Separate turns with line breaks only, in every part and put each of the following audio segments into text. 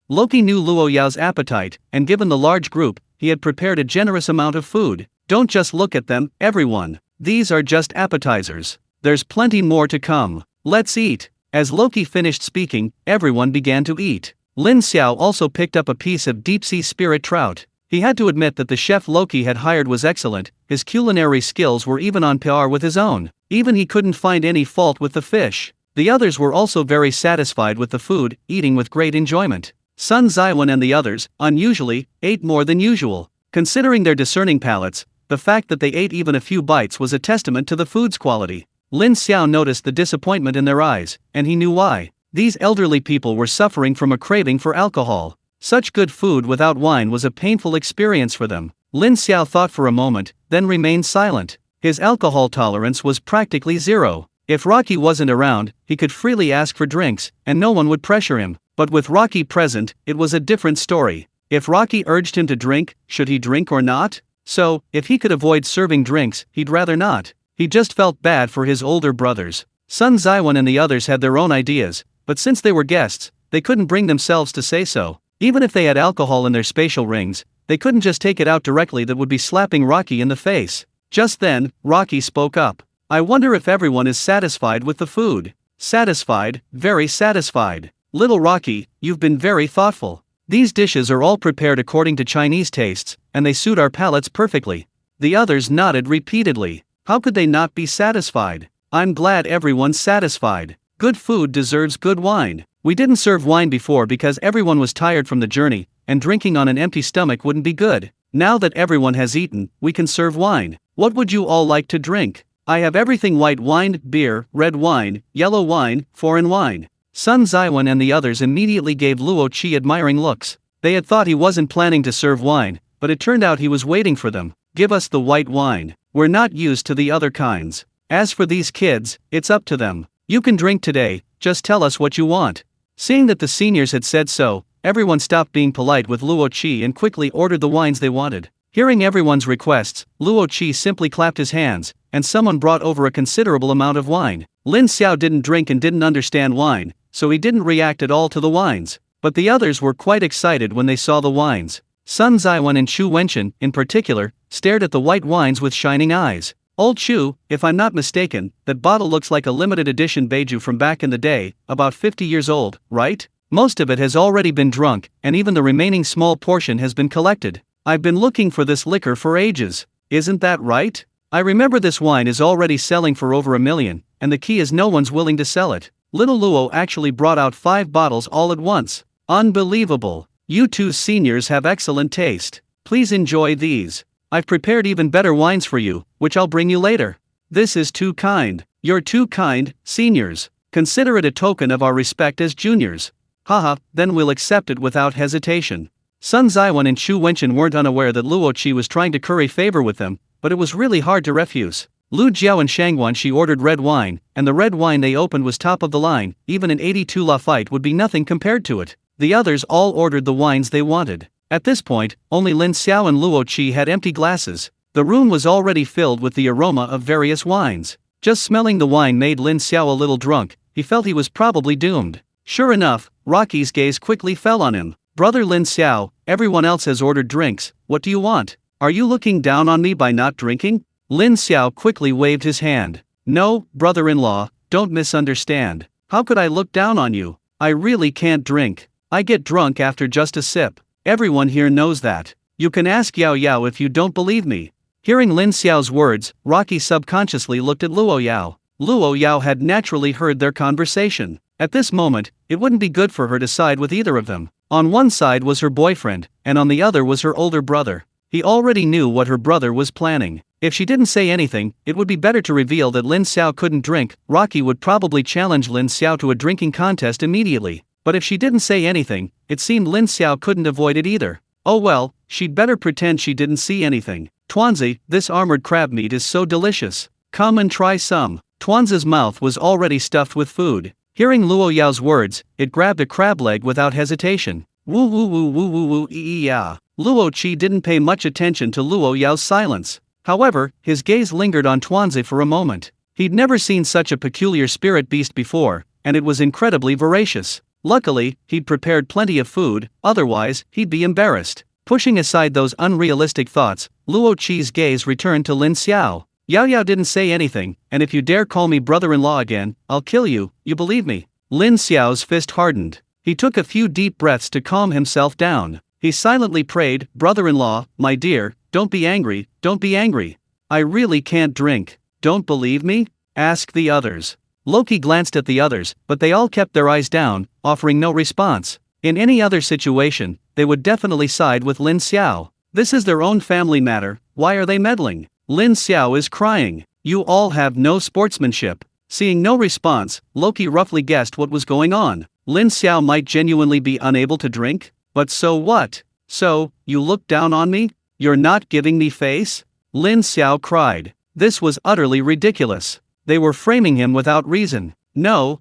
Loki knew Luo Yao's appetite, and given the large group, he had prepared a generous amount of food. Don't just look at them, everyone. These are just appetizers. There's plenty more to come. Let's eat. As Loki finished speaking, everyone began to eat. Lin Xiao also picked up a piece of deep-sea spirit trout. He had to admit that the chef Loki had hired was excellent, his culinary skills were even on par with his own. Even he couldn't find any fault with the fish. The others were also very satisfied with the food, eating with great enjoyment. Sun Ziwan and the others, unusually, ate more than usual. Considering their discerning palates, the fact that they ate even a few bites was a testament to the food's quality. Lin Xiao noticed the disappointment in their eyes, and he knew why. These elderly people were suffering from a craving for alcohol. Such good food without wine was a painful experience for them. Lin Xiao thought for a moment, then remained silent. His alcohol tolerance was practically zero. If Rocky wasn't around, he could freely ask for drinks, and no one would pressure him. But with Rocky present, it was a different story. If Rocky urged him to drink, should he drink or not? So, if he could avoid serving drinks, he'd rather not. He just felt bad for his older brothers. Sun Ziwan and the others had their own ideas, but since they were guests, they couldn't bring themselves to say so. Even if they had alcohol in their spatial rings, they couldn't just take it out directly. That would be slapping Rocky in the face. Just then, Rocky spoke up. I wonder if everyone is satisfied with the food. Satisfied, very satisfied. Little Rocky, you've been very thoughtful. These dishes are all prepared according to Chinese tastes, and they suit our palates perfectly. The others nodded repeatedly. How could they not be satisfied? I'm glad everyone's satisfied. Good food deserves good wine. We didn't serve wine before because everyone was tired from the journey, and drinking on an empty stomach wouldn't be good. Now that everyone has eaten, we can serve wine. What would you all like to drink? I have everything: white wine, beer, red wine, yellow wine, foreign wine. Sun Ziwan and the others immediately gave Luo Qi admiring looks. They had thought he wasn't planning to serve wine, but it turned out he was waiting for them. Give us the white wine. We're not used to the other kinds. As for these kids, it's up to them. You can drink today, just tell us what you want. Seeing that the seniors had said so, everyone stopped being polite with Luo Qi and quickly ordered the wines they wanted. Hearing everyone's requests, Luo Qi simply clapped his hands, and someone brought over a considerable amount of wine. Lin Xiao didn't drink and didn't understand wine, so he didn't react at all to the wines. But the others were quite excited when they saw the wines. Sun Ziwan and Chu Wenchen, in particular, stared at the white wines with shining eyes. Old Chu, if I'm not mistaken, that bottle looks like a limited edition Beiju from back in the day, about 50 years old, right? Most of it has already been drunk, and even the remaining small portion has been collected. I've been looking for this liquor for ages. Isn't that right? I remember this wine is already selling for over $1 million, and the key is no one's willing to sell it. Little Luo actually brought out 5 bottles all at once. Unbelievable. You two seniors have excellent taste. Please enjoy these. I've prepared even better wines for you, which I'll bring you later. This is too kind. You're too kind, seniors. Consider it a token of our respect as juniors. Haha, then we'll accept it without hesitation. Sun Ziwan and Chu Wenchen weren't unaware that Luo Qi was trying to curry favor with them, but it was really hard to refuse. Lu Jiao and Shangwan Shi ordered red wine, and the red wine they opened was top of the line. Even an 82 Lafite would be nothing compared to it. The others all ordered the wines they wanted. At this point, only Lin Xiao and Luo Qi had empty glasses. The room was already filled with the aroma of various wines. Just smelling the wine made Lin Xiao a little drunk. He felt he was probably doomed. Sure enough, Rocky's gaze quickly fell on him. Brother Lin Xiao, everyone else has ordered drinks. What do you want? Are you looking down on me by not drinking? Lin Xiao quickly waved his hand. No, brother-in-law, don't misunderstand. How could I look down on you? I really can't drink. I get drunk after just a sip. Everyone here knows that. You can ask Yao Yao if you don't believe me. Hearing Lin Xiao's words, Rocky subconsciously looked at Luo Yao. Luo Yao had naturally heard their conversation. At this moment, it wouldn't be good for her to side with either of them. On one side was her boyfriend, and on the other was her older brother. He already knew what her brother was planning. If she didn't say anything, it would be better to reveal that Lin Xiao couldn't drink. Rocky would probably challenge Lin Xiao to a drinking contest immediately. But if she didn't say anything, it seemed Lin Xiao couldn't avoid it either. Oh well, she'd better pretend she didn't see anything. Tuanzi, this armored crab meat is so delicious. Come and try some. Tuanzi's mouth was already stuffed with food. Hearing Luo Yao's words, it grabbed a crab leg without hesitation. Woo woo woo woo woo woo ya. Luo Qi didn't pay much attention to Luo Yao's silence. However, his gaze lingered on Tuanzi for a moment. He'd never seen such a peculiar spirit beast before, and it was incredibly voracious. Luckily, he'd prepared plenty of food, otherwise, he'd be embarrassed. Pushing aside those unrealistic thoughts, Luo Qi's gaze returned to Lin Xiao. Yao Yao didn't say anything, and if you dare call me brother-in-law again, I'll kill you, you believe me? Lin Xiao's fist hardened. He took a few deep breaths to calm himself down. He silently prayed, brother-in-law, my dear, don't be angry, don't be angry. I really can't drink. Don't believe me? Ask the others. Loki glanced at the others, but they all kept their eyes down, offering no response. In any other situation, they would definitely side with Lin Xiao. This is their own family matter, why are they meddling? Lin Xiao is crying. You all have no sportsmanship. Seeing no response, Loki roughly guessed what was going on. Lin Xiao might genuinely be unable to drink? But so what? So, you look down on me? You're not giving me face? Lin Xiao cried. This was utterly ridiculous. They were framing him without reason. No,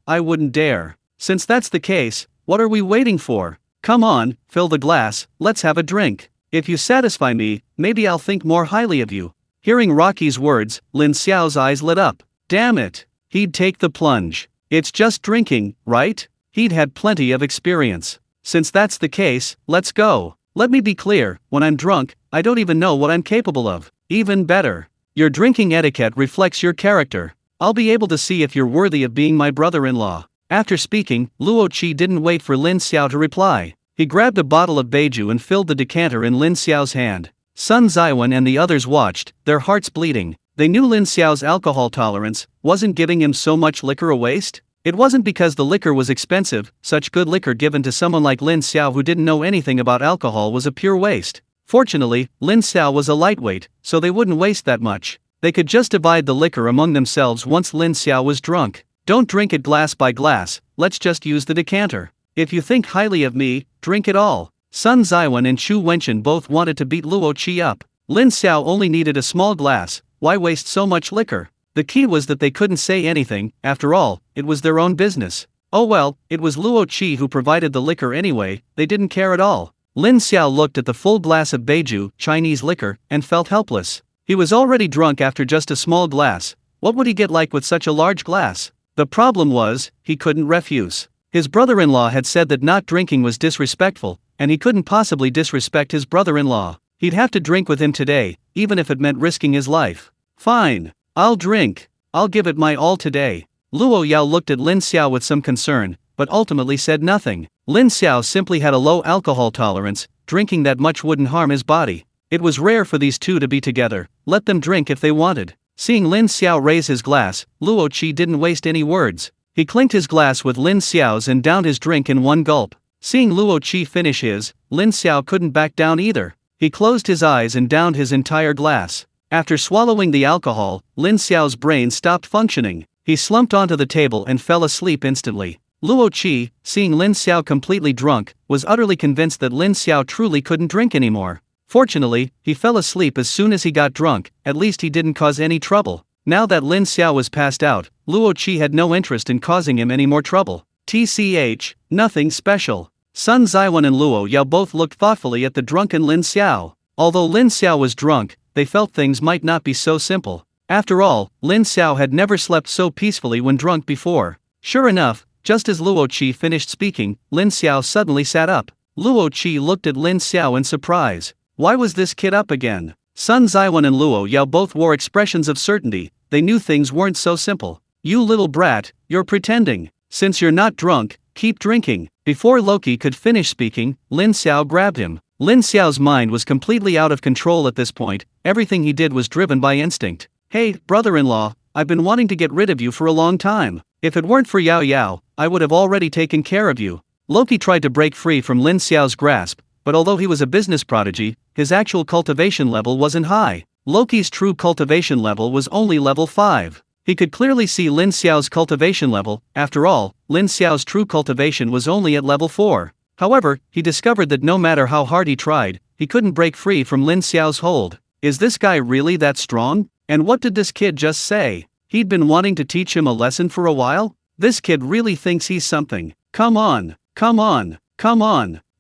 I wouldn't dare. Since that's the case, what are we waiting for? Come on, fill the glass, let's have a drink. If you satisfy me, maybe I'll think more highly of you. Hearing Rocky's words, Lin Xiao's eyes lit up. Damn it. He'd take the plunge. It's just drinking, right? He'd had plenty of experience. Since that's the case, let's go. Let me be clear, when I'm drunk, I don't even know what I'm capable of. Even better. Your drinking etiquette reflects your character. I'll be able to see if you're worthy of being my brother-in-law. After speaking, Luo Qi didn't wait for Lin Xiao to reply. He grabbed a bottle of baijiu and filled the decanter in Lin Xiao's hand. Sun Zaiwan and the others watched, their hearts bleeding. They knew Lin Xiao's alcohol tolerance wasn't giving him so much liquor a waste. It wasn't because the liquor was expensive, such good liquor given to someone like Lin Xiao who didn't know anything about alcohol was a pure waste. Fortunately, Lin Xiao was a lightweight, so they wouldn't waste that much. They could just divide the liquor among themselves once Lin Xiao was drunk. Don't drink it glass by glass, let's just use the decanter. If you think highly of me, drink it all. Sun Zaiwan and Chu Wenchen both wanted to beat Luo Qi up. Lin Xiao only needed a small glass, why waste so much liquor? The key was that they couldn't say anything, after all, it was their own business. Oh well, it was Luo Qi who provided the liquor anyway, they didn't care at all. Lin Xiao looked at the full glass of baijiu, Chinese liquor, and felt helpless. He was already drunk after just a small glass. What would he get like with such a large glass? The problem was, he couldn't refuse. His brother-in-law had said that not drinking was disrespectful, and he couldn't possibly disrespect his brother-in-law. He'd have to drink with him today, even if it meant risking his life. Fine, I'll drink. I'll give it my all today. Luo Yao looked at Lin Xiao with some concern, but ultimately said nothing. Lin Xiao simply had a low alcohol tolerance, drinking that much wouldn't harm his body. It was rare for these two to be together, let them drink if they wanted. Seeing Lin Xiao raise his glass, Luo Qi didn't waste any words. He clinked his glass with Lin Xiao's and downed his drink in one gulp. Seeing Luo Qi finish his, Lin Xiao couldn't back down either. He closed his eyes and downed his entire glass. After swallowing the alcohol, Lin Xiao's brain stopped functioning. He slumped onto the table and fell asleep instantly. Luo Qi, seeing Lin Xiao completely drunk, was utterly convinced that Lin Xiao truly couldn't drink anymore. Fortunately, he fell asleep as soon as he got drunk, at least he didn't cause any trouble. Now that Lin Xiao was passed out, Luo Qi had no interest in causing him any more trouble. TCH, nothing special. Sun Zaiwan and Luo Yao both looked thoughtfully at the drunken Lin Xiao. Although Lin Xiao was drunk, they felt things might not be so simple. After all, Lin Xiao had never slept so peacefully when drunk before. Sure enough, just as Luo Qi finished speaking, Lin Xiao suddenly sat up. Luo Qi looked at Lin Xiao in surprise. Why was this kid up again? Sun Zaiwan and Luo Yao both wore expressions of certainty. They knew things weren't so simple. You little brat, you're pretending. Since you're not drunk, keep drinking. Before Loki could finish speaking, Lin Xiao grabbed him. Lin Xiao's mind was completely out of control at this point. Everything he did was driven by instinct. Hey, brother-in-law, I've been wanting to get rid of you for a long time. If it weren't for Yao Yao, I would have already taken care of you. Loki tried to break free from Lin Xiao's grasp, but although he was a business prodigy, his actual cultivation level wasn't high. Loki's true cultivation level was only level 5. He could clearly see Lin Xiao's cultivation level. After all, Lin Xiao's true cultivation was only at level 4. However, he discovered that no matter how hard he tried, he couldn't break free from Lin Xiao's hold. Is this guy really that strong? And what did this kid just say? He'd been wanting to teach him a lesson for a while? This kid really thinks he's something. Come on,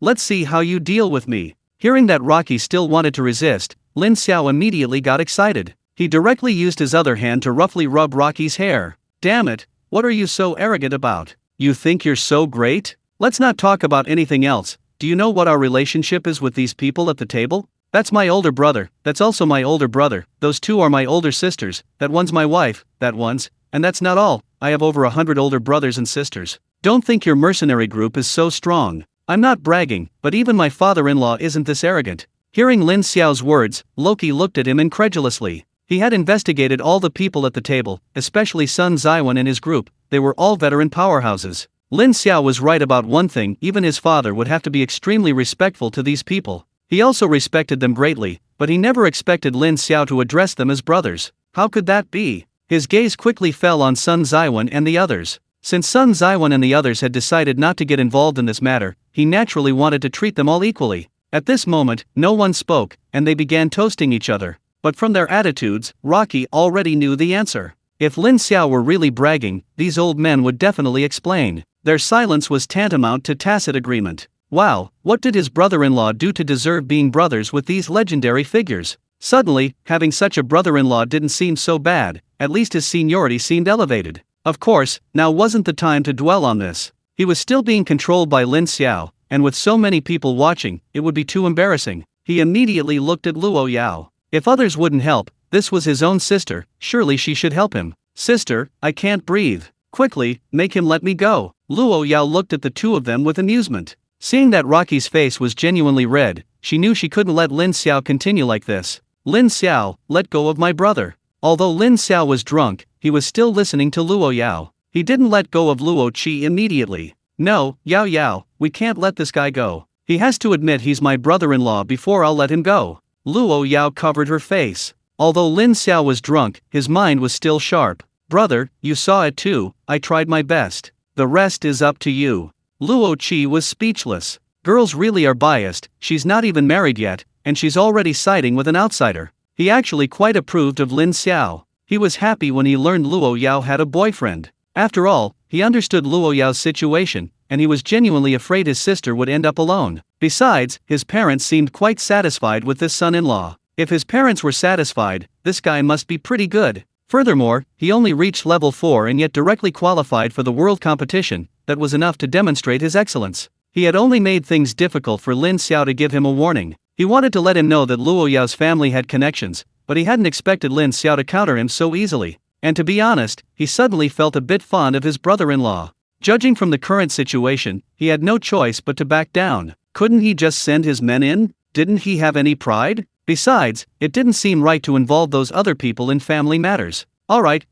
let's see how you deal with me. Hearing that Rocky still wanted to resist, Lin Xiao immediately got excited. He directly used his other hand to roughly rub Rocky's hair. Damn it, what are you so arrogant about? You think you're so great? Let's not talk about anything else. Do you know what our relationship is with these people at the table? That's my older brother, that's also my older brother, those two are my older sisters, that one's my wife, that one's, and that's not all, I have over 100 older brothers and sisters. Don't think your mercenary group is so strong. I'm not bragging, but even my father-in-law isn't this arrogant. Hearing Lin Xiao's words, Loki looked at him incredulously. He had investigated all the people at the table, especially Sun Ziwen and his group, they were all veteran powerhouses. Lin Xiao was right about one thing, even his father would have to be extremely respectful to these people. He also respected them greatly, but he never expected Lin Xiao to address them as brothers. How could that be? His gaze quickly fell on Sun Ziwen and the others. Since Sun Ziwen and the others had decided not to get involved in this matter, he naturally wanted to treat them all equally. At this moment, no one spoke, and they began toasting each other. But from their attitudes, Rocky already knew the answer. If Lin Xiao were really bragging, these old men would definitely explain. Their silence was tantamount to tacit agreement. Wow, what did his brother-in-law do to deserve being brothers with these legendary figures? Suddenly, having such a brother-in-law didn't seem so bad, at least his seniority seemed elevated. Of course, now wasn't the time to dwell on this. He was still being controlled by Lin Xiao, and with so many people watching, it would be too embarrassing. He immediately looked at Luo Yao. If others wouldn't help, this was his own sister, surely she should help him. Sister, I can't breathe. Quickly, make him let me go. Luo Yao looked at the two of them with amusement. Seeing that Rocky's face was genuinely red, she knew she couldn't let Lin Xiao continue like this. Lin Xiao, let go of my brother. Although Lin Xiao was drunk, he was still listening to Luo Yao. He didn't let go of Luo Qi immediately. No, Yao Yao, we can't let this guy go. He has to admit he's my brother-in-law before I'll let him go. Luo Yao covered her face. Although Lin Xiao was drunk, his mind was still sharp. Brother, you saw it too, I tried my best. The rest is up to you. Luo Qi was speechless. Girls really are biased, she's not even married yet, and she's already siding with an outsider. He actually quite approved of Lin Xiao. He was happy when he learned Luo Yao had a boyfriend. After all, he understood Luo Yao's situation, and he was genuinely afraid his sister would end up alone. Besides, his parents seemed quite satisfied with this son-in-law. If his parents were satisfied, this guy must be pretty good. Furthermore, he only reached level 4 and yet directly qualified for the world competition. That was enough to demonstrate his excellence. He had only made things difficult for Lin Xiao to give him a warning. He wanted to let him know that Luo Yao's family had connections, but he hadn't expected Lin Xiao to counter him so easily. And to be honest, he suddenly felt a bit fond of his brother-in-law. Judging from the current situation, he had no choice but to back down. Couldn't he just send his men in? Didn't he have any pride? Besides, it didn't seem right to involve those other people in family matters. Alright,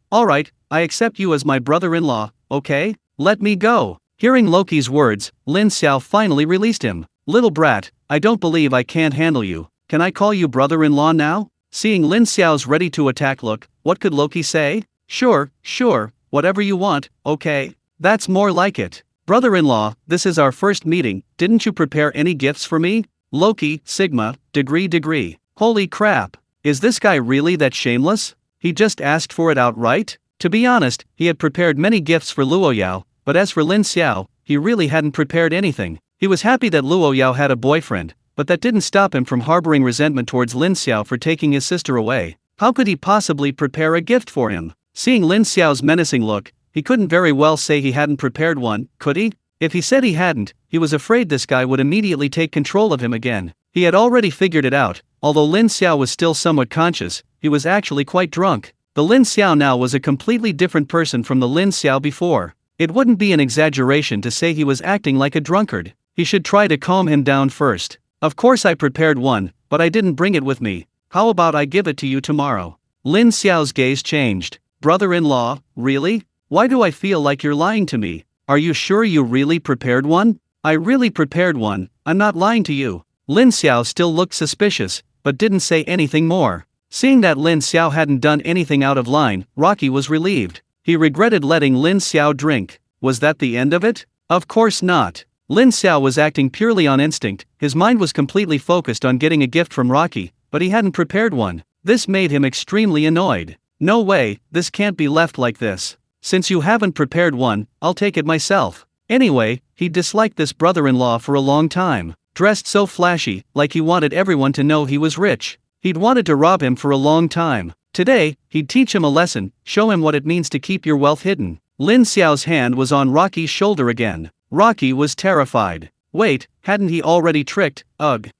I accept you as my brother-in-law, okay? Let me go. Hearing Loki's words, Lin Xiao finally released him. Little brat, I don't believe I can't handle you. Can I call you brother-in-law now? Seeing Lin Xiao's ready to attack look, what could Loki say? Sure, whatever you want, okay? That's more like it. Brother-in-law, this is our first meeting, didn't you prepare any gifts for me? Loki, Sigma, degree. Holy crap, is this guy really that shameless? He just asked for it outright? To be honest, he had prepared many gifts for Luo Yao, but as for Lin Xiao, he really hadn't prepared anything. He was happy that Luo Yao had a boyfriend, but that didn't stop him from harboring resentment towards Lin Xiao for taking his sister away. How could he possibly prepare a gift for him? Seeing Lin Xiao's menacing look, he couldn't very well say he hadn't prepared one, could he? If he said he hadn't, he was afraid this guy would immediately take control of him again. He had already figured it out. Although Lin Xiao was still somewhat conscious, he was actually quite drunk. The Lin Xiao now was a completely different person from the Lin Xiao before. It wouldn't be an exaggeration to say he was acting like a drunkard. He should try to calm him down first. Of course I prepared one, but I didn't bring it with me. How about I give it to you tomorrow? Lin Xiao's gaze changed. Brother-in-law, really? Why do I feel like you're lying to me? Are you sure you really prepared one? I really prepared one, I'm not lying to you. Lin Xiao still looked suspicious, but didn't say anything more. Seeing that Lin Xiao hadn't done anything out of line, Rocky was relieved. He regretted letting Lin Xiao drink. Was that the end of it? Of course not. Lin Xiao was acting purely on instinct, his mind was completely focused on getting a gift from Rocky, but he hadn't prepared one. This made him extremely annoyed. No way, this can't be left like this. Since you haven't prepared one, I'll take it myself. Anyway, he disliked this brother-in-law for a long time. Dressed so flashy, like he wanted everyone to know he was rich. He'd wanted to rob him for a long time. Today, he'd teach him a lesson, show him what it means to keep your wealth hidden. Lin Xiao's hand was on Rocky's shoulder again. Rocky was terrified. Wait, hadn't he already tricked,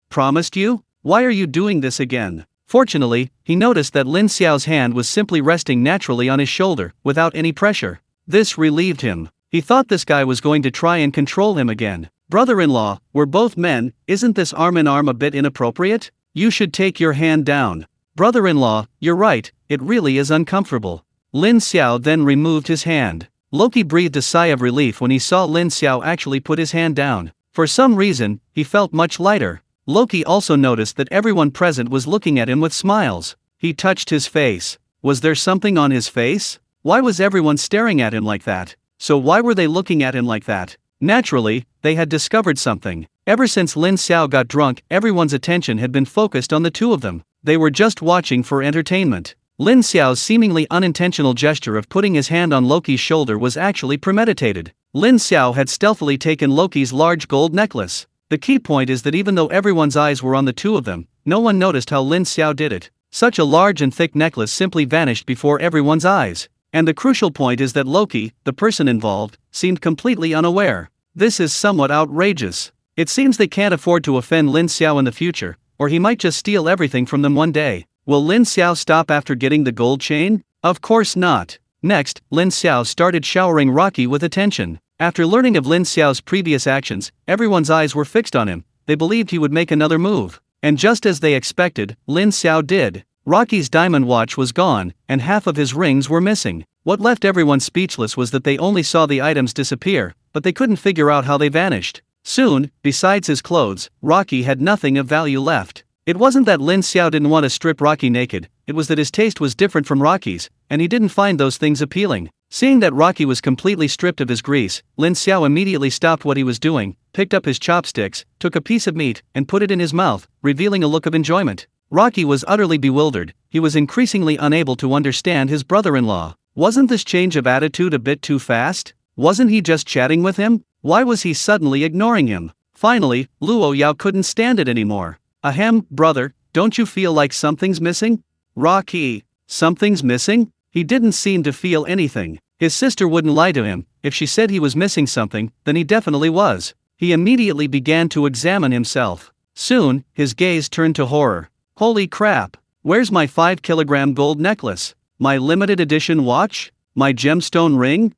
promised you? Why are you doing this again? Fortunately, he noticed that Lin Xiao's hand was simply resting naturally on his shoulder, without any pressure. This relieved him. He thought this guy was going to try and control him again. Brother-in-law, we're both men, isn't this arm-in-arm a bit inappropriate? You should take your hand down. Brother-in-law, you're right, it really is uncomfortable. Lin Xiao then removed his hand. Loki breathed a sigh of relief when he saw Lin Xiao actually put his hand down. For some reason, he felt much lighter. Loki also noticed that everyone present was looking at him with smiles. He touched his face. Was there something on his face? Why was everyone staring at him like that? So why were they looking at him like that? Naturally, they had discovered something. Ever since Lin Xiao got drunk, everyone's attention had been focused on the two of them. They were just watching for entertainment. Lin Xiao's seemingly unintentional gesture of putting his hand on Loki's shoulder was actually premeditated. Lin Xiao had stealthily taken Loki's large gold necklace. The key point is that even though everyone's eyes were on the two of them, no one noticed how Lin Xiao did it. Such a large and thick necklace simply vanished before everyone's eyes. And the crucial point is that Loki, the person involved, seemed completely unaware. This is somewhat outrageous. It seems they can't afford to offend Lin Xiao in the future, or he might just steal everything from them one day. Will Lin Xiao stop after getting the gold chain? Of course not. Next, Lin Xiao started showering Rocky with attention. After learning of Lin Xiao's previous actions, everyone's eyes were fixed on him. They believed he would make another move. And just as they expected, Lin Xiao did. Rocky's diamond watch was gone, and half of his rings were missing. What left everyone speechless was that they only saw the items disappear, but they couldn't figure out how they vanished. Soon, besides his clothes, Rocky had nothing of value left. It wasn't that Lin Xiao didn't want to strip Rocky naked, it was that his taste was different from Rocky's, and he didn't find those things appealing. Seeing that Rocky was completely stripped of his grease, Lin Xiao immediately stopped what he was doing, picked up his chopsticks, took a piece of meat, and put it in his mouth, revealing a look of enjoyment. Rocky was utterly bewildered. He was increasingly unable to understand his brother-in-law. Wasn't this change of attitude a bit too fast? Wasn't he just chatting with him? Why was he suddenly ignoring him? Finally, Luo Yao couldn't stand it anymore. Ahem, brother, don't you feel like something's missing? Rocky, something's missing? He didn't seem to feel anything. His sister wouldn't lie to him. If she said he was missing something, then he definitely was. He immediately began to examine himself. Soon, his gaze turned to horror. Holy crap! Where's my 5-kilogram gold necklace? My limited edition watch? My gemstone ring?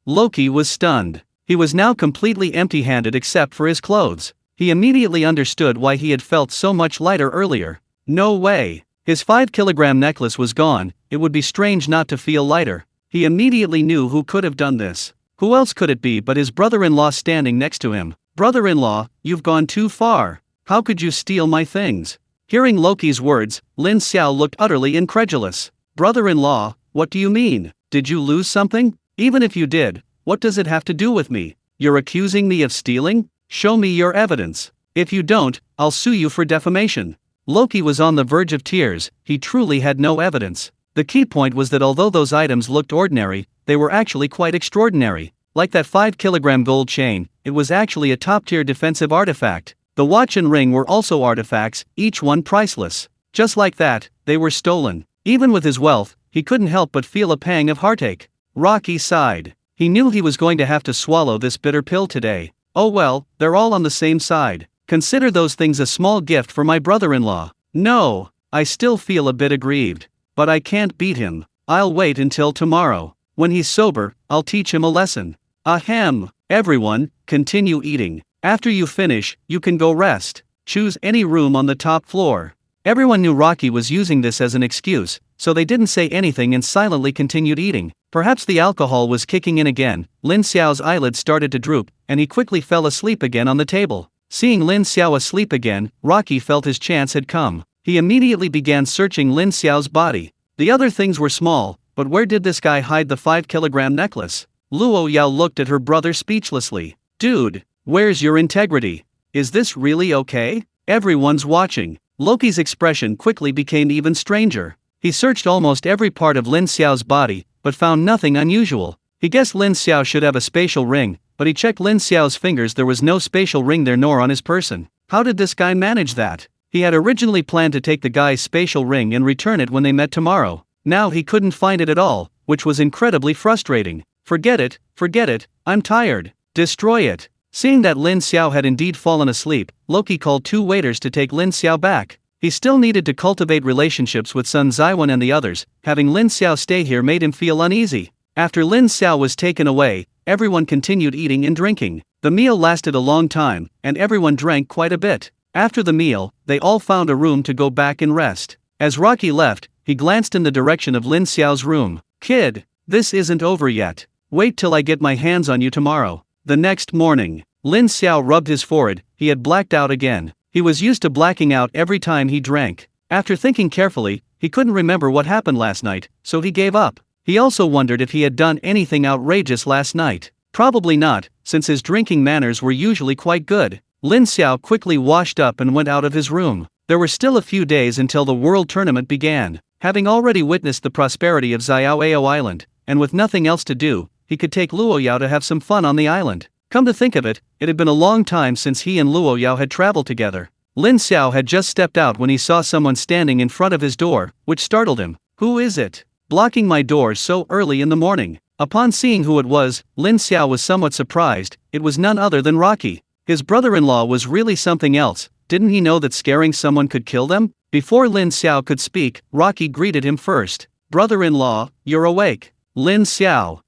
Loki was stunned. He was now completely empty-handed except for his clothes. He immediately understood why he had felt so much lighter earlier. No way! His 5-kilogram necklace was gone. It would be strange not to feel lighter. He immediately knew who could have done this. Who else could it be but his brother-in-law standing next to him? Brother-in-law, you've gone too far. How could you steal my things? Hearing Loki's words, Lin Xiao looked utterly incredulous. Brother-in-law, what do you mean? Did you lose something? Even if you did, what does it have to do with me? You're accusing me of stealing? Show me your evidence. If you don't, I'll sue you for defamation. Loki was on the verge of tears. He truly had no evidence. The key point was that although those items looked ordinary, they were actually quite extraordinary. Like that 5-kilogram gold chain, it was actually a top-tier defensive artifact. The watch and ring were also artifacts, each one priceless. Just like that, they were stolen. Even with his wealth, he couldn't help but feel a pang of heartache. Rocky sighed. He knew he was going to have to swallow this bitter pill today. Oh well, they're all on the same side. Consider those things a small gift for my brother-in-law. No, I still feel a bit aggrieved. But I can't beat him. I'll wait until tomorrow. When he's sober, I'll teach him a lesson. Ahem. Everyone, continue eating. After you finish, you can go rest. Choose any room on the top floor. Everyone knew Rocky was using this as an excuse, so they didn't say anything and silently continued eating. Perhaps the alcohol was kicking in again. Lin Xiao's eyelids started to droop, and he quickly fell asleep again on the table. Seeing Lin Xiao asleep again, Rocky felt his chance had come. He immediately began searching Lin Xiao's body. The other things were small, but where did this guy hide the 5-kilogram necklace? Luo Yao looked at her brother speechlessly. Dude, where's your integrity? Is this really okay? Everyone's watching. Loki's expression quickly became even stranger. He searched almost every part of Lin Xiao's body, but found nothing unusual. He guessed Lin Xiao should have a spatial ring, but he checked Lin Xiao's fingers. There was no spatial ring there nor on his person. How did this guy manage that? He had originally planned to take the guy's spatial ring and return it when they met tomorrow. Now he couldn't find it at all, which was incredibly frustrating. Forget it, I'm tired. Destroy it. Seeing that Lin Xiao had indeed fallen asleep, Loki called 2 waiters to take Lin Xiao back. He still needed to cultivate relationships with Sun Zaiwan and the others. Having Lin Xiao stay here made him feel uneasy. After Lin Xiao was taken away, everyone continued eating and drinking. The meal lasted a long time, and everyone drank quite a bit. After the meal, they all found a room to go back and rest. As Rocky left, he glanced in the direction of Lin Xiao's room. Kid, this isn't over yet. Wait till I get my hands on you tomorrow. The next morning, Lin Xiao rubbed his forehead. He had blacked out again. He was used to blacking out every time he drank. After thinking carefully, he couldn't remember what happened last night, so he gave up. He also wondered if he had done anything outrageous last night. Probably not, since his drinking manners were usually quite good. Lin Xiao quickly washed up and went out of his room. There were still a few days until the World Tournament began. Having already witnessed the prosperity of Xiaoao Island, and with nothing else to do, he could take Luo Yao to have some fun on the island. Come to think of it, it had been a long time since he and Luo Yao had traveled together. Lin Xiao had just stepped out when he saw someone standing in front of his door, which startled him. Who is it? Blocking my door so early in the morning. Upon seeing who it was, Lin Xiao was somewhat surprised. It was none other than Rocky. His brother-in-law was really something else. Didn't he know that scaring someone could kill them? Before Lin Xiao could speak, Rocky greeted him first. Brother-in-law, you're awake. Lin Xiao.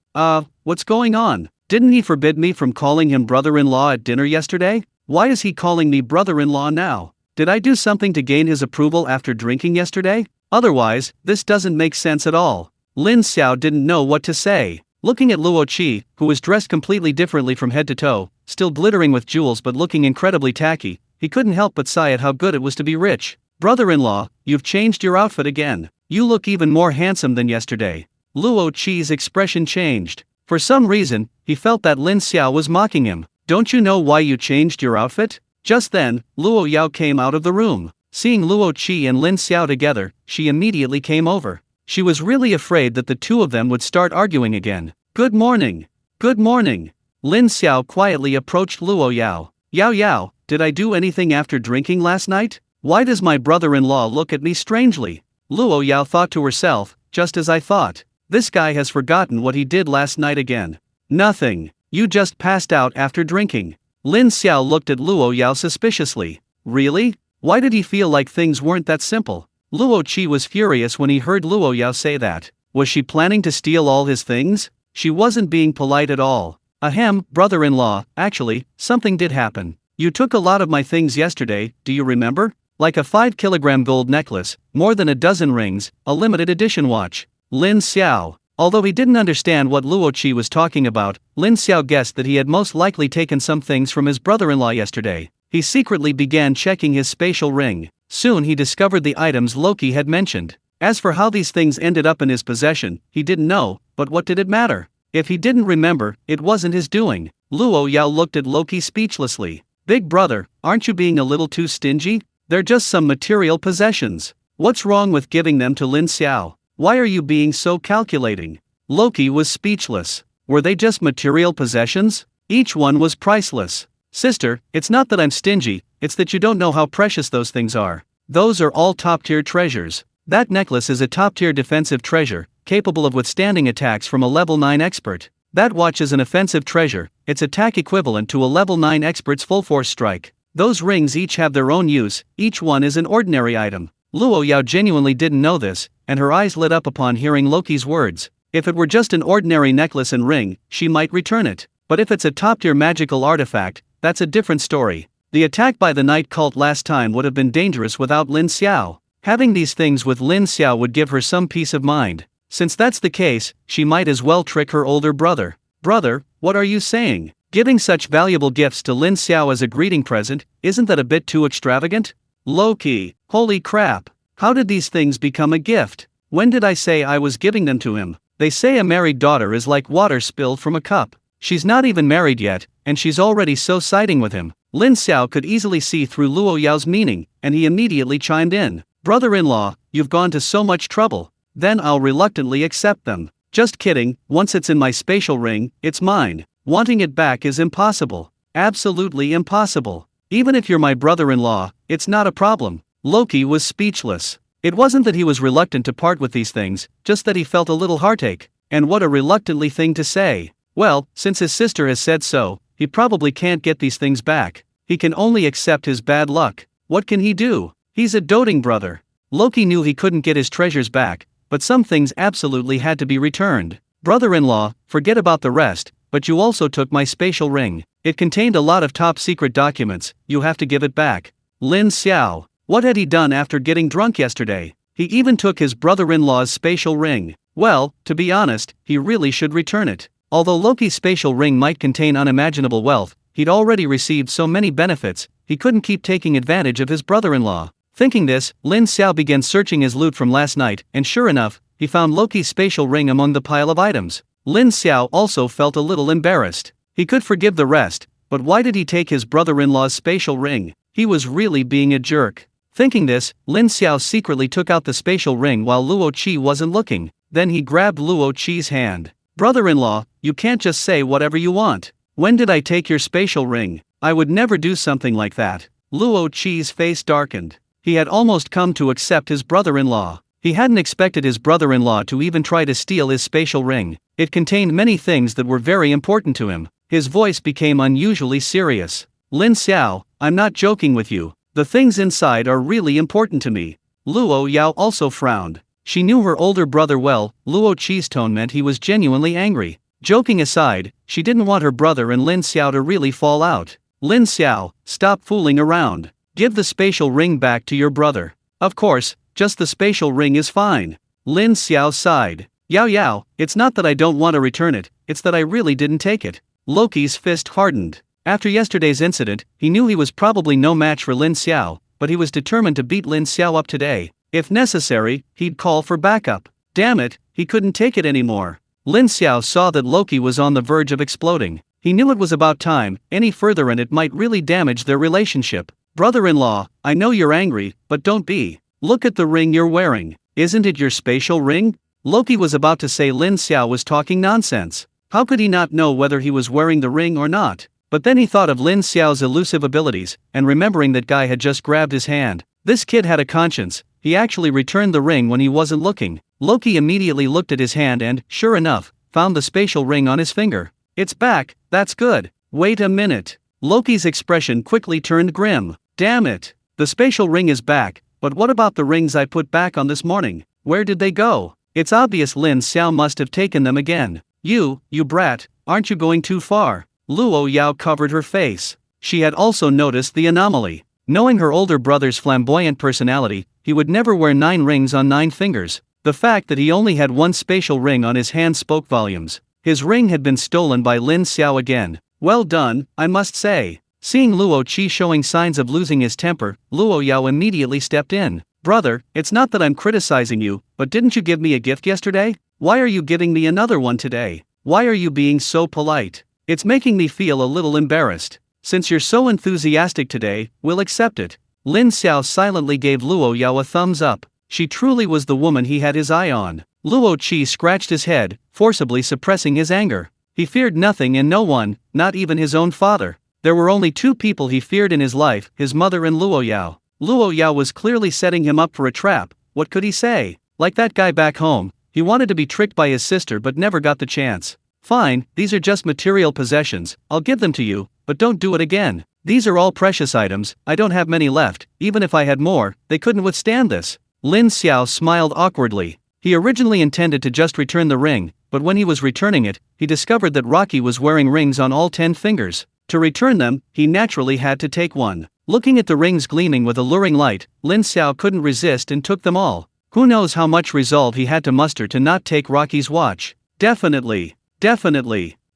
What's going on? Didn't he forbid me from calling him brother-in-law at dinner yesterday? Why is he calling me brother-in-law now? Did I do something to gain his approval after drinking yesterday? Otherwise, this doesn't make sense at all. Lin Xiao didn't know what to say. Looking at Luo Qi, who was dressed completely differently from head to toe, still glittering with jewels but looking incredibly tacky, he couldn't help but sigh at how good it was to be rich. Brother-in-law, you've changed your outfit again. You look even more handsome than yesterday. Luo Qi's expression changed. For some reason, he felt that Lin Xiao was mocking him. Don't you know why you changed your outfit? Just then, Luo Yao came out of the room. Seeing Luo Qi and Lin Xiao together, she immediately came over. She was really afraid that the two of them would start arguing again. Good morning. Good morning. Lin Xiao quietly approached Luo Yao. Yao Yao, did I do anything after drinking last night? Why does my brother-in-law look at me strangely? Luo Yao thought to herself, just as I thought. This guy has forgotten what he did last night again. Nothing. You just passed out after drinking. Lin Xiao looked at Luo Yao suspiciously. Really? Why did he feel like things weren't that simple? Luo Qi was furious when he heard Luo Yao say that. Was she planning to steal all his things? She wasn't being polite at all. Ahem, brother-in-law, actually, something did happen. You took a lot of my things yesterday, do you remember? Like a 5-kilogram gold necklace, more than a dozen rings, a limited edition watch. Lin Xiao. Although he didn't understand what Luo Qi was talking about, Lin Xiao guessed that he had most likely taken some things from his brother-in-law yesterday. He secretly began checking his spatial ring. Soon he discovered the items Loki had mentioned. As for how these things ended up in his possession, he didn't know, but what did it matter? If he didn't remember, it wasn't his doing. Luo Yao looked at Loki speechlessly. Big brother, aren't you being a little too stingy? They're just some material possessions. What's wrong with giving them to Lin Xiao? Why are you being so calculating? Loki was speechless. Were they just material possessions? Each one was priceless. Sister, it's not that I'm stingy, it's that you don't know how precious those things are. Those are all top-tier treasures. That necklace is a top-tier defensive treasure, capable of withstanding attacks from a level 9 expert. That watch is an offensive treasure, its attack equivalent to a level 9 expert's full-force strike. Those rings each have their own use, each one is an ordinary item. Luo Yao genuinely didn't know this, and her eyes lit up upon hearing Loki's words. If it were just an ordinary necklace and ring, she might return it. But if it's a top-tier magical artifact, that's a different story. The attack by the night cult last time would have been dangerous without Lin Xiao. Having these things with Lin Xiao would give her some peace of mind. Since that's the case, she might as well trick her older brother. Brother, what are you saying? Giving such valuable gifts to Lin Xiao as a greeting present, isn't that a bit too extravagant? Loki, holy crap. How did these things become a gift? When did I say I was giving them to him? They say a married daughter is like water spilled from a cup. She's not even married yet, and she's already so siding with him. Lin Xiao could easily see through Luo Yao's meaning, and he immediately chimed in. Brother-in-law, you've gone to so much trouble. Then I'll reluctantly accept them. Just kidding, once it's in my spatial ring, it's mine. Wanting it back is impossible. Absolutely impossible. Even if you're my brother-in-law, it's not a problem. Loki was speechless. It wasn't that he was reluctant to part with these things, just that he felt a little heartache. And what a reluctantly thing to say. Well, since his sister has said so, he probably can't get these things back. He can only accept his bad luck. What can he do? He's a doting brother. Loki knew he couldn't get his treasures back, but some things absolutely had to be returned. Brother-in-law, forget about the rest, but you also took my spatial ring. It contained a lot of top-secret documents, you have to give it back. Lin Xiao. What had he done after getting drunk yesterday? He even took his brother-in-law's spatial ring. Well, to be honest, he really should return it. Although Loki's spatial ring might contain unimaginable wealth, he'd already received so many benefits, he couldn't keep taking advantage of his brother-in-law. Thinking this, Lin Xiao began searching his loot from last night, and sure enough, he found Loki's spatial ring among the pile of items. Lin Xiao also felt a little embarrassed. He could forgive the rest, but why did he take his brother-in-law's spatial ring? He was really being a jerk. Thinking this, Lin Xiao secretly took out the spatial ring while Luo Qi wasn't looking. Then he grabbed Luo Qi's hand. Brother-in-law, you can't just say whatever you want. When did I take your spatial ring? I would never do something like that. Luo Qi's face darkened. He had almost come to accept his brother-in-law. He hadn't expected his brother-in-law to even try to steal his spatial ring. It contained many things that were very important to him. His voice became unusually serious. Lin Xiao, I'm not joking with you. The things inside are really important to me. Luo Yao also frowned. She knew her older brother well. Luo Qi's tone meant he was genuinely angry. Joking aside, she didn't want her brother and Lin Xiao to really fall out. Lin Xiao, stop fooling around. Give the spatial ring back to your brother. Of course, just the spatial ring is fine. Lin Xiao sighed. Yao, it's not that I don't want to return it, it's that I really didn't take it. Loki's fist hardened. After yesterday's incident, he knew he was probably no match for Lin Xiao, but he was determined to beat Lin Xiao up today. If necessary, he'd call for backup. Damn it, he couldn't take it anymore. Lin Xiao saw that Loki was on the verge of exploding. He knew it was about time, any further and it might really damage their relationship. Brother-in-law, I know you're angry, but don't be. Look at the ring you're wearing. Isn't it your spatial ring? Loki was about to say Lin Xiao was talking nonsense. How could he not know whether he was wearing the ring or not? But then he thought of Lin Xiao's elusive abilities, and remembering that guy had just grabbed his hand. This kid had a conscience. He actually returned the ring when he wasn't looking. Loki immediately looked at his hand and, sure enough, found the spatial ring on his finger. It's back, that's good. Wait a minute. Loki's expression quickly turned grim. Damn it. The spatial ring is back, but what about the rings I put back on this morning? Where did they go? It's obvious Lin Xiao must have taken them again. You brat, aren't you going too far? Luo Yao covered her face. She had also noticed the anomaly. Knowing her older brother's flamboyant personality, he would never wear 9 rings on 9 fingers. The fact that he only had one spatial ring on his hand spoke volumes. His ring had been stolen by Lin Xiao again. Well done, I must say. Seeing Luo Qi showing signs of losing his temper, Luo Yao immediately stepped in. Brother, it's not that I'm criticizing you, but didn't you give me a gift yesterday? Why are you giving me another one today? Why are you being so polite? It's making me feel a little embarrassed. Since you're so enthusiastic today, we'll accept it. Lin Xiao silently gave Luo Yao a thumbs up. She truly was the woman he had his eye on. Luo Qi scratched his head, forcibly suppressing his anger. He feared nothing and no one, not even his own father. There were only 2 people he feared in his life, his mother and Luo Yao. Luo Yao was clearly setting him up for a trap. What could he say? Like that guy back home, he wanted to be tricked by his sister but never got the chance. Fine, these are just material possessions, I'll give them to you, but don't do it again. These are all precious items, I don't have many left, even if I had more, they couldn't withstand this. Lin Xiao smiled awkwardly. He originally intended to just return the ring, but when he was returning it, he discovered that Rocky was wearing rings on all 10 fingers. To return them, he naturally had to take one. Looking at the rings gleaming with alluring light, Lin Xiao couldn't resist and took them all. Who knows how much resolve he had to muster to not take Rocky's watch. Definitely.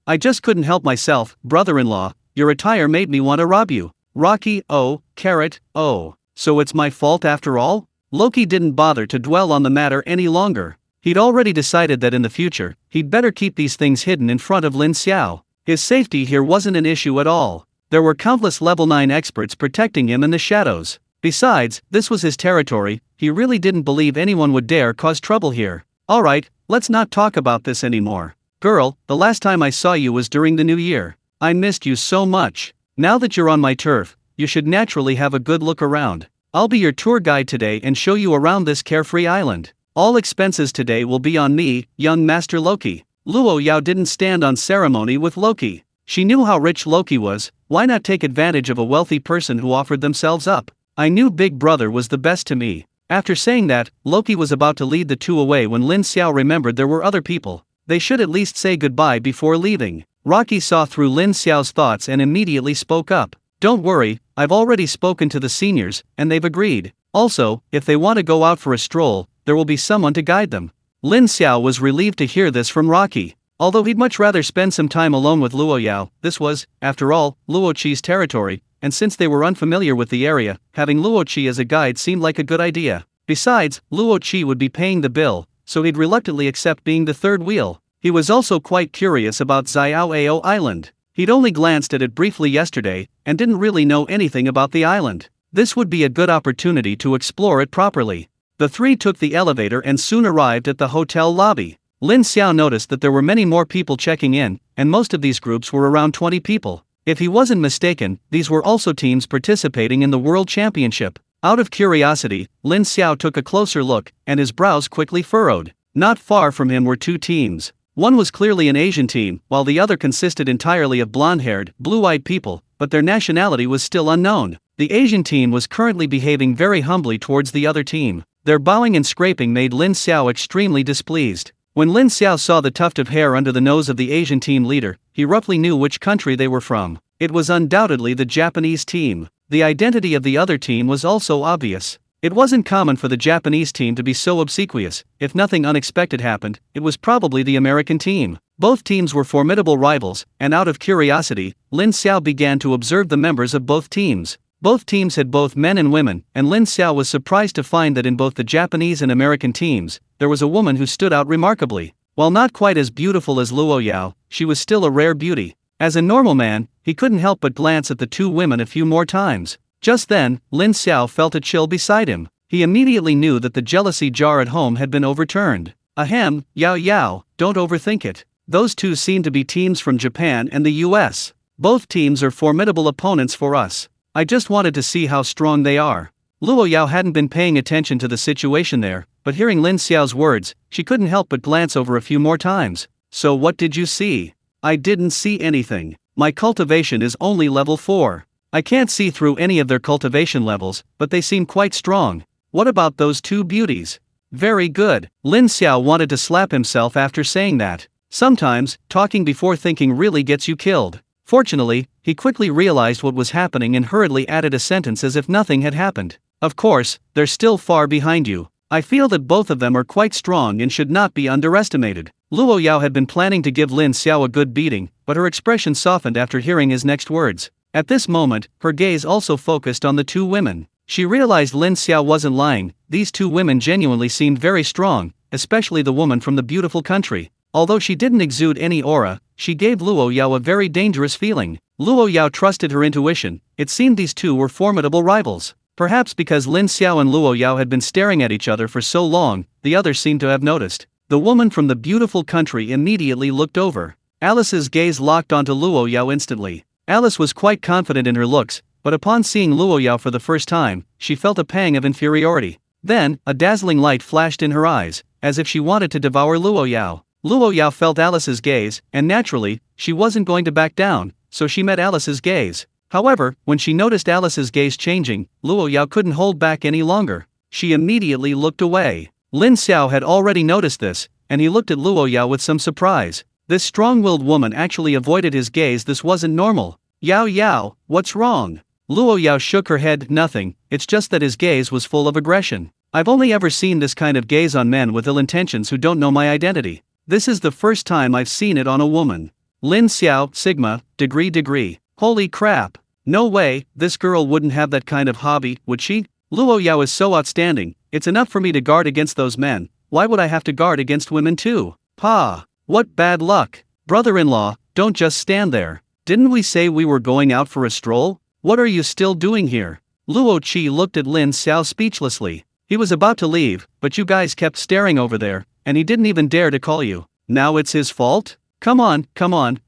I just couldn't help myself, brother-in-law, your attire made me want to rob you. Rocky, oh, carrot, oh. So it's my fault after all? Loki didn't bother to dwell on the matter any longer. He'd already decided that in the future, he'd better keep these things hidden in front of Lin Xiao. His safety here wasn't an issue at all. There were countless level 9 experts protecting him in the shadows. Besides, this was his territory, he really didn't believe anyone would dare cause trouble here. Alright, let's not talk about this anymore. Girl, the last time I saw you was during the New Year. I missed you so much. Now that you're on my turf, you should naturally have a good look around. I'll be your tour guide today and show you around this carefree island. All expenses today will be on me, young Master Loki. Luo Yao didn't stand on ceremony with Loki. She knew how rich Loki was, why not take advantage of a wealthy person who offered themselves up? I knew Big Brother was the best to me. After saying that, Loki was about to lead the two away when Lin Xiao remembered there were other people. They should at least say goodbye before leaving. Rocky saw through Lin Xiao's thoughts and immediately spoke up. Don't worry, I've already spoken to the seniors, and they've agreed. Also, if they want to go out for a stroll, there will be someone to guide them. Lin Xiao was relieved to hear this from Rocky. Although he'd much rather spend some time alone with Luo Yao, this was, after all, Luo Qi's territory, and since they were unfamiliar with the area, having Luo Qi as a guide seemed like a good idea. Besides, Luo Qi would be paying the bill, so he'd reluctantly accept being the third wheel. He was also quite curious about Xiaoao Island. He'd only glanced at it briefly yesterday, and didn't really know anything about the island. This would be a good opportunity to explore it properly. The three took the elevator and soon arrived at the hotel lobby. Lin Xiao noticed that there were many more people checking in, and most of these groups were around 20 people. If he wasn't mistaken, these were also teams participating in the World Championship. Out of curiosity, Lin Xiao took a closer look, and his brows quickly furrowed. Not far from him were two teams. One was clearly an Asian team, while the other consisted entirely of blonde-haired, blue-eyed people, but their nationality was still unknown. The Asian team was currently behaving very humbly towards the other team. Their bowing and scraping made Lin Xiao extremely displeased. When Lin Xiao saw the tuft of hair under the nose of the Asian team leader, he roughly knew which country they were from. It was undoubtedly the Japanese team. The identity of the other team was also obvious. It wasn't common for the Japanese team to be so obsequious. If nothing unexpected happened, it was probably the American team. Both teams were formidable rivals, and out of curiosity, Lin Xiao began to observe the members of both teams. Both teams had both men and women, and Lin Xiao was surprised to find that in both the Japanese and American teams, there was a woman who stood out remarkably. While not quite as beautiful as Luo Yao, she was still a rare beauty. As a normal man, he couldn't help but glance at the two women a few more times. Just then, Lin Xiao felt a chill beside him. He immediately knew that the jealousy jar at home had been overturned. Ahem, Yao Yao, don't overthink it. Those two seem to be teams from Japan and the US. Both teams are formidable opponents for us. I just wanted to see how strong they are. Luo Yao hadn't been paying attention to the situation there, but hearing Lin Xiao's words, she couldn't help but glance over a few more times. So what did you see? I didn't see anything. My cultivation is only level 4. I can't see through any of their cultivation levels, but they seem quite strong. What about those two beauties? Very good. Lin Xiao wanted to slap himself after saying that. Sometimes, talking before thinking really gets you killed. Fortunately, he quickly realized what was happening and hurriedly added a sentence as if nothing had happened. Of course, they're still far behind you. I feel that both of them are quite strong and should not be underestimated. Luo Yao had been planning to give Lin Xiao a good beating, but her expression softened after hearing his next words. At this moment, her gaze also focused on the two women. She realized Lin Xiao wasn't lying. These two women genuinely seemed very strong, especially the woman from the beautiful country. Although she didn't exude any aura, she gave Luo Yao a very dangerous feeling. Luo Yao trusted her intuition. It seemed these two were formidable rivals. Perhaps because Lin Xiao and Luo Yao had been staring at each other for so long, the others seemed to have noticed. The woman from the beautiful country immediately looked over. Alice's gaze locked onto Luo Yao instantly. Alice was quite confident in her looks, but upon seeing Luo Yao for the first time, she felt a pang of inferiority. Then, a dazzling light flashed in her eyes, as if she wanted to devour Luo Yao. Luo Yao felt Alice's gaze, and naturally, she wasn't going to back down, so she met Alice's gaze. However, when she noticed Alice's gaze changing, Luo Yao couldn't hold back any longer. She immediately looked away. Lin Xiao had already noticed this, and he looked at Luo Yao with some surprise. This strong-willed woman actually avoided his gaze. This wasn't normal. Yao Yao, what's wrong? Luo Yao shook her head. Nothing, it's just that his gaze was full of aggression. I've only ever seen this kind of gaze on men with ill intentions who don't know my identity. This is the first time I've seen it on a woman. Lin Xiao, Sigma, degree. Holy crap. No way, this girl wouldn't have that kind of hobby, would she? Luo Yao is so outstanding. It's enough for me to guard against those men. Why would I have to guard against women too? Pa! What bad luck. Brother-in-law, don't just stand there. Didn't we say we were going out for a stroll? What are you still doing here? Luo Qi looked at Lin Xiao speechlessly. He was about to leave, but you guys kept staring over there, and he didn't even dare to call you. Now it's his fault? Come on,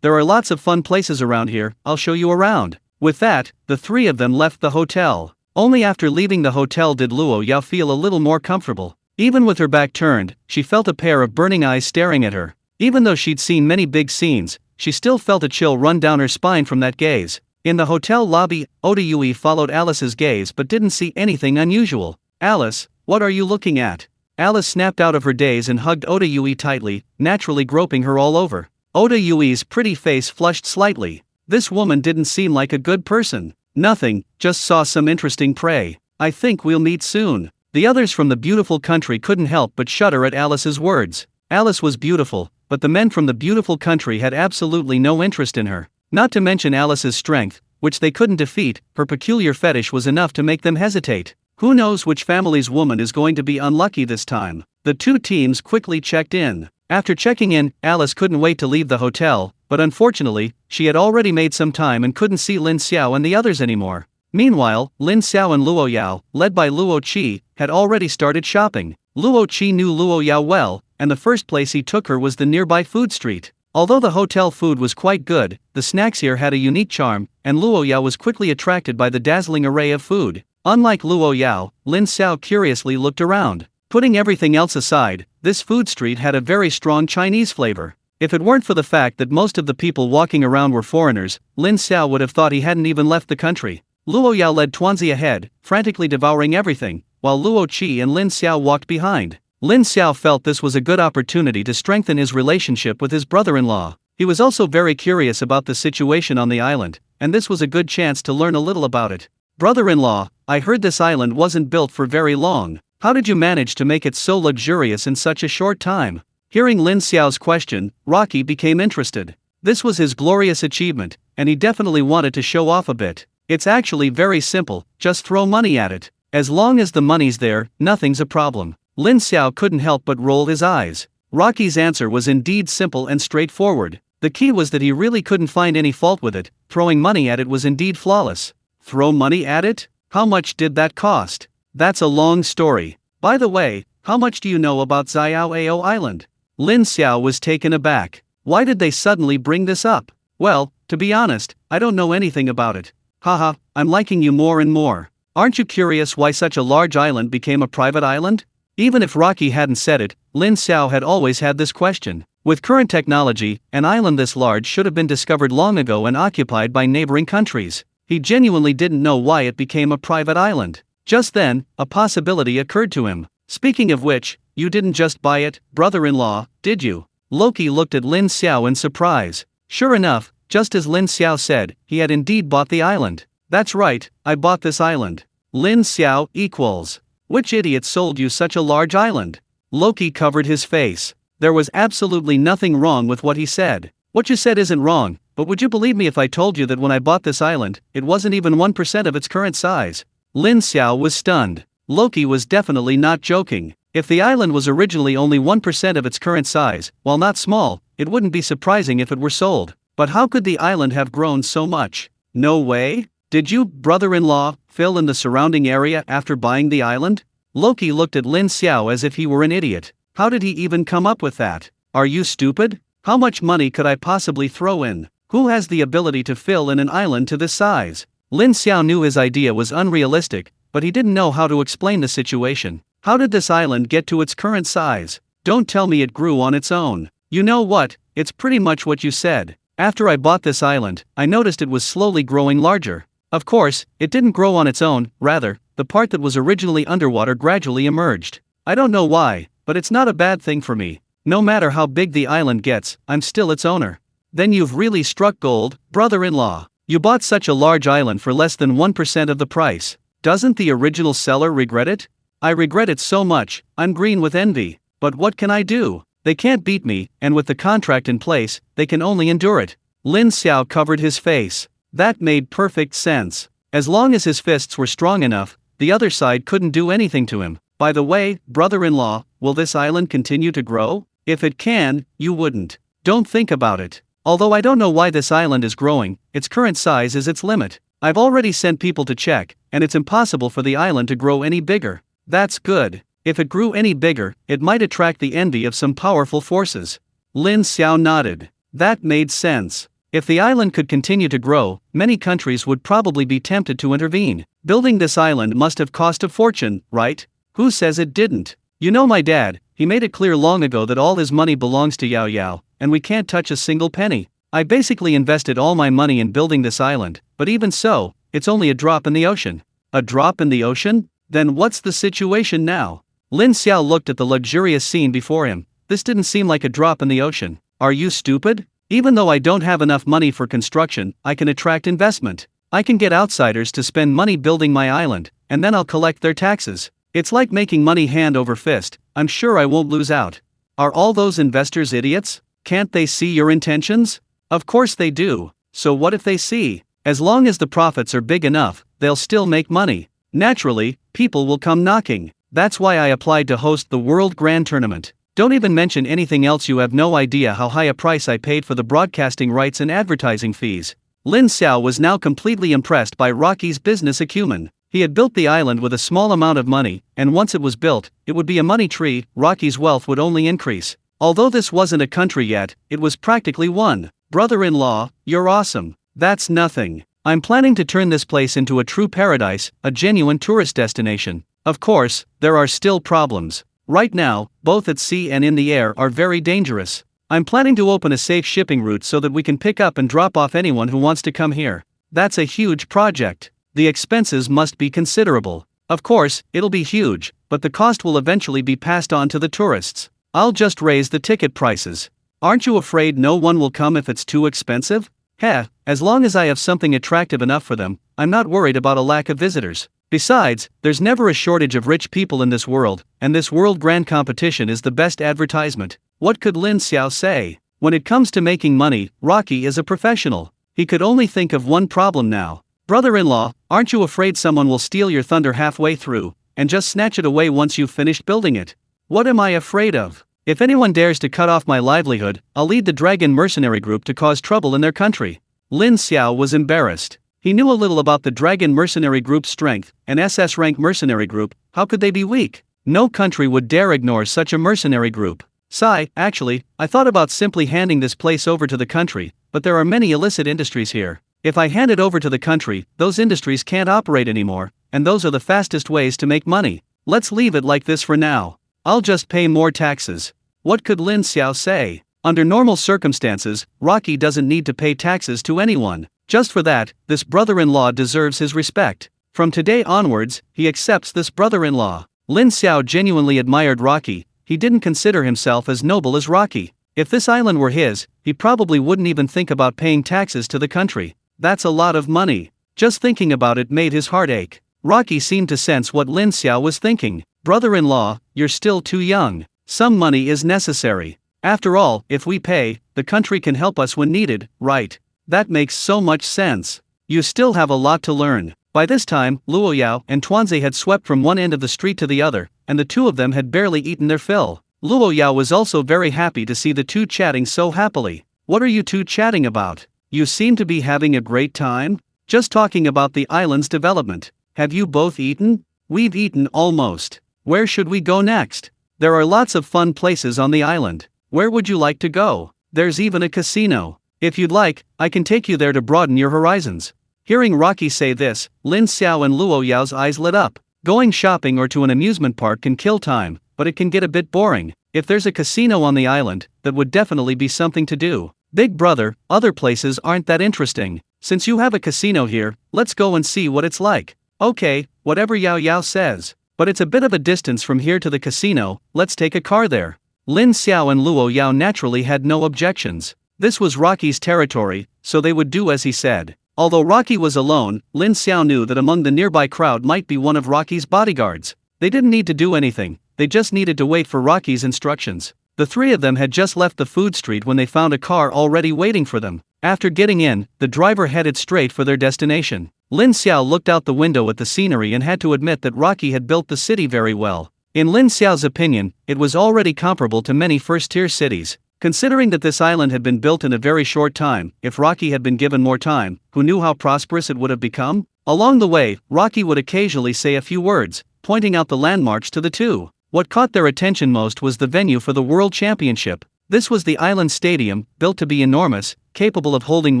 there are lots of fun places around here, I'll show you around. With that, the three of them left the hotel. Only after leaving the hotel did Luo Yao feel a little more comfortable. Even with her back turned, she felt a pair of burning eyes staring at her. Even though she'd seen many big scenes, she still felt a chill run down her spine from that gaze. In the hotel lobby, Oda Yui followed Alice's gaze but didn't see anything unusual. "Alice, what are you looking at?" Alice snapped out of her daze and hugged Oda Yui tightly, naturally groping her all over. Oda Yui's pretty face flushed slightly. This woman didn't seem like a good person. "Nothing, just saw some interesting prey. I think we'll meet soon." The others from the beautiful country couldn't help but shudder at Alice's words. Alice was beautiful, but the men from the beautiful country had absolutely no interest in her. Not to mention Alice's strength, which they couldn't defeat. Her peculiar fetish was enough to make them hesitate. Who knows which family's woman is going to be unlucky this time? The two teams quickly checked in. After checking in, Alice couldn't wait to leave the hotel, but unfortunately, she had already made some time and couldn't see Lin Xiao and the others anymore. Meanwhile, Lin Xiao and Luo Yao, led by Luo Qi, had already started shopping. Luo Qi knew Luo Yao well, and the first place he took her was the nearby food street. Although the hotel food was quite good, the snacks here had a unique charm, and Luo Yao was quickly attracted by the dazzling array of food. Unlike Luo Yao, Lin Xiao curiously looked around. Putting everything else aside, this food street had a very strong Chinese flavor. If it weren't for the fact that most of the people walking around were foreigners, Lin Xiao would have thought he hadn't even left the country. Luo Yao led Tuanzi ahead, frantically devouring everything, while Luo Qi and Lin Xiao walked behind. Lin Xiao felt this was a good opportunity to strengthen his relationship with his brother-in-law. He was also very curious about the situation on the island, and this was a good chance to learn a little about it. "Brother-in-law, I heard this island wasn't built for very long. How did you manage to make it so luxurious in such a short time?" Hearing Lin Xiao's question, Rocky became interested. This was his glorious achievement, and he definitely wanted to show off a bit. "It's actually very simple, just throw money at it. As long as the money's there, nothing's a problem." Lin Xiao couldn't help but roll his eyes. Rocky's answer was indeed simple and straightforward. The key was that he really couldn't find any fault with it. Throwing money at it was indeed flawless. Throw money at it? How much did that cost? That's a long story. By the way, how much do you know about Xiaoao Island? Lin Xiao was taken aback. Why did they suddenly bring this up? "Well, to be honest, I don't know anything about it." "Haha, I'm liking you more and more. Aren't you curious why such a large island became a private island?" Even if Rocky hadn't said it, Lin Xiao had always had this question. With current technology, an island this large should have been discovered long ago and occupied by neighboring countries. He genuinely didn't know why it became a private island. Just then, a possibility occurred to him. "Speaking of which, you didn't just buy it, brother-in-law, did you?" Loki looked at Lin Xiao in surprise. Sure enough, just as Lin Xiao said, he had indeed bought the island. "That's right, I bought this island." Lin Xiao equals. "Which idiot sold you such a large island?" Loki covered his face. There was absolutely nothing wrong with what he said. "What you said isn't wrong, but would you believe me if I told you that when I bought this island, it wasn't even 1% of its current size?" Lin Xiao was stunned. Loki was definitely not joking. If the island was originally only 1% of its current size, while not small, it wouldn't be surprising if it were sold. But how could the island have grown so much? "No way? Did you, brother-in-law, fill in the surrounding area after buying the island?" Loki looked at Lin Xiao as if he were an idiot. How did he even come up with that? "Are you stupid? How much money could I possibly throw in? Who has the ability to fill in an island to this size?" Lin Xiao knew his idea was unrealistic, but he didn't know how to explain the situation. How did this island get to its current size? Don't tell me it grew on its own. You know what, it's pretty much what you said. After I bought this island, I noticed it was slowly growing larger. Of course, it didn't grow on its own, rather, the part that was originally underwater gradually emerged. I don't know why, but it's not a bad thing for me. No matter how big the island gets, I'm still its owner. Then you've really struck gold, brother-in-law. You bought such a large island for less than 1% of the price. Doesn't the original seller regret it? I regret it so much, I'm green with envy. But what can I do? They can't beat me, and with the contract in place, they can only endure it. Lin Xiao covered his face. That made perfect sense. As long as his fists were strong enough, the other side couldn't do anything to him. By the way, brother-in-law, will this island continue to grow? If it can, you wouldn't. Don't think about it. Although I don't know why this island is growing, its current size is its limit. I've already sent people to check, and it's impossible for the island to grow any bigger. That's good. If it grew any bigger, it might attract the envy of some powerful forces. Lin Xiao nodded. That made sense. If the island could continue to grow, many countries would probably be tempted to intervene. Building this island must have cost a fortune, right? Who says it didn't? You know my dad, he made it clear long ago that all his money belongs to Yao Yao, and we can't touch a single penny. I basically invested all my money in building this island, but even so, it's only a drop in the ocean. A drop in the ocean? Then what's the situation now? Lin Xiao looked at the luxurious scene before him. This didn't seem like a drop in the ocean. Are you stupid? Even though I don't have enough money for construction, I can attract investment. I can get outsiders to spend money building my island, and then I'll collect their taxes. It's like making money hand over fist. I'm sure I won't lose out. Are all those investors idiots? Can't they see your intentions? Of course they do. So what if they see? As long as the profits are big enough, they'll still make money. Naturally, people will come knocking. That's why I applied to host the World Grand Tournament. Don't even mention anything else. You have no idea how high a price I paid for the broadcasting rights and advertising fees. Lin Xiao was now completely impressed by Rocky's business acumen. He had built the island with a small amount of money, and once it was built, it would be a money tree. Rocky's wealth would only increase. Although this wasn't a country yet, it was practically one. Brother-in-law, you're awesome. That's nothing. I'm planning to turn this place into a true paradise, a genuine tourist destination. Of course, there are still problems. Right now, both at sea and in the air are very dangerous. I'm planning to open a safe shipping route so that we can pick up and drop off anyone who wants to come here. That's a huge project. The expenses must be considerable. Of course, it'll be huge, but the cost will eventually be passed on to the tourists. I'll just raise the ticket prices. Aren't you afraid no one will come if it's too expensive? Heh, as long as I have something attractive enough for them, I'm not worried about a lack of visitors. Besides, there's never a shortage of rich people in this world, and this World Grand Competition is the best advertisement. What could Lin Xiao say? When it comes to making money, Rocky is a professional. He could only think of one problem now. Brother-in-law, aren't you afraid someone will steal your thunder halfway through, and just snatch it away once you've finished building it? What am I afraid of? If anyone dares to cut off my livelihood, I'll lead the Dragon Mercenary Group to cause trouble in their country. Lin Xiao was embarrassed. He knew a little about the Dragon Mercenary Group's strength, an SS-rank mercenary group. How could they be weak? No country would dare ignore such a mercenary group. Actually, I thought about simply handing this place over to the country, but there are many illicit industries here. If I hand it over to the country, those industries can't operate anymore, and those are the fastest ways to make money. Let's leave it like this for now. I'll just pay more taxes. What could Lin Xiao say? Under normal circumstances, Rocky doesn't need to pay taxes to anyone. Just for that, this brother-in-law deserves his respect. From today onwards, he accepts this brother-in-law. Lin Xiao genuinely admired Rocky. He didn't consider himself as noble as Rocky. If this island were his, he probably wouldn't even think about paying taxes to the country. That's a lot of money. Just thinking about it made his heart ache. Rocky seemed to sense what Lin Xiao was thinking. Brother-in-law, you're still too young. Some money is necessary. After all, if we pay, the country can help us when needed, right? That makes so much sense. You still have a lot to learn. By this time, Luo Yao and Tuanzi had swept from one end of the street to the other, and the two of them had barely eaten their fill. Luo Yao was also very happy to see the two chatting so happily. What are you two chatting about? You seem to be having a great time? Just talking about the island's development. Have you both eaten? We've eaten almost. Where should we go next? There are lots of fun places on the island. Where would you like to go? There's even a casino. If you'd like, I can take you there to broaden your horizons. Hearing Rocky say this, Lin Xiao and Luo Yao's eyes lit up. Going shopping or to an amusement park can kill time, but it can get a bit boring. If there's a casino on the island, that would definitely be something to do. Big brother, other places aren't that interesting. Since you have a casino here, let's go and see what it's like. Okay, whatever Yao Yao says. But it's a bit of a distance from here to the casino, let's take a car there. Lin Xiao and Luo Yao naturally had no objections. This was Rocky's territory, so they would do as he said. Although Rocky was alone, Lin Xiao knew that among the nearby crowd might be one of Rocky's bodyguards. They didn't need to do anything, they just needed to wait for Rocky's instructions. The three of them had just left the food street when they found a car already waiting for them. After getting in, the driver headed straight for their destination. Lin Xiao looked out the window at the scenery and had to admit that Rocky had built the city very well. In Lin Xiao's opinion, it was already comparable to many first-tier cities. Considering that this island had been built in a very short time, if Rocky had been given more time, who knew how prosperous it would have become? Along the way, Rocky would occasionally say a few words, pointing out the landmarks to the two. What caught their attention most was the venue for the World Championship. This was the island stadium, built to be enormous, capable of holding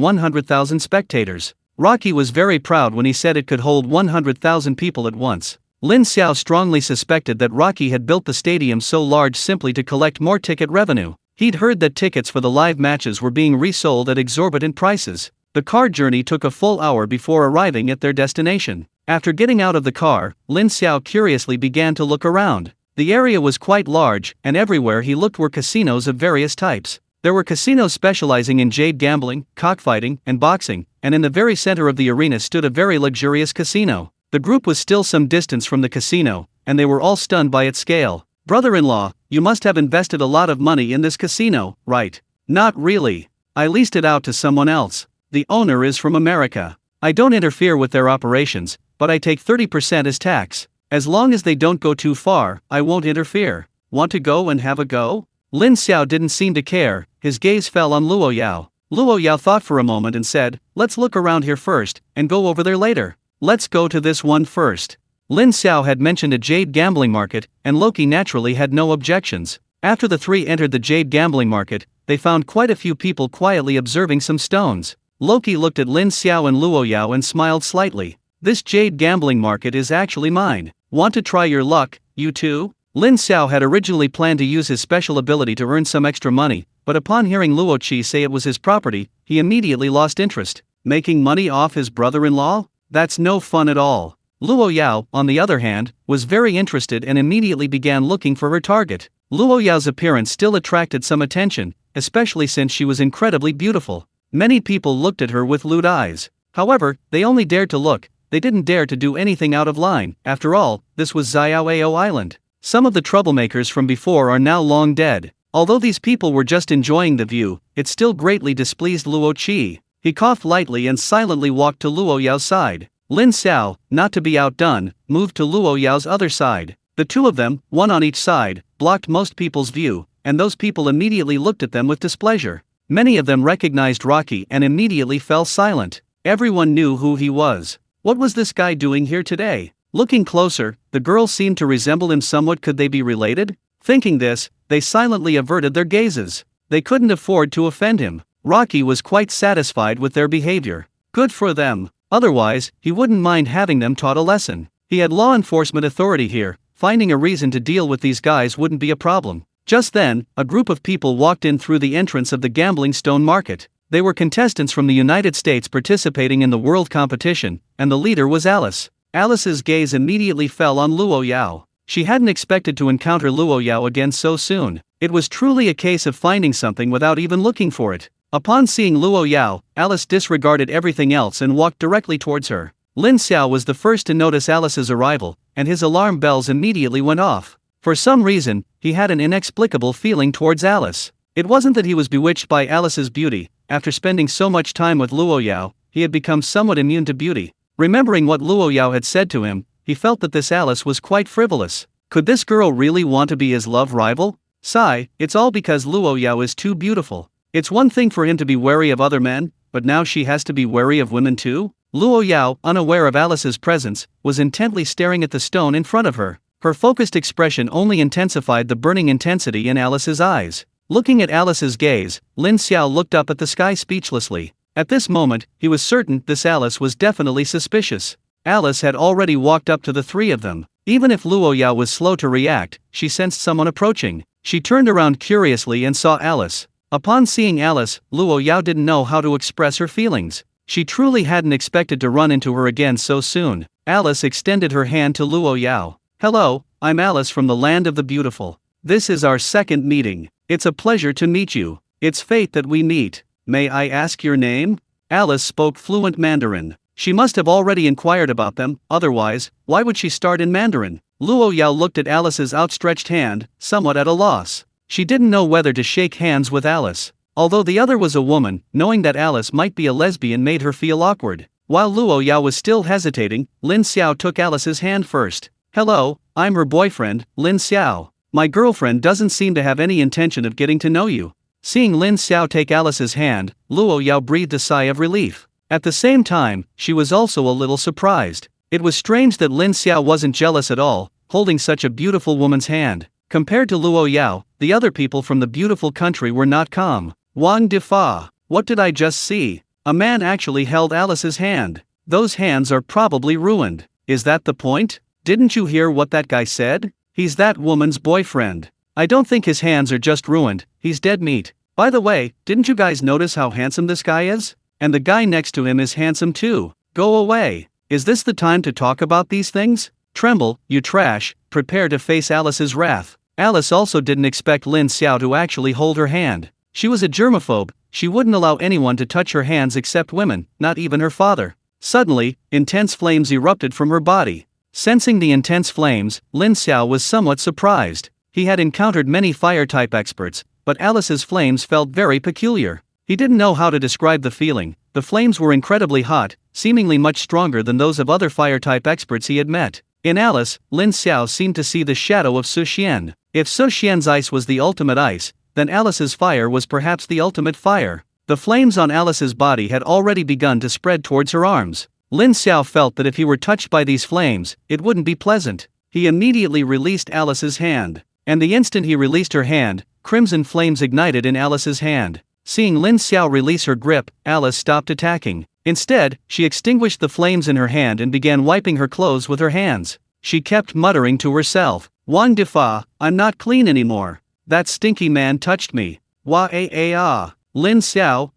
100,000 spectators. Rocky was very proud when he said it could hold 100,000 people at once. Lin Xiao strongly suspected that Rocky had built the stadium so large simply to collect more ticket revenue. He'd heard that tickets for the live matches were being resold at exorbitant prices. The car journey took a full hour before arriving at their destination. After getting out of the car, Lin Xiao curiously began to look around. The area was quite large, and everywhere he looked were casinos of various types. There were casinos specializing in jade gambling, cockfighting, and boxing, and in the very center of the arena stood a very luxurious casino. The group was still some distance from the casino, and they were all stunned by its scale. "Brother-in-law, you must have invested a lot of money in this casino, right?" "Not really. I leased it out to someone else. The owner is from America. I don't interfere with their operations, but I take 30% as tax. As long as they don't go too far, I won't interfere. Want to go and have a go?" Lin Xiao didn't seem to care. His gaze fell on Luo Yao. Luo Yao thought for a moment and said, "Let's look around here first, and go over there later. Let's go to this one first." Lin Xiao had mentioned a jade gambling market, and Loki naturally had no objections. After the three entered the jade gambling market, they found quite a few people quietly observing some stones. Loki looked at Lin Xiao and Luo Yao and smiled slightly. "This jade gambling market is actually mine. Want to try your luck, you too?" Lin Xiao had originally planned to use his special ability to earn some extra money, but upon hearing Luo Qi say it was his property, he immediately lost interest. Making money off his brother-in-law? That's no fun at all. Luo Yao, on the other hand, was very interested and immediately began looking for her target. Luo Yao's appearance still attracted some attention, especially since she was incredibly beautiful. Many people looked at her with lewd eyes. However, they only dared to look, they didn't dare to do anything out of line. After all, this was Xiaoao Island. Some of the troublemakers from before are now long dead. Although these people were just enjoying the view, it still greatly displeased Luo Qi. He coughed lightly and silently walked to Luo Yao's side. Lin Xiao, not to be outdone, moved to Luo Yao's other side. The two of them, one on each side, blocked most people's view, and those people immediately looked at them with displeasure. Many of them recognized Rocky and immediately fell silent. Everyone knew who he was. What was this guy doing here today? Looking closer, the girl seemed to resemble him somewhat. Could they be related? Thinking this, they silently averted their gazes. They couldn't afford to offend him. Rocky was quite satisfied with their behavior. Good for them. Otherwise, he wouldn't mind having them taught a lesson. He had law enforcement authority here. Finding a reason to deal with these guys wouldn't be a problem. Just then, a group of people walked in through the entrance of the gambling stone market. They were contestants from the United States participating in the world competition, and the leader was Alice. Alice's gaze immediately fell on Luo Yao. She hadn't expected to encounter Luo Yao again so soon. It was truly a case of finding something without even looking for it. Upon seeing Luo Yao, Alice disregarded everything else and walked directly towards her. Lin Xiao was the first to notice Alice's arrival, and his alarm bells immediately went off. For some reason, he had an inexplicable feeling towards Alice. It wasn't that he was bewitched by Alice's beauty. After spending so much time with Luo Yao, he had become somewhat immune to beauty. Remembering what Luo Yao had said to him, he felt that this Alice was quite frivolous. Could this girl really want to be his love rival? Sigh, it's all because Luo Yao is too beautiful. It's one thing for him to be wary of other men, but now she has to be wary of women too? Luo Yao, unaware of Alice's presence, was intently staring at the stone in front of her. Her focused expression only intensified the burning intensity in Alice's eyes. Looking at Alice's gaze, Lin Xiao looked up at the sky speechlessly. At this moment, he was certain this Alice was definitely suspicious. Alice had already walked up to the three of them. Even if Luo Yao was slow to react, she sensed someone approaching. She turned around curiously and saw Alice. Upon seeing Alice, Luo Yao didn't know how to express her feelings. She truly hadn't expected to run into her again so soon. Alice extended her hand to Luo Yao. "Hello, I'm Alice from the Land of the Beautiful. This is our second meeting. It's a pleasure to meet you. It's fate that we meet. May I ask your name?" Alice spoke fluent Mandarin. She must have already inquired about them, otherwise, why would she start in Mandarin? Luo Yao looked at Alice's outstretched hand, somewhat at a loss. She didn't know whether to shake hands with Alice. Although the other was a woman, knowing that Alice might be a lesbian made her feel awkward. While Luo Yao was still hesitating, Lin Xiao took Alice's hand first. "Hello, I'm her boyfriend, Lin Xiao. My girlfriend doesn't seem to have any intention of getting to know you." Seeing Lin Xiao take Alice's hand, Luo Yao breathed a sigh of relief. At the same time, she was also a little surprised. It was strange that Lin Xiao wasn't jealous at all, holding such a beautiful woman's hand. Compared to Luo Yao, the other people from the beautiful country were not calm. Wang Defa, what did I just see? A man actually held Alice's hand. Those hands are probably ruined. Is that the point? Didn't you hear what that guy said? He's that woman's boyfriend. I don't think his hands are just ruined, he's dead meat. By the way, didn't you guys notice how handsome this guy is? And the guy next to him is handsome too. Go away. Is this the time to talk about these things? Tremble, you trash, prepare to face Alice's wrath. Alice also didn't expect Lin Xiao to actually hold her hand. She was a germaphobe, she wouldn't allow anyone to touch her hands except women, not even her father. Suddenly, intense flames erupted from her body. Sensing the intense flames, Lin Xiao was somewhat surprised. He had encountered many fire-type experts, but Alice's flames felt very peculiar. He didn't know how to describe the feeling. The flames were incredibly hot, seemingly much stronger than those of other fire-type experts he had met. In Alice, Lin Xiao seemed to see the shadow of Su Xian. If Su Xian's ice was the ultimate ice, then Alice's fire was perhaps the ultimate fire. The flames on Alice's body had already begun to spread towards her arms. Lin Xiao felt that if he were touched by these flames, it wouldn't be pleasant. He immediately released Alice's hand. And the instant he released her hand, crimson flames ignited in Alice's hand. Seeing Lin Xiao release her grip, Alice stopped attacking. Instead, she extinguished the flames in her hand and began wiping her clothes with her hands. She kept muttering to herself, "Wang Defa, I'm not clean anymore. That stinky man touched me. Wah-ah-ah. Lin Xiao,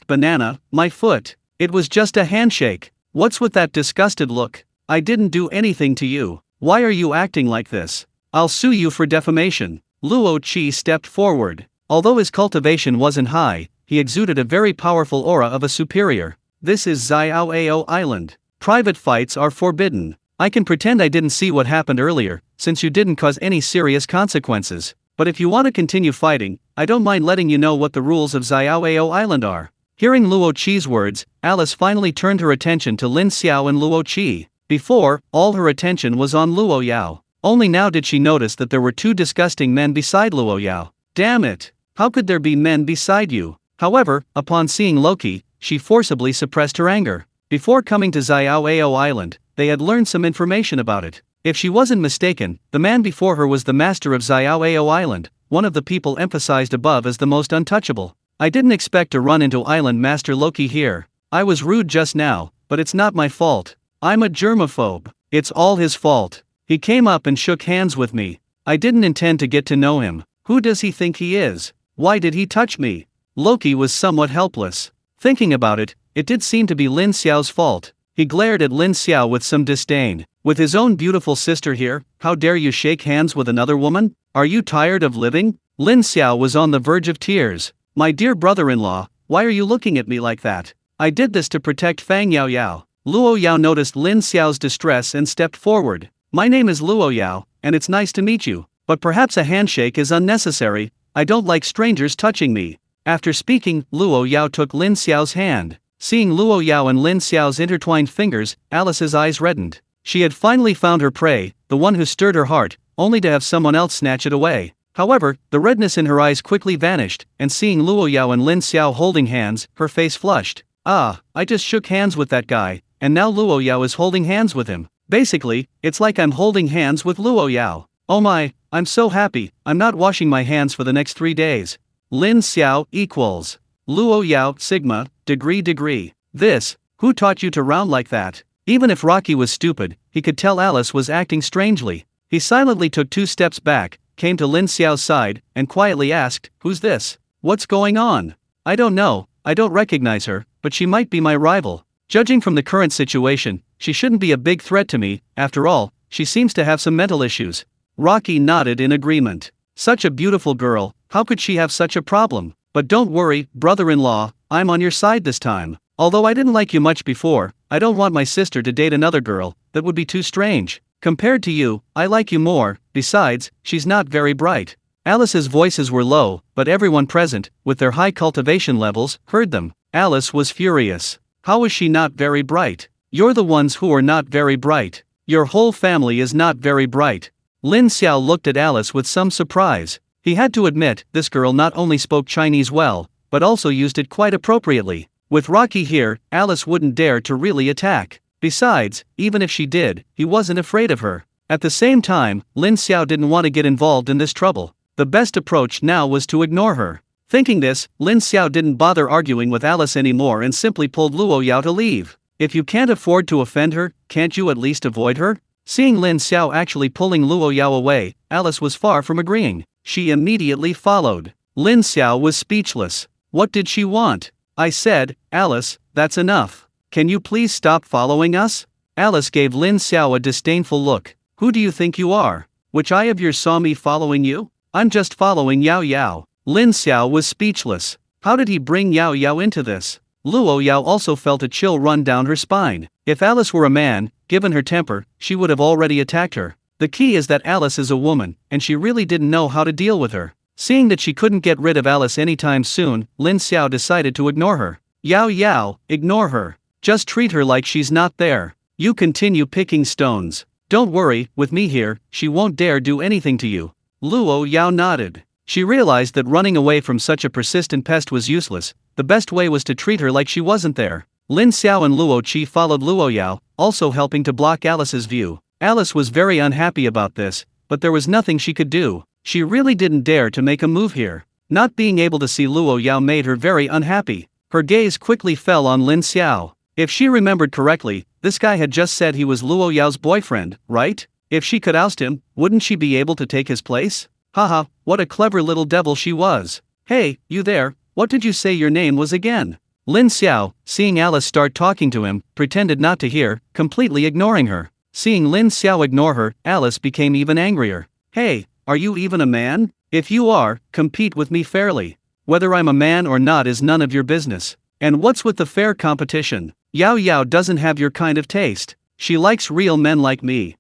banana, my foot. It was just a handshake. What's with that disgusted look? I didn't do anything to you. Why are you acting like this? I'll sue you for defamation." Luo Qi stepped forward. Although his cultivation wasn't high, he exuded a very powerful aura of a superior. This is Xiaoao Island. Private fights are forbidden. I can pretend I didn't see what happened earlier, since you didn't cause any serious consequences. But if you want to continue fighting, I don't mind letting you know what the rules of Xiaoao Island are. Hearing Luo Qi's words, Alice finally turned her attention to Lin Xiao and Luo Qi. Before, all her attention was on Luo Yao. Only now did she notice that there were two disgusting men beside Luo Yao. Damn it! How could there be men beside you? However, upon seeing Loki, she forcibly suppressed her anger. Before coming to Xiaoao Island, they had learned some information about it. If she wasn't mistaken, the man before her was the master of Xiaoao Island, one of the people emphasized above as the most untouchable. I didn't expect to run into Island Master Loki here. I was rude just now, but it's not my fault. I'm a germaphobe. It's all his fault. He came up and shook hands with me. I didn't intend to get to know him. Who does he think he is? Why did he touch me? Loki was somewhat helpless. Thinking about it, it did seem to be Lin Xiao's fault. He glared at Lin Xiao with some disdain. With his own beautiful sister here, how dare you shake hands with another woman? Are you tired of living? Lin Xiao was on the verge of tears. My dear brother-in-law, why are you looking at me like that? I did this to protect Fang Yao Yao. Luo Yao noticed Lin Xiao's distress and stepped forward. My name is Luo Yao, and it's nice to meet you, but perhaps a handshake is unnecessary. I don't like strangers touching me. After speaking, Luo Yao took Lin Xiao's hand. Seeing Luo Yao and Lin Xiao's intertwined fingers, Alice's eyes reddened. She had finally found her prey, the one who stirred her heart, only to have someone else snatch it away. However, the redness in her eyes quickly vanished, and seeing Luo Yao and Lin Xiao holding hands, her face flushed. Ah, I just shook hands with that guy, and now Luo Yao is holding hands with him. Basically, it's like I'm holding hands with Luo Yao. Oh my, I'm so happy, I'm not washing my hands for the next 3 days. Lin Xiao equals Luo Yao sigma, degree. This, who taught you to round like that? Even if Rocky was stupid, he could tell Alice was acting strangely. He silently took 2 steps back, came to Lin Xiao's side, and quietly asked, "Who's this? What's going on?" "I don't know, I don't recognize her, but she might be my rival. Judging from the current situation, she shouldn't be a big threat to me, after all, she seems to have some mental issues." Rocky nodded in agreement. Such a beautiful girl, how could she have such a problem? But don't worry, brother-in-law, I'm on your side this time. Although I didn't like you much before, I don't want my sister to date another girl, that would be too strange. Compared to you, I like you more, besides, she's not very bright. Alice's voices were low, but everyone present, with their high cultivation levels, heard them. Alice was furious. How is she not very bright? You're the ones who are not very bright. Your whole family is not very bright. Lin Xiao looked at Alice with some surprise. He had to admit, this girl not only spoke Chinese well, but also used it quite appropriately. With Rocky here, Alice wouldn't dare to really attack. Besides, even if she did, he wasn't afraid of her. At the same time, Lin Xiao didn't want to get involved in this trouble. The best approach now was to ignore her. Thinking this, Lin Xiao didn't bother arguing with Alice anymore and simply pulled Luo Yao to leave. If you can't afford to offend her, can't you at least avoid her? Seeing Lin Xiao actually pulling Luo Yao away, Alice was far from agreeing. She immediately followed. Lin Xiao was speechless. What did she want? I said, Alice, that's enough. Can you please stop following us? Alice gave Lin Xiao a disdainful look. Who do you think you are? Which eye of yours saw me following you? I'm just following Yao Yao. Lin Xiao was speechless. How did he bring Yao Yao into this? Luo Yao also felt a chill run down her spine. If Alice were a man, given her temper, she would have already attacked her. The key is that Alice is a woman, and she really didn't know how to deal with her. Seeing that she couldn't get rid of Alice anytime soon, Lin Xiao decided to ignore her. Yao Yao, ignore her. Just treat her like she's not there. You continue picking stones. Don't worry, with me here, she won't dare do anything to you. Luo Yao nodded. She realized that running away from such a persistent pest was useless. The best way was to treat her like she wasn't there. Lin Xiao and Luo Qi followed Luo Yao, also helping to block Alice's view. Alice was very unhappy about this, but there was nothing she could do. She really didn't dare to make a move here. Not being able to see Luo Yao made her very unhappy. Her gaze quickly fell on Lin Xiao. If she remembered correctly, this guy had just said he was Luo Yao's boyfriend, right? If she could oust him, wouldn't she be able to take his place? Haha, what a clever little devil she was. Hey, you there, what did you say your name was again? Lin Xiao, seeing Alice start talking to him, pretended not to hear, completely ignoring her. Seeing Lin Xiao ignore her, Alice became even angrier. Hey, are you even a man? If you are, compete with me fairly. Whether I'm a man or not is none of your business. And what's with the fair competition? Yao Yao doesn't have your kind of taste. She likes real men like me.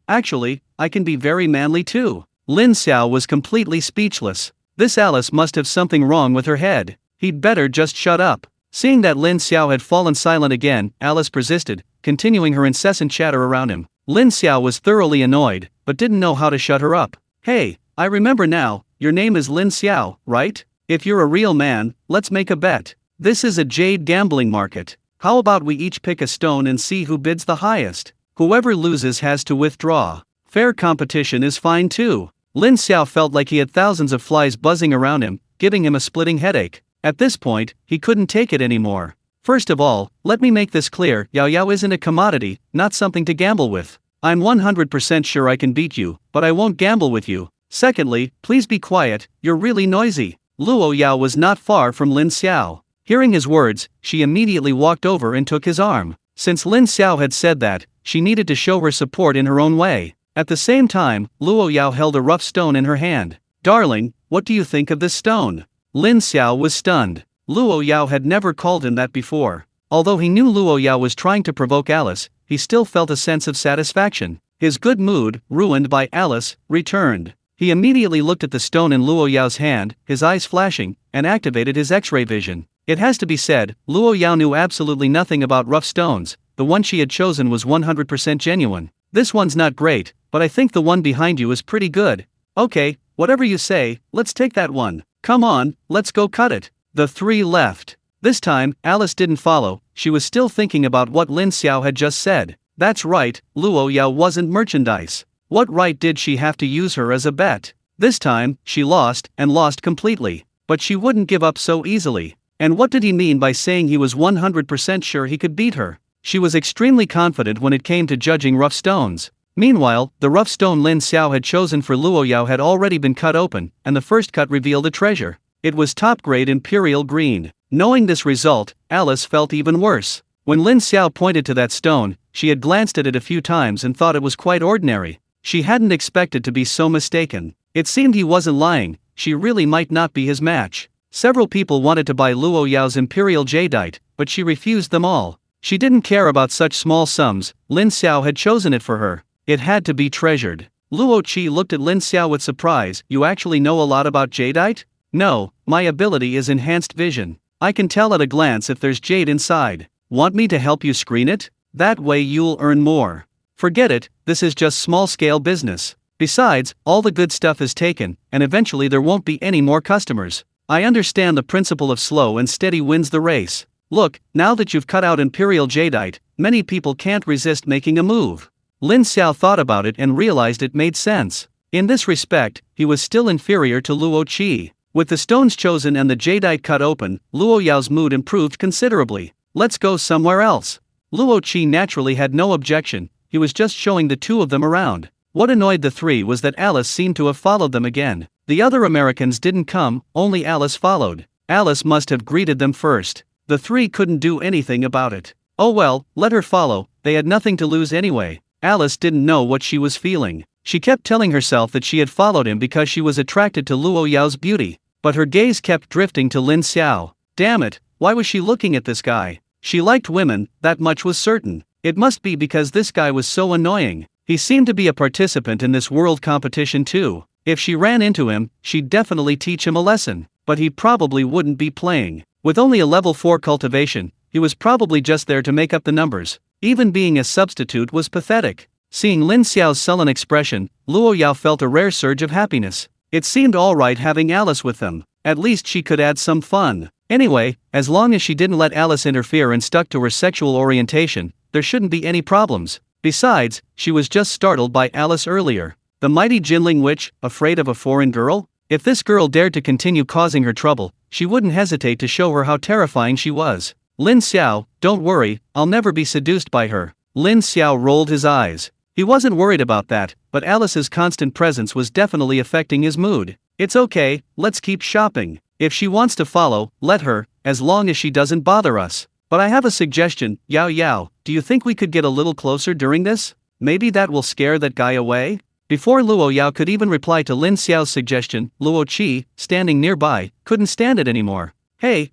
Actually, I can be very manly too. Lin Xiao was completely speechless. This Alice must have something wrong with her head. He'd better just shut up. Seeing that Lin Xiao had fallen silent again, Alice persisted, continuing her incessant chatter around him. Lin Xiao was thoroughly annoyed, but didn't know how to shut her up. Hey, I remember now, your name is Lin Xiao, right? If you're a real man, let's make a bet. This is a jade gambling market. How about we each pick a stone and see who bids the highest? Whoever loses has to withdraw. Fair competition is fine too. Lin Xiao felt like he had thousands of flies buzzing around him, giving him a splitting headache. At this point, he couldn't take it anymore. First of all, let me make this clear, Yao Yao isn't a commodity, not something to gamble with. I'm 100% sure I can beat you, but I won't gamble with you. Secondly, please be quiet, you're really noisy. Luo Yao was not far from Lin Xiao. Hearing his words, she immediately walked over and took his arm. Since Lin Xiao had said that, she needed to show her support in her own way. At the same time, Luo Yao held a rough stone in her hand. Darling, what do you think of this stone? Lin Xiao was stunned. Luo Yao had never called him that before. Although he knew Luo Yao was trying to provoke Alice, he still felt a sense of satisfaction. His good mood, ruined by Alice, returned. He immediately looked at the stone in Luo Yao's hand, his eyes flashing, and activated his X-ray vision. It has to be said, Luo Yao knew absolutely nothing about rough stones. The one she had chosen was 100% genuine. This one's not great, but I think the one behind you is pretty good. Okay, whatever you say, let's take that one. Come on, let's go cut it. The three left. This time, Alice didn't follow, she was still thinking about what Lin Xiao had just said. That's right, Luo Yao wasn't merchandise. What right did she have to use her as a bet? This time, she lost, and lost completely. But she wouldn't give up so easily. And what did he mean by saying he was 100% sure he could beat her? She was extremely confident when it came to judging rough stones. Meanwhile, the rough stone Lin Xiao had chosen for Luo Yao had already been cut open, and the first cut revealed a treasure. It was top-grade imperial green. Knowing this result, Alice felt even worse. When Lin Xiao pointed to that stone, she had glanced at it a few times and thought it was quite ordinary. She hadn't expected to be so mistaken. It seemed he wasn't lying, she really might not be his match. Several people wanted to buy Luo Yao's imperial jadeite, but she refused them all. She didn't care about such small sums, Lin Xiao had chosen it for her. It had to be treasured. Luo Qi looked at Lin Xiao with surprise. You actually know a lot about jadeite? No, my ability is enhanced vision. I can tell at a glance if there's jade inside. Want me to help you screen it? That way you'll earn more. Forget it, this is just small-scale business. Besides, all the good stuff is taken, and eventually there won't be any more customers. I understand the principle of slow and steady wins the race. Look, now that you've cut out imperial jadeite, many people can't resist making a move. Lin Xiao thought about it and realized it made sense. In this respect, he was still inferior to Luo Qi. With the stones chosen and the jadeite cut open, Luo Yao's mood improved considerably. Let's go somewhere else. Luo Qi naturally had no objection. he was just showing the two of them around. What annoyed the three was that Alice seemed to have followed them again. The other Americans didn't come, only Alice followed. Alice must have greeted them first. The three couldn't do anything about it. Oh well, let her follow, they had nothing to lose anyway. Alice didn't know what she was feeling. She kept telling herself that she had followed him because she was attracted to Luo Yao's beauty, but her gaze kept drifting to Lin Xiao. Damn it, why was she looking at this guy? She liked women, that much was certain. It must be because this guy was so annoying. He seemed to be a participant in this world competition too. If she ran into him, she'd definitely teach him a lesson, but he probably wouldn't be playing. With only a level 4 cultivation, he was probably just there to make up the numbers. Even being a substitute was pathetic. Seeing Lin Xiao's sullen expression, Luo Yao felt a rare surge of happiness. It seemed alright having Alice with them. At least she could add some fun. Anyway, as long as she didn't let Alice interfere and stuck to her sexual orientation, there shouldn't be any problems. Besides, she was just startled by Alice earlier. The mighty Jinling witch, afraid of a foreign girl? If this girl dared to continue causing her trouble, she wouldn't hesitate to show her how terrifying she was. Lin Xiao, don't worry, I'll never be seduced by her. Lin Xiao rolled his eyes. He wasn't worried about that, but Alice's constant presence was definitely affecting his mood. It's okay, let's keep shopping. If she wants to follow, let her, as long as she doesn't bother us. But I have a suggestion, Yao Yao, do you think we could get a little closer during this? Maybe that will scare that guy away? Before Luo Yao could even reply to Lin Xiao's suggestion, Luo Qi, standing nearby, couldn't stand it anymore. Hey,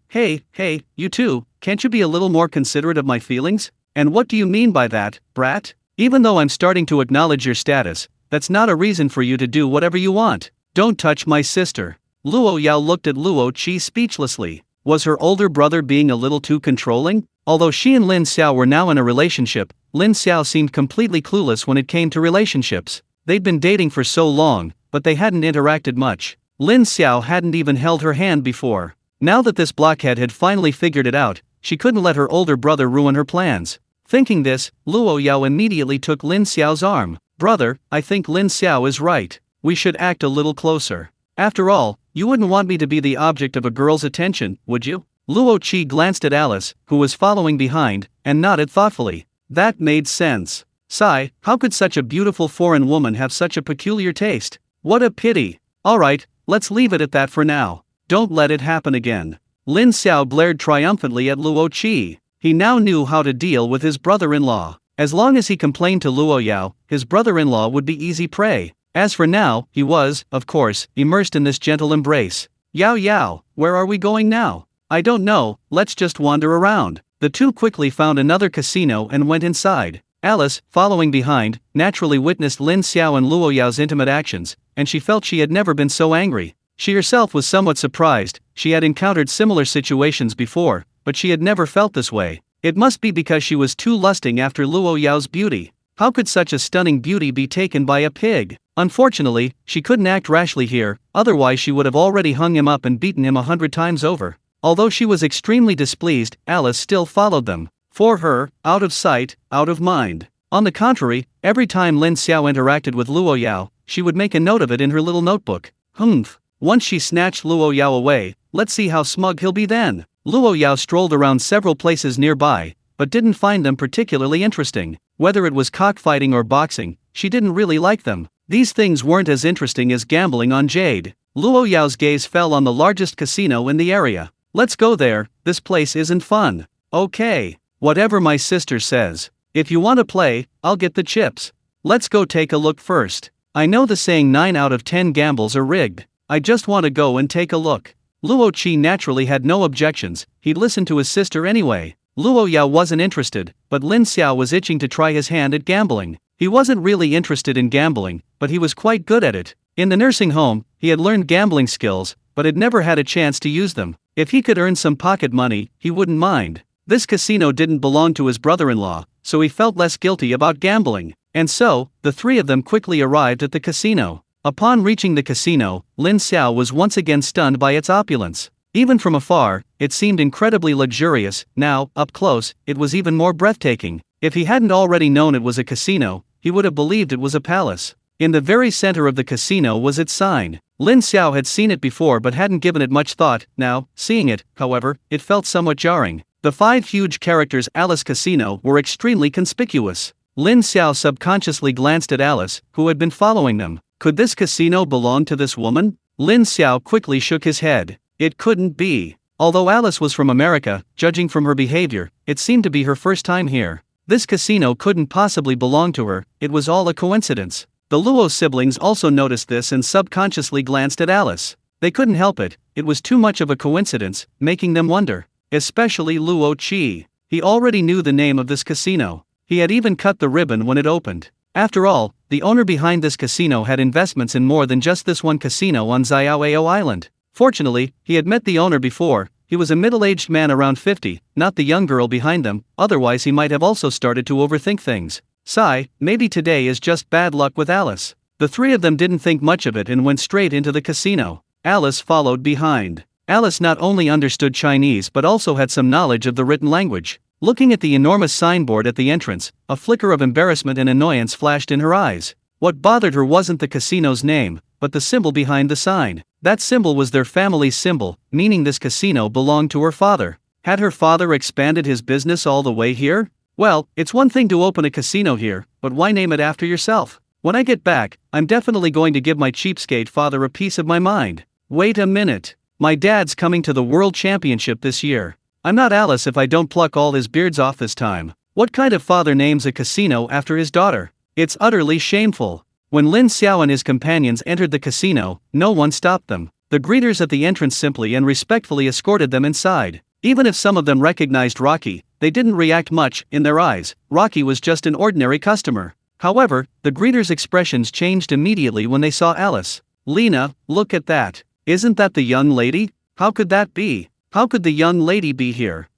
you two, can't you be a little more considerate of my feelings? And what do you mean by that, brat? Even though I'm starting to acknowledge your status, that's not a reason for you to do whatever you want. Don't touch my sister. Luo Yao looked at Luo Qi speechlessly. Was her older brother being a little too controlling? Although she and Lin Xiao were now in a relationship, Lin Xiao seemed completely clueless when it came to relationships. They'd been dating for so long, but they hadn't interacted much. Lin Xiao hadn't even held her hand before. Now that this blockhead had finally figured it out, she couldn't let her older brother ruin her plans. Thinking this, Luo Yao immediately took Lin Xiao's arm. Brother, I think Lin Xiao is right. We should act a little closer. After all, you wouldn't want me to be the object of a girl's attention, would you? Luo Qi glanced at Alice, who was following behind, and nodded thoughtfully. That made sense. Sigh, how could such a beautiful foreign woman have such a peculiar taste? What a pity. Alright, let's leave it at that for now. Don't let it happen again. Lin Xiao blared triumphantly at Luo Qi. He now knew how to deal with his brother-in-law. As long as he complained to Luo Yao, his brother-in-law would be easy prey. As for now, he was, of course, immersed in this gentle embrace. Yao Yao, where are we going now? I don't know, let's just wander around. The two quickly found another casino and went inside. Alice, following behind, naturally witnessed Lin Xiao and Luo Yao's intimate actions, and she felt she had never been so angry. She herself was somewhat surprised. She had encountered similar situations before, but she had never felt this way. It must be because she was too lusting after Luo Yao's beauty. How could such a stunning beauty be taken by a pig? Unfortunately, she couldn't act rashly here, otherwise she would have already hung him up and beaten him 100 times over. Although she was extremely displeased, Alice still followed them. For her, out of sight, out of mind. On the contrary, every time Lin Xiao interacted with Luo Yao, she would make a note of it in her little notebook. Humph. Once she snatched Luo Yao away, let's see how smug he'll be then. Luo Yao strolled around several places nearby, but didn't find them particularly interesting. Whether it was cockfighting or boxing, she didn't really like them. These things weren't as interesting as gambling on jade. Luo Yao's gaze fell on the largest casino in the area. Let's go there, this place isn't fun. Okay. Whatever my sister says. If you want to play, I'll get the chips. Let's go take a look first. I know the saying 9 out of 10 gambles are rigged. I just want to go and take a look. Luo Qi naturally had no objections, he'd listen to his sister anyway. Luo Yao wasn't interested, but Lin Xiao was itching to try his hand at gambling. He wasn't really interested in gambling, but he was quite good at it. In the nursing home, he had learned gambling skills, but had never had a chance to use them. If he could earn some pocket money, he wouldn't mind. This casino didn't belong to his brother-in-law, so he felt less guilty about gambling. And so, the three of them quickly arrived at the casino. Upon reaching the casino, Lin Xiao was once again stunned by its opulence. Even from afar, it seemed incredibly luxurious. Now, up close, it was even more breathtaking. If he hadn't already known it was a casino, he would have believed it was a palace. In the very center of the casino was its sign. Lin Xiao had seen it before but hadn't given it much thought. Now, seeing it, however, it felt somewhat jarring. The 5 huge characters Alice Casino were extremely conspicuous. Lin Xiao subconsciously glanced at Alice, who had been following them. Could this casino belong to this woman? Lin Xiao quickly shook his head. It couldn't be. Although Alice was from America, judging from her behavior, it seemed to be her first time here. This casino couldn't possibly belong to her, it was all a coincidence. The Luo siblings also noticed this and subconsciously glanced at Alice. They couldn't help it, it was too much of a coincidence, making them wonder. Especially Luo Qi. He already knew the name of this casino. He had even cut the ribbon when it opened. After all, the owner behind this casino had investments in more than just this one casino on Xiaoao Island. Fortunately, he had met the owner before. He was a middle-aged man around 50, not the young girl behind them, otherwise he might have also started to overthink things. Sigh, maybe today is just bad luck with Alice. The three of them didn't think much of it and went straight into the casino. Alice followed behind. Alice not only understood Chinese but also had some knowledge of the written language. Looking at the enormous signboard at the entrance, a flicker of embarrassment and annoyance flashed in her eyes. What bothered her wasn't the casino's name, but the symbol behind the sign. That symbol was their family's symbol, meaning this casino belonged to her father. Had her father expanded his business all the way here? Well, it's one thing to open a casino here, but why name it after yourself? When I get back, I'm definitely going to give my cheapskate father a piece of my mind. Wait a minute. My dad's coming to the World Championship this year. I'm not Alice if I don't pluck all his beards off this time. What kind of father names a casino after his daughter? It's utterly shameful. When Lin Xiao and his companions entered the casino, no one stopped them. The greeters at the entrance simply and respectfully escorted them inside. Even if some of them recognized Rocky, they didn't react much. In their eyes, Rocky was just an ordinary customer. However, the greeters' expressions changed immediately when they saw Alice. Lena, look at that. Isn't that the young lady? How could that be? How could the young lady be here?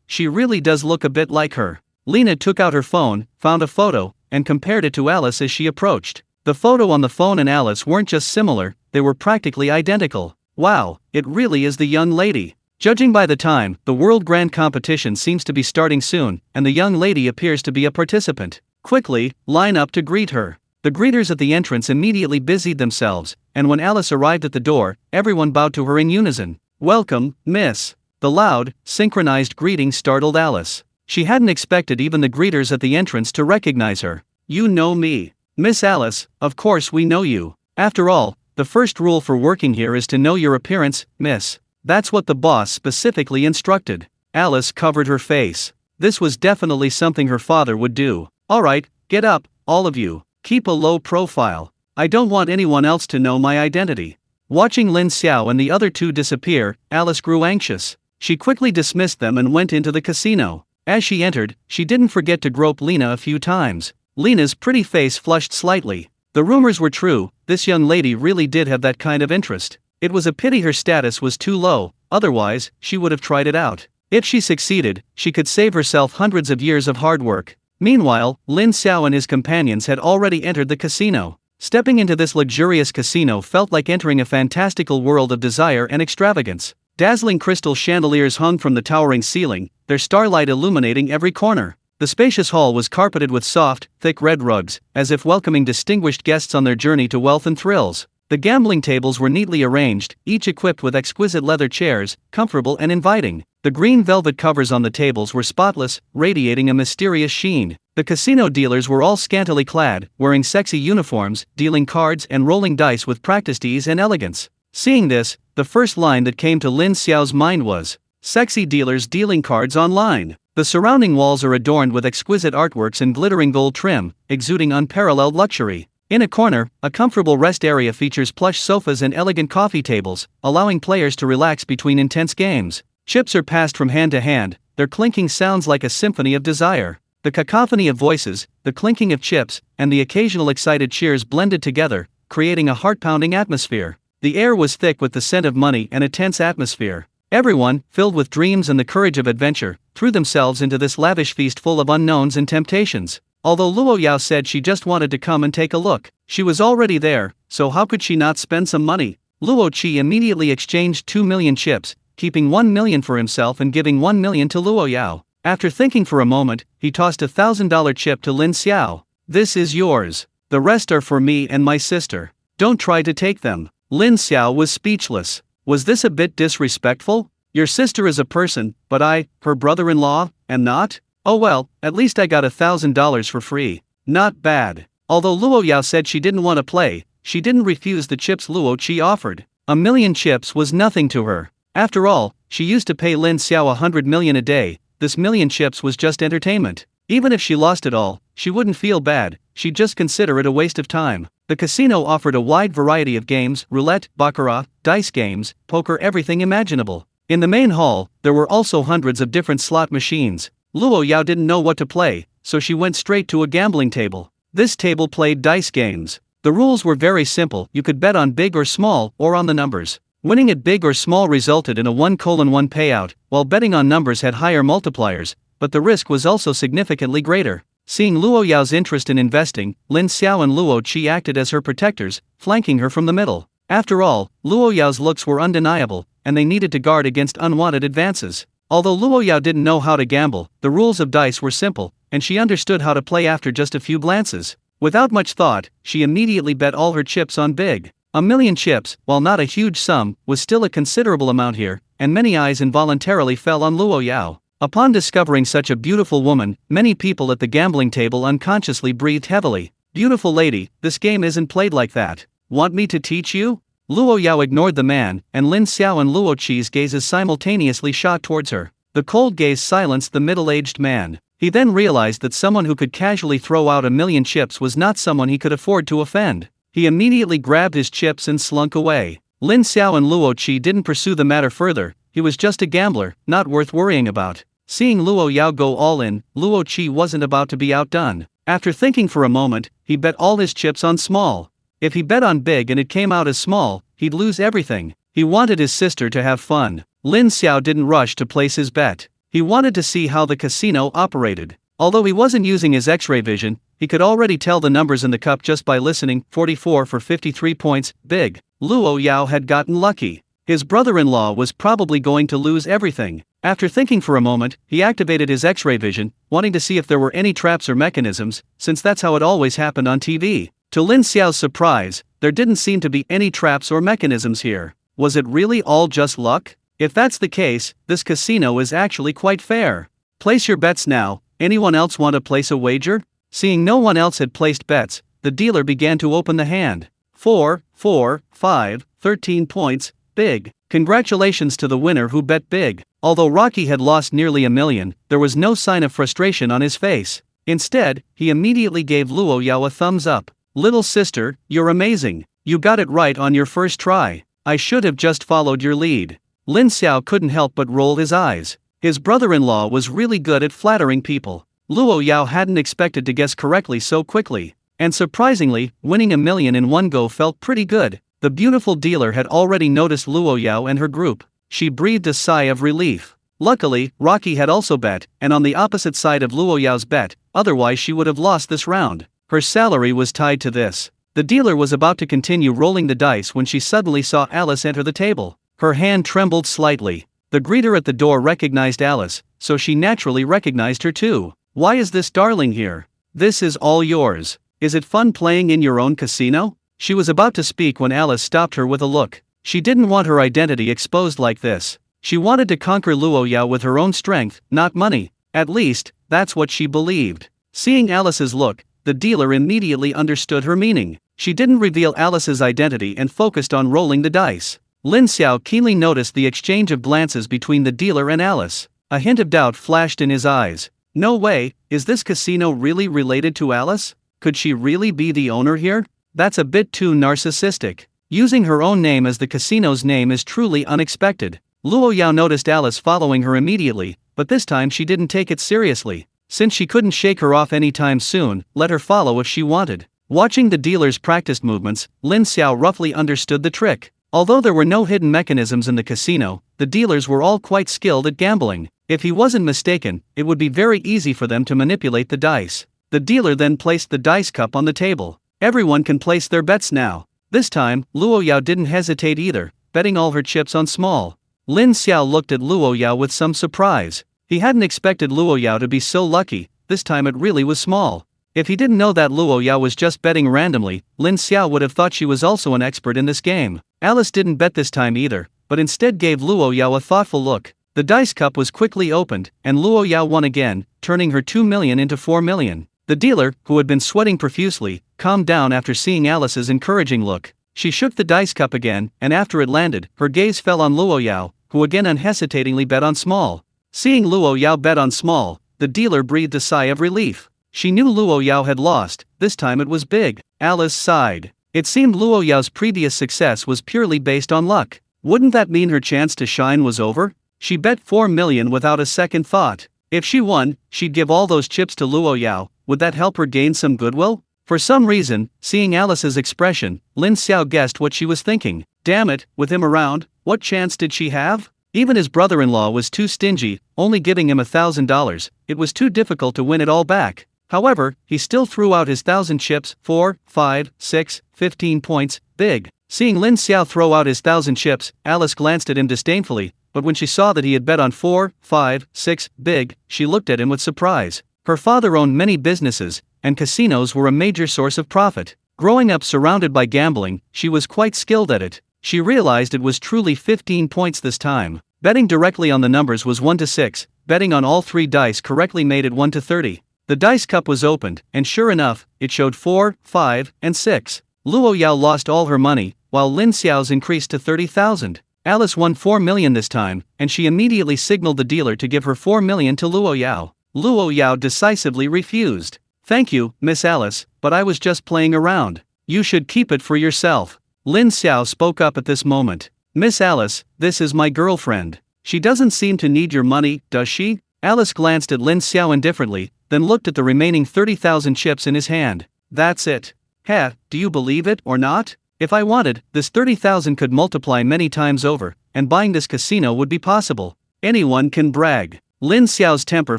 She really does look a bit like her. Lena took out her phone, found a photo, and compared it to Alice as she approached. The photo on the phone and Alice weren't just similar, they were practically identical. Wow, it really is the young lady. Judging by the time, the World Grand Competition seems to be starting soon, and the young lady appears to be a participant. Quickly, line up to greet her. The greeters at the entrance immediately busied themselves, and when Alice arrived at the door, everyone bowed to her in unison. Welcome, miss. The loud, synchronized greeting startled Alice. She hadn't expected even the greeters at the entrance to recognize her. You know me. Miss Alice, of course we know you. After all, the first rule for working here is to know your appearance, miss. That's what the boss specifically instructed. Alice covered her face. This was definitely something her father would do. Alright, get up, all of you. Keep a low profile. I don't want anyone else to know my identity. Watching Lin Xiao and the other two disappear, Alice grew anxious. She quickly dismissed them and went into the casino. As she entered, she didn't forget to grope Lena a few times. Lena's pretty face flushed slightly. The rumors were true, this young lady really did have that kind of interest. It was a pity her status was too low, otherwise, she would have tried it out. If she succeeded, she could save herself hundreds of years of hard work. Meanwhile, Lin Xiao and his companions had already entered the casino. Stepping into this luxurious casino felt like entering a fantastical world of desire and extravagance. Dazzling crystal chandeliers hung from the towering ceiling, their starlight illuminating every corner. The spacious hall was carpeted with soft, thick red rugs, as if welcoming distinguished guests on their journey to wealth and thrills. The gambling tables were neatly arranged, each equipped with exquisite leather chairs, comfortable and inviting. The green velvet covers on the tables were spotless, radiating a mysterious sheen. The casino dealers were all scantily clad, wearing sexy uniforms, dealing cards and rolling dice with practiced ease and elegance. Seeing this, the first line that came to Lin Xiao's mind was, "Sexy dealers dealing cards online." The surrounding walls are adorned with exquisite artworks and glittering gold trim, exuding unparalleled luxury. In a corner, a comfortable rest area features plush sofas and elegant coffee tables, allowing players to relax between intense games. Chips are passed from hand to hand, their clinking sounds like a symphony of desire. The cacophony of voices, the clinking of chips, and the occasional excited cheers blended together, creating a heart-pounding atmosphere. The air was thick with the scent of money and a tense atmosphere. Everyone, filled with dreams and the courage of adventure, threw themselves into this lavish feast full of unknowns and temptations. Although Luo Yao said she just wanted to come and take a look, she was already there, so how could she not spend some money? Luo Qi immediately exchanged 2 million chips, keeping 1 million for himself and giving 1 million to Luo Yao. After thinking for a moment, he tossed a $1,000 chip to Lin Xiao. "This is yours. The rest are for me and my sister. Don't try to take them." Lin Xiao was speechless. Was this a bit disrespectful? Your sister is a person, but I, her brother-in-law, am not? Oh well, at least I got $1,000 for free. Not bad. Although Luo Yao said she didn't want to play, she didn't refuse the chips Luo Qi offered. 1,000,000 chips was nothing to her. After all, she used to pay Lin Xiao 100 million a day. This million chips was just entertainment. Even if she lost it all, she wouldn't feel bad, she'd just consider it a waste of time. The casino offered a wide variety of games: roulette, baccarat, dice games, poker, everything imaginable. In the main hall, there were also hundreds of different slot machines. Luo Yao didn't know what to play, so she went straight to a gambling table. This table played dice games. The rules were very simple: you could bet on big or small, or on the numbers. Winning at big or small resulted in a 1:1 payout, while betting on numbers had higher multipliers, but the risk was also significantly greater. Seeing Luo Yao's interest in investing, Lin Xiao and Luo Qi acted as her protectors, flanking her from the middle. After all, Luo Yao's looks were undeniable, and they needed to guard against unwanted advances. Although Luo Yao didn't know how to gamble, the rules of dice were simple, and she understood how to play after just a few glances. Without much thought, she immediately bet all her chips on big. 1,000,000 chips, while not a huge sum, was still a considerable amount here, and many eyes involuntarily fell on Luo Yao. Upon discovering such a beautiful woman, many people at the gambling table unconsciously breathed heavily. "Beautiful lady, this game isn't played like that. Want me to teach you?" Luo Yao ignored the man, and Lin Xiao and Luo Qi's gazes simultaneously shot towards her. The cold gaze silenced the middle-aged man. He then realized that someone who could casually throw out 1,000,000 chips was not someone he could afford to offend. He immediately grabbed his chips and slunk away. Lin Xiao and Luo Qi didn't pursue the matter further. He was just a gambler, not worth worrying about. Seeing Luo Yao go all in, Luo Qi wasn't about to be outdone. After thinking for a moment, he bet all his chips on small. If he bet on big and it came out as small, he'd lose everything. He wanted his sister to have fun. Lin Xiao didn't rush to place his bet. He wanted to see how the casino operated. Although he wasn't using his X-ray vision, he could already tell the numbers in the cup just by listening. 44 for 53 points, big. Luo Yao had gotten lucky. His brother-in-law was probably going to lose everything. After thinking for a moment, he activated his X-ray vision, wanting to see if there were any traps or mechanisms, since that's how it always happened on TV. To Lin Xiao's surprise, there didn't seem to be any traps or mechanisms here. Was it really all just luck? If that's the case, this casino is actually quite fair. Place your bets now. Anyone else want to place a wager? Seeing no one else had placed bets, the dealer began to open the hand. 4, 4, 5, 13 points, big. Congratulations to the winner who bet big. Although Rocky had lost nearly 1,000,000, there was no sign of frustration on his face. Instead, he immediately gave Luo Yao a thumbs up. "Little sister, you're amazing. You got it right on your first try. I should have just followed your lead." Lin Xiao couldn't help but roll his eyes. His brother-in-law was really good at flattering people. Luo Yao hadn't expected to guess correctly so quickly. And surprisingly, winning 1,000,000 in one go felt pretty good. The beautiful dealer had already noticed Luo Yao and her group. She breathed a sigh of relief. Luckily, Rocky had also bet, and on the opposite side of Luo Yao's bet, otherwise she would have lost this round. Her salary was tied to this. The dealer was about to continue rolling the dice when she suddenly saw Alice enter the table. Her hand trembled slightly. The greeter at the door recognized Alice, so she naturally recognized her too. "Why is this darling here? This is all yours. Is it fun playing in your own casino?" She was about to speak when Alice stopped her with a look. She didn't want her identity exposed like this. She wanted to conquer Luo Yao with her own strength, not money. At least, that's what she believed. Seeing Alice's look, the dealer immediately understood her meaning. She didn't reveal Alice's identity and focused on rolling the dice. Lin Xiao keenly noticed the exchange of glances between the dealer and Alice. A hint of doubt flashed in his eyes. No way, is this casino really related to Alice? Could she really be the owner here? That's a bit too narcissistic. Using her own name as the casino's name is truly unexpected. Luo Yao noticed Alice following her immediately, but this time she didn't take it seriously. Since she couldn't shake her off anytime soon, let her follow if she wanted. Watching the dealer's practiced movements, Lin Xiao roughly understood the trick. Although there were no hidden mechanisms in the casino, the dealers were all quite skilled at gambling. If he wasn't mistaken, it would be very easy for them to manipulate the dice. The dealer then placed the dice cup on the table. Everyone can place their bets now. This time, Luo Yao didn't hesitate either, betting all her chips on small. Lin Xiao looked at Luo Yao with some surprise. He hadn't expected Luo Yao to be so lucky. This time it really was small. If he didn't know that Luo Yao was just betting randomly, Lin Xiao would have thought she was also an expert in this game. Alice didn't bet this time either, but instead gave Luo Yao a thoughtful look. The dice cup was quickly opened, and Luo Yao won again, turning her 2 million into 4 million. The dealer, who had been sweating profusely, calmed down after seeing Alice's encouraging look. She shook the dice cup again, and after it landed, her gaze fell on Luo Yao, who again unhesitatingly bet on small. Seeing Luo Yao bet on small, the dealer breathed a sigh of relief. She knew Luo Yao had lost, this time it was big. Alice sighed. It seemed Luo Yao's previous success was purely based on luck. Wouldn't that mean her chance to shine was over? She bet 4 million without a second thought. If she won, she'd give all those chips to Luo Yao. Would that help her gain some goodwill? For some reason, seeing Alice's expression, Lin Xiao guessed what she was thinking. Damn it, with him around, what chance did she have? Even his brother-in-law was too stingy, only giving him $1,000, it was too difficult to win it all back. However, he still threw out his 1,000 chips, 4, 5, 6, 15 points, big. Seeing Lin Xiao throw out his 1,000 chips, Alice glanced at him disdainfully, but when she saw that he had bet on 4, 5, 6, big, she looked at him with surprise. Her father owned many businesses, and casinos were a major source of profit. Growing up surrounded by gambling, she was quite skilled at it. She realized it was truly 15 points this time. Betting directly on the numbers was 1 to 6, betting on all 3 dice correctly made it 1 to 30. The dice cup was opened, and sure enough, it showed 4, 5, and 6. Luo Yao lost all her money, while Lin Xiao's increased to 30,000. Alice won 4 million this time, and she immediately signaled the dealer to give her 4 million to Luo Yao. Luo Yao decisively refused. "Thank you, Miss Alice, but I was just playing around. You should keep it for yourself." Lin Xiao spoke up at this moment. "Miss Alice, this is my girlfriend. She doesn't seem to need your money, does she?" Alice glanced at Lin Xiao indifferently, then looked at the remaining 30,000 chips in his hand. "That's it. Heh, do you believe it or not? If I wanted, this 30,000 could multiply many times over, and buying this casino would be possible. Anyone can brag." Lin Xiao's temper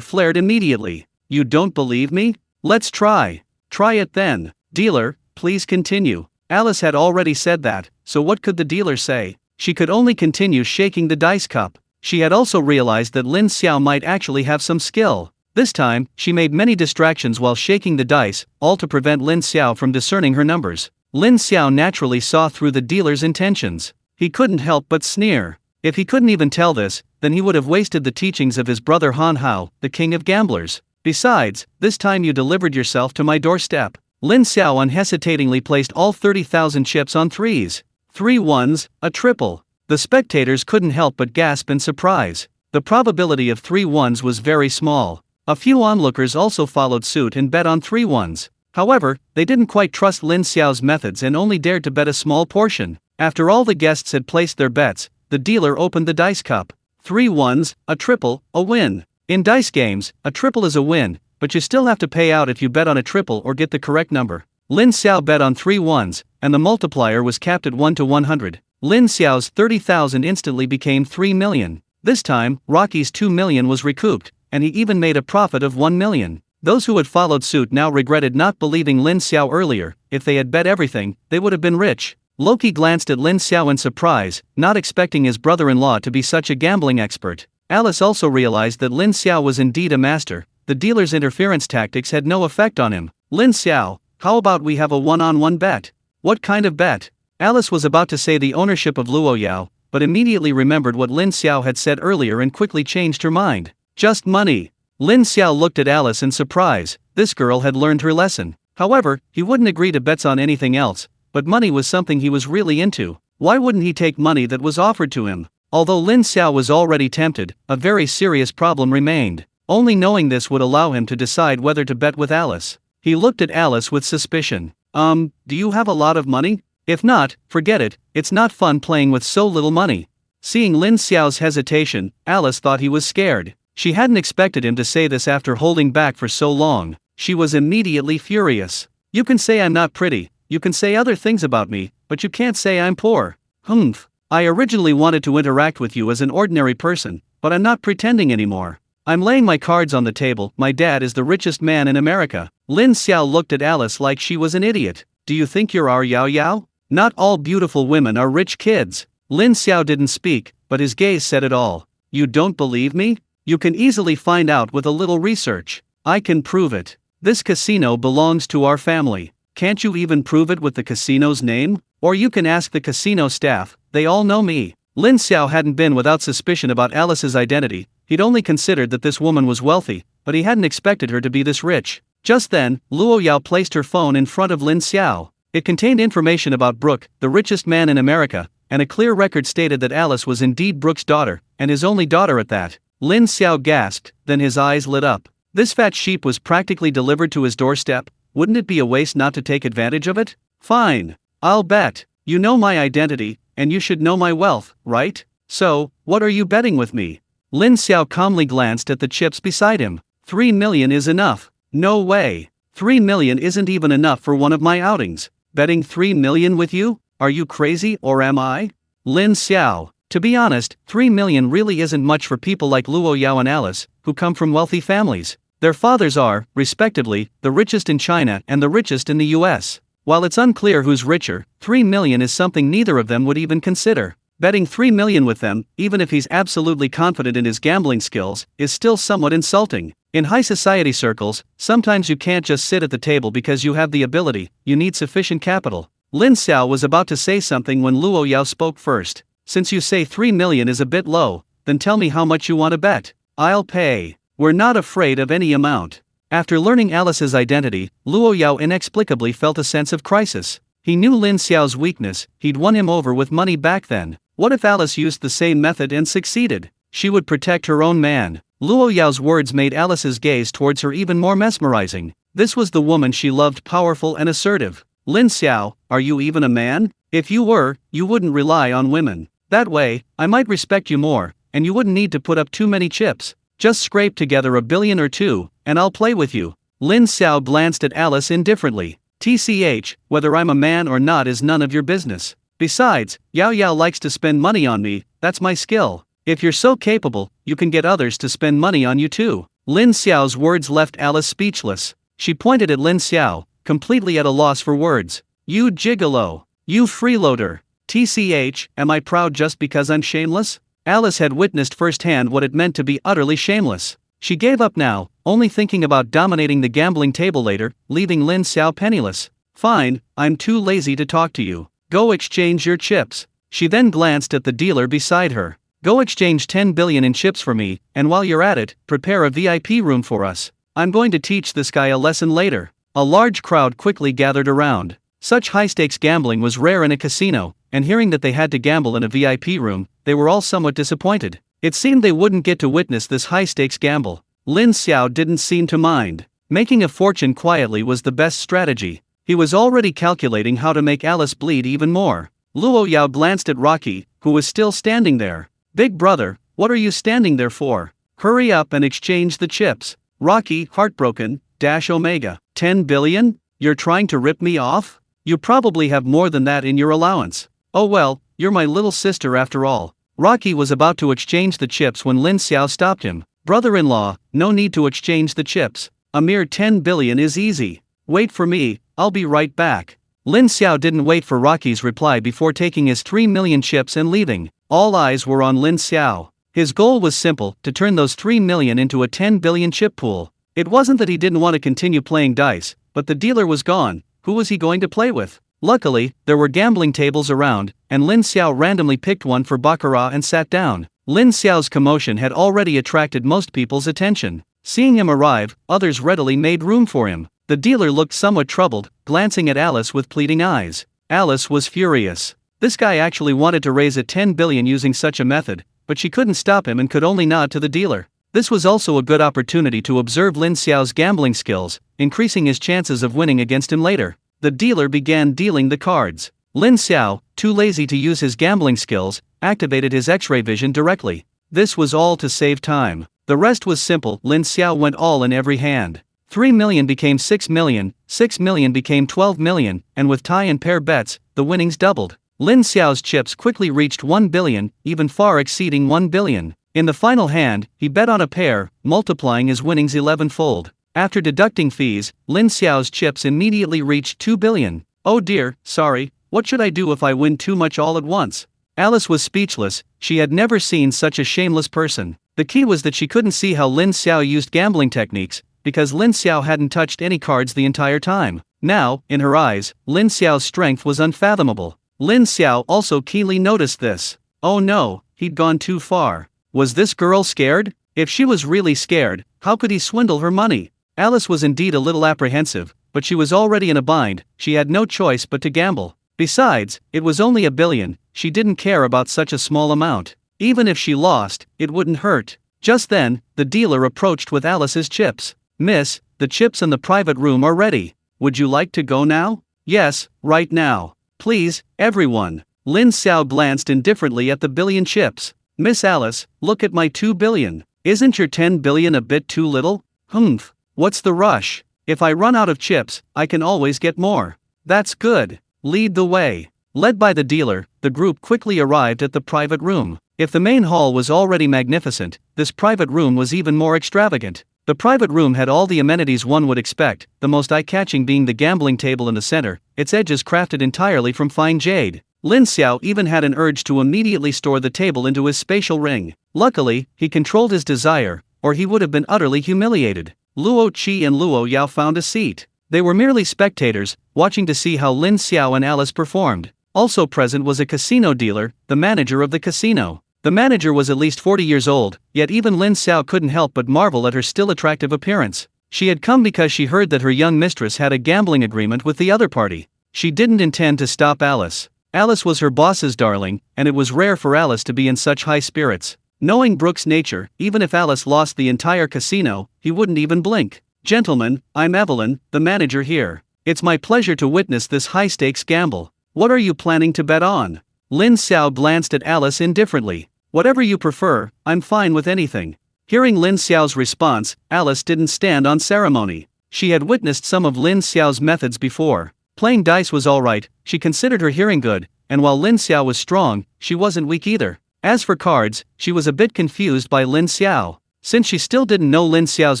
flared immediately. "You don't believe me? Let's try. Try it then. Dealer, please continue." Alice had already said that, so what could the dealer say? She could only continue shaking the dice cup. She had also realized that Lin Xiao might actually have some skill. This time, she made many distractions while shaking the dice, all to prevent Lin Xiao from discerning her numbers. Lin Xiao naturally saw through the dealer's intentions. He couldn't help but sneer. If he couldn't even tell this, then he would have wasted the teachings of his brother Han Hao, the king of gamblers. Besides, this time you delivered yourself to my doorstep. Lin Xiao unhesitatingly placed all 30,000 chips on 3s. 3 ones, a triple. The spectators couldn't help but gasp in surprise. The probability of 3 ones was very small. A few onlookers also followed suit and bet on 3 ones. However, they didn't quite trust Lin Xiao's methods and only dared to bet a small portion. After all the guests had placed their bets, the dealer opened the dice cup. 3 ones, a triple, a win. In dice games, a triple is a win, but you still have to pay out if you bet on a triple or get the correct number. Lin Xiao bet on 3 ones, and the multiplier was capped at 1 to 100. Lin Xiao's 30,000 instantly became 3 million. This time, Rocky's 2 million was recouped, and he even made a profit of 1 million. Those who had followed suit now regretted not believing Lin Xiao earlier. If they had bet everything, they would have been rich. Loki glanced at Lin Xiao in surprise, not expecting his brother-in-law to be such a gambling expert. Alice also realized that Lin Xiao was indeed a master. The dealer's interference tactics had no effect on him. "Lin Xiao, how about we have a one-on-one bet?" "What kind of bet?" Alice was about to say the ownership of Luo Yao, but immediately remembered what Lin Xiao had said earlier and quickly changed her mind. "Just money." Lin Xiao looked at Alice in surprise. This girl had learned her lesson. However, he wouldn't agree to bets on anything else, but money was something he was really into. Why wouldn't he take money that was offered to him? Although Lin Xiao was already tempted, a very serious problem remained. Only knowing this would allow him to decide whether to bet with Alice. He looked at Alice with suspicion. Do you have a lot of money? If not, forget it, it's not fun playing with so little money." Seeing Lin Xiao's hesitation, Alice thought he was scared. She hadn't expected him to say this after holding back for so long. She was immediately furious. "You can say I'm not pretty, you can say other things about me, but you can't say I'm poor." "Humph. I originally wanted to interact with you as an ordinary person, but I'm not pretending anymore. I'm laying my cards on the table. My dad is the richest man in America." Lin Xiao looked at Alice like she was an idiot. "Do you think you're our Yao Yao? Not all beautiful women are rich kids." Lin Xiao didn't speak, but his gaze said it all. "You don't believe me? You can easily find out with a little research. I can prove it. This casino belongs to our family. Can't you even prove it with the casino's name? Or you can ask the casino staff, they all know me." Lin Xiao hadn't been without suspicion about Alice's identity. He'd only considered that this woman was wealthy, but he hadn't expected her to be this rich. Just then, Luo Yao placed her phone in front of Lin Xiao. It contained information about Brooke, the richest man in America, and a clear record stated that Alice was indeed Brooke's daughter, and his only daughter at that. Lin Xiao gasped, then his eyes lit up. This fat sheep was practically delivered to his doorstep. Wouldn't it be a waste not to take advantage of it? Fine. I'll bet. You know my identity, and you should know my wealth, right? So, what are you betting with me? Lin Xiao calmly glanced at the chips beside him. 3 million is enough. No way. 3 million isn't even enough for one of my outings. Betting 3 million with you? Are you crazy or am I? Lin Xiao. To be honest, 3 million really isn't much for people like Luo Yao and Alice, who come from wealthy families. Their fathers are, respectively, the richest in China and the richest in the US. While it's unclear who's richer, 3 million is something neither of them would even consider. Betting 3 million with them, even if he's absolutely confident in his gambling skills, is still somewhat insulting. In high society circles, sometimes you can't just sit at the table because you have the ability, you need sufficient capital. Lin Xiao was about to say something when Luo Yao spoke first. Since you say 3 million is a bit low, then tell me how much you want to bet. I'll pay. We're not afraid of any amount. After learning Alice's identity, Luo Yao inexplicably felt a sense of crisis. He knew Lin Xiao's weakness, he'd won him over with money back then. What if Alice used the same method and succeeded? She would protect her own man. Luo Yao's words made Alice's gaze towards her even more mesmerizing. This was the woman she loved, powerful and assertive. Lin Xiao, are you even a man? If you were, you wouldn't rely on women. That way, I might respect you more, and you wouldn't need to put up too many chips. Just scrape together $1 billion or $2, and I'll play with you. Lin Xiao glanced at Alice indifferently. TCH, whether I'm a man or not is none of your business. Besides, Yao Yao likes to spend money on me, that's my skill. If you're so capable, you can get others to spend money on you too. Lin Xiao's words left Alice speechless. She pointed at Lin Xiao, completely at a loss for words. You gigolo. You freeloader. TCH, am I proud just because I'm shameless? Alice had witnessed firsthand what it meant to be utterly shameless. She gave up now, only thinking about dominating the gambling table later, leaving Lin Xiao penniless. Fine, I'm too lazy to talk to you. Go exchange your chips. She then glanced at the dealer beside her. Go exchange 10 billion in chips for me, and while you're at it, prepare a VIP room for us. I'm going to teach this guy a lesson later. A large crowd quickly gathered around. Such high-stakes gambling was rare in a casino, and hearing that they had to gamble in a VIP room, they were all somewhat disappointed. It seemed they wouldn't get to witness this high-stakes gamble. Lin Xiao didn't seem to mind. Making a fortune quietly was the best strategy. He was already calculating how to make Alice bleed even more. Luo Yao glanced at Rocky, who was still standing there. Big brother, what are you standing there for? Hurry up and exchange the chips. Rocky, heartbroken, Omega. 10 billion? You're trying to rip me off? You probably have more than that in your allowance. Oh well, you're my little sister after all. Rocky was about to exchange the chips when Lin Xiao stopped him. Brother-in-law, no need to exchange the chips. A mere 10 billion is easy. Wait for me, I'll be right back. Lin Xiao didn't wait for Rocky's reply before taking his 3 million chips and leaving. All eyes were on Lin Xiao. His goal was simple, to turn those 3 million into a 10 billion chip pool. It wasn't that he didn't want to continue playing dice, but the dealer was gone. Who was he going to play with? Luckily, there were gambling tables around, and Lin Xiao randomly picked one for baccarat and sat down. Lin Xiao's commotion had already attracted most people's attention. Seeing him arrive, others readily made room for him. The dealer looked somewhat troubled, glancing at Alice with pleading eyes. Alice was furious. This guy actually wanted to raise a 10 billion using such a method, but she couldn't stop him and could only nod to the dealer. This was also a good opportunity to observe Lin Xiao's gambling skills, increasing his chances of winning against him later. The dealer began dealing the cards. Lin Xiao, too lazy to use his gambling skills, activated his X-ray vision directly. This was all to save time. The rest was simple. Lin Xiao went all in every hand. 3 million became 6 million, 6 million became 12 million, and with tie and pair bets, the winnings doubled. Lin Xiao's chips quickly reached 1 billion, even far exceeding 1 billion. In the final hand, he bet on a pair, multiplying his winnings 11-fold. After deducting fees, Lin Xiao's chips immediately reached 2 billion. Oh dear, sorry, what should I do if I win too much all at once? Alice was speechless. She had never seen such a shameless person. The key was that she couldn't see how Lin Xiao used gambling techniques, because Lin Xiao hadn't touched any cards the entire time. Now, in her eyes, Lin Xiao's strength was unfathomable. Lin Xiao also keenly noticed this. Oh no, he'd gone too far. Was this girl scared? If she was really scared, how could he swindle her money? Alice was indeed a little apprehensive, but she was already in a bind. She had no choice but to gamble. Besides, it was only $1 billion, she didn't care about such a small amount. Even if she lost, it wouldn't hurt. Just then, the dealer approached with Alice's chips. Miss, the chips in the private room are ready. Would you like to go now? Yes, right now. Please, everyone. Lin Xiao glanced indifferently at the billion chips. Miss Alice, look at my 2 billion. Isn't your 10 billion a bit too little? Humph. What's the rush? If I run out of chips, I can always get more. That's good. Lead the way. Led by the dealer, the group quickly arrived at the private room. If the main hall was already magnificent, this private room was even more extravagant. The private room had all the amenities one would expect, the most eye-catching being the gambling table in the center, its edges crafted entirely from fine jade. Lin Xiao even had an urge to immediately store the table into his spatial ring. Luckily, he controlled his desire, or he would have been utterly humiliated. Luo Qi and Luo Yao found a seat. They were merely spectators, watching to see how Lin Xiao and Alice performed. Also present was a casino dealer, the manager of the casino. The manager was at least 40 years old, yet even Lin Xiao couldn't help but marvel at her still attractive appearance. She had come because she heard that her young mistress had a gambling agreement with the other party. She didn't intend to stop Alice. Alice was her boss's darling, and it was rare for Alice to be in such high spirits. Knowing Brooke's nature, even if Alice lost the entire casino, he wouldn't even blink. Gentlemen, I'm Evelyn, the manager here. It's my pleasure to witness this high-stakes gamble. What are you planning to bet on? Lin Xiao glanced at Alice indifferently. Whatever you prefer, I'm fine with anything. Hearing Lin Xiao's response, Alice didn't stand on ceremony. She had witnessed some of Lin Xiao's methods before. Playing dice was alright, she considered her hearing good, and while Lin Xiao was strong, she wasn't weak either. As for cards, she was a bit confused by Lin Xiao. Since she still didn't know Lin Xiao's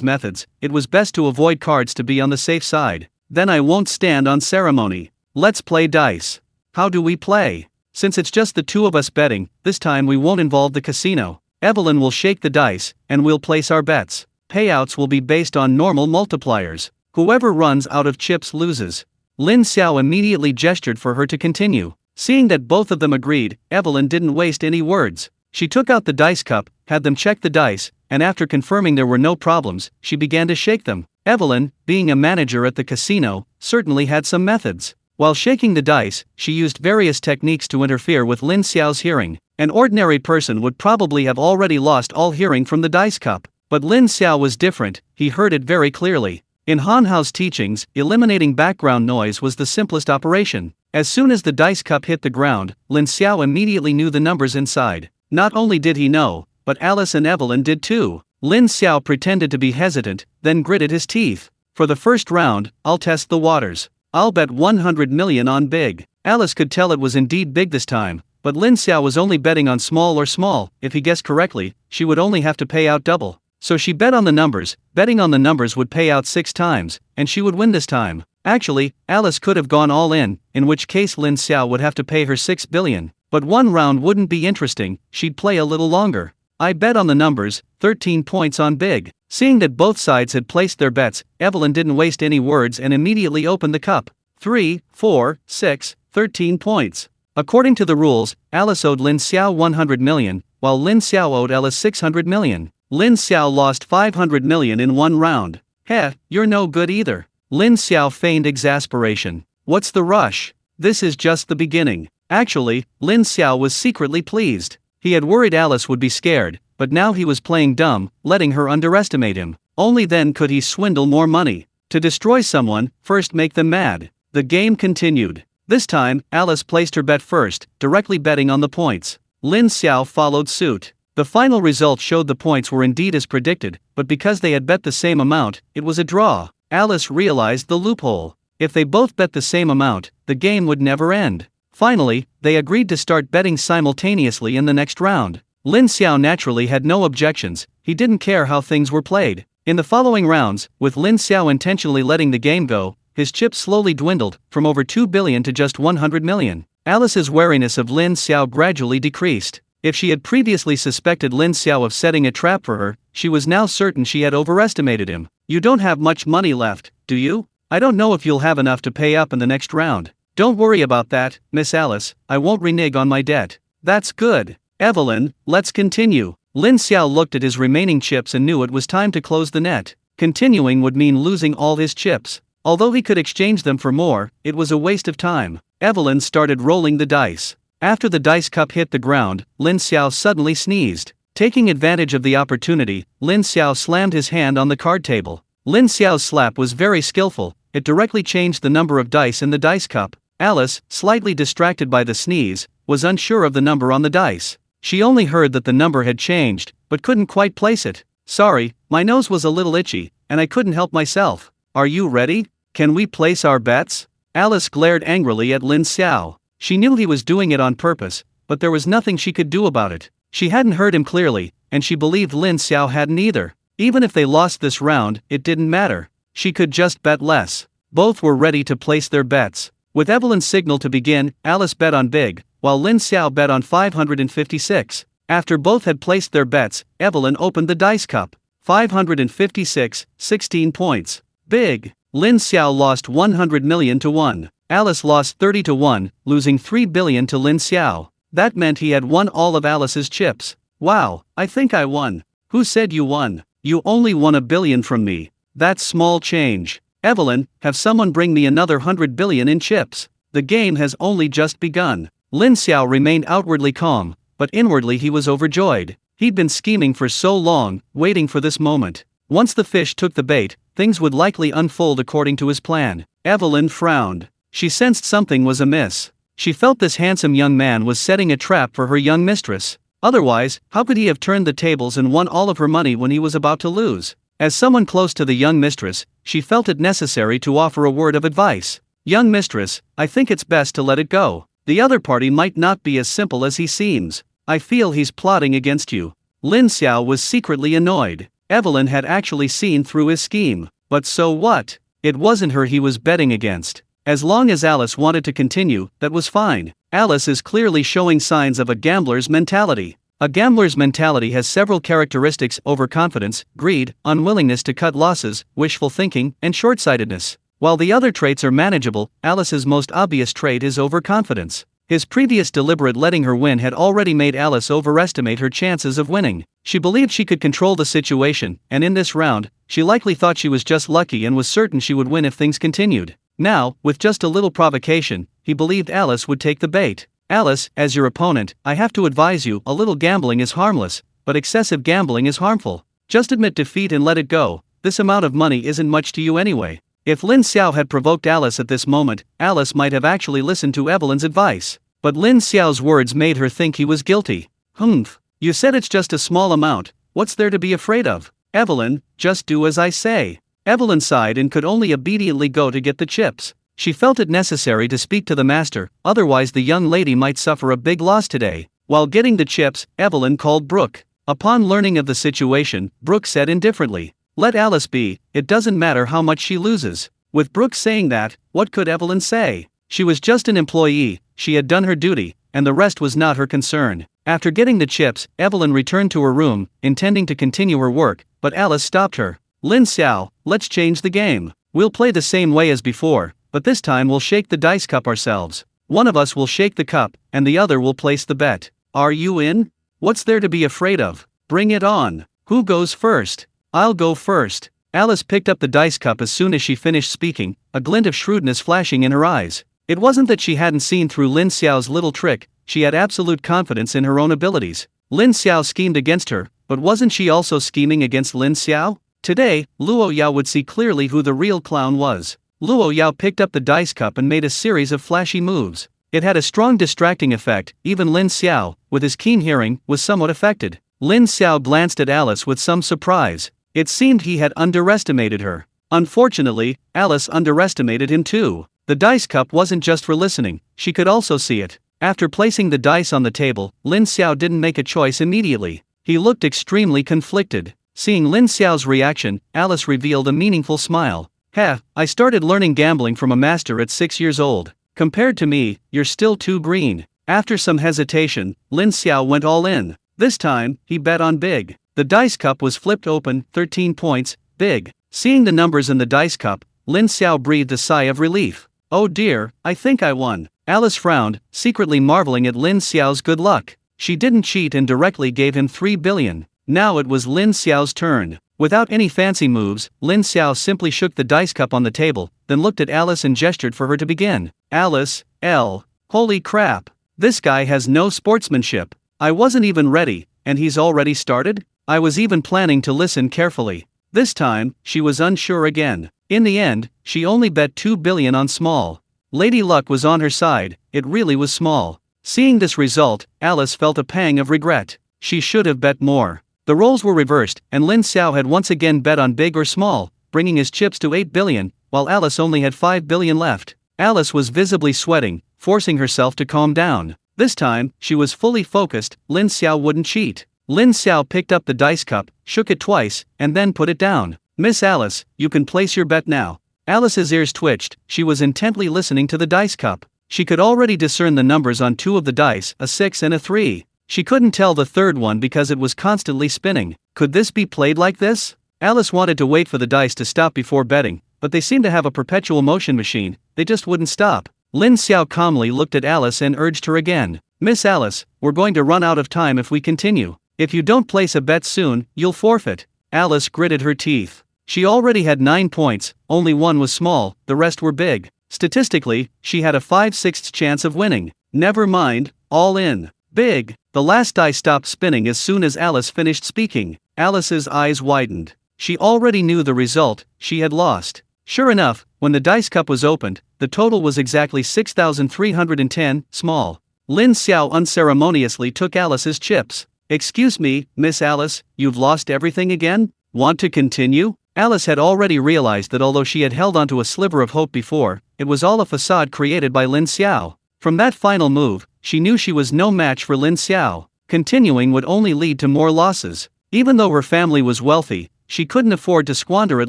methods, it was best to avoid cards to be on the safe side. Then I won't stand on ceremony. Let's play dice. How do we play? Since it's just the two of us betting, this time we won't involve the casino. Evelyn will shake the dice, and we'll place our bets. Payouts will be based on normal multipliers. Whoever runs out of chips loses. Lin Xiao immediately gestured for her to continue. Seeing that both of them agreed, Evelyn didn't waste any words. She took out the dice cup, had them check the dice, and after confirming there were no problems, she began to shake them. Evelyn, being a manager at the casino, certainly had some methods. While shaking the dice, she used various techniques to interfere with Lin Xiao's hearing. An ordinary person would probably have already lost all hearing from the dice cup. But Lin Xiao was different, he heard it very clearly. In Han Hao's teachings, eliminating background noise was the simplest operation. As soon as the dice cup hit the ground, Lin Xiao immediately knew the numbers inside. Not only did he know, but Alice and Evelyn did too. Lin Xiao pretended to be hesitant, then gritted his teeth. For the first round, I'll test the waters. I'll bet 100 million on big. Alice could tell it was indeed big this time, but Lin Xiao was only betting on small or small. If he guessed correctly, she would only have to pay out double. So she bet on the numbers. Betting on the numbers would pay out 6 times, and she would win this time. Actually, Alice could have gone all in which case Lin Xiao would have to pay her 6 billion. But one round wouldn't be interesting, she'd play a little longer. I bet on the numbers, 13 points on big. Seeing that both sides had placed their bets, Evelyn didn't waste any words and immediately opened the cup. 3, 4, 6, 13 points. According to the rules, Alice owed Lin Xiao 100 million, while Lin Xiao owed Alice 600 million. Lin Xiao lost 500 million in one round. Heh, you're no good either. Lin Xiao feigned exasperation. What's the rush? This is just the beginning. Actually, Lin Xiao was secretly pleased. He had worried Alice would be scared, but now he was playing dumb, letting her underestimate him. Only then could he swindle more money. To destroy someone, first make them mad. The game continued. This time, Alice placed her bet first, directly betting on the points. Lin Xiao followed suit. The final result showed the points were indeed as predicted, but because they had bet the same amount, it was a draw. Alice realized the loophole. If they both bet the same amount, the game would never end. Finally, they agreed to start betting simultaneously in the next round. Lin Xiao naturally had no objections, he didn't care how things were played. In the following rounds, with Lin Xiao intentionally letting the game go, his chips slowly dwindled, from over 2 billion to just 100 million. Alice's wariness of Lin Xiao gradually decreased. If she had previously suspected Lin Xiao of setting a trap for her, she was now certain she had overestimated him. You don't have much money left, do you? I don't know if you'll have enough to pay up in the next round. Don't worry about that, Miss Alice, I won't renege on my debt. That's good. Evelyn, let's continue. Lin Xiao looked at his remaining chips and knew it was time to close the net. Continuing would mean losing all his chips. Although he could exchange them for more, it was a waste of time. Evelyn started rolling the dice. After the dice cup hit the ground, Lin Xiao suddenly sneezed. Taking advantage of the opportunity, Lin Xiao slammed his hand on the card table. Lin Xiao's slap was very skillful. It directly changed the number of dice in the dice cup. Alice, slightly distracted by the sneeze, was unsure of the number on the dice. She only heard that the number had changed, but couldn't quite place it. Sorry, my nose was a little itchy, and I couldn't help myself. Are you ready? Can we place our bets? Alice glared angrily at Lin Xiao. She knew he was doing it on purpose, but there was nothing she could do about it. She hadn't heard him clearly, and she believed Lin Xiao hadn't either. Even if they lost this round, it didn't matter. She could just bet less. Both were ready to place their bets. With Evelyn's signal to begin, Alice bet on big, while Lin Xiao bet on 556. After both had placed their bets, Evelyn opened the dice cup. 556, 16 points. Big. Lin Xiao lost 100 million to 1. Alice lost 30 to 1, losing 3 billion to Lin Xiao. That meant he had won all of Alice's chips. Wow, I think I won. Who said you won? You only won 1 billion from me. That's small change. Evelyn, have someone bring me another 100 billion in chips. The game has only just begun. Lin Xiao remained outwardly calm, but inwardly he was overjoyed. He'd been scheming for so long, waiting for this moment. Once the fish took the bait, things would likely unfold according to his plan. Evelyn frowned. She sensed something was amiss. She felt this handsome young man was setting a trap for her young mistress. Otherwise, how could he have turned the tables and won all of her money when he was about to lose? As someone close to the young mistress, she felt it necessary to offer a word of advice. Young mistress, I think it's best to let it go. The other party might not be as simple as he seems. I feel he's plotting against you. Lin Xiao was secretly annoyed. Evelyn had actually seen through his scheme. But so what? It wasn't her he was betting against. As long as Alice wanted to continue, that was fine. Alice is clearly showing signs of a gambler's mentality. A gambler's mentality has several characteristics: overconfidence, greed, unwillingness to cut losses, wishful thinking, and short-sightedness. While the other traits are manageable, Alice's most obvious trait is overconfidence. His previous deliberate letting her win had already made Alice overestimate her chances of winning. She believed she could control the situation, and in this round, she likely thought she was just lucky and was certain she would win if things continued. Now, with just a little provocation, he believed Alice would take the bait. Alice, as your opponent, I have to advise you, a little gambling is harmless, but excessive gambling is harmful. Just admit defeat and let it go. This amount of money isn't much to you anyway. If Lin Xiao had provoked Alice at this moment, Alice might have actually listened to Evelyn's advice. But Lin Xiao's words made her think he was guilty. Humph. You said it's just a small amount. What's there to be afraid of? Evelyn, just do as I say. Evelyn sighed and could only obediently go to get the chips. She felt it necessary to speak to the master, otherwise the young lady might suffer a big loss today. While getting the chips, Evelyn called Brooke. Upon learning of the situation, Brooke said indifferently, "Let Alice be, it doesn't matter how much she loses." With Brooke saying that, what could Evelyn say? She was just an employee, she had done her duty, and the rest was not her concern. After getting the chips, Evelyn returned to her room, intending to continue her work, but Alice stopped her. Lin Xiao, let's change the game. We'll play the same way as before, but this time we'll shake the dice cup ourselves. One of us will shake the cup, and the other will place the bet. Are you in? What's there to be afraid of? Bring it on. Who goes first? I'll go first. Alice picked up the dice cup as soon as she finished speaking, a glint of shrewdness flashing in her eyes. It wasn't that she hadn't seen through Lin Xiao's little trick, she had absolute confidence in her own abilities. Lin Xiao schemed against her, but wasn't she also scheming against Lin Xiao? Today, Luo Yao would see clearly who the real clown was. Luo Yao picked up the dice cup and made a series of flashy moves. It had a strong distracting effect. Even Lin Xiao, with his keen hearing, was somewhat affected. Lin Xiao glanced at Alice with some surprise. It seemed he had underestimated her. Unfortunately, Alice underestimated him too. The dice cup wasn't just for listening, she could also see it. After placing the dice on the table, Lin Xiao didn't make a choice immediately. He looked extremely conflicted. Seeing Lin Xiao's reaction, Alice revealed a meaningful smile. "Heh, I started learning gambling from a master at 6 years old. Compared to me, you're still too green." After some hesitation, Lin Xiao went all in. This time, he bet on big. The dice cup was flipped open, 13 points, big. Seeing the numbers in the dice cup, Lin Xiao breathed a sigh of relief. "Oh dear, I think I won." Alice frowned, secretly marveling at Lin Xiao's good luck. She didn't cheat and directly gave him 3 billion. Now it was Lin Xiao's turn. Without any fancy moves, Lin Xiao simply shook the dice cup on the table, then looked at Alice and gestured for her to begin. Alice, L. Holy crap. This guy has no sportsmanship. I wasn't even ready, and he's already started? I was even planning to listen carefully. This time, she was unsure again. In the end, she only bet 2 billion on small. Lady Luck was on her side, it really was small. Seeing this result, Alice felt a pang of regret. She should have bet more. The roles were reversed, and Lin Xiao had once again bet on big or small, bringing his chips to 8 billion, while Alice only had 5 billion left. Alice was visibly sweating, forcing herself to calm down. This time, she was fully focused. Lin Xiao wouldn't cheat. Lin Xiao picked up the dice cup, shook it twice, and then put it down. Miss Alice, you can place your bet now. Alice's ears twitched, she was intently listening to the dice cup. She could already discern the numbers on 2 of the dice, a 6 and a 3. She couldn't tell the third one because it was constantly spinning. Could this be played like this? Alice wanted to wait for the dice to stop before betting, but they seemed to have a perpetual motion machine, they just wouldn't stop. Lin Xiao calmly looked at Alice and urged her again. Miss Alice, we're going to run out of time if we continue. If you don't place a bet soon, you'll forfeit. Alice gritted her teeth. She already had 9 points, only one was small, the rest were big. Statistically, she had a 5/6 chance of winning. Never mind, all in. Big. The last die stopped spinning as soon as Alice finished speaking. Alice's eyes widened. She already knew the result, she had lost. Sure enough, when the dice cup was opened, the total was exactly 6,310, small. Lin Xiao unceremoniously took Alice's chips. Excuse me, Miss Alice, you've lost everything again? Want to continue? Alice had already realized that although she had held onto a sliver of hope before, it was all a facade created by Lin Xiao. From that final move, she knew she was no match for Lin Xiao. Continuing would only lead to more losses. Even though her family was wealthy, she couldn't afford to squander it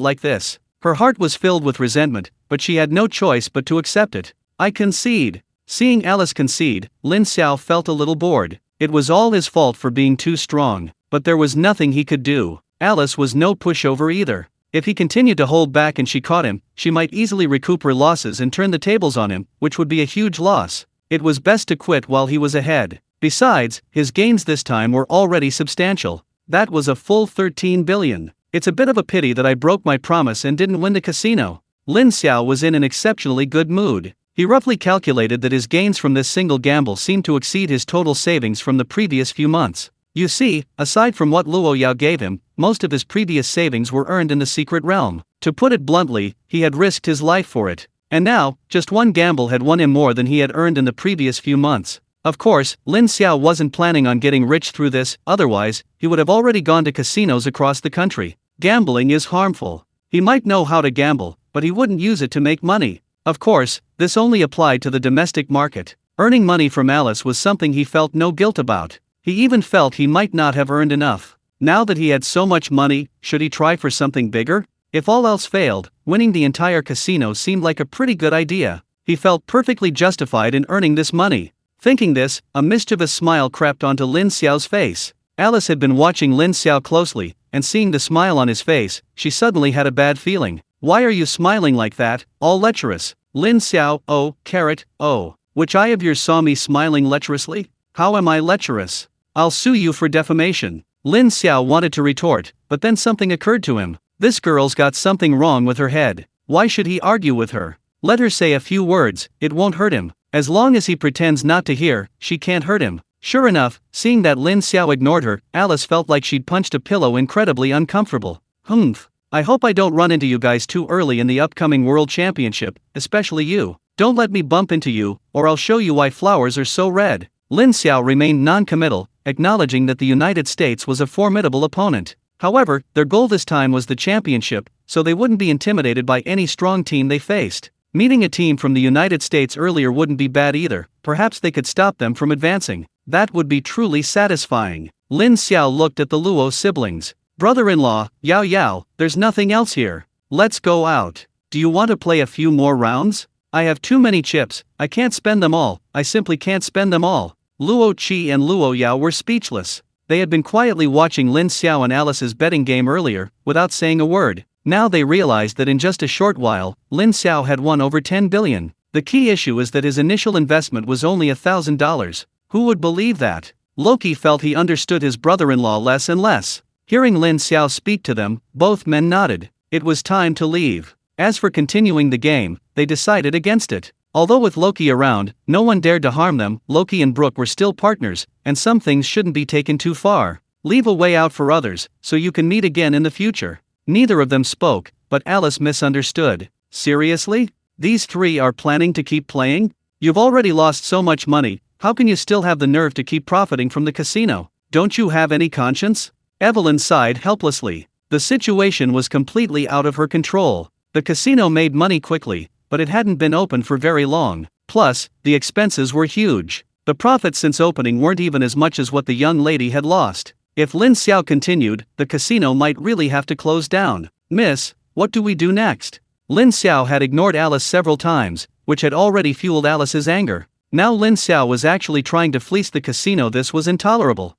like this. Her heart was filled with resentment, but she had no choice but to accept it. I concede. Seeing Alice concede, Lin Xiao felt a little bored. It was all his fault for being too strong, but there was nothing he could do. Alice was no pushover either. If he continued to hold back and she caught him, she might easily recoup her losses and turn the tables on him, which would be a huge loss. It was best to quit while he was ahead. Besides, his gains this time were already substantial. That was a full 13 billion. It's a bit of a pity that I broke my promise and didn't win the casino. Lin Xiao was in an exceptionally good mood. He roughly calculated that his gains from this single gamble seemed to exceed his total savings from the previous few months. You see, aside from what Luo Yao gave him, most of his previous savings were earned in the secret realm. To put it bluntly, he had risked his life for it. And now, just one gamble had won him more than he had earned in the previous few months. Of course, Lin Xiao wasn't planning on getting rich through this, otherwise, he would have already gone to casinos across the country. Gambling is harmful. He might know how to gamble, but he wouldn't use it to make money. Of course, this only applied to the domestic market. Earning money from Alice was something he felt no guilt about. He even felt he might not have earned enough. Now that he had so much money, should he try for something bigger? If all else failed, winning the entire casino seemed like a pretty good idea. He felt perfectly justified in earning this money. Thinking this, a mischievous smile crept onto Lin Xiao's face. Alice had been watching Lin Xiao closely, and seeing the smile on his face, she suddenly had a bad feeling. Why are you smiling like that, all lecherous? Lin Xiao, oh. Which eye of yours saw me smiling lecherously? How am I lecherous? I'll sue you for defamation. Lin Xiao wanted to retort, but then something occurred to him. This girl's got something wrong with her head. Why should he argue with her? Let her say a few words, it won't hurt him. As long as he pretends not to hear, she can't hurt him. Sure enough, seeing that Lin Xiao ignored her, Alice felt like she'd punched a pillow, incredibly uncomfortable. Humph. I hope I don't run into you guys too early in the upcoming World Championship, especially you. Don't let me bump into you, or I'll show you why flowers are so red. Lin Xiao remained non-committal, acknowledging that the United States was a formidable opponent. However, their goal this time was the championship, so they wouldn't be intimidated by any strong team they faced. Meeting a team from the United States earlier wouldn't be bad either. Perhaps they could stop them from advancing. That would be truly satisfying. Lin Xiao looked at the Luo siblings. Brother-in-law, Yao Yao, there's nothing else here. Let's go out. Do you want to play a few more rounds? I have too many chips, I can't spend them all, I simply can't spend them all. Luo Qi and Luo Yao were speechless. They had been quietly watching Lin Xiao and Alice's betting game earlier, without saying a word. Now they realized that in just a short while, Lin Xiao had won over 10 billion. The key issue is that his initial investment was only $1,000. Who would believe that? Loki felt he understood his brother-in-law less and less. Hearing Lin Xiao speak to them, both men nodded. It was time to leave. As for continuing the game, they decided against it. Although with Loki around, no one dared to harm them. Loki and Brooke were still partners, and some things shouldn't be taken too far. Leave a way out for others, so you can meet again in the future. Neither of them spoke, but Alice misunderstood. Seriously? These three are planning to keep playing? You've already lost so much money, how can you still have the nerve to keep profiting from the casino? Don't you have any conscience? Evelyn sighed helplessly. The situation was completely out of her control. The casino made money quickly, but it hadn't been open for very long. Plus, the expenses were huge. The profits since opening weren't even as much as what the young lady had lost. If Lin Xiao continued, the casino might really have to close down. Miss, what do we do next? Lin Xiao had ignored Alice several times, which had already fueled Alice's anger. Now Lin Xiao was actually trying to fleece the casino. This was intolerable.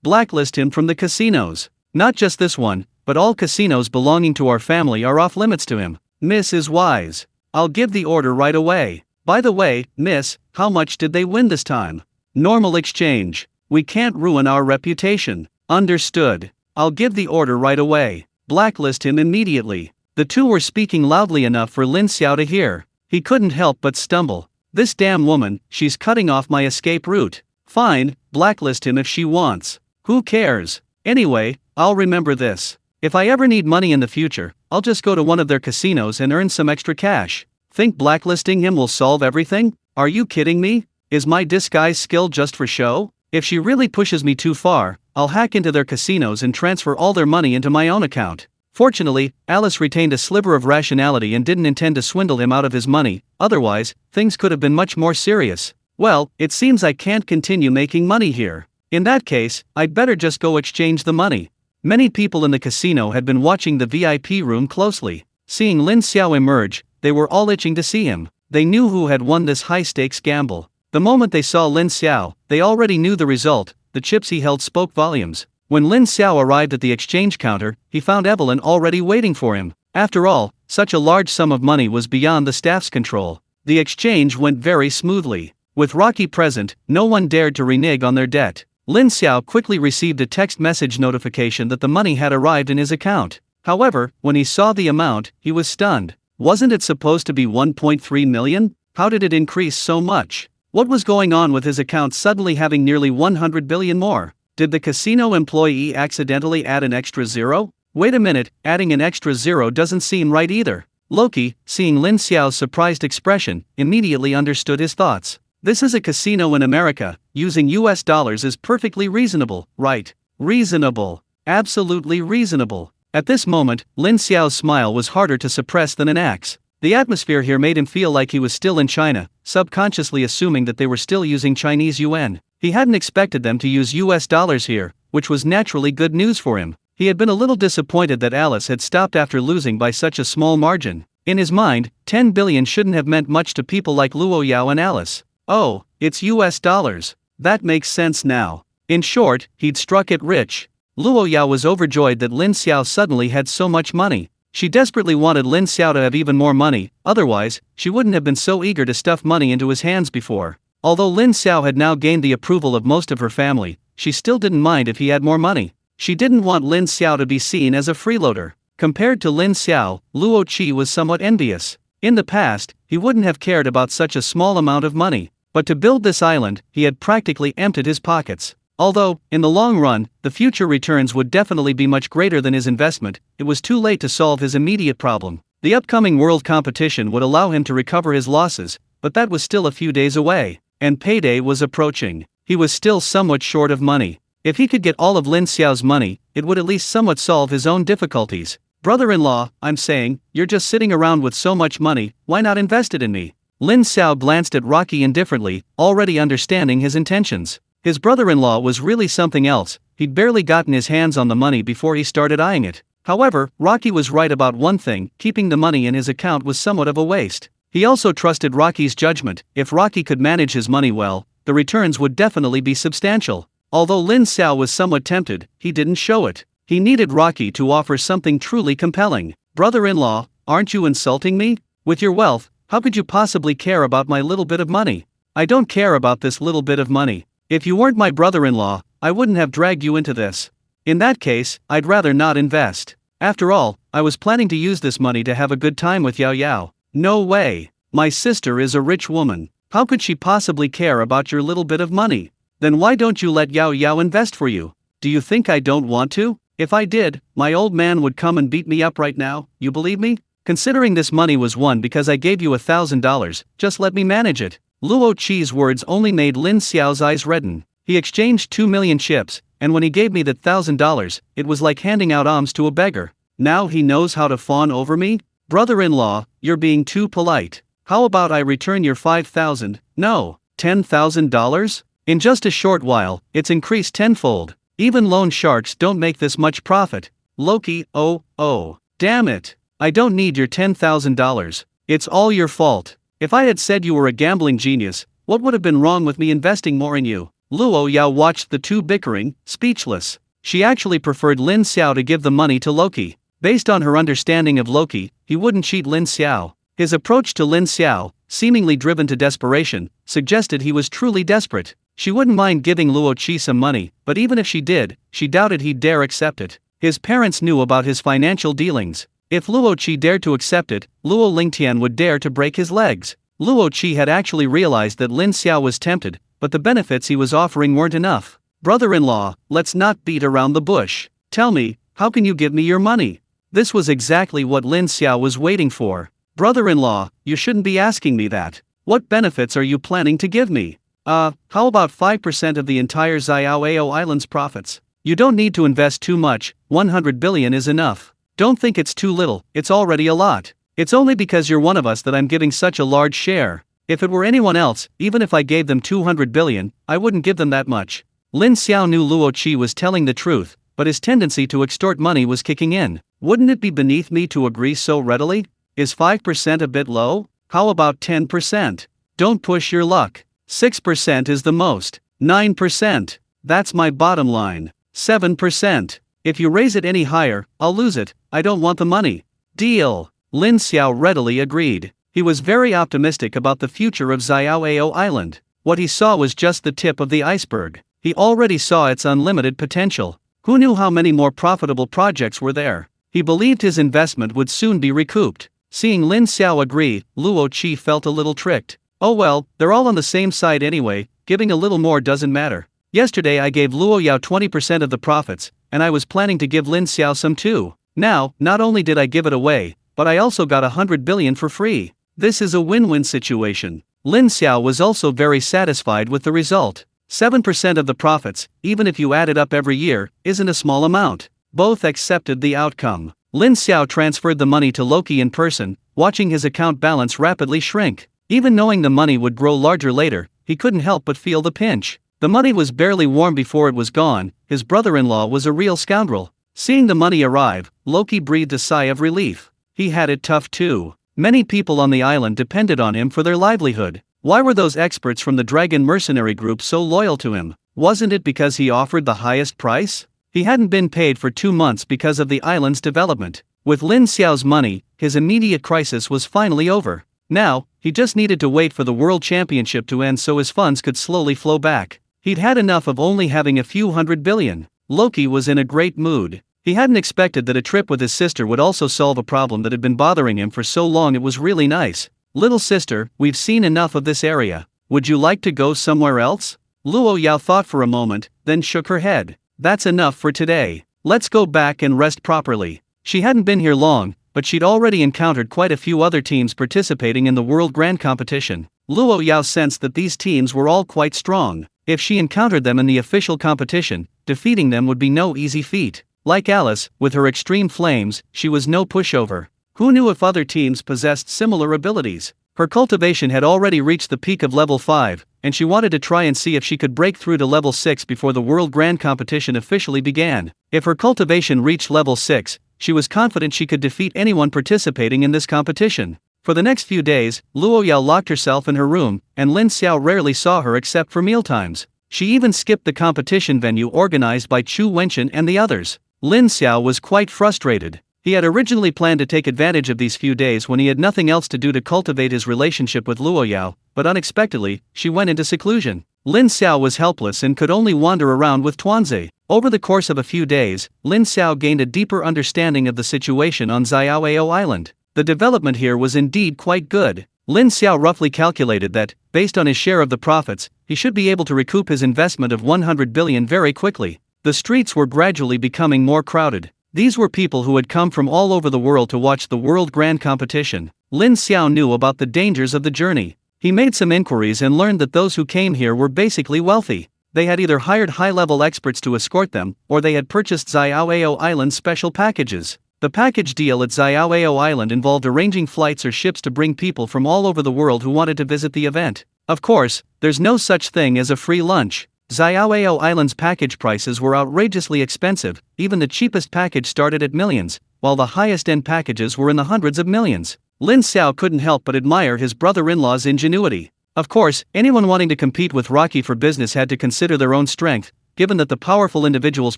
Blacklist him from the casinos. Not just this one, but all casinos belonging to our family are off limits to him. Miss is wise. I'll give the order right away. By the way, miss, how much did they win this time? Normal exchange. We can't ruin our reputation. Understood. I'll give the order right away. Blacklist him immediately. The two were speaking loudly enough for Lin Xiao to hear. He couldn't help but stumble. This damn woman, she's cutting off my escape route. Fine, blacklist him if she wants. Who cares? Anyway, I'll remember this. If I ever need money in the future, I'll just go to one of their casinos and earn some extra cash. Think blacklisting him will solve everything? Are you kidding me? Is my disguise skill just for show? If she really pushes me too far, I'll hack into their casinos and transfer all their money into my own account. Fortunately, Alice retained a sliver of rationality and didn't intend to swindle him out of his money, otherwise, things could have been much more serious. Well, it seems I can't continue making money here. In that case, I'd better just go exchange the money. Many people in the casino had been watching the VIP room closely. Seeing Lin Xiao emerge, they were all itching to see him. They knew who had won this high-stakes gamble. The moment they saw Lin Xiao, they already knew the result. The chips he held spoke volumes. When Lin Xiao arrived at the exchange counter, he found Evelyn already waiting for him. After all, such a large sum of money was beyond the staff's control. The exchange went very smoothly. With Rocky present, no one dared to renege on their debt. Lin Xiao quickly received a text message notification that the money had arrived in his account. However, when he saw the amount, he was stunned. Wasn't it supposed to be 1.3 million? How did it increase so much? What was going on with his account suddenly having nearly 100 billion more? Did the casino employee accidentally add an extra zero? Wait a minute, adding an extra zero doesn't seem right either. Loki, seeing Lin Xiao's surprised expression, immediately understood his thoughts. This is a casino in America. Using US dollars is perfectly reasonable, right? Reasonable. Absolutely reasonable. At this moment, Lin Xiao's smile was harder to suppress than an axe. The atmosphere here made him feel like he was still in China, subconsciously assuming that they were still using Chinese yuan. He hadn't expected them to use US dollars here, which was naturally good news for him. He had been a little disappointed that Alice had stopped after losing by such a small margin. In his mind, 10 billion shouldn't have meant much to people like Luo Yao and Alice. Oh, it's US dollars. That makes sense now. In short, he'd struck it rich. Luo Yao was overjoyed that Lin Xiao suddenly had so much money. She desperately wanted Lin Xiao to have even more money, otherwise, she wouldn't have been so eager to stuff money into his hands before. Although Lin Xiao had now gained the approval of most of her family, she still didn't mind if he had more money. She didn't want Lin Xiao to be seen as a freeloader. Compared to Lin Xiao, Luo Qi was somewhat envious. In the past, he wouldn't have cared about such a small amount of money. But to build this island, he had practically emptied his pockets. Although, in the long run, the future returns would definitely be much greater than his investment, it was too late to solve his immediate problem. The upcoming world competition would allow him to recover his losses, but that was still a few days away. And payday was approaching. He was still somewhat short of money. If he could get all of Lin Xiao's money, it would at least somewhat solve his own difficulties. Brother-in-law, I'm saying, you're just sitting around with so much money, why not invest it in me? Lin Xiao glanced at Rocky indifferently, already understanding his intentions. His brother-in-law was really something else. He'd barely gotten his hands on the money before he started eyeing it. However, Rocky was right about one thing: keeping the money in his account was somewhat of a waste. He also trusted Rocky's judgment. If Rocky could manage his money well, the returns would definitely be substantial. Although Lin Xiao was somewhat tempted, he didn't show it. He needed Rocky to offer something truly compelling. Brother-in-law, aren't you insulting me? With your wealth, how could you possibly care about my little bit of money? I don't care about this little bit of money. If you weren't my brother-in-law, I wouldn't have dragged you into this. In that case, I'd rather not invest. After all, I was planning to use this money to have a good time with Yao Yao. No way. My sister is a rich woman. How could she possibly care about your little bit of money? Then why don't you let Yao Yao invest for you? Do you think I don't want to? If I did, my old man would come and beat me up right now, you believe me? Considering this money was won because I gave you $1,000, just let me manage it. Luo Qi's words only made Lin Xiao's eyes redden. He exchanged 2 million chips, and when he gave me that $1,000, it was like handing out alms to a beggar. Now he knows how to fawn over me? Brother-in-law, you're being too polite. How about I return your $5,000, no, $10,000? In just a short while, it's increased tenfold. Even loan sharks don't make this much profit. Loki, oh, damn it. I don't need your $10,000. It's all your fault. If I had said you were a gambling genius, what would have been wrong with me investing more in you? Luo Yao watched the two bickering, speechless. She actually preferred Lin Xiao to give the money to Loki. Based on her understanding of Loki, he wouldn't cheat Lin Xiao. His approach to Lin Xiao, seemingly driven to desperation, suggested he was truly desperate. She wouldn't mind giving Luo Qi some money, but even if she did, she doubted he'd dare accept it. His parents knew about his financial dealings. If Luo Qi dared to accept it, Luo Lingtian would dare to break his legs. Luo Qi had actually realized that Lin Xiao was tempted, but the benefits he was offering weren't enough. Brother-in-law, let's not beat around the bush. Tell me, how can you give me your money? This was exactly what Lin Xiao was waiting for. Brother-in-law, you shouldn't be asking me that. What benefits are you planning to give me? How about 5% of the entire Xiaoao Island's profits? You don't need to invest too much, 100 billion is enough. Don't think it's too little, it's already a lot. It's only because you're one of us that I'm giving such a large share. If it were anyone else, even if I gave them 200 billion, I wouldn't give them that much. Lin Xiao knew Luo Qi was telling the truth, but his tendency to extort money was kicking in. Wouldn't it be beneath me to agree so readily? Is 5% a bit low? How about 10%? Don't push your luck. 6% is the most. 9%. That's my bottom line. 7%. If you raise it any higher, I'll lose it. I don't want the money. Deal. Lin Xiao readily agreed. He was very optimistic about the future of Xiaoao Island. What he saw was just the tip of the iceberg. He already saw its unlimited potential. Who knew how many more profitable projects were there? He believed his investment would soon be recouped. Seeing Lin Xiao agree, Luo Qi felt a little tricked. Oh well, they're all on the same side anyway, giving a little more doesn't matter. Yesterday I gave Luo Yao 20% of the profits, and I was planning to give Lin Xiao some too. Now, not only did I give it away, but I also got 100 billion for free. This is a win-win situation. Lin Xiao was also very satisfied with the result. 7% of the profits, even if you add it up every year, isn't a small amount. Both accepted the outcome. Lin Xiao transferred the money to Loki in person, watching his account balance rapidly shrink. Even knowing the money would grow larger later, he couldn't help but feel the pinch. The money was barely warm before it was gone. His brother-in-law was a real scoundrel. Seeing the money arrive, Loki breathed a sigh of relief. He had it tough too. Many people on the island depended on him for their livelihood. Why were those experts from the Dragon mercenary group so loyal to him? Wasn't it because he offered the highest price? He hadn't been paid for 2 months because of the island's development. With Lin Xiao's money, his immediate crisis was finally over. Now, he just needed to wait for the World Championship to end so his funds could slowly flow back. He'd had enough of only having a few hundred billion. Loki was in a great mood. He hadn't expected that a trip with his sister would also solve a problem that had been bothering him for so long. It was really nice. Little sister, we've seen enough of this area. Would you like to go somewhere else? Luo Yao thought for a moment, then shook her head. That's enough for today. Let's go back and rest properly. She hadn't been here long, but she'd already encountered quite a few other teams participating in the World Grand Competition. Luo Yao sensed that these teams were all quite strong. If she encountered them in the official competition, defeating them would be no easy feat. Like Alice, with her extreme flames, she was no pushover. Who knew if other teams possessed similar abilities? Her cultivation had already reached the peak of level 5, and she wanted to try and see if she could break through to level 6 before the World Grand Competition officially began. If her cultivation reached level 6, she was confident she could defeat anyone participating in this competition. For the next few days, Luo Yao locked herself in her room, and Lin Xiao rarely saw her except for mealtimes. She even skipped the competition venue organized by Chu Wenchen and the others. Lin Xiao was quite frustrated. He had originally planned to take advantage of these few days when he had nothing else to do to cultivate his relationship with Luo Yao, but unexpectedly, she went into seclusion. Lin Xiao was helpless and could only wander around with Tuanzi. Over the course of a few days, Lin Xiao gained a deeper understanding of the situation on Xiaoao Island. The development here was indeed quite good. Lin Xiao roughly calculated that, based on his share of the profits, he should be able to recoup his investment of 100 billion very quickly. The streets were gradually becoming more crowded. These were people who had come from all over the world to watch the World Grand Competition. Lin Xiao knew about the dangers of the journey. He made some inquiries and learned that those who came here were basically wealthy. They had either hired high-level experts to escort them, or they had purchased Xiaoao Island special packages. The package deal at Xiaoao Island involved arranging flights or ships to bring people from all over the world who wanted to visit the event. Of course, there's no such thing as a free lunch. Xiaoao Island's package prices were outrageously expensive. Even the cheapest package started at millions, while the highest-end packages were in the hundreds of millions. Lin Xiao couldn't help but admire his brother-in-law's ingenuity. Of course, anyone wanting to compete with Rocky for business had to consider their own strength, given that the powerful individuals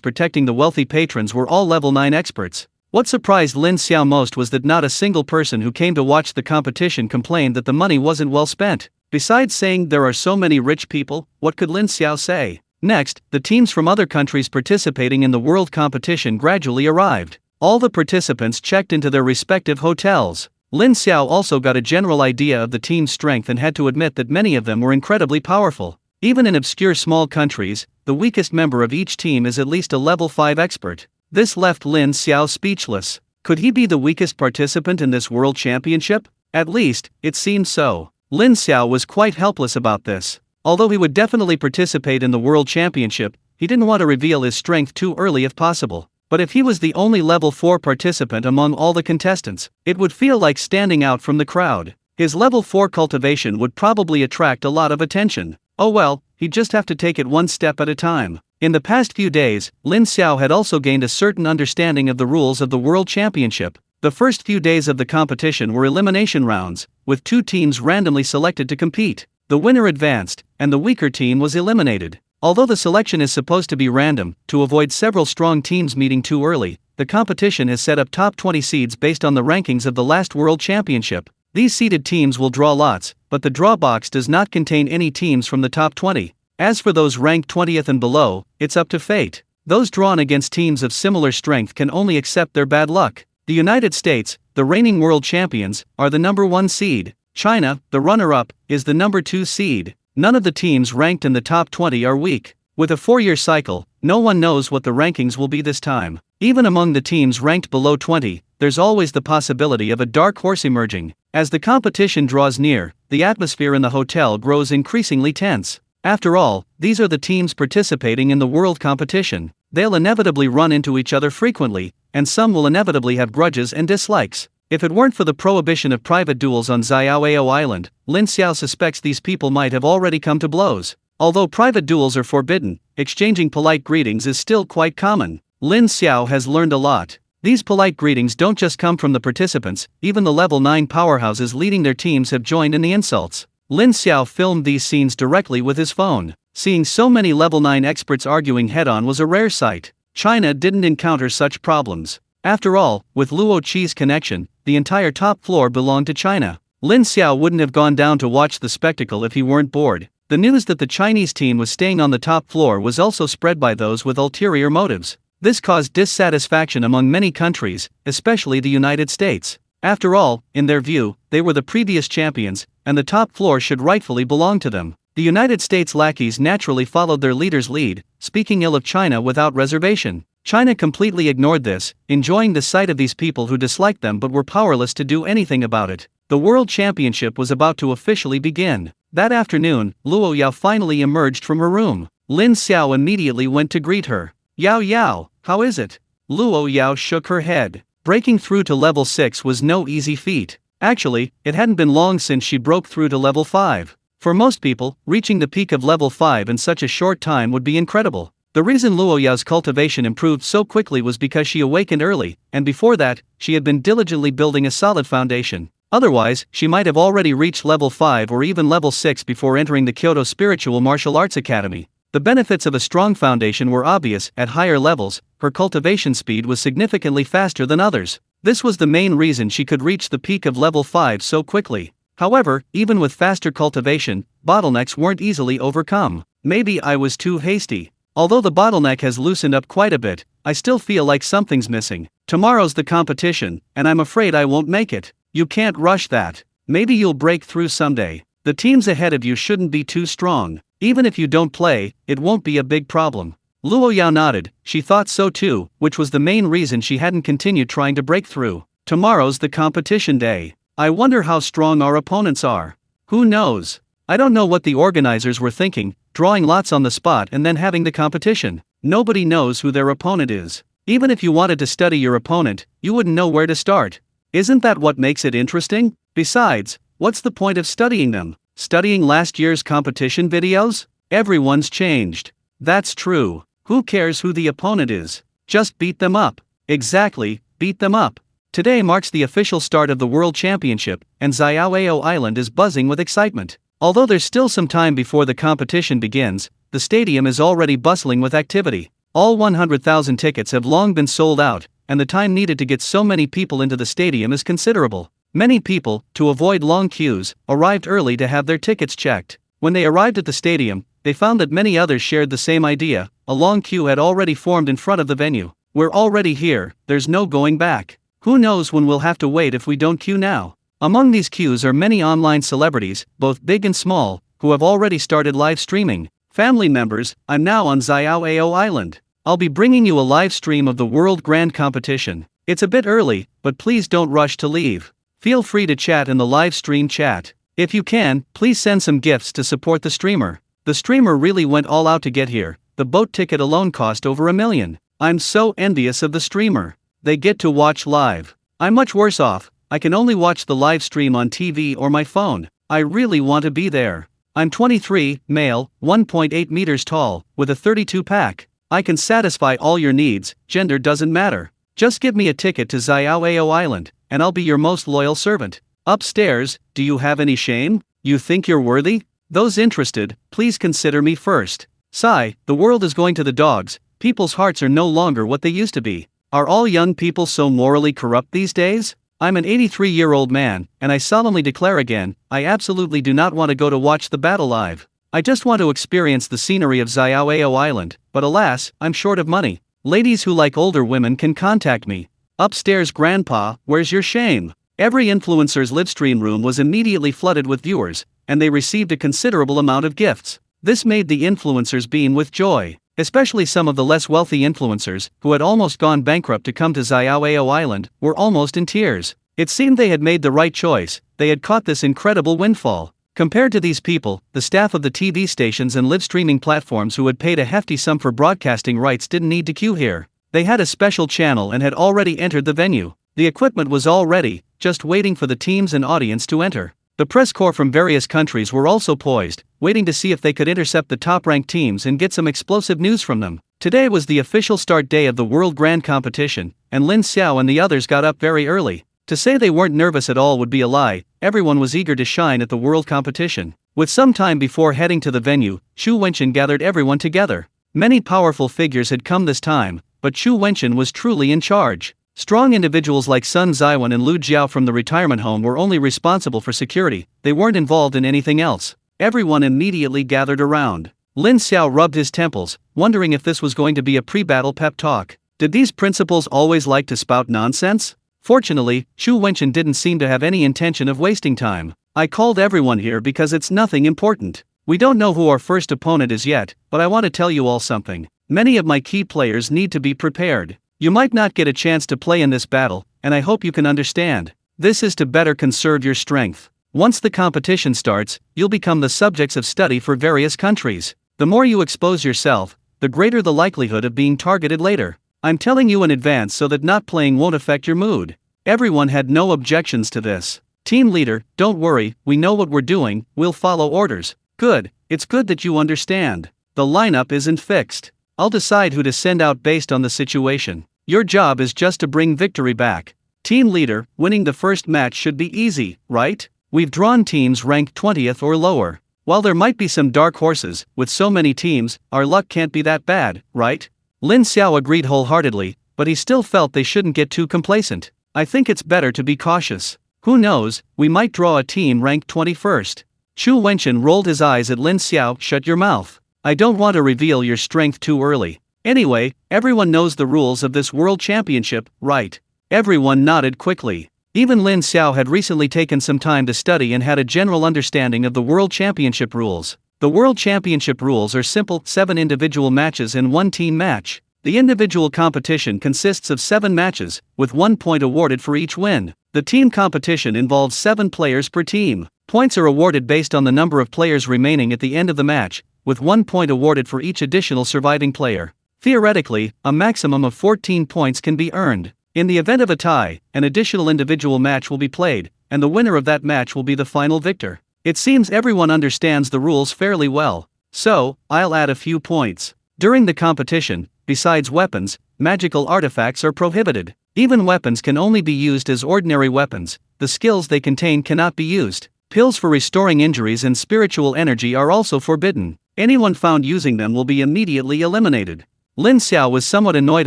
protecting the wealthy patrons were all level 9 experts. What surprised Lin Xiao most was that not a single person who came to watch the competition complained that the money wasn't well spent. Besides saying there are so many rich people, what could Lin Xiao say? Next, the teams from other countries participating in the world competition gradually arrived. All the participants checked into their respective hotels. Lin Xiao also got a general idea of the team's strength and had to admit that many of them were incredibly powerful. Even in obscure small countries, the weakest member of each team is at least a level 5 expert. This left Lin Xiao speechless. Could he be the weakest participant in this world championship? At least, it seemed so. Lin Xiao was quite helpless about this. Although he would definitely participate in the world championship, he didn't want to reveal his strength too early if possible. But if he was the only level 4 participant among all the contestants, it would feel like standing out from the crowd. His level 4 cultivation would probably attract a lot of attention. Oh well, he'd just have to take it one step at a time. In the past few days, Lin Xiao had also gained a certain understanding of the rules of the World Championship. The first few days of the competition were elimination rounds, with 2 teams randomly selected to compete. The winner advanced, and the weaker team was eliminated. Although the selection is supposed to be random, to avoid several strong teams meeting too early, the competition has set up top 20 seeds based on the rankings of the last World Championship. These seeded teams will draw lots, but the draw box does not contain any teams from the top 20. As for those ranked 20th and below, it's up to fate. Those drawn against teams of similar strength can only accept their bad luck. The United States, the reigning world champions, are the number 1 seed. China, the runner-up, is the number 2 seed. None of the teams ranked in the top 20 are weak. With a 4-year cycle, no one knows what the rankings will be this time. Even among the teams ranked below 20, there's always the possibility of a dark horse emerging. As the competition draws near, the atmosphere in the hotel grows increasingly tense. After all, these are the teams participating in the world competition. They'll inevitably run into each other frequently, and some will inevitably have grudges and dislikes. If it weren't for the prohibition of private duels on Xiaoao Island, Lin Xiao suspects these people might have already come to blows. Although private duels are forbidden, exchanging polite greetings is still quite common. Lin Xiao has learned a lot. These polite greetings don't just come from the participants, even the level 9 powerhouses leading their teams have joined in the insults. Lin Xiao filmed these scenes directly with his phone. Seeing so many level 9 experts arguing head-on was a rare sight. China didn't encounter such problems. After all, with Luo Qi's connection, the entire top floor belonged to China. Lin Xiao wouldn't have gone down to watch the spectacle if he weren't bored. The news that the Chinese team was staying on the top floor was also spread by those with ulterior motives. This caused dissatisfaction among many countries, especially the United States. After all, in their view, they were the previous champions, and the top floor should rightfully belong to them. The United States lackeys naturally followed their leader's lead, speaking ill of China without reservation. China completely ignored this, enjoying the sight of these people who disliked them but were powerless to do anything about it. The World Championship was about to officially begin. That afternoon, Luo Yao finally emerged from her room. Lin Xiao immediately went to greet her. "Yao Yao, how is it?" Luo Yao shook her head. Breaking through to level 6 was no easy feat. Actually, it hadn't been long since she broke through to level 5. For most people, reaching the peak of level 5 in such a short time would be incredible. The reason Luo Yao's cultivation improved so quickly was because she awakened early, and before that, she had been diligently building a solid foundation. Otherwise, she might have already reached level 5 or even level 6 before entering the Kyoto Spiritual Martial Arts Academy. The benefits of a strong foundation were obvious. At higher levels, her cultivation speed was significantly faster than others. This was the main reason she could reach the peak of level 5 so quickly. However, even with faster cultivation, bottlenecks weren't easily overcome. Maybe I was too hasty. Although the bottleneck has loosened up quite a bit, I still feel like something's missing. Tomorrow's the competition, and I'm afraid I won't make it. You can't rush that. Maybe you'll break through someday. The teams ahead of you shouldn't be too strong. Even if you don't play, it won't be a big problem. Luo Yao nodded. She thought so too, which was the main reason she hadn't continued trying to break through. Tomorrow's the competition day. I wonder how strong our opponents are. Who knows? I don't know what the organizers were thinking, drawing lots on the spot and then having the competition. Nobody knows who their opponent is. Even if you wanted to study your opponent, you wouldn't know where to start. Isn't that what makes it interesting? Besides, what's the point of studying them? Studying last year's competition videos? Everyone's changed. That's true. Who cares who the opponent is? Just beat them up. Exactly, beat them up. Today marks the official start of the World Championship, and Xiaoao Island is buzzing with excitement. Although there's still some time before the competition begins, the stadium is already bustling with activity. All 100,000 tickets have long been sold out, and the time needed to get so many people into the stadium is considerable. Many people, to avoid long queues, arrived early to have their tickets checked. When they arrived at the stadium, they found that many others shared the same idea. A long queue had already formed in front of the venue. We're already here, there's no going back. Who knows when we'll have to wait if we don't queue now? Among these queues are many online celebrities, both big and small, who have already started live streaming. Family members, I'm now on Xiaoao Island. I'll be bringing you a live stream of the World Grand Competition. It's a bit early, but please don't rush to leave. Feel free to chat in the live stream chat. If you can, please send some gifts to support the streamer. The streamer really went all out to get here. The boat ticket alone cost over $1 million. I'm so envious of the streamer. They get to watch live. I'm much worse off. I can only watch the live stream on TV or my phone. I really want to be there. I'm 23, male, 1.8 meters tall, with a 32-pack. I can satisfy all your needs, gender doesn't matter. Just give me a ticket to Xiaoao Island, and I'll be your most loyal servant. Upstairs, do you have any shame? You think you're worthy? Those interested, please consider me first. Sigh, the world is going to the dogs. People's hearts are no longer what they used to be. Are all young people so morally corrupt these days? I'm an 83-year-old man, and I solemnly declare again, I absolutely do not want to go to watch the battle live. I just want to experience the scenery of Xiaoao Island, but alas, I'm short of money. Ladies who like older women can contact me. Upstairs grandpa, where's your shame? Every influencer's livestream room was immediately flooded with viewers, and they received a considerable amount of gifts. This made the influencers beam with joy. Especially some of the less wealthy influencers, who had almost gone bankrupt to come to Xiaoao Island, were almost in tears. It seemed they had made the right choice. They had caught this incredible windfall. Compared to these people, the staff of the TV stations and live streaming platforms who had paid a hefty sum for broadcasting rights didn't need to queue here. They had a special channel and had already entered the venue. The equipment was all ready, just waiting for the teams and audience to enter. The press corps from various countries were also poised, waiting to see if they could intercept the top-ranked teams and get some explosive news from them. Today was the official start day of the World Grand Competition, and Lin Xiao and the others got up very early. To say they weren't nervous at all would be a lie. Everyone was eager to shine at the World Competition. With some time before heading to the venue, Xu Wenchen gathered everyone together. Many powerful figures had come this time, but Xu Wenchen was truly in charge. Strong individuals like Sun Ziwan and Lu Jiao from the retirement home were only responsible for security. They weren't involved in anything else. Everyone immediately gathered around. Lin Xiao rubbed his temples, wondering if this was going to be a pre-battle pep talk. Did these principals always like to spout nonsense? Fortunately, Xu Wenchen didn't seem to have any intention of wasting time. I called everyone here because it's nothing important. We don't know who our first opponent is yet, but I want to tell you all something. Many of my key players need to be prepared. You might not get a chance to play in this battle, and I hope you can understand. This is to better conserve your strength. Once the competition starts, you'll become the subjects of study for various countries. The more you expose yourself, the greater the likelihood of being targeted later. I'm telling you in advance so that not playing won't affect your mood. Everyone had no objections to this. Team leader, don't worry, we know what we're doing, we'll follow orders. Good, it's good that you understand. The lineup isn't fixed. I'll decide who to send out based on the situation. Your job is just to bring victory back. Team leader, winning the first match should be easy, right? We've drawn teams ranked 20th or lower. While there might be some dark horses, with so many teams, our luck can't be that bad, right? Lin Xiao agreed wholeheartedly, but he still felt they shouldn't get too complacent. I think it's better to be cautious. Who knows, we might draw a team ranked 21st. Xu Wenchen rolled his eyes at Lin Xiao. Shut your mouth. I don't want to reveal your strength too early. Anyway, everyone knows the rules of this world championship, right? Everyone nodded quickly. Even Lin Xiao had recently taken some time to study and had a general understanding of the world championship rules. The world championship rules are simple: 7 individual matches and 1 team match. The individual competition consists of 7 matches, with 1 point awarded for each win. The team competition involves 7 players per team. Points are awarded based on the number of players remaining at the end of the match, with 1 point awarded for each additional surviving player. Theoretically, a maximum of 14 points can be earned. In the event of a tie, an additional individual match will be played, and the winner of that match will be the final victor. It seems everyone understands the rules fairly well, so I'll add a few points. During the competition, besides weapons, magical artifacts are prohibited. Even weapons can only be used as ordinary weapons. The skills they contain cannot be used. Pills for restoring injuries and spiritual energy are also forbidden. Anyone found using them will be immediately eliminated. Lin Xiao was somewhat annoyed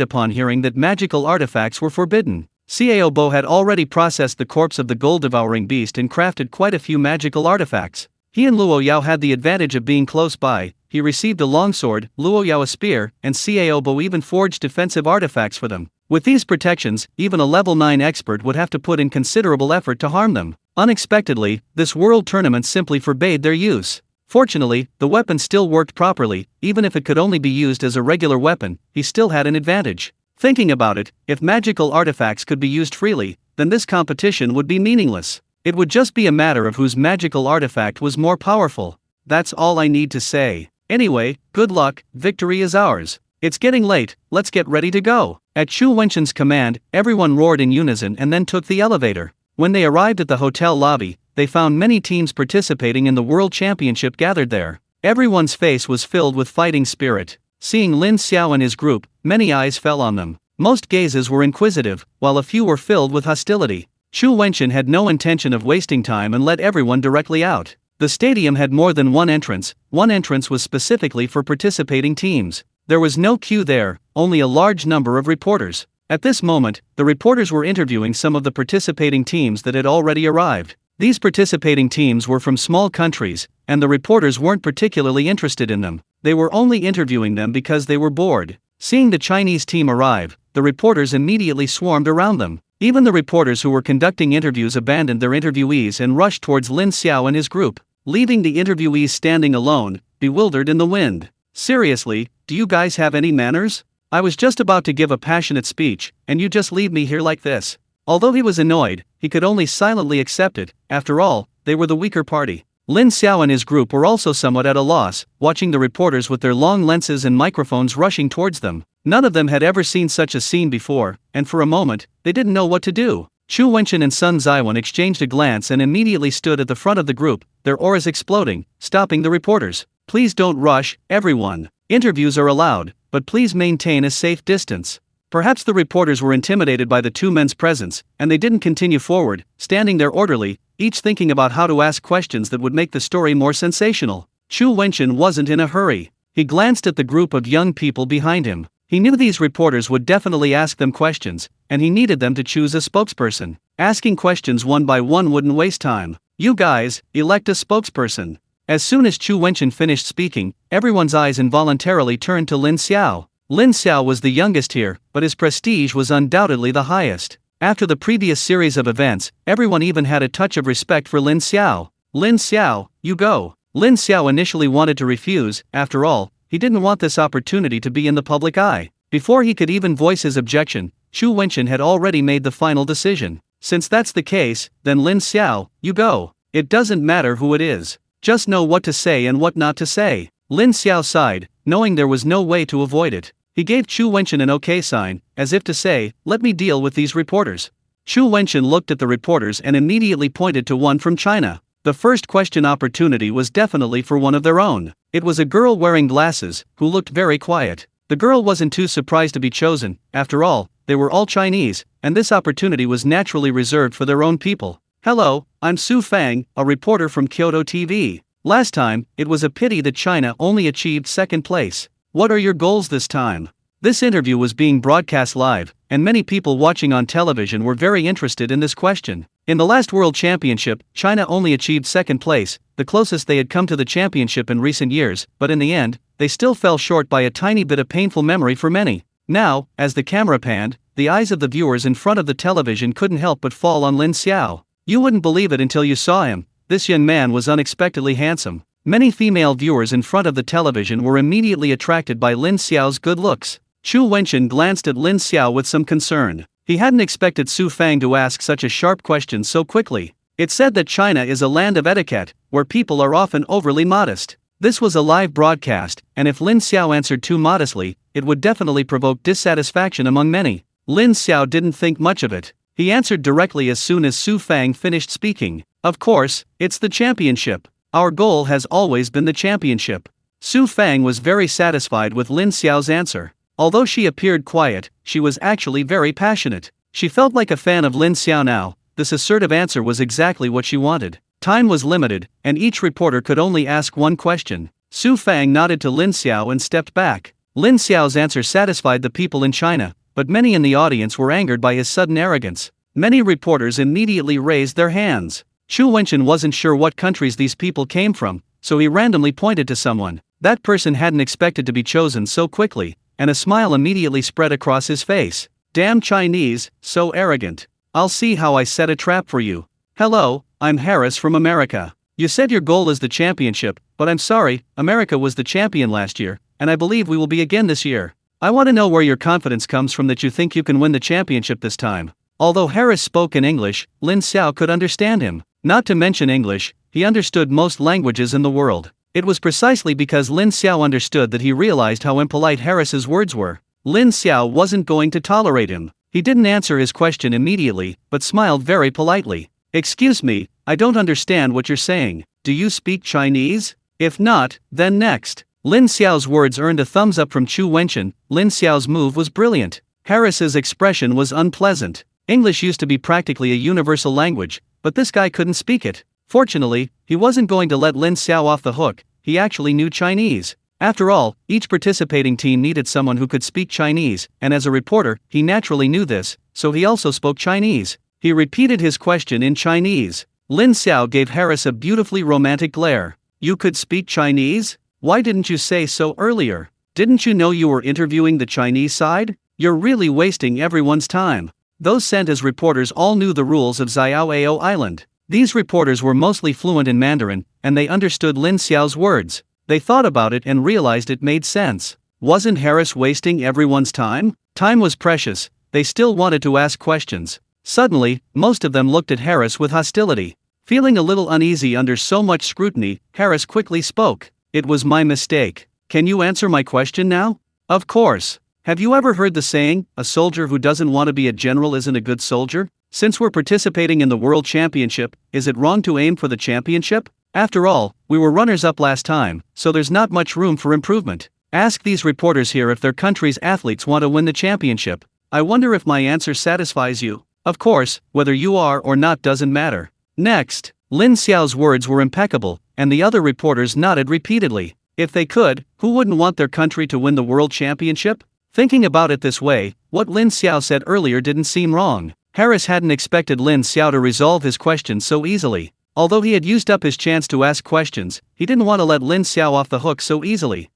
upon hearing that magical artifacts were forbidden. Xiao Bo had already processed the corpse of the gold-devouring beast and crafted quite a few magical artifacts. He and Luo Yao had the advantage of being close by. He received a longsword, Luo Yao a spear, and Xiao Bo even forged defensive artifacts for them. With these protections, even a level 9 expert would have to put in considerable effort to harm them. Unexpectedly, this world tournament simply forbade their use. Fortunately, the weapon still worked properly. Even if it could only be used as a regular weapon, he still had an advantage. Thinking about it, if magical artifacts could be used freely, then this competition would be meaningless. It would just be a matter of whose magical artifact was more powerful. That's all I need to say. Anyway, good luck, victory is ours. It's getting late, let's get ready to go. At Chu Wenshin's command, everyone roared in unison and then took the elevator. When they arrived at the hotel lobby, they found many teams participating in the World Championship gathered there. Everyone's face was filled with fighting spirit. Seeing Lin Xiao and his group, many eyes fell on them. Most gazes were inquisitive, while a few were filled with hostility. Chu Wenshin had no intention of wasting time and let everyone directly out. The stadium had more than one entrance. One entrance was specifically for participating teams. There was no queue there, only a large number of reporters. At this moment, the reporters were interviewing some of the participating teams that had already arrived. These participating teams were from small countries, and the reporters weren't particularly interested in them. They were only interviewing them because they were bored. Seeing the Chinese team arrive, the reporters immediately swarmed around them. Even the reporters who were conducting interviews abandoned their interviewees and rushed towards Lin Xiao and his group, leaving the interviewees standing alone, bewildered in the wind. Seriously, do you guys have any manners? I was just about to give a passionate speech, and you just leave me here like this. Although he was annoyed, he could only silently accept it. After all, they were the weaker party. Lin Xiao and his group were also somewhat at a loss, watching the reporters with their long lenses and microphones rushing towards them. None of them had ever seen such a scene before, and for a moment, they didn't know what to do. Chu Wenshin and Sun Zaiwan exchanged a glance and immediately stood at the front of the group, their auras exploding, stopping the reporters. Please don't rush, everyone. Interviews are allowed, but please maintain a safe distance. Perhaps the reporters were intimidated by the two men's presence, and they didn't continue forward, standing there orderly, each thinking about how to ask questions that would make the story more sensational. Chu Wenshin wasn't in a hurry. He glanced at the group of young people behind him. He knew these reporters would definitely ask them questions, and he needed them to choose a spokesperson. Asking questions one by one wouldn't waste time. You guys, elect a spokesperson. As soon as Chu Wenshin finished speaking, everyone's eyes involuntarily turned to Lin Xiao. Lin Xiao was the youngest here, but his prestige was undoubtedly the highest. After the previous series of events, everyone even had a touch of respect for Lin Xiao. Lin Xiao, you go. Lin Xiao initially wanted to refuse. After all, he didn't want this opportunity to be in the public eye. Before he could even voice his objection, Chu Wenshin had already made the final decision. Since that's the case, then Lin Xiao, you go. It doesn't matter who it is. Just know what to say and what not to say. Lin Xiao sighed, knowing there was no way to avoid it. He gave Chu Wenshin an okay sign, as if to say, let me deal with these reporters. Chu Wenshin looked at the reporters and immediately pointed to one from China. The first question opportunity was definitely for one of their own. It was a girl wearing glasses, who looked very quiet. The girl wasn't too surprised to be chosen. After all, they were all Chinese, and this opportunity was naturally reserved for their own people. Hello, I'm Su Fang, a reporter from Kyoto TV. Last time, it was a pity that China only achieved second place. What are your goals this time? This interview was being broadcast live, and many people watching on television were very interested in this question. In the last World Championship, China only achieved second place, the closest they had come to the championship in recent years, but in the end, they still fell short by a tiny bit of painful memory for many. Now, as the camera panned, the eyes of the viewers in front of the television couldn't help but fall on Lin Xiao. You wouldn't believe it until you saw him. This young man was unexpectedly handsome. Many female viewers in front of the television were immediately attracted by Lin Xiao's good looks. Chu Wenchen glanced at Lin Xiao with some concern. He hadn't expected Su Fang to ask such a sharp question so quickly. It's said that China is a land of etiquette, where people are often overly modest. This was a live broadcast, and if Lin Xiao answered too modestly, it would definitely provoke dissatisfaction among many. Lin Xiao didn't think much of it. He answered directly as soon as Su Fang finished speaking. Of course, it's the championship. Our goal has always been the championship. Su Fang was very satisfied with Lin Xiao's answer. Although she appeared quiet, she was actually very passionate. She felt like a fan of Lin Xiao now. This assertive answer was exactly what she wanted. Time was limited, and each reporter could only ask one question. Su Fang nodded to Lin Xiao and stepped back. Lin Xiao's answer satisfied the people in China, but many in the audience were angered by his sudden arrogance. Many reporters immediately raised their hands. Chu Wenchen wasn't sure what countries these people came from, so he randomly pointed to someone. That person hadn't expected to be chosen so quickly, and a smile immediately spread across his face. Damn Chinese, so arrogant. I'll see how I set a trap for you. Hello, I'm Harris from America. You said your goal is the championship, but I'm sorry, America was the champion last year, and I believe we will be again this year. I want to know where your confidence comes from that you think you can win the championship this time. Although Harris spoke in English, Lin Xiao could understand him. Not to mention English, he understood most languages in the world. It was precisely because Lin Xiao understood that he realized how impolite Harris's words were. Lin Xiao wasn't going to tolerate him. He didn't answer his question immediately, but smiled very politely. Excuse me, I don't understand what you're saying. Do you speak Chinese? If not, then next. Lin Xiao's words earned a thumbs up from Chu Wenchen. Lin Xiao's move was brilliant. Harris's expression was unpleasant. English used to be practically a universal language, but this guy couldn't speak it. Fortunately, he wasn't going to let Lin Xiao off the hook. He actually knew Chinese. After all, each participating team needed someone who could speak Chinese, and as a reporter, he naturally knew this, so he also spoke Chinese. He repeated his question in Chinese. Lin Xiao gave Harris a beautifully romantic glare. You could speak Chinese? Why didn't you say so earlier? Didn't you know you were interviewing the Chinese side? You're really wasting everyone's time. Those sent as reporters all knew the rules of Xiaoao Island. These reporters were mostly fluent in Mandarin, and they understood Lin Xiao's words. They thought about it and realized it made sense. Wasn't Harris wasting everyone's time? Time was precious. They still wanted to ask questions. Suddenly, most of them looked at Harris with hostility. Feeling a little uneasy under so much scrutiny, Harris quickly spoke. It was my mistake. Can you answer my question now? Of course. Have you ever heard the saying, a soldier who doesn't want to be a general isn't a good soldier? Since we're participating in the World Championship, is it wrong to aim for the championship? After all, we were runners-up last time, so there's not much room for improvement. Ask these reporters here if their country's athletes want to win the championship. I wonder if my answer satisfies you. Of course, whether you are or not doesn't matter. Next, Lin Xiao's words were impeccable, and the other reporters nodded repeatedly. If they could, who wouldn't want their country to win the World Championship? Thinking about it this way, what Lin Xiao said earlier didn't seem wrong. Harris hadn't expected Lin Xiao to resolve his question so easily. Although he had used up his chance to ask questions, he didn't want to let Lin Xiao off the hook so easily.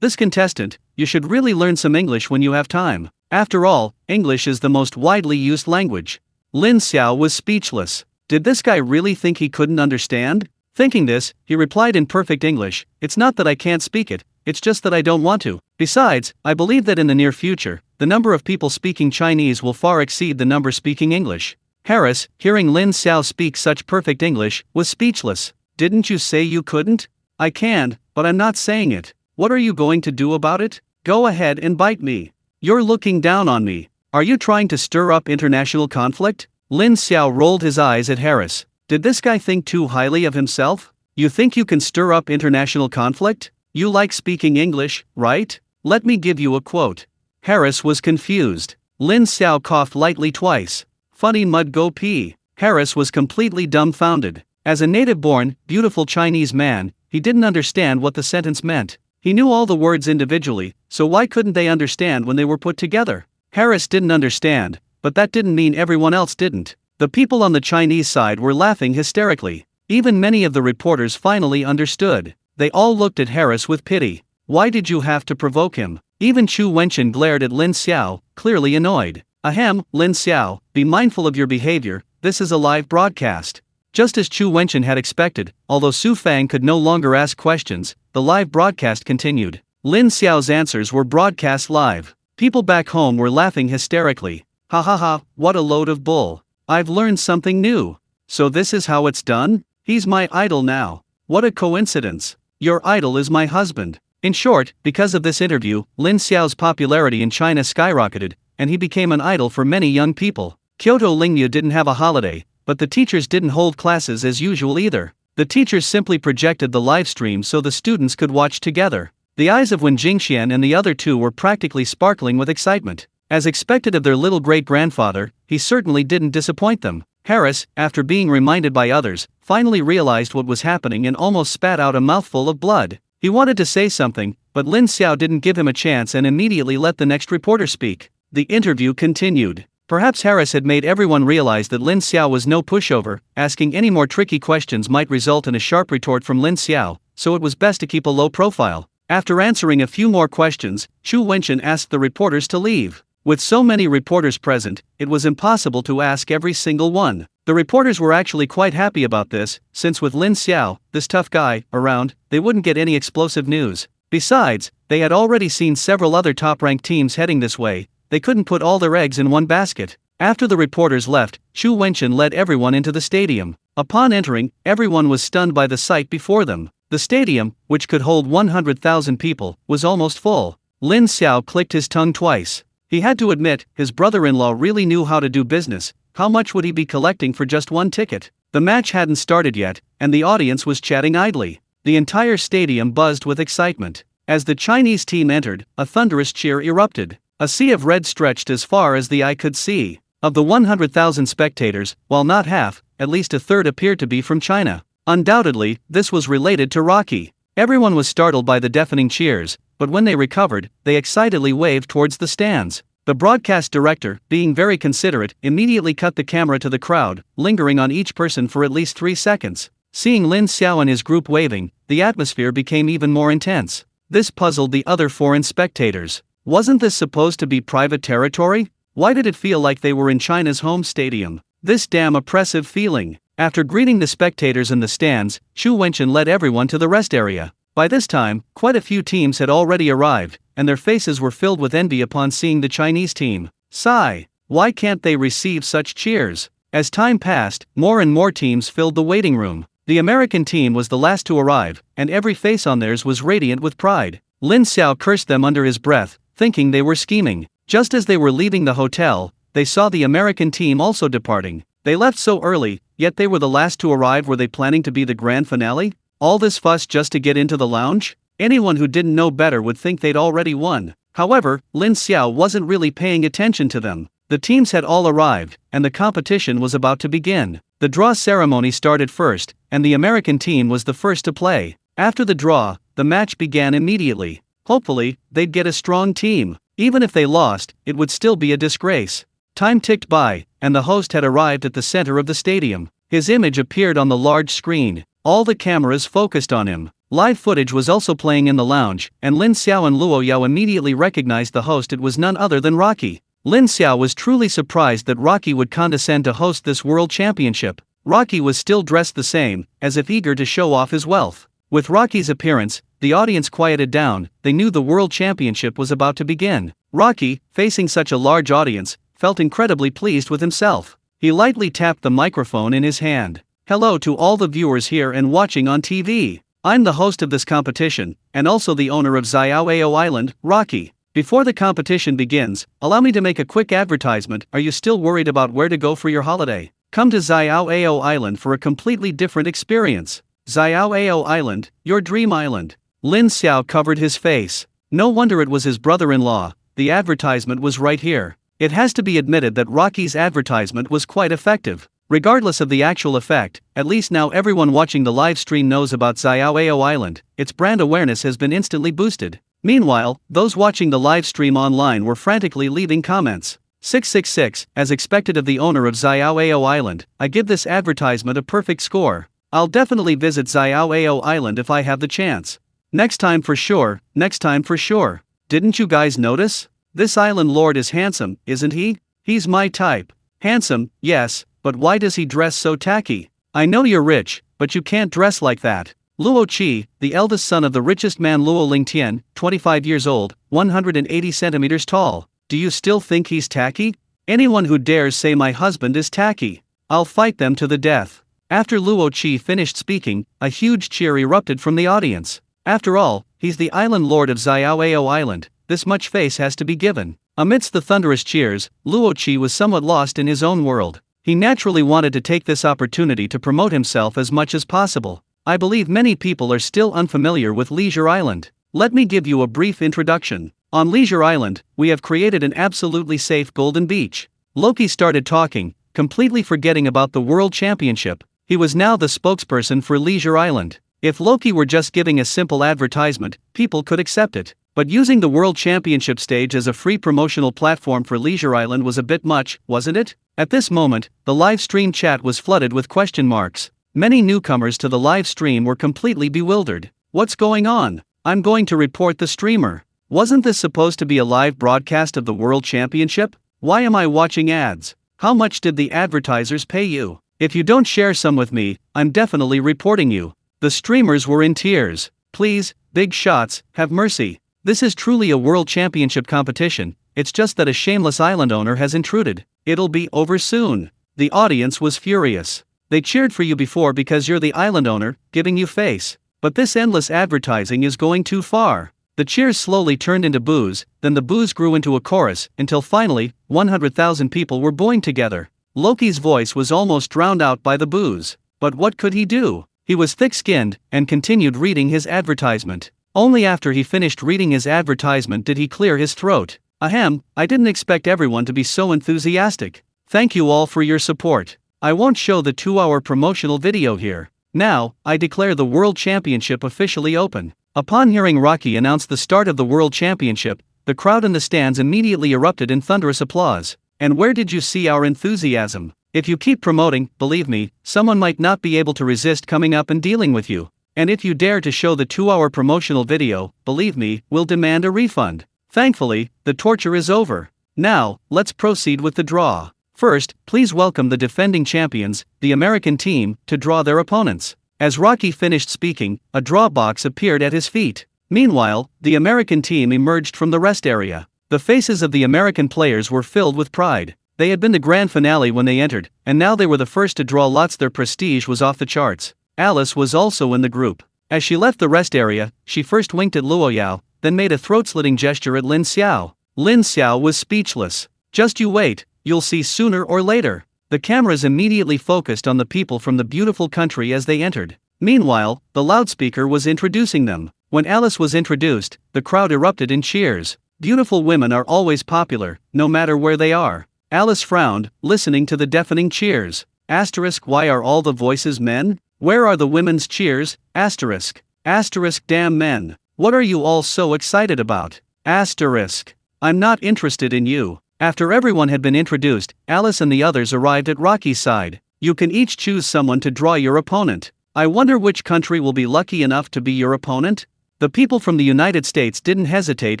This contestant, you should really learn some English when you have time. After all, English is the most widely used language. Lin Xiao was speechless. Did this guy really think he couldn't understand? Thinking this, he replied in perfect English, it's not that I can't speak it, it's just that I don't want to. Besides, I believe that in the near future, the number of people speaking Chinese will far exceed the number speaking English. Harris, hearing Lin Xiao speak such perfect English, was speechless. Didn't you say you couldn't? I can, but I'm not saying it. What are you going to do about it? Go ahead and bite me. You're looking down on me. Are you trying to stir up international conflict? Lin Xiao rolled his eyes at Harris. Did this guy think too highly of himself? You think you can stir up international conflict? You like speaking English, right? Let me give you a quote. Harris was confused. Lin Xiao coughed lightly twice. Funny mud go pee. Harris was completely dumbfounded. As a native-born, beautiful Chinese man, he didn't understand what the sentence meant. He knew all the words individually, so why couldn't they understand when they were put together? Harris didn't understand, but that didn't mean everyone else didn't. The people on the Chinese side were laughing hysterically. Even many of the reporters finally understood. They all looked at Harris with pity. Why did you have to provoke him? Even Chu Wenchen glared at Lin Xiao, clearly annoyed. Ahem, Lin Xiao, be mindful of your behavior, this is a live broadcast. Just as Chu Wenchen had expected, although Su Fang could no longer ask questions, the live broadcast continued. Lin Xiao's answers were broadcast live. People back home were laughing hysterically. Ha ha ha, what a load of bull. I've learned something new. So this is how it's done? He's my idol now. What a coincidence. Your idol is my husband. In short, because of this interview, Lin Xiao's popularity in China skyrocketed, and he became an idol for many young people. Kyoto Lingyu didn't have a holiday, but the teachers didn't hold classes as usual either. The teachers simply projected the live stream so the students could watch together. The eyes of Wen Jingxian and the other two were practically sparkling with excitement. As expected of their little great-grandfather, he certainly didn't disappoint them. Harris, after being reminded by others, finally realized what was happening and almost spat out a mouthful of blood. He wanted to say something, but Lin Xiao didn't give him a chance and immediately let the next reporter speak. The interview continued. Perhaps Harris had made everyone realize that Lin Xiao was no pushover. Asking any more tricky questions might result in a sharp retort from Lin Xiao, so it was best to keep a low profile. After answering a few more questions, Chu Wenchen asked the reporters to leave. With so many reporters present, it was impossible to ask every single one. The reporters were actually quite happy about this, since with Lin Xiao, this tough guy, around, they wouldn't get any explosive news. Besides, they had already seen several other top-ranked teams heading this way. They couldn't put all their eggs in one basket. After the reporters left, Chu Wenchen led everyone into the stadium. Upon entering, everyone was stunned by the sight before them. The stadium, which could hold 100,000 people, was almost full. Lin Xiao clicked his tongue twice. He had to admit, his brother-in-law really knew how to do business. How much would he be collecting for just one ticket? The match hadn't started yet, and the audience was chatting idly. The entire stadium buzzed with excitement. As the Chinese team entered, a thunderous cheer erupted. A sea of red stretched as far as the eye could see. Of the 100,000 spectators, while not half, at least a third appeared to be from China. Undoubtedly, this was related to Rocky. Everyone was startled by the deafening cheers, but when they recovered, they excitedly waved towards the stands. The broadcast director, being very considerate, immediately cut the camera to the crowd, lingering on each person for at least 3 seconds. Seeing Lin Xiao and his group waving, the atmosphere became even more intense. This puzzled the other foreign spectators. Wasn't this supposed to be private territory? Why did it feel like they were in China's home stadium? This damn oppressive feeling. After greeting the spectators in the stands, Chu Wenchen led everyone to the rest area. By this time, quite a few teams had already arrived, and their faces were filled with envy upon seeing the Chinese team. Sigh. Why can't they receive such cheers? As time passed, more and more teams filled the waiting room. The American team was the last to arrive, and every face on theirs was radiant with pride. Lin Xiao cursed them under his breath, thinking they were scheming. Just as they were leaving the hotel, they saw the American team also departing. They left so early, yet they were the last to arrive. Were they planning to be the grand finale? All this fuss just to get into the lounge? Anyone who didn't know better would think they'd already won. However, Lin Xiao wasn't really paying attention to them. The teams had all arrived, and the competition was about to begin. The draw ceremony started first, and the American team was the first to play. After the draw, the match began immediately. Hopefully, they'd get a strong team. Even if they lost, it would still be a disgrace. Time ticked by, and the host had arrived at the center of the stadium. His image appeared on the large screen. All the cameras focused on him. Live footage was also playing in the lounge, and Lin Xiao and Luo Yao immediately recognized the host. It was none other than Rocky. Lin Xiao was truly surprised that Rocky would condescend to host this world championship. Rocky was still dressed the same, as if eager to show off his wealth. With Rocky's appearance, the audience quieted down. They knew the world championship was about to begin. Rocky, facing such a large audience, felt incredibly pleased with himself. He lightly tapped the microphone in his hand. Hello to all the viewers here and watching on TV. I'm the host of this competition, and also the owner of Xiaoao Island, Rocky. Before the competition begins, allow me to make a quick advertisement. Are you still worried about where to go for your holiday? Come to Xiaoao Island for a completely different experience. Xiaoao Island, your dream island. Lin Xiao covered his face. No wonder it was his brother-in-law. The advertisement was right here. It has to be admitted that Rocky's advertisement was quite effective. Regardless of the actual effect, at least now everyone watching the live stream knows about Xiaoao Island. Its brand awareness has been instantly boosted. Meanwhile, those watching the live stream online were frantically leaving comments. 666, as expected of the owner of Xiaoao Island, I give this advertisement a perfect score. I'll definitely visit Xiaoao Island if I have the chance. Next time for sure, next time for sure. Didn't you guys notice? This island lord is handsome, isn't he? He's my type. Handsome, yes, but why does he dress so tacky? I know you're rich, but you can't dress like that. Luo Qi, the eldest son of the richest man Luo Lingtian, 25 years old, 180 centimeters tall. Do you still think he's tacky? Anyone who dares say my husband is tacky, I'll fight them to the death. After Luo Qi finished speaking, a huge cheer erupted from the audience. After all, he's the island lord of Xiaoao Island, this much face has to be given. Amidst the thunderous cheers, Luo Qi was somewhat lost in his own world. He naturally wanted to take this opportunity to promote himself as much as possible. I believe many people are still unfamiliar with Leisure Island. Let me give you a brief introduction. On Leisure Island, we have created an absolutely safe golden beach. Loki started talking, completely forgetting about the World Championship. He was now the spokesperson for Leisure Island. If Loki were just giving a simple advertisement, people could accept it. But using the World Championship stage as a free promotional platform for Leisure Island was a bit much, wasn't it? At this moment, the live stream chat was flooded with question marks. Many newcomers to the live stream were completely bewildered. What's going on? I'm going to report the streamer. Wasn't this supposed to be a live broadcast of the World Championship? Why am I watching ads? How much did the advertisers pay you? If you don't share some with me, I'm definitely reporting you. The streamers were in tears. Please, big shots, have mercy. This is truly a World Championship competition, it's just that a shameless island owner has intruded. It'll be over soon. The audience was furious. They cheered for you before because you're the island owner, giving you face. But this endless advertising is going too far. The cheers slowly turned into boos, then the boos grew into a chorus, until finally, 100,000 people were booing together. Loki's voice was almost drowned out by the boos. But what could he do? He was thick-skinned, and continued reading his advertisement. Only after he finished reading his advertisement did he clear his throat. Ahem, I didn't expect everyone to be so enthusiastic. Thank you all for your support. I won't show the 2-hour promotional video here. Now, I declare the World Championship officially open. Upon hearing Rocky announce the start of the World Championship, the crowd in the stands immediately erupted in thunderous applause. And where did you see our enthusiasm? If you keep promoting, believe me, someone might not be able to resist coming up and dealing with you. And if you dare to show the 2-hour promotional video, believe me, we'll demand a refund. Thankfully, the torture is over. Now, let's proceed with the draw. First, please welcome the defending champions, the American team, to draw their opponents. As Rocky finished speaking, a draw box appeared at his feet. Meanwhile, the American team emerged from the rest area. The faces of the American players were filled with pride. They had been the grand finale when they entered, and now they were the first to draw lots. Their prestige was off the charts. Alice was also in the group. As she left the rest area, she first winked at Luo Yao, then made a throat-slitting gesture at Lin Xiao. Lin Xiao was speechless. Just you wait, you'll see sooner or later. The cameras immediately focused on the people from the beautiful country as they entered. Meanwhile, the loudspeaker was introducing them. When Alice was introduced, the crowd erupted in cheers. Beautiful women are always popular, no matter where they are. Alice frowned, listening to the deafening cheers. Asterisk, why are all the voices men? Where are the women's cheers? Asterisk. Asterisk, damn men. What are you all so excited about? Asterisk. I'm not interested in you. After everyone had been introduced, Alice and the others arrived at Rocky's side. You can each choose someone to draw your opponent. I wonder which country will be lucky enough to be your opponent? The people from the United States didn't hesitate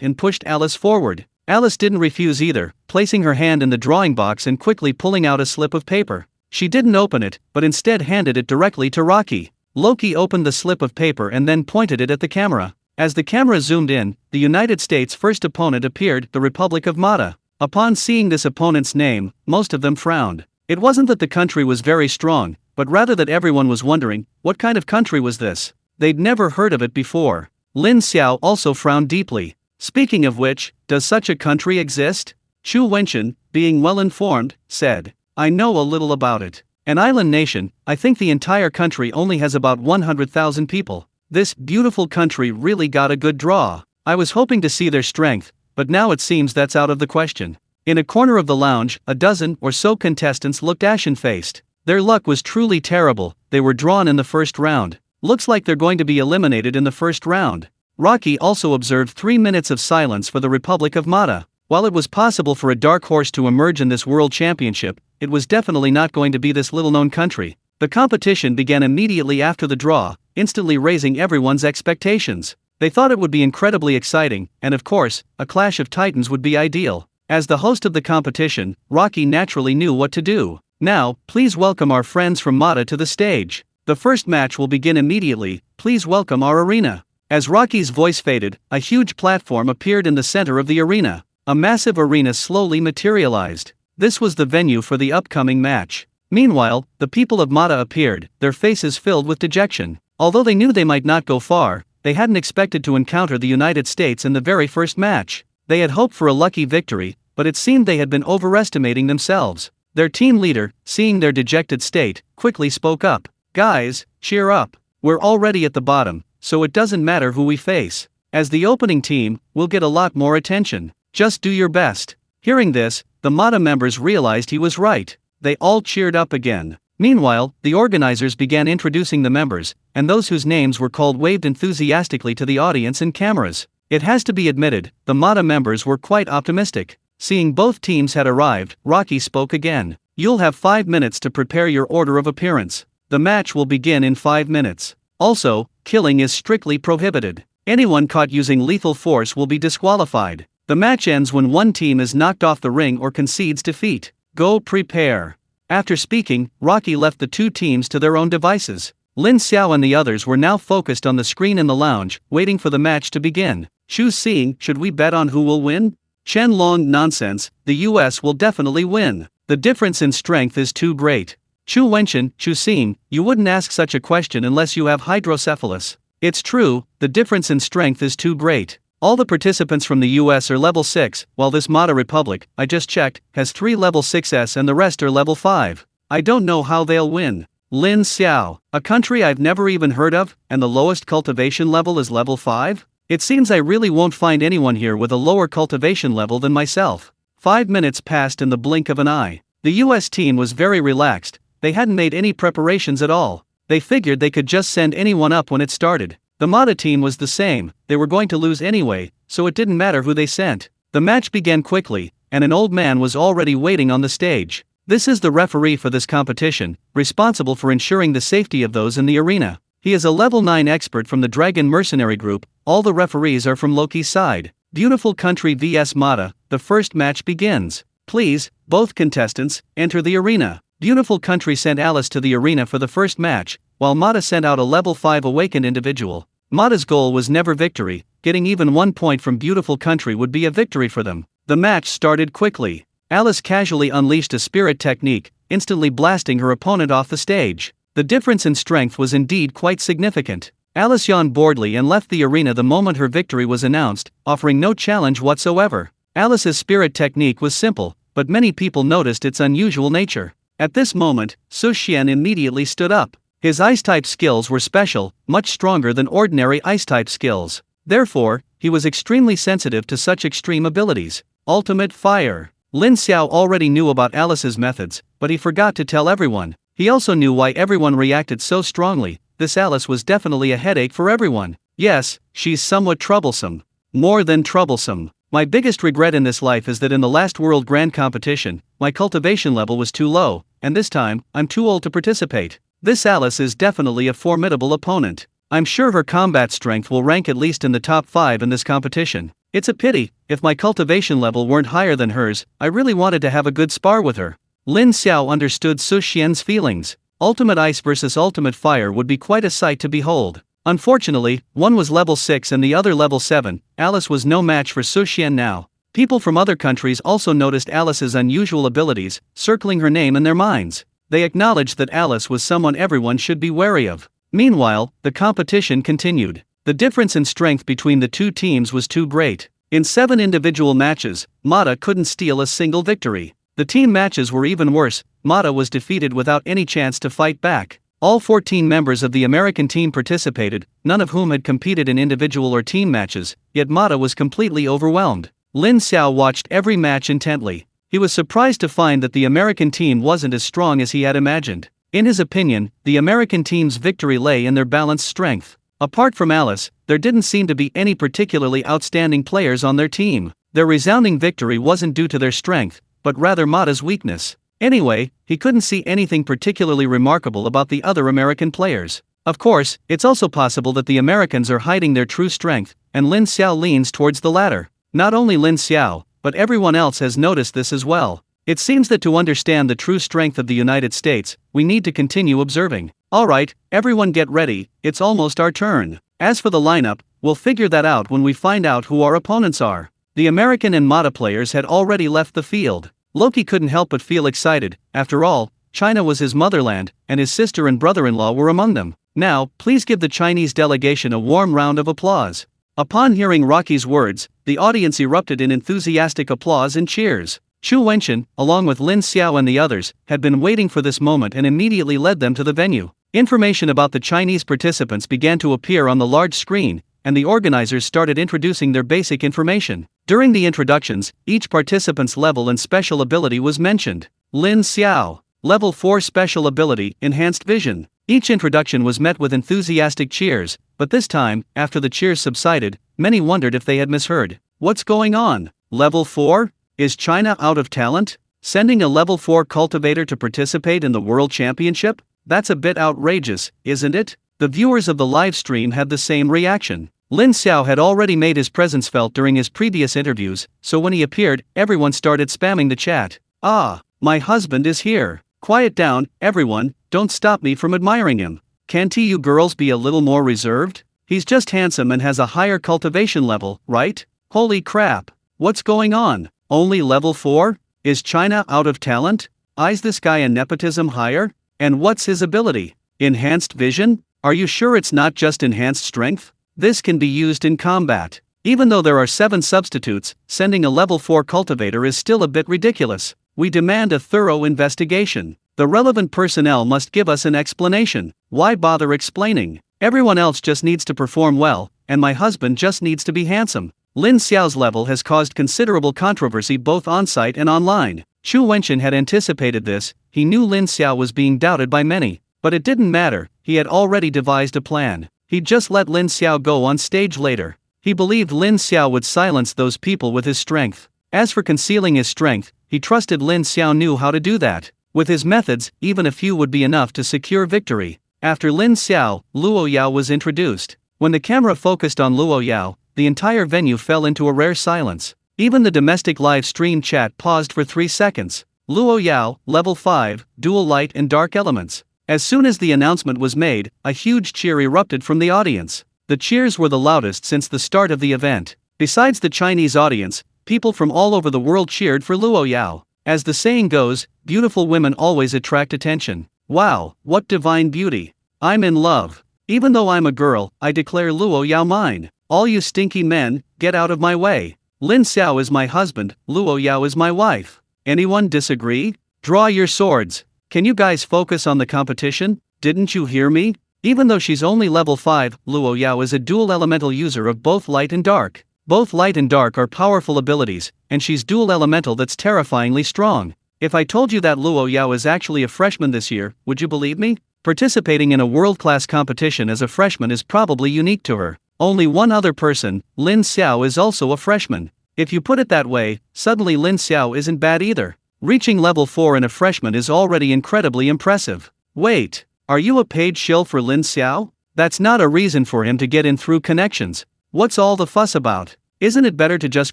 and pushed Alice forward. Alice didn't refuse either, placing her hand in the drawing box and quickly pulling out a slip of paper. She didn't open it, but instead handed it directly to Rocky. Loki opened the slip of paper and then pointed it at the camera. As the camera zoomed in, the United States' first opponent appeared, the Republic of Mata. Upon seeing this opponent's name, most of them frowned. It wasn't that the country was very strong, but rather that everyone was wondering, what kind of country was this? They'd never heard of it before. Lin Xiao also frowned deeply. Speaking of which, does such a country exist? Chu Wenchen, being well informed, said, I know a little about it. An island nation, I think the entire country only has about 100,000 people. This beautiful country really got a good draw. I was hoping to see their strength, but now it seems that's out of the question. In a corner of the lounge, a dozen or so contestants looked ashen-faced. Their luck was truly terrible, they were drawn in the first round. Looks like they're going to be eliminated in the first round. Rocky also observed 3 minutes of silence for the Republic of Mata. While it was possible for a dark horse to emerge in this world championship, it was definitely not going to be this little-known country. The competition began immediately after the draw, instantly raising everyone's expectations. They thought it would be incredibly exciting, and of course, a clash of titans would be ideal. As the host of the competition, Rocky naturally knew what to do. Now, please welcome our friends from Mata to the stage. The first match will begin immediately. Please welcome our arena. As Rocky's voice faded, a huge platform appeared in the center of the arena. A massive arena slowly materialized. This was the venue for the upcoming match. Meanwhile, the people of Mata appeared, their faces filled with dejection. Although they knew they might not go far, they hadn't expected to encounter the United States in the very first match. They had hoped for a lucky victory, but it seemed they had been overestimating themselves. Their team leader, seeing their dejected state, quickly spoke up. Guys, cheer up. We're already at the bottom, so it doesn't matter who we face. As the opening team, we'll get a lot more attention. Just do your best. Hearing this, the Mata members realized he was right. They all cheered up again. Meanwhile, the organizers began introducing the members, and those whose names were called waved enthusiastically to the audience and cameras. It has to be admitted, the Mata members were quite optimistic. Seeing both teams had arrived, Rocky spoke again. You'll have 5 minutes to prepare your order of appearance. The match will begin in 5 minutes. Also, killing is strictly prohibited. Anyone caught using lethal force will be disqualified. The match ends when one team is knocked off the ring or concedes defeat. Go prepare. After speaking, Rocky left the two teams to their own devices. Lin Xiao and the others were now focused on the screen in the lounge, waiting for the match to begin. Chu Xing, should we bet on who will win? Chen Long, nonsense, the US will definitely win. The difference in strength is too great. Chu Wenchen, Chu Xing, you wouldn't ask such a question unless you have hydrocephalus. It's true, the difference in strength is too great. All the participants from the US are level 6, while this Mata Republic, I just checked, has 3 level 6s and the rest are level 5. I don't know how they'll win. Lin Xiao, a country I've never even heard of, and the lowest cultivation level is level 5? It seems I really won't find anyone here with a lower cultivation level than myself. 5 minutes passed in the blink of an eye. The US team was very relaxed, they hadn't made any preparations at all. They figured they could just send anyone up when it started. The Mata team was the same, they were going to lose anyway, so it didn't matter who they sent. The match began quickly, and an old man was already waiting on the stage. This is the referee for this competition, responsible for ensuring the safety of those in the arena. He is a level 9 expert from the Dragon Mercenary Group. All the referees are from Loki's side. Beautiful Country vs Mata, the first match begins. Please, both contestants, enter the arena. Beautiful Country sent Alice to the arena for the first match, while Mata sent out a level 5 awakened individual. Mata's goal was never victory, getting even 1 point from Beautiful Country would be a victory for them. The match started quickly. Alice casually unleashed a spirit technique, instantly blasting her opponent off the stage. The difference in strength was indeed quite significant. Alice yawned boredly and left the arena the moment her victory was announced, offering no challenge whatsoever. Alice's spirit technique was simple, but many people noticed its unusual nature. At this moment, Su Xian immediately stood up. His ice-type skills were special, much stronger than ordinary ice-type skills. Therefore, he was extremely sensitive to such extreme abilities. Ultimate Fire. Lin Xiao already knew about Alice's methods, but he forgot to tell everyone. He also knew why everyone reacted so strongly. This Alice was definitely a headache for everyone. Yes, she's somewhat troublesome. More than troublesome. My biggest regret in this life is that in the last World Grand Competition, my cultivation level was too low, and this time, I'm too old to participate. This Alice is definitely a formidable opponent. I'm sure her combat strength will rank at least in the top 5 in this competition. It's a pity, if my cultivation level weren't higher than hers, I really wanted to have a good spar with her. Lin Xiao understood Su Xian's feelings. Ultimate Ice versus Ultimate Fire would be quite a sight to behold. Unfortunately, one was level 6 and the other level 7, Alice was no match for Su Xian now. People from other countries also noticed Alice's unusual abilities, circling her name in their minds. They acknowledged that Alice was someone everyone should be wary of. Meanwhile, the competition continued. The difference in strength between the two teams was too great. In 7 individual matches, Mata couldn't steal a single victory. The team matches were even worse. Mata was defeated without any chance to fight back. All 14 members of the American team participated, none of whom had competed in individual or team matches, yet Mata was completely overwhelmed. Lin Xiao watched every match intently. He was surprised to find that the American team wasn't as strong as he had imagined. In his opinion, the American team's victory lay in their balanced strength. Apart from Alice, there didn't seem to be any particularly outstanding players on their team. Their resounding victory wasn't due to their strength, but rather Mata's weakness. Anyway, he couldn't see anything particularly remarkable about the other American players. Of course, it's also possible that the Americans are hiding their true strength, and Lin Xiao leans towards the latter. Not only Lin Xiao, but everyone else has noticed this as well. It seems that to understand the true strength of the United States, we need to continue observing. Alright, everyone get ready, it's almost our turn. As for the lineup, we'll figure that out when we find out who our opponents are. The American and Mata players had already left the field. Loki couldn't help but feel excited. After all, China was his motherland, and his sister and brother-in-law were among them. Now, please give the Chinese delegation a warm round of applause. Upon hearing Rocky's words, the audience erupted in enthusiastic applause and cheers. Chu Wenchen, along with Lin Xiao and the others, had been waiting for this moment and immediately led them to the venue. Information about the Chinese participants began to appear on the large screen, and the organizers started introducing their basic information. During the introductions, each participant's level and special ability was mentioned. Lin Xiao, Level 4 Special Ability, Enhanced Vision. Each introduction was met with enthusiastic cheers, but this time, after the cheers subsided, many wondered if they had misheard. What's going on? Level 4? Is China out of talent? Sending a Level 4 cultivator to participate in the World Championship? That's a bit outrageous, isn't it? The viewers of the live stream had the same reaction. Lin Xiao had already made his presence felt during his previous interviews, so when he appeared, everyone started spamming the chat. Ah, my husband is here. Quiet down, everyone, don't stop me from admiring him. Can't you girls be a little more reserved? He's just handsome and has a higher cultivation level, right? Holy crap, what's going on? Only level 4? Is China out of talent? Is this guy a nepotism hire? And what's his ability? Enhanced vision? Are you sure it's not just enhanced strength? This can be used in combat. Even though there are 7 substitutes, sending a level 4 cultivator is still a bit ridiculous. We demand a thorough investigation. The relevant personnel must give us an explanation. Why bother explaining? Everyone else just needs to perform well, and my husband just needs to be handsome. Lin Xiao's level has caused considerable controversy both on-site and online. Chu Wenchen had anticipated this. He knew Lin Xiao was being doubted by many, but it didn't matter. He had already devised a plan. He'd just let Lin Xiao go on stage later. He believed Lin Xiao would silence those people with his strength. As for concealing his strength, he trusted Lin Xiao knew how to do that. With his methods, even a few would be enough to secure victory. After Lin Xiao, Luo Yao was introduced. When the camera focused on Luo Yao, the entire venue fell into a rare silence. Even the domestic live stream chat paused for 3 seconds. Luo Yao, Level 5, Dual Light and Dark Elements. As soon as the announcement was made, a huge cheer erupted from the audience. The cheers were the loudest since the start of the event. Besides the Chinese audience, people from all over the world cheered for Luo Yao. As the saying goes, beautiful women always attract attention. Wow, what divine beauty. I'm in love. Even though I'm a girl, I declare Luo Yao mine. All you stinky men, get out of my way. Lin Xiao is my husband, Luo Yao is my wife. Anyone disagree? Draw your swords. Can you guys focus on the competition? Didn't you hear me? Even though she's only level 5, Luo Yao is a dual elemental user of both light and dark. Both light and dark are powerful abilities, and she's dual elemental that's terrifyingly strong. If I told you that Luo Yao is actually a freshman this year, would you believe me? Participating in a world-class competition as a freshman is probably unique to her. Only one other person, Lin Xiao, is also a freshman. If you put it that way, suddenly Lin Xiao isn't bad either. Reaching level 4 in a freshman is already incredibly impressive. Wait, are you a paid shill for Lin Xiao? That's not a reason for him to get in through connections. What's all the fuss about? Isn't it better to just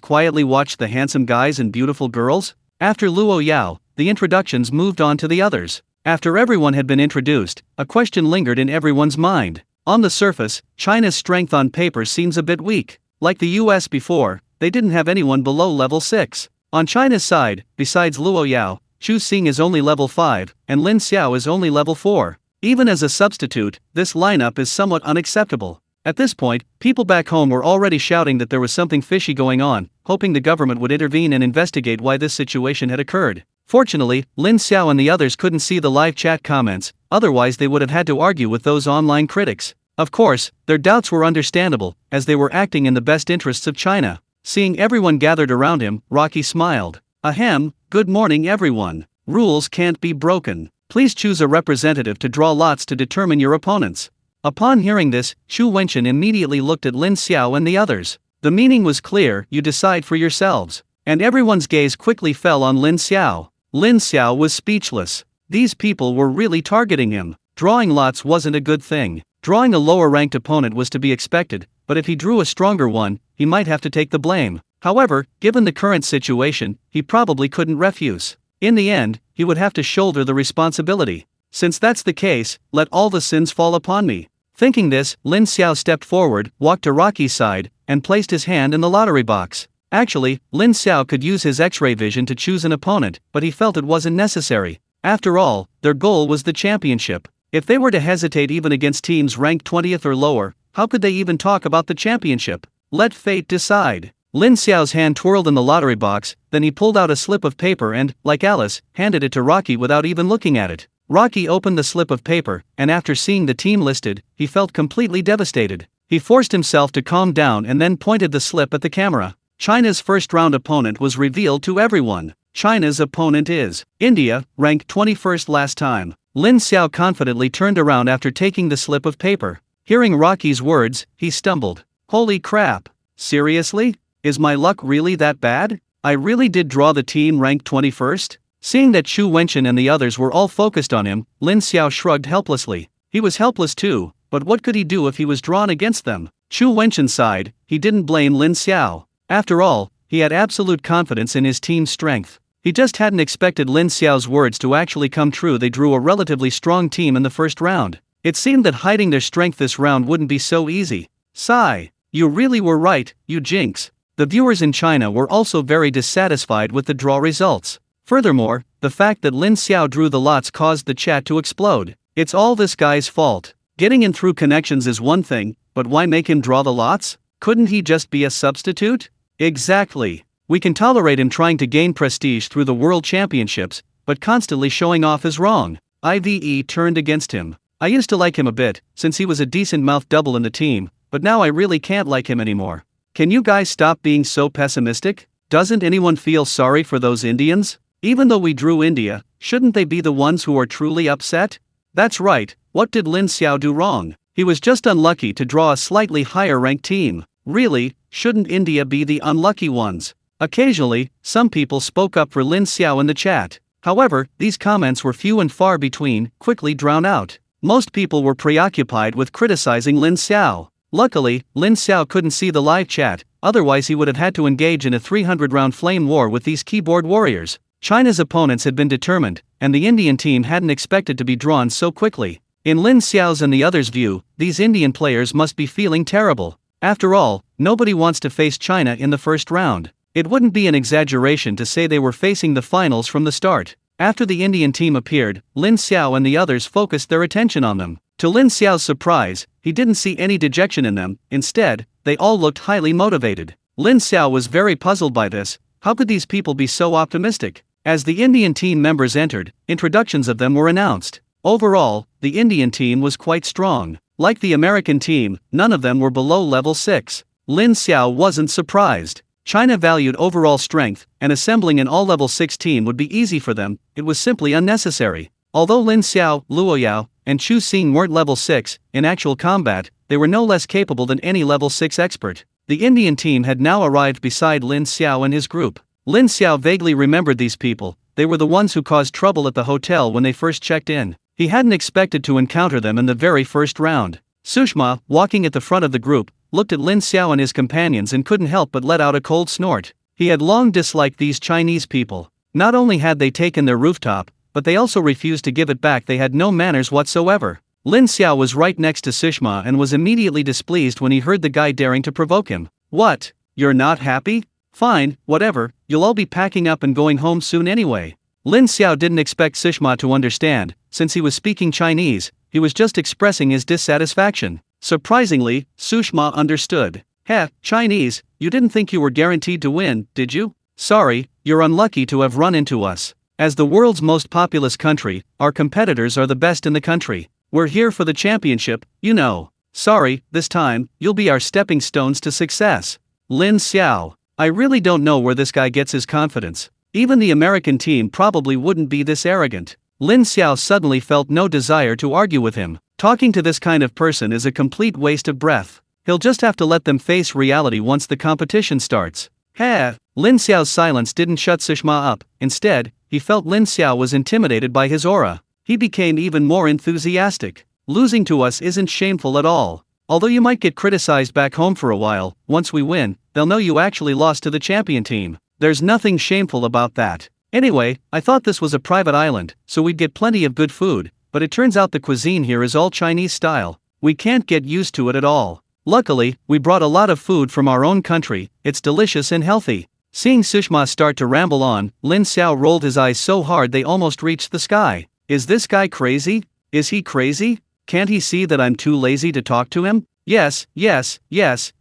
quietly watch the handsome guys and beautiful girls? After Luo Yao, the introductions moved on to the others. After everyone had been introduced, a question lingered in everyone's mind. On the surface, China's strength on paper seems a bit weak. Like the US before, they didn't have anyone below level 6. On China's side, besides Luo Yao, Chu Xing is only level 5, and Lin Xiao is only level 4. Even as a substitute, this lineup is somewhat unacceptable. At this point, people back home were already shouting that there was something fishy going on, hoping the government would intervene and investigate why this situation had occurred. Fortunately, Lin Xiao and the others couldn't see the live chat comments, otherwise they would have had to argue with those online critics. Of course, their doubts were understandable, as they were acting in the best interests of China. Seeing everyone gathered around him, Rocky smiled. Ahem, good morning everyone. Rules can't be broken. Please choose a representative to draw lots to determine your opponents. Upon hearing this, Chu Wenchen immediately looked at Lin Xiao and the others. The meaning was clear, you decide for yourselves. And everyone's gaze quickly fell on Lin Xiao. Lin Xiao was speechless. These people were really targeting him. Drawing lots wasn't a good thing. Drawing a lower-ranked opponent was to be expected, but if he drew a stronger one, he might have to take the blame. However, given the current situation, he probably couldn't refuse. In the end, he would have to shoulder the responsibility. Since that's the case, let all the sins fall upon me. Thinking this, Lin Xiao stepped forward, walked to Rocky's side, and placed his hand in the lottery box. Actually, Lin Xiao could use his X-ray vision to choose an opponent, but he felt it wasn't necessary. After all, their goal was the championship. If they were to hesitate even against teams ranked 20th or lower, how could they even talk about the championship? Let fate decide. Lin Xiao's hand twirled in the lottery box, then he pulled out a slip of paper and, like Alice, handed it to Rocky without even looking at it. Rocky opened the slip of paper, and after seeing the team listed, he felt completely devastated. He forced himself to calm down and then pointed the slip at the camera. China's first-round opponent was revealed to everyone. China's opponent is India, ranked 21st last time. Lin Xiao confidently turned around after taking the slip of paper. Hearing Rocky's words, he stumbled. Holy crap! Seriously? Is my luck really that bad? I really did draw the team ranked 21st? Seeing that Chu Wenchen and the others were all focused on him, Lin Xiao shrugged helplessly. He was helpless too, but what could he do if he was drawn against them? Chu Wenchen sighed. He didn't blame Lin Xiao. After all, he had absolute confidence in his team's strength. He just hadn't expected Lin Xiao's words to actually come true. They drew a relatively strong team in the first round. It seemed that hiding their strength this round wouldn't be so easy. Sigh. You really were right, you jinx. The viewers in China were also very dissatisfied with the draw results. Furthermore, the fact that Lin Xiao drew the lots caused the chat to explode. It's all this guy's fault. Getting in through connections is one thing, but why make him draw the lots? Couldn't he just be a substitute? Exactly. We can tolerate him trying to gain prestige through the World Championships, but constantly showing off is wrong. IVE turned against him. I used to like him a bit, since he was a decent mouth double in the team, but now I really can't like him anymore. Can you guys stop being so pessimistic? Doesn't anyone feel sorry for those Indians? Even though we drew India, shouldn't they be the ones who are truly upset? That's right, what did Lin Xiao do wrong? He was just unlucky to draw a slightly higher ranked team. Really, shouldn't India be the unlucky ones? Occasionally, some people spoke up for Lin Xiao in the chat. However, these comments were few and far between, quickly drowned out. Most people were preoccupied with criticizing Lin Xiao. Luckily, Lin Xiao couldn't see the live chat, otherwise he would have had to engage in a 300-round flame war with these keyboard warriors. China's opponents had been determined, and the Indian team hadn't expected to be drawn so quickly. In Lin Xiao's and the others' view, these Indian players must be feeling terrible. After all, nobody wants to face China in the first round. It wouldn't be an exaggeration to say they were facing the finals from the start. After the Indian team appeared, Lin Xiao and the others focused their attention on them. To Lin Xiao's surprise, he didn't see any dejection in them. Instead, they all looked highly motivated. Lin Xiao was very puzzled by this. How could these people be so optimistic? As the Indian team members entered, introductions of them were announced. Overall, the Indian team was quite strong. Like the American team, none of them were below level 6. Lin Xiao wasn't surprised. China valued overall strength, and assembling an all-level 6 team would be easy for them. It was simply unnecessary. Although Lin Xiao, Luo Yao, and Chu Xing weren't level 6, in actual combat, they were no less capable than any level 6 expert. The Indian team had now arrived beside Lin Xiao and his group. Lin Xiao vaguely remembered these people. They were the ones who caused trouble at the hotel when they first checked in. He hadn't expected to encounter them in the very first round. Sushma, walking at the front of the group, looked at Lin Xiao and his companions and couldn't help but let out a cold snort. He had long disliked these Chinese people. Not only had they taken their rooftop, but they also refused to give it back. They had no manners whatsoever. Lin Xiao was right next to Sushma and was immediately displeased when he heard the guy daring to provoke him. What? You're not happy? Fine, whatever, you'll all be packing up and going home soon anyway. Lin Xiao didn't expect Sushma to understand. Since he was speaking Chinese, he was just expressing his dissatisfaction. Surprisingly, Sushma understood. Heh, Chinese, you didn't think you were guaranteed to win, did you? Sorry, you're unlucky to have run into us. As the world's most populous country, our competitors are the best in the country. We're here for the championship, you know. Sorry, this time, you'll be our stepping stones to success. Lin Xiao. I really don't know where this guy gets his confidence. Even the American team probably wouldn't be this arrogant. Lin Xiao suddenly felt no desire to argue with him. Talking to this kind of person is a complete waste of breath. He'll just have to let them face reality once the competition starts. Lin Xiao's silence didn't shut Sushma up. Instead, he felt Lin Xiao was intimidated by his aura. He became even more enthusiastic. Losing to us isn't shameful at all. Although you might get criticized back home for a while, once we win, they'll know you actually lost to the champion team. There's nothing shameful about that. Anyway, I thought this was a private island, so we'd get plenty of good food, but it turns out the cuisine here is all Chinese style. We can't get used to it at all. Luckily, we brought a lot of food from our own country. It's delicious and healthy. Seeing Sushma start to ramble on, Lin Xiao rolled his eyes so hard they almost reached the sky. Is this guy crazy? Is he crazy? Can't he see that I'm too lazy to talk to him? Yes,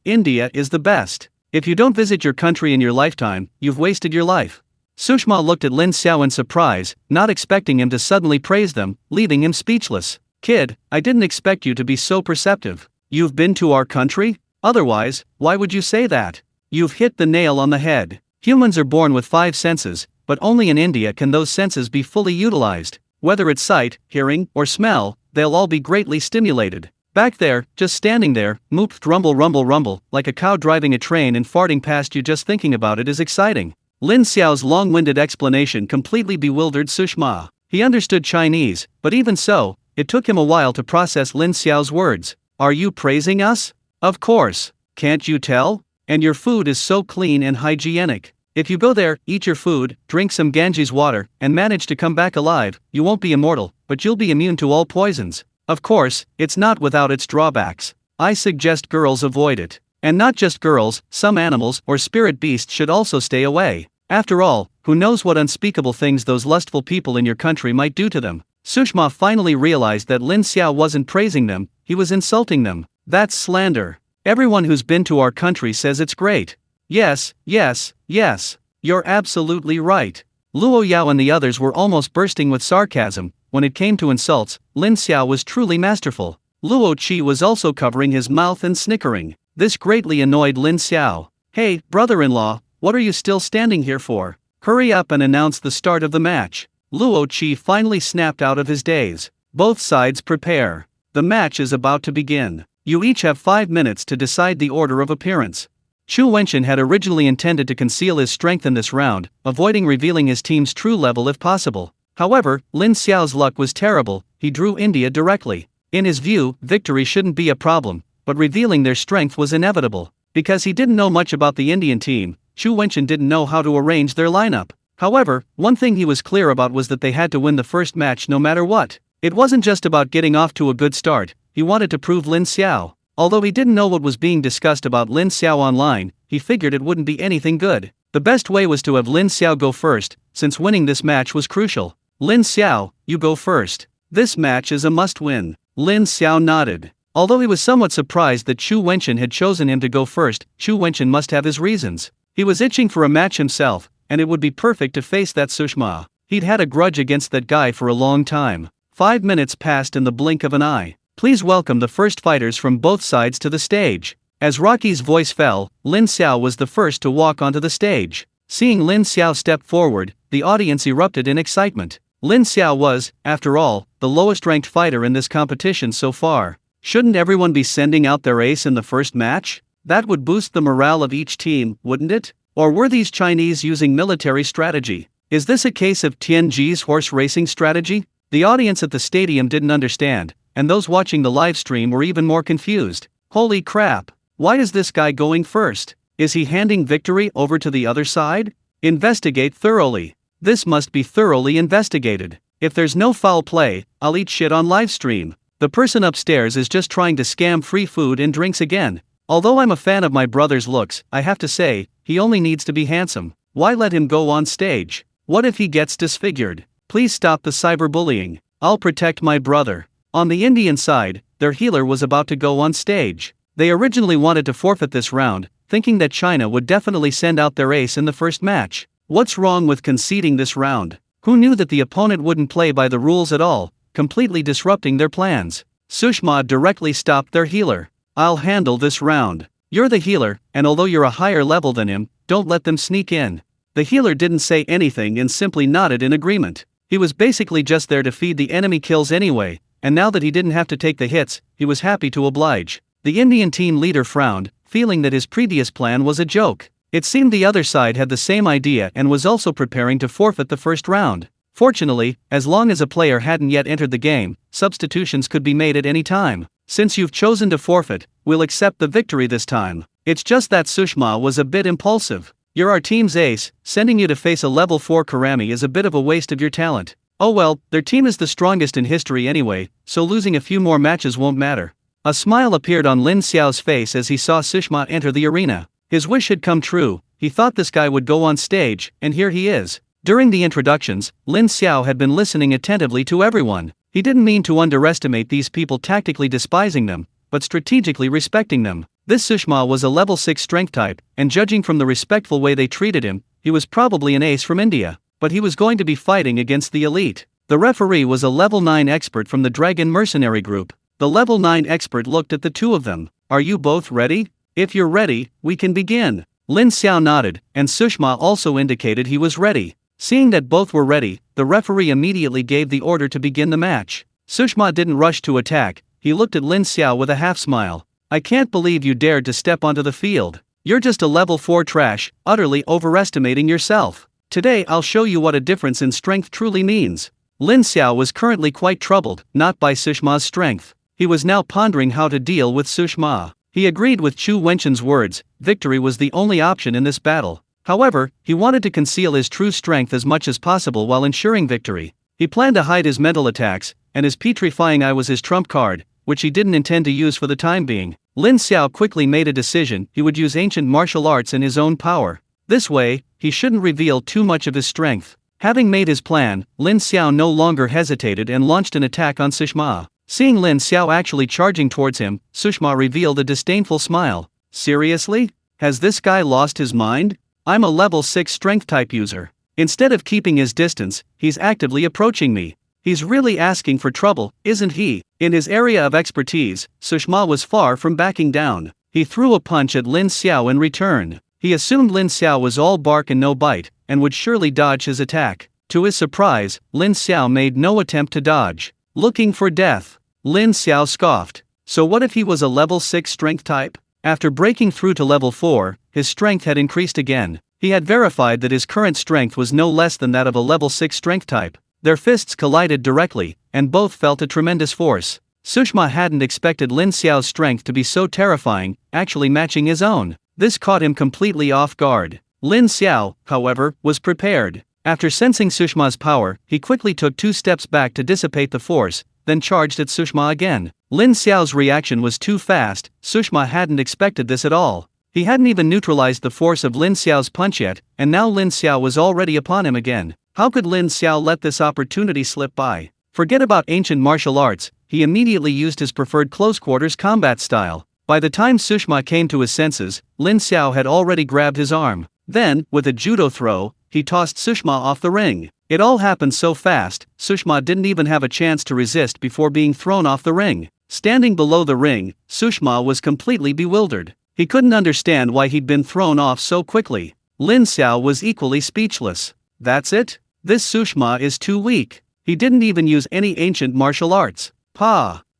India is the best. If you don't visit your country in your lifetime, you've wasted your life. Sushma looked at Lin Xiao in surprise, not expecting him to suddenly praise them, leaving him speechless. Kid, I didn't expect you to be so perceptive. You've been to our country? Otherwise, why would you say that? You've hit the nail on the head. Humans are born with 5 senses, but only in India can those senses be fully utilized. Whether it's sight, hearing, or smell, they'll all be greatly stimulated. Back there, just standing there, mooped rumble, like a cow driving a train and farting past you just thinking about it is exciting. Lin Xiao's long-winded explanation completely bewildered Sushma. He understood Chinese, but even so, it took him a while to process Lin Xiao's words. Are you praising us? Of course. Can't you tell? And your food is so clean and hygienic. If you go there, eat your food, drink some Ganges water, and manage to come back alive, you won't be immortal, but you'll be immune to all poisons. Of course, it's not without its drawbacks. I suggest girls avoid it. And not just girls, some animals or spirit beasts should also stay away. After all, who knows what unspeakable things those lustful people in your country might do to them. Sushma finally realized that Lin Xiao wasn't praising them, he was insulting them. That's slander. Everyone who's been to our country says it's great. Yes, you're absolutely right. Luo Yao and the others were almost bursting with sarcasm. When it came to insults, Lin Xiao was truly masterful. Luo Qi was also covering his mouth and snickering. This greatly annoyed Lin Xiao. Hey, brother-in-law, what are you still standing here for? Hurry up and announce the start of the match. Luo Qi finally snapped out of his daze. Both sides prepare. The match is about to begin. You each have 5 minutes to decide the order of appearance. Chu Wenchen had originally intended to conceal his strength in this round, avoiding revealing his team's true level if possible. However, Lin Xiao's luck was terrible, he drew India directly. In his view, victory shouldn't be a problem, but revealing their strength was inevitable. Because he didn't know much about the Indian team, Chu Wenchen didn't know how to arrange their lineup. However, one thing he was clear about was that they had to win the first match no matter what. It wasn't just about getting off to a good start, he wanted to prove Lin Xiao. Although he didn't know what was being discussed about Lin Xiao online, he figured it wouldn't be anything good. The best way was to have Lin Xiao go first, since winning this match was crucial. Lin Xiao, you go first. This match is a must-win. Lin Xiao nodded. Although he was somewhat surprised that Chu Wenchen had chosen him to go first, Chu Wenchen must have his reasons. He was itching for a match himself, and it would be perfect to face that Sushma. He'd had a grudge against that guy for a long time. 5 minutes passed in the blink of an eye. Please welcome the first fighters from both sides to the stage. As Rocky's voice fell, Lin Xiao was the first to walk onto the stage. Seeing Lin Xiao step forward, the audience erupted in excitement. Lin Xiao was, after all, the lowest-ranked fighter in this competition so far. Shouldn't everyone be sending out their ace in the first match? That would boost the morale of each team, wouldn't it? Or were these Chinese using military strategy? Is this a case of Tianji's horse racing strategy? The audience at the stadium didn't understand, and those watching the live stream were even more confused. Holy crap! Why is this guy going first? Is he handing victory over to the other side? Investigate thoroughly. This must be thoroughly investigated. If there's no foul play, I'll eat shit on live stream. The person upstairs is just trying to scam free food and drinks again. Although I'm a fan of my brother's looks, I have to say, he only needs to be handsome. Why let him go on stage? What if he gets disfigured? Please stop the cyberbullying. I'll protect my brother. On the Indian side, their healer was about to go on stage. They originally wanted to forfeit this round, thinking that China would definitely send out their ace in the first match. What's wrong with conceding this round? Who knew that the opponent wouldn't play by the rules at all, completely disrupting their plans? Sushma directly stopped their healer. I'll handle this round. You're the healer, and although you're a higher level than him, don't let them sneak in. The healer didn't say anything and simply nodded in agreement. He was basically just there to feed the enemy kills anyway, and now that he didn't have to take the hits, he was happy to oblige. The Indian team leader frowned, feeling that his previous plan was a joke. It seemed the other side had the same idea and was also preparing to forfeit the first round. Fortunately, as long as a player hadn't yet entered the game, substitutions could be made at any time. Since you've chosen to forfeit, we'll accept the victory this time. It's just that Sushma was a bit impulsive. You're our team's ace, sending you to face a level 4 Karami is a bit of a waste of your talent. Oh well, their team is the strongest in history anyway, so losing a few more matches won't matter. A smile appeared on Lin Xiao's face as he saw Sushma enter the arena. His wish had come true. He thought this guy would go on stage, and here he is. During the introductions, Lin Xiao had been listening attentively to everyone. He didn't mean to underestimate these people tactically despising them, but strategically respecting them. This Sushma was a level 6 strength type, and judging from the respectful way they treated him, he was probably an ace from India. But he was going to be fighting against the elite. The referee was a level 9 expert from the Dragon Mercenary Group. The level 9 expert looked at the two of them. Are you both ready? If you're ready, we can begin. Lin Xiao nodded, and Sushma also indicated he was ready. Seeing that both were ready, the referee immediately gave the order to begin the match. Sushma didn't rush to attack. He looked at Lin Xiao with a half smile. I can't believe you dared to step onto the field. You're just a level 4 trash, utterly overestimating yourself. Today I'll show you what a difference in strength truly means. Lin Xiao was currently quite troubled, not by Sushma's strength. He was now pondering how to deal with Sushma. He agreed with Chu Wenchen's words, victory was the only option in this battle. However, he wanted to conceal his true strength as much as possible while ensuring victory. He planned to hide his mental attacks, and his petrifying eye was his trump card, which he didn't intend to use for the time being. Lin Xiao quickly made a decision. He would use ancient martial arts in his own power. This way, he shouldn't reveal too much of his strength. Having made his plan, Lin Xiao no longer hesitated and launched an attack on Sushma. Seeing Lin Xiao actually charging towards him, Sushma revealed a disdainful smile. Seriously? Has this guy lost his mind? I'm a level 6 strength type user. Instead of keeping his distance, he's actively approaching me. He's really asking for trouble, isn't he? In his area of expertise, Sushma was far from backing down. He threw a punch at Lin Xiao in return. He assumed Lin Xiao was all bark and no bite, and would surely dodge his attack. To his surprise, Lin Xiao made no attempt to dodge. Looking for death. Lin Xiao scoffed. So what if he was a level 6 strength type? After breaking through to level 4, his strength had increased again. He had verified that his current strength was no less than that of a level 6 strength type. Their fists collided directly, and both felt a tremendous force. Sushma hadn't expected Lin Xiao's strength to be so terrifying, actually matching his own. This caught him completely off guard. Lin Xiao, however, was prepared. After sensing Sushma's power, he quickly took 2 steps back to dissipate the force, then charged at Sushma again. Lin Xiao's reaction was too fast. Sushma hadn't expected this at all. He hadn't even neutralized the force of Lin Xiao's punch yet, and now Lin Xiao was already upon him again. How could Lin Xiao let this opportunity slip by? Forget about ancient martial arts, he immediately used his preferred close-quarters combat style. By the time Sushma came to his senses, Lin Xiao had already grabbed his arm. Then, with a judo throw, he tossed Sushma off the ring. It all happened so fast, Sushma didn't even have a chance to resist before being thrown off the ring. Standing below the ring, Sushma was completely bewildered. He couldn't understand why he'd been thrown off so quickly. Lin Xiao was equally speechless. That's it? This Sushma is too weak. He didn't even use any ancient martial arts.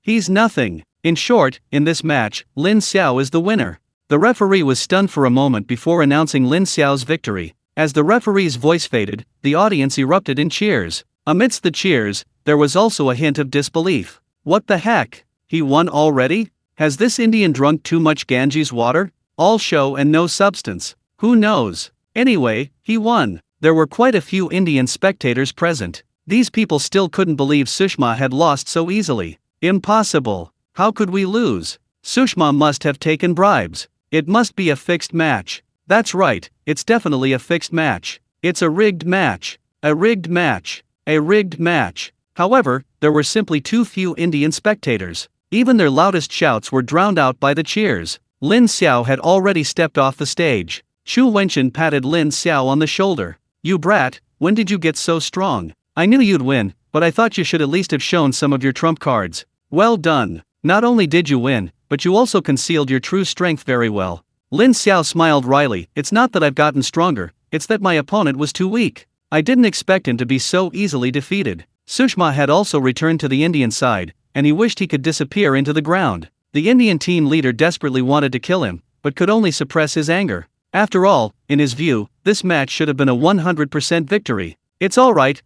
He's nothing. In short, in this match, Lin Xiao is the winner. The referee was stunned for a moment before announcing Lin Xiao's victory. As the referee's voice faded, the audience erupted in cheers. Amidst the cheers, there was also a hint of disbelief. What the heck? He won already? Has this Indian drunk too much Ganges water? All show and no substance. Who knows? Anyway, he won. There were quite a few Indian spectators present. These people still couldn't believe Sushma had lost so easily. Impossible. How could we lose? Sushma must have taken bribes. It must be a fixed match. That's right, it's definitely a fixed match. It's a rigged match. A rigged match. A rigged match. However, there were simply too few Indian spectators. Even their loudest shouts were drowned out by the cheers. Lin Xiao had already stepped off the stage. Chu Wenchen patted Lin Xiao on the shoulder. You brat, when did you get so strong? I knew you'd win, but I thought you should at least have shown some of your trump cards. Well done. Not only did you win, but you also concealed your true strength very well. Lin Xiao smiled wryly. It's not that I've gotten stronger, it's that my opponent was too weak. I didn't expect him to be so easily defeated. Sushma had also returned to the Indian side, and he wished he could disappear into the ground. The Indian team leader desperately wanted to kill him, but could only suppress his anger. After all, in his view, this match should have been a 100% victory. It's alright,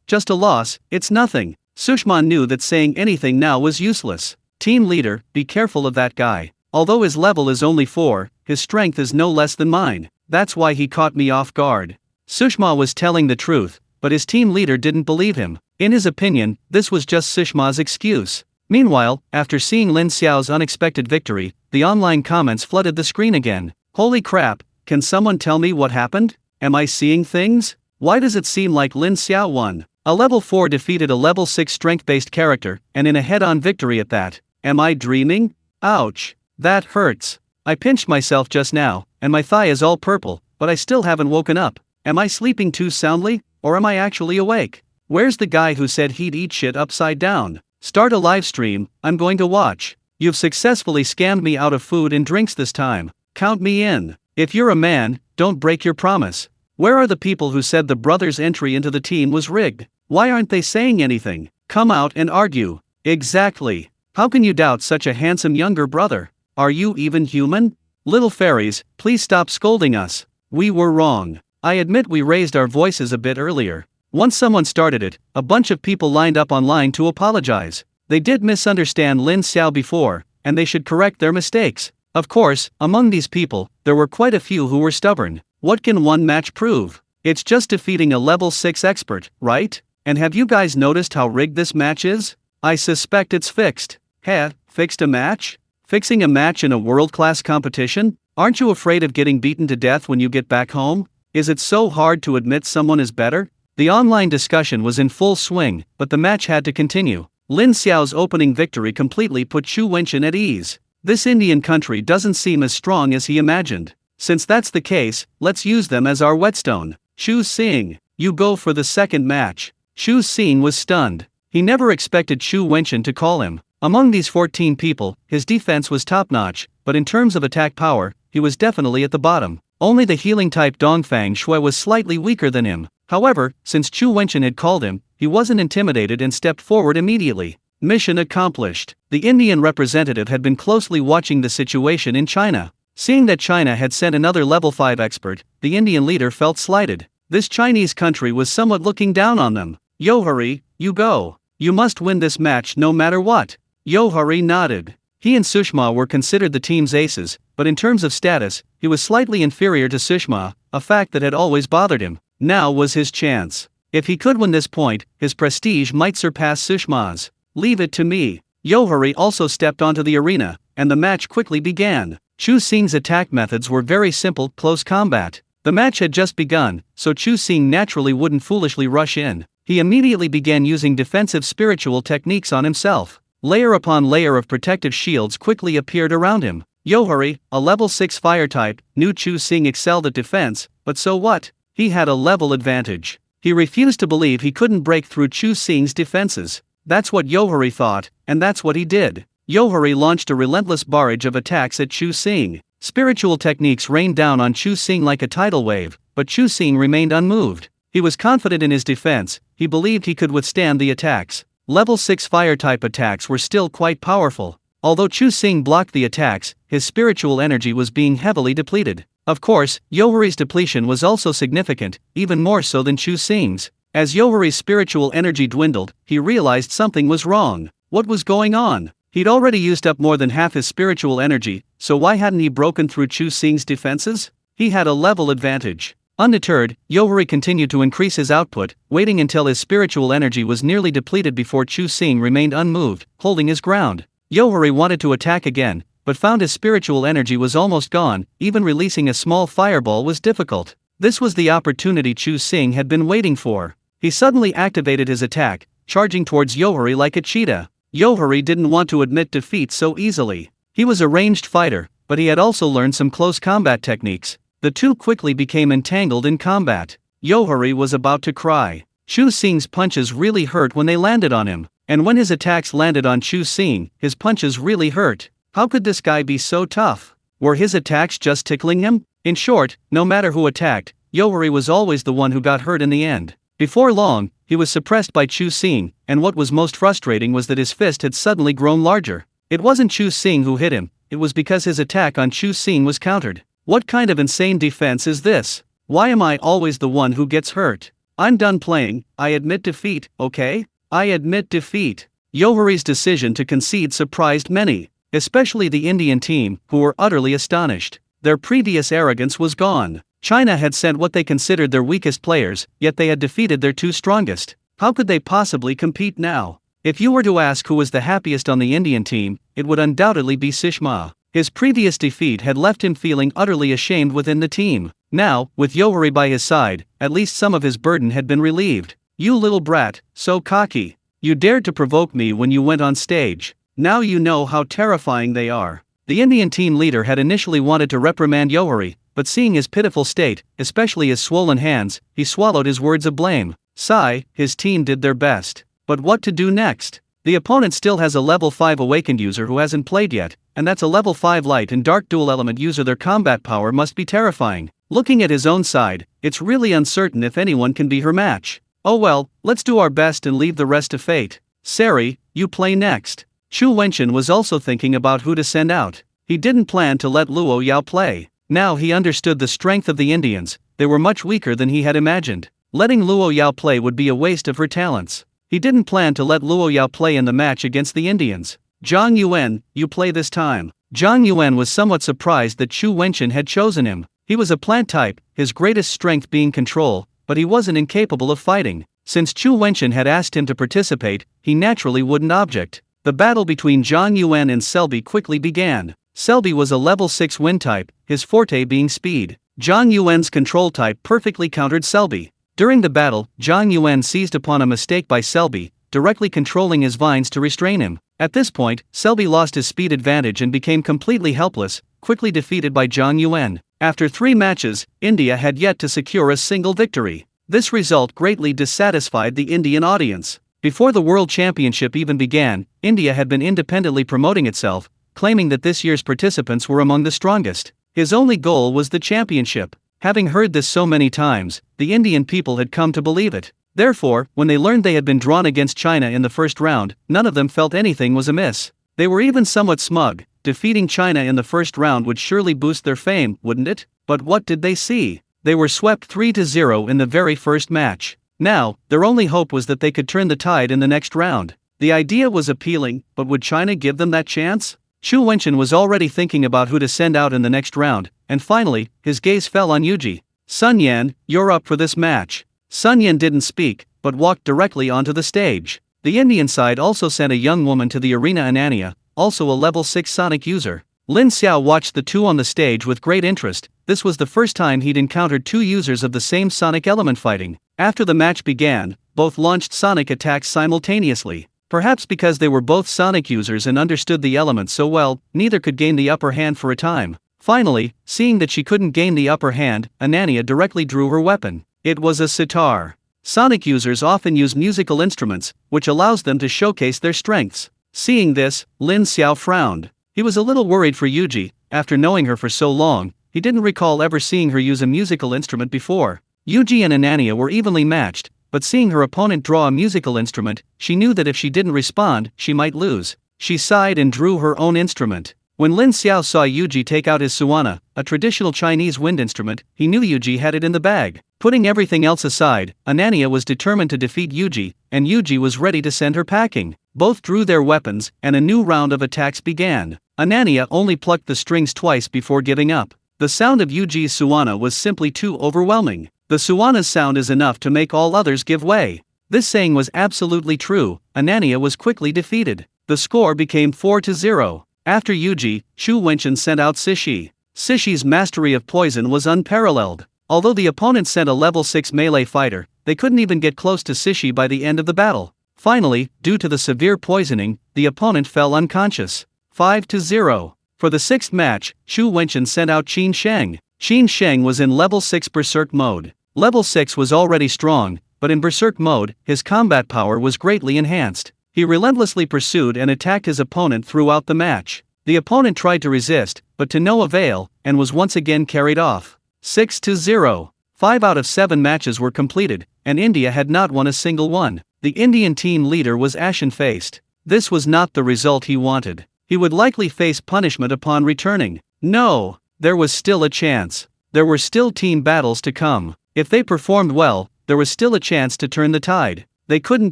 just a loss, it's nothing. Sushma knew that saying anything now was useless. Team leader, be careful of that guy. Although his level is only 4, his strength is no less than mine. That's why he caught me off guard. Sushma was telling the truth, but his team leader didn't believe him. In his opinion, this was just Sushma's excuse. Meanwhile, after seeing Lin Xiao's unexpected victory, the online comments flooded the screen again. Holy crap, can someone tell me what happened? Am I seeing things? Why does it seem like Lin Xiao won? A level 4 defeated a level 6 strength-based character, and in a head-on victory at that. Am I dreaming? Ouch. That hurts. I pinched myself just now, and my thigh is all purple, but I still haven't woken up. Am I sleeping too soundly, or am I actually awake? Where's the guy who said he'd eat shit upside down? Start a live stream, I'm going to watch. You've successfully scammed me out of food and drinks this time. Count me in. If you're a man, don't break your promise. Where are the people who said the brothers' entry into the team was rigged? Why aren't they saying anything? Come out and argue. Exactly. How can you doubt such a handsome younger brother? Are you even human? Little fairies, please stop scolding us. We were wrong. I admit we raised our voices a bit earlier. Once someone started it, a bunch of people lined up online to apologize. They did misunderstand Lin Xiao before, and they should correct their mistakes. Of course, among these people, there were quite a few who were stubborn. What can one match prove? It's just defeating a level 6 expert, right? And have you guys noticed how rigged this match is? I suspect it's fixed. Heh, fixed a match? Fixing a match in a world-class competition? Aren't you afraid of getting beaten to death when you get back home? Is it so hard to admit someone is better? The online discussion was in full swing, but the match had to continue. Lin Xiao's opening victory completely put Chu Wenchen at ease. This Indian country doesn't seem as strong as he imagined. Since that's the case, let's use them as our whetstone. Chu Xing, you go for the second match. Chu Xing was stunned. He never expected Chu Wenchen to call him. Among these 14 people, his defense was top-notch, but in terms of attack power, he was definitely at the bottom. Only the healing-type Dongfang Shui was slightly weaker than him. However, since Chu Wenchen had called him, he wasn't intimidated and stepped forward immediately. Mission accomplished. The Indian representative had been closely watching the situation in China. Seeing that China had sent another level 5 expert, the Indian leader felt slighted. This Chinese country was somewhat looking down on them. Yohari, you go. You must win this match no matter what. Yohari nodded. He and Sushma were considered the team's aces, but in terms of status, he was slightly inferior to Sushma, a fact that had always bothered him. Now was his chance. If he could win this point, his prestige might surpass Sushma's. Leave it to me. Yohari also stepped onto the arena, and the match quickly began. Chu Xing's attack methods were very simple, close combat. The match had just begun, so Chu Xing naturally wouldn't foolishly rush in. He immediately began using defensive spiritual techniques on himself. Layer upon layer of protective shields quickly appeared around him. Yohari, a level 6 fire type, knew Chu Xing excelled at defense, but so what? He had a level advantage. He refused to believe he couldn't break through Chu Xing's defenses. That's what Yohari thought, and that's what he did. Yohari launched a relentless barrage of attacks at Chu Xing. Spiritual techniques rained down on Chu Xing like a tidal wave, but Chu Xing remained unmoved. He was confident in his defense, he believed he could withstand the attacks. Level 6 fire-type attacks were still quite powerful. Although Chu Xing blocked the attacks, his spiritual energy was being heavily depleted. Of course, Yohari's depletion was also significant, even more so than Chu Xing's. As Yohari's spiritual energy dwindled, he realized something was wrong. What was going on? He'd already used up more than half his spiritual energy, so why hadn't he broken through Chu Xing's defenses? He had a level advantage. Undeterred, Yohari continued to increase his output, waiting until his spiritual energy was nearly depleted before Chu Xing remained unmoved, holding his ground. Yohari wanted to attack again, but found his spiritual energy was almost gone, even releasing a small fireball was difficult. This was the opportunity Chu Xing had been waiting for. He suddenly activated his attack, charging towards Yohari like a cheetah. Yohari didn't want to admit defeat so easily. He was a ranged fighter, but he had also learned some close combat techniques. The two quickly became entangled in combat. Yohari was about to cry. Chu Xing's punches really hurt when they landed on him, and when his attacks landed on Chu Xing, his punches really hurt. How could this guy be so tough? Were his attacks just tickling him? In short, no matter who attacked, Yohari was always the one who got hurt in the end. Before long, he was suppressed by Chu Xing, and what was most frustrating was that his fist had suddenly grown larger. It wasn't Chu Sing who hit him, it was because his attack on Chu Sing was countered. What kind of insane defense is this? Why am I always the one who gets hurt? I'm done playing, I admit defeat, okay? I admit defeat. Yohari's decision to concede surprised many, especially the Indian team, who were utterly astonished. Their previous arrogance was gone. China had sent what they considered their weakest players, yet they had defeated their two strongest. How could they possibly compete now? If you were to ask who was the happiest on the Indian team, it would undoubtedly be Sishma. His previous defeat had left him feeling utterly ashamed within the team. Now, with Yohari by his side, at least some of his burden had been relieved. You little brat, so cocky. You dared to provoke me when you went on stage. Now you know how terrifying they are. The Indian team leader had initially wanted to reprimand Yohari, but seeing his pitiful state, especially his swollen hands, he swallowed his words of blame. Sigh, his team did their best. But what to do next? The opponent still has a level 5 awakened user who hasn't played yet, and that's a level 5 light and dark dual element user. Their combat power must be terrifying. Looking at his own side, it's really uncertain if anyone can be her match. Oh well, let's do our best and leave the rest to fate. Sari, you play next. Chu Wenchen was also thinking about who to send out. He didn't plan to let Luo Yao play. Now he understood the strength of the Indians, they were much weaker than he had imagined. Letting Luo Yao play would be a waste of her talents. He didn't plan to let Luo Yao play in the match against the Indians. Zhang Yuan, you play this time. Zhang Yuan was somewhat surprised that Chu Wenchen had chosen him. He was a plant type, his greatest strength being control, but he wasn't incapable of fighting. Since Chu Wenchen had asked him to participate, he naturally wouldn't object. The battle between Zhang Yuan and Selby quickly began. Selby was a level 6 wind type, his forte being speed. Zhang Yuan's control type perfectly countered Selby. During the battle, Zhang Yuan seized upon a mistake by Selby, directly controlling his vines to restrain him. At this point, Selby lost his speed advantage and became completely helpless, quickly defeated by Zhang Yuan. After 3 matches, India had yet to secure a single victory. This result greatly dissatisfied the Indian audience. Before the World Championship even began, India had been independently promoting itself, claiming that this year's participants were among the strongest. His only goal was the championship. Having heard this so many times, the Indian people had come to believe it. Therefore, when they learned they had been drawn against China in the first round, none of them felt anything was amiss. They were even somewhat smug. Defeating China in the first round would surely boost their fame, wouldn't it? But what did they see? They were swept 3-0 in the very first match. Now, their only hope was that they could turn the tide in the next round. The idea was appealing, but would China give them that chance? Chu Wenchen was already thinking about who to send out in the next round, and finally, his gaze fell on Yuji. Sun Yan, you're up for this match. Sun Yan didn't speak, but walked directly onto the stage. The Indian side also sent a young woman to the arena, Anania, also a level 6 sonic user. Lin Xiao watched the two on the stage with great interest. This was the first time he'd encountered 2 users of the same sonic element fighting. After the match began, both launched sonic attacks simultaneously. Perhaps because they were both sonic users and understood the elements so well, neither could gain the upper hand for a time. Finally, seeing that she couldn't gain the upper hand, Anania directly drew her weapon. It was a sitar. Sonic users often use musical instruments, which allows them to showcase their strengths. Seeing this, Lin Xiao frowned. He was a little worried for Yuji. After knowing her for so long, he didn't recall ever seeing her use a musical instrument before. Yuji and Anania were evenly matched, but seeing her opponent draw a musical instrument, she knew that if she didn't respond, she might lose. She sighed and drew her own instrument. When Lin Xiao saw Yuji take out his suwana, a traditional Chinese wind instrument, he knew Yuji had it in the bag. Putting everything else aside, Anania was determined to defeat Yuji, and Yuji was ready to send her packing. Both drew their weapons, and a new round of attacks began. Anania only plucked the strings twice before giving up. The sound of Yuji's suwana was simply too overwhelming. The suwana's sound is enough to make all others give way. This saying was absolutely true. Anania was quickly defeated. The score became 4-0. After Yuji, Chu Wenchen sent out Cixi. Cixi's mastery of poison was unparalleled. Although the opponent sent a level 6 melee fighter, they couldn't even get close to Cixi by the end of the battle. Finally, due to the severe poisoning, the opponent fell unconscious. 5-0. For the 6th match, Chu Wenchen sent out Qin Sheng. Qin Sheng was in level 6 Berserk mode. Level 6 was already strong, but in Berserk mode, his combat power was greatly enhanced. He relentlessly pursued and attacked his opponent throughout the match. The opponent tried to resist, but to no avail, and was once again carried off. 6-0. 5 out of 7 matches were completed, and India had not won a single one. The Indian team leader was ashen-faced. This was not the result he wanted. he would likely face punishment upon returning. No, there was still a chance. There were still team battles to come. If they performed well, there was still a chance to turn the tide. They couldn't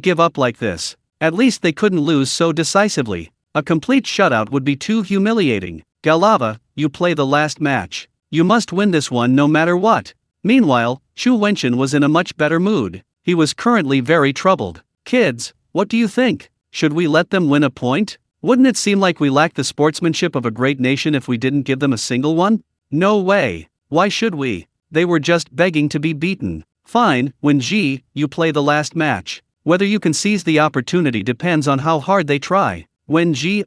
give up like this. At least they couldn't lose so decisively. A complete shutout would be too humiliating. Galava, you play the last match. You must win this one no matter what. Meanwhile, Chu Wenchen was in a much better mood. He was currently very troubled. Kids, what do you think? Should we let them win a point? Wouldn't it seem like we lack the sportsmanship of a great nation if we didn't give them a single one? No way. Why should we? They were just begging to be beaten. Fine, Wenji, you play the last match. Whether you can seize the opportunity depends on how hard they try. Wenji,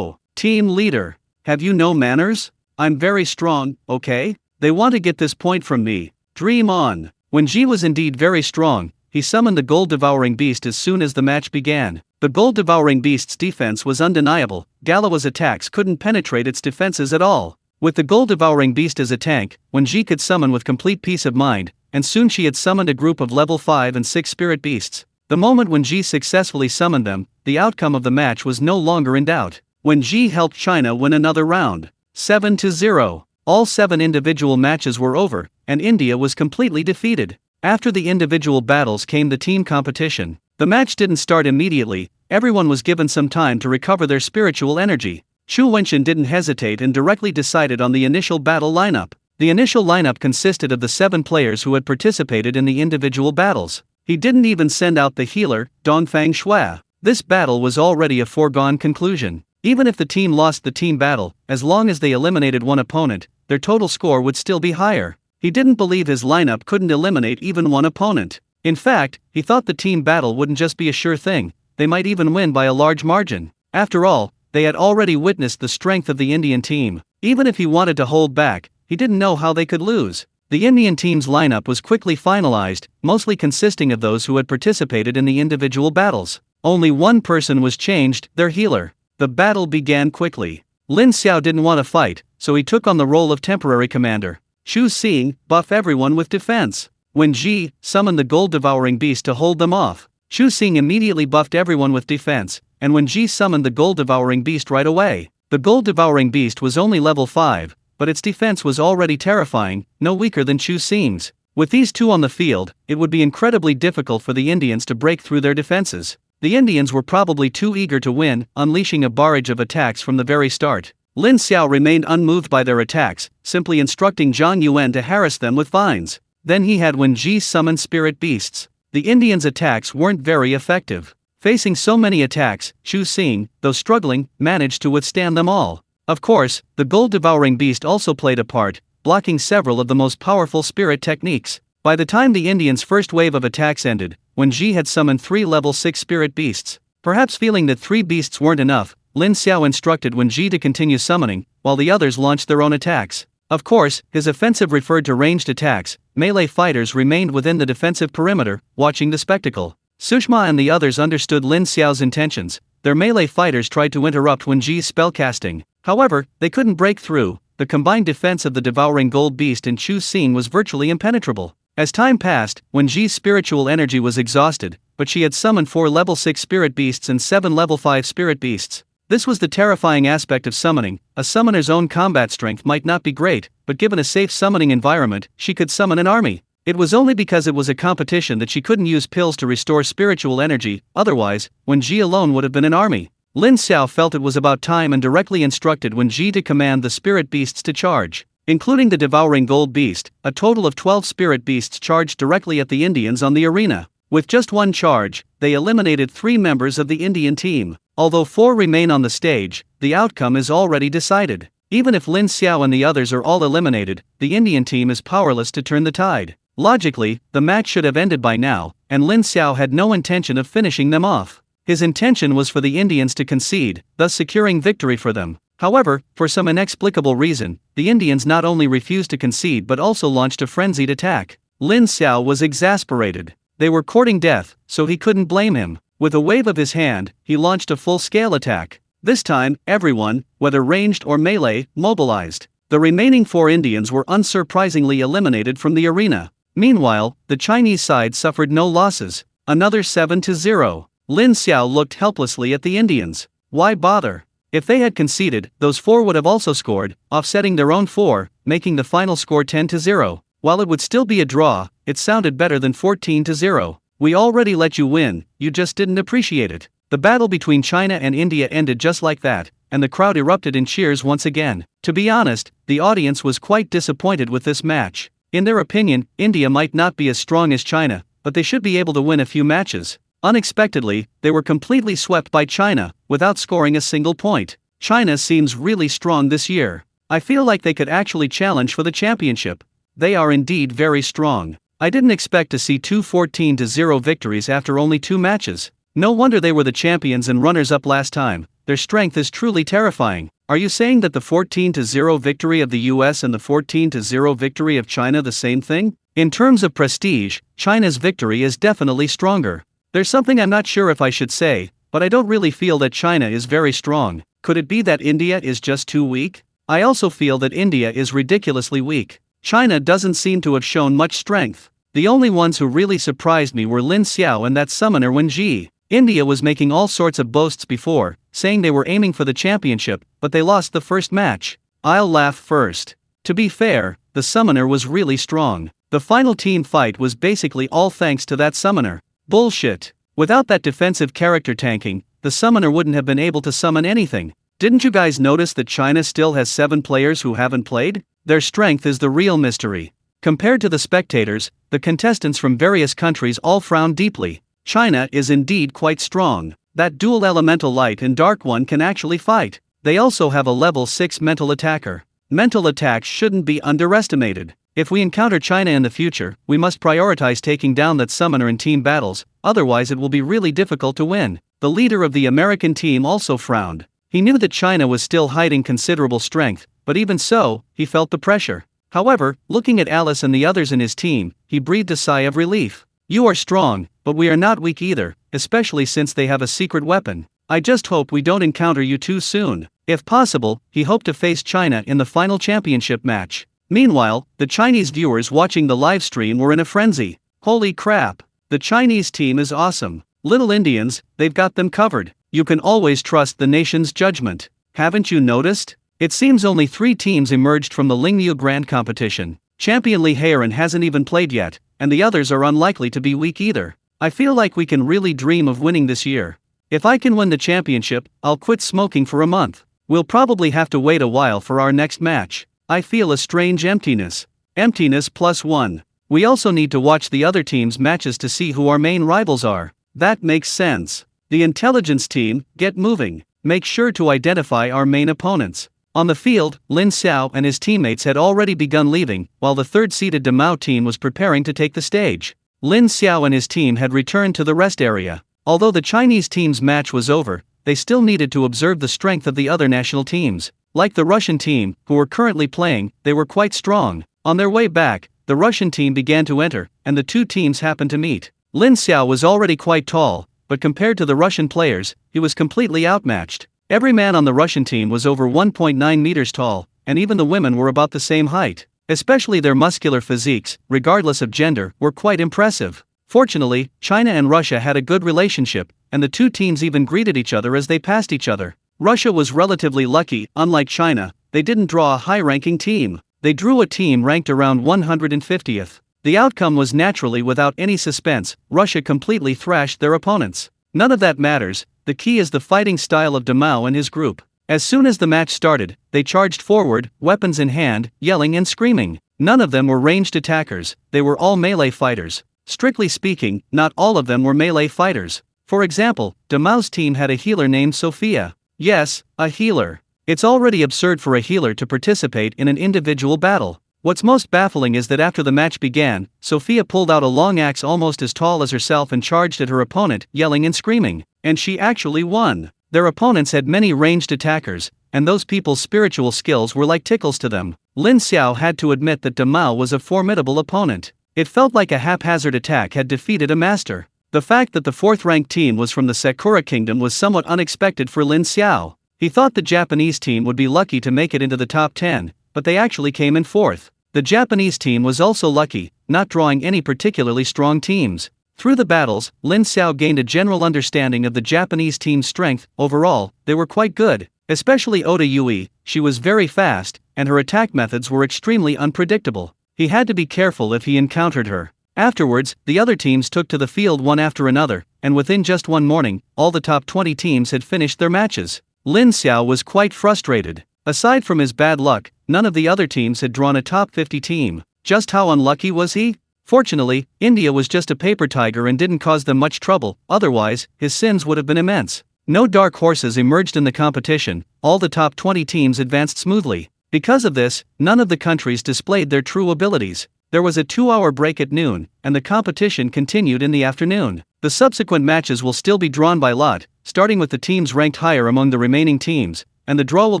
team leader. Have you no manners? I'm very strong, okay? They want to get this point from me. Dream on. Wenji was indeed very strong. He summoned the gold-devouring beast as soon as the match began. The gold-devouring beast's defense was undeniable. Galawa's attacks couldn't penetrate its defenses at all. With the gold-devouring beast as a tank, Wenji could summon with complete peace of mind, and soon she had summoned a group of level 5 and 6 spirit beasts. The moment Wenji successfully summoned them, the outcome of the match was no longer in doubt. Wenji helped China win another round. 7-0. All 7 individual matches were over, and India was completely defeated. After the individual battles came the team competition. The match didn't start immediately. Everyone was given some time to recover their spiritual energy. Chu Wenchen didn't hesitate and directly decided on the initial battle lineup. The initial lineup consisted of the 7 players who had participated in the individual battles. He didn't even send out the healer, Dongfang Shui. This battle was already a foregone conclusion. Even if the team lost the team battle, as long as they eliminated one opponent, their total score would still be higher. He didn't believe his lineup couldn't eliminate even one opponent. In fact, he thought the team battle wouldn't just be a sure thing, they might even win by a large margin. After all, they had already witnessed the strength of the Indian team. Even if he wanted to hold back, he didn't know how they could lose. The Indian team's lineup was quickly finalized, mostly consisting of those who had participated in the individual battles. Only one person was changed, their healer. The battle began quickly. Lin Xiao didn't want to fight, so he took on the role of temporary commander. Chu Xing, buff everyone with defense. When Ji summoned the gold-devouring beast to hold them off, Chu Xing immediately buffed everyone with defense, and when Ji summoned the gold-devouring beast right away. The gold-devouring beast was only level 5, but its defense was already terrifying, no weaker than Chu Xing's. With these two on the field, it would be incredibly difficult for the Indians to break through their defenses. The Indians were probably too eager to win, unleashing a barrage of attacks from the very start. Lin Xiao remained unmoved by their attacks, simply instructing Zhang Yuan to harass them with vines. Then he had Wen Ji summon spirit beasts. The Indians' attacks weren't very effective. Facing so many attacks, Chu Xing, though struggling, managed to withstand them all. Of course, the gold-devouring beast also played a part, blocking several of the most powerful spirit techniques. By the time the Indians' first wave of attacks ended, Wen Ji had summoned 3 level 6 spirit beasts. Perhaps feeling that 3 beasts weren't enough, Lin Xiao instructed Wen Ji to continue summoning, while the others launched their own attacks. Of course, his offensive referred to ranged attacks. Melee fighters remained within the defensive perimeter, watching the spectacle. Sushma and the others understood Lin Xiao's intentions. Their melee fighters tried to interrupt Wen Ji's spellcasting. However, they couldn't break through. The combined defense of the devouring gold beast and Chu Xing was virtually impenetrable. As time passed, Wen Ji's spiritual energy was exhausted, but she had summoned 4 level 6 spirit beasts and 7 level 5 spirit beasts. This was the terrifying aspect of summoning. A summoner's own combat strength might not be great, but given a safe summoning environment, she could summon an army. It was only because it was a competition that she couldn't use pills to restore spiritual energy, otherwise, Wen Ji alone would have been an army. Lin Xiao felt it was about time and directly instructed Wen Ji to command the spirit beasts to charge. Including the devouring gold beast, a total of 12 spirit beasts charged directly at the Indians on the arena. With just one charge, they eliminated 3 members of the Indian team. Although 4 remain on the stage, the outcome is already decided. Even if Lin Xiao and the others are all eliminated, the Indian team is powerless to turn the tide. Logically, the match should have ended by now, and Lin Xiao had no intention of finishing them off. His intention was for the Indians to concede, thus securing victory for them. However, for some inexplicable reason, the Indians not only refused to concede but also launched a frenzied attack. Lin Xiao was exasperated. They were courting death, so he couldn't blame him. With a wave of his hand, he launched a full-scale attack. This time, everyone, whether ranged or melee, mobilized. The remaining 4 Indians were unsurprisingly eliminated from the arena. Meanwhile, the Chinese side suffered no losses. Another 7-0. Lin Xiao looked helplessly at the Indians. Why bother? If they had conceded, those 4 would have also scored, offsetting their own 4, making the final score 10-0. While it would still be a draw, it sounded better than 14-0. We already let you win, you just didn't appreciate it. The battle between China and India ended just like that, and the crowd erupted in cheers once again. To be honest, the audience was quite disappointed with this match. In their opinion, India might not be as strong as China, but they should be able to win a few matches. Unexpectedly, they were completely swept by China, without scoring a single point. China seems really strong this year. I feel like they could actually challenge for the championship. They are indeed very strong. I didn't expect to see 2 14-0 victories after only 2 matches. No wonder they were the champions and runners-up last time. Their strength is truly terrifying. Are you saying that the 14-0 victory of the US and the 14-0 victory of China the same thing? In terms of prestige, China's victory is definitely stronger. There's something I'm not sure if I should say, but I don't really feel that China is very strong. Could it be that India is just too weak? I also feel that India is ridiculously weak. China doesn't seem to have shown much strength. The only ones who really surprised me were Lin Xiao and that summoner Wen Ji. India was making all sorts of boasts before, saying they were aiming for the championship, but they lost the first match. I'll laugh first. To be fair, the summoner was really strong. The final team fight was basically all thanks to that summoner. Bullshit. Without that defensive character tanking, the summoner wouldn't have been able to summon anything. Didn't you guys notice that China still has 7 players who haven't played? Their strength is the real mystery. Compared to the spectators, the contestants from various countries all frown deeply. China is indeed quite strong. That dual elemental light and dark one can actually fight. They also have a level 6 mental attacker. Mental attacks shouldn't be underestimated. If we encounter China in the future, we must prioritize taking down that summoner in team battles, otherwise it will be really difficult to win. The leader of the American team also frowned. He knew that China was still hiding considerable strength, but even so, he felt the pressure. However, looking at Alice and the others in his team, he breathed a sigh of relief. You are strong, but we are not weak either, especially since they have a secret weapon. I just hope we don't encounter you too soon. If possible, he hoped to face China in the final championship match. Meanwhile, the Chinese viewers watching the live stream were in a frenzy. Holy crap! The Chinese team is awesome. Little Indians, they've got them covered. You can always trust the nation's judgment. Haven't you noticed? It seems only 3 teams emerged from the Lingyu Grand Competition. Champion Li Heiran hasn't even played yet, and the others are unlikely to be weak either. I feel like we can really dream of winning this year. If I can win the championship, I'll quit smoking for a month. We'll probably have to wait a while for our next match. I feel a strange emptiness. Emptiness +1. We also need to watch the other teams' matches to see who our main rivals are. That makes sense. The intelligence team, get moving. Make sure to identify our main opponents. On the field, Lin Xiao and his teammates had already begun leaving, while the third-seeded Demao team was preparing to take the stage. Lin Xiao and his team had returned to the rest area. Although the Chinese team's match was over, they still needed to observe the strength of the other national teams. Like the Russian team, who were currently playing, they were quite strong. On their way back, the Russian team began to enter, and the 2 teams happened to meet. Lin Xiao was already quite tall, but compared to the Russian players, he was completely outmatched. Every man on the Russian team was over 1.9 meters tall, and even the women were about the same height. Especially their muscular physiques, regardless of gender, were quite impressive. Fortunately, China and Russia had a good relationship, and the 2 teams even greeted each other as they passed each other. Russia was relatively lucky. Unlike China, they didn't draw a high-ranking team. They drew a team ranked around 150th. The outcome was naturally without any suspense. Russia completely thrashed their opponents. None of that matters. The key is the fighting style of Demao and his group. As soon as the match started, they charged forward, weapons in hand, yelling and screaming. None of them were ranged attackers, they were all melee fighters. Strictly speaking, not all of them were melee fighters. For example, Demao's team had a healer named Sophia. Yes, a healer. It's already absurd for a healer to participate in an individual battle. What's most baffling is that after the match began, Sophia pulled out a long axe almost as tall as herself and charged at her opponent, yelling and screaming. And she actually won. Their opponents had many ranged attackers, and those people's spiritual skills were like tickles to them. Lin Xiao had to admit that Demao was a formidable opponent. It felt like a haphazard attack had defeated a master. The fact that the 4th-ranked team was from the Sakura Kingdom was somewhat unexpected for Lin Xiao. He thought the Japanese team would be lucky to make it into the top 10, but they actually came in 4th. The Japanese team was also lucky, not drawing any particularly strong teams. Through the battles, Lin Xiao gained a general understanding of the Japanese team's strength. Overall, they were quite good. Especially Oda Yui, she was very fast, and her attack methods were extremely unpredictable. He had to be careful if he encountered her. Afterwards, the other teams took to the field one after another, and within just one morning, all the top 20 teams had finished their matches. Lin Xiao was quite frustrated. Aside from his bad luck, none of the other teams had drawn a top 50 team. Just how unlucky was he? Fortunately, India was just a paper tiger and didn't cause them much trouble, otherwise, his sins would have been immense. No dark horses emerged in the competition, all the top 20 teams advanced smoothly. Because of this, none of the countries displayed their true abilities. There was a 2-hour break at noon, and the competition continued in the afternoon. The subsequent matches will still be drawn by lot, starting with the teams ranked higher among the remaining teams, and the draw will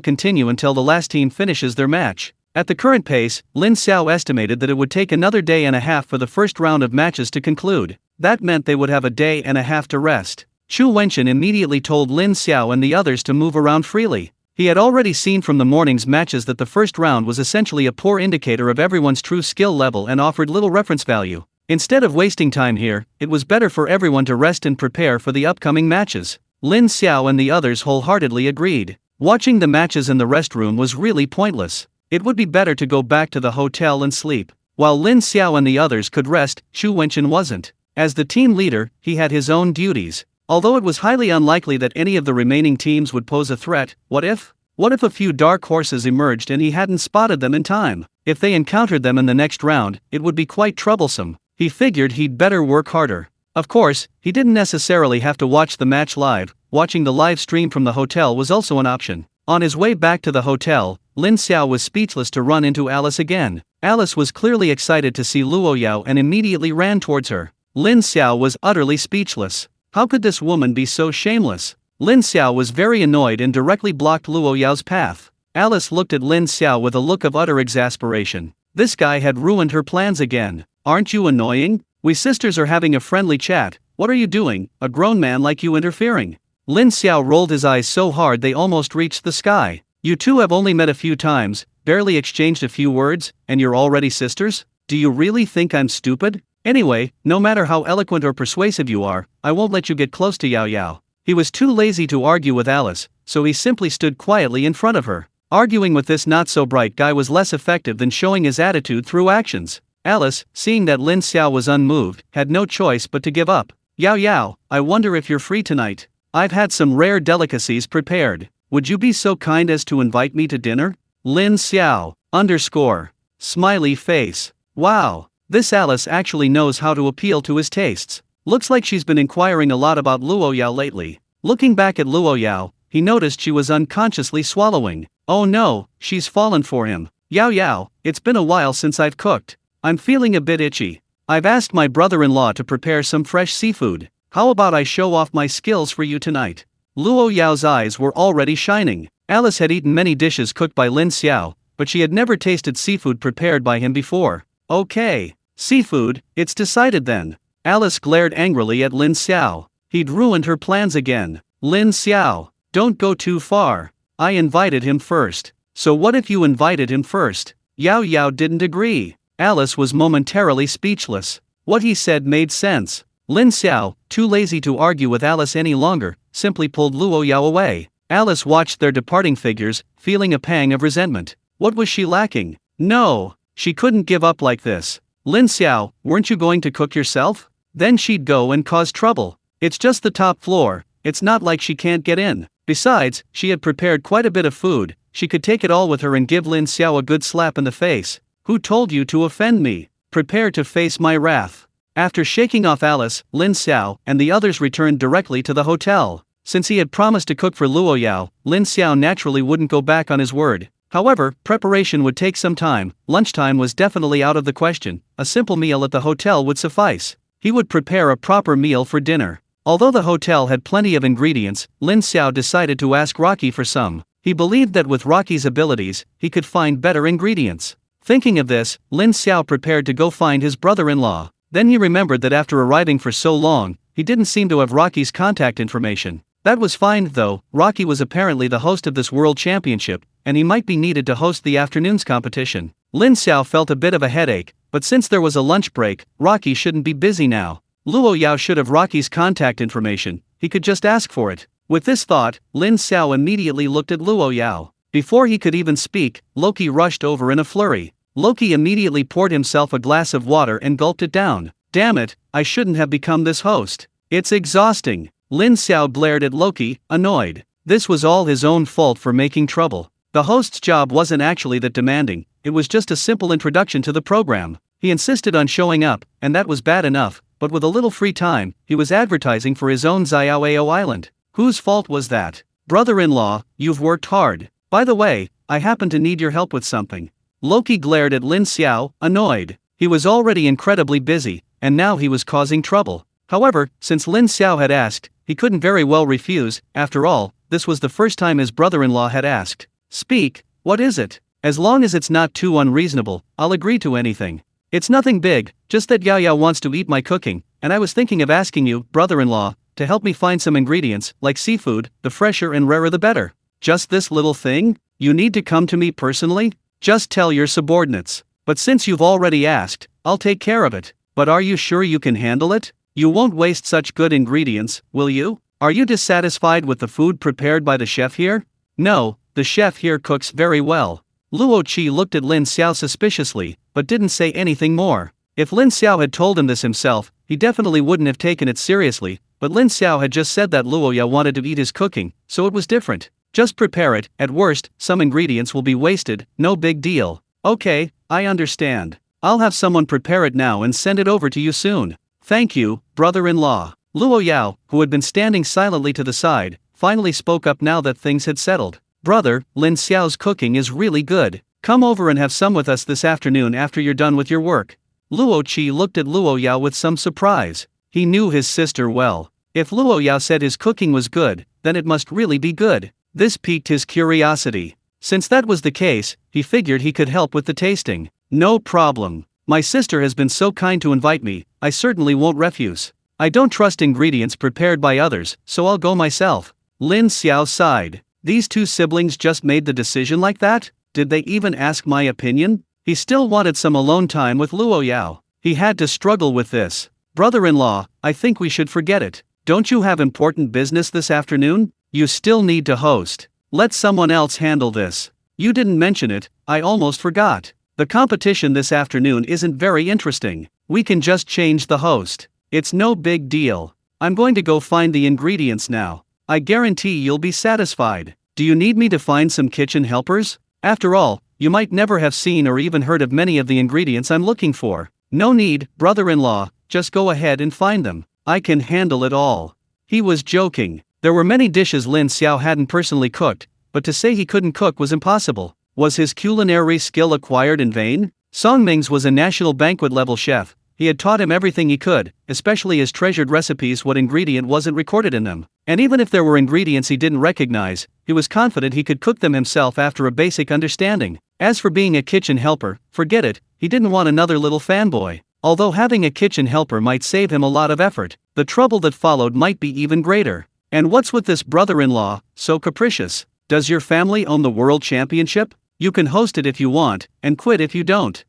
continue until the last team finishes their match. At the current pace, Lin Xiao estimated that it would take another day and a half for the first round of matches to conclude. That meant they would have a day and a half to rest. Chu Wenchen immediately told Lin Xiao and the others to move around freely. He had already seen from the morning's matches that the first round was essentially a poor indicator of everyone's true skill level and offered little reference value. Instead of wasting time here, it was better for everyone to rest and prepare for the upcoming matches. Lin Xiao and the others wholeheartedly agreed. Watching the matches in the rest room was really pointless. It would be better to go back to the hotel and sleep. While Lin Xiao and the others could rest, Chu Wenchen wasn't. As the team leader, he had his own duties. Although it was highly unlikely that any of the remaining teams would pose a threat, what if? What if a few dark horses emerged and he hadn't spotted them in time? If they encountered them in the next round, it would be quite troublesome. He figured he'd better work harder. Of course, he didn't necessarily have to watch the match live. Watching the live stream from the hotel was also an option. On his way back to the hotel, Lin Xiao was speechless to run into Alice again. Alice was clearly excited to see Luo Yao and immediately ran towards her. Lin Xiao was utterly speechless. How could this woman be so shameless? Lin Xiao was very annoyed and directly blocked Luo Yao's path. Alice looked at Lin Xiao with a look of utter exasperation. This guy had ruined her plans again. Aren't you annoying? We sisters are having a friendly chat. What are you doing, a grown man like you interfering? Lin Xiao rolled his eyes so hard they almost reached the sky. You two have only met a few times, barely exchanged a few words, and you're already sisters? Do you really think I'm stupid? Anyway, no matter how eloquent or persuasive you are, I won't let you get close to Yao Yao. He was too lazy to argue with Alice, so he simply stood quietly in front of her. Arguing with this not-so-bright guy was less effective than showing his attitude through actions. Alice, seeing that Lin Xiao was unmoved, had no choice but to give up. Yao Yao, I wonder if you're free tonight. I've had some rare delicacies prepared. Would you be so kind as to invite me to dinner? Lin Xiao, _ smiley face. Wow, this Alice actually knows how to appeal to his tastes. Looks like she's been inquiring a lot about Luo Yao lately. Looking back at Luo Yao, he noticed she was unconsciously swallowing. Oh no, she's fallen for him. Yao Yao, it's been a while since I've cooked. I'm feeling a bit itchy. I've asked my brother-in-law to prepare some fresh seafood. How about I show off my skills for you tonight? Luo Yao's eyes were already shining. Alice had eaten many dishes cooked by Lin Xiao, but she had never tasted seafood prepared by him before. Okay, seafood, it's decided then. Alice glared angrily at Lin Xiao. He'd ruined her plans again. Lin Xiao, don't go too far. I invited him first. So what if you invited him first? Yao Yao didn't agree. Alice was momentarily speechless. What he said made sense. Lin Xiao, too lazy to argue with Alice any longer, simply pulled Luo Yao away. Alice watched their departing figures, feeling a pang of resentment. What was she lacking? No, she couldn't give up like this. Lin Xiao, weren't you going to cook yourself? Then she'd go and cause trouble. It's just the top floor, it's not like she can't get in. Besides, she had prepared quite a bit of food, she could take it all with her and give Lin Xiao a good slap in the face. Who told you to offend me? Prepare to face my wrath. After shaking off Alice, Lin Xiao and the others returned directly to the hotel. Since he had promised to cook for Luo Yao, Lin Xiao naturally wouldn't go back on his word. However, preparation would take some time. Lunchtime was definitely out of the question. A simple meal at the hotel would suffice. He would prepare a proper meal for dinner. Although the hotel had plenty of ingredients, Lin Xiao decided to ask Rocky for some. He believed that with Rocky's abilities, he could find better ingredients. Thinking of this, Lin Xiao prepared to go find his brother-in-law. Then he remembered that after arriving for so long, he didn't seem to have Rocky's contact information. That was fine though. Rocky was apparently the host of this world championship, and he might be needed to host the afternoon's competition. Lin Xiao felt a bit of a headache, but since there was a lunch break, Rocky shouldn't be busy now. Luo Yao should have Rocky's contact information, he could just ask for it. With this thought, Lin Xiao immediately looked at Luo Yao. Before he could even speak, Loki rushed over in a flurry. Loki immediately poured himself a glass of water and gulped it down. Damn it, I shouldn't have become this host. It's exhausting. Lin Xiao glared at Loki, annoyed. This was all his own fault for making trouble. The host's job wasn't actually that demanding, it was just a simple introduction to the program. He insisted on showing up, and that was bad enough, but with a little free time, he was advertising for his own Xiaoao Island. Whose fault was that? Brother-in-law, you've worked hard. By the way, I happen to need your help with something. Loki glared at Lin Xiao, annoyed. He was already incredibly busy, and now he was causing trouble. However, since Lin Xiao had asked, he couldn't very well refuse. After all, this was the first time his brother-in-law had asked. Speak, what is it? As long as it's not too unreasonable, I'll agree to anything. It's nothing big, just that Yao wants to eat my cooking, and I was thinking of asking you, brother-in-law, to help me find some ingredients, like seafood, the fresher and rarer the better. Just this little thing? You need to come to me personally? Just tell your subordinates. But since you've already asked, I'll take care of it. But are you sure you can handle it? You won't waste such good ingredients, will you? Are you dissatisfied with the food prepared by the chef here? No, the chef here cooks very well. Luo Qi looked at Lin Xiao suspiciously, but didn't say anything more. If Lin Xiao had told him this himself, he definitely wouldn't have taken it seriously, but Lin Xiao had just said that Luo Yao wanted to eat his cooking, so it was different. Just prepare it, at worst, some ingredients will be wasted, no big deal. Okay, I understand. I'll have someone prepare it now and send it over to you soon. Thank you, brother-in-law. Luo Yao, who had been standing silently to the side, finally spoke up now that things had settled. Brother, Lin Xiao's cooking is really good. Come over and have some with us this afternoon after you're done with your work. Luo Qi looked at Luo Yao with some surprise. He knew his sister well. If Luo Yao said his cooking was good, then it must really be good. This piqued his curiosity. Since that was the case, he figured he could help with the tasting. No problem. My sister has been so kind to invite me, I certainly won't refuse. I don't trust ingredients prepared by others, so I'll go myself. Lin Xiao sighed. These two siblings just made the decision like that? Did they even ask my opinion? He still wanted some alone time with Luo Yao. He had to struggle with this. Brother-in-law, I think we should forget it. Don't you have important business this afternoon? You still need to host. Let someone else handle this. You didn't mention it, I almost forgot. The competition this afternoon isn't very interesting. We can just change the host. It's no big deal. I'm going to go find the ingredients now. I guarantee you'll be satisfied. Do you need me to find some kitchen helpers? After all, you might never have seen or even heard of many of the ingredients I'm looking for. No need, brother-in-law, just go ahead and find them. I can handle it all. He was joking. There were many dishes Lin Xiao hadn't personally cooked, but to say he couldn't cook was impossible. Was his culinary skill acquired in vain? Song Ming's was a national banquet-level chef. He had taught him everything he could, especially his treasured recipes. What ingredient wasn't recorded in them? And even if there were ingredients he didn't recognize, he was confident he could cook them himself after a basic understanding. As for being a kitchen helper, forget it, he didn't want another little fanboy. Although having a kitchen helper might save him a lot of effort, the trouble that followed might be even greater. And what's with this brother-in-law, so capricious? Does your family own the world championship? You can host it if you want, and quit if you don't.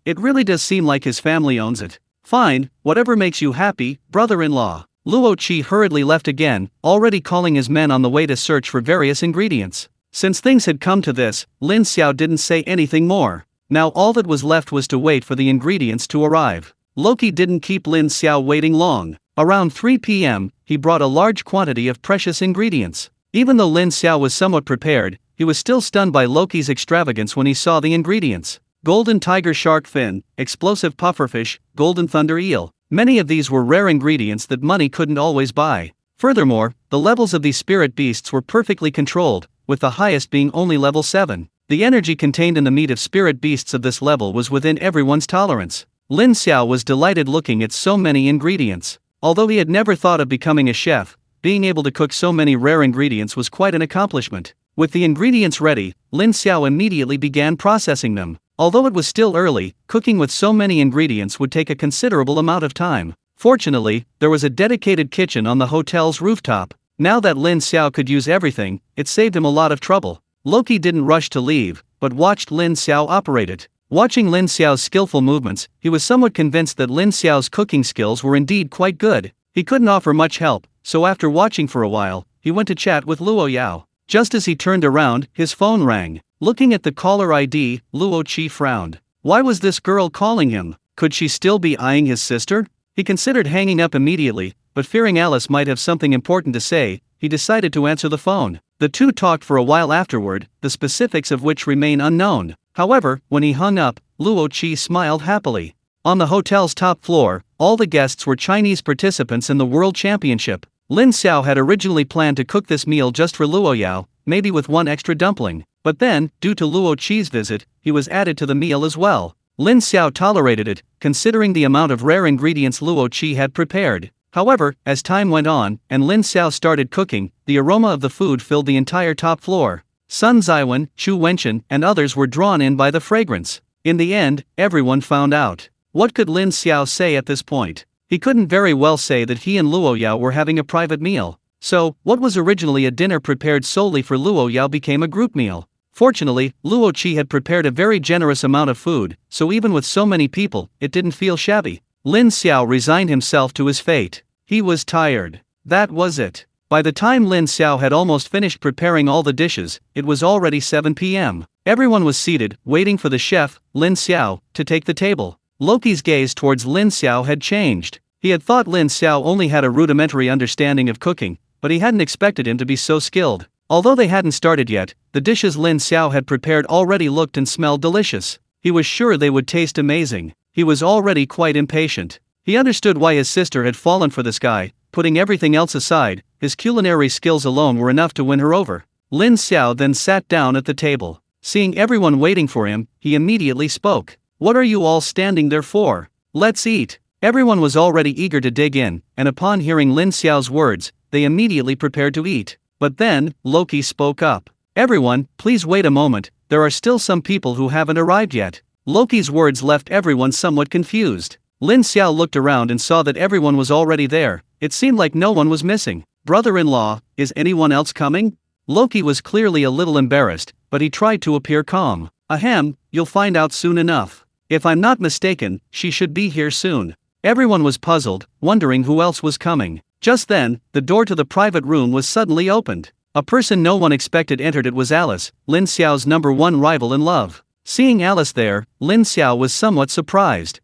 It really does seem like his family owns it. Fine, whatever makes you happy, brother-in-law. Luo Qi hurriedly left again, already calling his men on the way to search for various ingredients. Since things had come to this, Lin Xiao didn't say anything more. Now all that was left was to wait for the ingredients to arrive. Loki didn't keep Lin Xiao waiting long. Around 3 p.m., he brought a large quantity of precious ingredients. Even though Lin Xiao was somewhat prepared, he was still stunned by Loki's extravagance when he saw the ingredients. Golden tiger shark fin, explosive pufferfish, golden thunder eel. Many of these were rare ingredients that money couldn't always buy. Furthermore, the levels of these spirit beasts were perfectly controlled, with the highest being only level 7. The energy contained in the meat of spirit beasts of this level was within everyone's tolerance. Lin Xiao was delighted looking at so many ingredients. Although he had never thought of becoming a chef, being able to cook so many rare ingredients was quite an accomplishment. With the ingredients ready, Lin Xiao immediately began processing them. Although it was still early, cooking with so many ingredients would take a considerable amount of time. Fortunately, there was a dedicated kitchen on the hotel's rooftop. Now that Lin Xiao could use everything, it saved him a lot of trouble. Loki didn't rush to leave, but watched Lin Xiao operate it. Watching Lin Xiao's skillful movements, he was somewhat convinced that Lin Xiao's cooking skills were indeed quite good. He couldn't offer much help, so after watching for a while, he went to chat with Luo Yao. Just as he turned around, his phone rang. Looking at the caller ID, Luo Qi frowned. Why was this girl calling him? Could she still be eyeing his sister? He considered hanging up immediately, but fearing Alice might have something important to say, he decided to answer the phone. The two talked for a while afterward, the specifics of which remain unknown. However, when he hung up, Luo Qi smiled happily. On the hotel's top floor, all the guests were Chinese participants in the World Championship. Lin Xiao had originally planned to cook this meal just for Luo Yao, maybe with one extra dumpling. But then, due to Luo Qi's visit, he was added to the meal as well. Lin Xiao tolerated it, considering the amount of rare ingredients Luo Qi had prepared. However, as time went on, and Lin Xiao started cooking, the aroma of the food filled the entire top floor. Sun Ziwen, Chu Wenchen, and others were drawn in by the fragrance. In the end, everyone found out. What could Lin Xiao say at this point? He couldn't very well say that he and Luo Yao were having a private meal. So, what was originally a dinner prepared solely for Luo Yao became a group meal. Fortunately, Luo Qi had prepared a very generous amount of food, so even with so many people, it didn't feel shabby. Lin Xiao resigned himself to his fate. He was tired. That was it. By the time Lin Xiao had almost finished preparing all the dishes, it was already 7 p.m. Everyone was seated, waiting for the chef, Lin Xiao, to take the table. Loki's gaze towards Lin Xiao had changed. He had thought Lin Xiao only had a rudimentary understanding of cooking, but he hadn't expected him to be so skilled. Although they hadn't started yet, the dishes Lin Xiao had prepared already looked and smelled delicious. He was sure they would taste amazing. He was already quite impatient. He understood why his sister had fallen for this guy. Putting everything else aside, his culinary skills alone were enough to win her over. Lin Xiao then sat down at the table. Seeing everyone waiting for him, he immediately spoke. What are you all standing there for? Let's eat. Everyone was already eager to dig in, and upon hearing Lin Xiao's words, they immediately prepared to eat. But then, Loki spoke up. Everyone, please wait a moment, there are still some people who haven't arrived yet. Loki's words left everyone somewhat confused. Lin Xiao looked around and saw that everyone was already there. It seemed like no one was missing. Brother-in-law, is anyone else coming? Loki was clearly a little embarrassed, but he tried to appear calm. Ahem, you'll find out soon enough. If I'm not mistaken, she should be here soon. Everyone was puzzled, wondering who else was coming. Just then, the door to the private room was suddenly opened. A person no one expected entered. It was Alice, Lin Xiao's #1 rival in love. Seeing Alice there, Lin Xiao was somewhat surprised.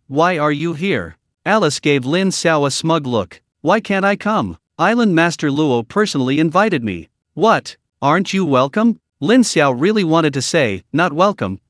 Why are you here? Alice gave Lin Xiao a smug look. Why can't I come? Island Master Luo personally invited me. What? Aren't you welcome? Lin Xiao really wanted to say, not welcome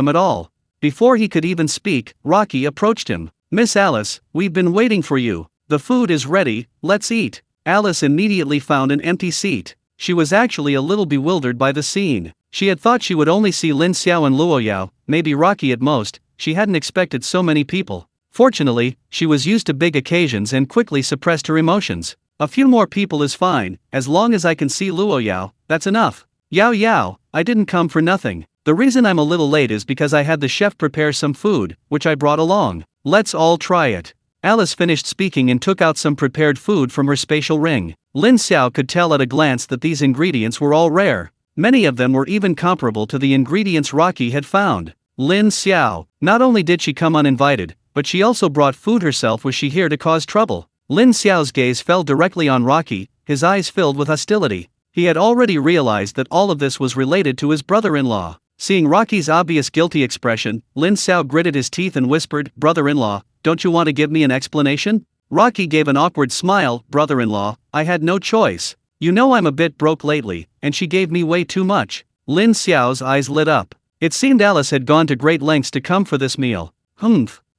at all. Before he could even speak, Rocky approached him. Miss Alice, we've been waiting for you. The food is ready, let's eat. Alice immediately found an empty seat. She was actually a little bewildered by the scene. She had thought she would only see Lin Xiao and Luo Yao, maybe Rocky at most. She hadn't expected so many people. Fortunately, she was used to big occasions and quickly suppressed her emotions. A few more people is fine, as long as I can see Luo Yao, that's enough. Yao, I didn't come for nothing. The reason I'm a little late is because I had the chef prepare some food, which I brought along. Let's all try it. Alice finished speaking and took out some prepared food from her spatial ring. Lin Xiao could tell at a glance that these ingredients were all rare. Many of them were even comparable to the ingredients Rocky had found. Lin Xiao, not only did she come uninvited, but she also brought food herself. Was she here to cause trouble? Lin Xiao's gaze fell directly on Rocky, his eyes filled with hostility. He had already realized that all of this was related to his brother-in-law. Seeing Rocky's obvious guilty expression, Lin Xiao gritted his teeth and whispered, "Brother-in-law, don't you want to give me an explanation?" Rocky gave an awkward smile. "Brother-in-law, I had no choice. You know I'm a bit broke lately, and she gave me way too much." Lin Xiao's eyes lit up. It seemed Alice had gone to great lengths to come for this meal.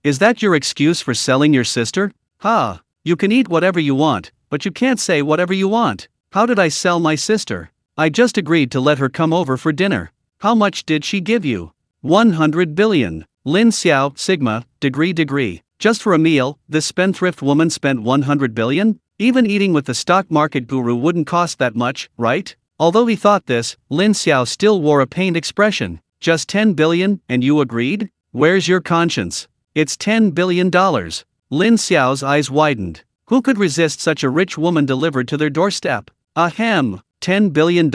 Is that your excuse for selling your sister? Ha! You can eat whatever you want, but you can't say whatever you want. How did I sell my sister? I just agreed to let her come over for dinner. How much did she give you? 100 billion. Lin Xiao, Sigma, degree. Just for a meal, this spendthrift woman spent 100 billion? Even eating with the stock market guru wouldn't cost that much, right? Although he thought this, Lin Xiao still wore a pained expression. Just 10 billion, and you agreed? Where's your conscience? It's $10 billion. Lin Xiao's eyes widened. Who could resist such a rich woman delivered to their doorstep? Ahem, $10 billion?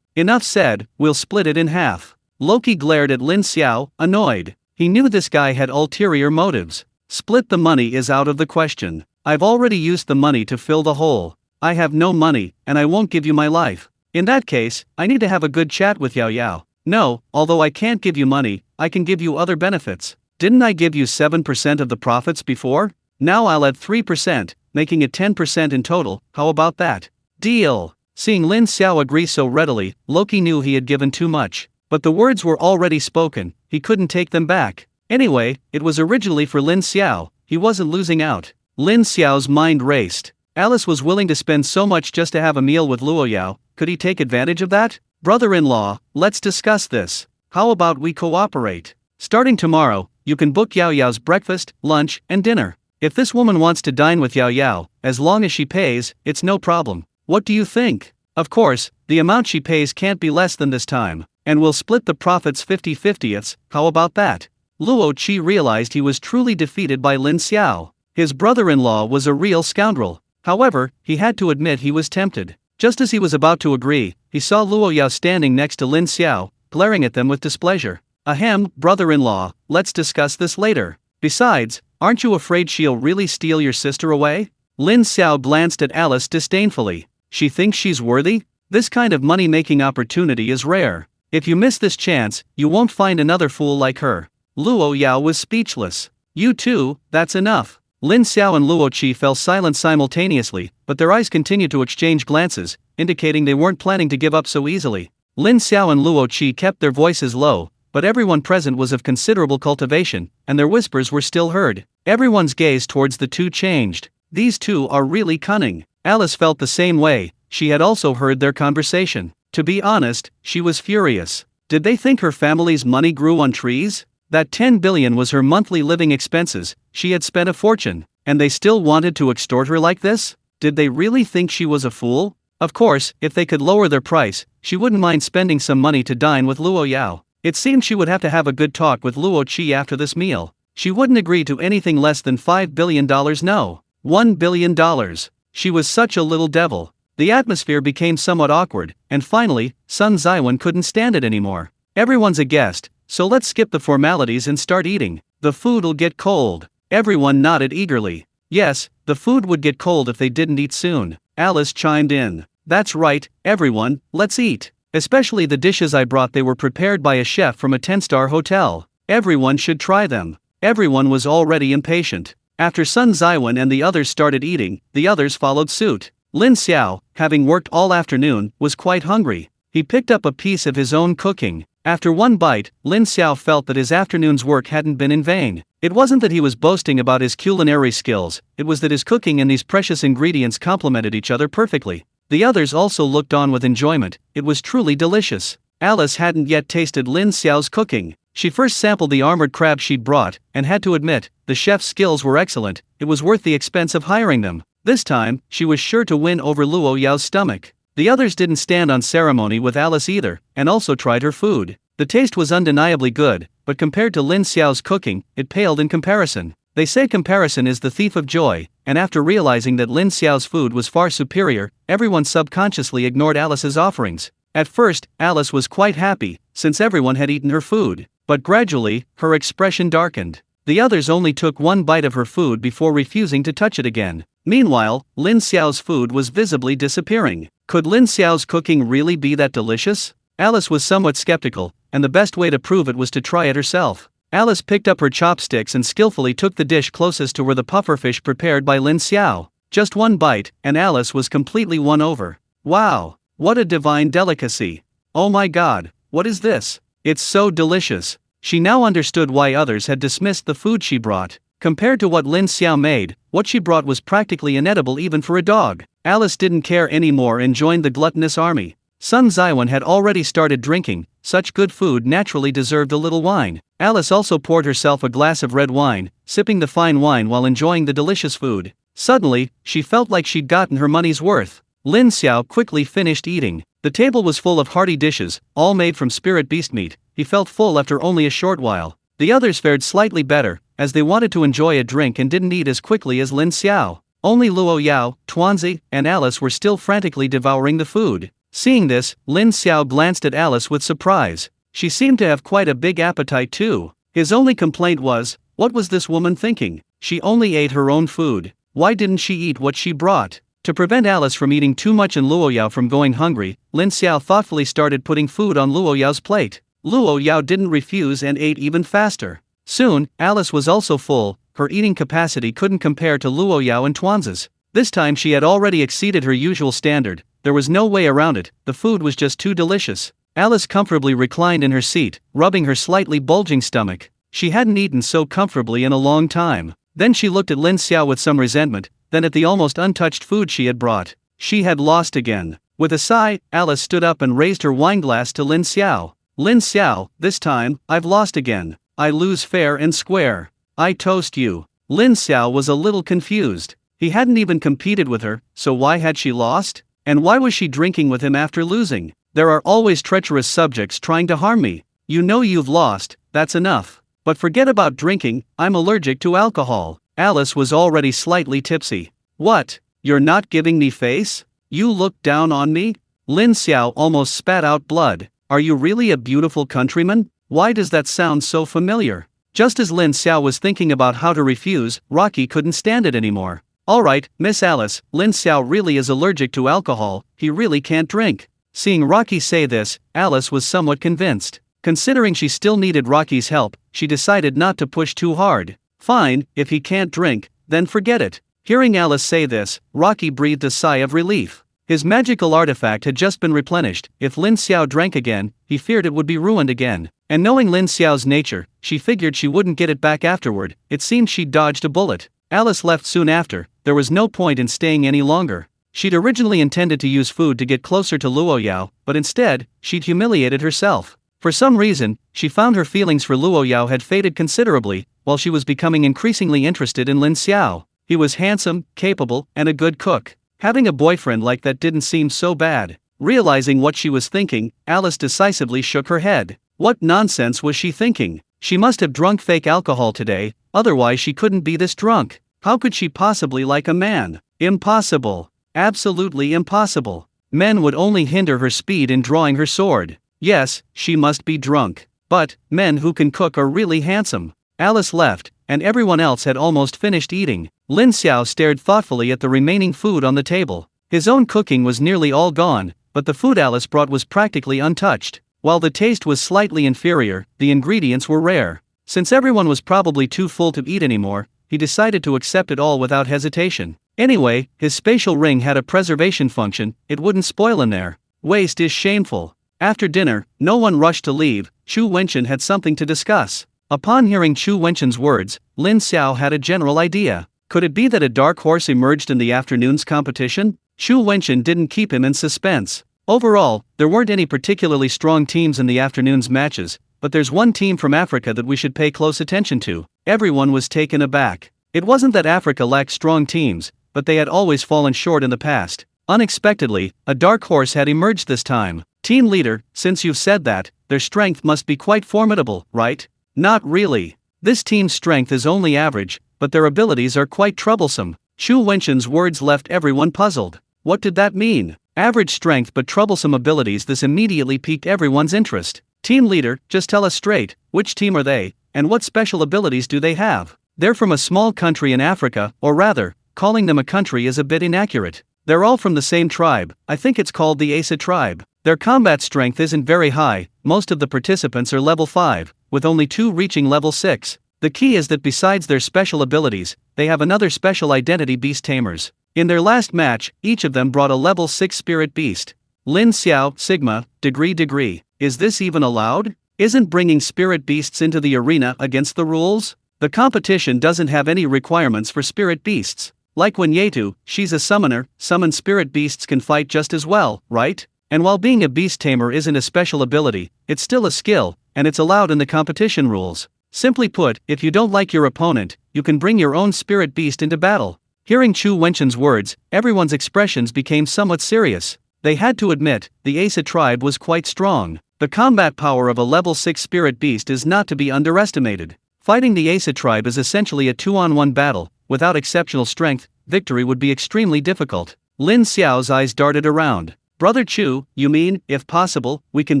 Enough said, we'll split it in half. Loki glared at Lin Xiao, annoyed. He knew this guy had ulterior motives. Split the money is out of the question. I've already used the money to fill the hole. I have no money, and I won't give you my life. In that case, I need to have a good chat with Yao Yao. No, although I can't give you money, I can give you other benefits. Didn't I give you 7% of the profits before? Now I'll add 3%, making it 10% in total. How about that? Deal. Seeing Lin Xiao agree so readily, Loki knew he had given too much. But the words were already spoken, he couldn't take them back. Anyway, it was originally for Lin Xiao, he wasn't losing out. Lin Xiao's mind raced. Alice was willing to spend so much just to have a meal with Luo Yao, could he take advantage of that? Brother-in-law, let's discuss this. How about we cooperate? Starting tomorrow, you can book Yao Yao's breakfast, lunch, and dinner. If this woman wants to dine with Yao Yao, as long as she pays, it's no problem. What do you think? Of course, the amount she pays can't be less than this time, and we'll split the profits 50-50ths, how about that? Luo Qi realized he was truly defeated by Lin Xiao. His brother-in-law was a real scoundrel. However, he had to admit he was tempted. Just as he was about to agree, he saw Luo Yao standing next to Lin Xiao, glaring at them with displeasure. Ahem, brother-in-law, let's discuss this later. Besides, aren't you afraid she'll really steal your sister away? Lin Xiao glanced at Alice disdainfully. She thinks she's worthy? This kind of money-making opportunity is rare. If you miss this chance, you won't find another fool like her. Luo Yao was speechless. You too, that's enough. Lin Xiao and Luo Qi fell silent simultaneously, but their eyes continued to exchange glances, indicating they weren't planning to give up so easily. Lin Xiao and Luo Qi kept their voices low, but everyone present was of considerable cultivation, and their whispers were still heard. Everyone's gaze towards the two changed. These two are really cunning. Alice felt the same way, she had also heard their conversation. To be honest, she was furious. Did they think her family's money grew on trees? That 10 billion was her monthly living expenses, she had spent a fortune, and they still wanted to extort her like this? Did they really think she was a fool? Of course, if they could lower their price, she wouldn't mind spending some money to dine with Luo Yao. It seemed she would have to have a good talk with Luo Qi after this meal. She wouldn't agree to anything less than $5 billion, no. $1 billion. She was such a little devil. The atmosphere became somewhat awkward, and finally, Sun Zaiwan couldn't stand it anymore. Everyone's a guest, so let's skip the formalities and start eating. The food'll get cold. Everyone nodded eagerly. Yes, the food would get cold if they didn't eat soon. Alice chimed in. That's right, everyone, let's eat. Especially the dishes I brought, they were prepared by a chef from a 10-star hotel. Everyone should try them. Everyone was already impatient. After Sun Zaiwan and the others started eating, the others followed suit. Lin Xiao, having worked all afternoon, was quite hungry. He picked up a piece of his own cooking. After one bite, Lin Xiao felt that his afternoon's work hadn't been in vain. It wasn't that he was boasting about his culinary skills, it was that his cooking and these precious ingredients complemented each other perfectly. The others also looked on with enjoyment, it was truly delicious. Alice hadn't yet tasted Lin Xiao's cooking. She first sampled the armored crab she'd brought, and had to admit, the chef's skills were excellent, it was worth the expense of hiring them. This time, she was sure to win over Luo Yao's stomach. The others didn't stand on ceremony with Alice either, and also tried her food. The taste was undeniably good, but compared to Lin Xiao's cooking, it paled in comparison. They say comparison is the thief of joy, and after realizing that Lin Xiao's food was far superior, everyone subconsciously ignored Alice's offerings. At first, Alice was quite happy, since everyone had eaten her food, but gradually, her expression darkened. The others only took one bite of her food before refusing to touch it again. Meanwhile, Lin Xiao's food was visibly disappearing. Could Lin Xiao's cooking really be that delicious? Alice was somewhat skeptical, and the best way to prove it was to try it herself. Alice picked up her chopsticks and skillfully took the dish closest to where the pufferfish prepared by Lin Xiao. Just one bite, and Alice was completely won over. Wow! What a divine delicacy! Oh my god, what is this? It's so delicious! She now understood why others had dismissed the food she brought. Compared to what Lin Xiao made, what she brought was practically inedible even for a dog. Alice didn't care anymore and joined the gluttonous army. Sun Zaiwan had already started drinking, such good food naturally deserved a little wine. Alice also poured herself a glass of red wine, sipping the fine wine while enjoying the delicious food. Suddenly, she felt like she'd gotten her money's worth. Lin Xiao quickly finished eating. The table was full of hearty dishes, all made from spirit beast meat. He felt full after only a short while. The others fared slightly better, as they wanted to enjoy a drink and didn't eat as quickly as Lin Xiao. Only Luo Yao, Tuanzi, and Alice were still frantically devouring the food. Seeing this, Lin Xiao glanced at Alice with surprise. She seemed to have quite a big appetite too. His only complaint was, what was this woman thinking? She only ate her own food. Why didn't she eat what she brought? To prevent Alice from eating too much and Luo Yao from going hungry, Lin Xiao thoughtfully started putting food on Luo Yao's plate. Luo Yao didn't refuse and ate even faster. Soon, Alice was also full. Her eating capacity couldn't compare to Luo Yao and Tuanz's. This time she had already exceeded her usual standard. There was no way around it, the food was just too delicious. Alice comfortably reclined in her seat, rubbing her slightly bulging stomach. She hadn't eaten so comfortably in a long time. Then she looked at Lin Xiao with some resentment, then at the almost untouched food she had brought. She had lost again. With a sigh, Alice stood up and raised her wineglass to Lin Xiao. Lin Xiao, this time, I've lost again. I lose fair and square. I toast you. Lin Xiao was a little confused. He hadn't even competed with her, so why had she lost? And why was she drinking with him after losing? There are always treacherous subjects trying to harm me. You know you've lost, that's enough. But forget about drinking, I'm allergic to alcohol. Alice was already slightly tipsy. What? You're not giving me face? You look down on me? Lin Xiao almost spat out blood. Are you really a beautiful countryman? Why does that sound so familiar? Just as Lin Xiao was thinking about how to refuse, Rocky couldn't stand it anymore. Alright, Miss Alice, Lin Xiao really is allergic to alcohol, he really can't drink. Seeing Rocky say this, Alice was somewhat convinced. Considering she still needed Rocky's help, she decided not to push too hard. Fine, if he can't drink, then forget it. Hearing Alice say this, Rocky breathed a sigh of relief. His magical artifact had just been replenished. If Lin Xiao drank again, he feared it would be ruined again. And knowing Lin Xiao's nature, she figured she wouldn't get it back afterward. It seemed she'd dodged a bullet. Alice left soon after. There was no point in staying any longer. She'd originally intended to use food to get closer to Luo Yao, but instead, she'd humiliated herself. For some reason, she found her feelings for Luo Yao had faded considerably, while she was becoming increasingly interested in Lin Xiao. He was handsome, capable, and a good cook. Having a boyfriend like that didn't seem so bad. Realizing what she was thinking, Alice decisively shook her head. What nonsense was she thinking? She must have drunk fake alcohol today, otherwise she couldn't be this drunk. How could she possibly like a man? Impossible. Absolutely impossible. Men would only hinder her speed in drawing her sword. Yes, she must be drunk. But, men who can cook are really handsome. Alice left, and everyone else had almost finished eating. Lin Xiao stared thoughtfully at the remaining food on the table. His own cooking was nearly all gone, but the food Alice brought was practically untouched. While the taste was slightly inferior, the ingredients were rare. Since everyone was probably too full to eat anymore, he decided to accept it all without hesitation. Anyway, his spatial ring had a preservation function, it wouldn't spoil in there. Waste is shameful. After dinner, no one rushed to leave. Chu Wenchen had something to discuss. Upon hearing Chu Wenchen's words, Lin Xiao had a general idea. Could it be that a dark horse emerged in the afternoon's competition? Chu Wenchen didn't keep him in suspense. Overall, there weren't any particularly strong teams in the afternoon's matches, but there's one team from Africa that we should pay close attention to. Everyone was taken aback. It wasn't that Africa lacked strong teams, but they had always fallen short in the past. Unexpectedly, a dark horse had emerged this time. Team leader, since you've said that, their strength must be quite formidable, right? Not really. This team's strength is only average, but their abilities are quite troublesome. Chu Wenchen's words left everyone puzzled. What did that mean? Average strength but troublesome abilities. This immediately piqued everyone's interest. Team leader, just tell us straight, which team are they, and what special abilities do they have? They're from a small country in Africa, or rather, calling them a country is a bit inaccurate. They're all from the same tribe. I think it's called the Asa tribe. Their combat strength isn't very high. Most of the participants are level 5, with only 2 reaching level 6. The key is that besides their special abilities, they have another special identity: beast tamers. In their last match, each of them brought a level 6 spirit beast. Lin Xiao, Sigma, degree. Is this even allowed? Isn't bringing spirit beasts into the arena against the rules? The competition doesn't have any requirements for spirit beasts. Like when Yetu, she's a summoner, summoned spirit beasts can fight just as well, right? And while being a beast tamer isn't a special ability, it's still a skill, and it's allowed in the competition rules. Simply put, if you don't like your opponent, you can bring your own spirit beast into battle. Hearing Chu Wenchen's words, everyone's expressions became somewhat serious. They had to admit, the Asa tribe was quite strong. The combat power of a level 6 spirit beast is not to be underestimated. Fighting the Asa tribe is essentially a 2-on-1 battle. Without exceptional strength, victory would be extremely difficult. Lin Xiao's eyes darted around. Brother Chu, you mean, if possible, we can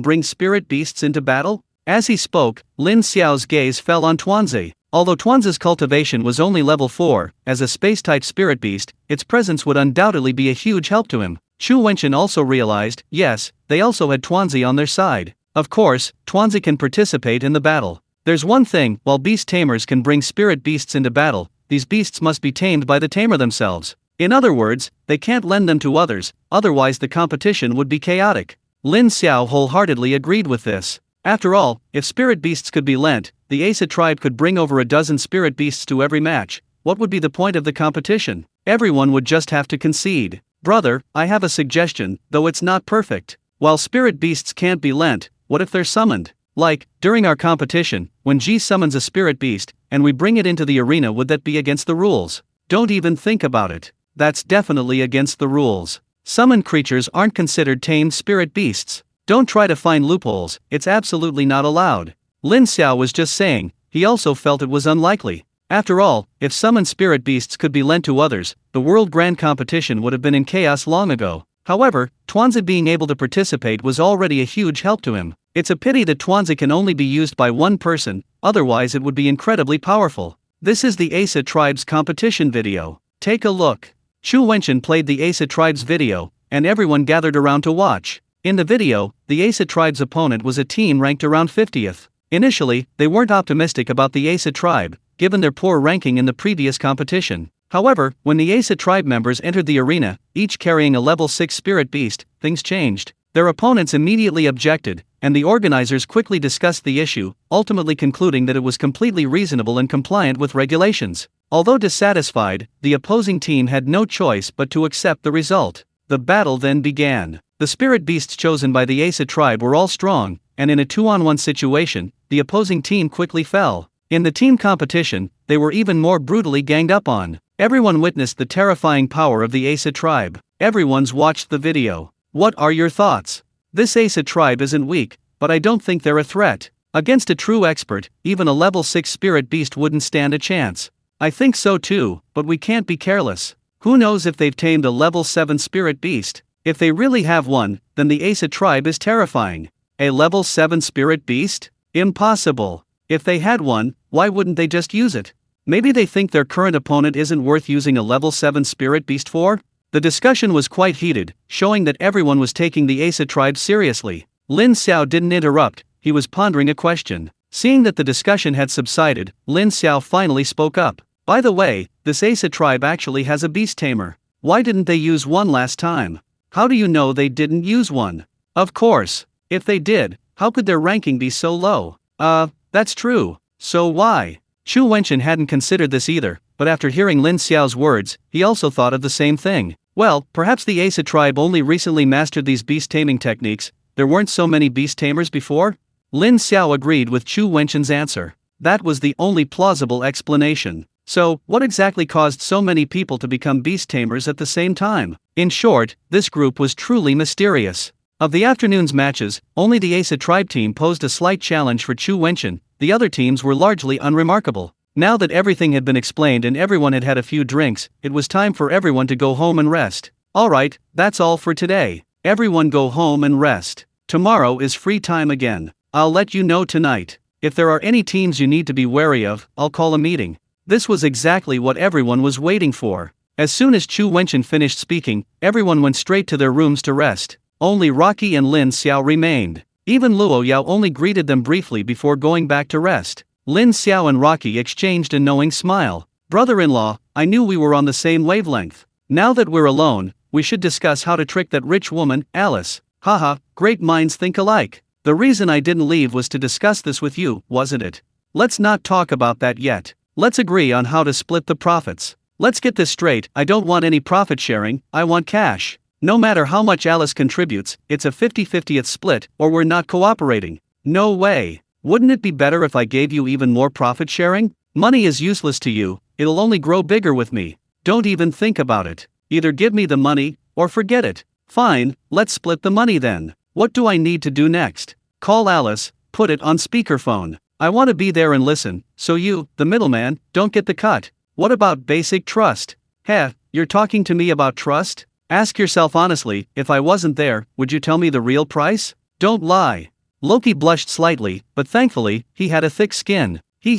bring spirit beasts into battle? As he spoke, Lin Xiao's gaze fell on Tuanzi. Although Tuanz's cultivation was only level 4, as a space-type spirit beast, its presence would undoubtedly be a huge help to him. Chu Wenchen also realized, yes, they also had Tuanzi on their side. Of course, Tuanzi can participate in the battle. There's one thing, while beast tamers can bring spirit beasts into battle, these beasts must be tamed by the tamer themselves. In other words, they can't lend them to others, otherwise the competition would be chaotic. Lin Xiao wholeheartedly agreed with this. After all, if spirit beasts could be lent, the Asa tribe could bring over a dozen spirit beasts to every match. What would be the point of the competition? Everyone would just have to concede. Brother, I have a suggestion, though it's not perfect. While spirit beasts can't be lent, what if they're summoned? Like, during our competition, when Ji summons a spirit beast, and we bring it into the arena, would that be against the rules? Don't even think about it. That's definitely against the rules. Summoned creatures aren't considered tamed spirit beasts. Don't try to find loopholes, it's absolutely not allowed. Lin Xiao was just saying, he also felt it was unlikely. After all, if summoned spirit beasts could be lent to others, the World Grand Competition would have been in chaos long ago. However, Tuanzi being able to participate was already a huge help to him. It's a pity that Tuanzi can only be used by one person, otherwise it would be incredibly powerful. This is the Asa tribe's competition video. Take a look. Chu Wenchen played the Asa tribe's video, and everyone gathered around to watch. In the video, the Asa tribe's opponent was a team ranked around 50th. Initially, they weren't optimistic about the Asa tribe, given their poor ranking in the previous competition. However, when the Asa tribe members entered the arena, each carrying a level 6 spirit beast, things changed. Their opponents immediately objected, and the organizers quickly discussed the issue, ultimately concluding that it was completely reasonable and compliant with regulations. Although dissatisfied, the opposing team had no choice but to accept the result. The battle then began. The spirit beasts chosen by the Asa tribe were all strong, and in a 2-on-1 situation, the opposing team quickly fell. In the team competition, they were even more brutally ganged up on. Everyone witnessed the terrifying power of the Asa tribe. Everyone's watched the video. What are your thoughts? This Asa tribe isn't weak, but I don't think they're a threat. Against a true expert, even a level 6 spirit beast wouldn't stand a chance. I think so too, but we can't be careless. Who knows if they've tamed a level 7 spirit beast? If they really have one, then the Asa tribe is terrifying. A level 7 spirit beast? Impossible. If they had one, why wouldn't they just use it? Maybe they think their current opponent isn't worth using a level 7 spirit beast for? The discussion was quite heated, showing that everyone was taking the Asa tribe seriously. Lin Xiao didn't interrupt, he was pondering a question. Seeing that the discussion had subsided, Lin Xiao finally spoke up. By the way, this Asa tribe actually has a beast tamer. Why didn't they use one last time? How do you know they didn't use one? Of course. If they did, how could their ranking be so low? That's true. So why? Chu Wenchen hadn't considered this either, but after hearing Lin Xiao's words, he also thought of the same thing. Well, perhaps the Asa tribe only recently mastered these beast taming techniques. There weren't so many beast tamers before? Lin Xiao agreed with Chu Wenchen's answer. That was the only plausible explanation. So, what exactly caused so many people to become beast tamers at the same time? In short, this group was truly mysterious. Of the afternoon's matches, only the Asa tribe team posed a slight challenge for Chu Wenchen. The other teams were largely unremarkable. Now that everything had been explained and everyone had had a few drinks, it was time for everyone to go home and rest. Alright, that's all for today. Everyone go home and rest. Tomorrow is free time again. I'll let you know tonight. If there are any teams you need to be wary of, I'll call a meeting. This was exactly what everyone was waiting for. As soon as Chu Wenchen finished speaking, everyone went straight to their rooms to rest. Only Rocky and Lin Xiao remained. Even Luo Yao only greeted them briefly before going back to rest. Lin Xiao and Rocky exchanged a knowing smile. Brother-in-law, I knew we were on the same wavelength. Now that we're alone, we should discuss how to trick that rich woman, Alice. Haha, great minds think alike. The reason I didn't leave was to discuss this with you, wasn't it? Let's not talk about that yet. Let's agree on how to split the profits. Let's get this straight, I don't want any profit sharing, I want cash. No matter how much Alice contributes, it's a 50-50th split, or we're not cooperating. No way. Wouldn't it be better if I gave you even more profit sharing? Money is useless to you, it'll only grow bigger with me. Don't even think about it. Either give me the money, or forget it. Fine, let's split the money then. What do I need to do next? Call Alice, put it on speakerphone. I want to be there and listen, so you, the middleman, don't get the cut. What about basic trust? Heh, you're talking to me about trust? Ask yourself honestly, if I wasn't there, would you tell me the real price? Don't lie. Loki blushed slightly, but thankfully, he had a thick skin. He,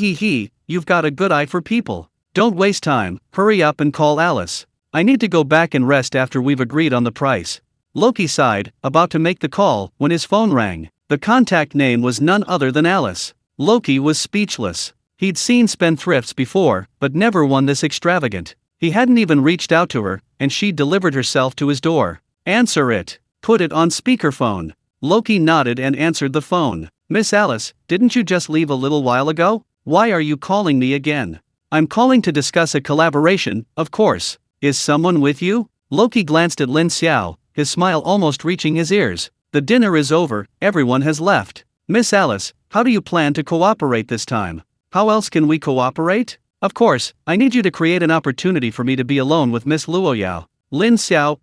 you've got a good eye for people. Don't waste time, hurry up and call Alice. I need to go back and rest after we've agreed on the price. Loki sighed, about to make the call, when his phone rang. The contact name was none other than Alice. Loki was speechless. He'd seen spendthrifts before, but never one this extravagant. He hadn't even reached out to her, and she'd delivered herself to his door. Answer it. Put it on speakerphone. Loki nodded and answered the phone. Miss Alice, didn't you just leave a little while ago? Why are you calling me again? I'm calling to discuss a collaboration, of course. Is someone with you? Loki glanced at Lin Xiao, his smile almost reaching his ears. The dinner is over, everyone has left. Miss Alice, how do you plan to cooperate this time? How else can we cooperate? Of course, I need you to create an opportunity for me to be alone with Miss Luo Yao. Lin Xiao,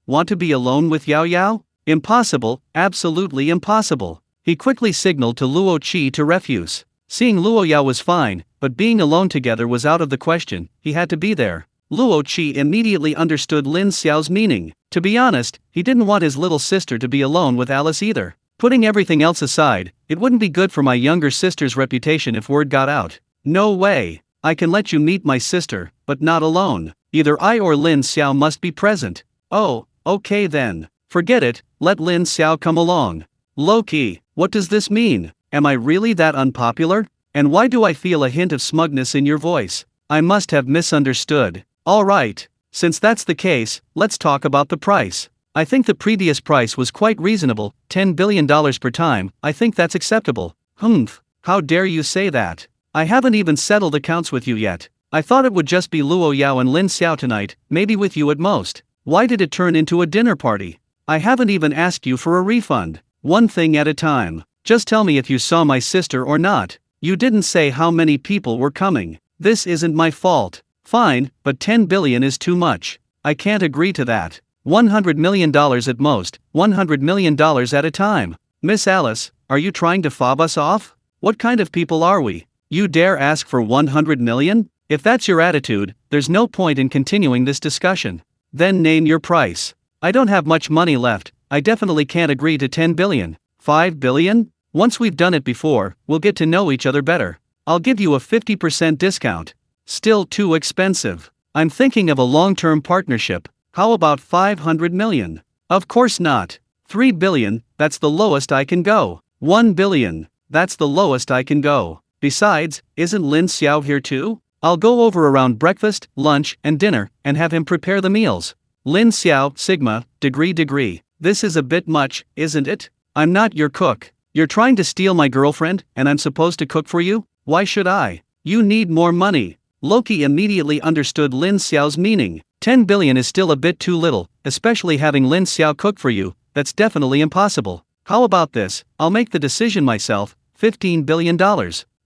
want to be alone with Yao Yao? Impossible, absolutely impossible. He quickly signaled to Luo Qi to refuse. Seeing Luo Yao was fine, but being alone together was out of the question, he had to be there. Luo Qi immediately understood Lin Xiao's meaning. To be honest, he didn't want his little sister to be alone with Alice either. Putting everything else aside, it wouldn't be good for my younger sister's reputation if word got out. No way. I can let you meet my sister, but not alone. Either I or Lin Xiao must be present. Oh, okay then. Forget it, let Lin Xiao come along. Loki, what does this mean? Am I really that unpopular? And why do I feel a hint of smugness in your voice? I must have misunderstood. Alright, since that's the case, let's talk about the price. I think the previous price was quite reasonable, $10 billion per time, I think that's acceptable. Humph, how dare you say that? I haven't even settled accounts with you yet. I thought it would just be Luo Yao and Lin Xiao tonight, maybe with you at most. Why did it turn into a dinner party? I haven't even asked you for a refund. One thing at a time. Just tell me if you saw my sister or not. You didn't say how many people were coming. This isn't my fault. Fine, but 10 billion is too much. I can't agree to that. $100 million at most, $100 million at a time. Miss Alice, are you trying to fob us off? What kind of people are we? You dare ask for 100 million? If that's your attitude, there's no point in continuing this discussion. Then name your price. I don't have much money left, I definitely can't agree to 10 billion. 5 billion? Once we've done it before, we'll get to know each other better. I'll give you a 50% discount. Still too expensive. I'm thinking of a long-term partnership. How about 500 million? Of course not. 3 billion, that's the lowest I can go. 1 billion, that's the lowest I can go. Besides, isn't Lin Xiao here too? I'll go over around breakfast, lunch, and dinner, and have him prepare the meals. Lin Xiao, Sigma, degree. This is a bit much, isn't it? I'm not your cook. You're trying to steal my girlfriend, and I'm supposed to cook for you? Why should I? You need more money. Loki immediately understood Lin Xiao's meaning. 10 billion is still a bit too little, especially having Lin Xiao cook for you, that's definitely impossible. How about this, I'll make the decision myself, $15 billion.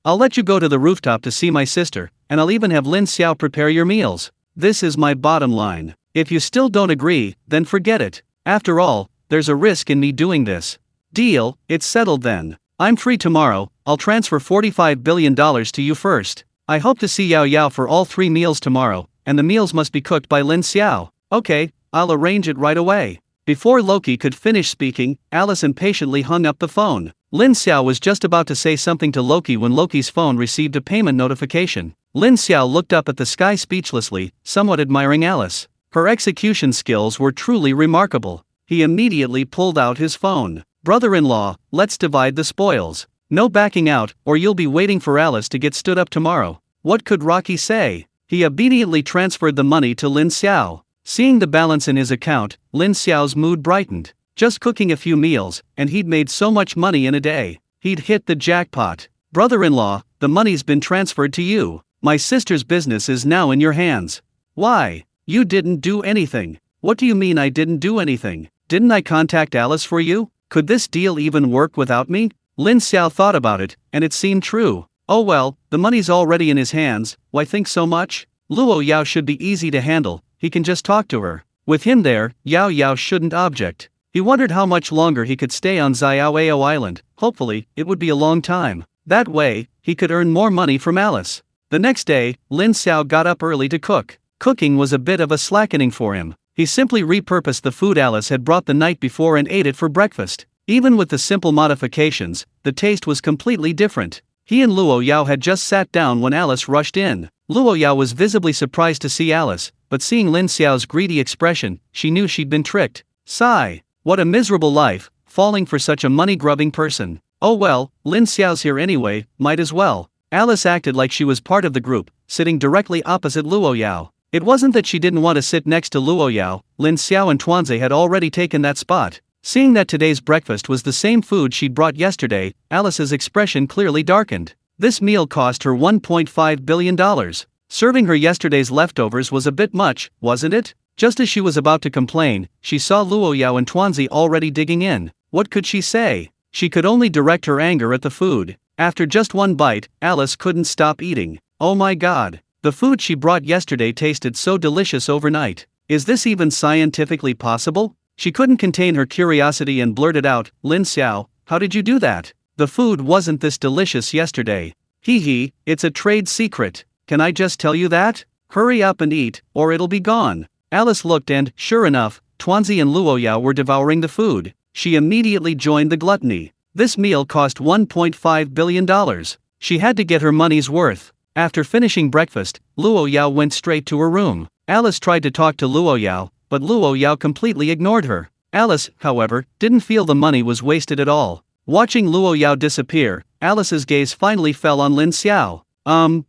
I'll let you go to the rooftop to see my sister, and I'll even have Lin Xiao prepare your meals. This is my bottom line. If you still don't agree, then forget it. After all, there's a risk in me doing this. Deal, it's settled then. I'm free tomorrow, I'll transfer $45 billion to you first. I hope to see Yao Yao for all 3 meals tomorrow, and the meals must be cooked by Lin Xiao. Okay, I'll arrange it right away. Before Loki could finish speaking, Alice impatiently hung up the phone. Lin Xiao was just about to say something to Loki when Loki's phone received a payment notification. Lin Xiao looked up at the sky speechlessly, somewhat admiring Alice. Her execution skills were truly remarkable. He immediately pulled out his phone. Brother-in-law, let's divide the spoils. No backing out, or you'll be waiting for Alice to get stood up tomorrow. What could Rocky say? He immediately transferred the money to Lin Xiao. Seeing the balance in his account, Lin Xiao's mood brightened. Just cooking a few meals, and he'd made so much money in a day. He'd hit the jackpot. Brother-in-law, the money's been transferred to you. My sister's business is now in your hands. Why? You didn't do anything. What do you mean I didn't do anything? Didn't I contact Alice for you? Could this deal even work without me? Lin Xiao thought about it, and it seemed true. Oh well, the money's already in his hands, why think so much? Luo Yao should be easy to handle, he can just talk to her. With him there, Yao Yao shouldn't object. He wondered how much longer he could stay on Xiaoao Island. Hopefully, it would be a long time. That way, he could earn more money from Alice. The next day, Lin Xiao got up early to cook. Cooking was a bit of a slackening for him. He simply repurposed the food Alice had brought the night before and ate it for breakfast. Even with the simple modifications, the taste was completely different. He and Luo Yao had just sat down when Alice rushed in. Luo Yao was visibly surprised to see Alice, but seeing Lin Xiao's greedy expression, she knew she'd been tricked. Sigh. What a miserable life, falling for such a money-grubbing person. Oh well, Lin Xiao's here anyway, might as well. Alice acted like she was part of the group, sitting directly opposite Luo Yao. It wasn't that she didn't want to sit next to Luo Yao, Lin Xiao and Tuanze had already taken that spot. Seeing that today's breakfast was the same food she'd brought yesterday, Alice's expression clearly darkened. This meal cost her $1.5 billion. Serving her yesterday's leftovers was a bit much, wasn't it? Just as she was about to complain, she saw Luo Yao and Tuanze already digging in. What could she say? She could only direct her anger at the food. After just one bite, Alice couldn't stop eating. Oh my god. The food she brought yesterday tasted so delicious overnight. Is this even scientifically possible? She couldn't contain her curiosity and blurted out, Lin Xiao, how did you do that? The food wasn't this delicious yesterday. Hee hee, it's a trade secret. Can I just tell you that? Hurry up and eat, or it'll be gone. Alice looked and, sure enough, Tuanze and Luo Yao were devouring the food. She immediately joined the gluttony. This meal cost $1.5 billion. She had to get her money's worth. After finishing breakfast, Luo Yao went straight to her room. Alice tried to talk to Luo Yao, but Luo Yao completely ignored her. Alice, however, didn't feel the money was wasted at all. Watching Luo Yao disappear, Alice's gaze finally fell on Lin Xiao.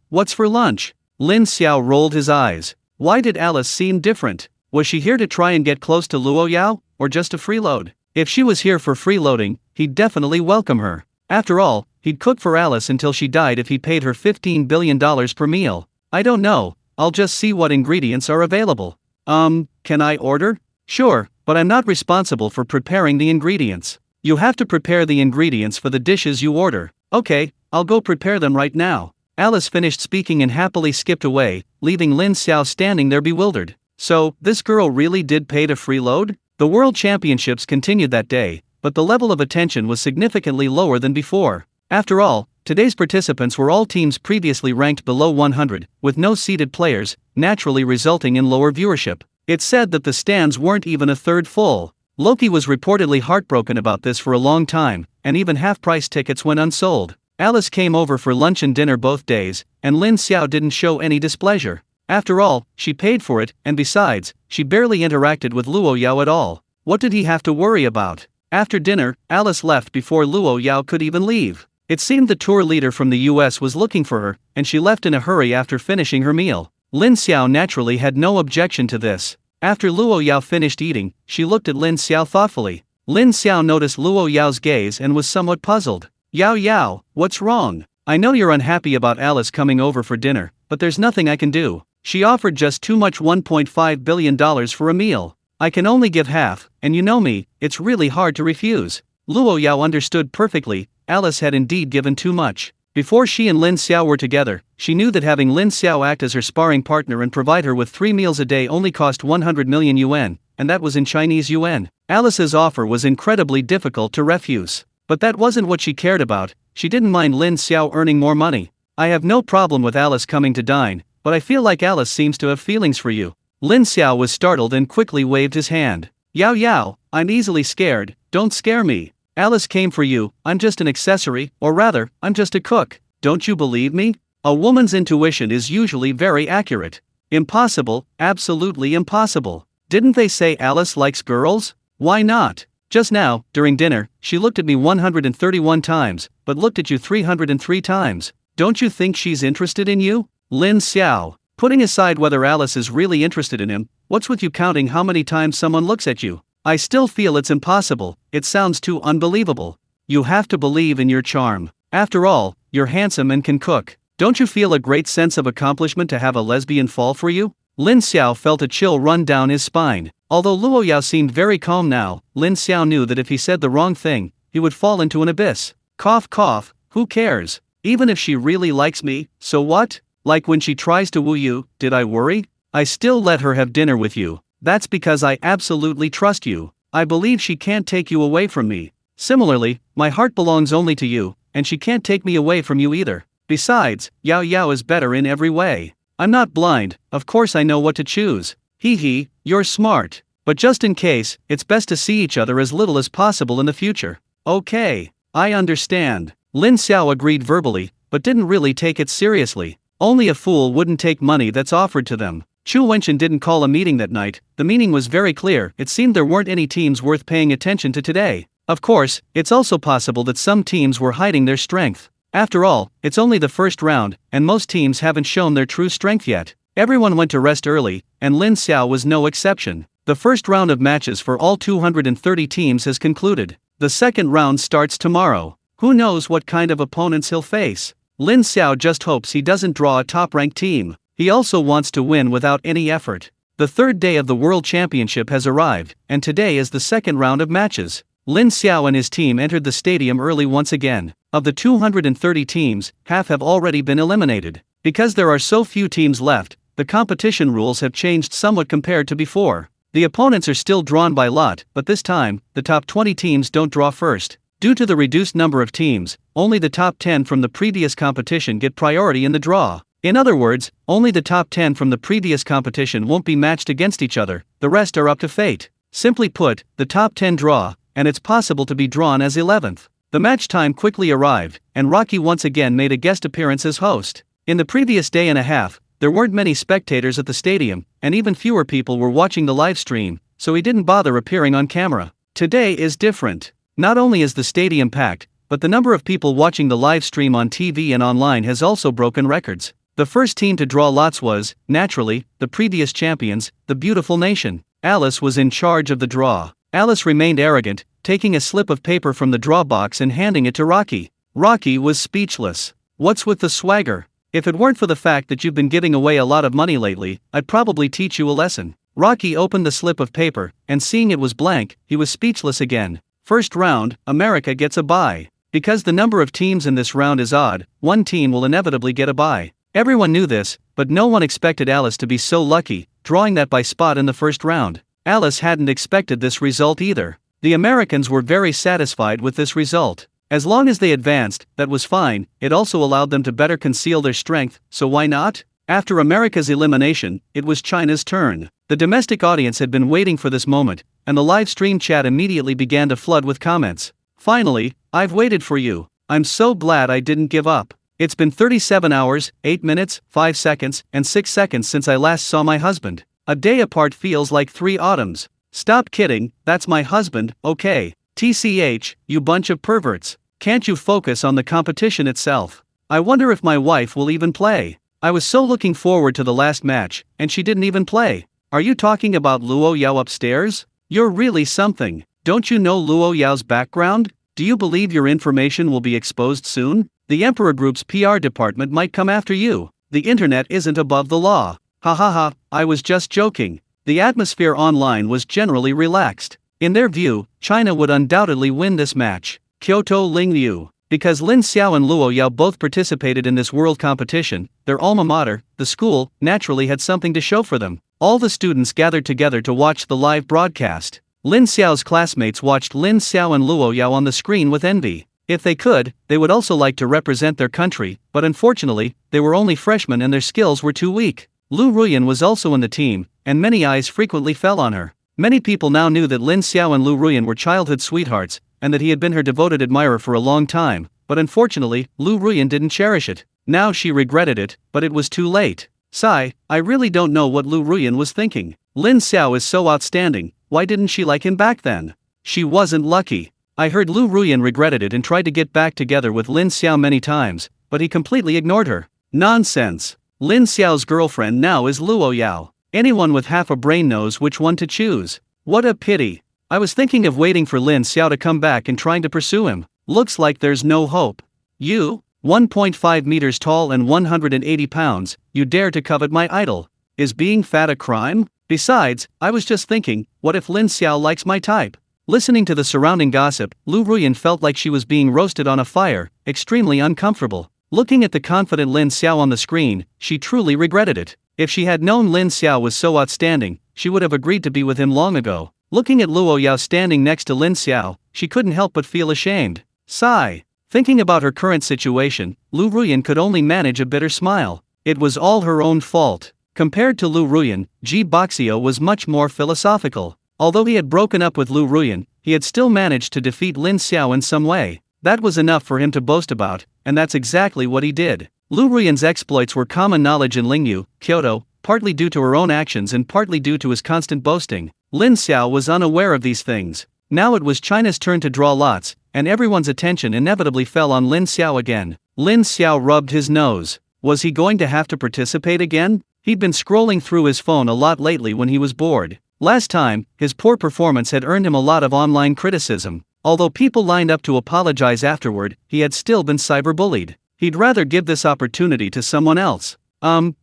What's for lunch? Lin Xiao rolled his eyes. Why did Alice seem different? Was she here to try and get close to Luo Yao, or just to freeload? If she was here for freeloading, he'd definitely welcome her. After all, he'd cook for Alice until she died if he paid her $15 billion per meal. I don't know, I'll just see what ingredients are available. Can I order? Sure, but I'm not responsible for preparing the ingredients. You have to prepare the ingredients for the dishes you order. Okay, I'll go prepare them right now. Alice finished speaking and happily skipped away, leaving Lin Xiao standing there bewildered. So, this girl really did pay to freeload? The World Championships continued that day, but the level of attention was significantly lower than before. After all, today's participants were all teams previously ranked below 100, with no seeded players, naturally resulting in lower viewership. It's said that the stands weren't even a third full. Loki was reportedly heartbroken about this for a long time, and even half-price tickets went unsold. Alice came over for lunch and dinner both days, and Lin Xiao didn't show any displeasure. After all, she paid for it, and besides, she barely interacted with Luo Yao at all. What did he have to worry about? After dinner, Alice left before Luo Yao could even leave. It seemed the tour leader from the US was looking for her, and she left in a hurry after finishing her meal. Lin Xiao naturally had no objection to this. After Luo Yao finished eating, she looked at Lin Xiao thoughtfully. Lin Xiao noticed Luo Yao's gaze and was somewhat puzzled. Yao, what's wrong? I know you're unhappy about Alice coming over for dinner, but there's nothing I can do. She offered just too much $1.5 billion for a meal. I can only give half, and you know me, it's really hard to refuse. Luo Yao understood perfectly, Alice had indeed given too much. Before she and Lin Xiao were together, she knew that having Lin Xiao act as her sparring partner and provide her with 3 meals a day only cost 100 million yuan, and that was in Chinese yuan. Alice's offer was incredibly difficult to refuse. But that wasn't what she cared about. She didn't mind Lin Xiao earning more money. I have no problem with Alice coming to dine, but I feel like Alice seems to have feelings for you. Lin Xiao was startled and quickly waved his hand. Yao, I'm easily scared, don't scare me. Alice came for you, I'm just an accessory, or rather, I'm just a cook. Don't you believe me? A woman's intuition is usually very accurate. Impossible, absolutely impossible. Didn't they say Alice likes girls? Why not? Just now, during dinner, she looked at me 131 times, but looked at you 303 times. Don't you think she's interested in you? Lin Xiao. Putting aside whether Alice is really interested in him, what's with you counting how many times someone looks at you? I still feel it's impossible, it sounds too unbelievable. You have to believe in your charm. After all, you're handsome and can cook. Don't you feel a great sense of accomplishment to have a lesbian fall for you? Lin Xiao felt a chill run down his spine. Although Luo Yao seemed very calm now, Lin Xiao knew that if he said the wrong thing, he would fall into an abyss. Cough cough, who cares? Even if she really likes me, so what? Like when she tries to woo you, did I worry? I still let her have dinner with you. That's because I absolutely trust you. I believe she can't take you away from me. Similarly, my heart belongs only to you, and she can't take me away from you either. Besides, Yao is better in every way. I'm not blind, of course I know what to choose. Hee hee, you're smart. But just in case, it's best to see each other as little as possible in the future. Okay, I understand. Lin Xiao agreed verbally, but didn't really take it seriously. Only a fool wouldn't take money that's offered to them. Chu Wenchen didn't call a meeting that night. The meaning was very clear. It seemed there weren't any teams worth paying attention to today. Of course, it's also possible that some teams were hiding their strength. After all, it's only the first round, and most teams haven't shown their true strength yet. Everyone went to rest early, and Lin Xiao was no exception. The first round of matches for all 230 teams has concluded. The second round starts tomorrow. Who knows what kind of opponents he'll face? Lin Xiao just hopes he doesn't draw a top-ranked team. He also wants to win without any effort. The third day of the World Championship has arrived, and today is the second round of matches. Lin Xiao and his team entered the stadium early once again. Of the 230 teams, half have already been eliminated. Because there are so few teams left, the competition rules have changed somewhat compared to before. The opponents are still drawn by lot, but this time, the top 20 teams don't draw first. Due to the reduced number of teams, only the top 10 from the previous competition get priority in the draw. In other words, only the top 10 from the previous competition won't be matched against each other, the rest are up to fate. Simply put, the top 10 draw, and it's possible to be drawn as 11th. The match time quickly arrived, and Rocky once again made a guest appearance as host. In the previous day and a half, there weren't many spectators at the stadium, and even fewer people were watching the live stream, so he didn't bother appearing on camera. Today is different. Not only is the stadium packed, but the number of people watching the live stream on TV and online has also broken records. The first team to draw lots was, naturally, the previous champions, the beautiful nation. Alice was in charge of the draw. Alice remained arrogant, taking a slip of paper from the draw box and handing it to Rocky. Rocky was speechless. What's with the swagger? If it weren't for the fact that you've been giving away a lot of money lately, I'd probably teach you a lesson. Rocky opened the slip of paper, and seeing it was blank, he was speechless again. First round, America gets a bye. Because the number of teams in this round is odd, one team will inevitably get a bye. Everyone knew this, but no one expected Alice to be so lucky, drawing that by spot in the first round. Alice hadn't expected this result either. The Americans were very satisfied with this result. As long as they advanced, that was fine. It also allowed them to better conceal their strength, so why not? After America's elimination, it was China's turn. The domestic audience had been waiting for this moment, and the live stream chat immediately began to flood with comments. Finally, I've waited for you. I'm so glad I didn't give up. It's been 37 hours, 8 minutes, 5 seconds, and 6 seconds since I last saw my husband. A day apart feels like 3 autumns. Stop kidding, that's my husband, okay. TCH, you bunch of perverts. Can't you focus on the competition itself? I wonder if my wife will even play. I was so looking forward to the last match, and she didn't even play. Are you talking about Luo Yao upstairs? You're really something. Don't you know Luo Yao's background? Do you believe your information will be exposed soon? The Emperor Group's PR department might come after you. The internet isn't above the law. Ha ha ha, I was just joking. The atmosphere online was generally relaxed. In their view, China would undoubtedly win this match. Kyoto Ling Liu. Because Lin Xiao and Luo Yao both participated in this world competition, their alma mater, the school, naturally had something to show for them. All the students gathered together to watch the live broadcast. Lin Xiao's classmates watched Lin Xiao and Luo Yao on the screen with envy. If they could, they would also like to represent their country, but unfortunately, they were only freshmen and their skills were too weak. Lu Ruyan was also in the team, and many eyes frequently fell on her. Many people now knew that Lin Xiao and Lu Ruyan were childhood sweethearts, and that he had been her devoted admirer for a long time, but unfortunately, Lu Ruyan didn't cherish it. Now she regretted it, but it was too late. Sigh, I really don't know what Lu Ruyan was thinking. Lin Xiao is so outstanding, why didn't she like him back then? She wasn't lucky. I heard Lu Ruyan regretted it and tried to get back together with Lin Xiao many times, but he completely ignored her. Nonsense. Lin Xiao's girlfriend now is Luo Yao. Anyone with half a brain knows which one to choose. What a pity. I was thinking of waiting for Lin Xiao to come back and trying to pursue him. Looks like there's no hope. You, 1.5 meters tall and 180 pounds, you dare to covet my idol. Is being fat a crime? Besides, I was just thinking, what if Lin Xiao likes my type? Listening to the surrounding gossip, Lu Ruyan felt like she was being roasted on a fire, extremely uncomfortable. Looking at the confident Lin Xiao on the screen, she truly regretted it. If she had known Lin Xiao was so outstanding, she would have agreed to be with him long ago. Looking at Luo Yao standing next to Lin Xiao, she couldn't help but feel ashamed. Sigh. Thinking about her current situation, Lu Ruyan could only manage a bitter smile. It was all her own fault. Compared to Lu Ruyan, Ji Boxio was much more philosophical. Although he had broken up with Lu Ruyan, he had still managed to defeat Lin Xiao in some way. That was enough for him to boast about, and that's exactly what he did. Lu Ruiyan's exploits were common knowledge in Lingyu, Kyoto, partly due to her own actions and partly due to his constant boasting. Lin Xiao was unaware of these things. Now it was China's turn to draw lots, and everyone's attention inevitably fell on Lin Xiao again. Lin Xiao rubbed his nose. Was he going to have to participate again? He'd been scrolling through his phone a lot lately when he was bored. Last time, his poor performance had earned him a lot of online criticism. Although people lined up to apologize afterward, he had still been cyberbullied. He'd rather give this opportunity to someone else.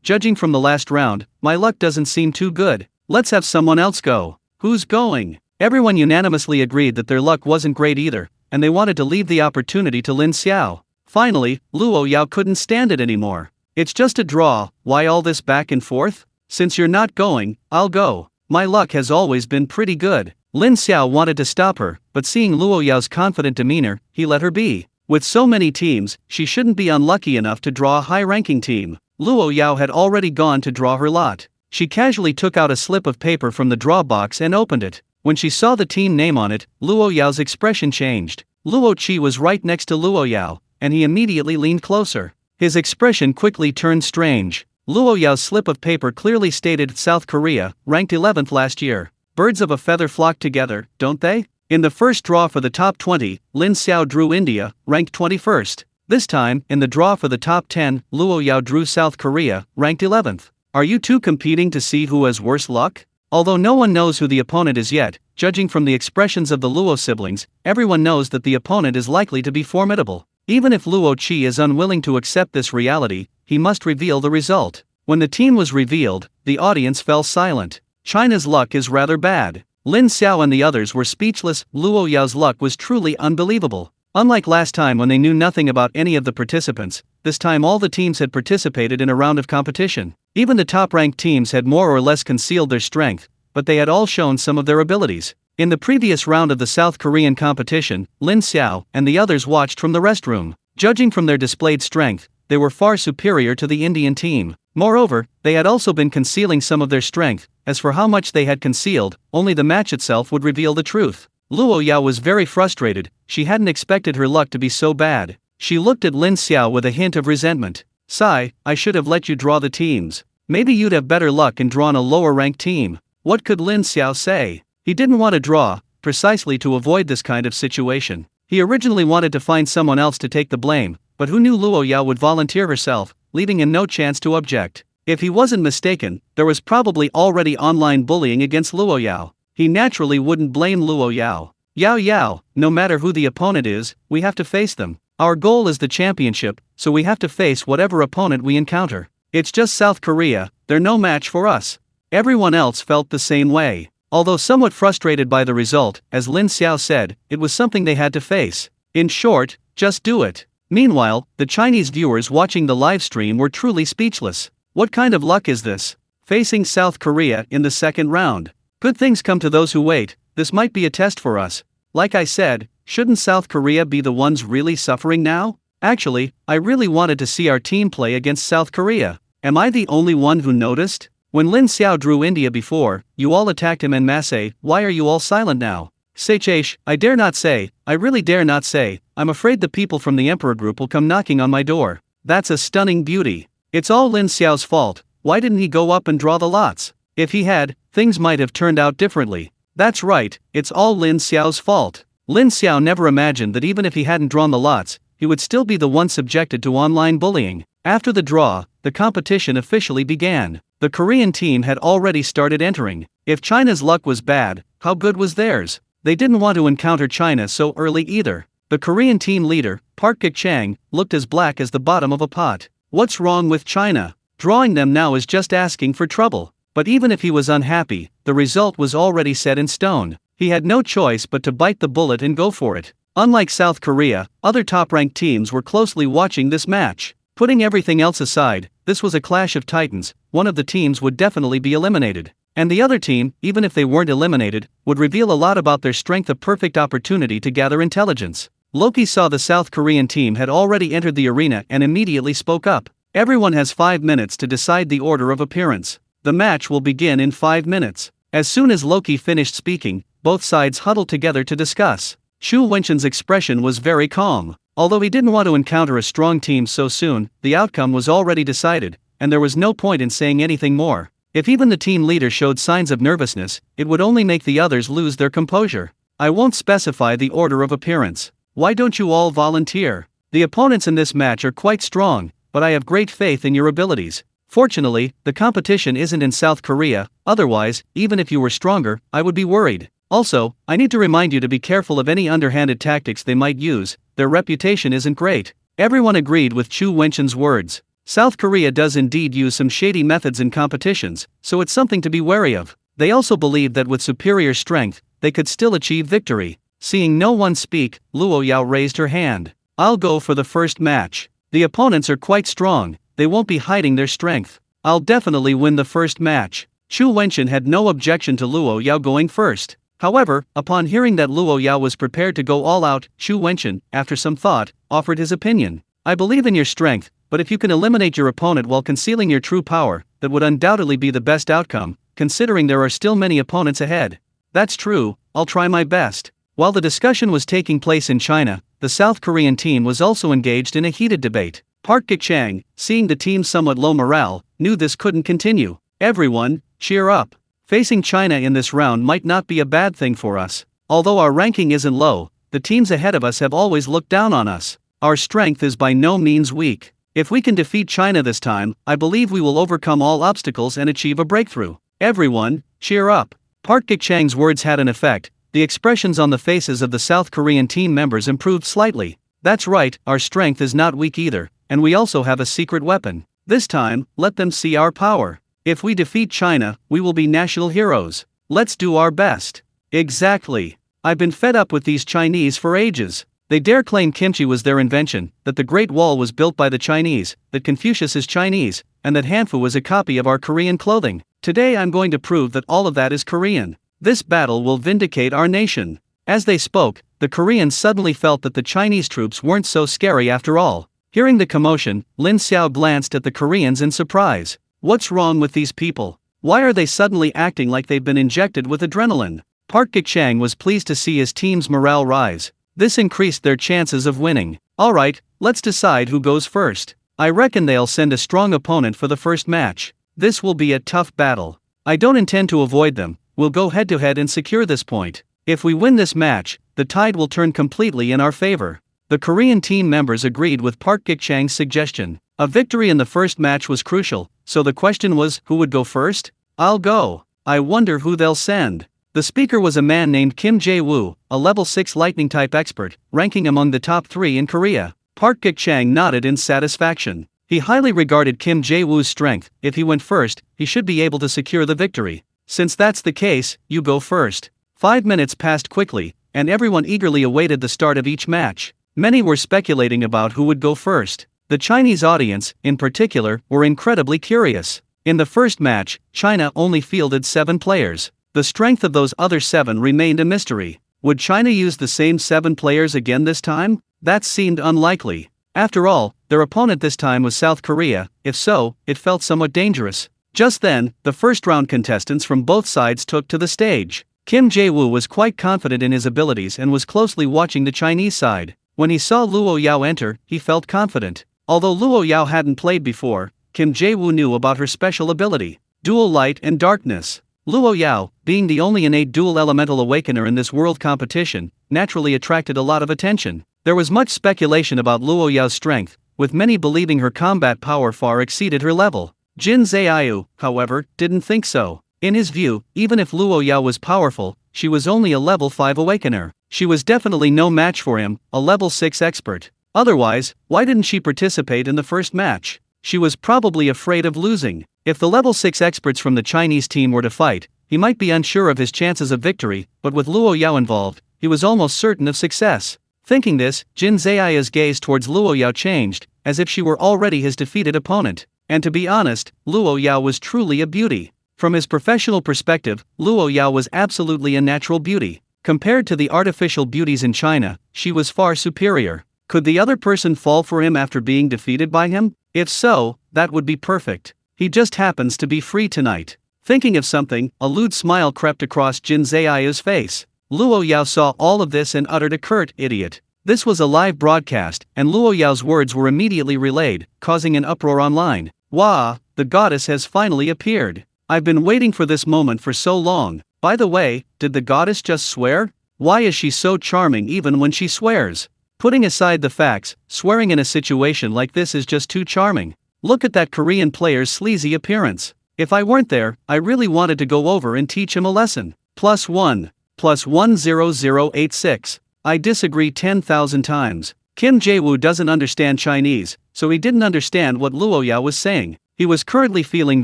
Judging from the last round, my luck doesn't seem too good. Let's have someone else go. Who's going? Everyone unanimously agreed that their luck wasn't great either, and they wanted to leave the opportunity to Lin Xiao. Finally, Luo Yao couldn't stand it anymore. It's just a draw, why all this back and forth? Since you're not going, I'll go. My luck has always been pretty good. Lin Xiao wanted to stop her, but seeing Luo Yao's confident demeanor, he let her be. With so many teams, she shouldn't be unlucky enough to draw a high-ranking team. Luo Yao had already gone to draw her lot. She casually took out a slip of paper from the draw box and opened it. When she saw the team name on it, Luo Yao's expression changed. Luo Qi was right next to Luo Yao, and he immediately leaned closer. His expression quickly turned strange. Luo Yao's slip of paper clearly stated South Korea, ranked 11th last year. Birds of a feather flock together, don't they? In the first draw for the top 20, Lin Xiao drew India, ranked 21st. This time, in the draw for the top 10, Luo Yao drew South Korea, ranked 11th. Are you two competing to see who has worse luck? Although no one knows who the opponent is yet, judging from the expressions of the Luo siblings, everyone knows that the opponent is likely to be formidable. Even if Luo Qi is unwilling to accept this reality, he must reveal the result. When the team was revealed, the audience fell silent. China's luck is rather bad. Lin Xiao and the others were speechless. Luo Yao's luck was truly unbelievable. Unlike last time when they knew nothing about any of the participants, this time all the teams had participated in a round of competition. Even the top-ranked teams had more or less concealed their strength, but they had all shown some of their abilities. In the previous round of the South Korean competition, Lin Xiao and the others watched from the restroom. Judging from their displayed strength, they were far superior to the Indian team. Moreover, they had also been concealing some of their strength. As for how much they had concealed, only the match itself would reveal the truth. Luo Yao was very frustrated. She hadn't expected her luck to be so bad. She looked at Lin Xiao with a hint of resentment. "Sai, I should have let you draw the teams. Maybe you'd have better luck in drawing a lower-ranked team." What could Lin Xiao say? He didn't want to draw, precisely to avoid this kind of situation. He originally wanted to find someone else to take the blame, but who knew Luo Yao would volunteer herself, leaving him no chance to object. If he wasn't mistaken, there was probably already online bullying against Luo Yao. He naturally wouldn't blame Luo Yao. Yao, no matter who the opponent is, we have to face them. Our goal is the championship, so we have to face whatever opponent we encounter. It's just South Korea, they're no match for us. Everyone else felt the same way. Although somewhat frustrated by the result, as Lin Xiao said, it was something they had to face. In short, just do it. Meanwhile, the Chinese viewers watching the live stream were truly speechless. What kind of luck is this? Facing South Korea in the second round. Good things come to those who wait. This might be a test for us. Like I said, shouldn't South Korea be the ones really suffering now? Actually, I really wanted to see our team play against South Korea. Am I the only one who noticed? When Lin Xiao drew India before, you all attacked him en masse. Why are you all silent now? Seichesh, I dare not say, I really dare not say. I'm afraid the people from the Emperor group will come knocking on my door. That's a stunning beauty. It's all Lin Xiao's fault. Why didn't he go up and draw the lots? If he had, things might have turned out differently. That's right, it's all Lin Xiao's fault. Lin Xiao never imagined that even if he hadn't drawn the lots, he would still be the one subjected to online bullying. After the draw, the competition officially began. The Korean team had already started entering. If China's luck was bad, how good was theirs? They didn't want to encounter China so early either. The Korean team leader, Park Kik-chang, looked as black as the bottom of a pot. What's wrong with China? Drawing them now is just asking for trouble. But even if he was unhappy, the result was already set in stone. He had no choice but to bite the bullet and go for it. Unlike South Korea, other top-ranked teams were closely watching this match. Putting everything else aside, this was a clash of titans. One of the teams would definitely be eliminated. And the other team, even if they weren't eliminated, would reveal a lot about their strength, a perfect opportunity to gather intelligence. Loki saw the South Korean team had already entered the arena and immediately spoke up. Everyone has 5 minutes to decide the order of appearance. The match will begin in 5 minutes. As soon as Loki finished speaking, both sides huddled together to discuss. Xu Wenxin's expression was very calm. Although he didn't want to encounter a strong team so soon, the outcome was already decided, and there was no point in saying anything more. If even the team leader showed signs of nervousness, it would only make the others lose their composure. I won't specify the order of appearance. Why don't you all volunteer? The opponents in this match are quite strong, but I have great faith in your abilities. Fortunately, the competition isn't in South Korea, otherwise, even if you were stronger, I would be worried. Also, I need to remind you to be careful of any underhanded tactics they might use, their reputation isn't great. Everyone agreed with Xu Wenxin's words. South Korea does indeed use some shady methods in competitions, so it's something to be wary of. They also believe that with superior strength, they could still achieve victory. Seeing no one speak, Luo Yao raised her hand. I'll go for the first match. The opponents are quite strong, they won't be hiding their strength. I'll definitely win the first match. Xu Wenxin had no objection to Luo Yao going first. However, upon hearing that Luo Yao was prepared to go all out, Xu Wenxin, after some thought, offered his opinion. I believe in your strength, but if you can eliminate your opponent while concealing your true power, that would undoubtedly be the best outcome, considering there are still many opponents ahead. That's true, I'll try my best. While the discussion was taking place in China, the South Korean team was also engaged in a heated debate. Park Gik-chang, seeing the team's somewhat low morale, knew this couldn't continue. Everyone, cheer up. Facing China in this round might not be a bad thing for us. Although our ranking isn't low, the teams ahead of us have always looked down on us. Our strength is by no means weak. If we can defeat China this time, I believe we will overcome all obstacles and achieve a breakthrough. Everyone, cheer up. Park Gik-chang's words had an effect. The expressions on the faces of the South Korean team members improved slightly. That's right, our strength is not weak either, and we also have a secret weapon. This time, let them see our power. If we defeat China, we will be national heroes. Let's do our best. Exactly. I've been fed up with these Chinese for ages. They dare claim kimchi was their invention, that the Great Wall was built by the Chinese, that Confucius is Chinese, and that Hanfu was a copy of our Korean clothing. Today I'm going to prove that all of that is Korean. This battle will vindicate our nation. As they spoke, the Koreans suddenly felt that the Chinese troops weren't so scary after all. Hearing the commotion, Lin Xiao glanced at the Koreans in surprise. What's wrong with these people? Why are they suddenly acting like they've been injected with adrenaline? Park Gik-chang was pleased to see his team's morale rise. This increased their chances of winning. Alright, let's decide who goes first. I reckon they'll send a strong opponent for the first match. This will be a tough battle. I don't intend to avoid them, we'll go head to head and secure this point. If we win this match, the tide will turn completely in our favor. The Korean team members agreed with Park Gik-chang's suggestion. A victory in the first match was crucial, so the question was, who would go first? I'll go. I wonder who they'll send. The speaker was a man named Kim Jae-woo, a level 6 lightning-type expert, ranking among the top 3 in Korea. Park Gik-chang nodded in satisfaction. He highly regarded Kim Jae-woo's strength. If he went first, he should be able to secure the victory. Since that's the case, you go first. 5 minutes passed quickly, and everyone eagerly awaited the start of each match. Many were speculating about who would go first. The Chinese audience, in particular, were incredibly curious. In the first match, China only fielded 7 players. The strength of those other 7 remained a mystery. Would China use the same 7 players again this time? That seemed unlikely. After all, their opponent this time was South Korea. If so, it felt somewhat dangerous. Just then, the first round contestants from both sides took to the stage. Kim Jae-woo was quite confident in his abilities and was closely watching the Chinese side. When he saw Luo Yao enter, he felt confident. Although Luo Yao hadn't played before, Kim Jae-woo knew about her special ability, dual light and darkness. Luo Yao, being the only innate dual elemental awakener in this world competition, naturally attracted a lot of attention. There was much speculation about Luo Yao's strength, with many believing her combat power far exceeded her level. Jin Zayu, however, didn't think so. In his view, even if Luo Yao was powerful, she was only a level 5 awakener. She was definitely no match for him, a level 6 expert. Otherwise, why didn't she participate in the first match? She was probably afraid of losing. If the level 6 experts from the Chinese team were to fight, he might be unsure of his chances of victory, but with Luo Yao involved, he was almost certain of success. Thinking this, Jin Zaya's gaze towards Luo Yao changed, as if she were already his defeated opponent. And to be honest, Luo Yao was truly a beauty. From his professional perspective, Luo Yao was absolutely a natural beauty. Compared to the artificial beauties in China, she was far superior. Could the other person fall for him after being defeated by him? If so, that would be perfect. He just happens to be free tonight. Thinking of something, a lewd smile crept across Jin Zaya's face. Luo Yao saw all of this and uttered a curt "idiot." This was a live broadcast, and Luo Yao's words were immediately relayed, causing an uproar online. Wah, the goddess has finally appeared. I've been waiting for this moment for so long. By the way, did the goddess just swear? Why is she so charming even when she swears? Putting aside the facts, swearing in a situation like this is just too charming. Look at that Korean player's sleazy appearance. If I weren't there, I really wanted to go over and teach him a lesson. +1. +10086. I disagree 10,000 times. Kim Jae-woo doesn't understand Chinese, so he didn't understand what Luo Yao was saying. He was currently feeling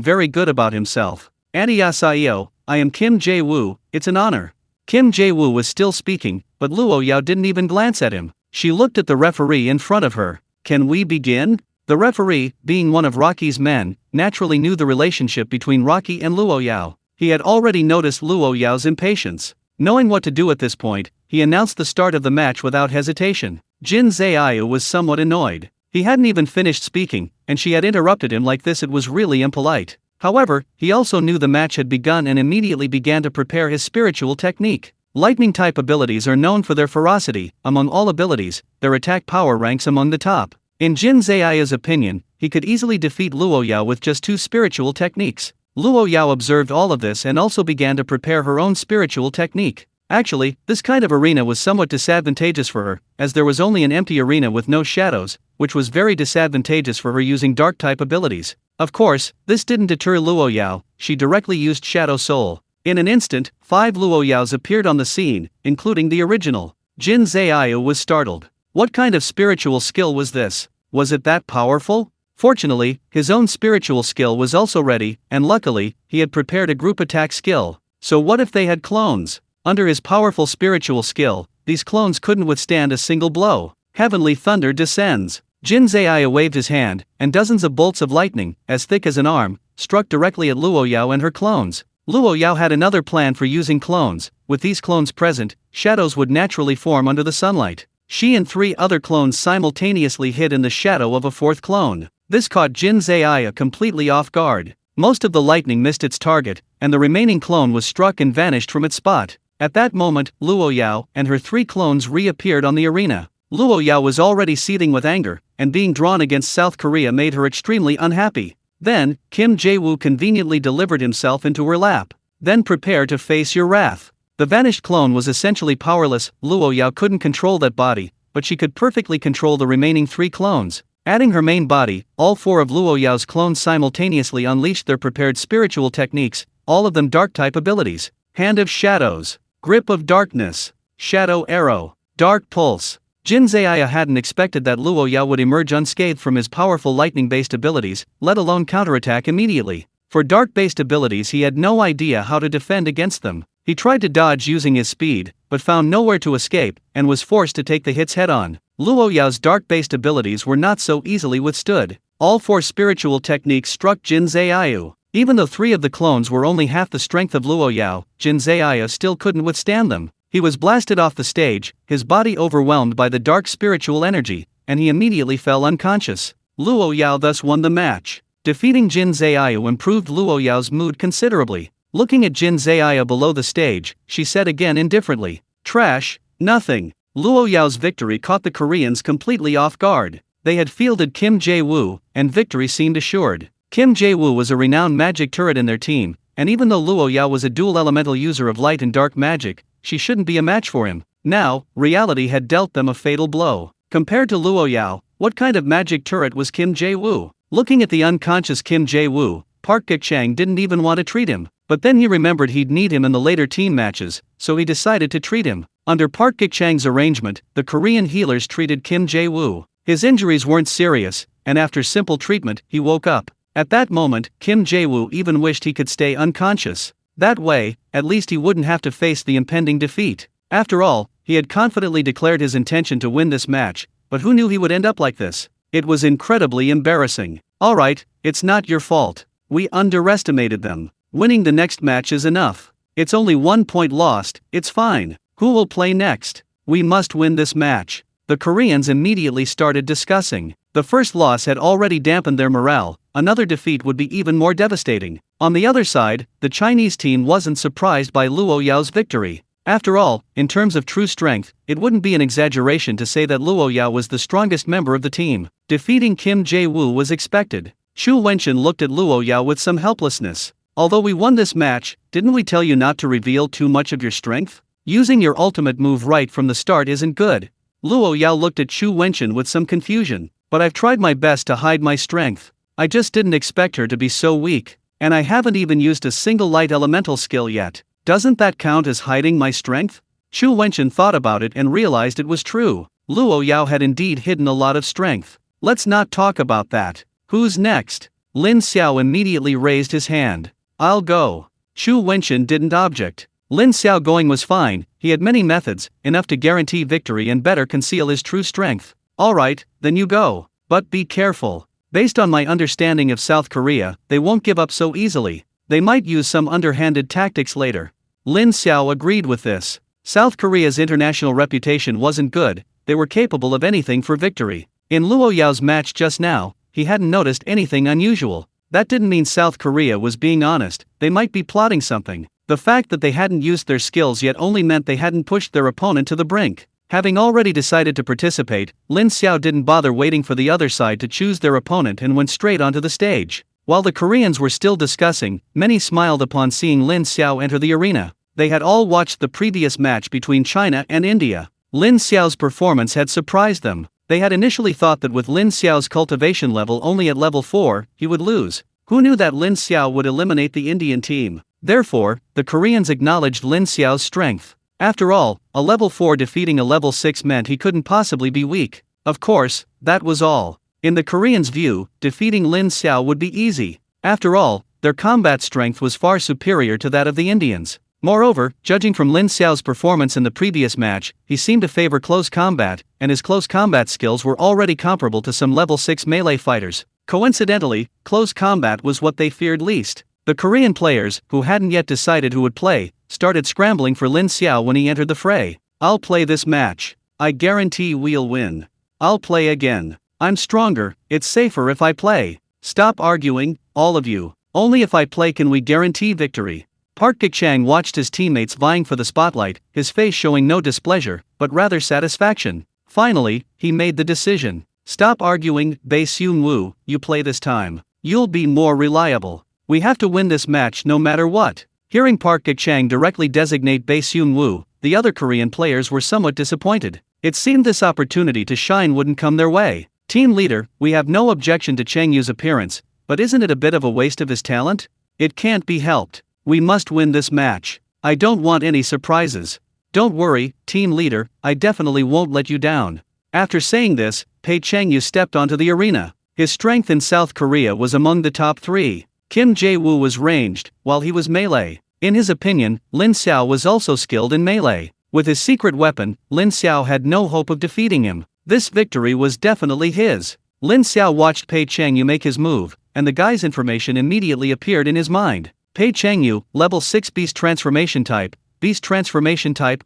very good about himself. Annyeonghaseyo, I am Kim Jae-woo, it's an honor. Kim Jae-woo was still speaking, but Luo Yao didn't even glance at him. She looked at the referee in front of her. Can we begin? The referee, being one of Rocky's men, naturally knew the relationship between Rocky and Luo Yao. He had already noticed Luo Yao's impatience. Knowing what to do at this point, he announced the start of the match without hesitation. Jin Zaeyu was somewhat annoyed. He hadn't even finished speaking, and she had interrupted him like this. It was really impolite. However, he also knew the match had begun and immediately began to prepare his spiritual technique. Lightning-type abilities are known for their ferocity. Among all abilities, their attack power ranks among the top. In Jin Zaeyu's opinion, he could easily defeat Luo Yao with just 2 spiritual techniques. Luo Yao observed all of this and also began to prepare her own spiritual technique. Actually, this kind of arena was somewhat disadvantageous for her, as there was only an empty arena with no shadows, which was very disadvantageous for her using dark-type abilities. Of course, this didn't deter Luo Yao. She directly used Shadow Soul. In an instant, 5 Luo Yaos appeared on the scene, including the original. Jin Zaeyu was startled. What kind of spiritual skill was this? Was it that powerful? Fortunately, his own spiritual skill was also ready, and luckily, he had prepared a group attack skill. So what if they had clones? Under his powerful spiritual skill, these clones couldn't withstand a single blow. Heavenly thunder descends. Jin Zaeyu waved his hand, and dozens of bolts of lightning, as thick as an arm, struck directly at Luo Yao and her clones. Luo Yao had another plan for using clones. With these clones present, shadows would naturally form under the sunlight. She and 3 other clones simultaneously hid in the shadow of a 4th clone. This caught Jin Zaeyu completely off guard. Most of the lightning missed its target, and the remaining clone was struck and vanished from its spot. At that moment, Luo Yao and her 3 clones reappeared on the arena. Luo Yao was already seething with anger, and being drawn against South Korea made her extremely unhappy. Then, Kim Jae-woo conveniently delivered himself into her lap. Then prepare to face your wrath. The vanished clone was essentially powerless. Luo Yao couldn't control that body, but she could perfectly control the remaining 3 clones. Adding her main body, all 4 of Luo Yao's clones simultaneously unleashed their prepared spiritual techniques, all of them dark-type abilities. Hand of Shadows, Grip of Darkness, Shadow Arrow, Dark Pulse. Jin Zaeyu hadn't expected that Luo Yao would emerge unscathed from his powerful lightning-based abilities, let alone counterattack immediately. For dark-based abilities he had no idea how to defend against them. He tried to dodge using his speed, but found nowhere to escape, and was forced to take the hits head-on. Luo Yao's dark-based abilities were not so easily withstood. All 4 spiritual techniques struck Jin Zaeyu. Even though 3 of the clones were only half the strength of Luo Yao, Jin Zaeyu still couldn't withstand them. He was blasted off the stage, his body overwhelmed by the dark spiritual energy, and he immediately fell unconscious. Luo Yao thus won the match. Defeating Jin Zaeyu improved Luo Yao's mood considerably. Looking at Jin Zaeyu below the stage, she said again indifferently, "Trash, nothing." Luo Yao's victory caught the Koreans completely off guard. They had fielded Kim Jae-woo, and victory seemed assured. Kim Jae-woo was a renowned magic turret in their team, and even though Luo Yao was a dual elemental user of light and dark magic, she shouldn't be a match for him. Now, reality had dealt them a fatal blow. Compared to Luo Yao, what kind of magic turret was Kim Jae-woo? Looking at the unconscious Kim Jae-woo, Park Guk-chang didn't even want to treat him. But then he remembered he'd need him in the later team matches, so he decided to treat him. Under Park Guk-chang's arrangement, the Korean healers treated Kim Jae-woo. His injuries weren't serious, and after simple treatment, he woke up. At that moment, Kim Jae-woo even wished he could stay unconscious. That way, at least he wouldn't have to face the impending defeat. After all, he had confidently declared his intention to win this match, but who knew he would end up like this? It was incredibly embarrassing. Alright, it's not your fault. We underestimated them. Winning the next match is enough. It's only 1 point lost, it's fine. Who will play next? We must win this match. The Koreans immediately started discussing. The first loss had already dampened their morale, another defeat would be even more devastating. On the other side, the Chinese team wasn't surprised by Luo Yao's victory. After all, in terms of true strength, it wouldn't be an exaggeration to say that Luo Yao was the strongest member of the team. Defeating Kim Jae-woo was expected. Xu Wenchen looked at Luo Yao with some helplessness. Although we won this match, didn't we tell you not to reveal too much of your strength? Using your ultimate move right from the start isn't good. Luo Yao looked at Xu Wenchen with some confusion. But I've tried my best to hide my strength. I just didn't expect her to be so weak. And I haven't even used a single light elemental skill yet. Doesn't that count as hiding my strength? Xu Wenchen thought about it and realized it was true. Luo Yao had indeed hidden a lot of strength. Let's not talk about that. Who's next? Lin Xiao immediately raised his hand. I'll go. Xu Wenchen didn't object. Lin Xiao going was fine, he had many methods, enough to guarantee victory and better conceal his true strength. Alright, then you go. But be careful. Based on my understanding of South Korea, they won't give up so easily. They might use some underhanded tactics later. Lin Xiao agreed with this. South Korea's international reputation wasn't good, they were capable of anything for victory. In Luo Yao's match just now, he hadn't noticed anything unusual. That didn't mean South Korea was being honest, they might be plotting something. The fact that they hadn't used their skills yet only meant they hadn't pushed their opponent to the brink. Having already decided to participate, Lin Xiao didn't bother waiting for the other side to choose their opponent and went straight onto the stage. While the Koreans were still discussing, many smiled upon seeing Lin Xiao enter the arena. They had all watched the previous match between China and India. Lin Xiao's performance had surprised them. They had initially thought that with Lin Xiao's cultivation level only at level 4, he would lose. Who knew that Lin Xiao would eliminate the Indian team? Therefore, the Koreans acknowledged Lin Xiao's strength. After all, a level 4 defeating a level 6 meant he couldn't possibly be weak. Of course, that was all. In the Koreans' view, defeating Lin Xiao would be easy. After all, their combat strength was far superior to that of the Indians. Moreover, judging from Lin Xiao's performance in the previous match, he seemed to favor close combat, and his close combat skills were already comparable to some level 6 melee fighters. Coincidentally, close combat was what they feared least. The Korean players, who hadn't yet decided who would play, started scrambling for Lin Xiao when he entered the fray. I'll play this match. I guarantee we'll win. I'll play again. I'm stronger, it's safer if I play. Stop arguing, all of you. Only if I play can we guarantee victory. Park Gik-chang watched his teammates vying for the spotlight, his face showing no displeasure, but rather satisfaction. Finally, he made the decision. Stop arguing, Bae Seung-woo, you play this time. You'll be more reliable. We have to win this match no matter what. Hearing Park Gik-chang directly designate Bae Seung-woo, the other Korean players were somewhat disappointed. It seemed this opportunity to shine wouldn't come their way. Team leader, we have no objection to Chang Yu's appearance, but isn't it a bit of a waste of his talent? It can't be helped. We must win this match. I don't want any surprises. Don't worry, team leader, I definitely won't let you down. After saying this, Bae Chang Yu stepped onto the arena. His strength in South Korea was among the top 3. Kim Jae-woo was ranged, while he was melee. In his opinion, Lin Xiao was also skilled in melee. With his secret weapon, Lin Xiao had no hope of defeating him. This victory was definitely his. Lin Xiao watched Bae Chang Yu make his move, and the guy's information immediately appeared in his mind. Bae Chang Yu, level 6 Beast Transformation Type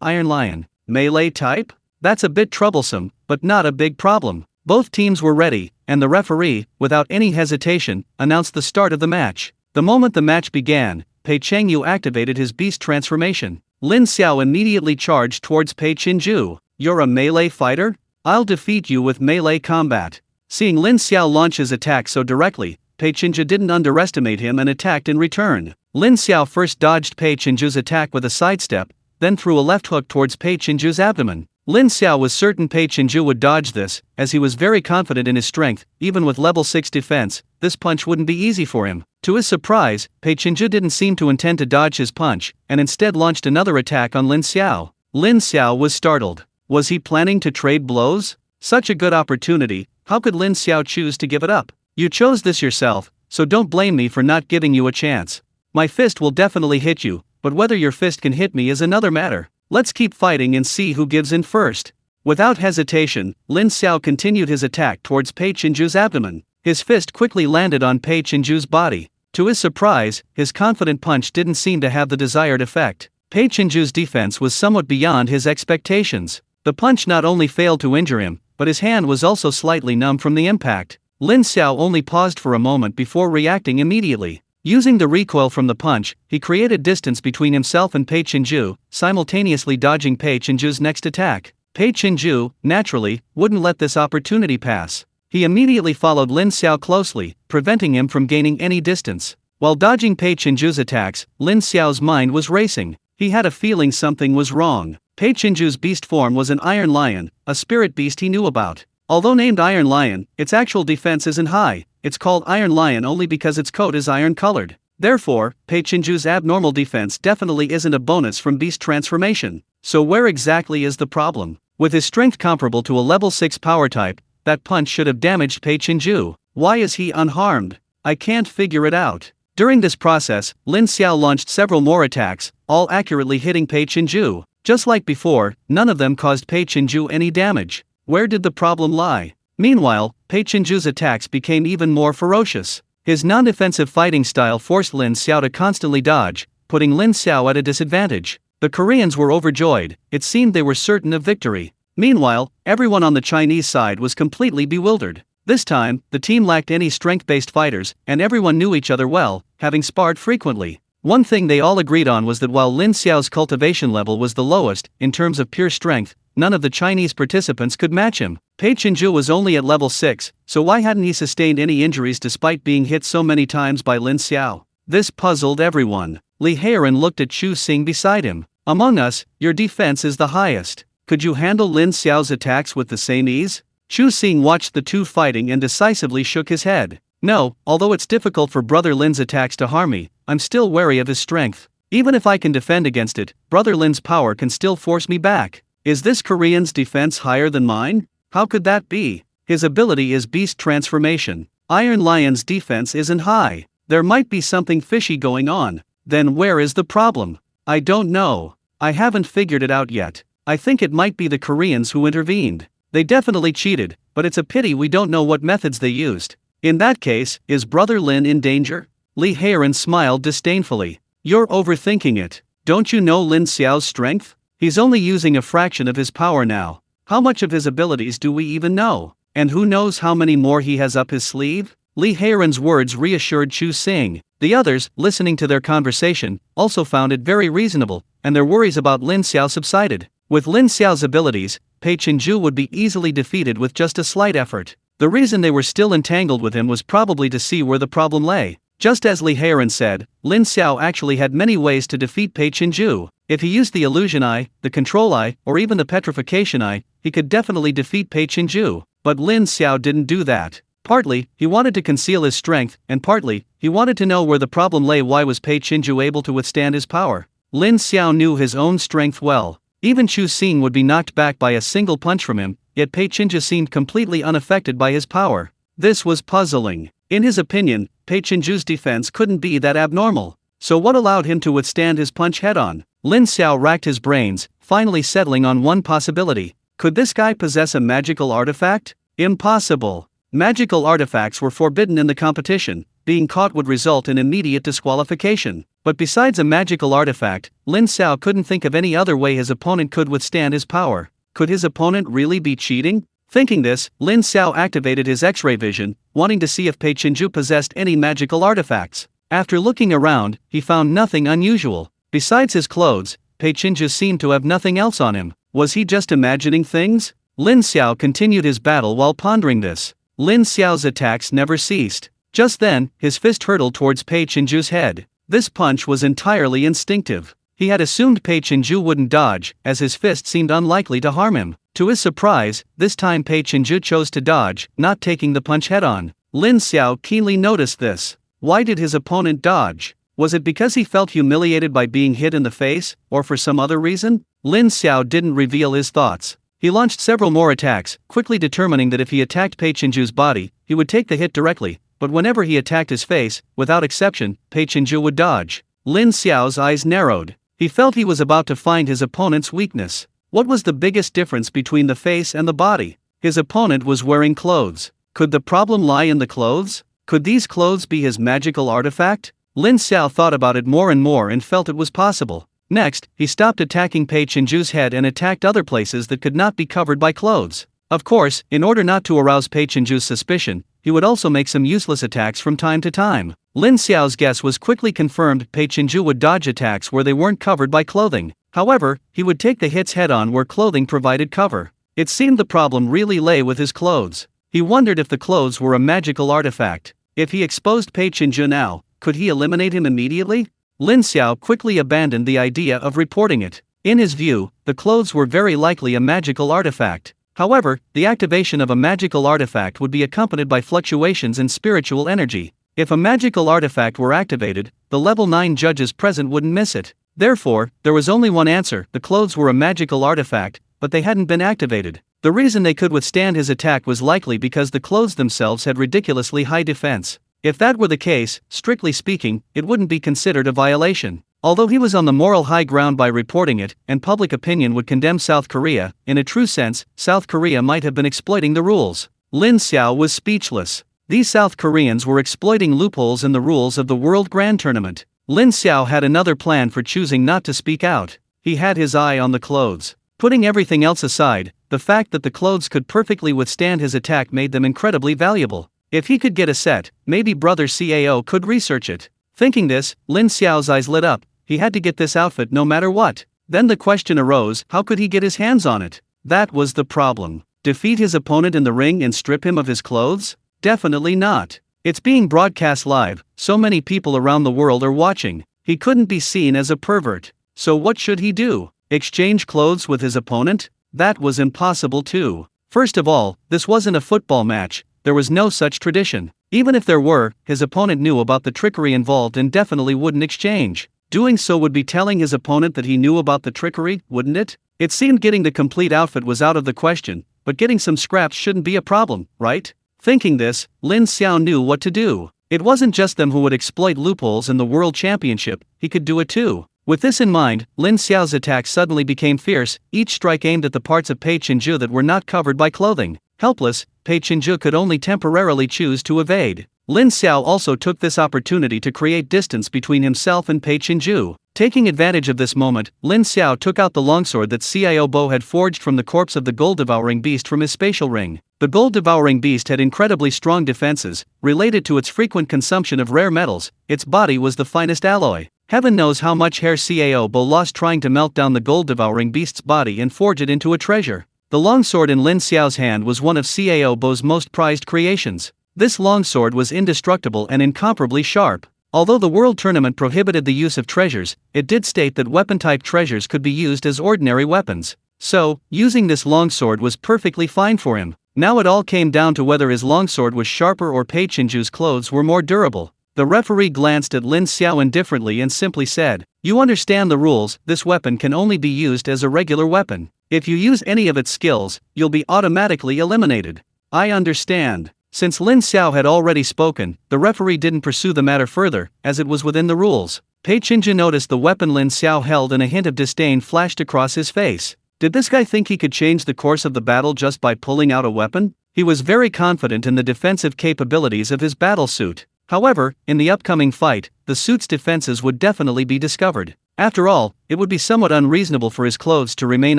Iron Lion. Melee type? That's a bit troublesome, but not a big problem. Both teams were ready, and the referee, without any hesitation, announced the start of the match. The moment the match began, Bae Chang Yu activated his beast transformation. Lin Xiao immediately charged towards Bae Chin-ju. You're a melee fighter? I'll defeat you with melee combat. Seeing Lin Xiao launch his attack so directly, Bae Chin-ju didn't underestimate him and attacked in return. Lin Xiao first dodged Bae Chin-ju's attack with a sidestep, then threw a left hook towards Bae Chin-ju's abdomen. Lin Xiao was certain Bae Chin-ju would dodge this, as he was very confident in his strength. Even with level 6 defense, this punch wouldn't be easy for him. To his surprise, Bae Chin-ju didn't seem to intend to dodge his punch, and instead launched another attack on Lin Xiao. Lin Xiao was startled. Was he planning to trade blows? Such a good opportunity, how could Lin Xiao choose to give it up? You chose this yourself, so don't blame me for not giving you a chance. My fist will definitely hit you, but whether your fist can hit me is another matter. Let's keep fighting and see who gives in first. Without hesitation, Lin Xiao continued his attack towards Bae Chin-ju's abdomen. His fist quickly landed on Bae Chin-ju's body. To his surprise, his confident punch didn't seem to have the desired effect. Bae Chin-ju's defense was somewhat beyond his expectations. The punch not only failed to injure him, but his hand was also slightly numb from the impact. Lin Xiao only paused for a moment before reacting immediately. Using the recoil from the punch, he created distance between himself and Pei Chinju, simultaneously dodging Pei Chinju's next attack. Pei Chinju, naturally, wouldn't let this opportunity pass. He immediately followed Lin Xiao closely, preventing him from gaining any distance. While dodging Pei Chinju's attacks, Lin Xiao's mind was racing. He had a feeling something was wrong. Pei Chinju's beast form was an iron lion, a spirit beast he knew about. Although named Iron Lion, its actual defense isn't high. It's called Iron Lion only because its coat is iron-colored. Therefore, Pei Chinju's abnormal defense definitely isn't a bonus from beast transformation. So where exactly is the problem? With his strength comparable to a level 6 power type, that punch should have damaged Pei Chinju. Why is he unharmed? I can't figure it out. During this process, Lin Xiao launched several more attacks, all accurately hitting Pei Chinju. Just like before, none of them caused Pei Chinju any damage. Where did the problem lie? Meanwhile, Pei Chinju's attacks became even more ferocious. His non-defensive fighting style forced Lin Xiao to constantly dodge, putting Lin Xiao at a disadvantage. The Koreans were overjoyed. It seemed they were certain of victory. Meanwhile, everyone on the Chinese side was completely bewildered. This time, the team lacked any strength-based fighters, and everyone knew each other well, having sparred frequently. One thing they all agreed on was that while Lin Xiao's cultivation level was the lowest, in terms of pure strength, none of the Chinese participants could match him. Pei Chinju was only at level 6, so why hadn't he sustained any injuries despite being hit so many times by Lin Xiao? This puzzled everyone. Li Heiren looked at Chu Xing beside him. Among us, your defense is the highest. Could you handle Lin Xiao's attacks with the same ease? Chu Xing watched the two fighting and decisively shook his head. No, although it's difficult for Brother Lin's attacks to harm me, I'm still wary of his strength. Even if I can defend against it, Brother Lin's power can still force me back. Is this Korean's defense higher than mine? How could that be? His ability is beast transformation. Iron Lion's defense isn't high. There might be something fishy going on. Then where is the problem? I don't know. I haven't figured it out yet. I think it might be the Koreans who intervened. They definitely cheated, but it's a pity we don't know what methods they used. In that case, is Brother Lin in danger? Li Heiren smiled disdainfully. You're overthinking it. Don't you know Lin Xiao's strength? He's only using a fraction of his power now. How much of his abilities do we even know? And who knows how many more he has up his sleeve? Li Heiren's words reassured Chu Xing. The others, listening to their conversation, also found it very reasonable, and their worries about Lin Xiao subsided. With Lin Xiao's abilities, Pei Chinju would be easily defeated with just a slight effort. The reason they were still entangled with him was probably to see where the problem lay. Just as Li Heiren said, Lin Xiao actually had many ways to defeat Pei Chinju. If he used the illusion eye, the control eye, or even the petrification eye, he could definitely defeat Pei Chinju. But Lin Xiao didn't do that. Partly, he wanted to conceal his strength, and partly, he wanted to know where the problem lay. Why was Pei Chinju able to withstand his power? Lin Xiao knew his own strength well. Even Chu Xing would be knocked back by a single punch from him, yet Pei Chinju seemed completely unaffected by his power. This was puzzling. In his opinion, Pei Chinju's defense couldn't be that abnormal. So what allowed him to withstand his punch head-on? Lin Xiao racked his brains, finally settling on one possibility. Could this guy possess a magical artifact? Impossible. Magical artifacts were forbidden in the competition. Being caught would result in immediate disqualification. But besides a magical artifact, Lin Xiao couldn't think of any other way his opponent could withstand his power. Could his opponent really be cheating? Thinking this, Lin Xiao activated his X-ray vision, wanting to see if Pei Chinju possessed any magical artifacts. After looking around, he found nothing unusual. Besides his clothes, Pei Chinju seemed to have nothing else on him. Was he just imagining things? Lin Xiao continued his battle while pondering this. Lin Xiao's attacks never ceased. Just then, his fist hurtled towards Pei Chinju's head. This punch was entirely instinctive. He had assumed Pei Chinju wouldn't dodge, as his fist seemed unlikely to harm him. To his surprise, this time Pei Chinju chose to dodge, not taking the punch head-on. Lin Xiao keenly noticed this. Why did his opponent dodge? Was it because he felt humiliated by being hit in the face, or for some other reason? Lin Xiao didn't reveal his thoughts. He launched several more attacks, quickly determining that if he attacked Pei Chinju's body, he would take the hit directly, but whenever he attacked his face, without exception, Pei Chinju would dodge. Lin Xiao's eyes narrowed. He felt he was about to find his opponent's weakness. What was the biggest difference between the face and the body? His opponent was wearing clothes. Could the problem lie in the clothes? Could these clothes be his magical artifact? Lin Xiao thought about it more and more and felt it was possible. Next, he stopped attacking Pei Chinju's head and attacked other places that could not be covered by clothes. Of course, in order not to arouse Pei Chinju's suspicion, he would also make some useless attacks from time to time. Lin Xiao's guess was quickly confirmed. Pei Qinju would dodge attacks where they weren't covered by clothing. However, he would take the hits head-on where clothing provided cover. It seemed the problem really lay with his clothes. He wondered if the clothes were a magical artifact. If he exposed Pei Qinju now, could he eliminate him immediately? Lin Xiao quickly abandoned the idea of reporting it. In his view, the clothes were very likely a magical artifact. However, the activation of a magical artifact would be accompanied by fluctuations in spiritual energy. If a magical artifact were activated, the level 9 judges present wouldn't miss it. Therefore, there was only one answer: the clothes were a magical artifact, but they hadn't been activated. The reason they could withstand his attack was likely because the clothes themselves had ridiculously high defense. If that were the case, strictly speaking, it wouldn't be considered a violation. Although he was on the moral high ground by reporting it, and public opinion would condemn South Korea, in a true sense, South Korea might have been exploiting the rules. Lin Xiao was speechless. These South Koreans were exploiting loopholes in the rules of the World Grand Tournament. Lin Xiao had another plan for choosing not to speak out. He had his eye on the clothes. Putting everything else aside, the fact that the clothes could perfectly withstand his attack made them incredibly valuable. If he could get a set, maybe Brother Cao could research it. Thinking this, Lin Xiao's eyes lit up. He had to get this outfit no matter what. Then the question arose, how could he get his hands on it? That was the problem. Defeat his opponent in the ring and strip him of his clothes? Definitely not. It's being broadcast live, so many people around the world are watching. He couldn't be seen as a pervert. So what should he do? Exchange clothes with his opponent? That was impossible too. First of all, this wasn't a football match. There was no such tradition. Even if there were, his opponent knew about the trickery involved and definitely wouldn't exchange. Doing so would be telling his opponent that he knew about the trickery, wouldn't it? It seemed getting the complete outfit was out of the question, but getting some scraps shouldn't be a problem, right? Thinking this, Lin Xiao knew what to do. It wasn't just them who would exploit loopholes in the World Championship, he could do it too. With this in mind, Lin Xiao's attack suddenly became fierce, each strike aimed at the parts of Pei Qinju that were not covered by clothing. Helpless, Pei Qinju could only temporarily choose to evade. Lin Xiao also took this opportunity to create distance between himself and Pei Qinju. Taking advantage of this moment, Lin Xiao took out the longsword that Xiao Bo had forged from the corpse of the gold-devouring beast from his spatial ring. The gold-devouring beast had incredibly strong defenses, related to its frequent consumption of rare metals. Its body was the finest alloy. Heaven knows how much hair Xiao Bo lost trying to melt down the gold-devouring beast's body and forge it into a treasure. The longsword in Lin Xiao's hand was one of Xiao Bo's most prized creations. This longsword was indestructible and incomparably sharp. Although the World Tournament prohibited the use of treasures, it did state that weapon-type treasures could be used as ordinary weapons. So, using this longsword was perfectly fine for him. Now it all came down to whether his longsword was sharper or Pei Qinju's clothes were more durable. The referee glanced at Lin Xiao indifferently and simply said, "You understand the rules, this weapon can only be used as a regular weapon. If you use any of its skills, you'll be automatically eliminated." "I understand." Since Lin Xiao had already spoken, the referee didn't pursue the matter further, as it was within the rules. Pei Qinju noticed the weapon Lin Xiao held and a hint of disdain flashed across his face. Did this guy think he could change the course of the battle just by pulling out a weapon? He was very confident in the defensive capabilities of his battle suit. However, in the upcoming fight, the suit's defenses would definitely be discovered. After all, it would be somewhat unreasonable for his clothes to remain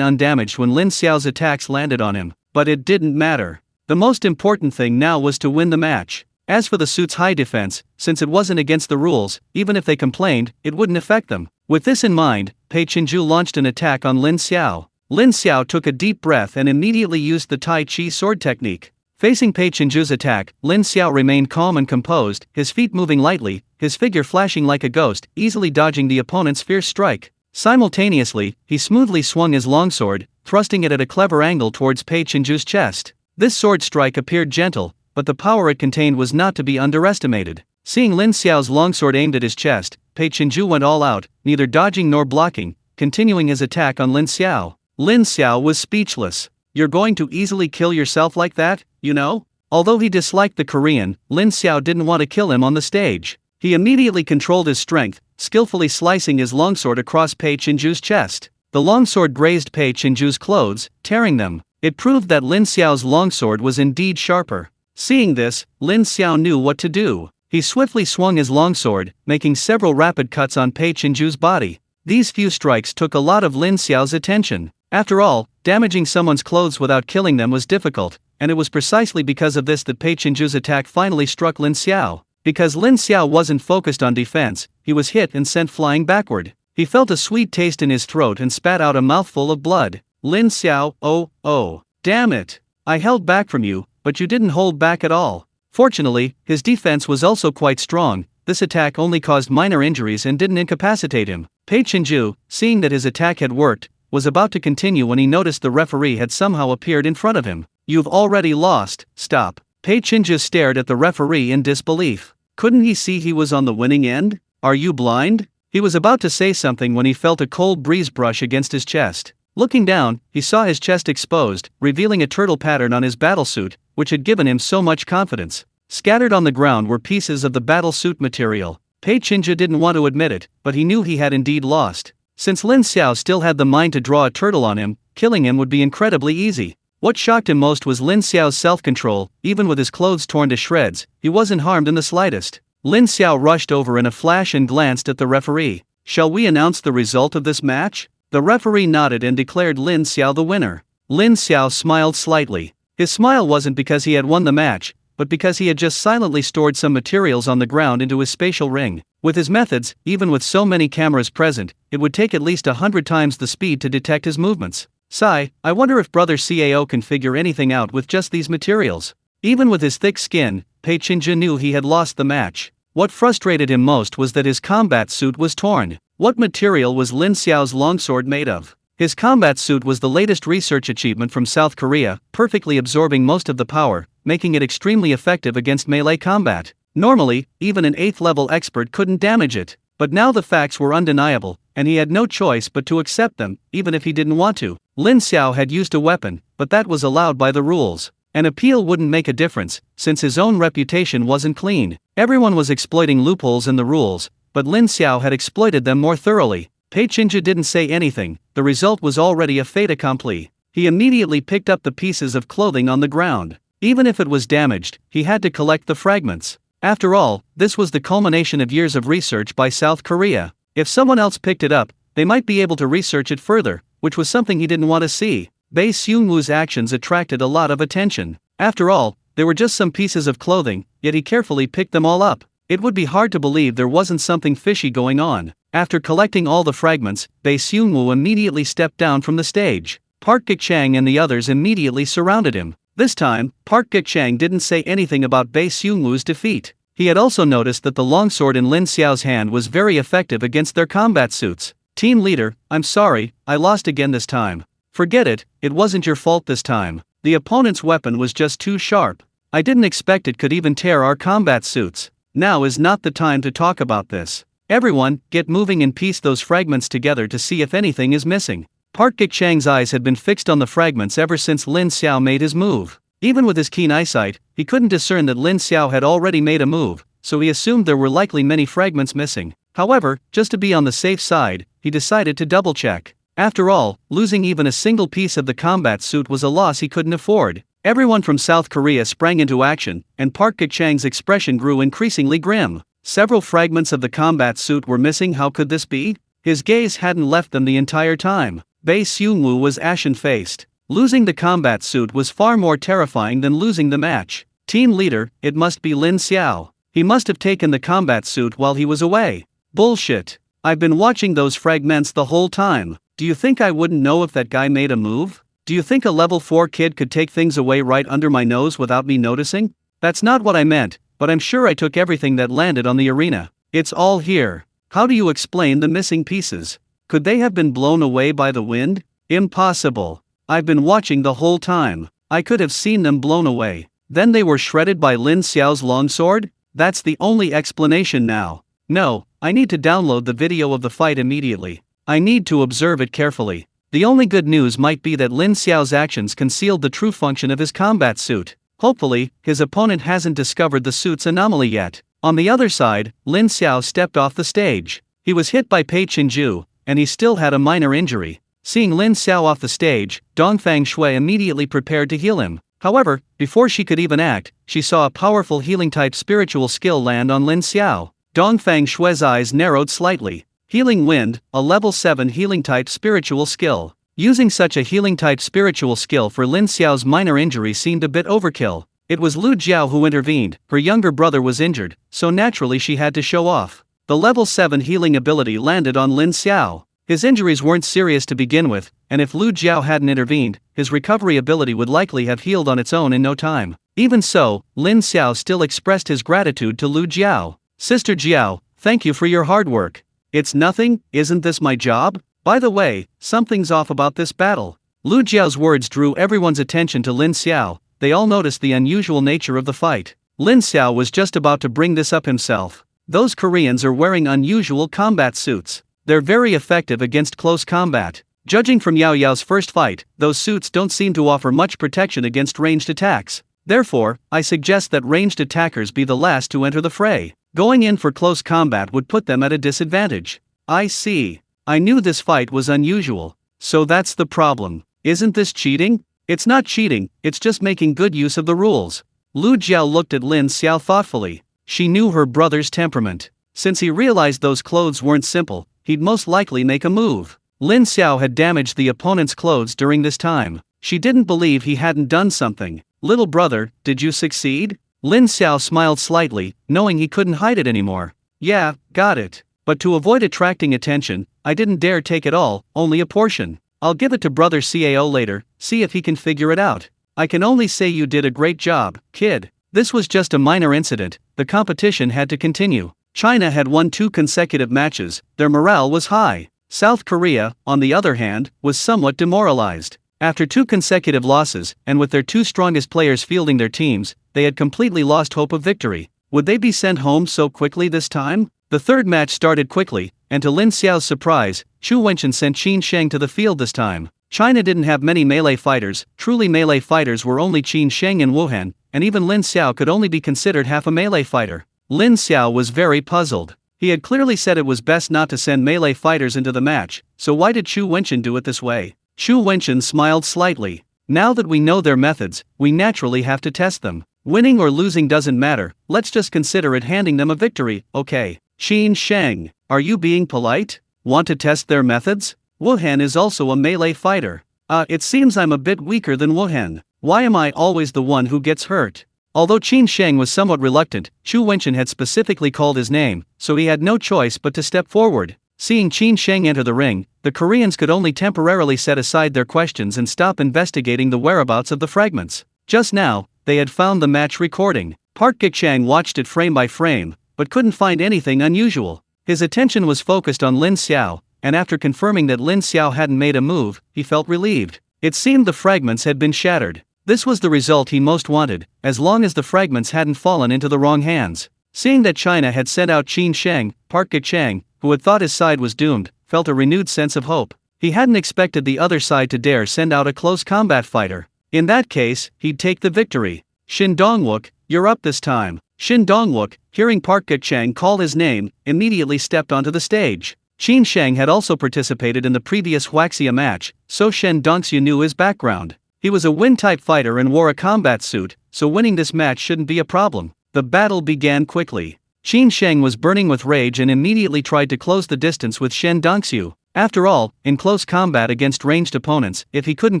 undamaged when Lin Xiao's attacks landed on him. But it didn't matter. The most important thing now was to win the match. As for the suit's high defense, since it wasn't against the rules, even if they complained, it wouldn't affect them. With this in mind, Pei Qinju launched an attack on Lin Xiao. Lin Xiao took a deep breath and immediately used the Tai Chi sword technique. Facing Pei Qinju's attack, Lin Xiao remained calm and composed, his feet moving lightly, his figure flashing like a ghost, easily dodging the opponent's fierce strike. Simultaneously, he smoothly swung his longsword, thrusting it at a clever angle towards Pei Qinju's chest. This sword strike appeared gentle, but the power it contained was not to be underestimated. Seeing Lin Xiao's longsword aimed at his chest, Pei Qinju went all out, neither dodging nor blocking, continuing his attack on Lin Xiao. Lin Xiao was speechless. "You're going to easily kill yourself like that, you know?" Although he disliked the Korean, Lin Xiao didn't want to kill him on the stage. He immediately controlled his strength, skillfully slicing his longsword across Pei Qinju's chest. The longsword grazed Pei Qinju's clothes, tearing them. It proved that Lin Xiao's longsword was indeed sharper. Seeing this, Lin Xiao knew what to do. He swiftly swung his longsword, making several rapid cuts on Pei Qinju's body. These few strikes took a lot of Lin Xiao's attention. After all, damaging someone's clothes without killing them was difficult, and it was precisely because of this that Pei Qinju's attack finally struck Lin Xiao. Because Lin Xiao wasn't focused on defense, he was hit and sent flying backward. He felt a sweet taste in his throat and spat out a mouthful of blood. Lin Xiao, oh, damn it. I held back from you, but you didn't hold back at all. Fortunately, his defense was also quite strong. This attack only caused minor injuries and didn't incapacitate him. Pei Qinju, seeing that his attack had worked, was about to continue when he noticed the referee had somehow appeared in front of him. You've already lost, stop. Pei Qinju stared at the referee in disbelief. Couldn't he see he was on the winning end? Are you blind? He was about to say something when he felt a cold breeze brush against his chest. Looking down, he saw his chest exposed, revealing a turtle pattern on his battlesuit, which had given him so much confidence. Scattered on the ground were pieces of the battlesuit material. Pei Qinju didn't want to admit it, but he knew he had indeed lost. Since Lin Xiao still had the mind to draw a turtle on him, killing him would be incredibly easy. What shocked him most was Lin Xiao's self-control. Even with his clothes torn to shreds, he wasn't harmed in the slightest. Lin Xiao rushed over in a flash and glanced at the referee. Shall we announce the result of this match? The referee nodded and declared Lin Xiao the winner. Lin Xiao smiled slightly. His smile wasn't because he had won the match, but because he had just silently stored some materials on the ground into his spatial ring. With his methods, even with so many cameras present, it would take at least 100 times the speed to detect his movements. Sigh, I wonder if Brother Cao can figure anything out with just these materials. Even with his thick skin, Pei Qinju knew he had lost the match. What frustrated him most was that his combat suit was torn. What material was Lin Xiao's longsword made of? His combat suit was the latest research achievement from South Korea, perfectly absorbing most of the power, making it extremely effective against melee combat. Normally, even an 8th level expert couldn't damage it. But now the facts were undeniable, and he had no choice but to accept them, even if he didn't want to. Lin Xiao had used a weapon, but that was allowed by the rules. An appeal wouldn't make a difference, since his own reputation wasn't clean. Everyone was exploiting loopholes in the rules, but Lin Xiao had exploited them more thoroughly. Pei Qinju didn't say anything. The result was already a fait accompli. He immediately picked up the pieces of clothing on the ground. Even if it was damaged, he had to collect the fragments. After all, this was the culmination of years of research by South Korea. If someone else picked it up, they might be able to research it further, which was something he didn't want to see. Bei Seungwoo's actions attracted a lot of attention. After all, they were just some pieces of clothing, yet he carefully picked them all up. It would be hard to believe there wasn't something fishy going on. After collecting all the fragments, Bei Seungwoo immediately stepped down from the stage. Park Gik-chang and the others immediately surrounded him. This time, Park Gik-chang didn't say anything about Bei Seungwoo's defeat. He had also noticed that the longsword in Lin Xiao's hand was very effective against their combat suits. Team leader, I'm sorry, I lost again this time. Forget it, it wasn't your fault this time. The opponent's weapon was just too sharp. I didn't expect it could even tear our combat suits. Now is not the time to talk about this. Everyone, get moving and piece those fragments together to see if anything is missing. Park Gik-chang's eyes had been fixed on the fragments ever since Lin Xiao made his move. Even with his keen eyesight, he couldn't discern that Lin Xiao had already made a move, so he assumed there were likely many fragments missing. However, just to be on the safe side, he decided to double-check. After all, losing even a single piece of the combat suit was a loss he couldn't afford. Everyone from South Korea sprang into action, and Park Gik-chang's expression grew increasingly grim. Several fragments of the combat suit were missing. How could this be? His gaze hadn't left them the entire time. Bei Seungwoo was ashen-faced. Losing the combat suit was far more terrifying than losing the match. Team leader, it must be Lin Xiao. He must have taken the combat suit while he was away. Bullshit. I've been watching those fragments the whole time. Do you think I wouldn't know if that guy made a move? Do you think a level 4 kid could take things away right under my nose without me noticing? That's not what I meant, but I'm sure I took everything that landed on the arena. It's all here. How do you explain the missing pieces? Could they have been blown away by the wind? Impossible. I've been watching the whole time. I could have seen them blown away. Then they were shredded by Lin Xiao's longsword? That's the only explanation now. No, I need to download the video of the fight immediately. I need to observe it carefully. The only good news might be that Lin Xiao's actions concealed the true function of his combat suit. Hopefully, his opponent hasn't discovered the suit's anomaly yet. On the other side, Lin Xiao stepped off the stage. He was hit by Pei Qinju, and he still had a minor injury. Seeing Lin Xiao off the stage, Dongfang Shui immediately prepared to heal him. However, before she could even act, she saw a powerful healing-type spiritual skill land on Lin Xiao. Dongfang Shui's eyes narrowed slightly. Healing Wind, a level 7 healing-type spiritual skill. Using such a healing-type spiritual skill for Lin Xiao's minor injury seemed a bit overkill. It was Lu Jiao who intervened. Her younger brother was injured, so naturally she had to show off. The level 7 healing ability landed on Lin Xiao. His injuries weren't serious to begin with, and if Lu Jiao hadn't intervened, his recovery ability would likely have healed on its own in no time. Even so, Lin Xiao still expressed his gratitude to Lu Jiao. Sister Jiao, thank you for your hard work. It's nothing, isn't this my job? By the way, something's off about this battle. Lu Jiao's words drew everyone's attention to Lin Xiao. They all noticed the unusual nature of the fight. Lin Xiao was just about to bring this up himself. Those Koreans are wearing unusual combat suits. They're very effective against close combat. Judging from Yao Yao's first fight, those suits don't seem to offer much protection against ranged attacks. Therefore, I suggest that ranged attackers be the last to enter the fray. Going in for close combat would put them at a disadvantage. I see. I knew this fight was unusual. So that's the problem. Isn't this cheating? It's not cheating, it's just making good use of the rules. Lu Jiao looked at Lin Xiao thoughtfully. She knew her brother's temperament. Since he realized those clothes weren't simple, he'd most likely make a move. Lin Xiao had damaged the opponent's clothes during this time. She didn't believe he hadn't done something. Little brother, did you succeed? Lin Xiao smiled slightly, knowing he couldn't hide it anymore. Yeah, got it. But to avoid attracting attention, I didn't dare take it all, only a portion. I'll give it to brother Cao later, see if he can figure it out. I can only say you did a great job, kid. This was just a minor incident, the competition had to continue. China had won 2 consecutive matches, their morale was high. South Korea, on the other hand, was somewhat demoralized. After 2 consecutive losses, and with their 2 strongest players fielding their teams, they had completely lost hope of victory. Would they be sent home so quickly this time? The third match started quickly, and to Lin Xiao's surprise, Chu Wenchen sent Qin Sheng to the field this time. China didn't have many melee fighters, truly melee fighters were only Qin Sheng and Wu Han, and even Lin Xiao could only be considered half a melee fighter. Lin Xiao was very puzzled. He had clearly said it was best not to send melee fighters into the match, so why did Chu Wenchen do it this way? Chu Wenchen smiled slightly. Now that we know their methods, we naturally have to test them. Winning or losing doesn't matter, let's just consider it handing them a victory, okay. Qin Sheng, are you being polite? Want to test their methods? Wu Han is also a melee fighter. It seems I'm a bit weaker than Wu Han. Why am I always the one who gets hurt? Although Qin Sheng was somewhat reluctant, Chu Wenchen had specifically called his name, so he had no choice but to step forward. Seeing Qin Sheng enter the ring, the Koreans could only temporarily set aside their questions and stop investigating the whereabouts of the fragments. Just now, they had found the match recording. Park Gik-chang watched it frame by frame, but couldn't find anything unusual. His attention was focused on Lin Xiao, and after confirming that Lin Xiao hadn't made a move, he felt relieved. It seemed the fragments had been shattered. This was the result he most wanted, as long as the fragments hadn't fallen into the wrong hands. Seeing that China had sent out Qin Sheng, Park Gik-chang, who had thought his side was doomed, felt a renewed sense of hope. He hadn't expected the other side to dare send out a close combat fighter. In that case, he'd take the victory. Shin Dongwook, you're up this time. Shin Dongwook, hearing Park Gik-chang call his name, immediately stepped onto the stage. Qin Sheng had also participated in the previous Huaxia match, so Shen Dongxiu knew his background. He was a Wind-type fighter and wore a combat suit, so winning this match shouldn't be a problem. The battle began quickly. Qin Sheng was burning with rage and immediately tried to close the distance with Shen Dongxiu. After all, in close combat against ranged opponents, if he couldn't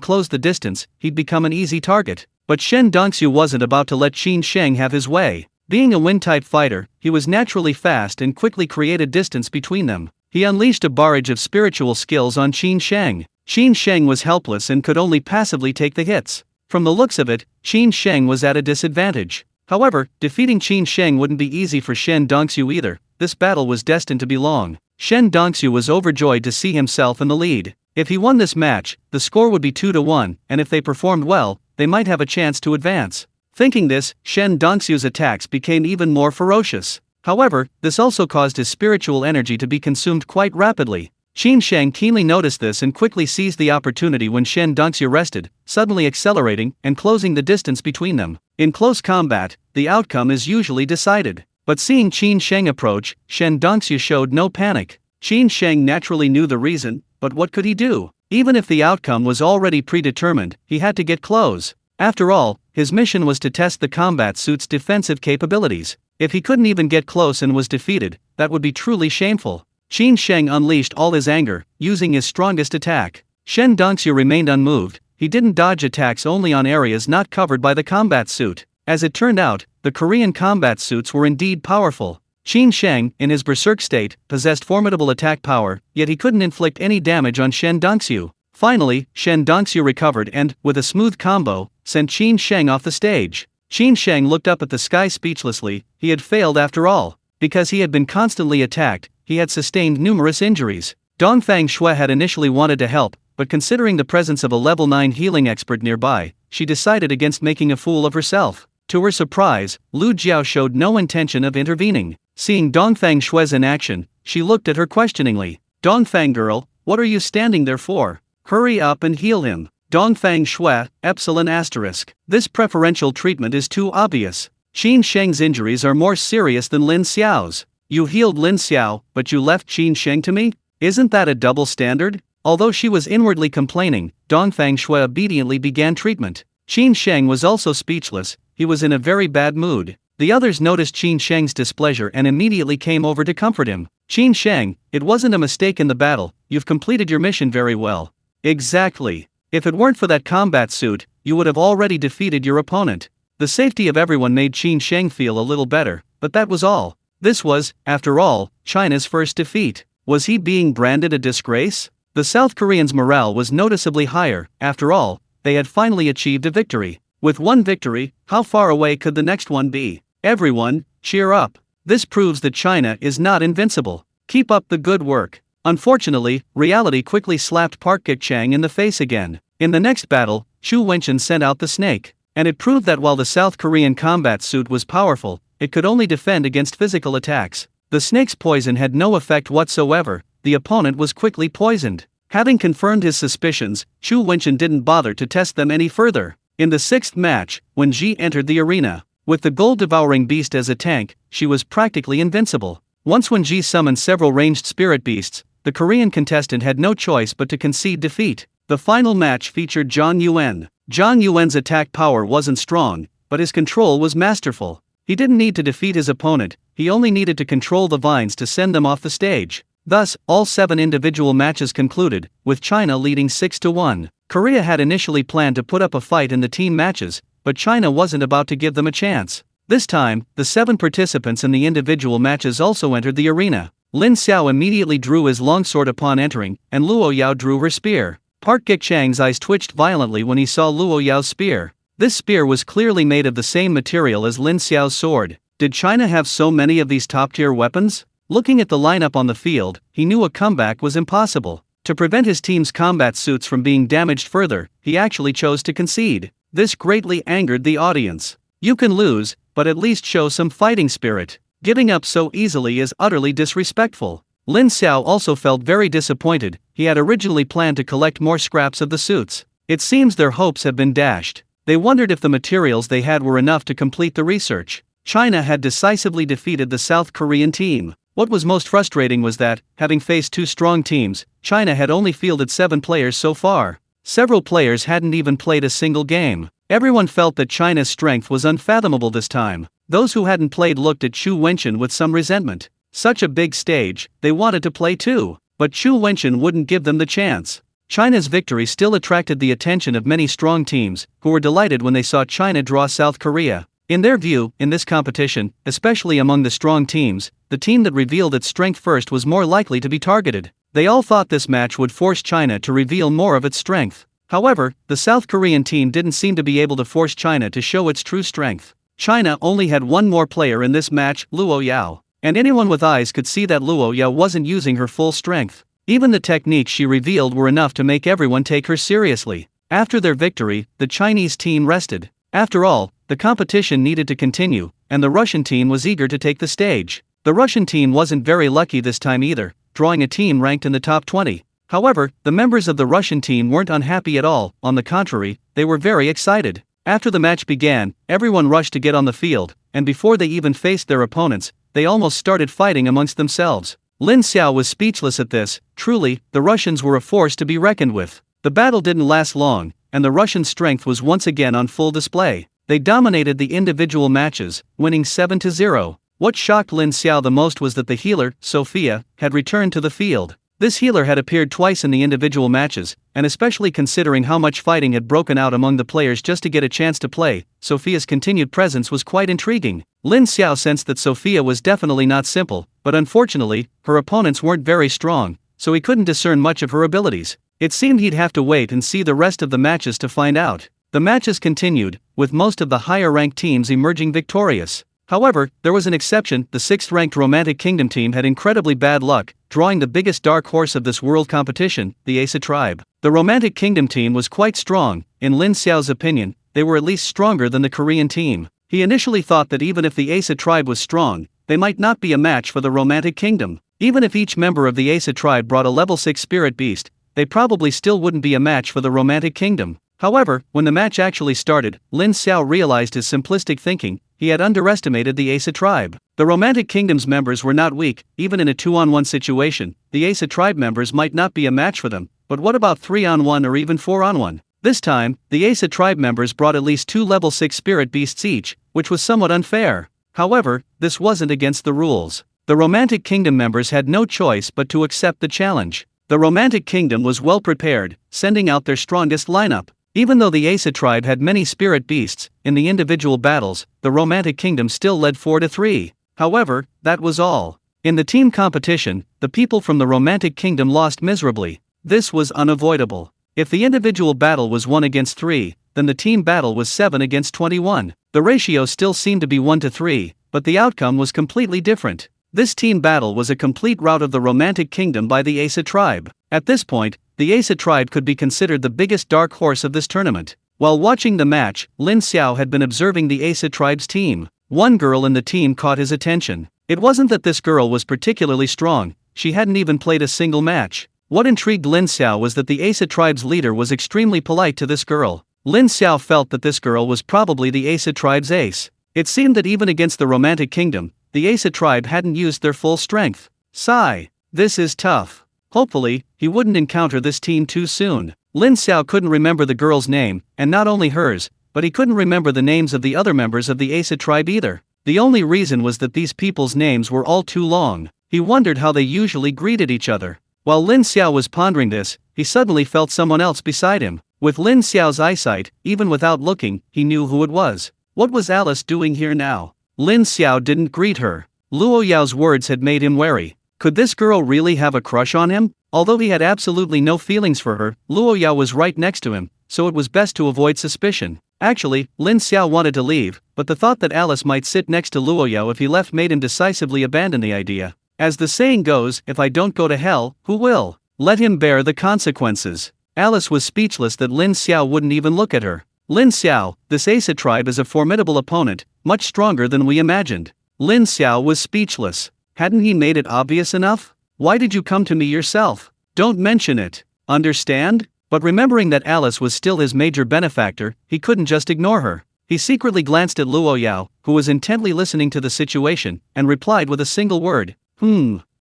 close the distance, he'd become an easy target. But Shen Dongxiu wasn't about to let Qin Sheng have his way. Being a Wind-type fighter, he was naturally fast and quickly created distance between them. He unleashed a barrage of spiritual skills on Qin Sheng. Qin Sheng was helpless and could only passively take the hits. From the looks of it, Qin Sheng was at a disadvantage. However, defeating Qin Sheng wouldn't be easy for Shen Dongxiu either. This battle was destined to be long. Shen Dongxiu was overjoyed to see himself in the lead. If he won this match, the score would be 2-1, and if they performed well, they might have a chance to advance. Thinking this, Shen Dongxiu's attacks became even more ferocious. However, this also caused his spiritual energy to be consumed quite rapidly. Qin Sheng keenly noticed this and quickly seized the opportunity when Shen Dongxiu rested, suddenly accelerating and closing the distance between them. In close combat, the outcome is usually decided. But seeing Qin Sheng approach, Shen Dongxiu showed no panic. Qin Sheng naturally knew the reason, but what could he do? Even if the outcome was already predetermined, he had to get close. After all, his mission was to test the combat suit's defensive capabilities. If he couldn't even get close and was defeated, that would be truly shameful. Qin Sheng unleashed all his anger, using his strongest attack. Shen Dongxiu remained unmoved. He didn't dodge attacks only on areas not covered by the combat suit. As it turned out, the Korean combat suits were indeed powerful. Qin Sheng, in his berserk state, possessed formidable attack power, yet he couldn't inflict any damage on Shen Dongxiu. Finally, Shen Dongxiu recovered and, with a smooth combo, sent Qin Sheng off the stage. Qin Sheng looked up at the sky speechlessly. He had failed after all. Because he had been constantly attacked, he had sustained numerous injuries. Dongfang Shui had initially wanted to help, but considering the presence of a level 9 healing expert nearby, she decided against making a fool of herself. To her surprise, Lu Jiao showed no intention of intervening. Seeing Dongfang Shui's in action, she looked at her questioningly. "Dongfang girl, what are you standing there for? Hurry up and heal him." Dongfang Shui, epsilon asterisk. This preferential treatment is too obvious. Qin Sheng's injuries are more serious than Lin Xiao's. You healed Lin Xiao, but you left Qin Sheng to me? Isn't that a double standard? Although she was inwardly complaining, Dongfang Shui obediently began treatment. Qin Sheng was also speechless. He was in a very bad mood. The others noticed Qin Sheng's displeasure and immediately came over to comfort him. "Qin Sheng, it wasn't a mistake in the battle, you've completed your mission very well." "Exactly. If it weren't for that combat suit, you would have already defeated your opponent." The safety of everyone made Qin Sheng feel a little better, but that was all. This was, after all, China's first defeat. Was he being branded a disgrace? The South Koreans' morale was noticeably higher. After all, they had finally achieved a victory. With one victory, how far away could the next one be? Everyone, cheer up. This proves that China is not invincible. Keep up the good work. Unfortunately, reality quickly slapped Park Gik-chang in the face again. In the next battle, Chu Wenchen sent out the snake, and it proved that while the South Korean combat suit was powerful, it could only defend against physical attacks. The snake's poison had no effect whatsoever. The opponent was quickly poisoned. Having confirmed his suspicions, Chu Wenchen didn't bother to test them any further. In the sixth match, when Ji entered the arena, with the gold-devouring beast as a tank, she was practically invincible. Once when Ji summoned several ranged spirit beasts, the Korean contestant had no choice but to concede defeat. The final match featured Zhang Yuan. Zhang Yuan's attack power wasn't strong, but his control was masterful. He didn't need to defeat his opponent, he only needed to control the vines to send them off the stage. Thus, all 7 individual matches concluded, with China leading 6-1. Korea had initially planned to put up a fight in the team matches, but China wasn't about to give them a chance. This time, the 7 participants in the individual matches also entered the arena. Lin Xiao immediately drew his longsword upon entering, and Luo Yao drew her spear. Park Gik-chang's eyes twitched violently when he saw Luo Yao's spear. This spear was clearly made of the same material as Lin Xiao's sword. Did China have so many of these top-tier weapons? Looking at the lineup on the field, he knew a comeback was impossible. To prevent his team's combat suits from being damaged further, he actually chose to concede. This greatly angered the audience. You can lose, but at least show some fighting spirit. Giving up so easily is utterly disrespectful. Lin Xiao also felt very disappointed. He had originally planned to collect more scraps of the suits. It seems their hopes had been dashed. They wondered if the materials they had were enough to complete the research. China had decisively defeated the South Korean team. What was most frustrating was that, having faced 2 strong teams, China had only fielded 7 players so far. Several players hadn't even played a single game. Everyone felt that China's strength was unfathomable this time. Those who hadn't played looked at Chu Wenchen with some resentment. Such a big stage, they wanted to play too. But Chu Wenchen wouldn't give them the chance. China's victory still attracted the attention of many strong teams, who were delighted when they saw China draw South Korea. In their view, in this competition, especially among the strong teams, the team that revealed its strength first was more likely to be targeted. They all thought this match would force China to reveal more of its strength. However, the South Korean team didn't seem to be able to force China to show its true strength. China only had one more player in this match, Luo Yao. And anyone with eyes could see that Luo Yao wasn't using her full strength. Even the techniques she revealed were enough to make everyone take her seriously. After their victory, the Chinese team rested. After all, the competition needed to continue, and the Russian team was eager to take the stage. The Russian team wasn't very lucky this time either, drawing a team ranked in the top 20. However, the members of the Russian team weren't unhappy at all. On the contrary, they were very excited. After the match began, everyone rushed to get on the field, and before they even faced their opponents, they almost started fighting amongst themselves. Lin Xiao was speechless at this. Truly, the Russians were a force to be reckoned with. The battle didn't last long, and the Russian strength was once again on full display. They dominated the individual matches, winning 7-0. What shocked Lin Xiao the most was that the healer, Sophia, had returned to the field. This healer had appeared twice in the individual matches, and especially considering how much fighting had broken out among the players just to get a chance to play, Sophia's continued presence was quite intriguing. Lin Xiao sensed that Sophia was definitely not simple, but unfortunately, her opponents weren't very strong, so he couldn't discern much of her abilities. It seemed he'd have to wait and see the rest of the matches to find out. The matches continued, with most of the higher-ranked teams emerging victorious. However, there was an exception. The 6th-ranked Romantic Kingdom team had incredibly bad luck, drawing the biggest dark horse of this world competition, the Asa tribe. The Romantic Kingdom team was quite strong. In Lin Xiao's opinion, they were at least stronger than the Korean team. He initially thought that even if the Asa tribe was strong, they might not be a match for the Romantic Kingdom. Even if each member of the Asa tribe brought a level 6 spirit beast, they probably still wouldn't be a match for the Romantic Kingdom. However, when the match actually started, Lin Xiao realized his simplistic thinking. He had underestimated the Asa tribe. The Romantic Kingdom's members were not weak. Even in a 2-on-1 situation, the Asa tribe members might not be a match for them, but what about 3-on-1 or even 4-on-1? This time, the Asa tribe members brought at least 2 level 6 spirit beasts each, which was somewhat unfair. However, this wasn't against the rules. The Romantic Kingdom members had no choice but to accept the challenge. The Romantic Kingdom was well prepared, sending out their strongest lineup. Even though the Asa tribe had many spirit beasts, in the individual battles, the Romantic Kingdom still led 4-3. However, that was all. In the team competition, the people from the Romantic Kingdom lost miserably. This was unavoidable. If the individual battle was 1 against 3, then the team battle was 7 against 21. The ratio still seemed to be 1-3, but the outcome was completely different. This team battle was a complete rout of the Romantic Kingdom by the Asa tribe. At this point, the Asa tribe could be considered the biggest dark horse of this tournament. While watching the match, Lin Xiao had been observing the Asa tribe's team. One girl in the team caught his attention. It wasn't that this girl was particularly strong, she hadn't even played a single match. What intrigued Lin Xiao was that the Asa tribe's leader was extremely polite to this girl. Lin Xiao felt that this girl was probably the Asa tribe's ace. It seemed that even against the Romantic Kingdom, the Asa tribe hadn't used their full strength. Sigh. This is tough. Hopefully, he wouldn't encounter this team too soon. Lin Xiao couldn't remember the girl's name, and not only hers, but he couldn't remember the names of the other members of the Asa tribe either. The only reason was that these people's names were all too long. He wondered how they usually greeted each other. While Lin Xiao was pondering this, he suddenly felt someone else beside him. With Lin Xiao's eyesight, even without looking, he knew who it was. What was Alice doing here now? Lin Xiao didn't greet her. Luo Yao's words had made him wary. Could this girl really have a crush on him? Although he had absolutely no feelings for her, Luo Yao was right next to him, so it was best to avoid suspicion. Actually, Lin Xiao wanted to leave, but the thought that Alice might sit next to Luo Yao if he left made him decisively abandon the idea. As the saying goes, if I don't go to hell, who will? Let him bear the consequences. Alice was speechless that Lin Xiao wouldn't even look at her. Lin Xiao, this Asa tribe is a formidable opponent, much stronger than we imagined. Lin Xiao was speechless. Hadn't he made it obvious enough? Why did you come to me yourself? Don't mention it. Understand? But remembering that Alice was still his major benefactor, he couldn't just ignore her. He secretly glanced at Luo Yao, who was intently listening to the situation, and replied with a single word.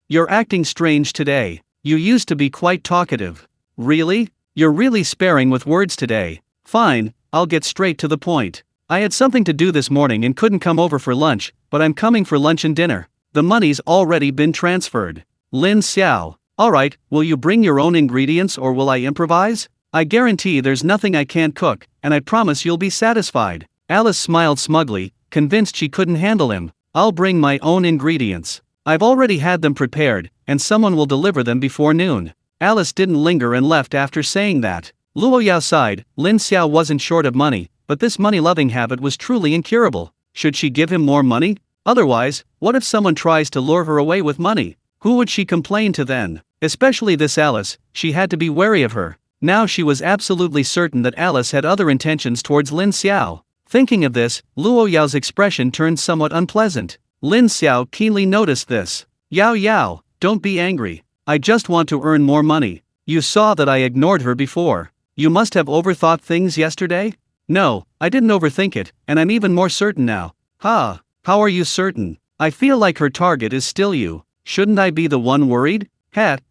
You're acting strange today. You used to be quite talkative. Really? You're really sparing with words today. Fine, I'll get straight to the point. I had something to do this morning and couldn't come over for lunch, but I'm coming for lunch and dinner. The money's already been transferred. Lin Xiao. Alright, will you bring your own ingredients or will I improvise? I guarantee there's nothing I can't cook, and I promise you'll be satisfied. Alice smiled smugly, convinced she couldn't handle him. I'll bring my own ingredients. I've already had them prepared, and someone will deliver them before noon. Alice didn't linger and left after saying that. Luo Yao sighed. Lin Xiao wasn't short of money, but this money-loving habit was truly incurable. Should she give him more money? Otherwise, what if someone tries to lure her away with money? Who would she complain to then? Especially this Alice, she had to be wary of her. Now she was absolutely certain that Alice had other intentions towards Lin Xiao. Thinking of this, Luo Yao's expression turned somewhat unpleasant. Lin Xiao keenly noticed this. Yao, don't be angry. I just want to earn more money. You saw that I ignored her before. You must have overthought things yesterday? No, I didn't overthink it, and I'm even more certain now. How are you certain? I feel like her target is still you. Shouldn't I be the one worried?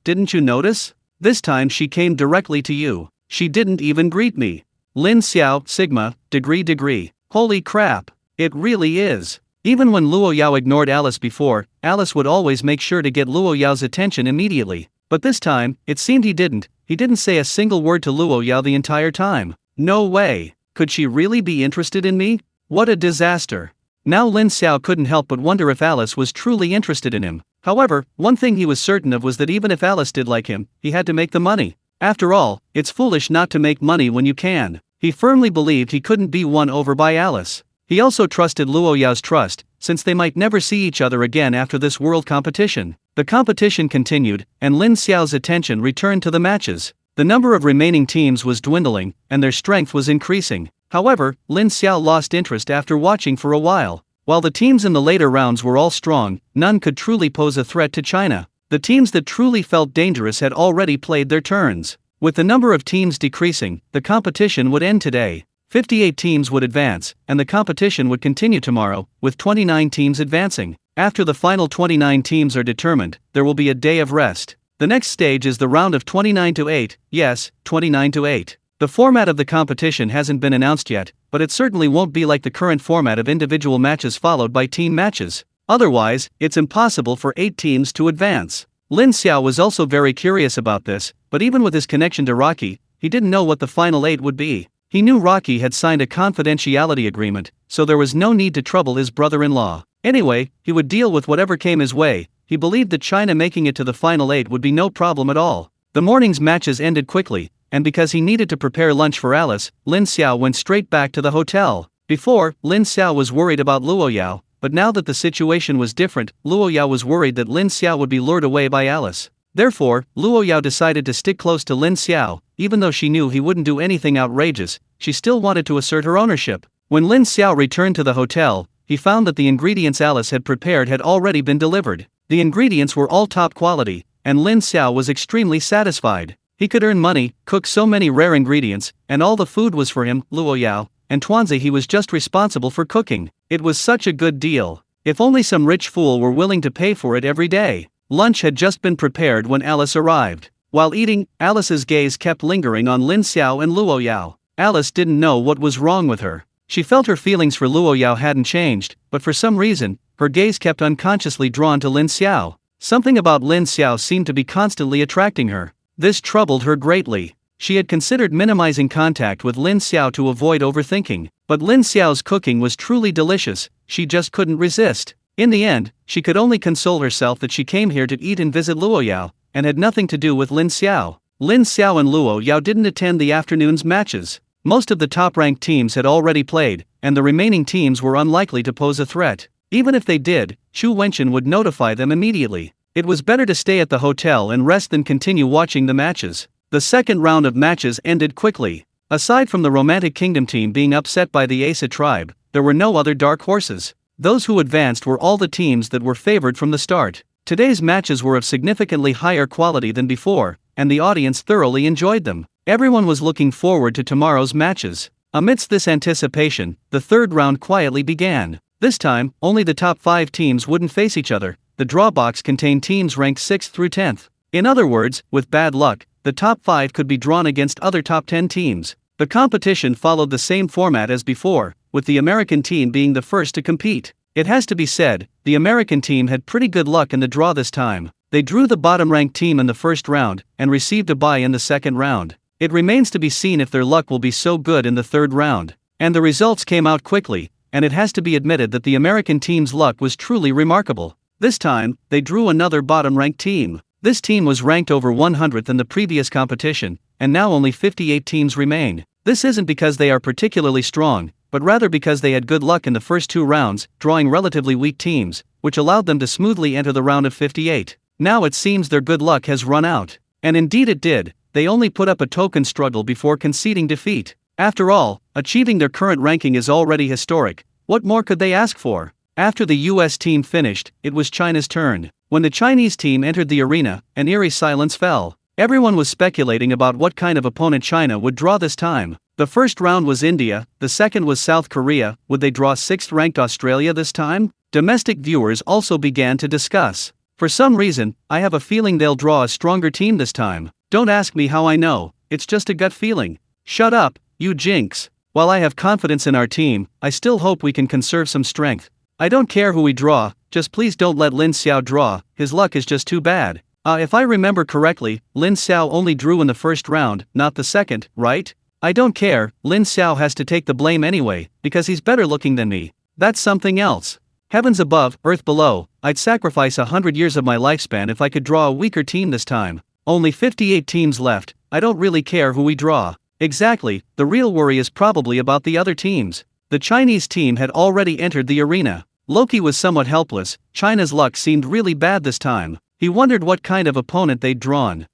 Didn't you notice? This time she came directly to you. She didn't even greet me. Lin Xiao, Sigma, degree. Holy crap. It really is. Even when Luo Yao ignored Alice before, Alice would always make sure to get Luo Yao's attention immediately. But this time, it seemed he didn't say a single word to Luo Yao the entire time. No way. Could she really be interested in me? What a disaster. Now Lin Xiao couldn't help but wonder if Alice was truly interested in him. However, one thing he was certain of was that even if Alice did like him, he had to make the money. After all, it's foolish not to make money when you can. He firmly believed he couldn't be won over by Alice. He also trusted Luo Yao's trust, since they might never see each other again after this world competition. The competition continued, and Lin Xiao's attention returned to the matches. The number of remaining teams was dwindling, and their strength was increasing. However, Lin Xiao lost interest after watching for a while. While the teams in the later rounds were all strong, none could truly pose a threat to China. The teams that truly felt dangerous had already played their turns. With the number of teams decreasing, the competition would end today. 58 teams would advance, and the competition would continue tomorrow, with 29 teams advancing. After the final 29 teams are determined, there will be a day of rest. The next stage is the round of 29-8, yes, 29-8. The format of the competition hasn't been announced yet, but it certainly won't be like the current format of individual matches followed by team matches. Otherwise, it's impossible for 8 teams to advance. Lin Xiao was also very curious about this, but even with his connection to Rocky, he didn't know what the final 8 would be. He knew Rocky had signed a confidentiality agreement, so there was no need to trouble his brother-in-law. Anyway, he would deal with whatever came his way. He believed that China making it to the final 8 would be no problem at all. The morning's matches ended quickly, and because he needed to prepare lunch for Alice, Lin Xiao went straight back to the hotel. Before, Lin Xiao was worried about Luo Yao, but now that the situation was different, Luo Yao was worried that Lin Xiao would be lured away by Alice. Therefore, Luo Yao decided to stick close to Lin Xiao. Even though she knew he wouldn't do anything outrageous, she still wanted to assert her ownership. When Lin Xiao returned to the hotel, he found that the ingredients Alice had prepared had already been delivered. The ingredients were all top quality, and Lin Xiao was extremely satisfied. He could earn money, cook so many rare ingredients, and all the food was for him, Luo Yao, and Tuanzi he was just responsible for cooking. It was such a good deal. If only some rich fool were willing to pay for it every day. Lunch had just been prepared when Alice arrived. While eating, Alice's gaze kept lingering on Lin Xiao and Luo Yao. Alice didn't know what was wrong with her. She felt her feelings for Luo Yao hadn't changed, but for some reason, her gaze kept unconsciously drawn to Lin Xiao. Something about Lin Xiao seemed to be constantly attracting her. This troubled her greatly. She had considered minimizing contact with Lin Xiao to avoid overthinking, but Lin Xiao's cooking was truly delicious, she just couldn't resist. In the end, she could only console herself that she came here to eat and visit Luo Yao, and had nothing to do with Lin Xiao. Lin Xiao and Luo Yao didn't attend the afternoon's matches. Most of the top-ranked teams had already played, and the remaining teams were unlikely to pose a threat. Even if they did, Xu Wenchen would notify them immediately. It was better to stay at the hotel and rest than continue watching the matches. The second round of matches ended quickly. Aside from the Romantic Kingdom team being upset by the Asa tribe, there were no other dark horses. Those who advanced were all the teams that were favored from the start. Today's matches were of significantly higher quality than before, and the audience thoroughly enjoyed them. Everyone was looking forward to tomorrow's matches. Amidst this anticipation, the third round quietly began. This time, only the top 5 teams wouldn't face each other. The draw box contained teams ranked 6th through 10th. In other words, with bad luck, the top 5 could be drawn against other top 10 teams. The competition followed the same format as before, with the American team being the first to compete. It has to be said, the American team had pretty good luck in the draw this time. They drew the bottom-ranked team in the first round, and received a bye in the second round. It remains to be seen if their luck will be so good in the third round. And the results came out quickly, and it has to be admitted that the American team's luck was truly remarkable. This time, they drew another bottom-ranked team. This team was ranked over 100th in the previous competition, and now only 58 teams remain. This isn't because they are particularly strong, but rather because they had good luck in the first 2 rounds, drawing relatively weak teams, which allowed them to smoothly enter the round of 58. Now it seems their good luck has run out. And indeed it did. They only put up a token struggle before conceding defeat. After all, achieving their current ranking is already historic. What more could they ask for? After the US team finished, it was China's turn. When the Chinese team entered the arena, an eerie silence fell. Everyone was speculating about what kind of opponent China would draw this time. The first round was India, the second was South Korea. Would they draw 6th-ranked Australia this time? Domestic viewers also began to discuss. For some reason, I have a feeling they'll draw a stronger team this time. Don't ask me how I know, it's just a gut feeling. Shut up, you jinx. While I have confidence in our team, I still hope we can conserve some strength. I don't care who we draw, just please don't let Lin Xiao draw, his luck is just too bad. If I remember correctly, Lin Xiao only drew in the first round, not the second, right? I don't care, Lin Xiao has to take the blame anyway, because he's better looking than me. That's something else. Heavens above, earth below, I'd sacrifice 100 years of my lifespan if I could draw a weaker team this time. Only 58 teams left, I don't really care who we draw. Exactly, the real worry is probably about the other teams. The Chinese team had already entered the arena. Loki was somewhat helpless, China's luck seemed really bad this time. He wondered what kind of opponent they'd drawn.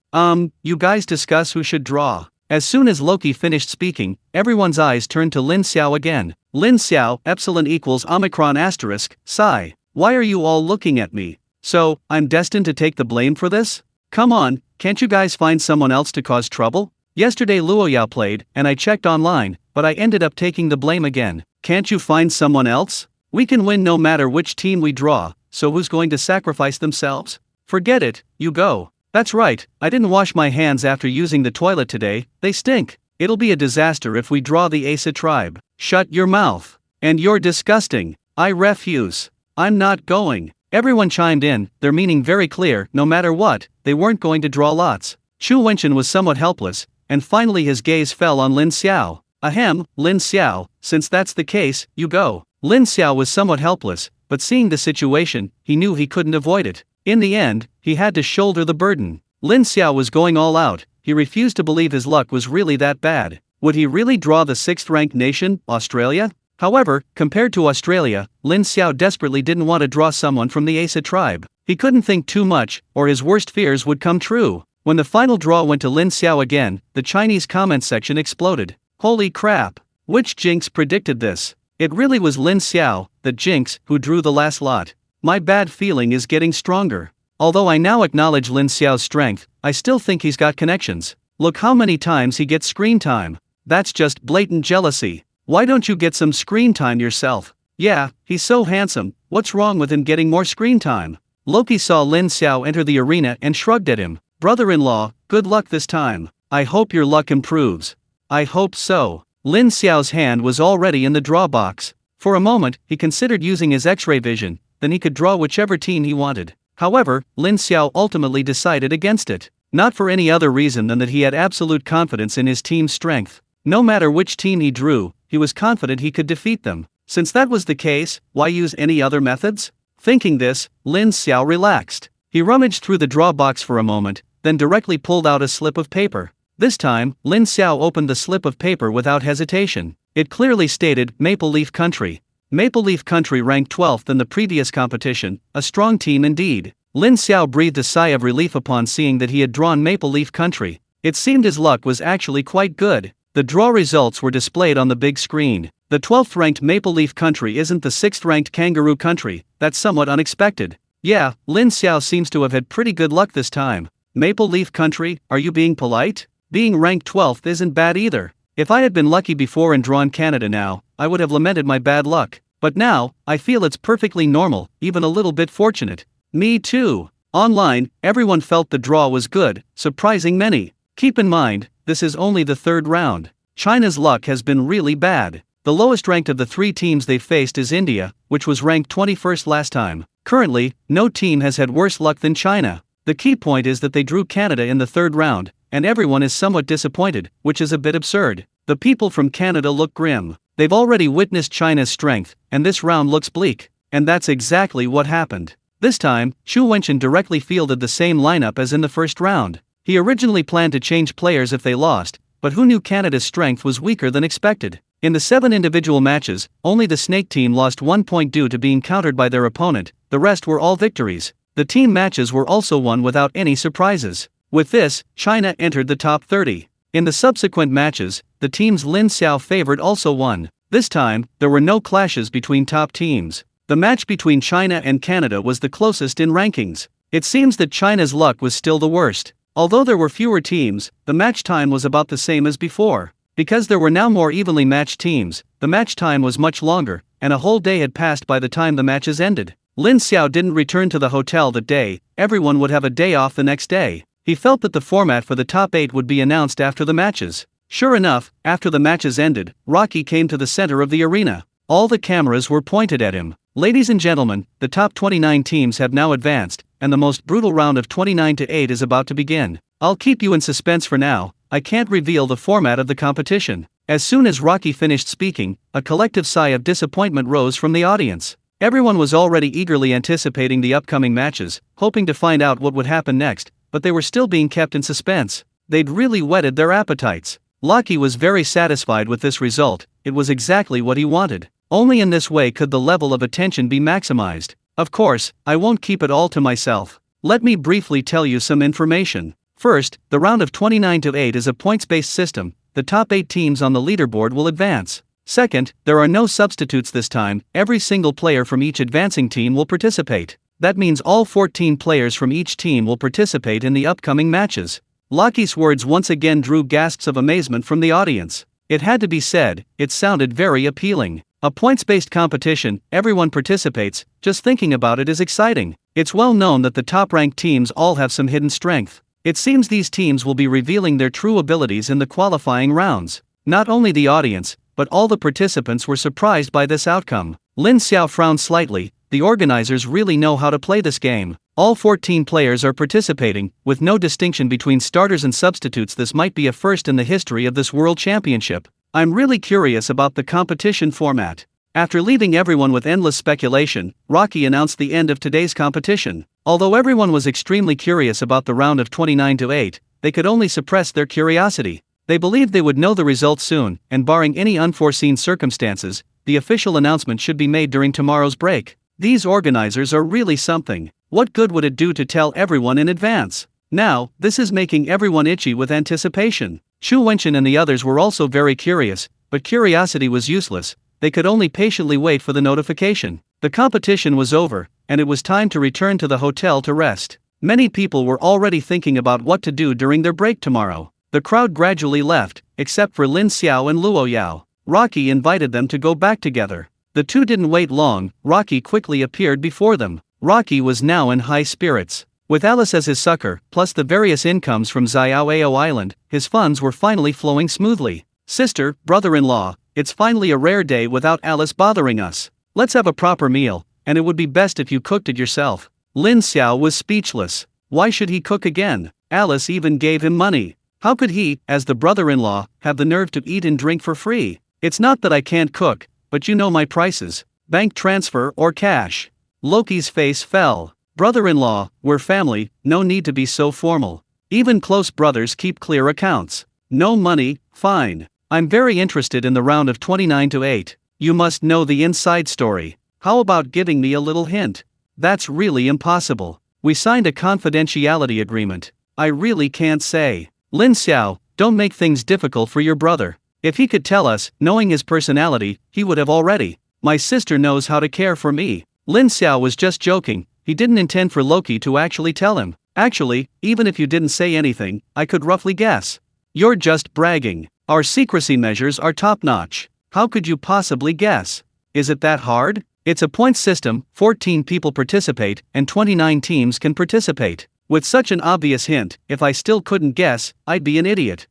You guys discuss who should draw. As soon as Loki finished speaking, everyone's eyes turned to Lin Xiao again. Lin Xiao, epsilon equals omicron asterisk, psi. Why are you all looking at me? So, I'm destined to take the blame for this? Come on, can't you guys find someone else to cause trouble? Yesterday Luoyao played, and I checked online, but I ended up taking the blame again. Can't you find someone else? We can win no matter which team we draw, so who's going to sacrifice themselves? Forget it, you go. That's right, I didn't wash my hands after using the toilet today, they stink. It'll be a disaster if we draw the Asa tribe. Shut your mouth. And you're disgusting. I refuse. I'm not going. Everyone chimed in, their meaning very clear, no matter what, they weren't going to draw lots. Chu Wenchen was somewhat helpless, and finally his gaze fell on Lin Xiao. Ahem, Lin Xiao, since that's the case, you go. Lin Xiao was somewhat helpless, but seeing the situation, he knew he couldn't avoid it. In the end, he had to shoulder the burden. Lin Xiao was going all out, he refused to believe his luck was really that bad. Would he really draw the 6th-ranked nation, Australia? However, compared to Australia, Lin Xiao desperately didn't want to draw someone from the Asa tribe. He couldn't think too much, or his worst fears would come true. When the final draw went to Lin Xiao again, the Chinese comment section exploded. Holy crap! Which jinx predicted this? It really was Lin Xiao, the jinx, who drew the last lot. My bad feeling is getting stronger. Although I now acknowledge Lin Xiao's strength, I still think he's got connections. Look how many times he gets screen time. That's just blatant jealousy. Why don't you get some screen time yourself? Yeah, he's so handsome, what's wrong with him getting more screen time? Loki saw Lin Xiao enter the arena and shrugged at him. Brother-in-law, good luck this time. I hope your luck improves. I hope so. Lin Xiao's hand was already in the draw box. For a moment, he considered using his X-ray vision, then he could draw whichever team he wanted. However, Lin Xiao ultimately decided against it. Not for any other reason than that he had absolute confidence in his team's strength. No matter which team he drew, he was confident he could defeat them. Since that was the case, why use any other methods? Thinking this, Lin Xiao relaxed. He rummaged through the draw box for a moment, then directly pulled out a slip of paper. This time, Lin Xiao opened the slip of paper without hesitation. It clearly stated Maple Leaf Country. Maple Leaf Country ranked 12th in the previous competition, a strong team indeed. Lin Xiao breathed a sigh of relief upon seeing that he had drawn Maple Leaf Country. It seemed his luck was actually quite good. The draw results were displayed on the big screen. The 12th-ranked Maple Leaf Country isn't the 6th-ranked Kangaroo Country. That's somewhat unexpected. Yeah, Lin Xiao seems to have had pretty good luck this time. Maple Leaf Country, are you being polite? Being ranked 12th isn't bad either. If I had been lucky before and drawn Canada now, I would have lamented my bad luck. But now, I feel it's perfectly normal, even a little bit fortunate. Me too. Online, everyone felt the draw was good, surprising many. Keep in mind, this is only the 3rd round. China's luck has been really bad. The lowest ranked of the 3 teams they faced is India, which was ranked 21st last time. Currently, no team has had worse luck than China. The key point is that they drew Canada in the 3rd round, and everyone is somewhat disappointed, which is a bit absurd. The people from Canada look grim. They've already witnessed China's strength, and this round looks bleak. And that's exactly what happened. This time, Chu Wenchen directly fielded the same lineup as in the first round. He originally planned to change players if they lost, but who knew Canada's strength was weaker than expected. In the 7 individual matches, only the Snake team lost 1 point due to being countered by their opponent, the rest were all victories. The team matches were also won without any surprises. With this, China entered the top 30. In the subsequent matches, the teams Lin Xiao favored also won. This time, there were no clashes between top teams. The match between China and Canada was the closest in rankings. It seems that China's luck was still the worst. Although there were fewer teams, the match time was about the same as before. Because there were now more evenly matched teams, the match time was much longer, and a whole day had passed by the time the matches ended. Lin Xiao didn't return to the hotel that day, everyone would have a day off the next day. He felt that the format for the top 8 would be announced after the matches. Sure enough, after the matches ended, Rocky came to the center of the arena. All the cameras were pointed at him. Ladies and gentlemen, the top 29 teams have now advanced, and the most brutal round of 29-8 is about to begin. I'll keep you in suspense for now. I can't reveal the format of the competition. As soon as Rocky finished speaking, a collective sigh of disappointment rose from the audience. Everyone was already eagerly anticipating the upcoming matches, hoping to find out what would happen next, but they were still being kept in suspense. They'd really whetted their appetites. Rocky was very satisfied with this result. It was exactly what he wanted. Only in this way could the level of attention be maximized. Of course, I won't keep it all to myself. Let me briefly tell you some information. First, the round of 29-8 is a points-based system. The top 8 teams on the leaderboard will advance. Second, there are no substitutes this time. Every single player from each advancing team will participate. That means all 14 players from each team will participate in the upcoming matches. Rocky's words once again drew gasps of amazement from the audience. It had to be said, it sounded very appealing. A points-based competition, everyone participates, just thinking about it is exciting. It's well known that the top-ranked teams all have some hidden strength. It seems these teams will be revealing their true abilities in the qualifying rounds. Not only the audience, but all the participants were surprised by this outcome. Lin Xiao frowned slightly. The organizers really know how to play this game. All 14 players are participating, with no distinction between starters and substitutes. This might be a first in the history of this World Championship. I'm really curious about the competition format. After leaving everyone with endless speculation, Rocky announced the end of today's competition. Although everyone was extremely curious about the round of 29-8, they could only suppress their curiosity. They believed they would know the results soon, and barring any unforeseen circumstances, the official announcement should be made during tomorrow's break. These organizers are really something. What good would it do to tell everyone in advance? Now, this is making everyone itchy with anticipation. Xu Wenchen and the others were also very curious, but curiosity was useless. They could only patiently wait for the notification. The competition was over, and it was time to return to the hotel to rest. Many people were already thinking about what to do during their break tomorrow. The crowd gradually left, except for Lin Xiao and Luo Yao. Rocky invited them to go back together. The two didn't wait long. Rocky quickly appeared before them. Rocky was now in high spirits. With Alice as his succor, plus the various incomes from Xiaoao Island, his funds were finally flowing smoothly. Sister, brother-in-law, it's finally a rare day without Alice bothering us. Let's have a proper meal, and it would be best if you cooked it yourself. Lin Xiao was speechless. Why should he cook again? Alice even gave him money. How could he, as the brother-in-law, have the nerve to eat and drink for free? It's not that I can't cook, but you know my prices. Bank transfer or cash. Loki's face fell. Brother-in-law, we're family, no need to be so formal. Even close brothers keep clear accounts. No money, fine. I'm very interested in the round of 29-8. You must know the inside story. How about giving me a little hint? That's really impossible. We signed a confidentiality agreement. I really can't say. Lin Xiao, don't make things difficult for your brother. If he could tell us, knowing his personality, he would have already. My sister knows how to care for me. Lin Xiao was just joking. He didn't intend for Loki to actually tell him. Actually, even if you didn't say anything, I could roughly guess. You're just bragging. Our secrecy measures are top-notch. How could you possibly guess? Is it that hard? It's a points system, 14 people participate, and 29 teams can participate. With such an obvious hint, if I still couldn't guess, I'd be an idiot.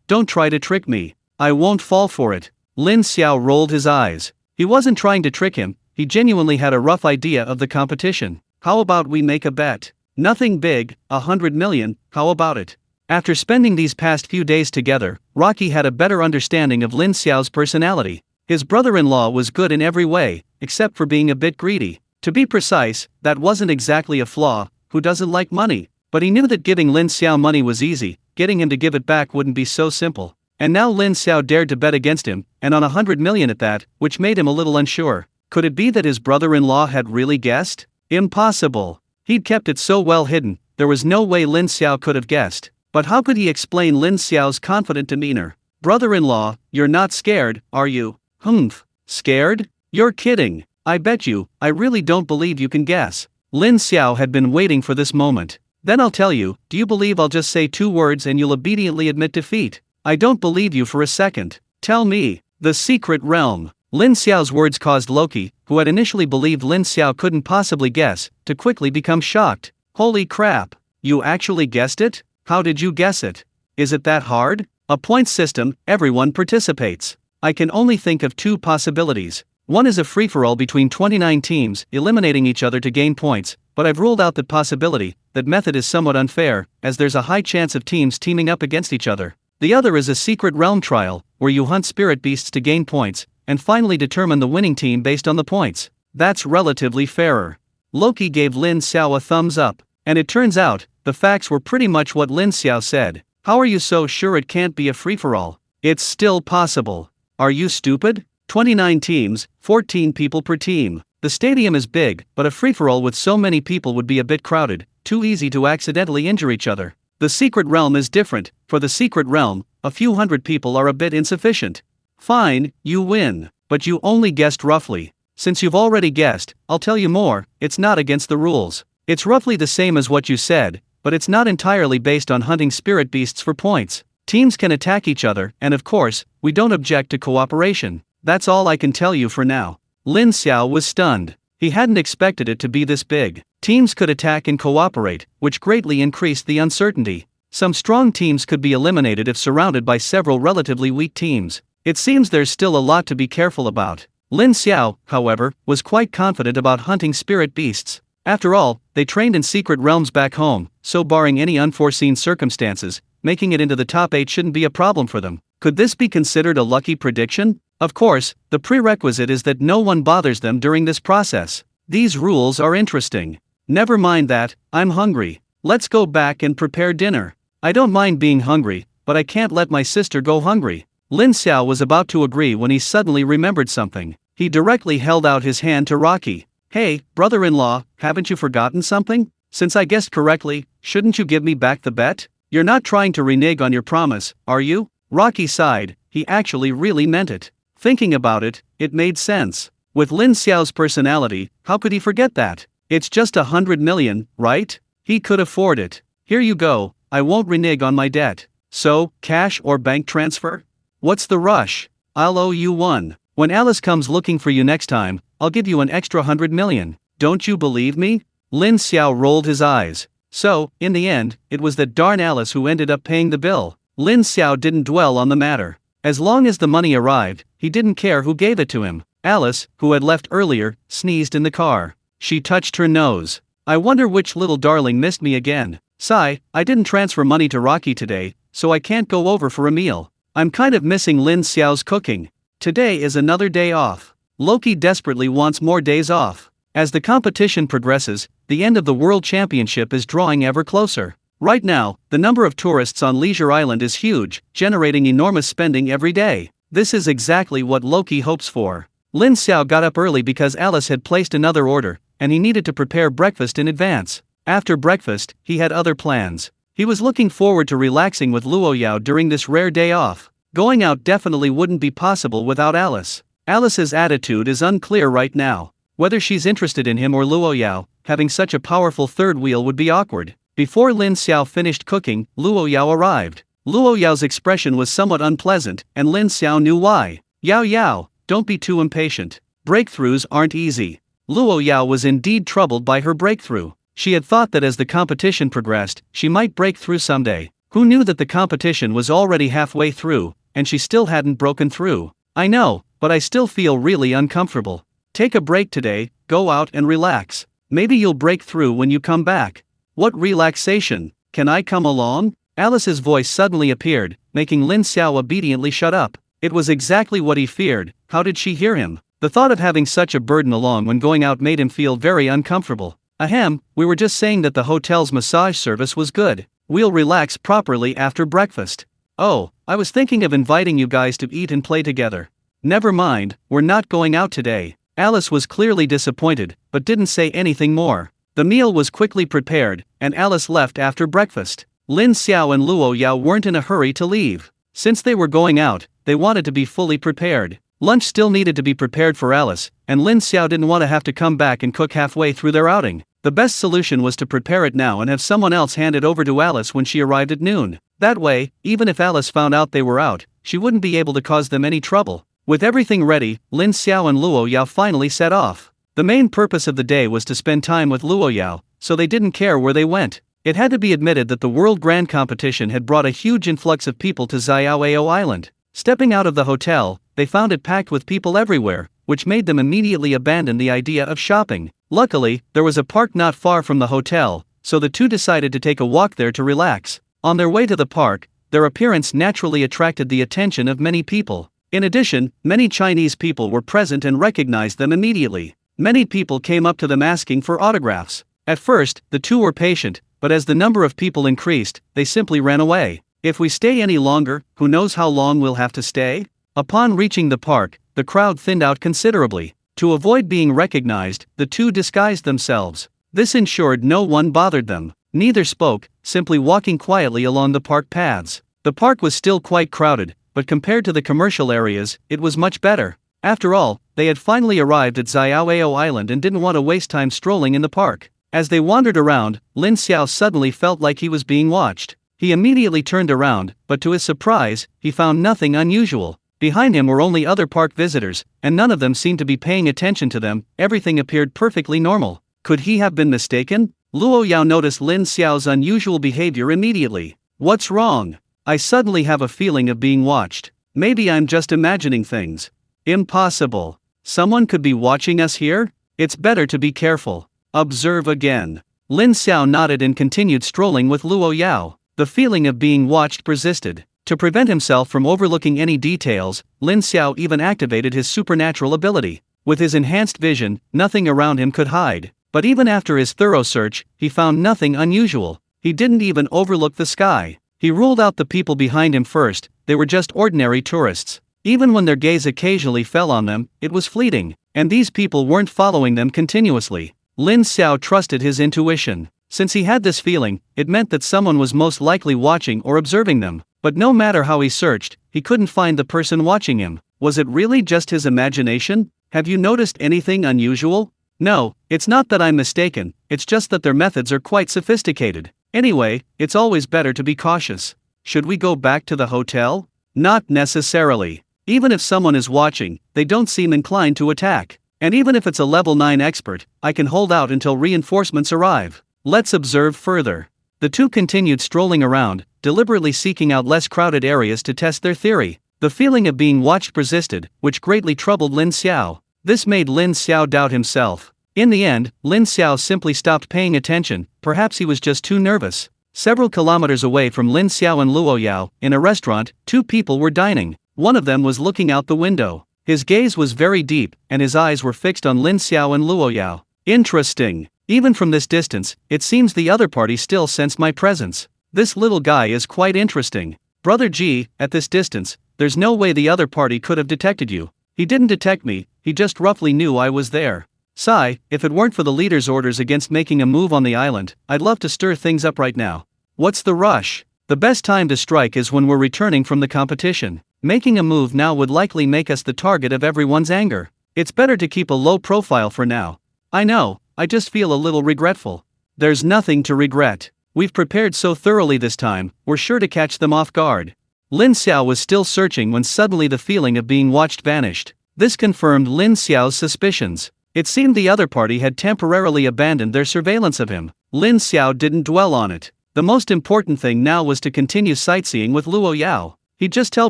Don't try to trick me. I won't fall for it. Lin Xiao rolled his eyes. He wasn't trying to trick him. He genuinely had a rough idea of the competition. How about we make a bet? Nothing big, 100 million, how about it? After spending these past few days together, Rocky had a better understanding of Lin Xiao's personality. His brother-in-law was good in every way, except for being a bit greedy. To be precise, that wasn't exactly a flaw. Who doesn't like money? But he knew that giving Lin Xiao money was easy, getting him to give it back wouldn't be so simple. And now Lin Xiao dared to bet against him, and on 100 million at that, which made him a little unsure. Could it be that his brother-in-law had really guessed? Impossible. He'd kept it so well hidden, there was no way Lin Xiao could have guessed. But how could he explain Lin Xiao's confident demeanor? Brother-in-law, you're not scared, are you? Humph. Scared? You're kidding. I bet you, I really don't believe you can guess. Lin Xiao had been waiting for this moment. Then I'll tell you, do you believe I'll just say 2 words and you'll obediently admit defeat? I don't believe you for a second. Tell me. The secret realm. Lin Xiao's words caused Loki, who had initially believed Lin Xiao couldn't possibly guess, to quickly become shocked. Holy crap. You actually guessed it? How did you guess it? Is it that hard? A point system, everyone participates. I can only think of 2 possibilities. One is a free-for-all between 29 teams, eliminating each other to gain points, but I've ruled out that possibility. That method is somewhat unfair, as there's a high chance of teams teaming up against each other. The other is a secret realm trial, where you hunt spirit beasts to gain points, and finally determine the winning team based on the points. That's relatively fairer. Loki gave Lin Xiao a thumbs up, and it turns out, the facts were pretty much what Lin Xiao said. How are you so sure it can't be a free-for-all? It's still possible. Are you stupid? 29 teams, 14 people per team. The stadium is big, but a free-for-all with so many people would be a bit crowded, too easy to accidentally injure each other. The secret realm is different. For the secret realm, a few hundred people are a bit insufficient. Fine, you win, but you only guessed roughly. Since you've already guessed, I'll tell you more. It's not against the rules. It's roughly the same as what you said, but it's not entirely based on hunting spirit beasts for points. Teams can attack each other, and of course, we don't object to cooperation. That's all I can tell you for now. Lin Xiao was stunned. He hadn't expected it to be this big. Teams could attack and cooperate, which greatly increased the uncertainty. Some strong teams could be eliminated if surrounded by several relatively weak teams. It seems there's still a lot to be careful about. Lin Xiao, however, was quite confident about hunting spirit beasts. After all, they trained in secret realms back home, so barring any unforeseen circumstances, making it into the top 8 shouldn't be a problem for them. Could this be considered a lucky prediction? Of course, the prerequisite is that no one bothers them during this process. These rules are interesting. Never mind that, I'm hungry. Let's go back and prepare dinner. I don't mind being hungry, but I can't let my sister go hungry. Lin Xiao was about to agree when he suddenly remembered something. He directly held out his hand to Rocky. Hey, brother-in-law, haven't you forgotten something? Since I guessed correctly, shouldn't you give me back the bet? You're not trying to renege on your promise, are you? Rocky sighed. He actually really meant it. Thinking about it, it made sense. With Lin Xiao's personality, how could he forget that? It's just 100 million, right? He could afford it. Here you go, I won't renege on my debt. So, cash or bank transfer? What's the rush? I'll owe you one. When Alice comes looking for you next time, I'll give you an extra 100 million. Don't you believe me? Lin Xiao rolled his eyes. So, in the end, it was that darn Alice who ended up paying the bill. Lin Xiao didn't dwell on the matter. As long as the money arrived, he didn't care who gave it to him. Alice, who had left earlier, sneezed in the car. She touched her nose. I wonder which little darling missed me again. Sigh, I didn't transfer money to Rocky today, so I can't go over for a meal. I'm kind of missing Lin Xiao's cooking. Today is another day off. Loki desperately wants more days off. As the competition progresses, the end of the World Championship is drawing ever closer. Right now, the number of tourists on Leisure Island is huge, generating enormous spending every day. This is exactly what Loki hopes for. Lin Xiao got up early because Alice had placed another order, and he needed to prepare breakfast in advance. After breakfast, he had other plans. He was looking forward to relaxing with Luo Yao during this rare day off. Going out definitely wouldn't be possible without Alice. Alice's attitude is unclear right now. Whether she's interested in him or Luo Yao, having such a powerful third wheel would be awkward. Before Lin Xiao finished cooking, Luo Yao arrived. Luo Yao's expression was somewhat unpleasant, and Lin Xiao knew why. Yao Yao, don't be too impatient. Breakthroughs aren't easy. Luo Yao was indeed troubled by her breakthrough. She had thought that as the competition progressed, she might break through someday. Who knew that the competition was already halfway through, and she still hadn't broken through? I know, but I still feel really uncomfortable. Take a break today, go out and relax. Maybe you'll break through when you come back. What relaxation? Can I come along? Alice's voice suddenly appeared, making Lin Xiao obediently shut up. It was exactly what he feared. How did she hear him? The thought of having such a burden along when going out made him feel very uncomfortable. Ahem, we were just saying that the hotel's massage service was good. We'll relax properly after breakfast. Oh, I was thinking of inviting you guys to eat and play together. Never mind, we're not going out today. Alice was clearly disappointed, but didn't say anything more. The meal was quickly prepared, and Alice left after breakfast. Lin Xiao and Luo Yao weren't in a hurry to leave. Since they were going out, they wanted to be fully prepared. Lunch still needed to be prepared for Alice, and Lin Xiao didn't want to have to come back and cook halfway through their outing. The best solution was to prepare it now and have someone else hand it over to Alice when she arrived at noon. That way, even if Alice found out they were out, she wouldn't be able to cause them any trouble. With everything ready, Lin Xiao and Luo Yao finally set off. The main purpose of the day was to spend time with Luo Yao, so they didn't care where they went. It had to be admitted that the World Grand Competition had brought a huge influx of people to Xiaoao Island. Stepping out of the hotel, they found it packed with people everywhere, which made them immediately abandon the idea of shopping. Luckily, there was a park not far from the hotel, so the two decided to take a walk there to relax. On their way to the park, their appearance naturally attracted the attention of many people. In addition, many Chinese people were present and recognized them immediately. Many people came up to them asking for autographs. At first, the two were patient, but as the number of people increased, they simply ran away. If we stay any longer, who knows how long we'll have to stay? Upon reaching the park, the crowd thinned out considerably. To avoid being recognized, the two disguised themselves. This ensured no one bothered them. Neither spoke, simply walking quietly along the park paths. The park was still quite crowded, but compared to the commercial areas, it was much better. After all, they had finally arrived at Xiaoao Island and didn't want to waste time strolling in the park. As they wandered around, Lin Xiao suddenly felt like he was being watched. He immediately turned around, but to his surprise, he found nothing unusual. Behind him were only other park visitors, and none of them seemed to be paying attention to them. Everything appeared perfectly normal. Could he have been mistaken? Luo Yao noticed Lin Xiao's unusual behavior immediately. What's wrong? I suddenly have a feeling of being watched. Maybe I'm just imagining things. Impossible. Someone could be watching us here? It's better to be careful. Observe again. Lin Xiao nodded and continued strolling with Luo Yao. The feeling of being watched persisted. To prevent himself from overlooking any details, Lin Xiao even activated his supernatural ability. With his enhanced vision, nothing around him could hide. But even after his thorough search, he found nothing unusual. He didn't even overlook the sky. He ruled out the people behind him first. They were just ordinary tourists. Even when their gaze occasionally fell on them, it was fleeting, and these people weren't following them continuously. Lin Xiao trusted his intuition. Since he had this feeling, it meant that someone was most likely watching or observing them. But no matter how he searched, he couldn't find the person watching him. Was it really just his imagination? Have you noticed anything unusual? No, it's not that I'm mistaken, it's just that their methods are quite sophisticated. Anyway, it's always better to be cautious. Should we go back to the hotel? Not necessarily. Even if someone is watching, they don't seem inclined to attack. And even if it's a level 9 expert, I can hold out until reinforcements arrive. Let's observe further. The two continued strolling around, deliberately seeking out less crowded areas to test their theory. The feeling of being watched persisted, which greatly troubled Lin Xiao. This made Lin Xiao doubt himself. In the end, Lin Xiao simply stopped paying attention. Perhaps he was just too nervous. Several kilometers away from Lin Xiao and Luo Yao, in a restaurant, two people were dining. One of them was looking out the window. His gaze was very deep, and his eyes were fixed on Lin Xiao and Luo Yao. Interesting. Even from this distance, it seems the other party still sensed my presence. This little guy is quite interesting. Brother G, at this distance, there's no way the other party could have detected you. He didn't detect me, he just roughly knew I was there. Sigh, if it weren't for the leader's orders against making a move on the island, I'd love to stir things up right now. What's the rush? The best time to strike is when we're returning from the competition. Making a move now would likely make us the target of everyone's anger. It's better to keep a low profile for now. I know, I just feel a little regretful. There's nothing to regret. We've prepared so thoroughly this time, we're sure to catch them off guard. Lin Xiao was still searching when suddenly the feeling of being watched vanished. This confirmed Lin Xiao's suspicions. It seemed the other party had temporarily abandoned their surveillance of him. Lin Xiao didn't dwell on it. The most important thing now was to continue sightseeing with Luo Yao. He'd just tell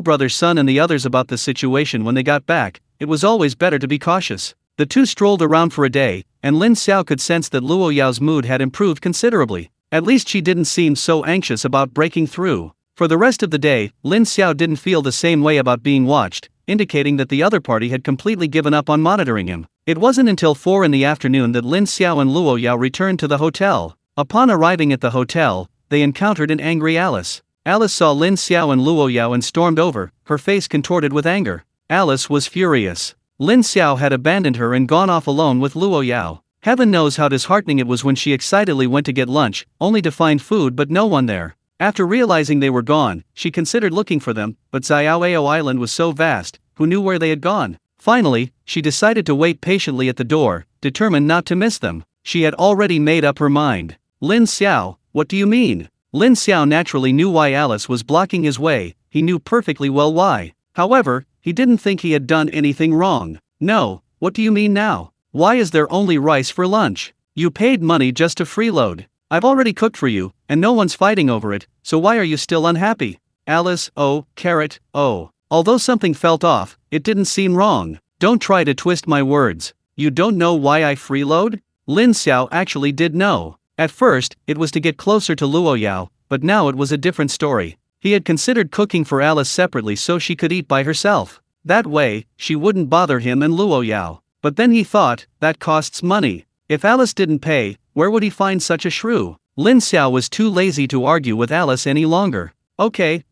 Brother Sun and the others about the situation when they got back. It was always better to be cautious. The two strolled around for a day, and Lin Xiao could sense that Luo Yao's mood had improved considerably. At least she didn't seem so anxious about breaking through. For the rest of the day, Lin Xiao didn't feel the same way about being watched, indicating that the other party had completely given up on monitoring him. It wasn't until 4 in the afternoon that Lin Xiao and Luo Yao returned to the hotel. Upon arriving at the hotel, they encountered an angry Alice. Alice saw Lin Xiao and Luo Yao and stormed over, her face contorted with anger. Alice was furious. Lin Xiao had abandoned her and gone off alone with Luo Yao. Heaven knows how disheartening it was when she excitedly went to get lunch, only to find food but no one there. After realizing they were gone, she considered looking for them, but Xiaoao Island was so vast, who knew where they had gone? Finally, she decided to wait patiently at the door, determined not to miss them. She had already made up her mind. Lin Xiao, what do you mean? Lin Xiao naturally knew why Alice was blocking his way, he knew perfectly well why. However, he didn't think he had done anything wrong. No, what do you mean now? Why is there only rice for lunch? You paid money just to freeload. I've already cooked for you, and no one's fighting over it, so why are you still unhappy? Alice, oh, carrot, oh. Although something felt off, it didn't seem wrong. Don't try to twist my words. You don't know why I freeload? Lin Xiao actually did know. At first, it was to get closer to Luo Yao, but now it was a different story. He had considered cooking for Alice separately so she could eat by herself. That way, she wouldn't bother him and Luo Yao. But then he thought, that costs money. If Alice didn't pay, where would he find such a shrew? Lin Xiao was too lazy to argue with Alice any longer. Okay,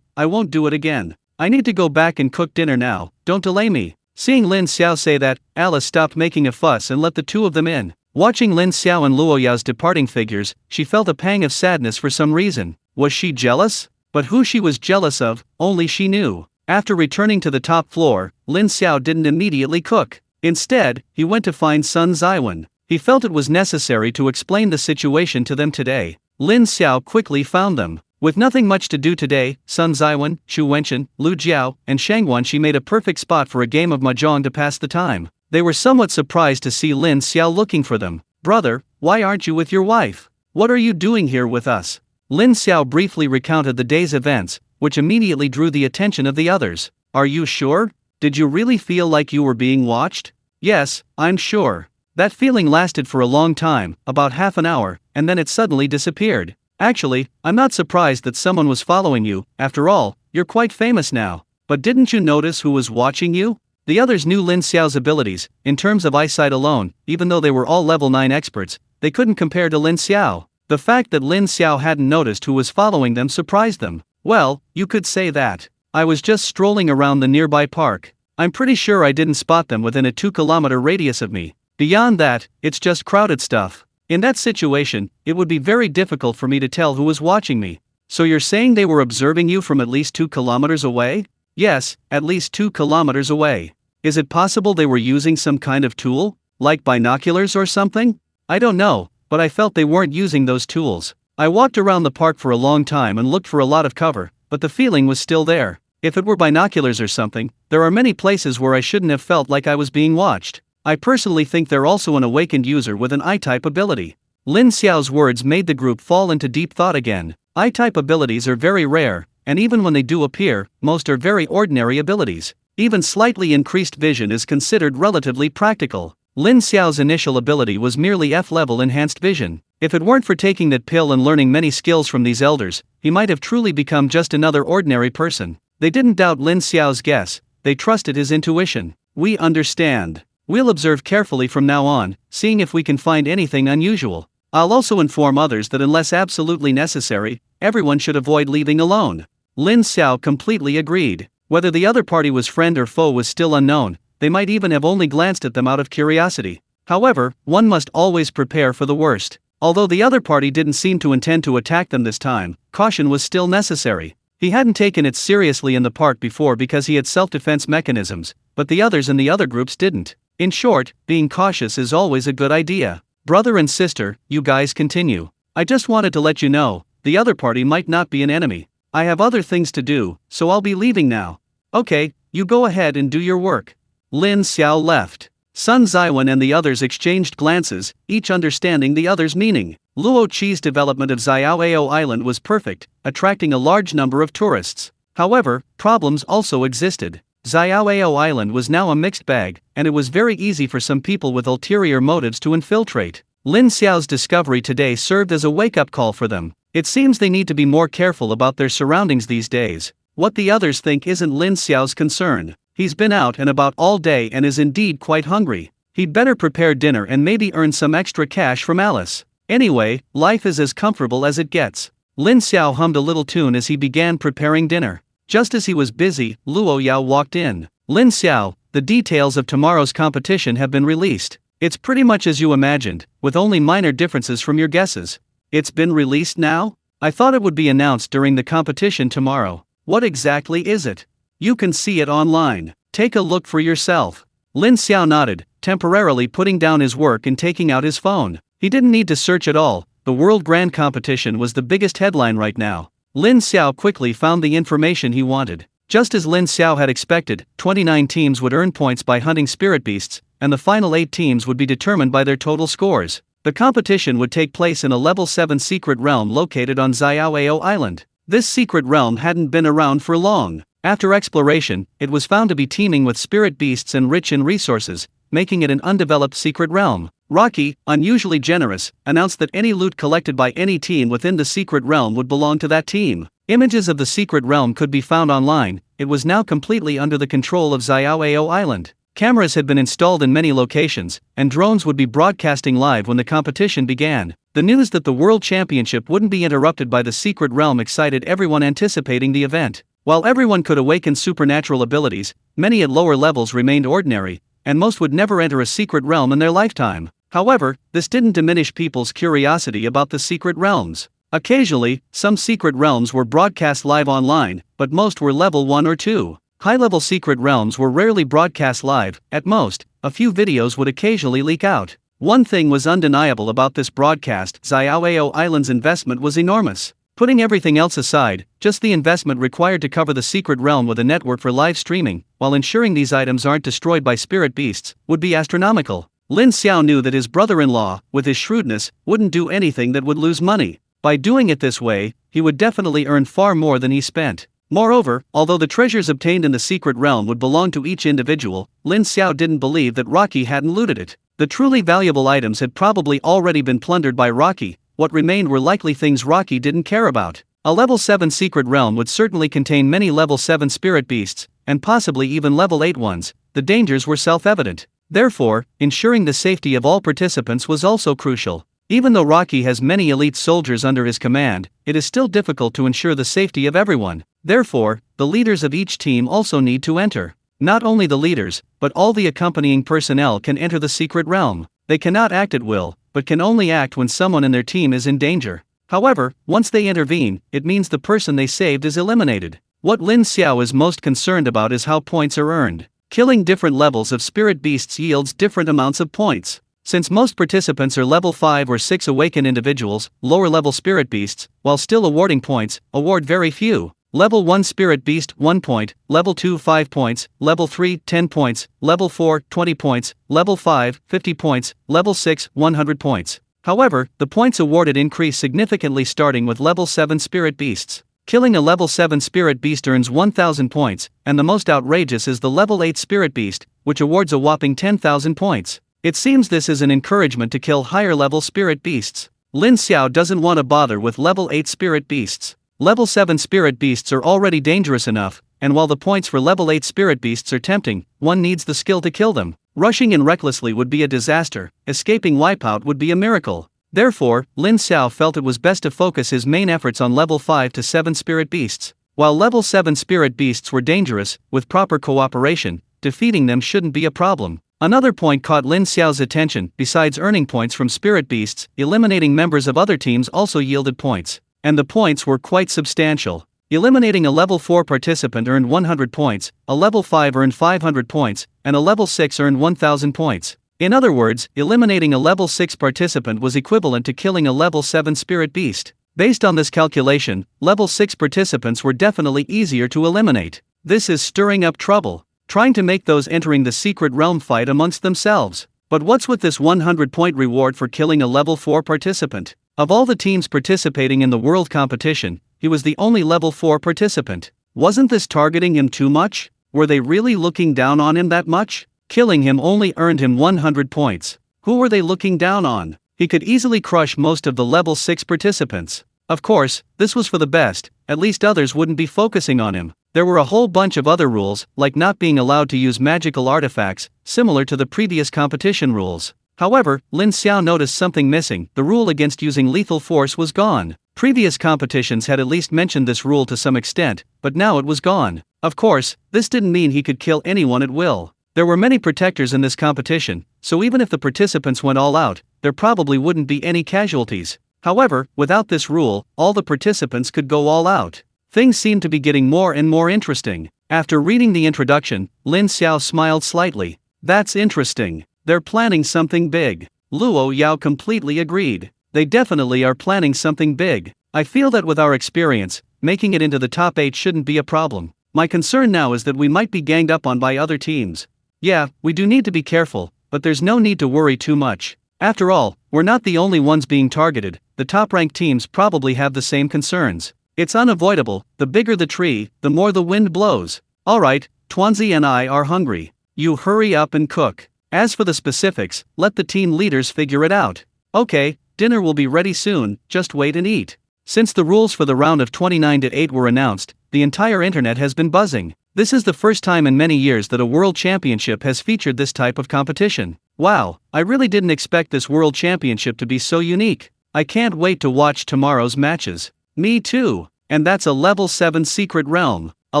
I won't do it again. I need to go back and cook dinner now, don't delay me. Seeing Lin Xiao say that, Alice stopped making a fuss and let the two of them in. Watching Lin Xiao and Luo Yao's departing figures, she felt a pang of sadness for some reason. Was she jealous? But who she was jealous of, only she knew. After returning to the top floor, Lin Xiao didn't immediately cook. Instead, he went to find Sun Zaiwen. He felt it was necessary to explain the situation to them today. Lin Xiao quickly found them. With nothing much to do today, Sun Zaiwen, Xu Wenchen, Lu Jiao, and Shangwan, she made a perfect spot for a game of mahjong to pass the time. They were somewhat surprised to see Lin Xiao looking for them. Brother, why aren't you with your wife? What are you doing here with us? Lin Xiao briefly recounted the day's events, which immediately drew the attention of the others. Are you sure? Did you really feel like you were being watched? Yes, I'm sure. That feeling lasted for a long time, about half an hour, and then it suddenly disappeared. Actually, I'm not surprised that someone was following you. After all, you're quite famous now. But didn't you notice who was watching you? The others knew Lin Xiao's abilities. In terms of eyesight alone, even though they were all level 9 experts, they couldn't compare to Lin Xiao. The fact that Lin Xiao hadn't noticed who was following them surprised them. Well, you could say that. I was just strolling around the nearby park. I'm pretty sure I didn't spot them within a 2-kilometer radius of me. Beyond that, it's just crowded stuff. In that situation, it would be very difficult for me to tell who was watching me. So you're saying they were observing you from at least 2 kilometers away? Yes, at least 2 kilometers away. Is it possible they were using some kind of tool? Like binoculars or something? I don't know, but I felt they weren't using those tools. I walked around the park for a long time and looked for a lot of cover, but the feeling was still there. If it were binoculars or something, there are many places where I shouldn't have felt like I was being watched. I personally think they're also an awakened user with an I-type ability. Lin Xiao's words made the group fall into deep thought again. I-type abilities are very rare, and even when they do appear, most are very ordinary abilities. Even slightly increased vision is considered relatively practical. Lin Xiao's initial ability was merely F-level enhanced vision. If it weren't for taking that pill and learning many skills from these elders, he might have truly become just another ordinary person. They didn't doubt Lin Xiao's guess, they trusted his intuition. We understand. We'll observe carefully from now on, seeing if we can find anything unusual. I'll also inform others that unless absolutely necessary, everyone should avoid leaving alone. Lin Xiao completely agreed. Whether the other party was friend or foe was still unknown, they might even have only glanced at them out of curiosity. However, one must always prepare for the worst. Although the other party didn't seem to intend to attack them this time, caution was still necessary. He hadn't taken it seriously in the park before because he had self-defense mechanisms, but the others in the other groups didn't. In short, being cautious is always a good idea. Brother and sister, you guys continue. I just wanted to let you know, the other party might not be an enemy. I have other things to do, so I'll be leaving now. Okay, you go ahead and do your work. Lin Xiao left. Sun Zaiwen and the others exchanged glances, each understanding the other's meaning. Luo Qi's development of Xiaoao Island was perfect, attracting a large number of tourists. However, problems also existed. Xiaoao Island was now a mixed bag, and it was very easy for some people with ulterior motives to infiltrate. Lin Xiao's discovery today served as a wake-up call for them. It seems they need to be more careful about their surroundings these days. What the others think isn't Lin Xiao's concern. He's been out and about all day and is indeed quite hungry. He'd better prepare dinner and maybe earn some extra cash from Alice. Anyway, life is as comfortable as it gets. Lin Xiao hummed a little tune as he began preparing dinner. Just as he was busy, Luo Yao walked in. Lin Xiao, the details of tomorrow's competition have been released. It's pretty much as you imagined, with only minor differences from your guesses. It's been released now? I thought it would be announced during the competition tomorrow. What exactly is it? You can see it online. Take a look for yourself. Lin Xiao nodded, temporarily putting down his work and taking out his phone. He didn't need to search at all. The World Grand Competition was the biggest headline right now. Lin Xiao quickly found the information he wanted. Just as Lin Xiao had expected, 29 teams would earn points by hunting spirit beasts, and the final 8 teams would be determined by their total scores. The competition would take place in a level 7 secret realm located on Xiaoao Island. This secret realm hadn't been around for long. After exploration, it was found to be teeming with spirit beasts and rich in resources, making it an undeveloped secret realm. Rocky, unusually generous, announced that any loot collected by any team within the secret realm would belong to that team. Images of the secret realm could be found online. It was now completely under the control of Xiaoao Island. Cameras had been installed in many locations, and drones would be broadcasting live when the competition began. The news that the World Championship wouldn't be interrupted by the secret realm excited everyone anticipating the event. While everyone could awaken supernatural abilities, many at lower levels remained ordinary, and most would never enter a secret realm in their lifetime. However, this didn't diminish people's curiosity about the secret realms. Occasionally, some secret realms were broadcast live online, but most were level 1 or 2. High-level secret realms were rarely broadcast live. At most, a few videos would occasionally leak out. One thing was undeniable about this broadcast: Xiaoao Island's investment was enormous. Putting everything else aside, just the investment required to cover the secret realm with a network for live streaming, while ensuring these items aren't destroyed by spirit beasts, would be astronomical. Lin Xiao knew that his brother-in-law, with his shrewdness, wouldn't do anything that would lose money. By doing it this way, he would definitely earn far more than he spent. Moreover, although the treasures obtained in the secret realm would belong to each individual, Lin Xiao didn't believe that Rocky hadn't looted it. The truly valuable items had probably already been plundered by Rocky. What remained were likely things Rocky didn't care about. A level 7 secret realm would certainly contain many level 7 spirit beasts, and possibly even level 8 ones. The dangers were self-evident. Therefore, ensuring the safety of all participants was also crucial. Even though Rocky has many elite soldiers under his command, it is still difficult to ensure the safety of everyone. Therefore, the leaders of each team also need to enter. Not only the leaders, but all the accompanying personnel can enter the secret realm. They cannot act at will, but can only act when someone in their team is in danger. However, once they intervene, it means the person they saved is eliminated. What Lin Xiao is most concerned about is how points are earned. Killing different levels of spirit beasts yields different amounts of points. Since most participants are level 5 or 6 awakened individuals, lower level spirit beasts, while still awarding points, award very few. Level 1 Spirit Beast 1 point, Level 2 5 points, Level 3 10 points, Level 4 20 points, Level 5 50 points, Level 6 100 points. However, the points awarded increase significantly starting with Level 7 Spirit Beasts. Killing a Level 7 Spirit Beast earns 1000 points, and the most outrageous is the Level 8 Spirit Beast, which awards a whopping 10,000 points. It seems this is an encouragement to kill higher level Spirit Beasts. Lin Xiao doesn't want to bother with Level 8 Spirit Beasts. Level 7 Spirit Beasts are already dangerous enough, and while the points for Level 8 Spirit Beasts are tempting, one needs the skill to kill them. Rushing in recklessly would be a disaster, escaping wipeout would be a miracle. Therefore, Lin Xiao felt it was best to focus his main efforts on Level 5 to 7 Spirit Beasts. While Level 7 Spirit Beasts were dangerous, with proper cooperation, defeating them shouldn't be a problem. Another point caught Lin Xiao's attention: besides earning points from Spirit Beasts, eliminating members of other teams also yielded points. And the points were quite substantial. Eliminating a level 4 participant earned 100 points, a level 5 earned 500 points, and a level 6 earned 1000 points. In other words, eliminating a level 6 participant was equivalent to killing a level 7 Spirit Beast. Based on this calculation, level 6 participants were definitely easier to eliminate. This is stirring up trouble, trying to make those entering the secret realm fight amongst themselves. But what's with this 100-point reward for killing a level 4 participant? Of all the teams participating in the world competition, he was the only level 4 participant. Wasn't this targeting him too much? Were they really looking down on him that much? Killing him only earned him 100 points. Who were they looking down on? He could easily crush most of the level 6 participants. Of course, this was for the best, at least others wouldn't be focusing on him. There were a whole bunch of other rules, like not being allowed to use magical artifacts, similar to the previous competition rules. However, Lin Xiao noticed something missing: the rule against using lethal force was gone. Previous competitions had at least mentioned this rule to some extent, but now it was gone. Of course, this didn't mean he could kill anyone at will. There were many protectors in this competition, so even if the participants went all out, there probably wouldn't be any casualties. However, without this rule, all the participants could go all out. Things seemed to be getting more and more interesting. After reading the introduction, Lin Xiao smiled slightly. That's interesting. They're planning something big. Luo Yao completely agreed. They definitely are planning something big. I feel that with our experience, making it into the top 8 shouldn't be a problem. My concern now is that we might be ganged up on by other teams. Yeah, we do need to be careful, but there's no need to worry too much. After all, we're not the only ones being targeted. The top-ranked teams probably have the same concerns. It's unavoidable. The bigger the tree, the more the wind blows. Alright, Tuanzi and I are hungry. You hurry up and cook. As for the specifics, let the team leaders figure it out. Okay, dinner will be ready soon, just wait and eat. Since the rules for the round of 29-8 were announced, the entire internet has been buzzing. This is the first time in many years that a world championship has featured this type of competition. Wow, I really didn't expect this world championship to be so unique. I can't wait to watch tomorrow's matches. Me too. And that's a level 7 secret realm. A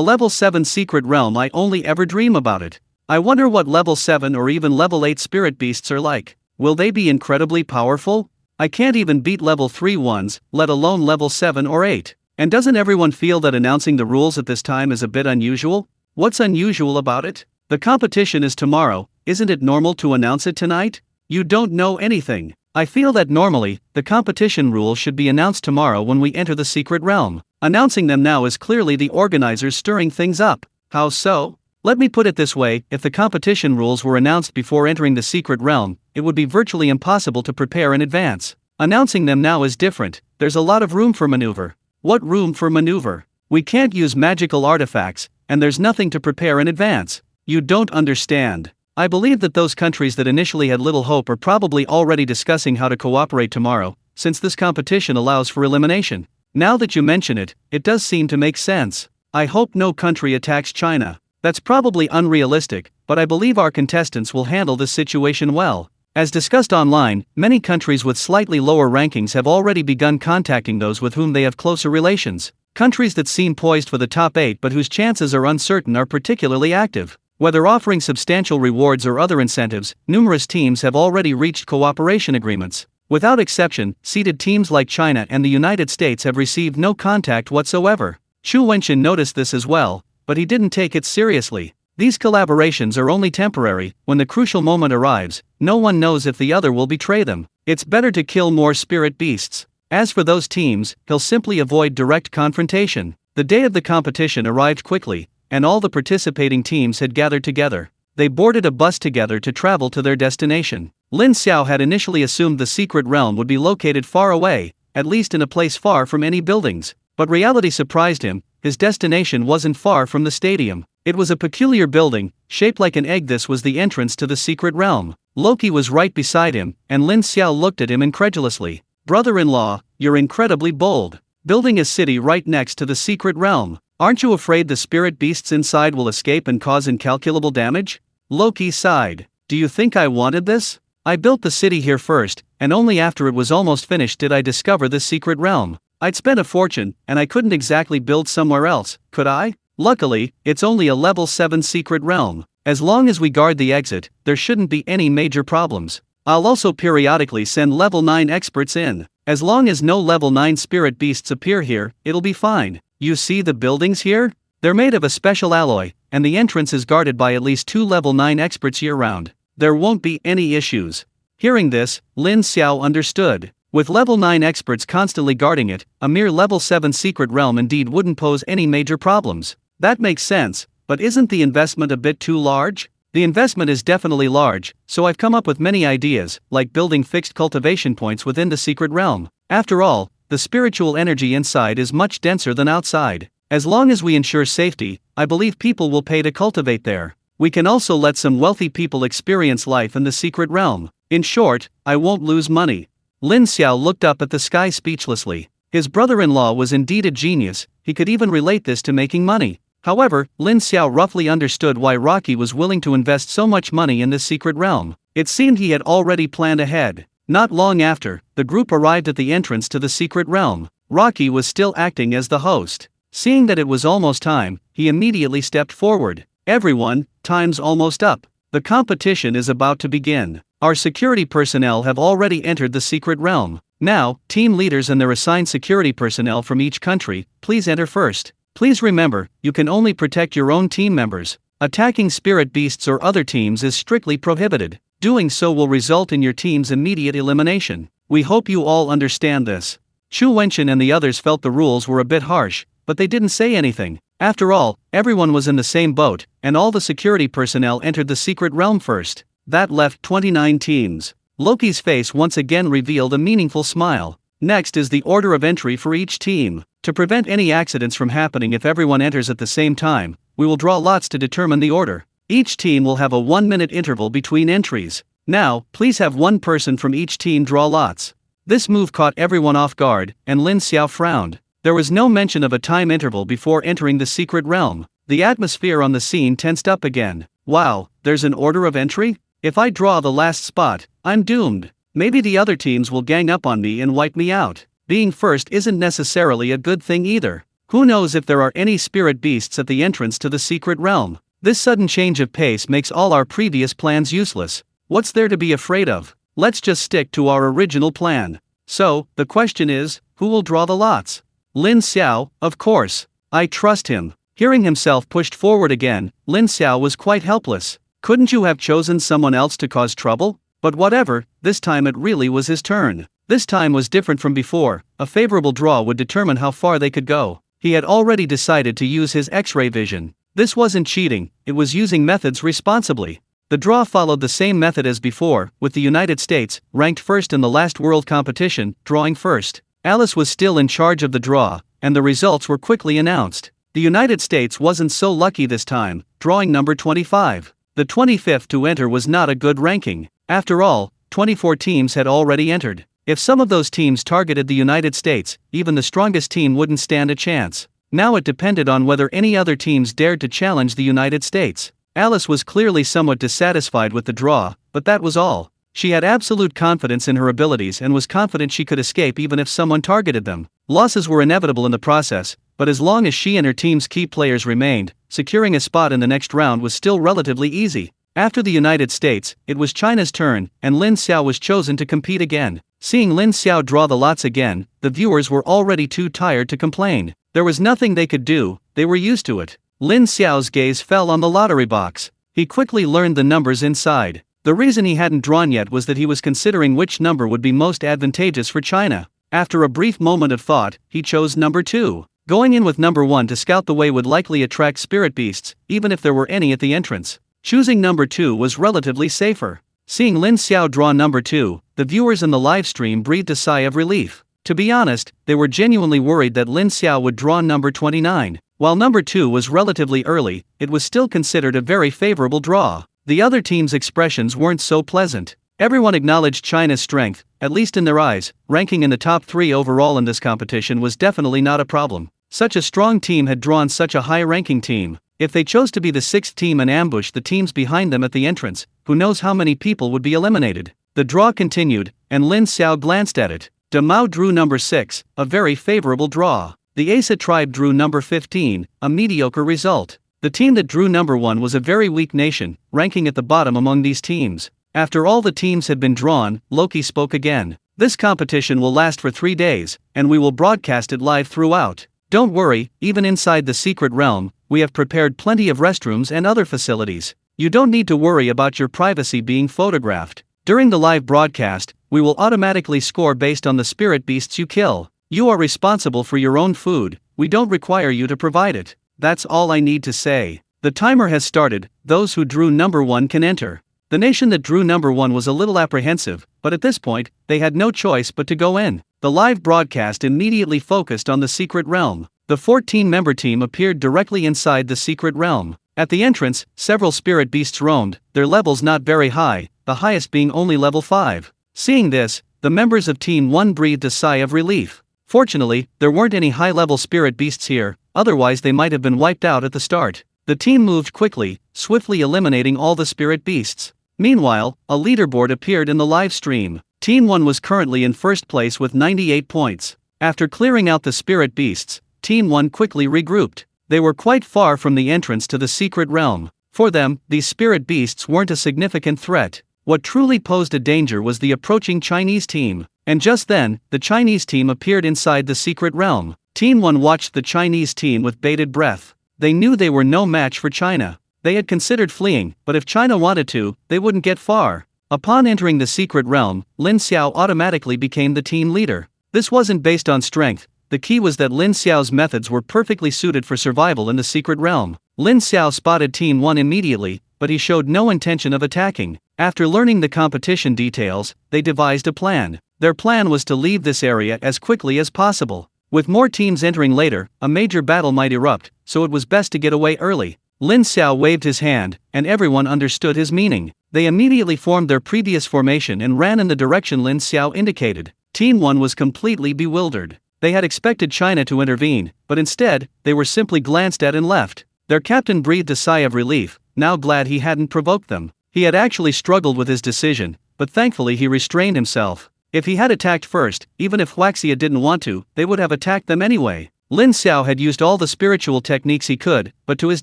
level 7 secret realm, I only ever dream about it. I wonder what level 7 or even level 8 spirit beasts are like. Will they be incredibly powerful? I can't even beat level 3 ones, let alone level 7 or 8. And doesn't everyone feel that announcing the rules at this time is a bit unusual? What's unusual about it? The competition is tomorrow, isn't it normal to announce it tonight? You don't know anything. I feel that normally, the competition rules should be announced tomorrow when we enter the secret realm. Announcing them now is clearly the organizers stirring things up. How so? Let me put it this way, if the competition rules were announced before entering the secret realm, it would be virtually impossible to prepare in advance. Announcing them now is different, there's a lot of room for maneuver. What room for maneuver? We can't use magical artifacts, and there's nothing to prepare in advance. You don't understand. I believe that those countries that initially had little hope are probably already discussing how to cooperate tomorrow, since this competition allows for elimination. Now that you mention it, it does seem to make sense. I hope no country attacks China. That's probably unrealistic, but I believe our contestants will handle this situation well. As discussed online, many countries with slightly lower rankings have already begun contacting those with whom they have closer relations. Countries that seem poised for the top 8 but whose chances are uncertain are particularly active. Whether offering substantial rewards or other incentives, numerous teams have already reached cooperation agreements. Without exception, seeded teams like China and the United States have received no contact whatsoever. Chu Wenxin noticed this as well, but he didn't take it seriously. These collaborations are only temporary. When the crucial moment arrives, no one knows if the other will betray them. It's better to kill more spirit beasts. As for those teams, he'll simply avoid direct confrontation. The day of the competition arrived quickly, and all the participating teams had gathered together. They boarded a bus together to travel to their destination. Lin Xiao had initially assumed the secret realm would be located far away, at least in a place far from any buildings. But reality surprised him. His destination wasn't far from the stadium. It was a peculiar building, shaped like an egg. This was the entrance to the secret realm. Loki was right beside him, and Lin Xiao looked at him incredulously. Brother-in-law, you're incredibly bold. Building a city right next to the secret realm. Aren't you afraid the spirit beasts inside will escape and cause incalculable damage? Loki sighed. Do you think I wanted this? I built the city here first, and only after it was almost finished did I discover this secret realm. I'd spent a fortune, and I couldn't exactly build somewhere else, could I? Luckily, it's only a level 7 secret realm. As long as we guard the exit, there shouldn't be any major problems. I'll also periodically send level 9 experts in. As long as no level 9 spirit beasts appear here, it'll be fine. You see the buildings here? They're made of a special alloy, and the entrance is guarded by at least 2 level 9 experts year-round. There won't be any issues. Hearing this, Lin Xiao understood. With level 9 experts constantly guarding it, a mere level 7 secret realm indeed wouldn't pose any major problems. That makes sense, but isn't the investment a bit too large? The investment is definitely large, so I've come up with many ideas, like building fixed cultivation points within the secret realm. After all, the spiritual energy inside is much denser than outside. As long as we ensure safety, I believe people will pay to cultivate there. We can also let some wealthy people experience life in the secret realm. In short, I won't lose money. Lin Xiao looked up at the sky speechlessly. His brother-in-law was indeed a genius. He could even relate this to making money. However, Lin Xiao roughly understood why Rocky was willing to invest so much money in this secret realm. It seemed he had already planned ahead. Not long after, the group arrived at the entrance to the secret realm. Rocky was still acting as the host. Seeing that it was almost time, he immediately stepped forward. Everyone, time's almost up. The competition is about to begin. Our security personnel have already entered the secret realm. Now, team leaders and their assigned security personnel from each country, please enter first. Please remember, you can only protect your own team members. Attacking spirit beasts or other teams is strictly prohibited. Doing so will result in your team's immediate elimination. We hope you all understand this. Chu Wenxin and the others felt the rules were a bit harsh, but they didn't say anything. After all, everyone was in the same boat, and all the security personnel entered the secret realm first. That left 29 teams. Loki's face once again revealed a meaningful smile. Next is the order of entry for each team. To prevent any accidents from happening if everyone enters at the same time, we will draw lots to determine the order. Each team will have a 1-minute interval between entries. Now, please have one person from each team draw lots. This move caught everyone off guard, and Lin Xiao frowned. There was no mention of a time interval before entering the secret realm. The atmosphere on the scene tensed up again. Wow, there's an order of entry? If I draw the last spot, I'm doomed. Maybe the other teams will gang up on me and wipe me out. Being first isn't necessarily a good thing either. Who knows if there are any spirit beasts at the entrance to the secret realm? This sudden change of pace makes all our previous plans useless. What's there to be afraid of? Let's just stick to our original plan. So, the question is, who will draw the lots? Lin Xiao, of course. I trust him. Hearing himself pushed forward again, Lin Xiao was quite helpless. Couldn't you have chosen someone else to cause trouble? But whatever, this time it really was his turn. This time was different from before. A favorable draw would determine how far they could go. He had already decided to use his X-ray vision. This wasn't cheating, it was using methods responsibly. The draw followed the same method as before, with the United States, ranked first in the last world competition, drawing first. Alice was still in charge of the draw, and the results were quickly announced. The United States wasn't so lucky this time, drawing number 25. The 25th to enter was not a good ranking. After all, 24 teams had already entered. If some of those teams targeted the United States, even the strongest team wouldn't stand a chance. Now it depended on whether any other teams dared to challenge the United States. Alice was clearly somewhat dissatisfied with the draw, but that was all. She had absolute confidence in her abilities and was confident she could escape even if someone targeted them. Losses were inevitable in the process, but as long as she and her team's key players remained, securing a spot in the next round was still relatively easy. After the United States, it was China's turn, and Lin Xiao was chosen to compete again. Seeing Lin Xiao draw the lots again, the viewers were already too tired to complain. There was nothing they could do, they were used to it. Lin Xiao's gaze fell on the lottery box. He quickly learned the numbers inside. The reason he hadn't drawn yet was that he was considering which number would be most advantageous for China. After a brief moment of thought, he chose number 2. Going in with number 1 to scout the way would likely attract spirit beasts, even if there were any at the entrance. Choosing number 2 was relatively safer. Seeing Lin Xiao draw number 2, the viewers in the live stream breathed a sigh of relief. To be honest, they were genuinely worried that Lin Xiao would draw number 29. While number 2 was relatively early, it was still considered a very favorable draw. The other team's expressions weren't so pleasant. Everyone acknowledged China's strength, at least in their eyes. Ranking in the top 3 overall in this competition was definitely not a problem. Such a strong team had drawn such a high-ranking team. If they chose to be the 6th team and ambush the teams behind them at the entrance, who knows how many people would be eliminated. The draw continued, and Lin Xiao glanced at it. De Mao drew number 6, a very favorable draw. The Asa tribe drew number 15, a mediocre result. The team that drew number 1 was a very weak nation, ranking at the bottom among these teams. After all the teams had been drawn, Loki spoke again. This competition will last for 3 days, and we will broadcast it live throughout. Don't worry, even inside the secret realm, we have prepared plenty of restrooms and other facilities. You don't need to worry about your privacy being photographed. During the live broadcast, we will automatically score based on the spirit beasts you kill. You are responsible for your own food, we don't require you to provide it. That's all I need to say. The timer has started, those who drew number 1 can enter. The nation that drew number 1 was a little apprehensive, but at this point, they had no choice but to go in. The live broadcast immediately focused on the secret realm. The 14-member team appeared directly inside the secret realm. At the entrance, several spirit beasts roamed, their levels not very high, the highest being only level 5. Seeing this, the members of Team 1 breathed a sigh of relief. Fortunately, there weren't any high-level spirit beasts here, otherwise they might have been wiped out at the start. The team moved quickly, swiftly eliminating all the spirit beasts. Meanwhile, a leaderboard appeared in the live stream. Team 1 was currently in first place with 98 points. After clearing out the spirit beasts, Team 1 quickly regrouped. They were quite far from the entrance to the secret realm. For them, these spirit beasts weren't a significant threat. What truly posed a danger was the approaching Chinese team. And just then, the Chinese team appeared inside the secret realm. Team 1 watched the Chinese team with bated breath. They knew they were no match for China. They had considered fleeing, but if China wanted to, they wouldn't get far. Upon entering the secret realm, Lin Xiao automatically became the team leader. This wasn't based on strength. The key was that Lin Xiao's methods were perfectly suited for survival in the secret realm. Lin Xiao spotted Team 1 immediately, but he showed no intention of attacking. After learning the competition details, they devised a plan. Their plan was to leave this area as quickly as possible. With more teams entering later, a major battle might erupt, so it was best to get away early. Lin Xiao waved his hand, and everyone understood his meaning. They immediately formed their previous formation and ran in the direction Lin Xiao indicated. Team 1 was completely bewildered. They had expected China to intervene, but instead, they were simply glanced at and left. Their captain breathed a sigh of relief, now glad he hadn't provoked them. He had actually struggled with his decision, but thankfully he restrained himself. If he had attacked first, even if Huaxia didn't want to, they would have attacked them anyway. Lin Xiao had used all the spiritual techniques he could, but to his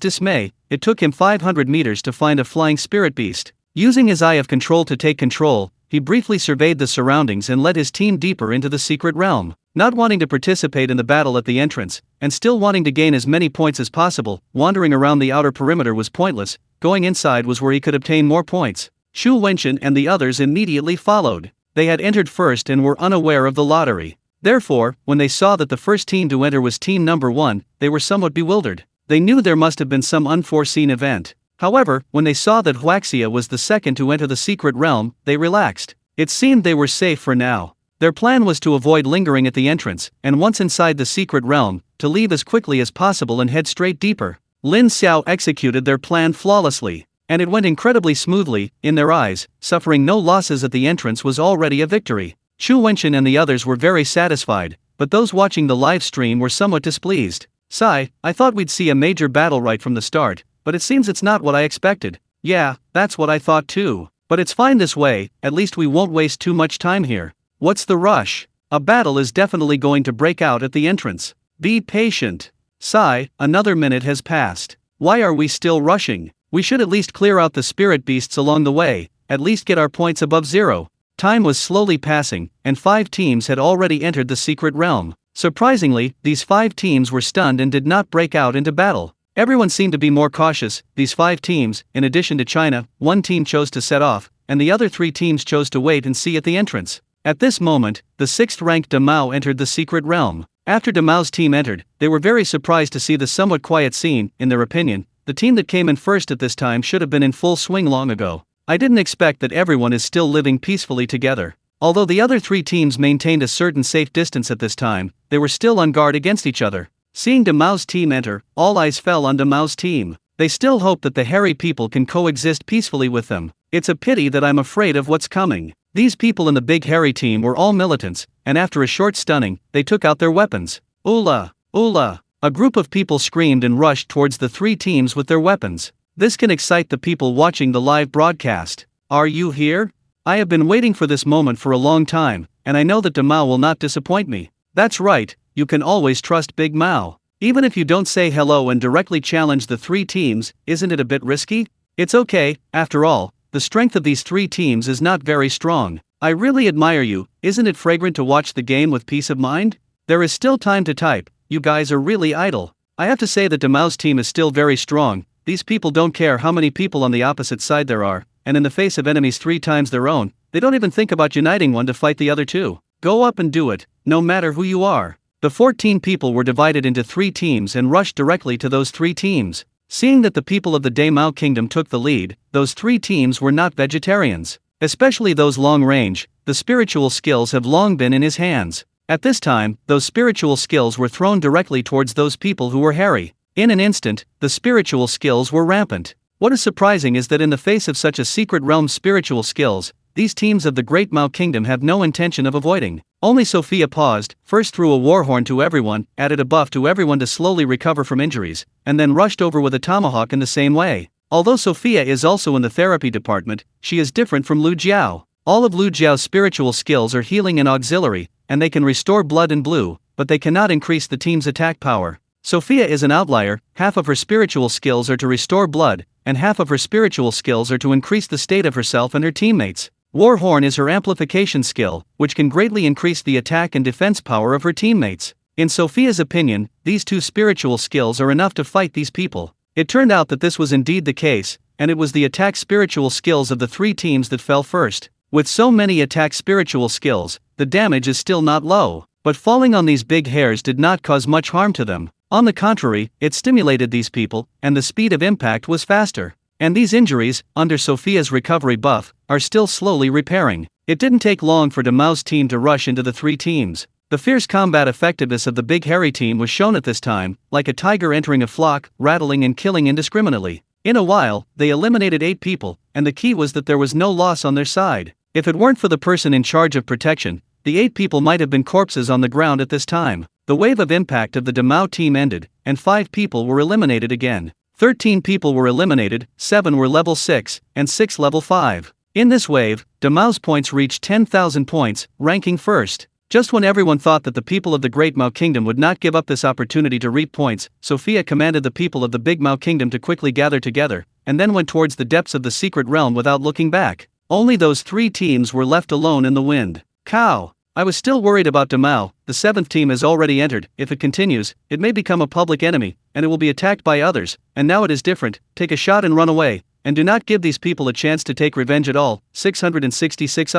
dismay, it took him 500 meters to find a flying spirit beast. Using his eye of control to take control, he briefly surveyed the surroundings and led his team deeper into the secret realm. Not wanting to participate in the battle at the entrance, and still wanting to gain as many points as possible, wandering around the outer perimeter was pointless. Going inside was where he could obtain more points. Shu Wenchen and the others immediately followed. They had entered first and were unaware of the lottery. Therefore, when they saw that the first team to enter was team number 1, they were somewhat bewildered. They knew there must have been some unforeseen event. However, when they saw that Huaxia was the second to enter the secret realm, they relaxed. It seemed they were safe for now. Their plan was to avoid lingering at the entrance, and once inside the secret realm, to leave as quickly as possible and head straight deeper. Lin Xiao executed their plan flawlessly, and it went incredibly smoothly. In their eyes, suffering no losses at the entrance was already a victory. Shu Wenchen and the others were very satisfied, but those watching the live stream were somewhat displeased. "Sigh, I thought we'd see a major battle right from the start, but it seems it's not what I expected." "Yeah, that's what I thought too. But it's fine this way, at least we won't waste too much time here. What's the rush? A battle is definitely going to break out at the entrance. Be patient." Sigh, another minute has passed. Why are we still rushing? We should at least clear out the spirit beasts along the way, at least get our points above 0. Time was slowly passing, and 5 teams had already entered the secret realm. Surprisingly, these 5 teams were stunned and did not break out into battle. Everyone seemed to be more cautious. These 5 teams, in addition to China, 1 team chose to set off, and the other 3 teams chose to wait and see at the entrance. At this moment, the 6th-ranked De Mao entered the secret realm. After De Mao's team entered, they were very surprised to see the somewhat quiet scene. In their opinion, the team that came in first at this time should have been in full swing long ago. "I didn't expect that everyone is still living peacefully together." Although the other 3 teams maintained a certain safe distance at this time, they were still on guard against each other. Seeing De Mao's team enter, all eyes fell on De Mao's team. They still hope that the hairy people can coexist peacefully with them. "It's a pity that I'm afraid of what's coming." These people in the big hairy team were all militants, and after a short stunning, they took out their weapons. "Ula! Ula!" A group of people screamed and rushed towards the 3 teams with their weapons. This can excite the people watching the live broadcast. "Are you here? I have been waiting for this moment for a long time, and I know that De Mao will not disappoint me." That's right, you can always trust Big Mao. Even if you don't say hello and directly challenge the 3 teams, isn't it a bit risky? It's okay, after all, the strength of these 3 teams is not very strong. "I really admire you. Isn't it fragrant to watch the game with peace of mind?" There is still time to type. You guys are really idle. I have to say that De Mao's team is still very strong. These people don't care how many people on the opposite side there are, and in the face of enemies 3 times their own, they don't even think about uniting one to fight the other 2. Go up and do it, no matter who you are. The 14 people were divided into 3 teams and rushed directly to those 3 teams. Seeing that the people of the De Mao kingdom took the lead, those 3 teams were not vegetarians. Especially those long range, the spiritual skills have long been in his hands. At this time, those spiritual skills were thrown directly towards those people who were hairy. In an instant, the spiritual skills were rampant. What is surprising is that in the face of such a secret realm's spiritual skills, these teams of the Great Mao Kingdom have no intention of avoiding. Only Sophia paused, first threw a war horn to everyone, added a buff to everyone to slowly recover from injuries, and then rushed over with a tomahawk in the same way. Although Sophia is also in the therapy department, she is different from Lu Jiao. All of Lu Jiao's spiritual skills are healing and auxiliary, and they can restore blood and blue, but they cannot increase the team's attack power. Sophia is an outlier. Half of her spiritual skills are to restore blood, and half of her spiritual skills are to increase the state of herself and her teammates. War Horn is her amplification skill, which can greatly increase the attack and defense power of her teammates. In Sophia's opinion, these 2 spiritual skills are enough to fight these people. It turned out that this was indeed the case, and it was the attack spiritual skills of the 3 teams that fell first. With so many attack spiritual skills, the damage is still not low, but falling on these big hairs did not cause much harm to them. On the contrary, it stimulated these people, and the speed of impact was faster. And these injuries, under Sophia's recovery buff, are still slowly repairing. It didn't take long for De Mao's team to rush into the 3 teams. The fierce combat effectiveness of the big hairy team was shown at this time, like a tiger entering a flock, rattling and killing indiscriminately. In a while, they eliminated 8 people, and the key was that there was no loss on their side. If it weren't for the person in charge of protection, the 8 people might have been corpses on the ground at this time. The wave of impact of the Damao team ended, and 5 people were eliminated again. 13 people were eliminated, 7 were level 6, and 6 level 5. In this wave, Damao's points reached 10,000 points, ranking first. Just when everyone thought that the people of the Great Mao Kingdom would not give up this opportunity to reap points, Sophia commanded the people of the Big Mao Kingdom to quickly gather together, and then went towards the depths of the secret realm without looking back. Only those 3 teams were left alone in the wind. Cow! I was still worried about Damao. The 7th team has already entered. If it continues, it may become a public enemy, and it will be attacked by others, and now it is different. Take a shot and run away, and do not give these people a chance to take revenge at all. 666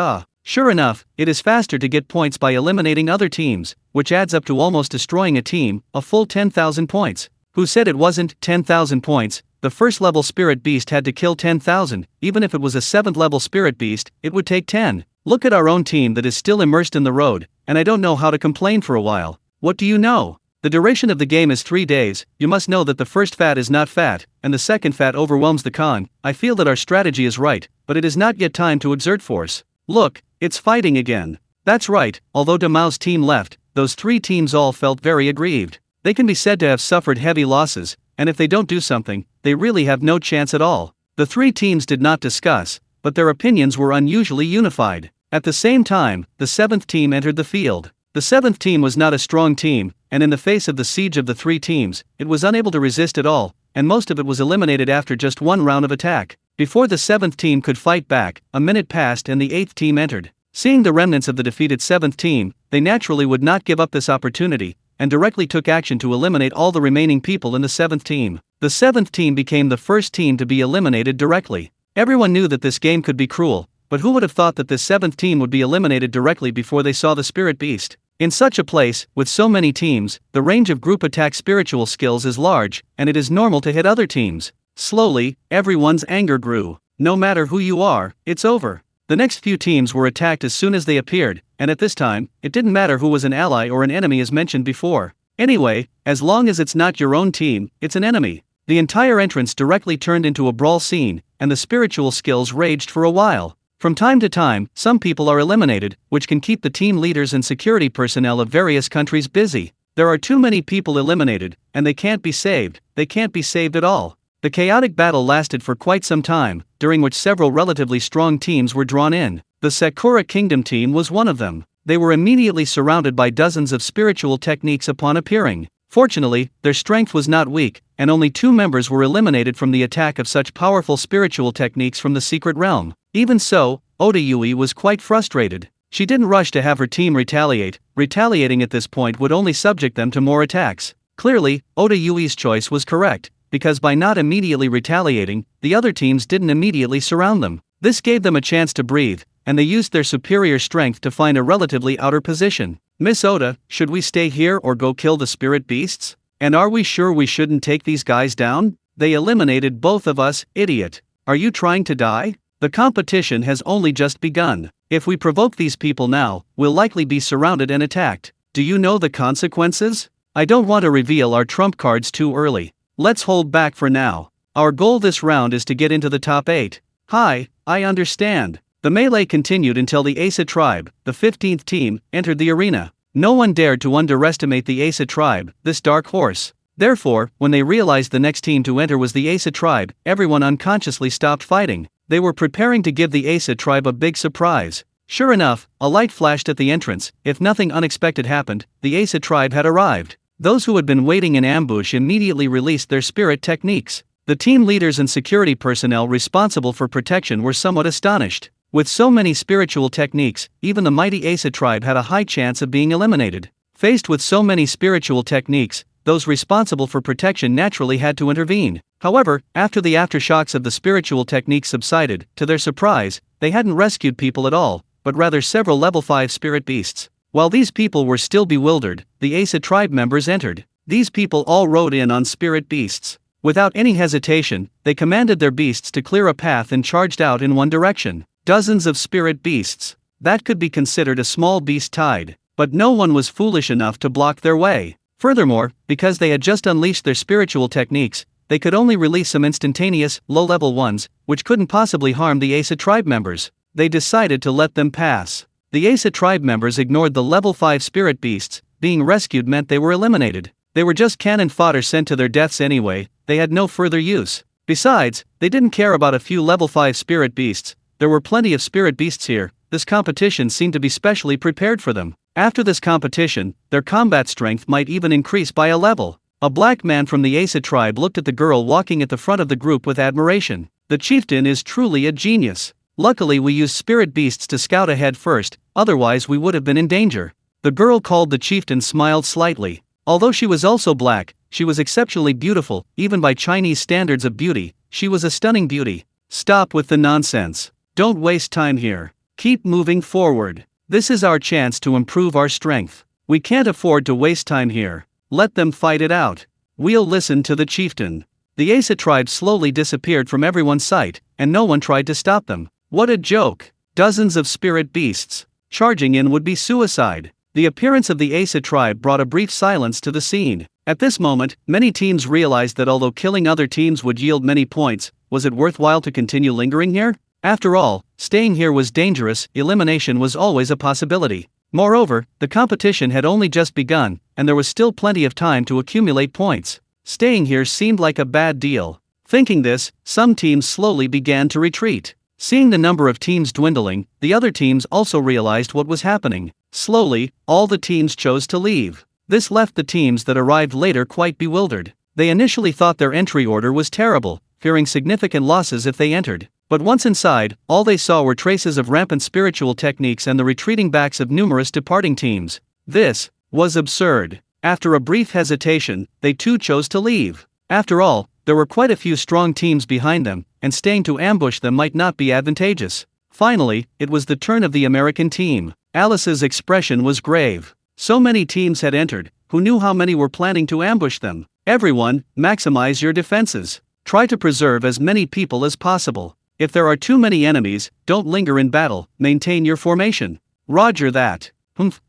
Sure enough, it is faster to get points by eliminating other teams, which adds up to almost destroying a team, a full 10,000 points. Who said it wasn't 10,000 points? The first level spirit beast had to kill 10,000, even if it was a 7th level spirit beast, it would take 10. Look at our own team that is still immersed in the road, and I don't know how to complain for a while. What do you know? The duration of the game is 3 days. You must know that the first fat is not fat, and the second fat overwhelms the con. I feel that our strategy is right, but it is not yet time to exert force. Look, it's fighting again. That's right, although Damao's team left, those 3 teams all felt very aggrieved. They can be said to have suffered heavy losses, and if they don't do something, they really have no chance at all. The 3 teams did not discuss, but their opinions were unusually unified. At the same time, the 7th team entered the field. The 7th team was not a strong team, and in the face of the siege of the 3 teams, it was unable to resist at all, and most of it was eliminated after just 1 round of attack. Before the 7th team could fight back, a minute passed and the 8th team entered. Seeing the remnants of the defeated 7th team, they naturally would not give up this opportunity, and directly took action to eliminate all the remaining people in the 7th team. The 7th team became the first team to be eliminated directly. Everyone knew that this game could be cruel, but who would have thought that this 7th team would be eliminated directly before they saw the spirit beast? In such a place, with so many teams, the range of group attack spiritual skills is large, and it is normal to hit other teams. Slowly, everyone's anger grew. No matter who you are, it's over. The next few teams were attacked as soon as they appeared, and at this time, it didn't matter who was an ally or an enemy as mentioned before. Anyway, as long as it's not your own team, it's an enemy. The entire entrance directly turned into a brawl scene, and the spiritual skills raged for a while. From time to time, some people are eliminated, which can keep the team leaders and security personnel of various countries busy. There are too many people eliminated, and they can't be saved. They can't be saved at all. The chaotic battle lasted for quite some time, during which several relatively strong teams were drawn in. The Sakura Kingdom team was one of them. They were immediately surrounded by dozens of spiritual techniques upon appearing. Fortunately, their strength was not weak, and only 2 members were eliminated from the attack of such powerful spiritual techniques from the secret realm. Even so, Oda Yui was quite frustrated. She didn't rush to have her team retaliate. Retaliating at this point would only subject them to more attacks. Clearly, Oda Yui's choice was correct, because by not immediately retaliating, the other teams didn't immediately surround them. This gave them a chance to breathe, and they used their superior strength to find a relatively outer position. Miss Oda, should we stay here or go kill the spirit beasts? And are we sure we shouldn't take these guys down? They eliminated both of us, idiot. Are you trying to die? The competition has only just begun. If we provoke these people now, we'll likely be surrounded and attacked. Do you know the consequences? I don't want to reveal our trump cards too early. Let's hold back for now. Our goal this round is to get into the top 8. Hi, I understand. The melee continued until the Asa tribe, the 15th team, entered the arena. No one dared to underestimate the Asa tribe, this dark horse. Therefore, when they realized the next team to enter was the Asa tribe, everyone unconsciously stopped fighting. They were preparing to give the Asa tribe a big surprise. Sure enough, a light flashed at the entrance. If nothing unexpected happened, the Asa tribe had arrived. Those who had been waiting in ambush immediately released their spirit techniques. The team leaders and security personnel responsible for protection were somewhat astonished. With so many spiritual techniques, even the mighty Asa tribe had a high chance of being eliminated. Faced with so many spiritual techniques, those responsible for protection naturally had to intervene. However, after the aftershocks of the spiritual techniques subsided, to their surprise, they hadn't rescued people at all, but rather several level 5 spirit beasts. While these people were still bewildered, the Asa tribe members entered. These people all rode in on spirit beasts. Without any hesitation, they commanded their beasts to clear a path and charged out in one direction. Dozens of spirit beasts. That could be considered a small beast tide. but no one was foolish enough to block their way. Furthermore, because they had just unleashed their spiritual techniques, they could only release some instantaneous, low-level ones, which couldn't possibly harm the Asa tribe members. They decided to let them pass. The Asa tribe members ignored the level 5 spirit beasts. Being rescued meant they were eliminated. They were just cannon fodder sent to their deaths anyway. They had no further use. Besides, they didn't care about a few level 5 spirit beasts. There were plenty of spirit beasts here. This competition seemed to be specially prepared for them. After this competition, their combat strength might even increase by a level. A black man from the Asa tribe looked at the girl walking at the front of the group with admiration. The chieftain is truly a genius. Luckily we used spirit beasts to scout ahead first, otherwise we would have been in danger. The girl called the chieftain smiled slightly. Although she was also black, she was exceptionally beautiful, even by Chinese standards of beauty. She was a stunning beauty. Stop with the nonsense. Don't waste time here. Keep moving forward. This is our chance to improve our strength. We can't afford to waste time here. Let them fight it out. We'll listen to the chieftain. The Asa tribe slowly disappeared from everyone's sight, and no one tried to stop them. What a joke. Dozens of spirit beasts. Charging in would be suicide. The appearance of the Asa tribe brought a brief silence to the scene. At this moment, many teams realized that although killing other teams would yield many points, was it worthwhile to continue lingering here? After all, staying here was dangerous. Elimination was always a possibility. Moreover, the competition had only just begun, and there was still plenty of time to accumulate points. Staying here seemed like a bad deal. Thinking this, some teams slowly began to retreat. Seeing the number of teams dwindling, the other teams also realized what was happening. Slowly, all the teams chose to leave. This left the teams that arrived later quite bewildered. They initially thought their entry order was terrible, fearing significant losses if they entered. But once inside, all they saw were traces of rampant spiritual techniques and the retreating backs of numerous departing teams. This was absurd. After a brief hesitation, they too chose to leave. After all, there were quite a few strong teams behind them, and staying to ambush them might not be advantageous. Finally, it was the turn of the American team. Alice's expression was grave. So many teams had entered. Who knew how many were planning to ambush them? Everyone, maximize your defenses. Try to preserve as many people as possible. If there are too many enemies, don't linger in battle, maintain your formation. Roger that.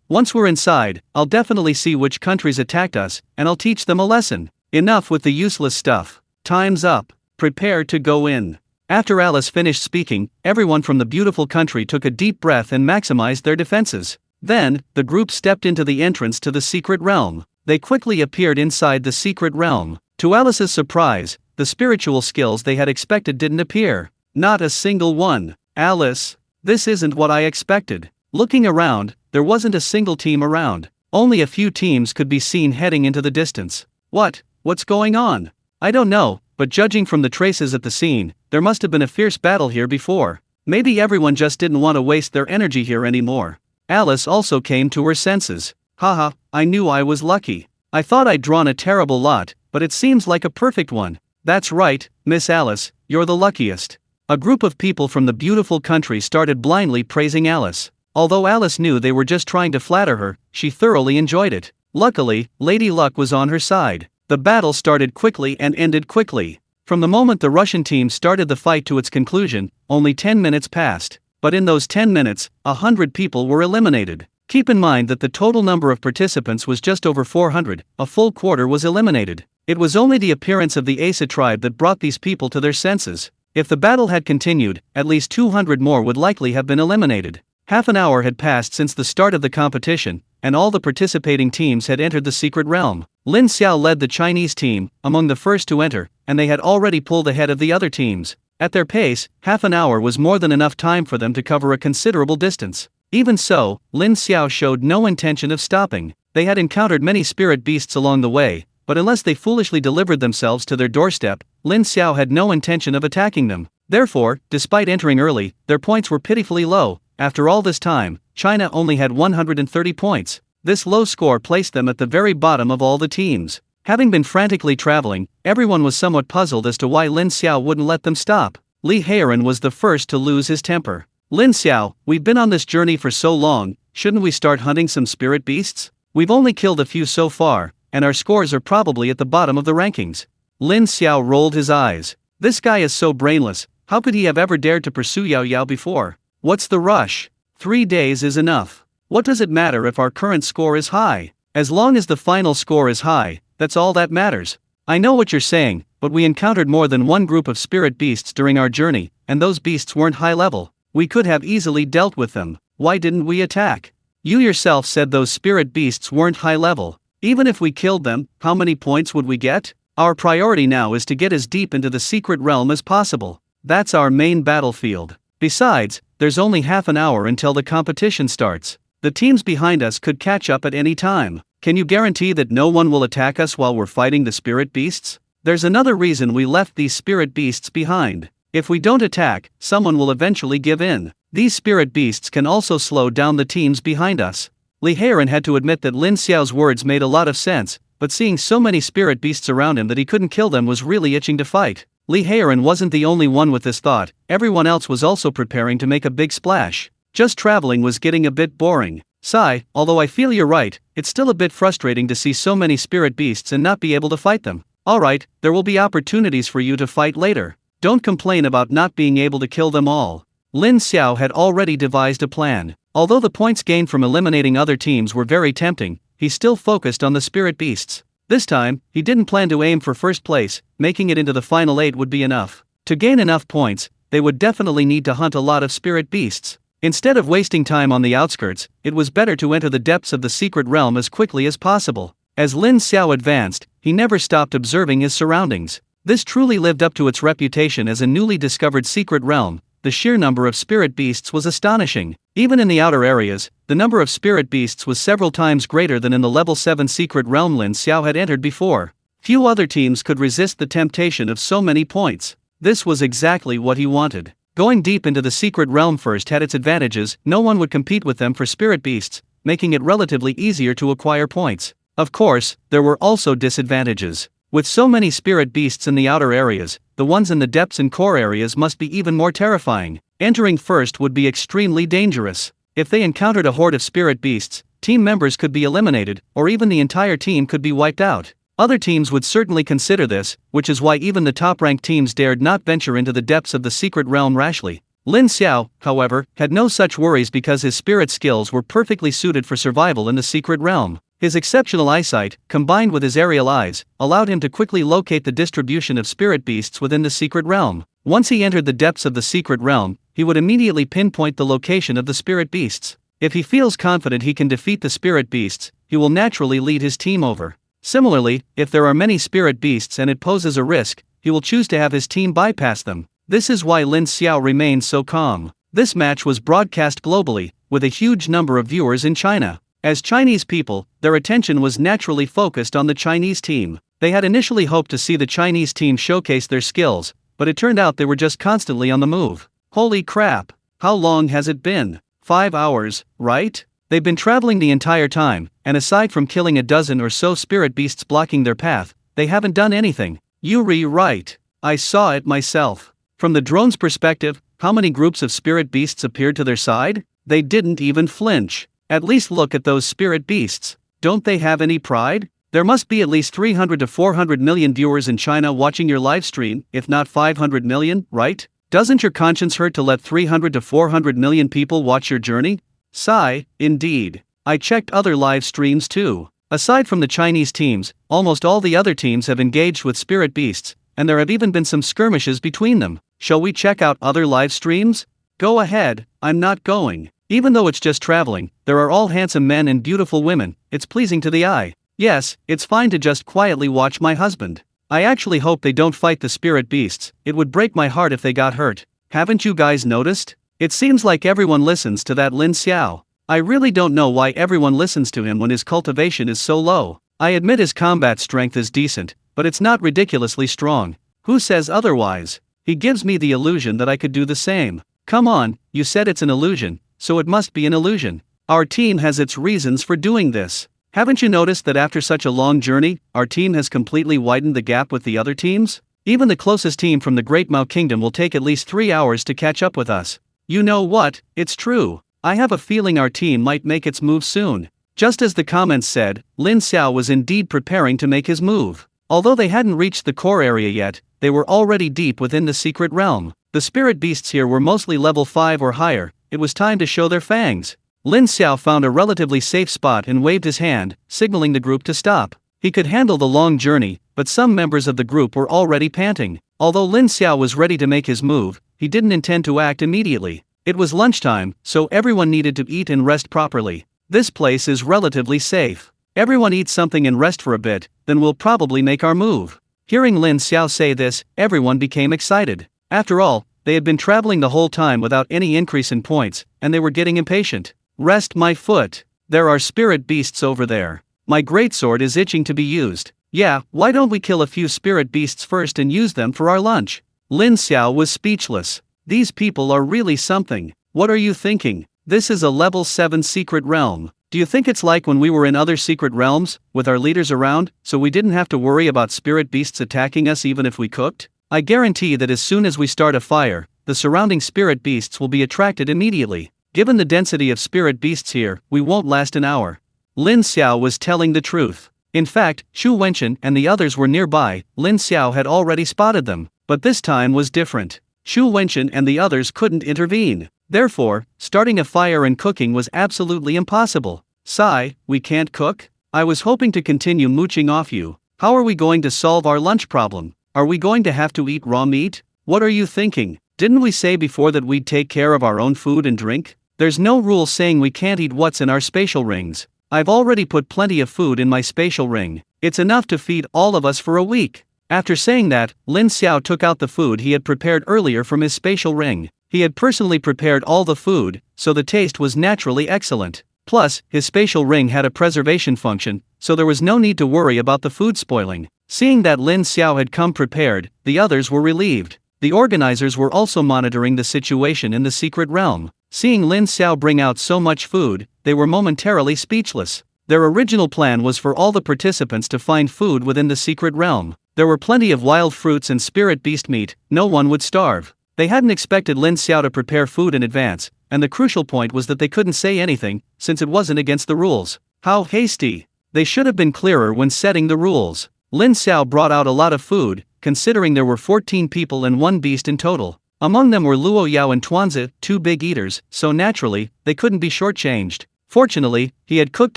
Once we're inside, I'll definitely see which countries attacked us, and I'll teach them a lesson. Enough with the useless stuff. Time's up. Prepare to go in. After Alice finished speaking, everyone from the beautiful country took a deep breath and maximized their defenses. Then, the group stepped into the entrance to the secret realm. They quickly appeared inside the secret realm. To Alice's surprise, the spiritual skills they had expected didn't appear. Not a single one. Alice, this isn't what I expected. Looking around, there wasn't a single team around. Only a few teams could be seen heading into the distance. What's going on? I don't know, but judging from the traces at the scene, there must have been a fierce battle here before. Maybe everyone just didn't want to waste their energy here anymore. Alice also came to her senses. Haha, I knew I was lucky. I thought I'd drawn a terrible lot, but it seems like a perfect one. That's right, Miss Alice, you're the luckiest. A group of people from the beautiful country started blindly praising Alice. Although Alice knew they were just trying to flatter her, she thoroughly enjoyed it. Luckily, Lady Luck was on her side. The battle started quickly and ended quickly. From the moment the Russian team started the fight to its conclusion, only 10 minutes passed. But in those 10 minutes, 100 people were eliminated. Keep in mind that the total number of participants was just over 400, a full quarter was eliminated. It was only the appearance of the Asa tribe that brought these people to their senses. If the battle had continued, at least 200 more would likely have been eliminated. Half an hour had passed since the start of the competition, and all the participating teams had entered the secret realm. Lin Xiao led the Chinese team, among the first to enter, and they had already pulled ahead of the other teams. At their pace, half an hour was more than enough time for them to cover a considerable distance. Even so, Lin Xiao showed no intention of stopping. They had encountered many spirit beasts along the way, but unless they foolishly delivered themselves to their doorstep, Lin Xiao had no intention of attacking them. Therefore, despite entering early, their points were pitifully low. After all this time, China only had 130 points. This low score placed them at the very bottom of all the teams. Having been frantically traveling, everyone was somewhat puzzled as to why Lin Xiao wouldn't let them stop. Li Heiran was the first to lose his temper. Lin Xiao, we've been on this journey for so long, shouldn't we start hunting some spirit beasts? We've only killed a few so far, and our scores are probably at the bottom of the rankings. Lin Xiao rolled his eyes. This guy is so brainless, how could he have ever dared to pursue Yao Yao before? What's the rush? 3 days is enough. What does it matter if our current score is high? As long as the final score is high, that's all that matters. I know what you're saying, but we encountered more than one group of spirit beasts during our journey, and those beasts weren't high level. We could have easily dealt with them. Why didn't we attack? You yourself said those spirit beasts weren't high level. Even if we killed them, how many points would we get? Our priority now is to get as deep into the secret realm as possible. That's our main battlefield. Besides, there's only half an hour until the competition starts. The teams behind us could catch up at any time. Can you guarantee that no one will attack us while we're fighting the spirit beasts? There's another reason we left these spirit beasts behind. If we don't attack, someone will eventually give in. These spirit beasts can also slow down the teams behind us. Li Heiran had to admit that Lin Xiao's words made a lot of sense, but seeing so many spirit beasts around him that he couldn't kill them was really itching to fight. Li Heiran wasn't the only one with this thought, everyone else was also preparing to make a big splash. Just traveling was getting a bit boring. Sigh, although I feel you're right, it's still a bit frustrating to see so many spirit beasts and not be able to fight them. Alright, there will be opportunities for you to fight later. Don't complain about not being able to kill them all. Lin Xiao had already devised a plan. Although the points gained from eliminating other teams were very tempting, he still focused on the spirit beasts. This time, he didn't plan to aim for first place, making it into the final 8 would be enough. To gain enough points, they would definitely need to hunt a lot of spirit beasts. Instead of wasting time on the outskirts, it was better to enter the depths of the secret realm as quickly as possible. As Lin Xiao advanced, he never stopped observing his surroundings. This truly lived up to its reputation as a newly discovered secret realm. The sheer number of spirit beasts was astonishing. Even in the outer areas, the number of spirit beasts was several times greater than in the level 7 secret realm Lin Xiao had entered before. Few other teams could resist the temptation of so many points. This was exactly what he wanted. Going deep into the secret realm first had its advantages. No one would compete with them for spirit beasts, making it relatively easier to acquire points. Of course, there were also disadvantages. With so many spirit beasts in the outer areas, the ones in the depths and core areas must be even more terrifying. Entering first would be extremely dangerous. If they encountered a horde of spirit beasts, team members could be eliminated, or even the entire team could be wiped out. Other teams would certainly consider this, which is why even the top-ranked teams dared not venture into the depths of the secret realm rashly. Lin Xiao, however, had no such worries because his spirit skills were perfectly suited for survival in the secret realm. His exceptional eyesight, combined with his aerial eyes, allowed him to quickly locate the distribution of spirit beasts within the secret realm. Once he entered the depths of the secret realm, he would immediately pinpoint the location of the spirit beasts. If he feels confident he can defeat the spirit beasts, he will naturally lead his team over. Similarly, if there are many spirit beasts and it poses a risk, he will choose to have his team bypass them. This is why Lin Xiao remained so calm. This match was broadcast globally, with a huge number of viewers in China. As Chinese people, their attention was naturally focused on the Chinese team. They had initially hoped to see the Chinese team showcase their skills, but it turned out they were just constantly on the move. Holy crap! How long has it been? 5 hours, right? They've been traveling the entire time, and aside from killing a dozen or so spirit beasts blocking their path, they haven't done anything. Yuri, right. I saw it myself. From the drone's perspective, how many groups of spirit beasts appeared to their side? They didn't even flinch. At least look at those spirit beasts. Don't they have any pride? There must be at least 300 to 400 million viewers in China watching your live stream, if not 500 million, right? Doesn't your conscience hurt to let 300 to 400 million people watch your journey? Sigh, indeed. I checked other live streams too. Aside from the Chinese teams, almost all the other teams have engaged with spirit beasts, and there have even been some skirmishes between them. Shall we check out other live streams? Go ahead, I'm not going. Even though it's just traveling, there are all handsome men and beautiful women, it's pleasing to the eye. Yes, it's fine to just quietly watch my husband. I actually hope they don't fight the spirit beasts, it would break my heart if they got hurt. Haven't you guys noticed? It seems like everyone listens to that Lin Xiao. I really don't know why everyone listens to him when his cultivation is so low. I admit his combat strength is decent, but it's not ridiculously strong. Who says otherwise? He gives me the illusion that I could do the same. Come on, you said it's an illusion, so it must be an illusion. Our team has its reasons for doing this. Haven't you noticed that after such a long journey, our team has completely widened the gap with the other teams? Even the closest team from the Great Mao Kingdom will take at least 3 hours to catch up with us. You know what, it's true. I have a feeling our team might make its move soon. Just as the comments said, Lin Xiao was indeed preparing to make his move. Although they hadn't reached the core area yet, they were already deep within the secret realm. The spirit beasts here were mostly level 5 or higher, it was time to show their fangs. Lin Xiao found a relatively safe spot and waved his hand, signaling the group to stop. He could handle the long journey, but some members of the group were already panting. Although Lin Xiao was ready to make his move, he didn't intend to act immediately. It was lunchtime, so everyone needed to eat and rest properly. This place is relatively safe. Everyone eat something and rest for a bit, then we'll probably make our move. Hearing Lin Xiao say this, everyone became excited. After all, they had been traveling the whole time without any increase in points, and they were getting impatient. Rest my foot. There are spirit beasts over there. My greatsword is itching to be used. Yeah, why don't we kill a few spirit beasts first and use them for our lunch? Lin Xiao was speechless. These people are really something. What are you thinking? This is a level 7 secret realm. Do you think it's like when we were in other secret realms, with our leaders around, so we didn't have to worry about spirit beasts attacking us even if we cooked? I guarantee that as soon as we start a fire, the surrounding spirit beasts will be attracted immediately. Given the density of spirit beasts here, we won't last an hour. Lin Xiao was telling the truth. In fact, Xu Wenchen and the others were nearby. Lin Xiao had already spotted them, but this time was different. Xu Wenchen and the others couldn't intervene. Therefore, starting a fire and cooking was absolutely impossible. Sigh, we can't cook? I was hoping to continue mooching off you. How are we going to solve our lunch problem? Are we going to have to eat raw meat? What are you thinking? Didn't we say before that we'd take care of our own food and drink? There's no rule saying we can't eat what's in our spatial rings. I've already put plenty of food in my spatial ring. It's enough to feed all of us for a week. After saying that, Lin Xiao took out the food he had prepared earlier from his spatial ring. He had personally prepared all the food, so the taste was naturally excellent. Plus, his spatial ring had a preservation function, so there was no need to worry about the food spoiling. Seeing that Lin Xiao had come prepared, the others were relieved. The organizers were also monitoring the situation in the secret realm. Seeing Lin Xiao bring out so much food, they were momentarily speechless. Their original plan was for all the participants to find food within the secret realm. There were plenty of wild fruits and spirit beast meat, no one would starve. They hadn't expected Lin Xiao to prepare food in advance, and the crucial point was that they couldn't say anything, since it wasn't against the rules. How hasty! They should have been clearer when setting the rules. Lin Xiao brought out a lot of food, considering there were 14 people and 1 beast in total. Among them were Luo Yao and Tuanzi, 2 big eaters, so naturally, they couldn't be shortchanged. Fortunately, he had cooked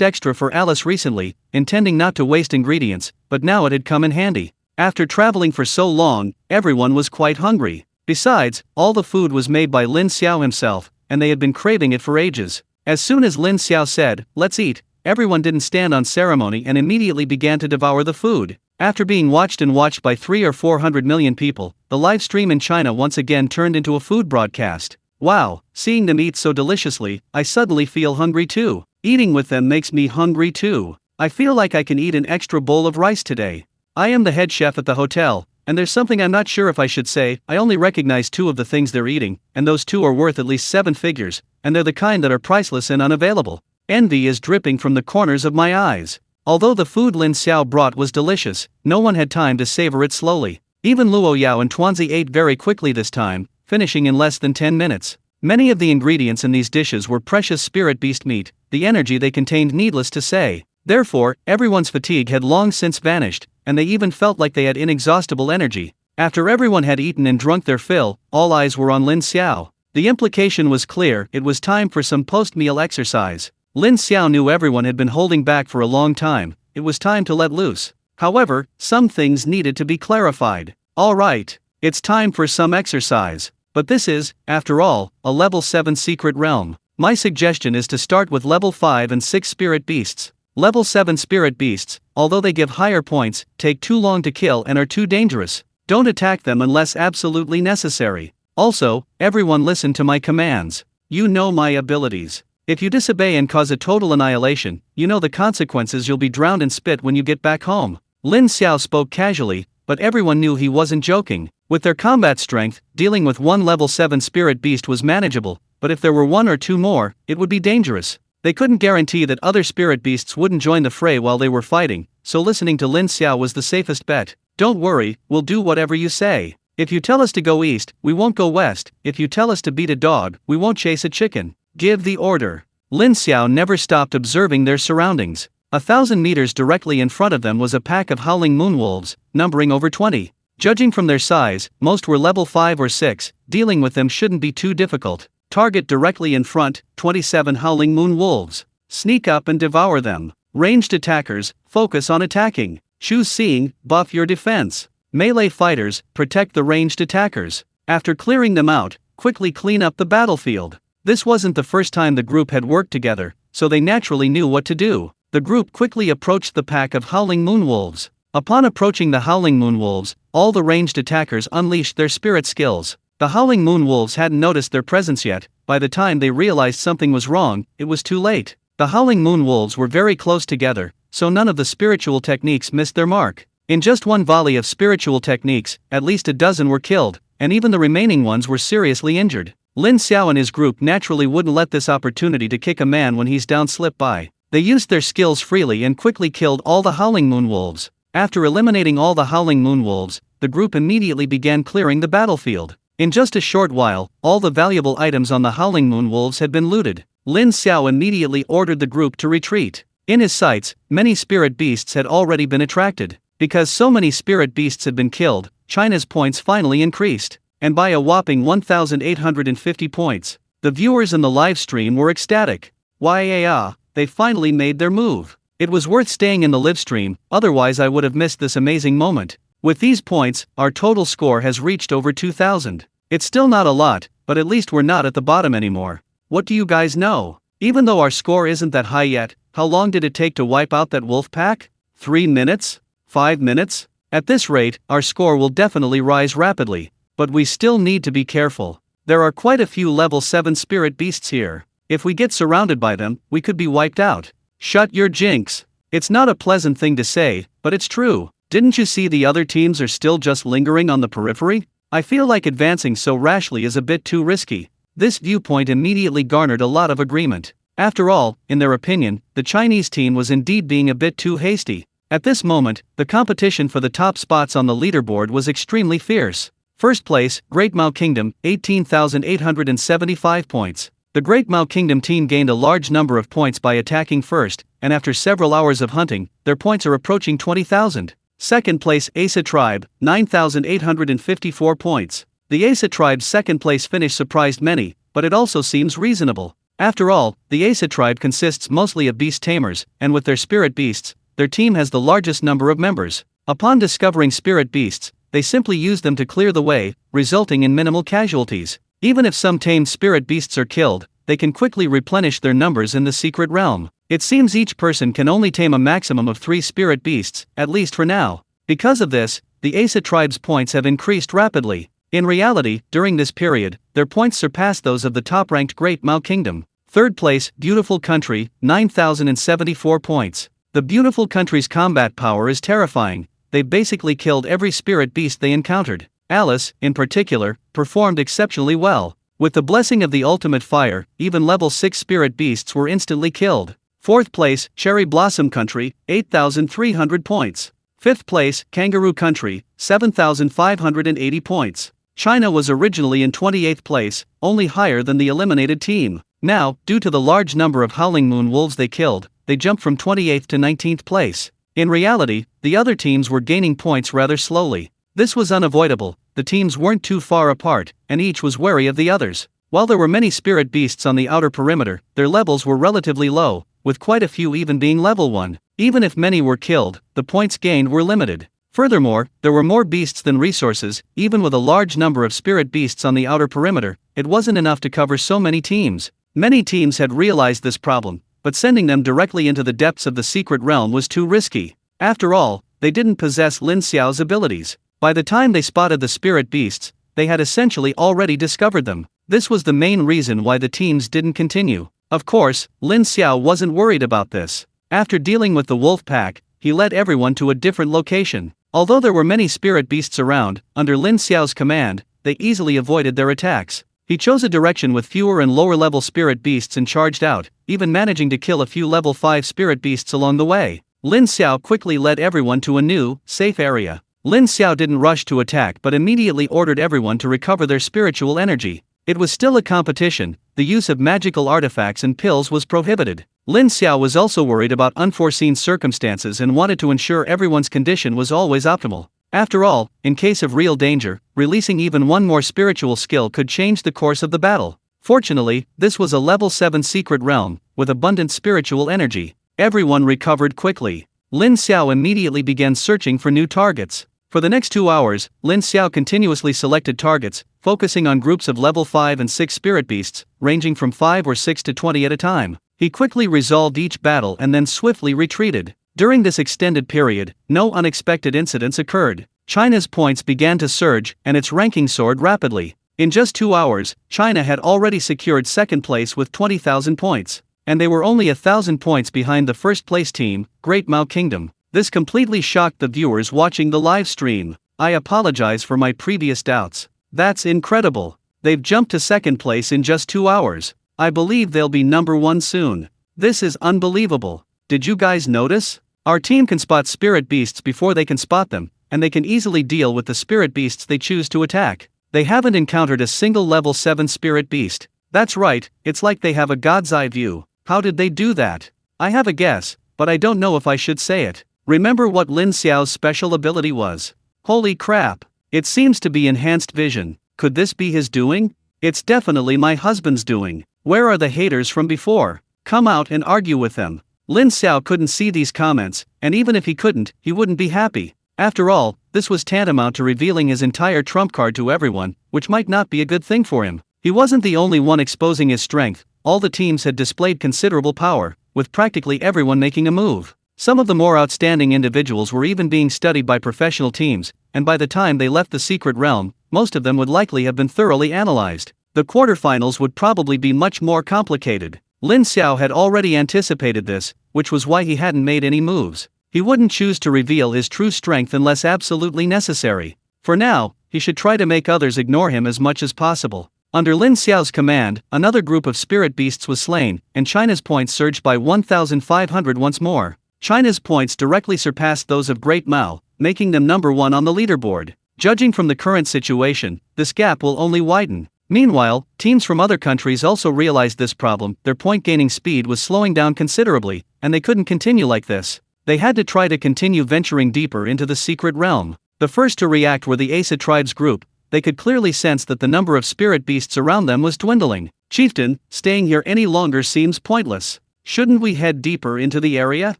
extra for Alice recently, intending not to waste ingredients, but now it had come in handy. After traveling for so long, everyone was quite hungry. Besides, all the food was made by Lin Xiao himself, and they had been craving it for ages. As soon as Lin Xiao said, "Let's eat," everyone didn't stand on ceremony and immediately began to devour the food. After being watched by 300 or 400 million people, the live stream in China once again turned into a food broadcast. Wow, seeing them eat so deliciously, I suddenly feel hungry too. Eating with them makes me hungry too. I feel like I can eat an extra bowl of rice today. I am the head chef at the hotel, and there's something I'm not sure if I should say. I only recognize 2 of the things they're eating, and those 2 are worth at least 7 figures, and they're the kind that are priceless and unavailable. Envy is dripping from the corners of my eyes. Although the food Lin Xiao brought was delicious, no one had time to savor it slowly. Even Luo Yao and Tuanzi ate very quickly this time, finishing in less than 10 minutes. Many of the ingredients in these dishes were precious spirit beast meat, the energy they contained needless to say. Therefore, everyone's fatigue had long since vanished, and they even felt like they had inexhaustible energy. After everyone had eaten and drunk their fill, all eyes were on Lin Xiao. The implication was clear: it was time for some post-meal exercise. Lin Xiao knew everyone had been holding back for a long time. It was time to let loose. However, some things needed to be clarified. Alright, it's time for some exercise. But this is, after all, a level 7 secret realm. My suggestion is to start with level 5 and 6 spirit beasts. Level 7 spirit beasts, although they give higher points, take too long to kill and are too dangerous. Don't attack them unless absolutely necessary. Also, everyone listen to my commands. You know my abilities. If you disobey and cause a total annihilation, you know the consequences. You'll be drowned in spit when you get back home. Lin Xiao spoke casually, but everyone knew he wasn't joking. With their combat strength, dealing with 1 level 7 spirit beast was manageable, but if there were 1 or 2 more, it would be dangerous. They couldn't guarantee that other spirit beasts wouldn't join the fray while they were fighting, so listening to Lin Xiao was the safest bet. Don't worry, we'll do whatever you say. If you tell us to go east, we won't go west. If you tell us to beat a dog, we won't chase a chicken. Give the order. Lin Xiao never stopped observing their surroundings. 1,000 meters directly in front of them was a pack of howling moonwolves, numbering over 20. Judging from their size, most were level 5 or 6, dealing with them shouldn't be too difficult. Target directly in front, 27 Howling Moon Wolves. Sneak up and devour them. Ranged attackers, focus on attacking. Choose seeing, buff your defense. Melee fighters, protect the ranged attackers. After clearing them out, quickly clean up the battlefield. This wasn't the first time the group had worked together, so they naturally knew what to do. The group quickly approached the pack of Howling Moon Wolves. Upon approaching the Howling Moon Wolves, all the ranged attackers unleashed their spirit skills. The Howling Moon Wolves hadn't noticed their presence yet. By the time they realized something was wrong, it was too late. The Howling Moon Wolves were very close together, so none of the spiritual techniques missed their mark. In just one volley of spiritual techniques, at least a dozen were killed, and even the remaining ones were seriously injured. Lin Xiao and his group naturally wouldn't let this opportunity to kick a man when he's down slip by. They used their skills freely and quickly killed all the Howling Moon Wolves. After eliminating all the Howling Moon Wolves, the group immediately began clearing the battlefield. In just a short while, all the valuable items on the Howling Moon Wolves had been looted. Lin Xiao immediately ordered the group to retreat. In his sights, many spirit beasts had already been attracted. Because so many spirit beasts had been killed, China's points finally increased, and by a whopping 1,850 points. The viewers in the live stream were ecstatic. They finally made their move. It was worth staying in the live stream, otherwise I would have missed this amazing moment. With these points, our total score has reached over 2,000. It's still not a lot, but at least we're not at the bottom anymore. What do you guys know? Even though our score isn't that high yet, how long did it take to wipe out that wolf pack? 3 minutes? 5 minutes? At this rate, our score will definitely rise rapidly. But we still need to be careful. There are quite a few level 7 spirit beasts here. If we get surrounded by them, we could be wiped out. Shut your jinx. It's not a pleasant thing to say, but it's true. Didn't you see the other teams are still just lingering on the periphery? I feel like advancing so rashly is a bit too risky. This viewpoint immediately garnered a lot of agreement. After all, in their opinion, the Chinese team was indeed being a bit too hasty. At this moment, the competition for the top spots on the leaderboard was extremely fierce. First place, Great Mao Kingdom, 18,875 points. The Great Mao Kingdom team gained a large number of points by attacking first, and after several hours of hunting, their points are approaching 20,000. Second place, Asa Tribe, 9,854 points. The Asa Tribe's second place finish surprised many, but it also seems reasonable. After all, the Asa Tribe consists mostly of beast tamers, and with their spirit beasts, their team has the largest number of members. Upon discovering spirit beasts, they simply use them to clear the way, resulting in minimal casualties. Even if some tamed spirit beasts are killed, they can quickly replenish their numbers in the secret realm. It seems each person can only tame a maximum of 3 spirit beasts, at least for now. Because of this, the Asa Tribe's points have increased rapidly. In reality, during this period, their points surpassed those of the top-ranked Great Mao Kingdom. Third place, Beautiful Country, 9,074 points. The Beautiful Country's combat power is terrifying. They basically killed every spirit beast they encountered. Alice, in particular, performed exceptionally well. With the blessing of the ultimate fire, even level 6 spirit beasts were instantly killed. Fourth place, Cherry Blossom Country, 8,300 points. Fifth place, Kangaroo Country, 7,580 points. China was originally in 28th place, only higher than the eliminated team. Now, due to the large number of Howling Moon Wolves they killed, they jumped from 28th to 19th place. In reality, the other teams were gaining points rather slowly. This was unavoidable. The teams weren't too far apart, and each was wary of the others. While there were many spirit beasts on the outer perimeter, their levels were relatively low, with quite a few even being level 1. Even if many were killed, the points gained were limited. Furthermore, there were more beasts than resources. Even with a large number of spirit beasts on the outer perimeter, it wasn't enough to cover so many teams. Many teams had realized this problem, but sending them directly into the depths of the secret realm was too risky. After all, they didn't possess Lin Xiao's abilities. By the time they spotted the spirit beasts, they had essentially already discovered them. This was the main reason why the teams didn't continue. Of course, Lin Xiao wasn't worried about this. After dealing with the wolf pack, he led everyone to a different location. Although there were many spirit beasts around, under Lin Xiao's command, they easily avoided their attacks. He chose a direction with fewer and lower-level spirit beasts and charged out, even managing to kill a few level 5 spirit beasts along the way. Lin Xiao quickly led everyone to a new, safe area. Lin Xiao didn't rush to attack but immediately ordered everyone to recover their spiritual energy. It was still a competition. The use of magical artifacts and pills was prohibited. Lin Xiao was also worried about unforeseen circumstances and wanted to ensure everyone's condition was always optimal. After all, in case of real danger, releasing even one more spiritual skill could change the course of the battle. Fortunately, this was a level 7 secret realm, with abundant spiritual energy. Everyone recovered quickly. Lin Xiao immediately began searching for new targets. For the next 2 hours, Lin Xiao continuously selected targets, focusing on groups of level 5 and 6 spirit beasts, ranging from 5 or 6 to 20 at a time. He quickly resolved each battle and then swiftly retreated. During this extended period, no unexpected incidents occurred. China's points began to surge, and its ranking soared rapidly. In just 2 hours, China had already secured second place with 20,000 points. And they were only 1,000 points behind the first place team, Great Mao Kingdom. This completely shocked the viewers watching the live stream. I apologize for my previous doubts. That's incredible. They've jumped to second place in just 2 hours. I believe they'll be number 1 soon. This is unbelievable. Did you guys notice? Our team can spot spirit beasts before they can spot them, and they can easily deal with the spirit beasts they choose to attack. They haven't encountered a single level 7 spirit beast. That's right, it's like they have a god's eye view. How did they do that? I have a guess, but I don't know if I should say it. Remember what Lin Xiao's special ability was? Holy crap! It seems to be enhanced vision. Could this be his doing? It's definitely my husband's doing. Where are the haters from before? Come out and argue with them. Lin Xiao couldn't see these comments, and even if he couldn't, he wouldn't be happy. After all, this was tantamount to revealing his entire trump card to everyone, which might not be a good thing for him. He wasn't the only one exposing his strength. All the teams had displayed considerable power, with practically everyone making a move. Some of the more outstanding individuals were even being studied by professional teams, and by the time they left the secret realm, most of them would likely have been thoroughly analyzed. The quarterfinals would probably be much more complicated. Lin Xiao had already anticipated this, which was why he hadn't made any moves. He wouldn't choose to reveal his true strength unless absolutely necessary. For now, he should try to make others ignore him as much as possible. Under Lin Xiao's command, another group of spirit beasts was slain, and China's points surged by 1,500 once more. China's points directly surpassed those of Great Mao, making them number 1 on the leaderboard. Judging from the current situation, this gap will only widen. Meanwhile, teams from other countries also realized this problem. Their point-gaining speed was slowing down considerably, and they couldn't continue like this. They had to try to continue venturing deeper into the secret realm. The first to react were the Asa Tribes group. They could clearly sense that the number of spirit beasts around them was dwindling. Chieftain, staying here any longer seems pointless. Shouldn't we head deeper into the area?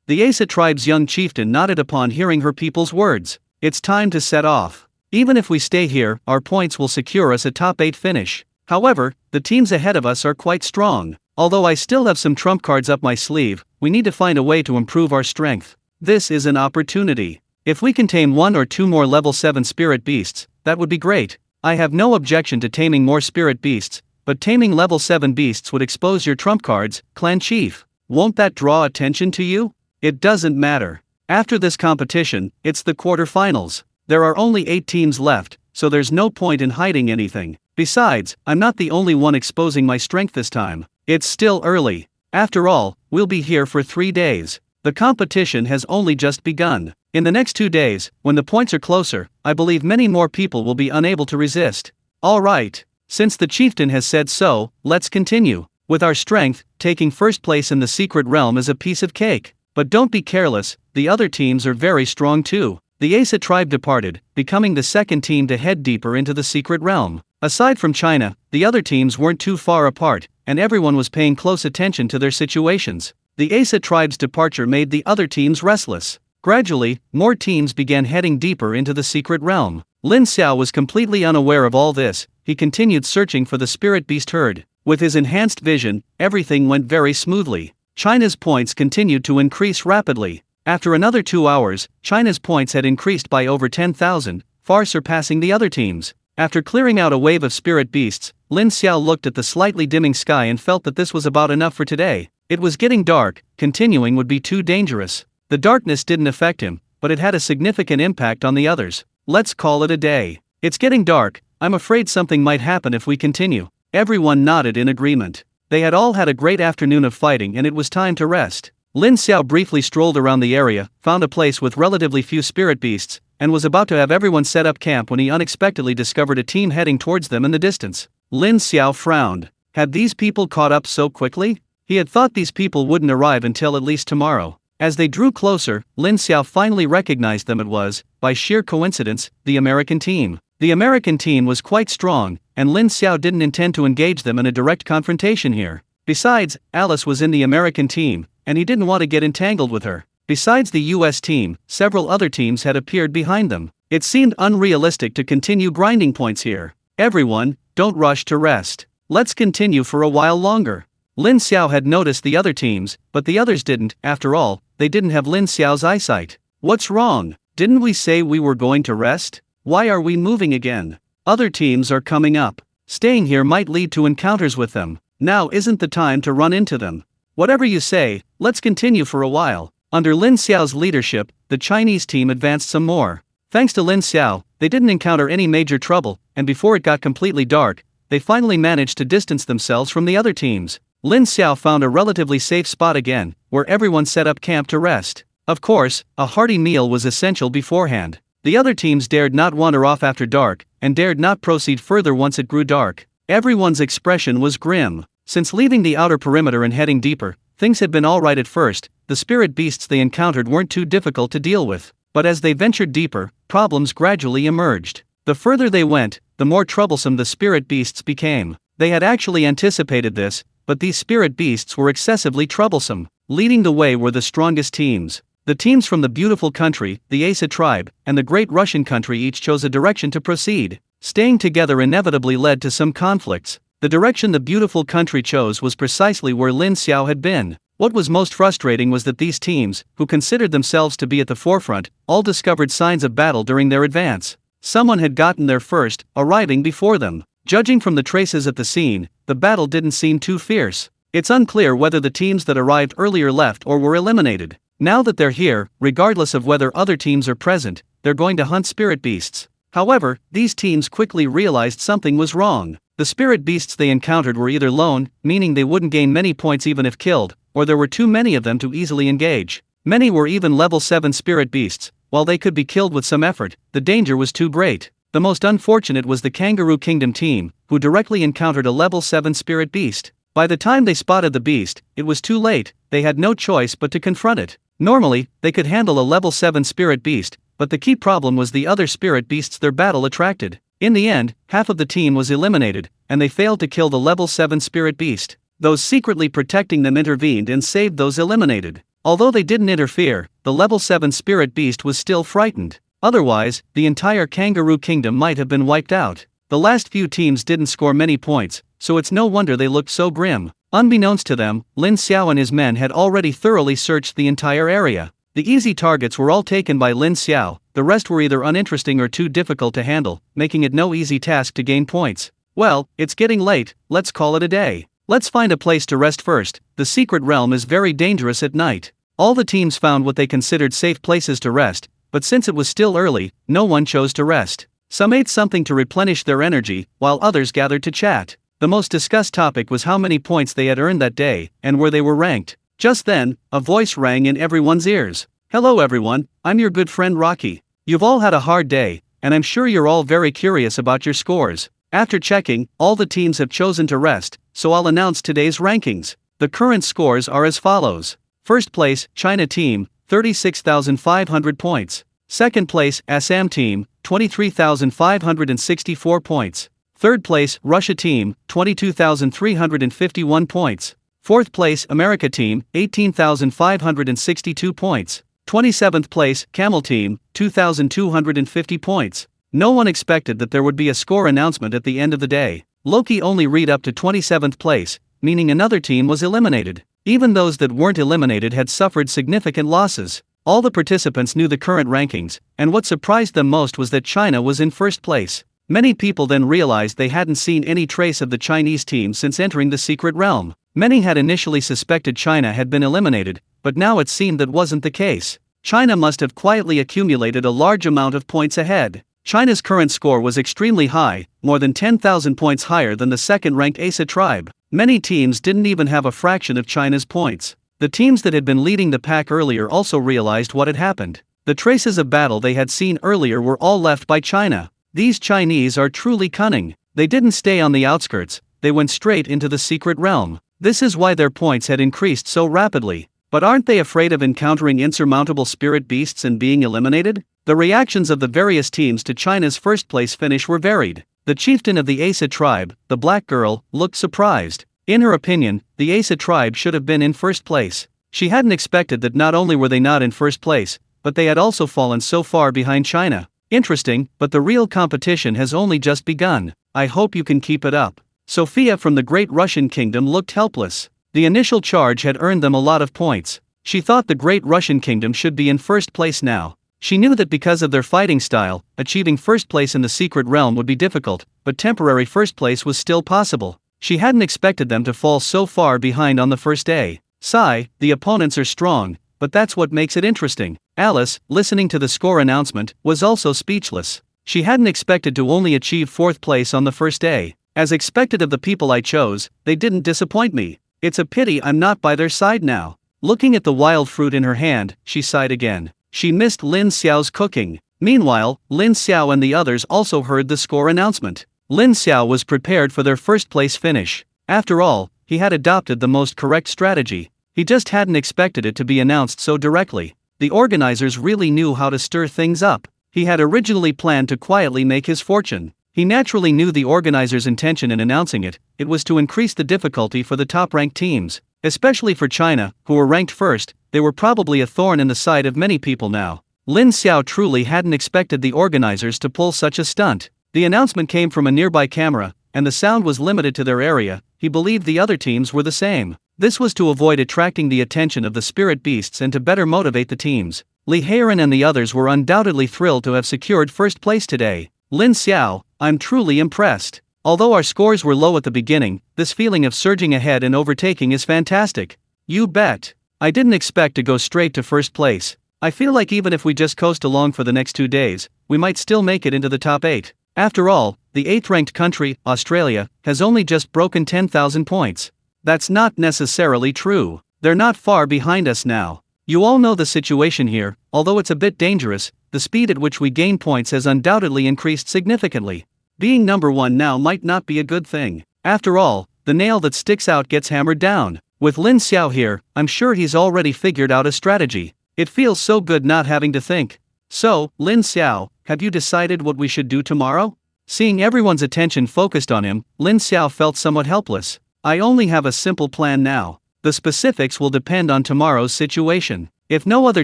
The Asa Tribe's young chieftain nodded upon hearing her people's words. It's time to set off. Even if we stay here, our points will secure us a top 8 finish. However, the teams ahead of us are quite strong. Although I still have some trump cards up my sleeve, we need to find a way to improve our strength. This is an opportunity. If we can tame 1 or 2 more level 7 spirit beasts, that would be great. I have no objection to taming more spirit beasts, but taming level 7 beasts would expose your trump cards, clan chief. Won't that draw attention to you? It doesn't matter. After this competition, it's the quarterfinals. There are only 8 teams left, so there's no point in hiding anything. Besides, I'm not the only one exposing my strength this time. It's still early. After all, we'll be here for 3 days. The competition has only just begun. In the next 2 days, when the points are closer, I believe many more people will be unable to resist. Alright, since the chieftain has said so, let's continue. With our strength, taking first place in the secret realm is a piece of cake. But don't be careless, the other teams are very strong too. The Asa tribe departed, becoming the second team to head deeper into the secret realm. Aside from China, the other teams weren't too far apart, and everyone was paying close attention to their situations. The Asa tribe's departure made the other teams restless. Gradually, more teams began heading deeper into the secret realm. Lin Xiao was completely unaware of all this. He continued searching for the spirit beast herd. With his enhanced vision, everything went very smoothly. China's points continued to increase rapidly. After another 2 hours, China's points had increased by over 10,000, far surpassing the other teams. After clearing out a wave of spirit beasts, Lin Xiao looked at the slightly dimming sky and felt that this was about enough for today. It was getting dark, continuing would be too dangerous. The darkness didn't affect him, but it had a significant impact on the others. Let's call it a day. It's getting dark, I'm afraid something might happen if we continue. Everyone nodded in agreement. They had all had a great afternoon of fighting and it was time to rest. Lin Xiao briefly strolled around the area, found a place with relatively few spirit beasts, and was about to have everyone set up camp when he unexpectedly discovered a team heading towards them in the distance. Lin Xiao frowned. Had these people caught up so quickly? He had thought these people wouldn't arrive until at least tomorrow. As they drew closer, Lin Xiao finally recognized them. It was, by sheer coincidence, the American team. The American team was quite strong, and Lin Xiao didn't intend to engage them in a direct confrontation here. Besides, Alice was in the American team, and he didn't want to get entangled with her. Besides the US team, several other teams had appeared behind them. It seemed unrealistic to continue grinding points here. Everyone, don't rush to rest. Let's continue for a while longer. Lin Xiao had noticed the other teams, but the others didn't. After all, they didn't have Lin Xiao's eyesight. What's wrong? Didn't we say we were going to rest? Why are we moving again? Other teams are coming up. Staying here might lead to encounters with them. Now isn't the time to run into them. Whatever you say, let's continue for a while. Under Lin Xiao's leadership, the Chinese team advanced some more. Thanks to Lin Xiao, they didn't encounter any major trouble, and before it got completely dark, they finally managed to distance themselves from the other teams. Lin Xiao found a relatively safe spot again, where everyone set up camp to rest. Of course, a hearty meal was essential beforehand. The other teams dared not wander off after dark, and dared not proceed further once it grew dark. Everyone's expression was grim. Since leaving the outer perimeter and heading deeper, things had been alright at first. The spirit beasts they encountered weren't too difficult to deal with. But as they ventured deeper, problems gradually emerged. The further they went, the more troublesome the spirit beasts became. They had actually anticipated this, but these spirit beasts were excessively troublesome. Leading the way were the strongest teams. The teams from the beautiful country, the Asa tribe, and the great Russian country each chose a direction to proceed. Staying together inevitably led to some conflicts. The direction the beautiful country chose was precisely where Lin Xiao had been. What was most frustrating was that these teams, who considered themselves to be at the forefront, all discovered signs of battle during their advance. Someone had gotten there first, arriving before them. Judging from the traces at the scene, the battle didn't seem too fierce. It's unclear whether the teams that arrived earlier left or were eliminated. Now that they're here, regardless of whether other teams are present, they're going to hunt spirit beasts. However, these teams quickly realized something was wrong. The spirit beasts they encountered were either lone, meaning they wouldn't gain many points even if killed, or there were too many of them to easily engage. Many were even level 7 spirit beasts. While they could be killed with some effort, the danger was too great. The most unfortunate was the Kangaroo Kingdom team, who directly encountered a level 7 spirit beast. By the time they spotted the beast, it was too late. They had no choice but to confront it. Normally, they could handle a level 7 spirit beast, but the key problem was the other spirit beasts their battle attracted. In the end, half of the team was eliminated, and they failed to kill the level 7 spirit beast. Those secretly protecting them intervened and saved those eliminated. Although they didn't interfere, the level 7 spirit beast was still frightened. Otherwise, the entire Kangaroo Kingdom might have been wiped out. The last few teams didn't score many points, so it's no wonder they looked so grim. Unbeknownst to them, Lin Xiao and his men had already thoroughly searched the entire area. The easy targets were all taken by Lin Xiao, the rest were either uninteresting or too difficult to handle, making it no easy task to gain points. Well, it's getting late, let's call it a day. Let's find a place to rest first. The secret realm is very dangerous at night. All the teams found what they considered safe places to rest, but since it was still early, no one chose to rest. Some ate something to replenish their energy, while others gathered to chat. The most discussed topic was how many points they had earned that day, and where they were ranked. Just then, a voice rang in everyone's ears. Hello everyone, I'm your good friend Rocky. You've all had a hard day, and I'm sure you're all very curious about your scores. After checking, all the teams have chosen to rest, so I'll announce today's rankings. The current scores are as follows. First place, China team, 36,500 points. Second place, Assam team, 23,564 points. Third place, Russia team, 22,351 points. Fourth place, America team, 18,562 points. 27th place, Camel team, 2,250 points. No one expected that there would be a score announcement at the end of the day. Loki only read up to 27th place, meaning another team was eliminated. Even those that weren't eliminated had suffered significant losses. All the participants knew the current rankings, and what surprised them most was that China was in first place. Many people then realized they hadn't seen any trace of the Chinese team since entering the secret realm. Many had initially suspected China had been eliminated, but now it seemed that wasn't the case. China must have quietly accumulated a large amount of points ahead. China's current score was extremely high, more than 10,000 points higher than the second-ranked Asa tribe. Many teams didn't even have a fraction of China's points. The teams that had been leading the pack earlier also realized what had happened. The traces of battle they had seen earlier were all left by China. These Chinese are truly cunning. They didn't stay on the outskirts, they went straight into the secret realm. This is why their points had increased so rapidly. But aren't they afraid of encountering insurmountable spirit beasts and being eliminated? The reactions of the various teams to China's first place finish were varied. The chieftain of the Asa tribe, the black girl, looked surprised. In her opinion, the Asa tribe should have been in first place. She hadn't expected that not only were they not in first place, but they had also fallen so far behind China. Interesting, but the real competition has only just begun. I hope you can keep it up. Sophia from the Great Russian Kingdom looked helpless. The initial charge had earned them a lot of points. She thought the Great Russian Kingdom should be in first place now. She knew that because of their fighting style, achieving first place in the secret realm would be difficult, but temporary first place was still possible. She hadn't expected them to fall so far behind on the first day. Sigh, the opponents are strong, but that's what makes it interesting. Alice, listening to the score announcement, was also speechless. She hadn't expected to only achieve fourth place on the first day. As expected of the people I chose, they didn't disappoint me. It's a pity I'm not by their side now. Looking at the wild fruit in her hand, she sighed again. She missed Lin Xiao's cooking. Meanwhile, Lin Xiao and the others also heard the score announcement. Lin Xiao was prepared for their first place finish. After all, he had adopted the most correct strategy. He just hadn't expected it to be announced so directly. The organizers really knew how to stir things up. He had originally planned to quietly make his fortune. He naturally knew the organizers' intention in announcing it. It was to increase the difficulty for the top-ranked teams. Especially for China, who were ranked first, they were probably a thorn in the side of many people now. Lin Xiao truly hadn't expected the organizers to pull such a stunt. The announcement came from a nearby camera, and the sound was limited to their area. He believed the other teams were the same. This was to avoid attracting the attention of the spirit beasts and to better motivate the teams. Li Heiren and the others were undoubtedly thrilled to have secured first place today. Lin Xiao, I'm truly impressed. Although our scores were low at the beginning, this feeling of surging ahead and overtaking is fantastic. You bet. I didn't expect to go straight to first place. I feel like even if we just coast along for the next 2 days, we might still make it into the top 8. After all, the 8th-ranked country, Australia, has only just broken 10,000 points. That's not necessarily true. They're not far behind us now. You all know the situation here. Although it's a bit dangerous, the speed at which we gain points has undoubtedly increased significantly. Being number 1 now might not be a good thing. After all, the nail that sticks out gets hammered down. With Lin Xiao here, I'm sure he's already figured out a strategy. It feels so good not having to think. So, Lin Xiao, have you decided what we should do tomorrow? Seeing everyone's attention focused on him, Lin Xiao felt somewhat helpless. I only have a simple plan now. The specifics will depend on tomorrow's situation. If no other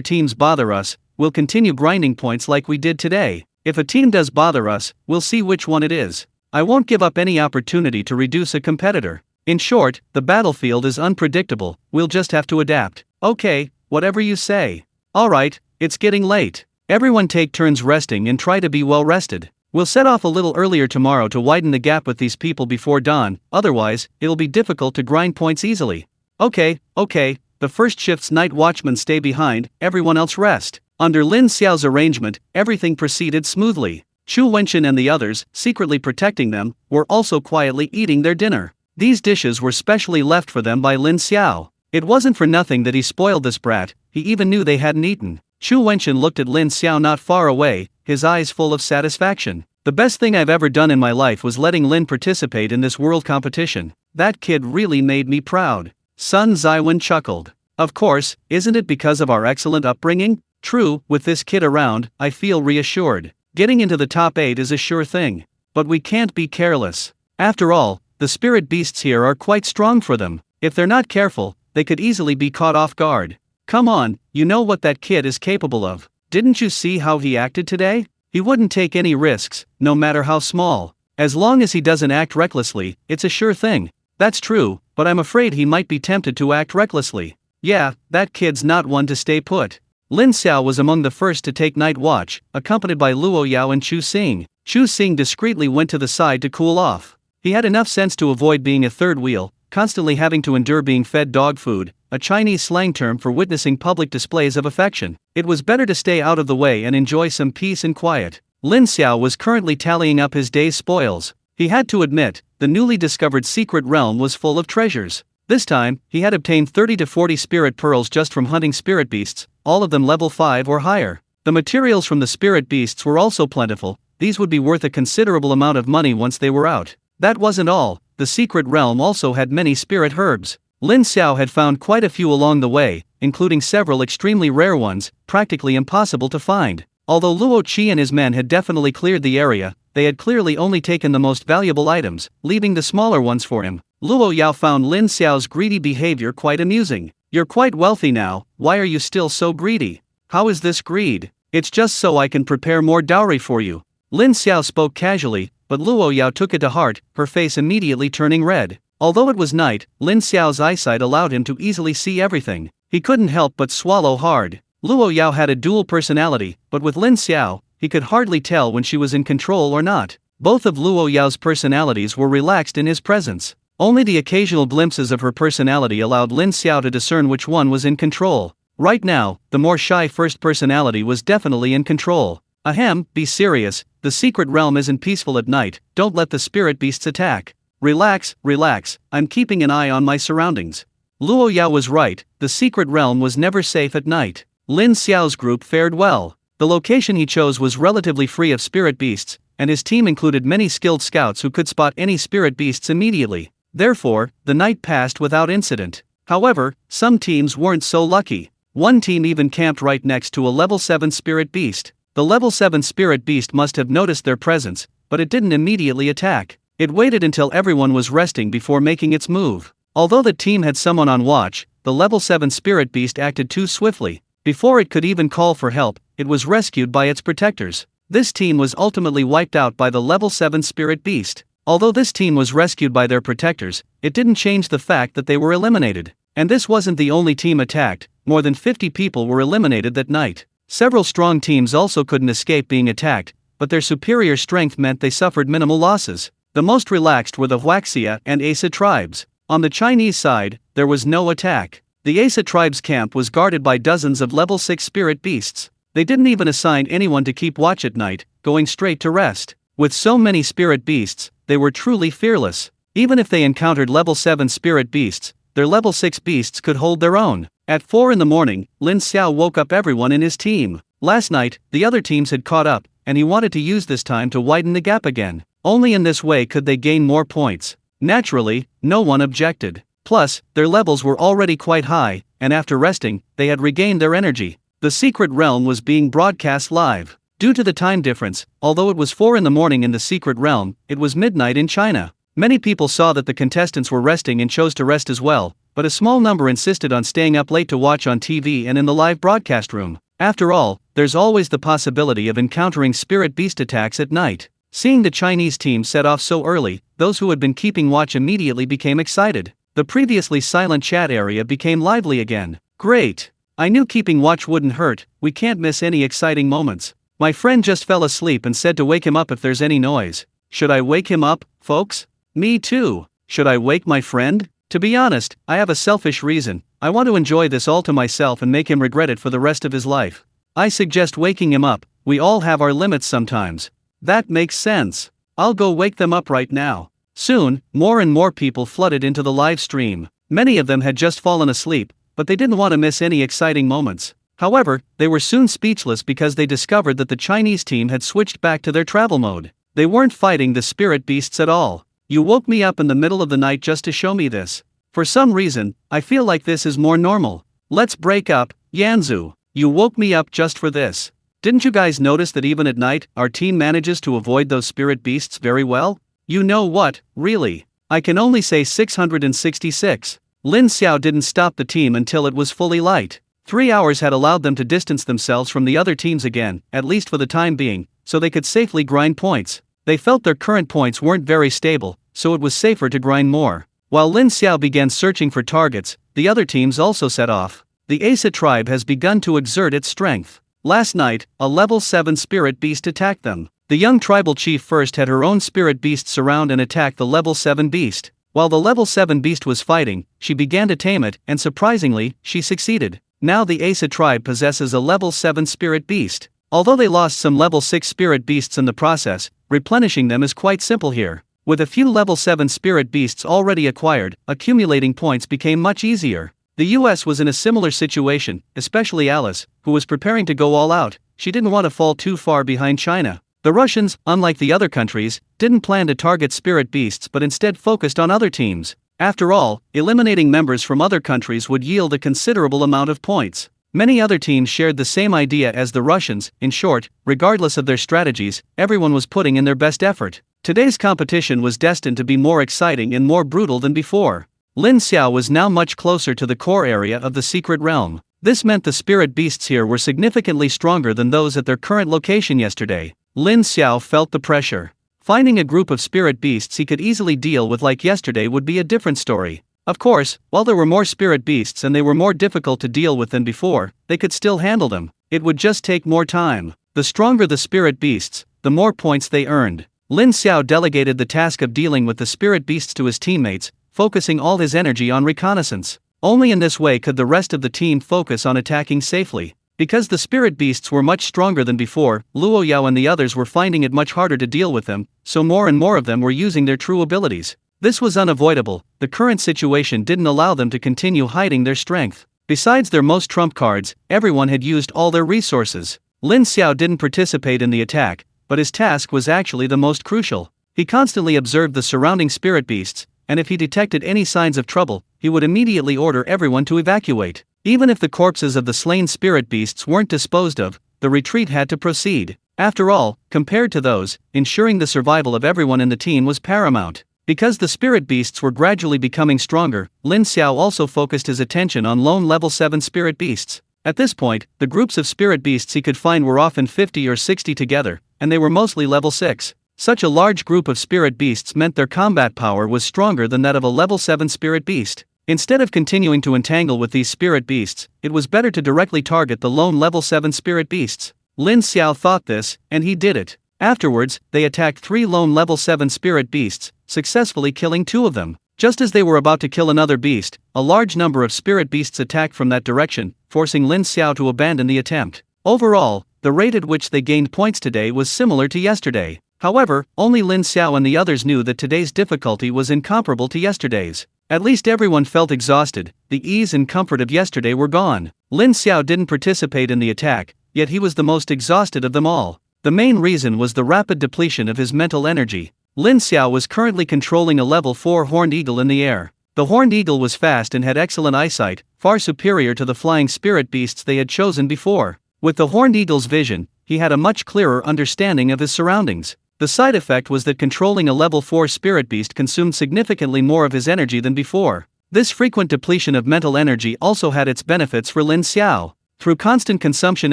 teams bother us, we'll continue grinding points like we did today. If a team does bother us, we'll see which one it is. I won't give up any opportunity to reduce a competitor. In short, the battlefield is unpredictable, we'll just have to adapt. Okay, whatever you say. Alright, it's getting late. Everyone take turns resting and try to be well rested. We'll set off a little earlier tomorrow to widen the gap with these people before dawn, otherwise, it'll be difficult to grind points easily. Okay, the first shift's night watchmen stay behind, everyone else rest. Under Lin Xiao's arrangement, everything proceeded smoothly. Chu Wenxin and the others, secretly protecting them, were also quietly eating their dinner. These dishes were specially left for them by Lin Xiao. It wasn't for nothing that he spoiled this brat, he even knew they hadn't eaten. Chu Wenxin looked at Lin Xiao not far away, his eyes full of satisfaction. The best thing I've ever done in my life was letting Lin participate in this world competition. That kid really made me proud. Sun Ziwen chuckled. Of course, isn't it because of our excellent upbringing? True, with this kid around, I feel reassured. Getting into the top 8 is a sure thing. But we can't be careless. After all, the spirit beasts here are quite strong for them. If they're not careful, they could easily be caught off guard. Come on, you know what that kid is capable of. Didn't you see how he acted today? He wouldn't take any risks, no matter how small. As long as he doesn't act recklessly, it's a sure thing. That's true, but I'm afraid he might be tempted to act recklessly. Yeah, that kid's not one to stay put. Lin Xiao was among the first to take night watch, accompanied by Luo Yao and Chu Xing. Chu Xing discreetly went to the side to cool off. He had enough sense to avoid being a third wheel, constantly having to endure being fed dog food, a Chinese slang term for witnessing public displays of affection. It was better to stay out of the way and enjoy some peace and quiet. Lin Xiao was currently tallying up his day's spoils. He had to admit, the newly discovered secret realm was full of treasures. This time, he had obtained 30 to 40 spirit pearls just from hunting spirit beasts, all of them level 5 or higher. The materials from the spirit beasts were also plentiful. These would be worth a considerable amount of money once they were out. That wasn't all, the secret realm also had many spirit herbs. Lin Xiao had found quite a few along the way, including several extremely rare ones, practically impossible to find. Although Luo Qi and his men had definitely cleared the area, they had clearly only taken the most valuable items, leaving the smaller ones for him. Luo Yao found Lin Xiao's greedy behavior quite amusing. "You're quite wealthy now, why are you still so greedy?" "How is this greed? It's just so I can prepare more dowry for you." Lin Xiao spoke casually, but Luo Yao took it to heart, her face immediately turning red. Although it was night, Lin Xiao's eyesight allowed him to easily see everything. He couldn't help but swallow hard. Luo Yao had a dual personality, but with Lin Xiao, he could hardly tell when she was in control or not. Both of Luo Yao's personalities were relaxed in his presence. Only the occasional glimpses of her personality allowed Lin Xiao to discern which one was in control. Right now, the more shy first personality was definitely in control. "Ahem, be serious, the secret realm isn't peaceful at night, don't let the spirit beasts attack. Relax, relax, I'm keeping an eye on my surroundings." Luo Yao was right, the secret realm was never safe at night. Lin Xiao's group fared well. The location he chose was relatively free of spirit beasts, and his team included many skilled scouts who could spot any spirit beasts immediately. Therefore, the night passed without incident. However, some teams weren't so lucky. One team even camped right next to a level 7 spirit beast. The level 7 spirit beast must have noticed their presence, but it didn't immediately attack. It waited until everyone was resting before making its move. Although the team had someone on watch, the level 7 spirit beast acted too swiftly. Before it could even call for help, it was rescued by its protectors. This team was ultimately wiped out by the level 7 spirit beast. Although this team was rescued by their protectors, it didn't change the fact that they were eliminated. And this wasn't the only team attacked, more than 50 people were eliminated that night. Several strong teams also couldn't escape being attacked, but their superior strength meant they suffered minimal losses. The most relaxed were the Huaxia and Asa tribes. On the Chinese side, there was no attack. The Asa tribe's camp was guarded by dozens of level 6 spirit beasts. They didn't even assign anyone to keep watch at night, going straight to rest. With so many spirit beasts, they were truly fearless. Even if they encountered level 7 spirit beasts, their level 6 beasts could hold their own. At 4 in the morning, Lin Xiao woke up everyone in his team. Last night, the other teams had caught up, and he wanted to use this time to widen the gap again. Only in this way could they gain more points. Naturally, no one objected. Plus, their levels were already quite high, and after resting, they had regained their energy. The secret realm was being broadcast live. Due to the time difference, although it was 4 in the morning in the secret realm, it was midnight in China. Many people saw that the contestants were resting and chose to rest as well, but a small number insisted on staying up late to watch on TV and in the live broadcast room. After all, there's always the possibility of encountering spirit beast attacks at night. Seeing the Chinese team set off so early, those who had been keeping watch immediately became excited. The previously silent chat area became lively again. "Great! I knew keeping watch wouldn't hurt, we can't miss any exciting moments. My friend just fell asleep and said to wake him up if there's any noise. Should I wake him up, folks? Me too. Should I wake my friend? To be honest, I have a selfish reason. I want to enjoy this all to myself and make him regret it for the rest of his life. I suggest waking him up, we all have our limits sometimes." "That makes sense. I'll go wake them up right now." Soon, more and more people flooded into the live stream. Many of them had just fallen asleep, but they didn't want to miss any exciting moments. However, they were soon speechless because they discovered that the Chinese team had switched back to their travel mode. They weren't fighting the spirit beasts at all. "You woke me up in the middle of the night just to show me this. For some reason, I feel like this is more normal. Let's break up, Yanzu. You woke me up just for this. Didn't you guys notice that even at night, our team manages to avoid those spirit beasts very well? You know what, really? I can only say 666. Lin Xiao didn't stop the team until it was fully light. 3 hours had allowed them to distance themselves from the other teams again, at least for the time being, so they could safely grind points. They felt their current points weren't very stable, so it was safer to grind more. While Lin Xiao began searching for targets, the other teams also set off. The Asa tribe has begun to exert its strength. Last night, a level 7 spirit beast attacked them. The young tribal chief first had her own spirit beast surround and attack the level 7 beast. While the level 7 beast was fighting, she began to tame it, and surprisingly, she succeeded. Now the Asa tribe possesses a level 7 spirit beast. Although they lost some level 6 spirit beasts in the process, replenishing them is quite simple here. With a few level 7 spirit beasts already acquired, accumulating points became much easier. The US was in a similar situation, especially Alice, who was preparing to go all out. She didn't want to fall too far behind China. The Russians, unlike the other countries, didn't plan to target spirit beasts but instead focused on other teams. After all, eliminating members from other countries would yield a considerable amount of points. Many other teams shared the same idea as the Russians. In short, regardless of their strategies, everyone was putting in their best effort. Today's competition was destined to be more exciting and more brutal than before. Lin Xiao was now much closer to the core area of the secret realm. This meant the spirit beasts here were significantly stronger than those at their current location yesterday. Lin Xiao felt the pressure. Finding a group of spirit beasts he could easily deal with like yesterday would be a different story. Of course, while there were more spirit beasts and they were more difficult to deal with than before, they could still handle them. It would just take more time. The stronger the spirit beasts, the more points they earned. Lin Xiao delegated the task of dealing with the spirit beasts to his teammates, focusing all his energy on reconnaissance. Only in this way could the rest of the team focus on attacking safely. Because the spirit beasts were much stronger than before, Luo Yao and the others were finding it much harder to deal with them, so more and more of them were using their true abilities. This was unavoidable. The current situation didn't allow them to continue hiding their strength. Besides their most trump cards, everyone had used all their resources. Lin Xiao didn't participate in the attack, but his task was actually the most crucial. He constantly observed the surrounding spirit beasts, and if he detected any signs of trouble, he would immediately order everyone to evacuate. Even if the corpses of the slain spirit beasts weren't disposed of, the retreat had to proceed. After all, compared to those, ensuring the survival of everyone in the team was paramount. Because the spirit beasts were gradually becoming stronger, Lin Xiao also focused his attention on lone level 7 spirit beasts. At this point, the groups of spirit beasts he could find were often 50 or 60 together, and they were mostly level 6. Such a large group of spirit beasts meant their combat power was stronger than that of a level 7 spirit beast. Instead of continuing to entangle with these spirit beasts, it was better to directly target the lone level 7 spirit beasts. Lin Xiao thought this, and he did it. Afterwards, they attacked 3 lone level 7 spirit beasts, successfully killing 2 of them. Just as they were about to kill another beast, a large number of spirit beasts attacked from that direction, forcing Lin Xiao to abandon the attempt. Overall, the rate at which they gained points today was similar to yesterday. However, only Lin Xiao and the others knew that today's difficulty was incomparable to yesterday's. At least everyone felt exhausted. The ease and comfort of yesterday were gone. Lin Xiao didn't participate in the attack, yet he was the most exhausted of them all. The main reason was the rapid depletion of his mental energy. Lin Xiao was currently controlling a level 4 horned eagle in the air. The horned eagle was fast and had excellent eyesight, far superior to the flying spirit beasts they had chosen before. With the horned eagle's vision, he had a much clearer understanding of his surroundings. The side effect was that controlling a level 4 spirit beast consumed significantly more of his energy than before. This frequent depletion of mental energy also had its benefits for Lin Xiao. Through constant consumption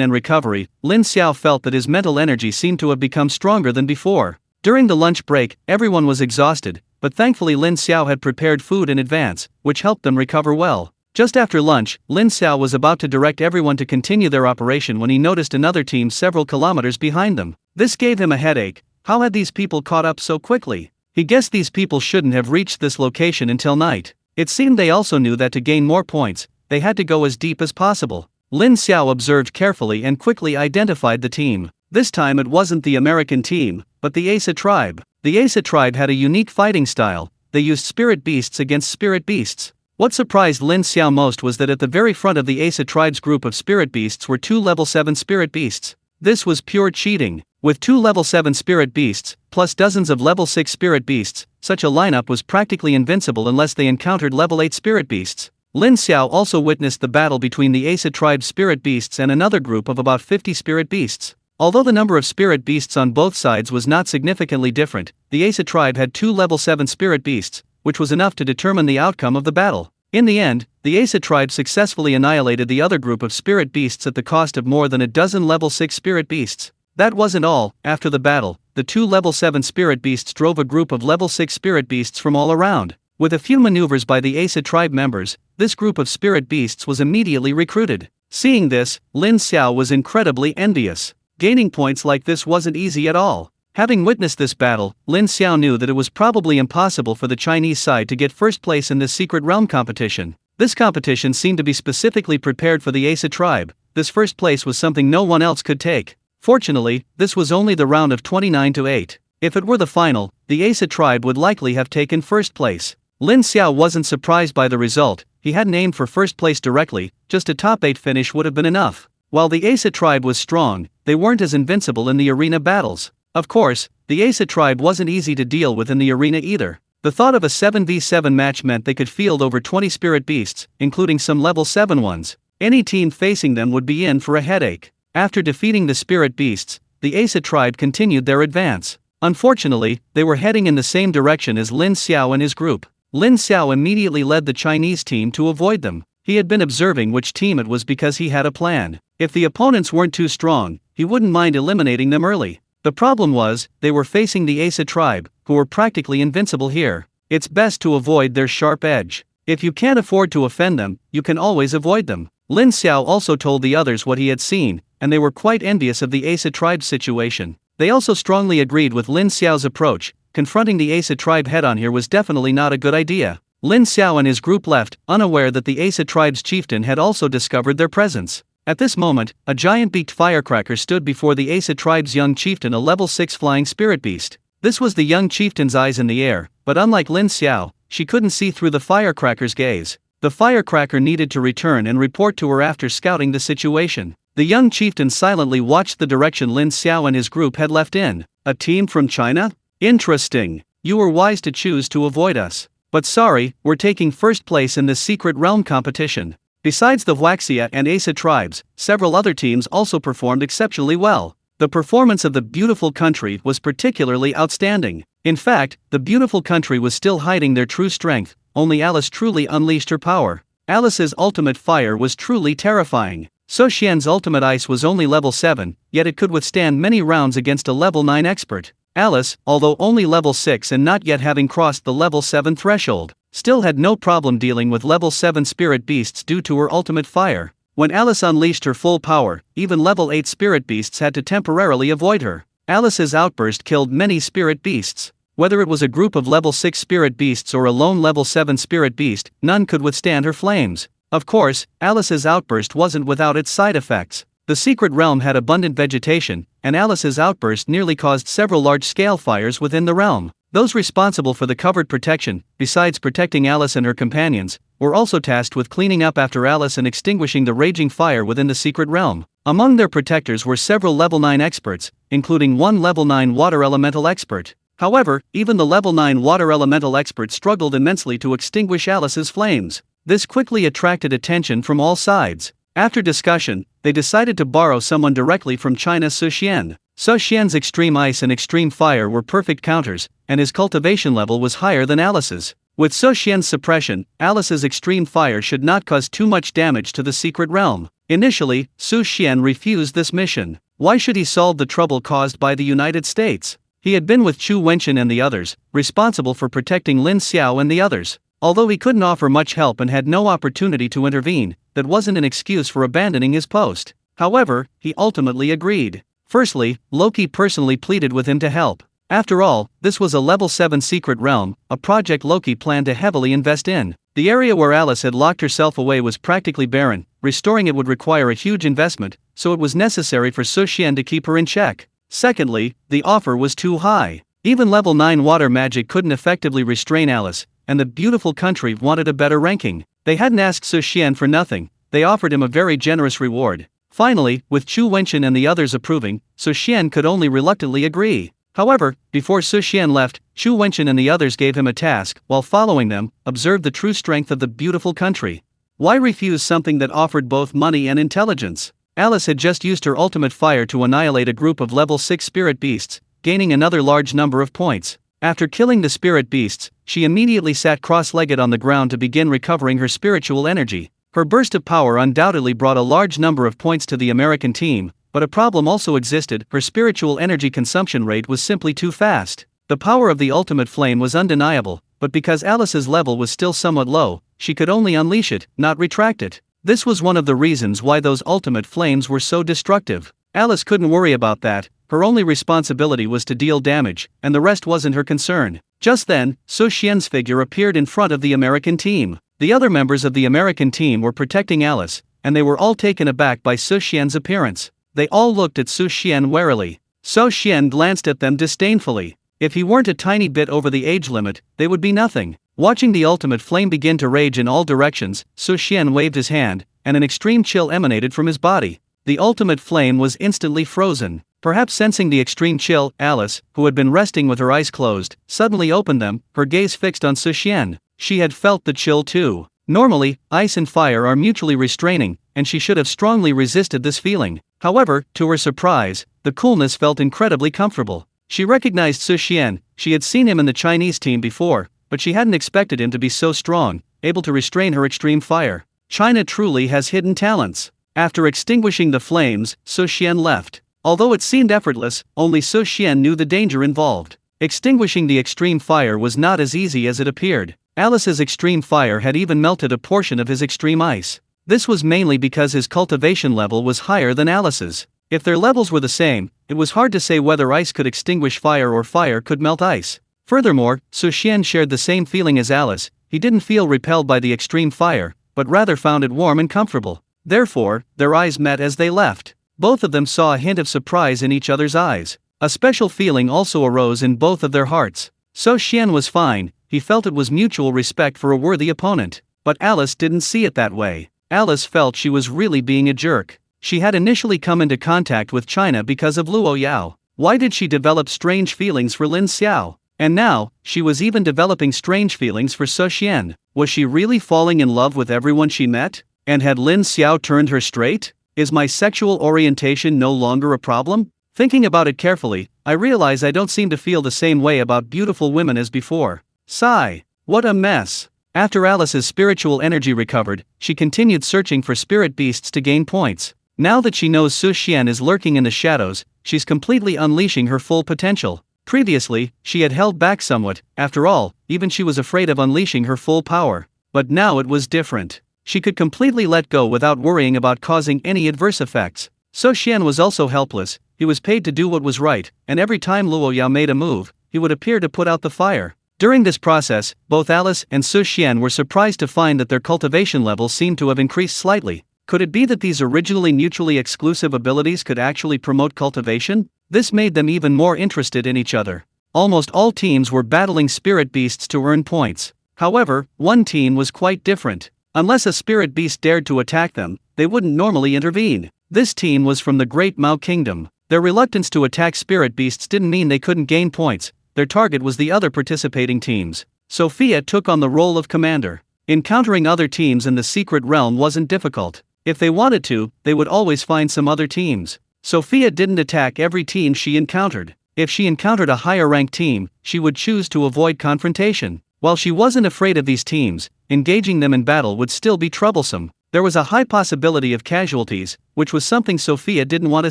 and recovery, Lin Xiao felt that his mental energy seemed to have become stronger than before. During the lunch break, everyone was exhausted, but thankfully Lin Xiao had prepared food in advance, which helped them recover well. Just after lunch, Lin Xiao was about to direct everyone to continue their operation when he noticed another team several kilometers behind them. This gave him a headache. How had these people caught up so quickly? He guessed these people shouldn't have reached this location until night. It seemed they also knew that to gain more points, they had to go as deep as possible. Lin Xiao observed carefully and quickly identified the team. This time it wasn't the American team, but the Asa tribe. The Asa tribe had a unique fighting style. They used spirit beasts against spirit beasts. What surprised Lin Xiao most was that at the very front of the Asa tribe's group of spirit beasts were 2 level 7 spirit beasts. This was pure cheating. With 2 level 7 spirit beasts, plus dozens of level 6 spirit beasts, such a lineup was practically invincible unless they encountered level 8 spirit beasts. Lin Xiao also witnessed the battle between the Asa tribe's spirit beasts and another group of about 50 spirit beasts. Although the number of spirit beasts on both sides was not significantly different, the Asa tribe had 2 level 7 spirit beasts, which was enough to determine the outcome of the battle. In the end, the Asa tribe successfully annihilated the other group of spirit beasts at the cost of more than a dozen level 6 spirit beasts. That wasn't all. After the battle, the 2 level 7 spirit beasts drove a group of level 6 spirit beasts from all around. With a few maneuvers by the Asa tribe members, this group of spirit beasts was immediately recruited. Seeing this, Lin Xiao was incredibly envious. Gaining points like this wasn't easy at all. Having witnessed this battle, Lin Xiao knew that it was probably impossible for the Chinese side to get first place in this secret realm competition. This competition seemed to be specifically prepared for the Asa tribe. This first place was something no one else could take. Fortunately, this was only the round of 29-8. If it were the final, the Asa tribe would likely have taken first place. Lin Xiao wasn't surprised by the result. He hadn't aimed for first place directly, just a top 8 finish would have been enough. While the Asa tribe was strong, they weren't as invincible in the arena battles. Of course, the Asa tribe wasn't easy to deal with in the arena either. The thought of a 7v7 match meant they could field over 20 spirit beasts, including some level 7 ones. Any team facing them would be in for a headache. After defeating the spirit beasts, the Asa tribe continued their advance. Unfortunately, they were heading in the same direction as Lin Xiao and his group. Lin Xiao immediately led the Chinese team to avoid them. He had been observing which team it was because he had a plan. If the opponents weren't too strong, he wouldn't mind eliminating them early. The problem was, they were facing the Asa tribe, who were practically invincible here. It's best to avoid their sharp edge. If you can't afford to offend them, you can always avoid them. Lin Xiao also told the others what he had seen, and they were quite envious of the Asa tribe's situation. They also strongly agreed with Lin Xiao's approach. Confronting the Asa tribe head-on here was definitely not a good idea. Lin Xiao and his group left, unaware that the Asa tribe's chieftain had also discovered their presence. At this moment, a giant-beaked firecracker stood before the Asa tribe's young chieftain, a level 6 flying spirit beast. This was the young chieftain's eyes in the air, but unlike Lin Xiao, she couldn't see through the firecracker's gaze. The firecracker needed to return and report to her after scouting the situation. The young chieftain silently watched the direction Lin Xiao and his group had left in. A team from China? Interesting. You were wise to choose to avoid us. But sorry, we're taking first place in this secret realm competition. Besides the Huaxia and Asa tribes, several other teams also performed exceptionally well. The performance of the beautiful country was particularly outstanding. In fact, the beautiful country was still hiding their true strength, only Alice truly unleashed her power. Alice's ultimate fire was truly terrifying. So Xian's ultimate ice was only level 7, yet it could withstand many rounds against a level 9 expert. Alice, although only level 6 and not yet having crossed the level 7 threshold, still had no problem dealing with level 7 spirit beasts due to her ultimate fire. When Alice unleashed her full power, even level 8 spirit beasts had to temporarily avoid her. Alice's outburst killed many spirit beasts. Whether it was a group of level 6 spirit beasts or a lone level 7 spirit beast, none could withstand her flames. Of course, Alice's outburst wasn't without its side effects. The secret realm had abundant vegetation, and Alice's outburst nearly caused several large-scale fires within the realm. Those responsible for the covered protection, besides protecting Alice and her companions, were also tasked with cleaning up after Alice and extinguishing the raging fire within the secret realm. Among their protectors were several level 9 experts, including one level 9 water elemental expert. However, even the level 9 water elemental expert struggled immensely to extinguish Alice's flames. This quickly attracted attention from all sides. After discussion, they decided to borrow someone directly from China's Su Xian. Su Xian's extreme ice and extreme fire were perfect counters, and his cultivation level was higher than Alice's. With Su Xian's suppression, Alice's extreme fire should not cause too much damage to the secret realm. Initially, Su Xian refused this mission. Why should he solve the trouble caused by the United States? He had been with Chu Wenchen and the others, responsible for protecting Lin Xiao and the others. Although he couldn't offer much help and had no opportunity to intervene, that wasn't an excuse for abandoning his post. However, he ultimately agreed. Firstly, Loki personally pleaded with him to help. After all, this was a level 7 secret realm, a project Loki planned to heavily invest in. The area where Alice had locked herself away was practically barren. Restoring it would require a huge investment, so it was necessary for Su Xian to keep her in check. Secondly, the offer was too high. Even level 9 water magic couldn't effectively restrain Alice, and the beautiful country wanted a better ranking. They hadn't asked Su Xian for nothing, they offered him a very generous reward. Finally, with Chu Wenchen and the others approving, Su Xian could only reluctantly agree. However, before Su Xian left, Chu Wenchen and the others gave him a task. While following them, observe the true strength of the beautiful country. Why refuse something that offered both money and intelligence? Alice had just used her ultimate fire to annihilate a group of level 6 spirit beasts, gaining another large number of points. After killing the spirit beasts, she immediately sat cross-legged on the ground to begin recovering her spiritual energy. Her burst of power undoubtedly brought a large number of points to the American team, but a problem also existed: her spiritual energy consumption rate was simply too fast. The power of the ultimate flame was undeniable, but because Alice's level was still somewhat low, she could only unleash it, not retract it. This was one of the reasons why those ultimate flames were so destructive. Alice couldn't worry about that. Her only responsibility was to deal damage, and the rest wasn't her concern. Just then, Su Xian's figure appeared in front of the American team. The other members of the American team were protecting Alice, and they were all taken aback by Su Xian's appearance. They all looked at Su Xian warily. Su Xian glanced at them disdainfully. If he weren't a tiny bit over the age limit, they would be nothing. Watching the ultimate flame begin to rage in all directions, Su Xian waved his hand, and an extreme chill emanated from his body. The ultimate flame was instantly frozen. Perhaps sensing the extreme chill, Alice, who had been resting with her eyes closed, suddenly opened them, her gaze fixed on Su Xian. She had felt the chill too. Normally, ice and fire are mutually restraining, and she should have strongly resisted this feeling. However, to her surprise, the coolness felt incredibly comfortable. She recognized Su Xian. She had seen him in the Chinese team before, but she hadn't expected him to be so strong, able to restrain her extreme fire. China truly has hidden talents. After extinguishing the flames, Su Xian left. Although it seemed effortless, only Su Xian knew the danger involved. Extinguishing the extreme fire was not as easy as it appeared. Alice's extreme fire had even melted a portion of his extreme ice. This was mainly because his cultivation level was higher than Alice's. If their levels were the same, it was hard to say whether ice could extinguish fire or fire could melt ice. Furthermore, Su Xian shared the same feeling as Alice. He didn't feel repelled by the extreme fire, but rather found it warm and comfortable. Therefore, their eyes met as they left. Both of them saw a hint of surprise in each other's eyes. A special feeling also arose in both of their hearts. Su Xian was fine, he felt it was mutual respect for a worthy opponent. But Alice didn't see it that way. Alice felt she was really being a jerk. She had initially come into contact with China because of Luo Yao. Why did she develop strange feelings for Lin Xiao? And now, she was even developing strange feelings for Su Xian. Was she really falling in love with everyone she met? And had Lin Xiao turned her straight? Is my sexual orientation no longer a problem? Thinking about it carefully, I realize I don't seem to feel the same way about beautiful women as before. Sigh. What a mess. After Alice's spiritual energy recovered, she continued searching for spirit beasts to gain points. Now that she knows Su Xian is lurking in the shadows, she's completely unleashing her full potential. Previously, she had held back somewhat. After all, even she was afraid of unleashing her full power. But now it was different. She could completely let go without worrying about causing any adverse effects. Su Xian was also helpless. He was paid to do what was right, and every time Luo Yao made a move, he would appear to put out the fire. During this process, both Alice and Su Xian were surprised to find that their cultivation levels seemed to have increased slightly. Could it be that these originally mutually exclusive abilities could actually promote cultivation? This made them even more interested in each other. Almost all teams were battling spirit beasts to earn points. However, one team was quite different. Unless a spirit beast dared to attack them, they wouldn't normally intervene. This team was from the Great Mao Kingdom. Their reluctance to attack spirit beasts didn't mean they couldn't gain points. Their target was the other participating teams. Sophia took on the role of commander. Encountering other teams in the secret realm wasn't difficult. If they wanted to, they would always find some other teams. Sophia didn't attack every team she encountered. If she encountered a higher ranked team, she would choose to avoid confrontation. While she wasn't afraid of these teams, engaging them in battle would still be troublesome. There was a high possibility of casualties, which was something Sophia didn't want to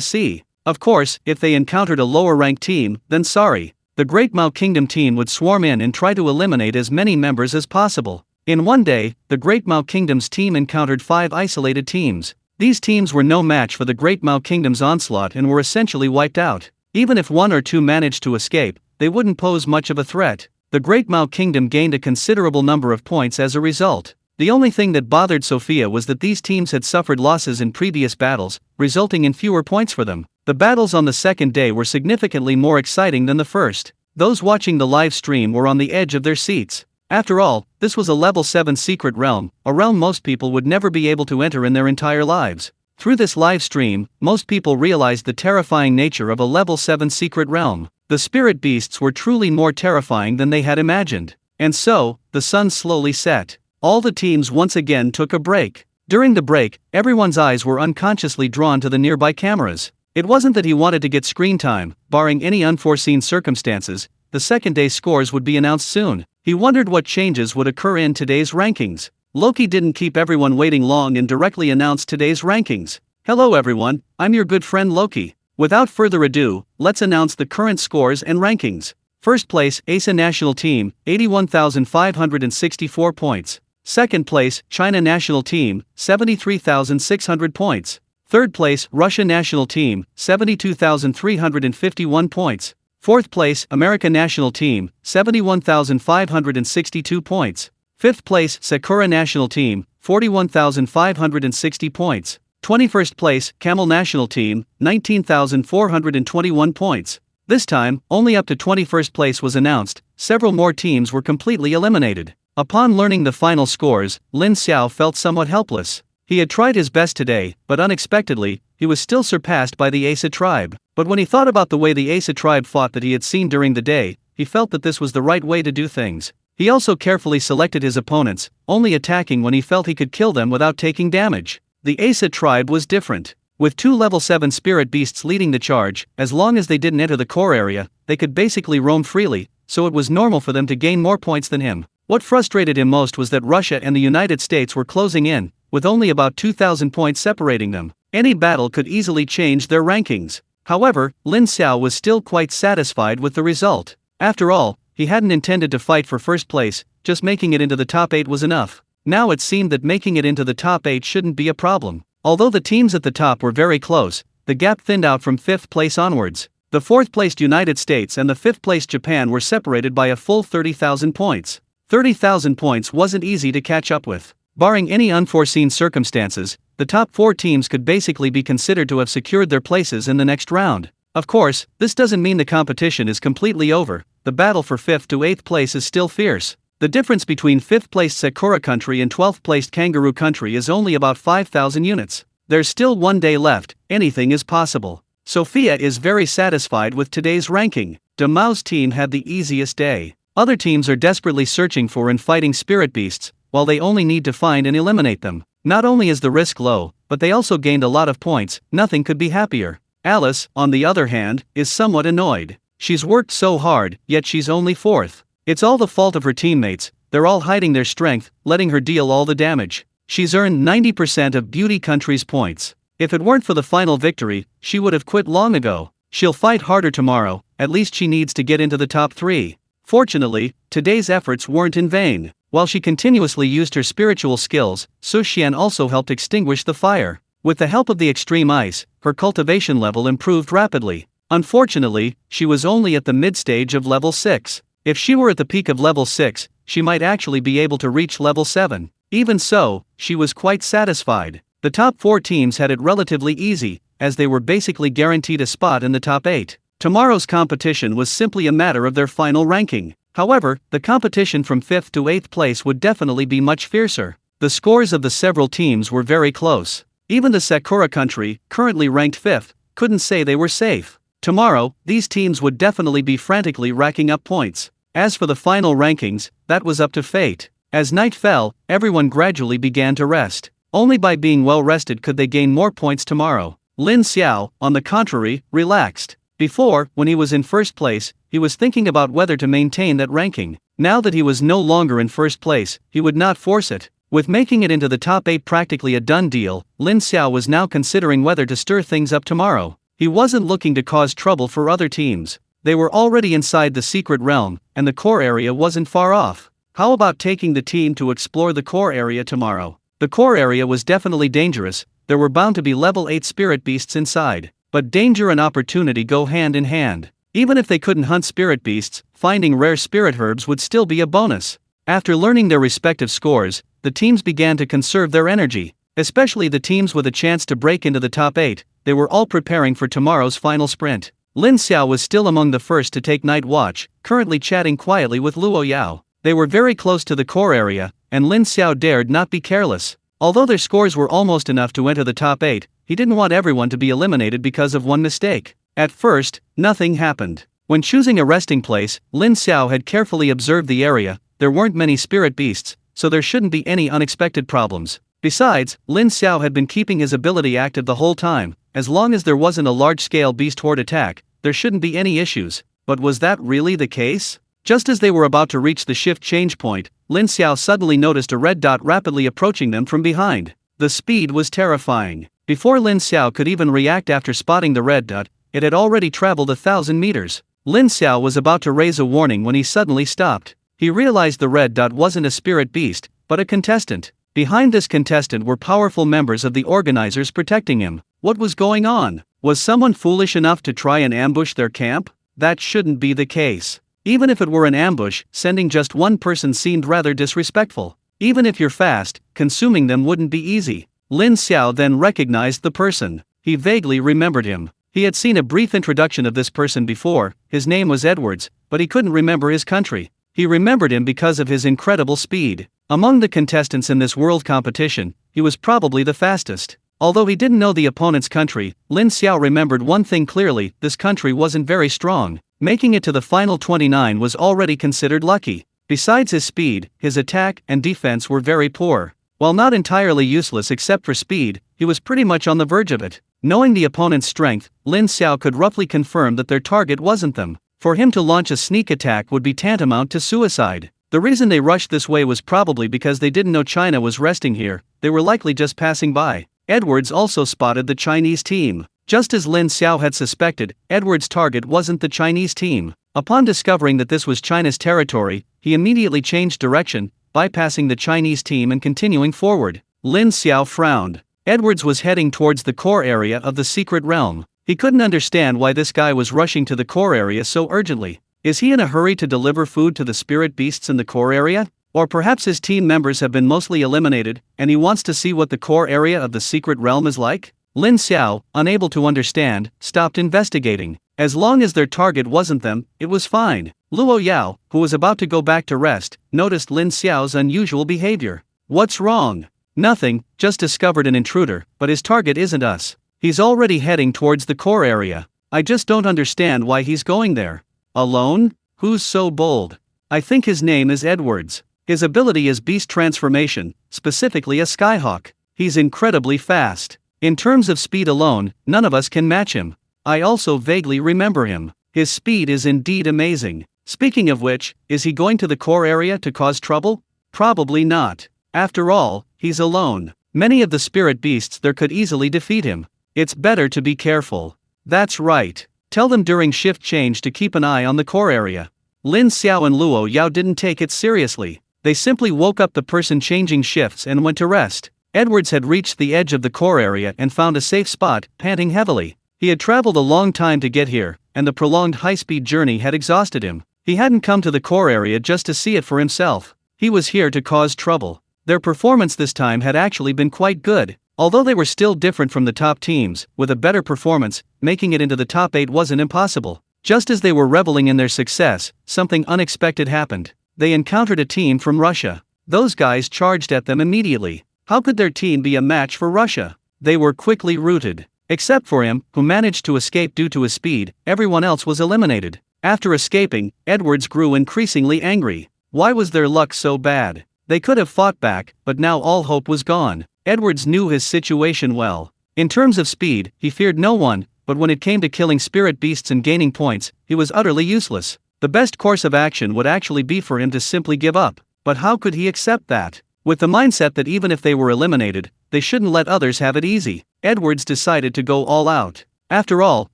see. Of course, if they encountered a lower ranked team, then sorry. The Great Mao Kingdom team would swarm in and try to eliminate as many members as possible. In one day, the Great Mao Kingdom's team encountered 5 isolated teams. These teams were no match for the Great Mao Kingdom's onslaught and were essentially wiped out. Even if 1 or 2 managed to escape, they wouldn't pose much of a threat. The Great Mao Kingdom gained a considerable number of points as a result. The only thing that bothered Sophia was that these teams had suffered losses in previous battles, resulting in fewer points for them. The battles on the second day were significantly more exciting than the first. Those watching the live stream were on the edge of their seats. After all, this was a level 7 secret realm, a realm most people would never be able to enter in their entire lives. Through this live stream, most people realized the terrifying nature of a level 7 secret realm. The spirit beasts were truly more terrifying than they had imagined. And so, the sun slowly set. All the teams once again took a break. During the break, everyone's eyes were unconsciously drawn to the nearby cameras. It wasn't that he wanted to get screen time. Barring any unforeseen circumstances, the second day's scores would be announced soon. He wondered what changes would occur in today's rankings. Loki didn't keep everyone waiting long and directly announced today's rankings. Hello everyone, I'm your good friend Loki. Without further ado, let's announce the current scores and rankings. First place, ASA National Team, 81,564 points. Second place, China National Team, 73,600 points. Third place, Russia National Team, 72,351 points. Fourth place, America National Team, 71,562 points. Fifth place, Sakura National Team, 41,560 points. 21st place, Camel National Team, 19,421 points. This time, only up to 21st place was announced. Several more teams were completely eliminated. Upon learning the final scores, Lin Xiao felt somewhat helpless. He had tried his best today, but unexpectedly, he was still surpassed by the Asa tribe. But when he thought about the way the Asa tribe fought that he had seen during the day, he felt that this was the right way to do things. He also carefully selected his opponents, only attacking when he felt he could kill them without taking damage. The Asa tribe was different. With 2 level 7 spirit beasts leading the charge, as long as they didn't enter the core area, they could basically roam freely, so it was normal for them to gain more points than him. What frustrated him most was that Russia and the United States were closing in, with only about 2,000 points separating them. Any battle could easily change their rankings. However, Lin Xiao was still quite satisfied with the result. After all, he hadn't intended to fight for first place, just making it into the top 8 was enough. Now it seemed that making it into the top 8 shouldn't be a problem. Although the teams at the top were very close, the gap thinned out from 5th place onwards. The 4th-placed United States and the 5th-placed Japan were separated by a full 30,000 points. 30,000 points wasn't easy to catch up with. Barring any unforeseen circumstances, the top 4 teams could basically be considered to have secured their places in the next round. Of course, this doesn't mean the competition is completely over. The battle for 5th to 8th place is still fierce. The difference between 5th-placed Sakura country and 12th-placed Kangaroo country is only about 5,000 units. There's still 1 day left, anything is possible. Sophia is very satisfied with today's ranking. De Mao's team had the easiest day. Other teams are desperately searching for and fighting spirit beasts, while they only need to find and eliminate them. Not only is the risk low, but they also gained a lot of points. Nothing could be happier. Alice, on the other hand, is somewhat annoyed. She's worked so hard, yet she's only 4th. It's all the fault of her teammates. They're all hiding their strength, letting her deal all the damage. She's earned 90% of Beauty Country's points. If it weren't for the final victory, she would have quit long ago. She'll fight harder tomorrow, at least she needs to get into the top 3. Fortunately, today's efforts weren't in vain. While she continuously used her spiritual skills, Su Xian also helped extinguish the fire. With the help of the extreme ice, her cultivation level improved rapidly. Unfortunately, she was only at the mid-stage of level 6. If she were at the peak of level 6, she might actually be able to reach level 7. Even so, she was quite satisfied. The top 4 teams had it relatively easy, as they were basically guaranteed a spot in the top 8. Tomorrow's competition was simply a matter of their final ranking. However, the competition from 5th to 8th place would definitely be much fiercer. The scores of the several teams were very close. Even the Sakura country, currently ranked 5th, couldn't say they were safe. Tomorrow, these teams would definitely be frantically racking up points. As for the final rankings, that was up to fate. As night fell, everyone gradually began to rest. Only by being well rested could they gain more points tomorrow. Lin Xiao, on the contrary, relaxed. Before, when he was in first place, he was thinking about whether to maintain that ranking. Now that he was no longer in first place, he would not force it. With making it into the top 8 practically a done deal, Lin Xiao was now considering whether to stir things up tomorrow. He wasn't looking to cause trouble for other teams. They were already inside the secret realm, and the core area wasn't far off. How about taking the team to explore the core area tomorrow? The core area was definitely dangerous. There were bound to be level 8 spirit beasts inside. But danger and opportunity go hand in hand. Even if they couldn't hunt spirit beasts, finding rare spirit herbs would still be a bonus. After learning their respective scores, the teams began to conserve their energy. Especially the teams with a chance to break into the top 8, they were all preparing for tomorrow's final sprint. Lin Xiao was still among the first to take night watch, currently chatting quietly with Luo Yao. They were very close to the core area, and Lin Xiao dared not be careless. Although their scores were almost enough to enter the top 8, he didn't want everyone to be eliminated because of one mistake. At first, nothing happened. When choosing a resting place, Lin Xiao had carefully observed the area. There weren't many spirit beasts, so there shouldn't be any unexpected problems. Besides, Lin Xiao had been keeping his ability active the whole time. As long as there wasn't a large-scale beast horde attack, there shouldn't be any issues. But was that really the case? Just as they were about to reach the shift change point, Lin Xiao suddenly noticed a red dot rapidly approaching them from behind. The speed was terrifying. Before Lin Xiao could even react after spotting the red dot, it had already traveled 1,000 meters. Lin Xiao was about to raise a warning when he suddenly stopped. He realized the red dot wasn't a spirit beast, but a contestant. Behind this contestant were powerful members of the organizers protecting him. What was going on? Was someone foolish enough to try and ambush their camp? That shouldn't be the case. Even if it were an ambush, sending just one person seemed rather disrespectful. Even if you're fast, consuming them wouldn't be easy. Lin Xiao then recognized the person. He vaguely remembered him. He had seen a brief introduction of this person before. His name was Edwards, but he couldn't remember his country. He remembered him because of his incredible speed. Among the contestants in this world competition, he was probably the fastest. Although he didn't know the opponent's country, Lin Xiao remembered one thing clearly: this country wasn't very strong. Making it to the final 29 was already considered lucky. Besides his speed, his attack and defense were very poor. While not entirely useless except for speed, he was pretty much on the verge of it. Knowing the opponent's strength, Lin Xiao could roughly confirm that their target wasn't them. For him to launch a sneak attack would be tantamount to suicide. The reason they rushed this way was probably because they didn't know China was resting here, they were likely just passing by. Edwards also spotted the Chinese team. Just as Lin Xiao had suspected, Edwards' target wasn't the Chinese team. Upon discovering that this was China's territory, he immediately changed direction, bypassing the Chinese team and continuing forward. Lin Xiao frowned. Edwards was heading towards the core area of the secret realm. He couldn't understand why this guy was rushing to the core area so urgently. Is he in a hurry to deliver food to the spirit beasts in the core area? Or perhaps his team members have been mostly eliminated, and he wants to see what the core area of the secret realm is like? Lin Xiao, unable to understand, stopped investigating. As long as their target wasn't them, it was fine. Luo Yao, who was about to go back to rest, noticed Lin Xiao's unusual behavior. What's wrong? Nothing, just discovered an intruder, but his target isn't us. He's already heading towards the core area. I just don't understand why he's going there. Alone? Who's so bold? I think his name is Edwards. His ability is beast transformation, specifically a skyhawk. He's incredibly fast. In terms of speed alone, none of us can match him. I also vaguely remember him. His speed is indeed amazing. Speaking of which, is he going to the core area to cause trouble? Probably not. After all, he's alone. Many of the spirit beasts there could easily defeat him. It's better to be careful. That's right. Tell them during shift change to keep an eye on the core area. Lin Xiao and Luo Yao didn't take it seriously. They simply woke up the person changing shifts and went to rest. Edwards had reached the edge of the core area and found a safe spot, panting heavily. He had traveled a long time to get here, and the prolonged high-speed journey had exhausted him. He hadn't come to the core area just to see it for himself. He was here to cause trouble. Their performance this time had actually been quite good. Although they were still different from the top teams, with a better performance, making it into the top 8 wasn't impossible. Just as they were reveling in their success, something unexpected happened. They encountered a team from Russia. Those guys charged at them immediately. How could their team be a match for Russia? They were quickly routed. Except for him, who managed to escape due to his speed, everyone else was eliminated. After escaping, Edwards grew increasingly angry. Why was their luck so bad? They could have fought back, but now all hope was gone. Edwards knew his situation well. In terms of speed, he feared no one, but when it came to killing spirit beasts and gaining points, he was utterly useless. The best course of action would actually be for him to simply give up. But how could he accept that? With the mindset that even if they were eliminated, they shouldn't let others have it easy, Edwards decided to go all out. After all,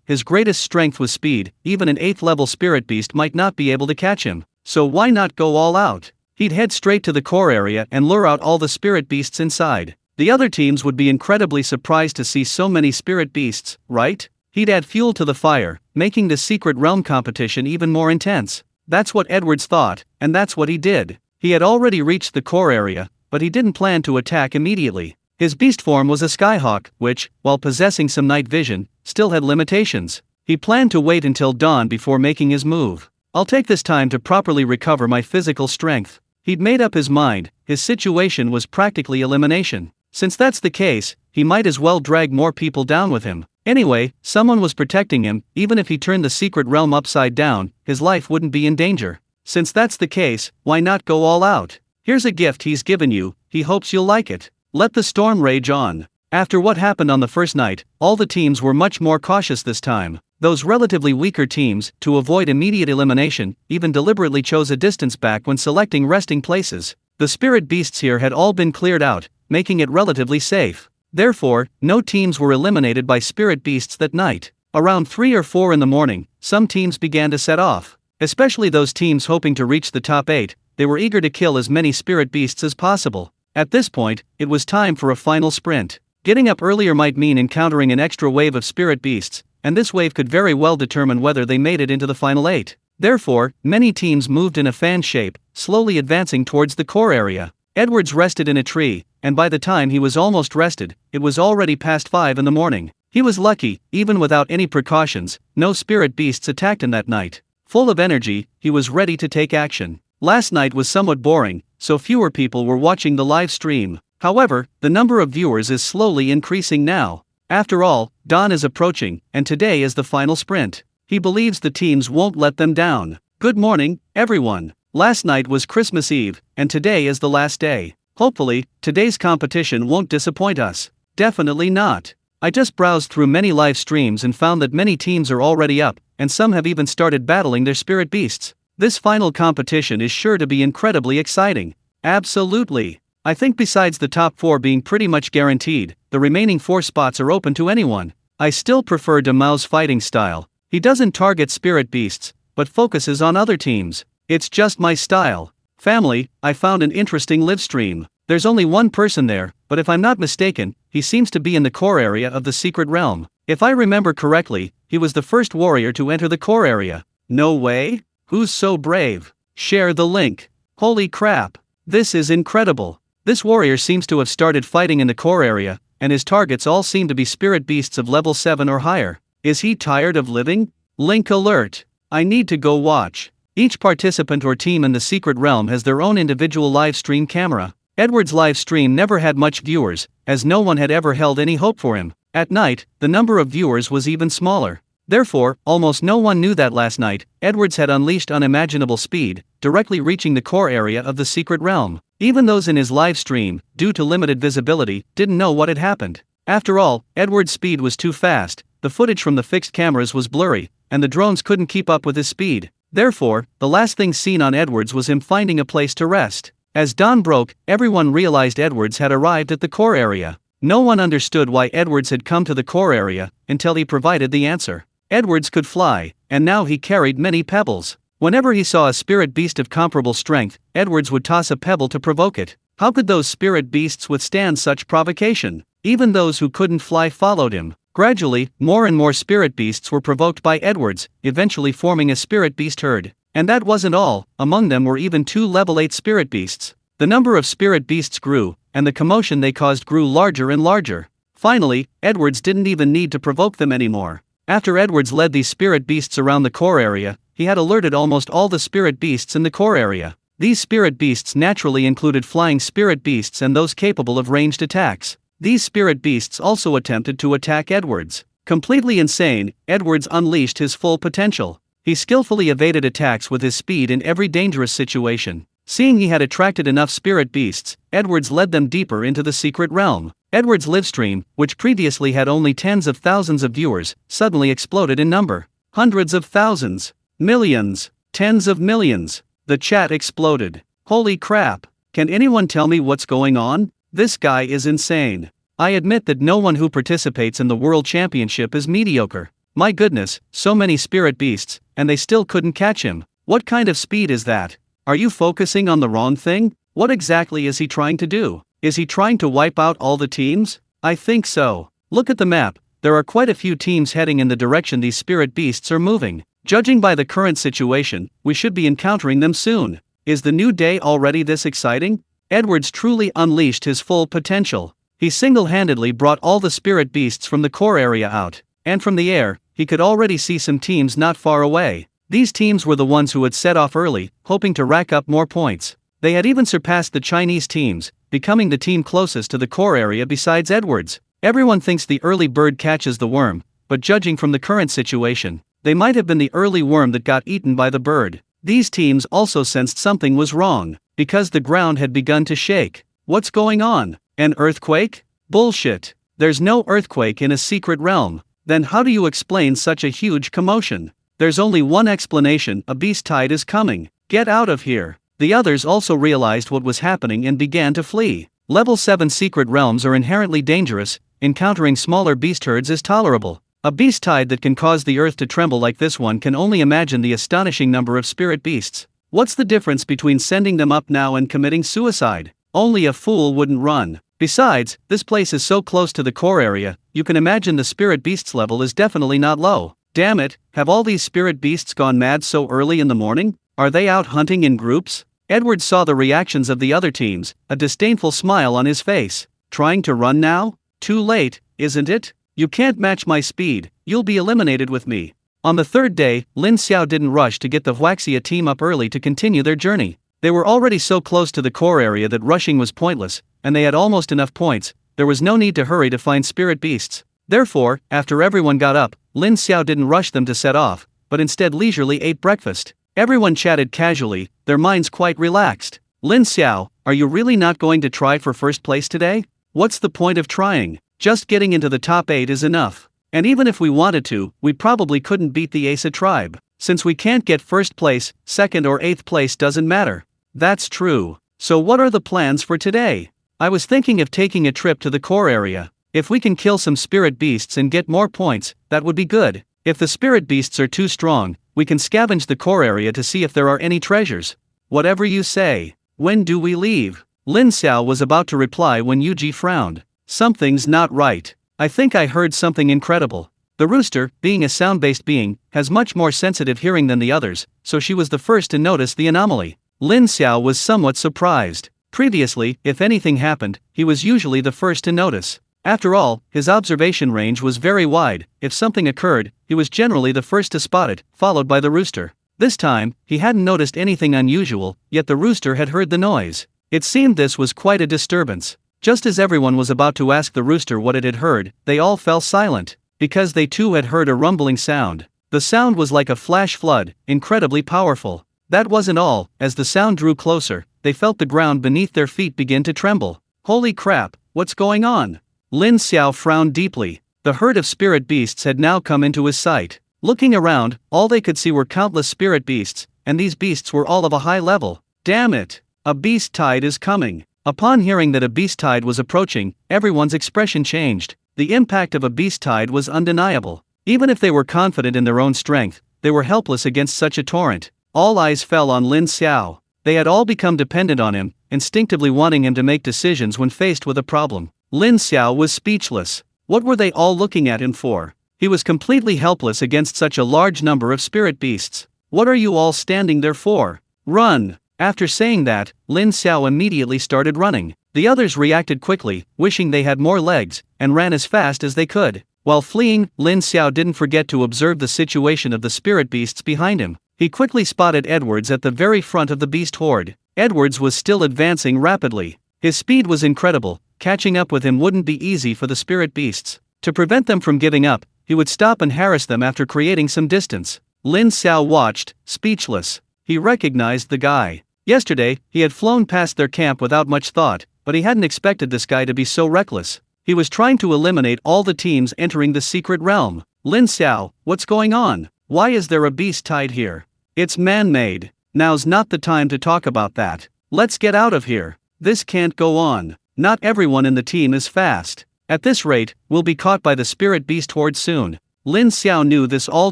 his greatest strength was speed. Even an 8th level spirit beast might not be able to catch him. So why not go all out? He'd head straight to the core area and lure out all the spirit beasts inside. The other teams would be incredibly surprised to see so many spirit beasts, right? He'd add fuel to the fire, making the secret realm competition even more intense. That's what Edwards thought, and that's what he did. He had already reached the core area, but he didn't plan to attack immediately. His beast form was a skyhawk, which, while possessing some night vision, still had limitations. He planned to wait until dawn before making his move. I'll take this time to properly recover my physical strength. He'd made up his mind, his situation was practically elimination. Since that's the case, he might as well drag more people down with him. Anyway, someone was protecting him. Even if he turned the secret realm upside down, his life wouldn't be in danger. Since that's the case, why not go all out? Here's a gift he's given you, he hopes you'll like it. Let the storm rage on. After what happened on the first night, all the teams were much more cautious this time. Those relatively weaker teams, to avoid immediate elimination, even deliberately chose a distance back when selecting resting places. The spirit beasts here had all been cleared out, making it relatively safe. Therefore, no teams were eliminated by spirit beasts that night. Around 3 or 4 in the morning, some teams began to set off. Especially those teams hoping to reach the top 8, they were eager to kill as many spirit beasts as possible. At this point, it was time for a final sprint. Getting up earlier might mean encountering an extra wave of spirit beasts, and this wave could very well determine whether they made it into the final 8. Therefore, many teams moved in a fan shape, slowly advancing towards the core area. Edwards rested in a tree, and by the time he was almost rested, it was already past 5 in the morning. He was lucky, even without any precautions, no spirit beasts attacked him that night. Full of energy, he was ready to take action. Last night was somewhat boring, so fewer people were watching the live stream. However, the number of viewers is slowly increasing now. After all, dawn is approaching, and today is the final sprint. He believes the teams won't let them down. Good morning, everyone. Last night was Christmas Eve, and today is the last day. Hopefully, today's competition won't disappoint us. Definitely not. I just browsed through many live streams and found that many teams are already up, and some have even started battling their spirit beasts. This final competition is sure to be incredibly exciting. Absolutely. I think besides the top 4 being pretty much guaranteed, the remaining 4 spots are open to anyone. I still prefer Mao's fighting style. He doesn't target spirit beasts, but focuses on other teams. It's just my style. Family, I found an interesting live stream. There's only one person there, but if I'm not mistaken, he seems to be in the core area of the secret realm. If I remember correctly, he was the first warrior to enter the core area. No way? Who's so brave? Share the link. Holy crap. This is incredible. This warrior seems to have started fighting in the core area, and his targets all seem to be spirit beasts of level 7 or higher. Is he tired of living? Link alert. I need to go watch. Each participant or team in the secret realm has their own individual live stream camera. Edward's live stream never had much viewers, as no one had ever held any hope for him. At night, the number of viewers was even smaller. Therefore, almost no one knew that last night, Edwards had unleashed unimaginable speed, directly reaching the core area of the secret realm. Even those in his live stream, due to limited visibility, didn't know what had happened. After all, Edward's speed was too fast, the footage from the fixed cameras was blurry, and the drones couldn't keep up with his speed. Therefore, the last thing seen on Edwards was him finding a place to rest. As dawn broke, everyone realized Edwards had arrived at the core area. No one understood why Edwards had come to the core area, until he provided the answer. Edwards could fly, and now he carried many pebbles. Whenever he saw a spirit beast of comparable strength, Edwards would toss a pebble to provoke it. How could those spirit beasts withstand such provocation? Even those who couldn't fly followed him. Gradually, more and more spirit beasts were provoked by Edwards, eventually forming a spirit beast herd. And that wasn't all, among them were even 2 level 8 spirit beasts. The number of spirit beasts grew, and the commotion they caused grew larger and larger. Finally, Edwards didn't even need to provoke them anymore. After Edwards led these spirit beasts around the core area, he had alerted almost all the spirit beasts in the core area. These spirit beasts naturally included flying spirit beasts and those capable of ranged attacks. These spirit beasts also attempted to attack Edwards. Completely insane, Edwards unleashed his full potential. He skillfully evaded attacks with his speed in every dangerous situation. Seeing he had attracted enough spirit beasts, Edwards led them deeper into the secret realm. Edwards' livestream, which previously had only tens of thousands of viewers, suddenly exploded in number. Hundreds of thousands. Millions. Tens of millions. The chat exploded. Holy crap. Can anyone tell me what's going on? This guy is insane. I admit that no one who participates in the World Championship is mediocre. My goodness, so many spirit beasts, and they still couldn't catch him. What kind of speed is that? Are you focusing on the wrong thing? What exactly is he trying to do? Is he trying to wipe out all the teams? I think so. Look at the map, there are quite a few teams heading in the direction these spirit beasts are moving. Judging by the current situation, we should be encountering them soon. Is the new day already this exciting? Edwards truly unleashed his full potential. He single-handedly brought all the spirit beasts from the core area out, and from the air, he could already see some teams not far away. These teams were the ones who had set off early, hoping to rack up more points. They had even surpassed the Chinese teams, becoming the team closest to the core area besides Edwards. Everyone thinks the early bird catches the worm, but judging from the current situation, they might have been the early worm that got eaten by the bird. These teams also sensed something was wrong, because the ground had begun to shake. What's going on? An earthquake? Bullshit. There's no earthquake in a secret realm. Then how do you explain such a huge commotion? There's only one explanation: a beast tide is coming. Get out of here. The others also realized what was happening and began to flee. Level 7 secret realms are inherently dangerous. Encountering smaller beast herds is tolerable. A beast tide that can cause the earth to tremble like this one can only imagine the astonishing number of spirit beasts. What's the difference between sending them up now and committing suicide? Only a fool wouldn't run. Besides, this place is so close to the core area, you can imagine the spirit beasts level is definitely not low. Damn it, have all these spirit beasts gone mad so early in the morning? Are they out hunting in groups? Edward saw the reactions of the other teams, a disdainful smile on his face. Trying to run now? Too late, isn't it? You can't match my speed, you'll be eliminated with me. On the third day, Lin Xiao didn't rush to get the Huaxia team up early to continue their journey. They were already so close to the core area that rushing was pointless, and they had almost enough points. There was no need to hurry to find spirit beasts. Therefore, after everyone got up, Lin Xiao didn't rush them to set off, but instead leisurely ate breakfast. Everyone chatted casually, their minds quite relaxed. Lin Xiao, are you really not going to try for first place today? What's the point of trying? Just getting into the top 8 is enough. And even if we wanted to, we probably couldn't beat the Asa tribe. Since we can't get first place, second or 8th place doesn't matter. That's true. So what are the plans for today? I was thinking of taking a trip to the core area. If we can kill some spirit beasts and get more points, that would be good. If the spirit beasts are too strong, we can scavenge the core area to see if there are any treasures. Whatever you say. When do we leave? Lin Xiao was about to reply when Yuji frowned. Something's not right. I think I heard something incredible. The rooster, being a sound-based being, has much more sensitive hearing than the others, so she was the first to notice the anomaly. Lin Xiao was somewhat surprised. Previously, if anything happened, he was usually the first to notice. After all, his observation range was very wide. If something occurred, he was generally the first to spot it, followed by the rooster. This time, he hadn't noticed anything unusual, yet the rooster had heard the noise. It seemed this was quite a disturbance. Just as everyone was about to ask the rooster what it had heard, they all fell silent, because they too had heard a rumbling sound. The sound was like a flash flood, incredibly powerful. That wasn't all. As the sound drew closer, they felt the ground beneath their feet begin to tremble. Holy crap, what's going on? Lin Xiao frowned deeply. The herd of spirit beasts had now come into his sight. Looking around, all they could see were countless spirit beasts, and these beasts were all of a high level. Damn it! A beast tide is coming. Upon hearing that a beast tide was approaching, everyone's expression changed. The impact of a beast tide was undeniable. Even if they were confident in their own strength, they were helpless against such a torrent. All eyes fell on Lin Xiao. They had all become dependent on him, instinctively wanting him to make decisions when faced with a problem. Lin Xiao was speechless. What were they all looking at him for? He was completely helpless against such a large number of spirit beasts. What are you all standing there for? Run! After saying that, Lin Xiao immediately started running. The others reacted quickly, wishing they had more legs, and ran as fast as they could. While fleeing, Lin Xiao didn't forget to observe the situation of the spirit beasts behind him. He quickly spotted Edwards at the very front of the beast horde. Edwards was still advancing rapidly. His speed was incredible. Catching up with him wouldn't be easy for the spirit beasts. To prevent them from giving up, he would stop and harass them after creating some distance. Lin Xiao watched, speechless. He recognized the guy. Yesterday, he had flown past their camp without much thought, but he hadn't expected this guy to be so reckless. He was trying to eliminate all the teams entering the secret realm. Lin Xiao, what's going on? Why is there a beast tide here? It's man-made. Now's not the time to talk about that. Let's get out of here. This can't go on. Not everyone in the team is fast. At this rate, we'll be caught by the spirit beast horde soon. Lin Xiao knew this all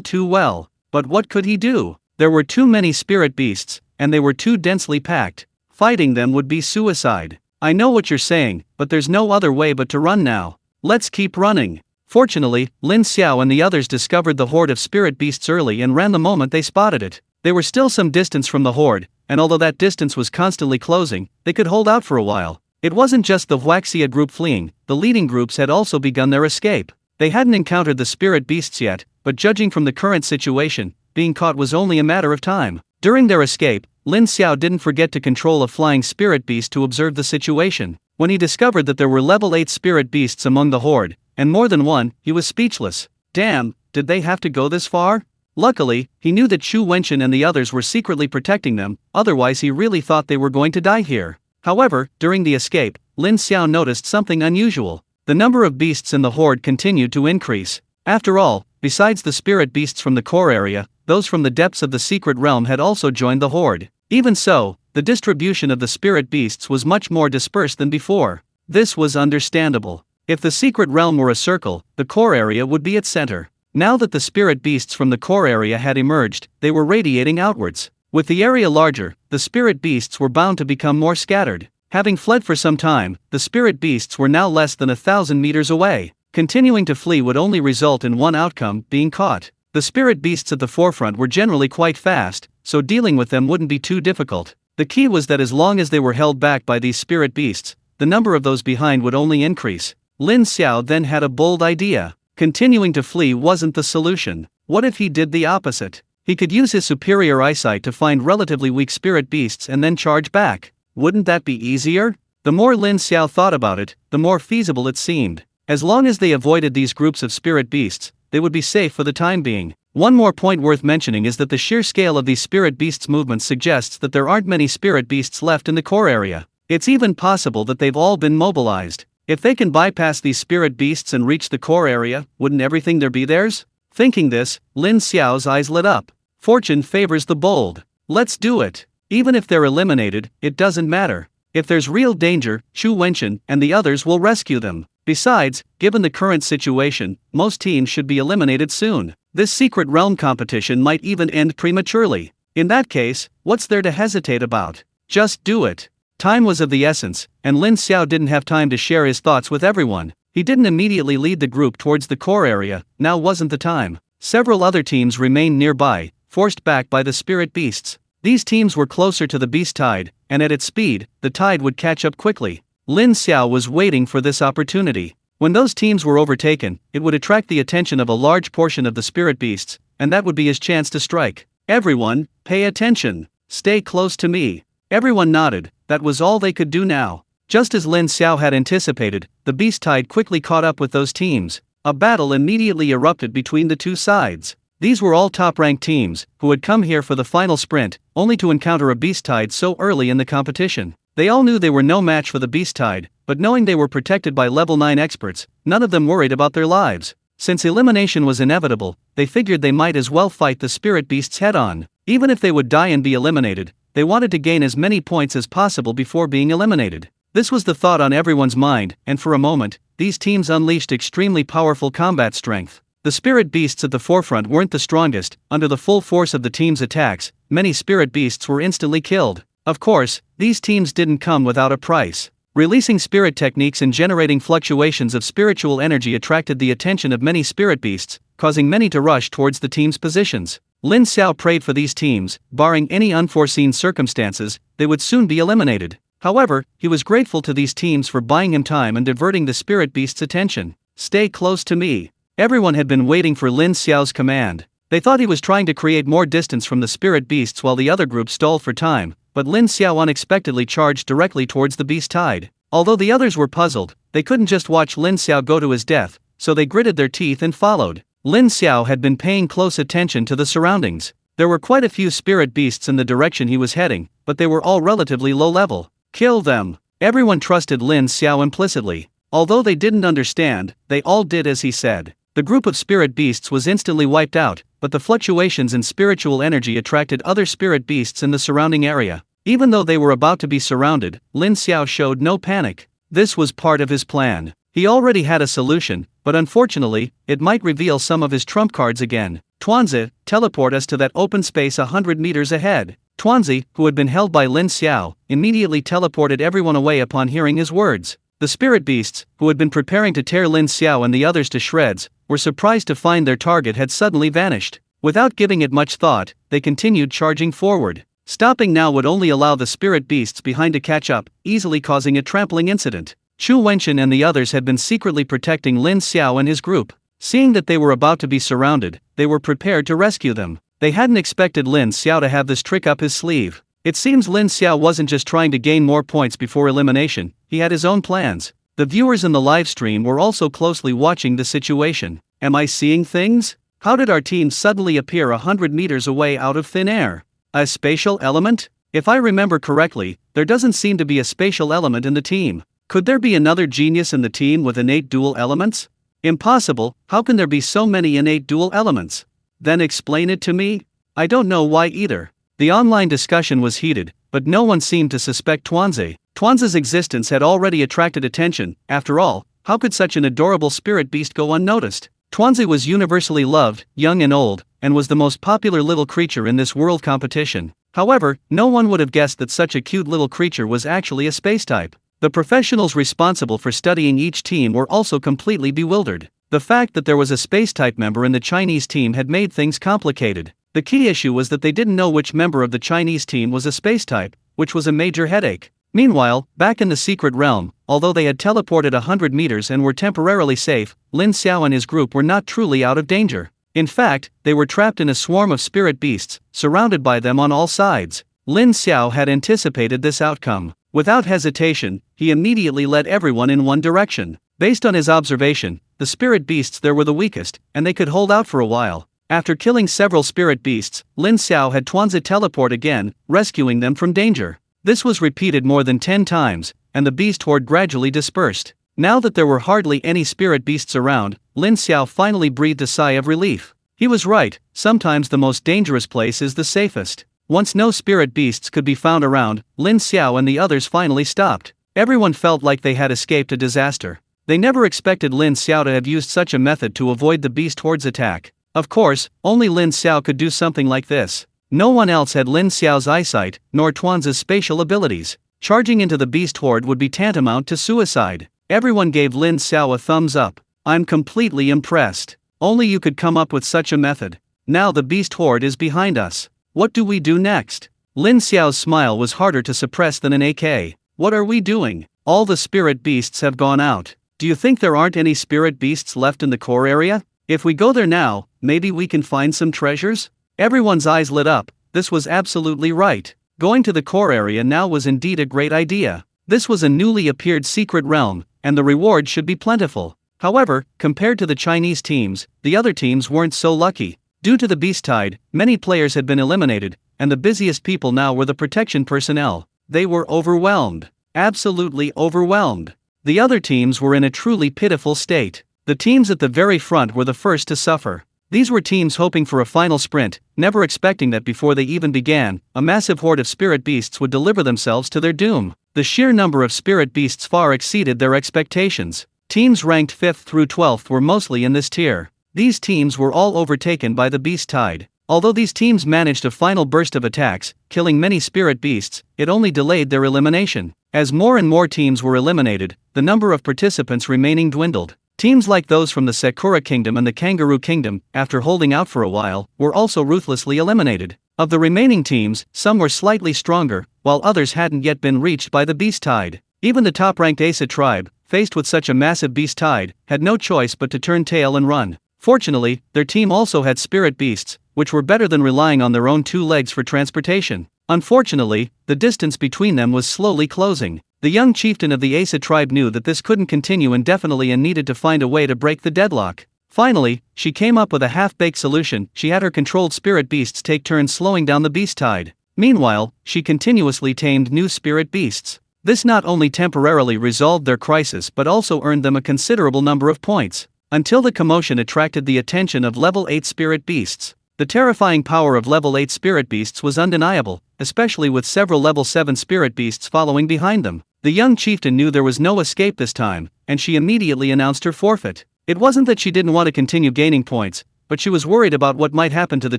too well. But what could he do? There were too many spirit beasts, and they were too densely packed. Fighting them would be suicide. I know what you're saying, but there's no other way but to run now. Let's keep running. Fortunately, Lin Xiao and the others discovered the horde of spirit beasts early and ran the moment they spotted it. They were still some distance from the horde, and although that distance was constantly closing, they could hold out for a while. It wasn't just the Huaxia group fleeing, the leading groups had also begun their escape. They hadn't encountered the spirit beasts yet, but judging from the current situation, being caught was only a matter of time. During their escape, Lin Xiao didn't forget to control a flying spirit beast to observe the situation. When he discovered that there were level 8 spirit beasts among the horde, and more than one, he was speechless. Damn, did they have to go this far? Luckily, he knew that Xu Wenchen and the others were secretly protecting them, otherwise he really thought they were going to die here. However, during the escape, Lin Xiao noticed something unusual. The number of beasts in the horde continued to increase. After all, besides the spirit beasts from the core area, those from the depths of the secret realm had also joined the horde. Even so, the distribution of the spirit beasts was much more dispersed than before. This was understandable. If the secret realm were a circle, the core area would be its center. Now that the spirit beasts from the core area had emerged, they were radiating outwards. With the area larger, the spirit beasts were bound to become more scattered. Having fled for some time, the spirit beasts were now less than 1,000 meters away. Continuing to flee would only result in one outcome, being caught. The spirit beasts at the forefront were generally quite fast, so dealing with them wouldn't be too difficult. The key was that as long as they were held back by these spirit beasts, the number of those behind would only increase. Lin Xiao then had a bold idea. Continuing to flee wasn't the solution. What if he did the opposite? He could use his superior eyesight to find relatively weak spirit beasts and then charge back. Wouldn't that be easier? The more Lin Xiao thought about it, the more feasible it seemed. As long as they avoided these groups of spirit beasts, they would be safe for the time being. One more point worth mentioning is that the sheer scale of these spirit beasts' movements suggests that there aren't many spirit beasts left in the core area. It's even possible that they've all been mobilized. If they can bypass these spirit beasts and reach the core area, wouldn't everything there be theirs? Thinking this, Lin Xiao's eyes lit up. Fortune favors the bold. Let's do it. Even if they're eliminated, it doesn't matter. If there's real danger, Chu Wenchen and the others will rescue them. Besides, given the current situation, most teams should be eliminated soon. This secret realm competition might even end prematurely. In that case, what's there to hesitate about? Just do it. Time was of the essence, and Lin Xiao didn't have time to share his thoughts with everyone. He didn't immediately lead the group towards the core area. Now wasn't the time. Several other teams remained nearby, forced back by the spirit beasts. These teams were closer to the beast tide, and at its speed, the tide would catch up quickly. Lin Xiao was waiting for this opportunity. When those teams were overtaken, it would attract the attention of a large portion of the spirit beasts, and that would be his chance to strike. Everyone, pay attention. Stay close to me. Everyone nodded. That was all they could do now. Just as Lin Xiao had anticipated, the beast tide quickly caught up with those teams. A battle immediately erupted between the two sides. These were all top-ranked teams, who had come here for the final sprint, only to encounter a beast tide so early in the competition. They all knew they were no match for the beast tide, but knowing they were protected by level 9 experts, none of them worried about their lives. Since elimination was inevitable, they figured they might as well fight the spirit beasts head-on. Even if they would die and be eliminated, they wanted to gain as many points as possible before being eliminated. This was the thought on everyone's mind, and for a moment, these teams unleashed extremely powerful combat strength. The spirit beasts at the forefront weren't the strongest. Under the full force of the team's attacks, many spirit beasts were instantly killed. Of course, these teams didn't come without a price. Releasing spirit techniques and generating fluctuations of spiritual energy attracted the attention of many spirit beasts, causing many to rush towards the team's positions. Lin Xiao prayed for these teams. Barring any unforeseen circumstances, they would soon be eliminated. However, he was grateful to these teams for buying him time and diverting the spirit beast's attention. Stay close to me. Everyone had been waiting for Lin Xiao's command. They thought he was trying to create more distance from the spirit beasts while the other group stalled for time, but Lin Xiao unexpectedly charged directly towards the beast tide. Although the others were puzzled, they couldn't just watch Lin Xiao go to his death, so they gritted their teeth and followed. Lin Xiao had been paying close attention to the surroundings. There were quite a few spirit beasts in the direction he was heading, but they were all relatively low level. Kill them. Everyone trusted Lin Xiao implicitly. Although they didn't understand, they all did as he said. The group of spirit beasts was instantly wiped out, but the fluctuations in spiritual energy attracted other spirit beasts in the surrounding area. Even though they were about to be surrounded, Lin Xiao showed no panic. This was part of his plan. He already had a solution, but unfortunately, it might reveal some of his trump cards again. Tuanzi, teleport us to that open space 100 meters ahead. Tuanzi, who had been held by Lin Xiao, immediately teleported everyone away upon hearing his words. The spirit beasts, who had been preparing to tear Lin Xiao and the others to shreds, were surprised to find their target had suddenly vanished. Without giving it much thought, they continued charging forward. Stopping now would only allow the spirit beasts behind to catch up, easily causing a trampling incident. Chu Wenchen and the others had been secretly protecting Lin Xiao and his group. Seeing that they were about to be surrounded, they were prepared to rescue them. They hadn't expected Lin Xiao to have this trick up his sleeve. It seems Lin Xiao wasn't just trying to gain more points before elimination, he had his own plans. The viewers in the live stream were also closely watching the situation. Am I seeing things? How did our team suddenly appear 100 meters away out of thin air? A spatial element? If I remember correctly, there doesn't seem to be a spatial element in the team. Could there be another genius in the team with innate dual elements? Impossible. How can there be so many innate dual elements? Then explain it to me? I don't know why either. The online discussion was heated, but no one seemed to suspect Tuanzi. Tuanzi's existence had already attracted attention. After all, how could such an adorable spirit beast go unnoticed? Tuanzi was universally loved, young and old, and was the most popular little creature in this world competition. However, no one would have guessed that such a cute little creature was actually a space type. The professionals responsible for studying each team were also completely bewildered. The fact that there was a space-type member in the Chinese team had made things complicated. The key issue was that they didn't know which member of the Chinese team was a space-type, which was a major headache. Meanwhile, back in the secret realm, although they had teleported 100 meters and were temporarily safe, Lin Xiao and his group were not truly out of danger. In fact, they were trapped in a swarm of spirit beasts, surrounded by them on all sides. Lin Xiao had anticipated this outcome. Without hesitation, he immediately led everyone in one direction. Based on his observation, the spirit beasts there were the weakest, and they could hold out for a while. After killing several spirit beasts, Lin Xiao had Tuanzi teleport again, rescuing them from danger. This was repeated more than 10 times, and the beast horde gradually dispersed. Now that there were hardly any spirit beasts around, Lin Xiao finally breathed a sigh of relief. He was right, sometimes the most dangerous place is the safest. Once no spirit beasts could be found around, Lin Xiao and the others finally stopped. Everyone felt like they had escaped a disaster. They never expected Lin Xiao to have used such a method to avoid the beast horde's attack. Of course, only Lin Xiao could do something like this. No one else had Lin Xiao's eyesight, nor Tuanzi's spatial abilities. Charging into the beast horde would be tantamount to suicide. Everyone gave Lin Xiao a thumbs up. I'm completely impressed. Only you could come up with such a method. Now the beast horde is behind us. What do we do next? Lin Xiao's smile was harder to suppress than an AK. What are we doing? All the spirit beasts have gone out. Do you think there aren't any spirit beasts left in the core area? If we go there now, maybe we can find some treasures? Everyone's eyes lit up. This was absolutely right. Going to the core area now was indeed a great idea. This was a newly appeared secret realm, and the reward should be plentiful. However, compared to the Chinese teams, the other teams weren't so lucky. Due to the beast tide, many players had been eliminated, and the busiest people now were the protection personnel. They were overwhelmed. Absolutely overwhelmed. The other teams were in a truly pitiful state. The teams at the very front were the first to suffer. These were teams hoping for a final sprint, never expecting that before they even began, a massive horde of spirit beasts would deliver themselves to their doom. The sheer number of spirit beasts far exceeded their expectations. Teams ranked 5th through 12th were mostly in this tier. These teams were all overtaken by the beast tide. Although these teams managed a final burst of attacks, killing many spirit beasts, it only delayed their elimination. As more and more teams were eliminated, the number of participants remaining dwindled. Teams like those from the Sakura Kingdom and the Kangaroo Kingdom, after holding out for a while, were also ruthlessly eliminated. Of the remaining teams, some were slightly stronger, while others hadn't yet been reached by the beast tide. Even the top-ranked Asa tribe, faced with such a massive beast tide, had no choice but to turn tail and run. Fortunately, their team also had spirit beasts, which were better than relying on their own 2 legs for transportation. Unfortunately, the distance between them was slowly closing. The young chieftain of the Asa tribe knew that this couldn't continue indefinitely and needed to find a way to break the deadlock. Finally, she came up with a half-baked solution. She had her controlled spirit beasts take turns slowing down the beast tide. Meanwhile, she continuously tamed new spirit beasts. This not only temporarily resolved their crisis but also earned them a considerable number of points. Until the commotion attracted the attention of level 8 spirit beasts. The terrifying power of level 8 spirit beasts was undeniable, especially with several level 7 spirit beasts following behind them. The young chieftain knew there was no escape this time, and she immediately announced her forfeit. It wasn't that she didn't want to continue gaining points, but she was worried about what might happen to the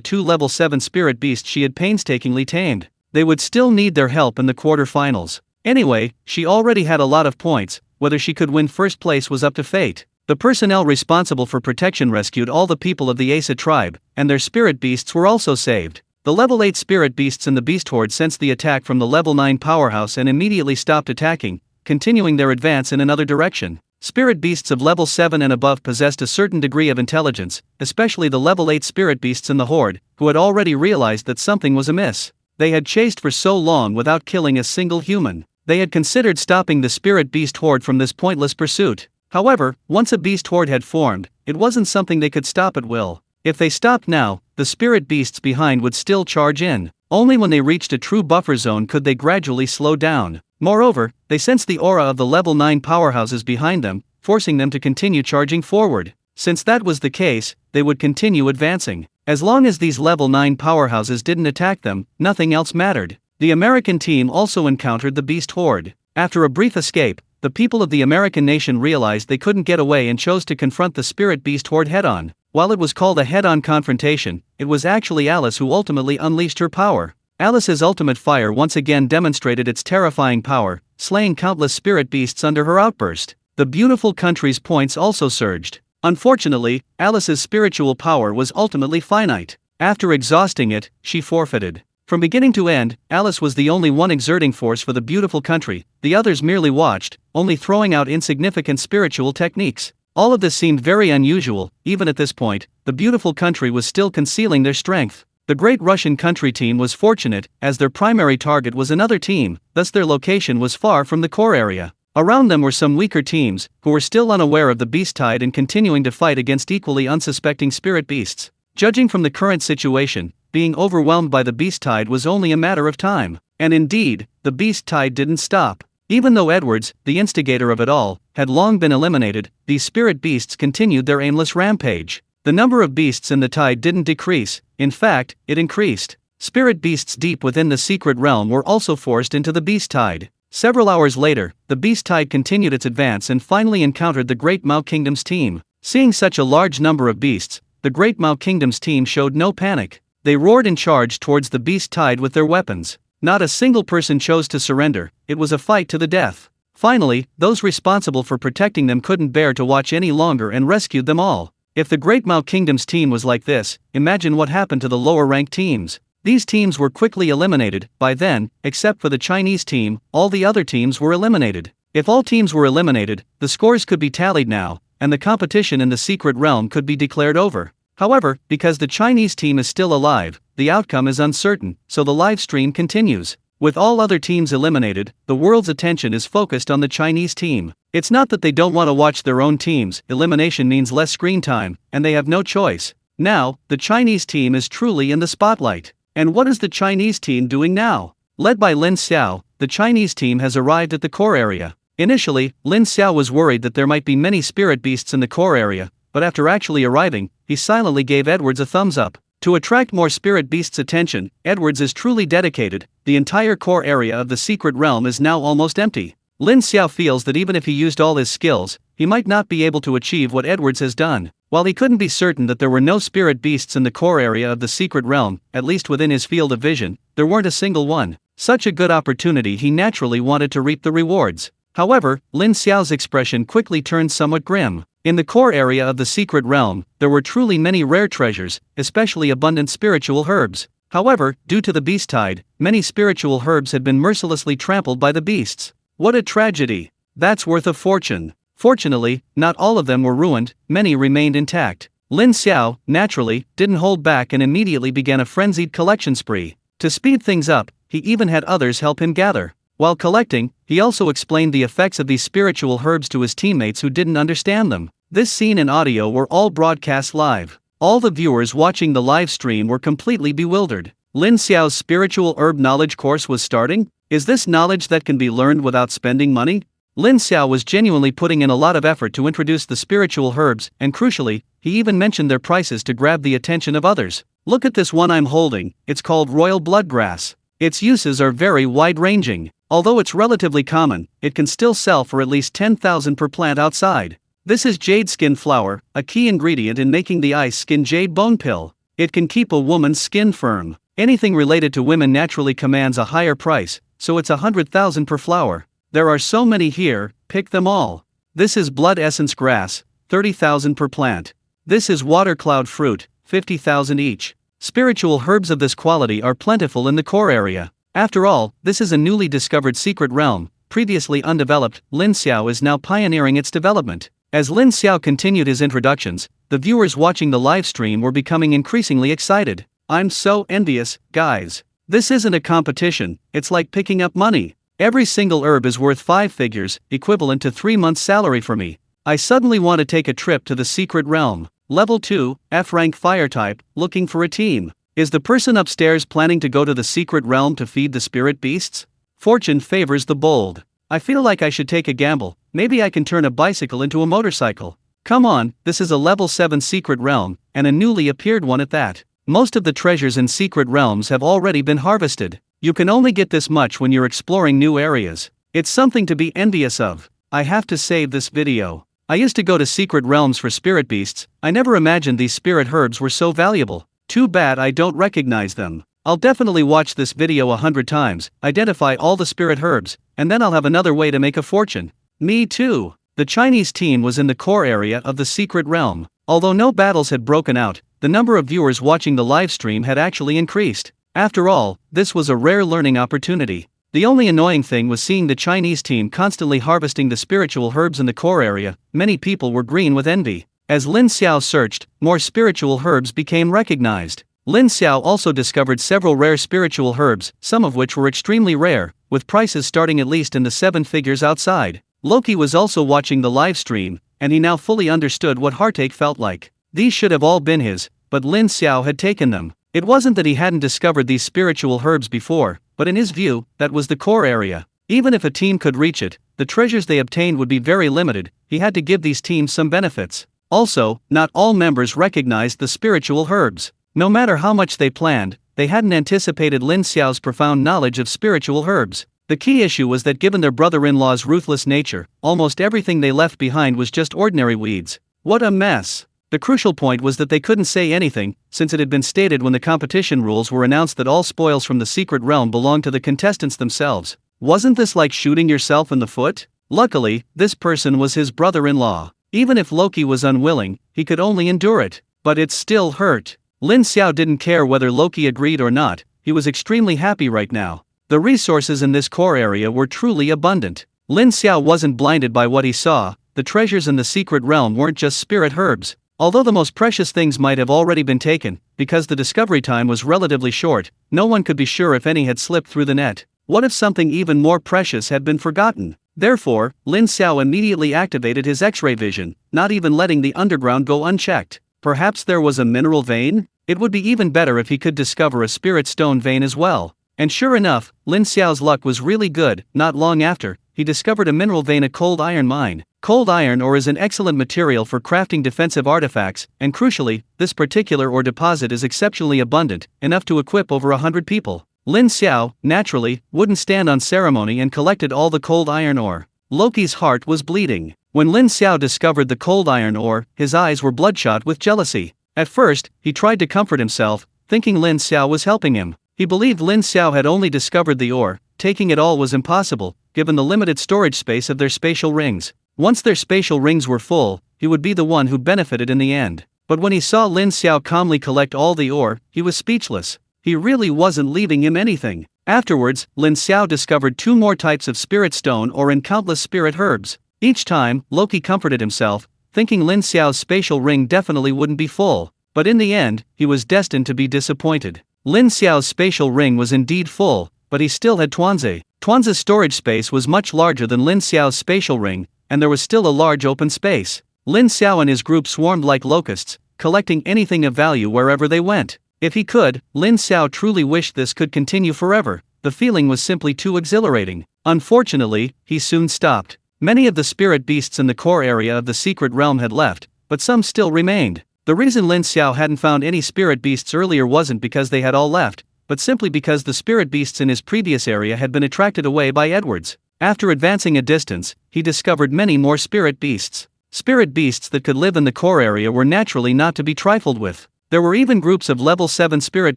2 level 7 spirit beasts she had painstakingly tamed. They would still need their help in the quarterfinals. Anyway, she already had a lot of points. Whether she could win first place was up to fate. The personnel responsible for protection rescued all the people of the Asa tribe, and their spirit beasts were also saved. The level 8 spirit beasts in the beast horde sensed the attack from the level 9 powerhouse and immediately stopped attacking, continuing their advance in another direction. Spirit beasts of level 7 and above possessed a certain degree of intelligence, especially the level 8 spirit beasts in the horde, who had already realized that something was amiss. They had chased for so long without killing a single human. They had considered stopping the spirit beast horde from this pointless pursuit. However, once a beast horde had formed, it wasn't something they could stop at will. If they stopped now, the spirit beasts behind would still charge in. Only when they reached a true buffer zone could they gradually slow down. Moreover, they sensed the aura of the level 9 powerhouses behind them, forcing them to continue charging forward. Since that was the case, they would continue advancing. As long as these level 9 powerhouses didn't attack them, nothing else mattered. The American team also encountered the beast horde. After a brief escape, the people of the American nation realized they couldn't get away and chose to confront the spirit beast horde head-on. While it was called a head-on confrontation, it was actually Alice who ultimately unleashed her power. Alice's ultimate fire once again demonstrated its terrifying power, slaying countless spirit beasts under her outburst. The beautiful country's points also surged. Unfortunately, Alice's spiritual power was ultimately finite. After exhausting it, she forfeited. From beginning to end, Alice was the only one exerting force for the beautiful country. The others merely watched, only throwing out insignificant spiritual techniques. All of this seemed very unusual. Even at this point, the beautiful country was still concealing their strength. The great Russian country team was fortunate, as their primary target was another team, thus their location was far from the core area. Around them were some weaker teams, who were still unaware of the beast tide and continuing to fight against equally unsuspecting spirit beasts. Judging from the current situation, being overwhelmed by the beast tide was only a matter of time. And indeed, the beast tide didn't stop. Even though Edwards, the instigator of it all, had long been eliminated, these spirit beasts continued their aimless rampage. The number of beasts in the tide didn't decrease, in fact, it increased. Spirit beasts deep within the secret realm were also forced into the beast tide. Several hours later, the beast tide continued its advance and finally encountered the Great Mao Kingdom's team. Seeing such a large number of beasts, the Great Mao Kingdom's team showed no panic. They roared and charged towards the beast tide with their weapons. Not a single person chose to surrender, it was a fight to the death. Finally, those responsible for protecting them couldn't bear to watch any longer and rescued them all. If the Great Mao Kingdom's team was like this, imagine what happened to the lower-ranked teams. These teams were quickly eliminated. By then, except for the Chinese team, all the other teams were eliminated. If all teams were eliminated, the scores could be tallied now, and the competition in the secret realm could be declared over. However, because the Chinese team is still alive, the outcome is uncertain, so the live stream continues. With all other teams eliminated, the world's attention is focused on the Chinese team. It's not that they don't want to watch their own teams, elimination means less screen time, and they have no choice. Now, the Chinese team is truly in the spotlight. And what is the Chinese team doing now? Led by Lin Xiao, the Chinese team has arrived at the core area. Initially, Lin Xiao was worried that there might be many spirit beasts in the core area, but after actually arriving, he silently gave Edwards a thumbs up. To attract more spirit beasts' attention, Edwards is truly dedicated. The entire core area of the secret realm is now almost empty. Lin Xiao feels that even if he used all his skills, he might not be able to achieve what Edwards has done. While he couldn't be certain that there were no spirit beasts in the core area of the secret realm, at least within his field of vision, there weren't a single one. Such a good opportunity, he naturally wanted to reap the rewards. However, Lin Xiao's expression quickly turned somewhat grim. In the core area of the secret realm, there were truly many rare treasures, especially abundant spiritual herbs. However, due to the beast tide, many spiritual herbs had been mercilessly trampled by the beasts. What a tragedy! That's worth a fortune. Fortunately, not all of them were ruined, many remained intact. Lin Xiao, naturally, didn't hold back and immediately began a frenzied collection spree. To speed things up, he even had others help him gather. While collecting, he also explained the effects of these spiritual herbs to his teammates who didn't understand them. This scene and audio were all broadcast live. All the viewers watching the live stream were completely bewildered. Lin Xiao's spiritual herb knowledge course was starting? Is this knowledge that can be learned without spending money? Lin Xiao was genuinely putting in a lot of effort to introduce the spiritual herbs, and crucially, he even mentioned their prices to grab the attention of others. Look at this one I'm holding, it's called royal bloodgrass. Its uses are very wide-ranging. Although it's relatively common, it can still sell for at least 10,000 per plant outside. This is jade skin flower, a key ingredient in making the ice skin jade bone pill. It can keep a woman's skin firm. Anything related to women naturally commands a higher price, so it's 100,000 per flower. There are so many here, pick them all. This is blood essence grass, 30,000 per plant. This is water cloud fruit, 50,000 each. Spiritual herbs of this quality are plentiful in the core area. After all, this is a newly discovered secret realm, previously undeveloped. Lin Xiao is now pioneering its development. As Lin Xiao continued his introductions, the viewers watching the live stream were becoming increasingly excited. I'm so envious, guys. This isn't a competition, it's like picking up money. Every single herb is worth 5 figures, equivalent to 3 months' salary for me. I suddenly want to take a trip to the secret realm. Level 2, F-rank fire type, looking for a team. Is the person upstairs planning to go to the secret realm to feed the spirit beasts? Fortune favors the bold. I feel like I should take a gamble. Maybe I can turn a bicycle into a motorcycle. Come on, this is a level 7 secret realm, and a newly appeared one at that. Most of the treasures in secret realms have already been harvested. You can only get this much when you're exploring new areas. It's something to be envious of. I have to save this video. I used to go to secret realms for spirit beasts. I never imagined these spirit herbs were so valuable. Too bad I don't recognize them. I'll definitely watch this video 100 times, identify all the spirit herbs, and then I'll have another way to make a fortune. Me too. The Chinese team was in the core area of the secret realm. Although no battles had broken out, the number of viewers watching the live stream had actually increased. After all, this was a rare learning opportunity. The only annoying thing was seeing the Chinese team constantly harvesting the spiritual herbs in the core area. Many people were green with envy. As Lin Xiao searched, more spiritual herbs became recognized. Lin Xiao also discovered several rare spiritual herbs, some of which were extremely rare, with prices starting at least in the 7 figures outside. Loki was also watching the live stream, and he now fully understood what heartache felt like. These should have all been his, but Lin Xiao had taken them. It wasn't that he hadn't discovered these spiritual herbs before, but in his view, that was the core area. Even if a team could reach it, the treasures they obtained would be very limited. He had to give these teams some benefits. Also, not all members recognized the spiritual herbs. No matter how much they planned, they hadn't anticipated Lin Xiao's profound knowledge of spiritual herbs. The key issue was that given their brother-in-law's ruthless nature, almost everything they left behind was just ordinary weeds. What a mess! The crucial point was that they couldn't say anything, since it had been stated when the competition rules were announced that all spoils from the secret realm belonged to the contestants themselves. Wasn't this like shooting yourself in the foot? Luckily, this person was his brother-in-law. Even if Loki was unwilling, he could only endure it. But it still hurt. Lin Xiao didn't care whether Loki agreed or not, he was extremely happy right now. The resources in this core area were truly abundant. Lin Xiao wasn't blinded by what he saw. The treasures in the secret realm weren't just spirit herbs. Although the most precious things might have already been taken, because the discovery time was relatively short, no one could be sure if any had slipped through the net. What if something even more precious had been forgotten? Therefore, Lin Xiao immediately activated his X-ray vision, not even letting the underground go unchecked. Perhaps there was a mineral vein? It would be even better if he could discover a spirit stone vein as well. And sure enough, Lin Xiao's luck was really good. Not long after, he discovered a mineral vein, a cold iron mine. Cold iron ore is an excellent material for crafting defensive artifacts, and crucially, this particular ore deposit is exceptionally abundant, enough to equip over 100 people. Lin Xiao, naturally, wouldn't stand on ceremony and collected all the cold iron ore. Loki's heart was bleeding. When Lin Xiao discovered the cold iron ore, his eyes were bloodshot with jealousy. At first, he tried to comfort himself, thinking Lin Xiao was helping him. He believed Lin Xiao had only discovered the ore, taking it all was impossible, given the limited storage space of their spatial rings. Once their spatial rings were full, he would be the one who benefited in the end. But when he saw Lin Xiao calmly collect all the ore, he was speechless. He really wasn't leaving him anything. Afterwards, Lin Xiao discovered 2 more types of spirit stone ore and countless spirit herbs. Each time, Loki comforted himself, thinking Lin Xiao's spatial ring definitely wouldn't be full. But in the end, he was destined to be disappointed. Lin Xiao's spatial ring was indeed full, but he still had Tuanzi. Tuanzi's storage space was much larger than Lin Xiao's spatial ring, and there was still a large open space. Lin Xiao and his group swarmed like locusts, collecting anything of value wherever they went. If he could, Lin Xiao truly wished this could continue forever. The feeling was simply too exhilarating. Unfortunately, he soon stopped. Many of the spirit beasts in the core area of the secret realm had left, but some still remained. The reason Lin Xiao hadn't found any spirit beasts earlier wasn't because they had all left, but simply because the spirit beasts in his previous area had been attracted away by Edwards. After advancing a distance, he discovered many more spirit beasts. Spirit beasts that could live in the core area were naturally not to be trifled with. There were even groups of level 7 spirit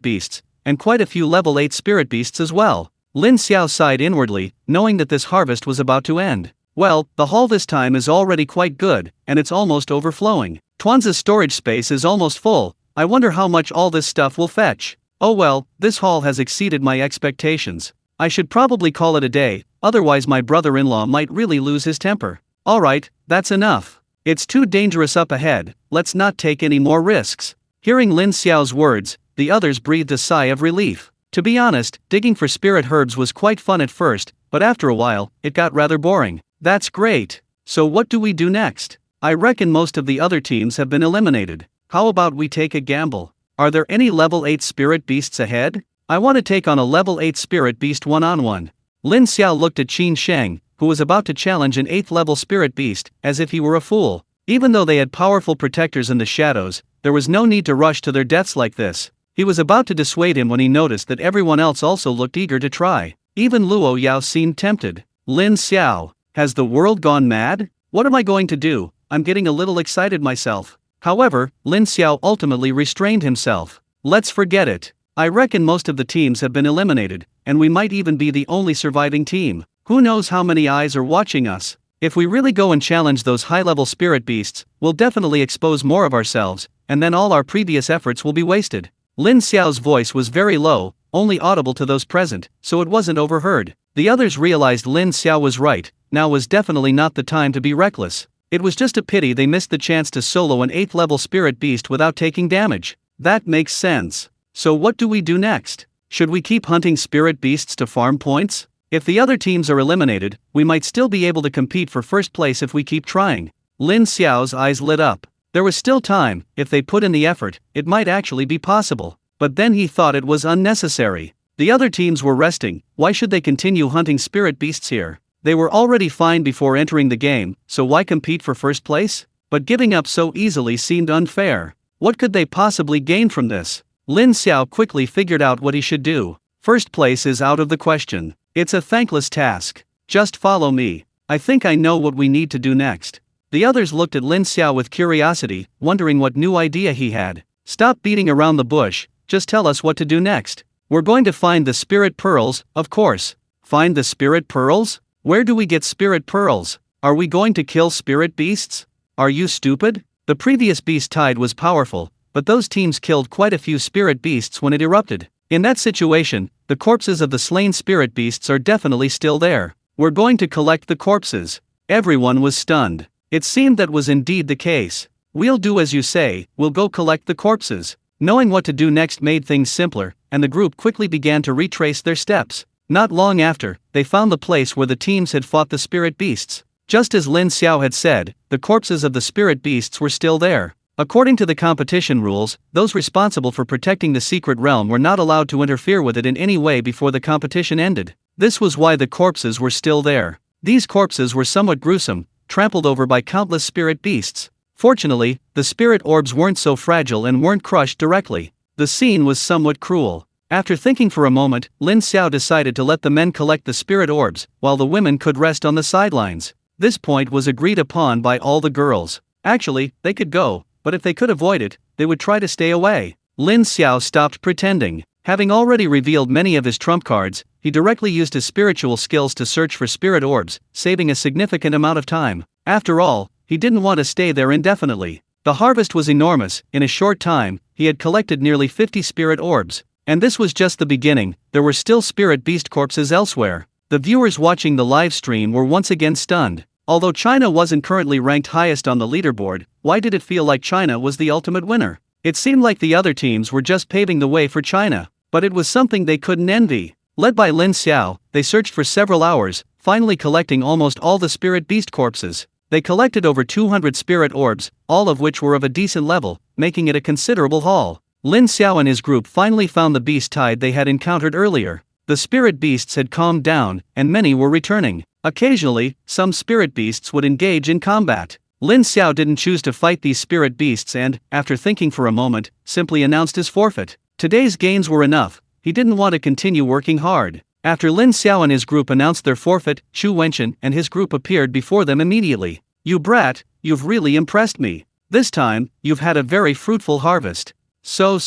beasts, and quite a few level 8 spirit beasts as well. Lin Xiao sighed inwardly, knowing that this harvest was about to end. Well, the haul this time is already quite good, and it's almost overflowing. Tuanzi's storage space is almost full. I wonder how much all this stuff will fetch. Oh well, this haul has exceeded my expectations. I should probably call it a day, otherwise my brother-in-law might really lose his temper. Alright, that's enough. It's too dangerous up ahead, let's not take any more risks. Hearing Lin Xiao's words, the others breathed a sigh of relief. To be honest, digging for spirit herbs was quite fun at first, but after a while, it got rather boring. That's great. So what do we do next? I reckon most of the other teams have been eliminated. How about we take a gamble? Are there any level 8 spirit beasts ahead? I want to take on a level 8 spirit beast one-on-one. Lin Xiao looked at Qin Sheng, who was about to challenge an 8th level spirit beast, as if he were a fool. Even though they had powerful protectors in the shadows, there was no need to rush to their deaths like this. He was about to dissuade him when he noticed that everyone else also looked eager to try. Even Luo Yao seemed tempted. Lin Xiao, has the world gone mad? What am I going to do? I'm getting a little excited myself. However, Lin Xiao ultimately restrained himself. Let's forget it. I reckon most of the teams have been eliminated, and we might even be the only surviving team. Who knows how many eyes are watching us? If we really go and challenge those high-level spirit beasts, we'll definitely expose more of ourselves, and then all our previous efforts will be wasted. Lin Xiao's voice was very low, only audible to those present, so it wasn't overheard. The others realized Lin Xiao was right. Now was definitely not the time to be reckless. It was just a pity they missed the chance to solo an 8th level spirit beast without taking damage. That makes sense. So what do we do next? Should we keep hunting spirit beasts to farm points? If the other teams are eliminated, we might still be able to compete for first place if we keep trying. Lin Xiao's eyes lit up. There was still time. If they put in the effort, it might actually be possible. But then he thought it was unnecessary. The other teams were resting. Why should they continue hunting spirit beasts here? They were already fine before entering the game, so why compete for first place? But giving up so easily seemed unfair. What could they possibly gain from this? Lin Xiao quickly figured out what he should do. First place is out of the question. It's a thankless task. Just follow me. I think I know what we need to do next. The others looked at Lin Xiao with curiosity, wondering what new idea he had. Stop beating around the bush, just tell us what to do next. We're going to find the spirit pearls, of course. Find the spirit pearls? Where do we get spirit pearls? Are we going to kill spirit beasts? Are you stupid? The previous beast tide was powerful, but those teams killed quite a few spirit beasts when it erupted. In that situation, the corpses of the slain spirit beasts are definitely still there. We're going to collect the corpses. Everyone was stunned. It seemed that was indeed the case. We'll do as you say, we'll go collect the corpses. Knowing what to do next made things simpler, and the group quickly began to retrace their steps. Not long after, they found the place where the teams had fought the spirit beasts. Just as Lin Xiao had said, the corpses of the spirit beasts were still there. According to the competition rules, those responsible for protecting the secret realm were not allowed to interfere with it in any way before the competition ended. This was why the corpses were still there. These corpses were somewhat gruesome, trampled over by countless spirit beasts. Fortunately, the spirit orbs weren't so fragile and weren't crushed directly. The scene was somewhat cruel. After thinking for a moment, Lin Xiao decided to let the men collect the spirit orbs, while the women could rest on the sidelines. This point was agreed upon by all the girls. Actually, they could go, but if they could avoid it, they would try to stay away. Lin Xiao stopped pretending. Having already revealed many of his trump cards, he directly used his spiritual skills to search for spirit orbs, saving a significant amount of time. After all, he didn't want to stay there indefinitely. The harvest was enormous. In a short time, he had collected nearly 50 spirit orbs. And this was just the beginning. There were still spirit beast corpses elsewhere. The viewers watching the live stream were once again stunned. Although China wasn't currently ranked highest on the leaderboard, why did it feel like China was the ultimate winner? It seemed like the other teams were just paving the way for China. But it was something they couldn't envy. Led by Lin Xiao, they searched for several hours, finally collecting almost all the spirit beast corpses. They collected over 200 spirit orbs, all of which were of a decent level, making it a considerable haul. Lin Xiao and his group finally found the beast tide they had encountered earlier. The spirit beasts had calmed down, and many were returning. Occasionally, some spirit beasts would engage in combat. Lin Xiao didn't choose to fight these spirit beasts and, after thinking for a moment, simply announced his forfeit. Today's gains were enough. He didn't want to continue working hard. After Lin Xiao and his group announced their forfeit, Chu Wenchen and his group appeared before them immediately. "You brat, you've really impressed me. This time, you've had a very fruitful harvest." So.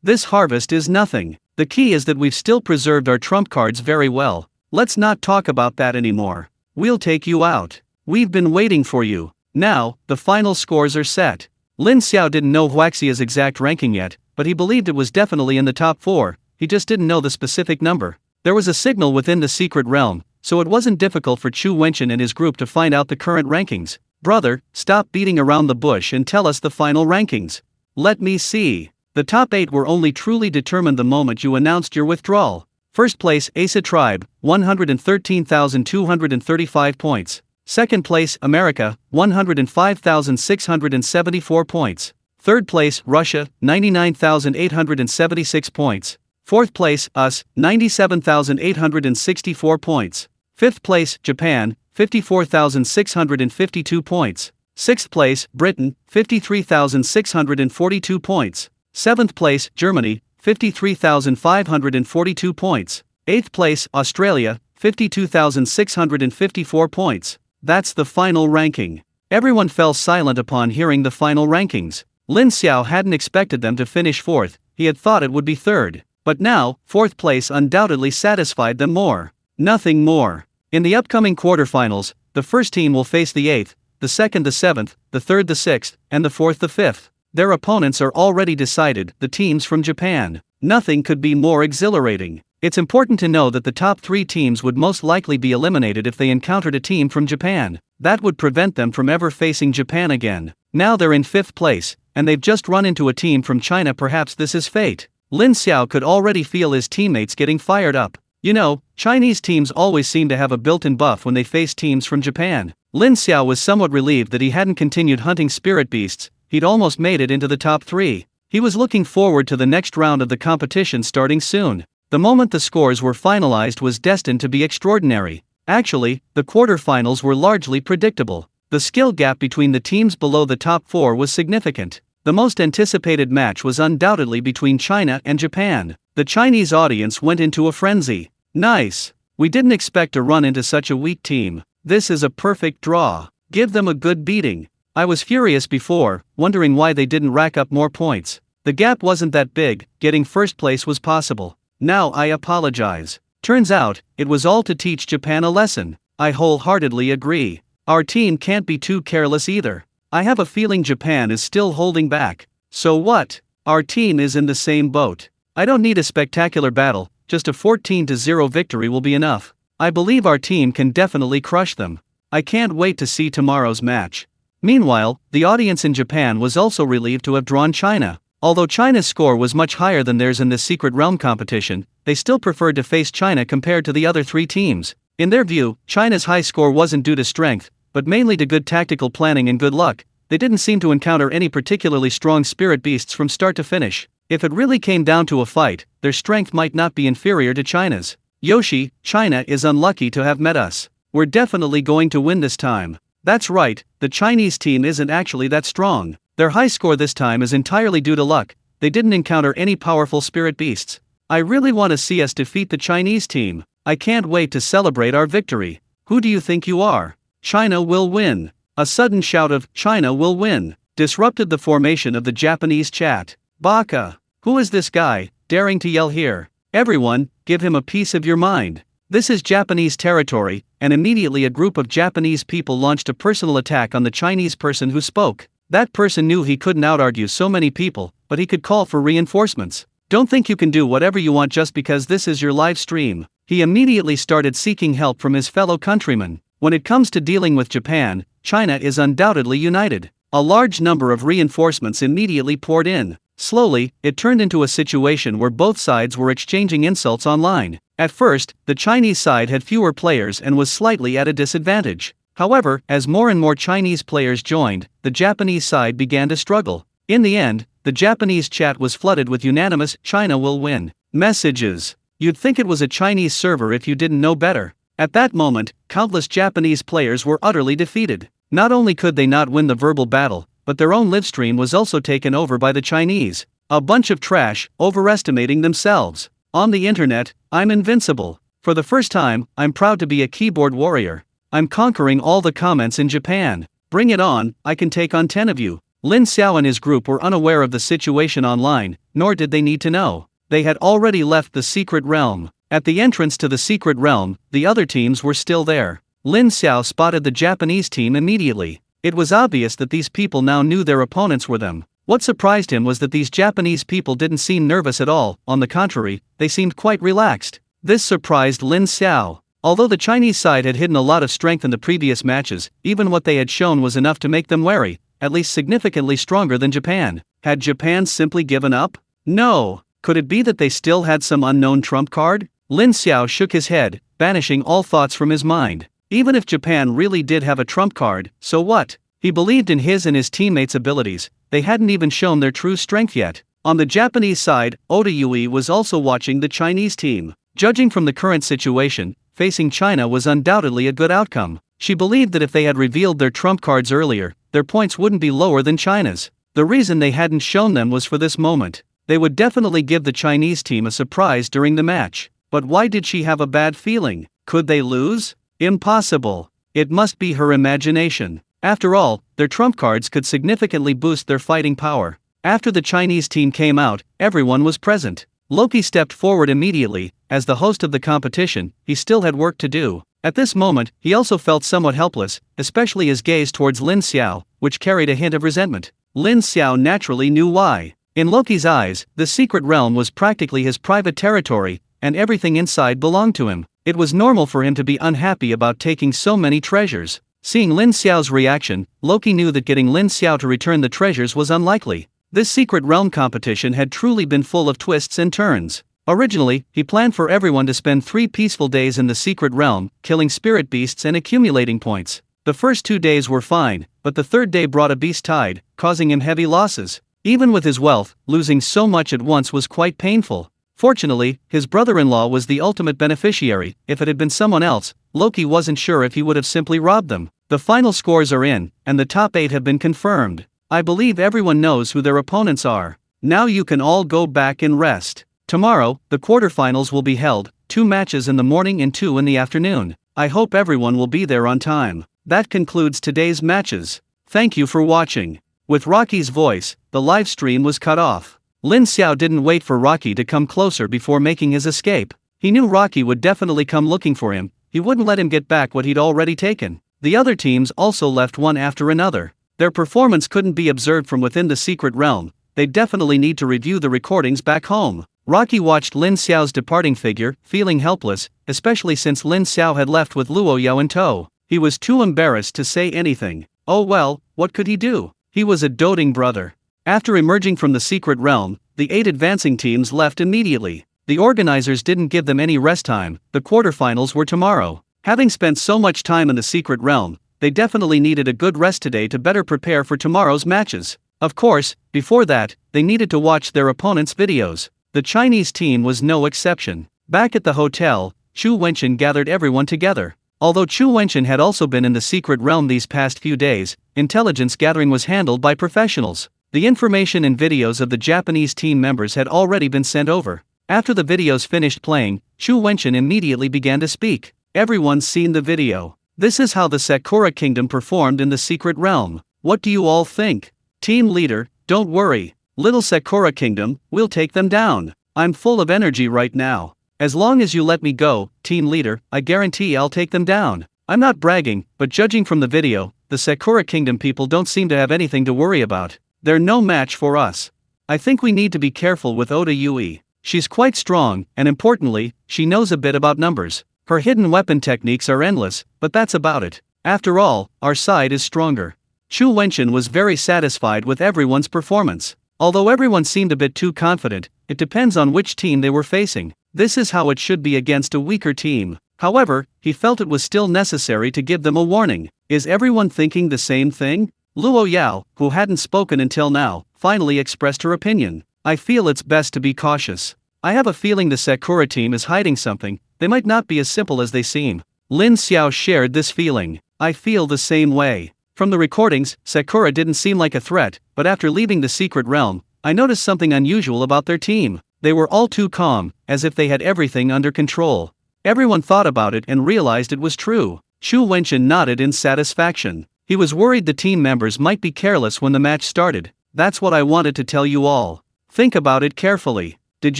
This harvest is nothing. The key is that we've still preserved our trump cards very well. Let's not talk about that anymore. We'll take you out. We've been waiting for you. Now, the final scores are set. Lin Xiao didn't know Huaxia's exact ranking yet, but he believed it was definitely in the top 4, he just didn't know the specific number. There was a signal within the secret realm, so it wasn't difficult for Chu Wenchen and his group to find out the current rankings. "Brother, stop beating around the bush and tell us the final rankings." "Let me see. The top 8 were only truly determined the moment you announced your withdrawal. First place, Asa Tribe, 113,235 points. Second place, America, 105,674 points. Third place, Russia, 99,876 points. Fourth place, us, 97,864 points. Fifth place, Japan, 54,652 points. Sixth place, Britain, 53,642 points. Seventh place, Germany, 53,542 points. Eighth place, Australia, 52,654 points. That's the final ranking. Everyone fell silent upon hearing the final rankings. Lin Xiao hadn't expected them to finish fourth, he had thought it would be third. But now, fourth place undoubtedly satisfied them more. Nothing more. In the upcoming quarterfinals, the first team will face the 8th, the second the 7th, the third the 6th, and the fourth the 5th. Their opponents are already decided, the teams from Japan. Nothing could be more exhilarating. It's important to know that the top 3 teams would most likely be eliminated if they encountered a team from Japan. That would prevent them from ever facing Japan again. Now they're in 5th place, and they've just run into a team from China. Perhaps this is fate. Lin Xiao could already feel his teammates getting fired up. You know, Chinese teams always seem to have a built-in buff when they face teams from Japan. Lin Xiao was somewhat relieved that he hadn't continued hunting spirit beasts. he'd almost made it into the top 3. He was looking forward to the next round of the competition starting soon. The moment the scores were finalized was destined to be extraordinary. Actually, the quarterfinals were largely predictable. The skill gap between the teams below the top 4 was significant. The most anticipated match was undoubtedly between China and Japan. The Chinese audience went into a frenzy. Nice! We didn't expect to run into such a weak team. This is a perfect draw. Give them a good beating. I was furious before, wondering why they didn't rack up more points. The gap wasn't that big, getting first place was possible. Now I apologize. Turns out, it was all to teach Japan a lesson. I wholeheartedly agree. Our team can't be too careless either. I have a feeling Japan is still holding back. So what? Our team is in the same boat. I don't need a spectacular battle, just a 14-0 victory will be enough. I believe our team can definitely crush them. I can't wait to see tomorrow's match. Meanwhile, the audience in Japan was also relieved to have drawn China. Although China's score was much higher than theirs in the Secret Realm competition, they still preferred to face China compared to the other 3 teams. In their view, China's high score wasn't due to strength, but mainly to good tactical planning and good luck. They didn't seem to encounter any particularly strong spirit beasts from start to finish. If it really came down to a fight, their strength might not be inferior to China's. Yoshi, China is unlucky to have met us. We're definitely going to win this time. That's right, the Chinese team isn't actually that strong. Their high score this time is entirely due to luck. They didn't encounter any powerful spirit beasts. I really want to see us defeat the Chinese team. I can't wait to celebrate our victory. Who do you think you are? China will win. A sudden shout of "China will win" disrupted the formation of the Japanese chat. Baka! Who is this guy, daring to yell here? Everyone, give him a piece of your mind. This is Japanese territory, and immediately a group of Japanese people launched a personal attack on the Chinese person who spoke. That person knew he couldn't out-argue so many people, but he could call for reinforcements. Don't think you can do whatever you want just because this is your live stream. He immediately started seeking help from his fellow countrymen. When it comes to dealing with Japan, China is undoubtedly united. A large number of reinforcements immediately poured in. Slowly, it turned into a situation where both sides were exchanging insults online. At first, the Chinese side had fewer players and was slightly at a disadvantage. However, as more and more Chinese players joined, the Japanese side began to struggle. In the end, the Japanese chat was flooded with unanimous "China will win" messages. You'd think it was a Chinese server if you didn't know better. At that moment, countless Japanese players were utterly defeated. Not only could they not win the verbal battle, but their own livestream was also taken over by the Chinese. A bunch of trash, overestimating themselves. On the internet, I'm invincible. For the first time, I'm proud to be a keyboard warrior. I'm conquering all the comments in Japan. Bring it on, I can take on 10 of you. Lin Xiao and his group were unaware of the situation online, nor did they need to know. They had already left the Secret Realm. At the entrance to the Secret Realm, the other teams were still there. Lin Xiao spotted the Japanese team immediately. It was obvious that these people now knew their opponents were them. What surprised him was that these Japanese people didn't seem nervous at all, on the contrary, they seemed quite relaxed. This surprised Lin Xiao. Although the Chinese side had hidden a lot of strength in the previous matches, even what they had shown was enough to make them wary, at least significantly stronger than Japan. Had Japan simply given up? No. Could it be that they still had some unknown trump card? Lin Xiao shook his head, banishing all thoughts from his mind. Even if Japan really did have a trump card, so what? He believed in his and his teammates' abilities. They hadn't even shown their true strength yet. On the Japanese side, Oda Yui was also watching the Chinese team. Judging from the current situation, facing China was undoubtedly a good outcome. She believed that if they had revealed their trump cards earlier, their points wouldn't be lower than China's. The reason they hadn't shown them was for this moment. They would definitely give the Chinese team a surprise during the match. But why did she have a bad feeling? Could they lose? Impossible. It must be her imagination. After all, their trump cards could significantly boost their fighting power. After the Chinese team came out, everyone was present. Loki stepped forward immediately. As the host of the competition, he still had work to do. At this moment, he also felt somewhat helpless, especially his gaze towards Lin Xiao, which carried a hint of resentment. Lin Xiao naturally knew why. In Loki's eyes, the Secret Realm was practically his private territory, and everything inside belonged to him. It was normal for him to be unhappy about taking so many treasures. Seeing Lin Xiao's reaction, Loki knew that getting Lin Xiao to return the treasures was unlikely. This Secret Realm competition had truly been full of twists and turns. Originally, he planned for everyone to spend 3 peaceful days in the Secret Realm, killing spirit beasts and accumulating points. The first 2 days were fine, but the third day brought a beast tide, causing him heavy losses. Even with his wealth, losing so much at once was quite painful. Fortunately, his brother-in-law was the ultimate beneficiary. If it had been someone else, Loki wasn't sure if he would have simply robbed them. The final scores are in, and the top 8 have been confirmed. I believe everyone knows who their opponents are. Now you can all go back and rest. Tomorrow, the quarterfinals will be held, 2 matches in the morning and 2 in the afternoon. I hope everyone will be there on time. That concludes today's matches. Thank you for watching. With Rocky's voice, the live stream was cut off. Lin Xiao didn't wait for Rocky to come closer before making his escape. He knew Rocky would definitely come looking for him. He wouldn't let him get back what he'd already taken. The other teams also left one after another. Their performance couldn't be observed from within the secret realm. They definitely need to review the recordings back home. Rocky watched Lin Xiao's departing figure, feeling helpless, especially since Lin Xiao had left with Luo Yao in tow. He was too embarrassed to say anything. Oh well, what could he do? He was a doting brother. After emerging from the secret realm, the 8 advancing teams left immediately. The organizers didn't give them any rest time. The quarterfinals were tomorrow. Having spent so much time in the secret realm, they definitely needed a good rest today to better prepare for tomorrow's matches. Of course, before that, they needed to watch their opponents' videos. The Chinese team was no exception. Back at the hotel, Chu Wenchen gathered everyone together. Although Chu Wenchen had also been in the secret realm these past few days, intelligence gathering was handled by professionals. The information and videos of the Japanese team members had already been sent over. After the videos finished playing, Chu Wenchen immediately began to speak. Everyone's seen the video. This is how the Sakura Kingdom performed in the secret realm. What do you all think? Team leader, don't worry. Little Sakura Kingdom, we'll take them down. I'm full of energy right now. As long as you let me go, team leader, I guarantee I'll take them down. I'm not bragging, but judging from the video, the Sakura Kingdom people don't seem to have anything to worry about. They're no match for us. I think we need to be careful with Oda Yui. She's quite strong, and importantly, she knows a bit about numbers. Her hidden weapon techniques are endless, but that's about it. After all, our side is stronger. Chu Wenchen was very satisfied with everyone's performance. Although everyone seemed a bit too confident, it depends on which team they were facing. This is how it should be against a weaker team. However, he felt it was still necessary to give them a warning. Is everyone thinking the same thing? Luo Yao, who hadn't spoken until now, finally expressed her opinion. I feel it's best to be cautious. I have a feeling the Sakura team is hiding something. They might not be as simple as they seem. Lin Xiao shared this feeling. I feel the same way. From the recordings, Sakura didn't seem like a threat, but after leaving the secret realm, I noticed something unusual about their team. They were all too calm, as if they had everything under control. Everyone thought about it and realized it was true. Chu Wenchen nodded in satisfaction. He was worried the team members might be careless when the match started. That's what I wanted to tell you all. Think about it carefully. Did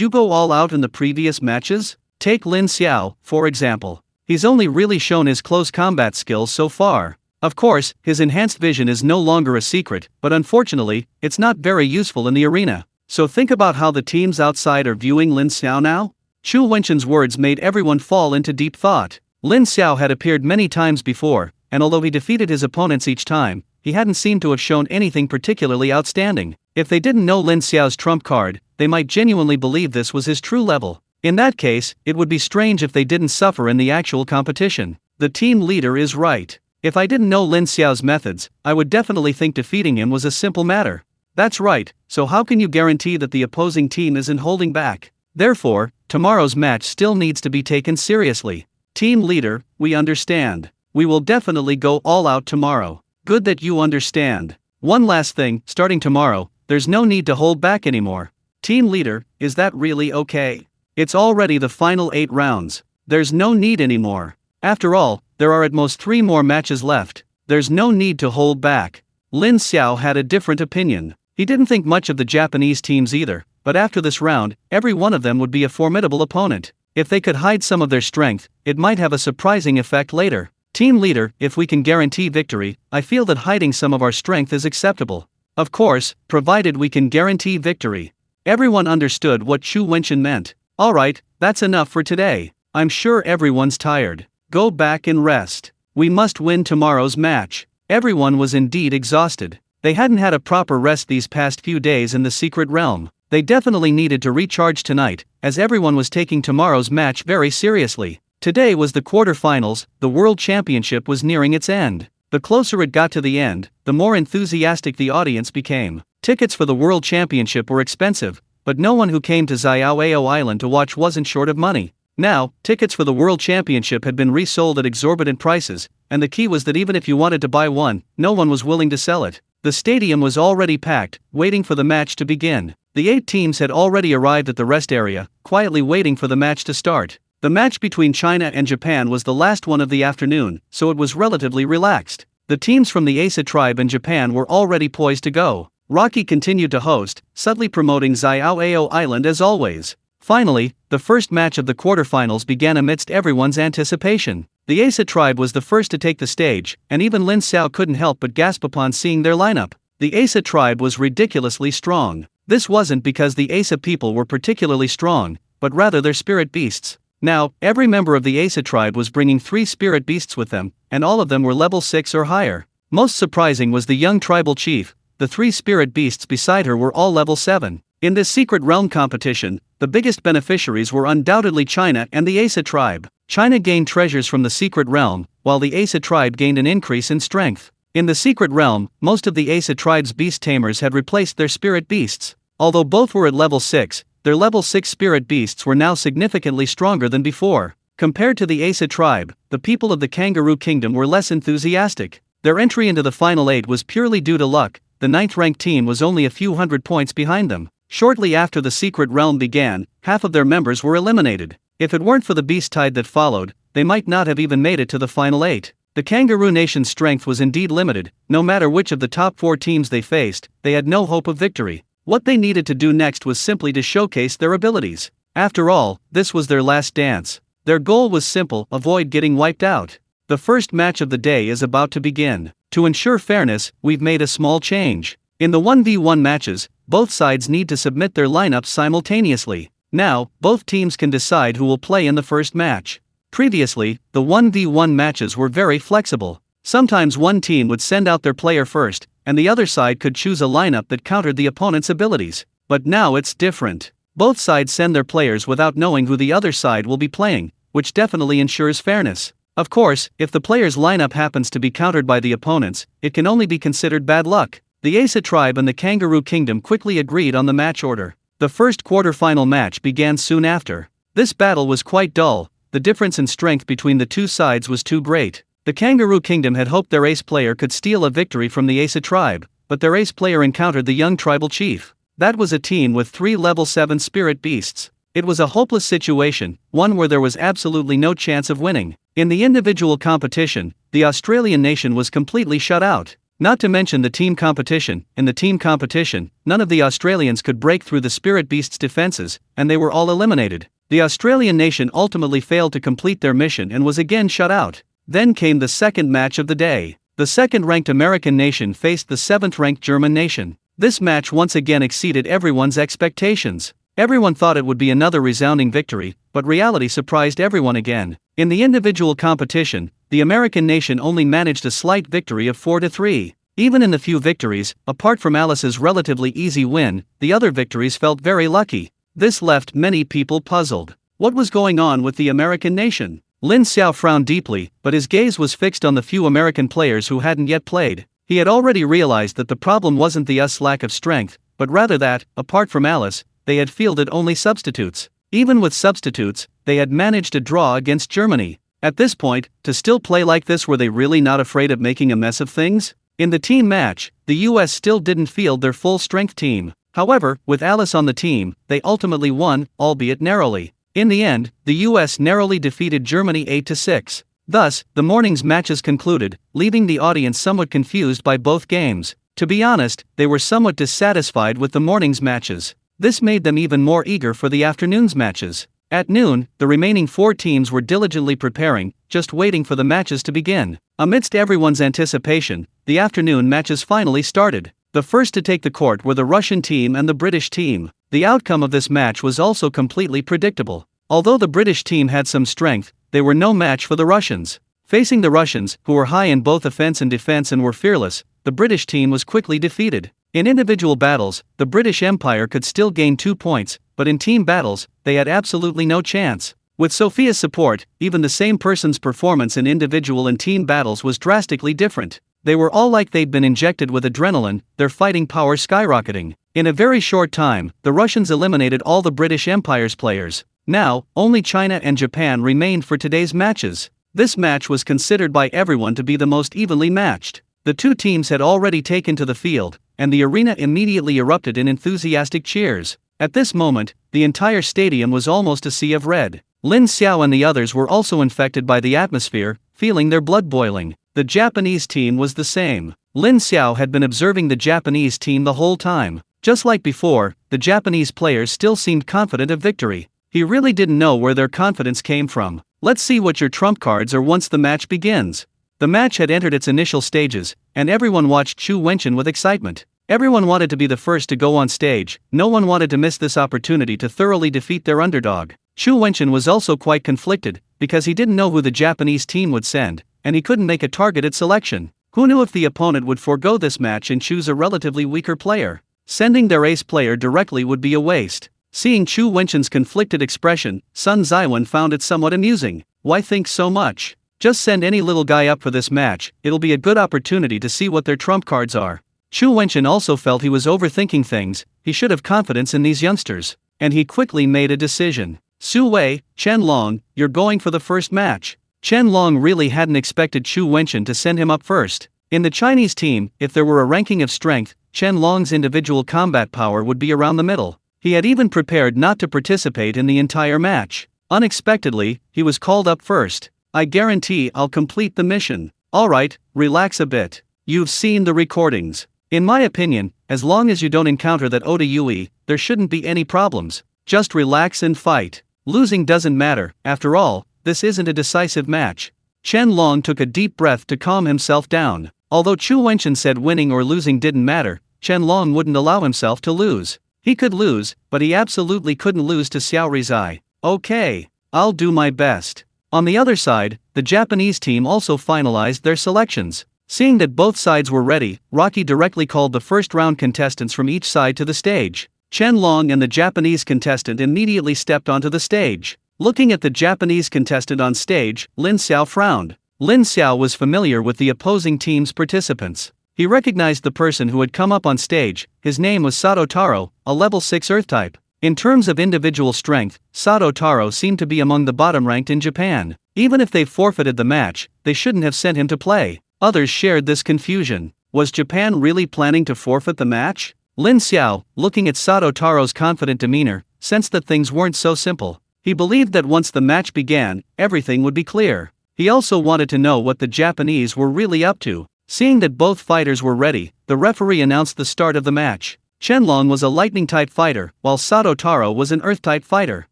you go all out in the previous matches? Take Lin Xiao, for example. He's only really shown his close combat skills so far. Of course, his enhanced vision is no longer a secret, but unfortunately, it's not very useful in the arena. So think about how the teams outside are viewing Lin Xiao now? Chu Wenchen's words made everyone fall into deep thought. Lin Xiao had appeared many times before, and although he defeated his opponents each time, he hadn't seemed to have shown anything particularly outstanding. If they didn't know Lin Xiao's trump card, they might genuinely believe this was his true level. In that case, it would be strange if they didn't suffer in the actual competition. The team leader is right. If I didn't know Lin Xiao's methods, I would definitely think defeating him was a simple matter. That's right, so how can you guarantee that the opposing team isn't holding back? Therefore, tomorrow's match still needs to be taken seriously. Team leader, we understand. We will definitely go all out tomorrow. Good that you understand. One last thing, starting tomorrow, there's no need to hold back anymore. Team leader, is that really okay? It's already the final 8 rounds. There's no need anymore. After all, there are at most 3 more matches left. There's no need to hold back. Lin Xiao had a different opinion. He didn't think much of the Japanese teams either, but after this round, every one of them would be a formidable opponent. If they could hide some of their strength, it might have a surprising effect later. Team leader, if we can guarantee victory, I feel that hiding some of our strength is acceptable. Of course, provided we can guarantee victory. Everyone understood what Chu Wenchen meant. Alright, that's enough for today. I'm sure everyone's tired. Go back and rest. We must win tomorrow's match. Everyone was indeed exhausted. They hadn't had a proper rest these past few days in the secret realm. They definitely needed to recharge tonight, as everyone was taking tomorrow's match very seriously. Today was the quarterfinals, the World Championship was nearing its end. The closer it got to the end, the more enthusiastic the audience became. Tickets for the World Championship were expensive, but no one who came to Xiaoao Island to watch wasn't short of money. Now, tickets for the World Championship had been resold at exorbitant prices, and the key was that even if you wanted to buy one, no one was willing to sell it. The stadium was already packed, waiting for the match to begin. The 8 teams had already arrived at the rest area, quietly waiting for the match to start. The match between China and Japan was the last one of the afternoon, so it was relatively relaxed. The teams from the Asa tribe and Japan were already poised to go. Rocky continued to host, subtly promoting Xiaoao Island as always. Finally, the first match of the quarterfinals began amidst everyone's anticipation. The Asa tribe was the first to take the stage, and even Lin Xiao couldn't help but gasp upon seeing their lineup. The Asa tribe was ridiculously strong. This wasn't because the Asa people were particularly strong, but rather their spirit beasts. Now, every member of the Asa tribe was bringing 3 spirit beasts with them, and all of them were level 6 or higher. Most surprising was the young tribal chief. The 3 spirit beasts beside her were all level 7. In this secret realm competition, the biggest beneficiaries were undoubtedly China and the Asa tribe. China gained treasures from the secret realm, while the Asa tribe gained an increase in strength. In the secret realm, most of the Asa tribe's beast tamers had replaced their spirit beasts. Although both were at level 6, their level 6 spirit beasts were now significantly stronger than before. Compared to the Asa tribe, the people of the Kangaroo Kingdom were less enthusiastic. Their entry into the final 8 was purely due to luck. The 9th-ranked team was only a few hundred points behind them. Shortly after the secret realm began, half of their members were eliminated. If it weren't for the beast tide that followed, they might not have even made it to the final 8. The Kangaroo Nation's strength was indeed limited. No matter which of the top 4 teams they faced, they had no hope of victory. What they needed to do next was simply to showcase their abilities. After all, this was their last dance. Their goal was simple: avoid getting wiped out. The first match of the day is about to begin. To ensure fairness, we've made a small change. In the 1v1 matches, both sides need to submit their lineups simultaneously. Now, both teams can decide who will play in the first match. Previously, the 1v1 matches were very flexible. Sometimes one team would send out their player first, and the other side could choose a lineup that countered the opponent's abilities. But now it's different. Both sides send their players without knowing who the other side will be playing, which definitely ensures fairness. Of course, if the player's lineup happens to be countered by the opponent's, it can only be considered bad luck. The Asa tribe and the Kangaroo Kingdom quickly agreed on the match order. The first quarter-final match began soon after. This battle was quite dull. The difference in strength between the two sides was too great. The Kangaroo Kingdom had hoped their ace player could steal a victory from the Asa tribe, but their ace player encountered the young tribal chief. That was a team with 3 level 7 spirit beasts. It was a hopeless situation, one where there was absolutely no chance of winning. In the individual competition, the Australian nation was completely shut out. Not to mention the team competition. In the team competition, none of the Australians could break through the spirit beast's defenses, and they were all eliminated. The Australian nation ultimately failed to complete their mission and was again shut out. Then came the second match of the day. The second-ranked American nation faced the 7th-ranked German nation. This match once again exceeded everyone's expectations. Everyone thought it would be another resounding victory, but reality surprised everyone again. In the individual competition, the American nation only managed a slight victory of 4-3. Even in the few victories, apart from Alice's relatively easy win, the other victories felt very lucky. This left many people puzzled. What was going on with the American nation? Lin Xiao frowned deeply, but his gaze was fixed on the few American players who hadn't yet played. He had already realized that the problem wasn't the US lack of strength, but rather that, apart from Alice, they had fielded only substitutes. Even with substitutes, they had managed to draw against Germany. At this point, to still play like this, were they really not afraid of making a mess of things? In the team match, the US still didn't field their full-strength team. However, with Alice on the team, they ultimately won, albeit narrowly. In the end, the US narrowly defeated Germany 8-6. Thus, the morning's matches concluded, leaving the audience somewhat confused by both games. To be honest, they were somewhat dissatisfied with the morning's matches. This made them even more eager for the afternoon's matches. At noon, the remaining 4 teams were diligently preparing, just waiting for the matches to begin. Amidst everyone's anticipation, the afternoon matches finally started. The first to take the court were the Russian team and the British team. The outcome of this match was also completely predictable. Although the British team had some strength, they were no match for the Russians. Facing the Russians, who were high in both offense and defense and were fearless, the British team was quickly defeated. In individual battles, the British Empire could still gain 2 points, but in team battles, they had absolutely no chance. With Sophia's support, even the same person's performance in individual and team battles was drastically different. They were all like they'd been injected with adrenaline, their fighting power skyrocketing. In a very short time, the Russians eliminated all the British Empire's players. Now, only China and Japan remained for today's matches. This match was considered by everyone to be the most evenly matched. The two teams had already taken to the field, and the arena immediately erupted in enthusiastic cheers. At this moment, the entire stadium was almost a sea of red. Lin Xiao and the others were also infected by the atmosphere, feeling their blood boiling. The Japanese team was the same. Lin Xiao had been observing the Japanese team the whole time. Just like before, the Japanese players still seemed confident of victory. He really didn't know where their confidence came from. Let's see what your trump cards are once the match begins. The match had entered its initial stages, and everyone watched Chu Wenchen with excitement. Everyone wanted to be the first to go on stage. No one wanted to miss this opportunity to thoroughly defeat their underdog. Chu Wenchen was also quite conflicted, because he didn't know who the Japanese team would send, and he couldn't make a targeted selection. Who knew if the opponent would forego this match and choose a relatively weaker player? Sending their ace player directly would be a waste. Seeing Chu Wenchen's conflicted expression, Sun Zaiwen found it somewhat amusing. Why think so much? Just send any little guy up for this match, it'll be a good opportunity to see what their trump cards are. Chu Wenchen also felt he was overthinking things. He should have confidence in these youngsters. And he quickly made a decision. Su Wei, Chen Long, you're going for the first match. Chen Long really hadn't expected Chu Wenchen to send him up first. In the Chinese team, if there were a ranking of strength, Chen Long's individual combat power would be around the middle. He had even prepared not to participate in the entire match. Unexpectedly, he was called up first. I guarantee I'll complete the mission. Alright, relax a bit. You've seen the recordings. In my opinion, as long as you don't encounter that Oda Yui, there shouldn't be any problems. Just relax and fight. Losing doesn't matter, after all, this isn't a decisive match. Chen Long took a deep breath to calm himself down. Although Chu Wenchen said winning or losing didn't matter, Chen Long wouldn't allow himself to lose. He could lose, but he absolutely couldn't lose to Xiao Rizai. Okay, I'll do my best. On the other side, the Japanese team also finalized their selections. Seeing that both sides were ready, Rocky directly called the first round contestants from each side to the stage. Chen Long and the Japanese contestant immediately stepped onto the stage. Looking at the Japanese contestant on stage, Lin Xiao frowned. Lin Xiao was familiar with the opposing team's participants. He recognized the person who had come up on stage. His name was Sato Taro, a level 6 Earth type. In terms of individual strength, Sato Taro seemed to be among the bottom ranked in Japan. Even if they forfeited the match, they shouldn't have sent him to play. Others shared this confusion. Was Japan really planning to forfeit the match? Lin Xiao, looking at Sato Taro's confident demeanor, sensed that things weren't so simple. He believed that once the match began, everything would be clear. He also wanted to know what the Japanese were really up to. Seeing that both fighters were ready, the referee announced the start of the match. Chen Long was a lightning-type fighter, while Sato Taro was an earth-type fighter.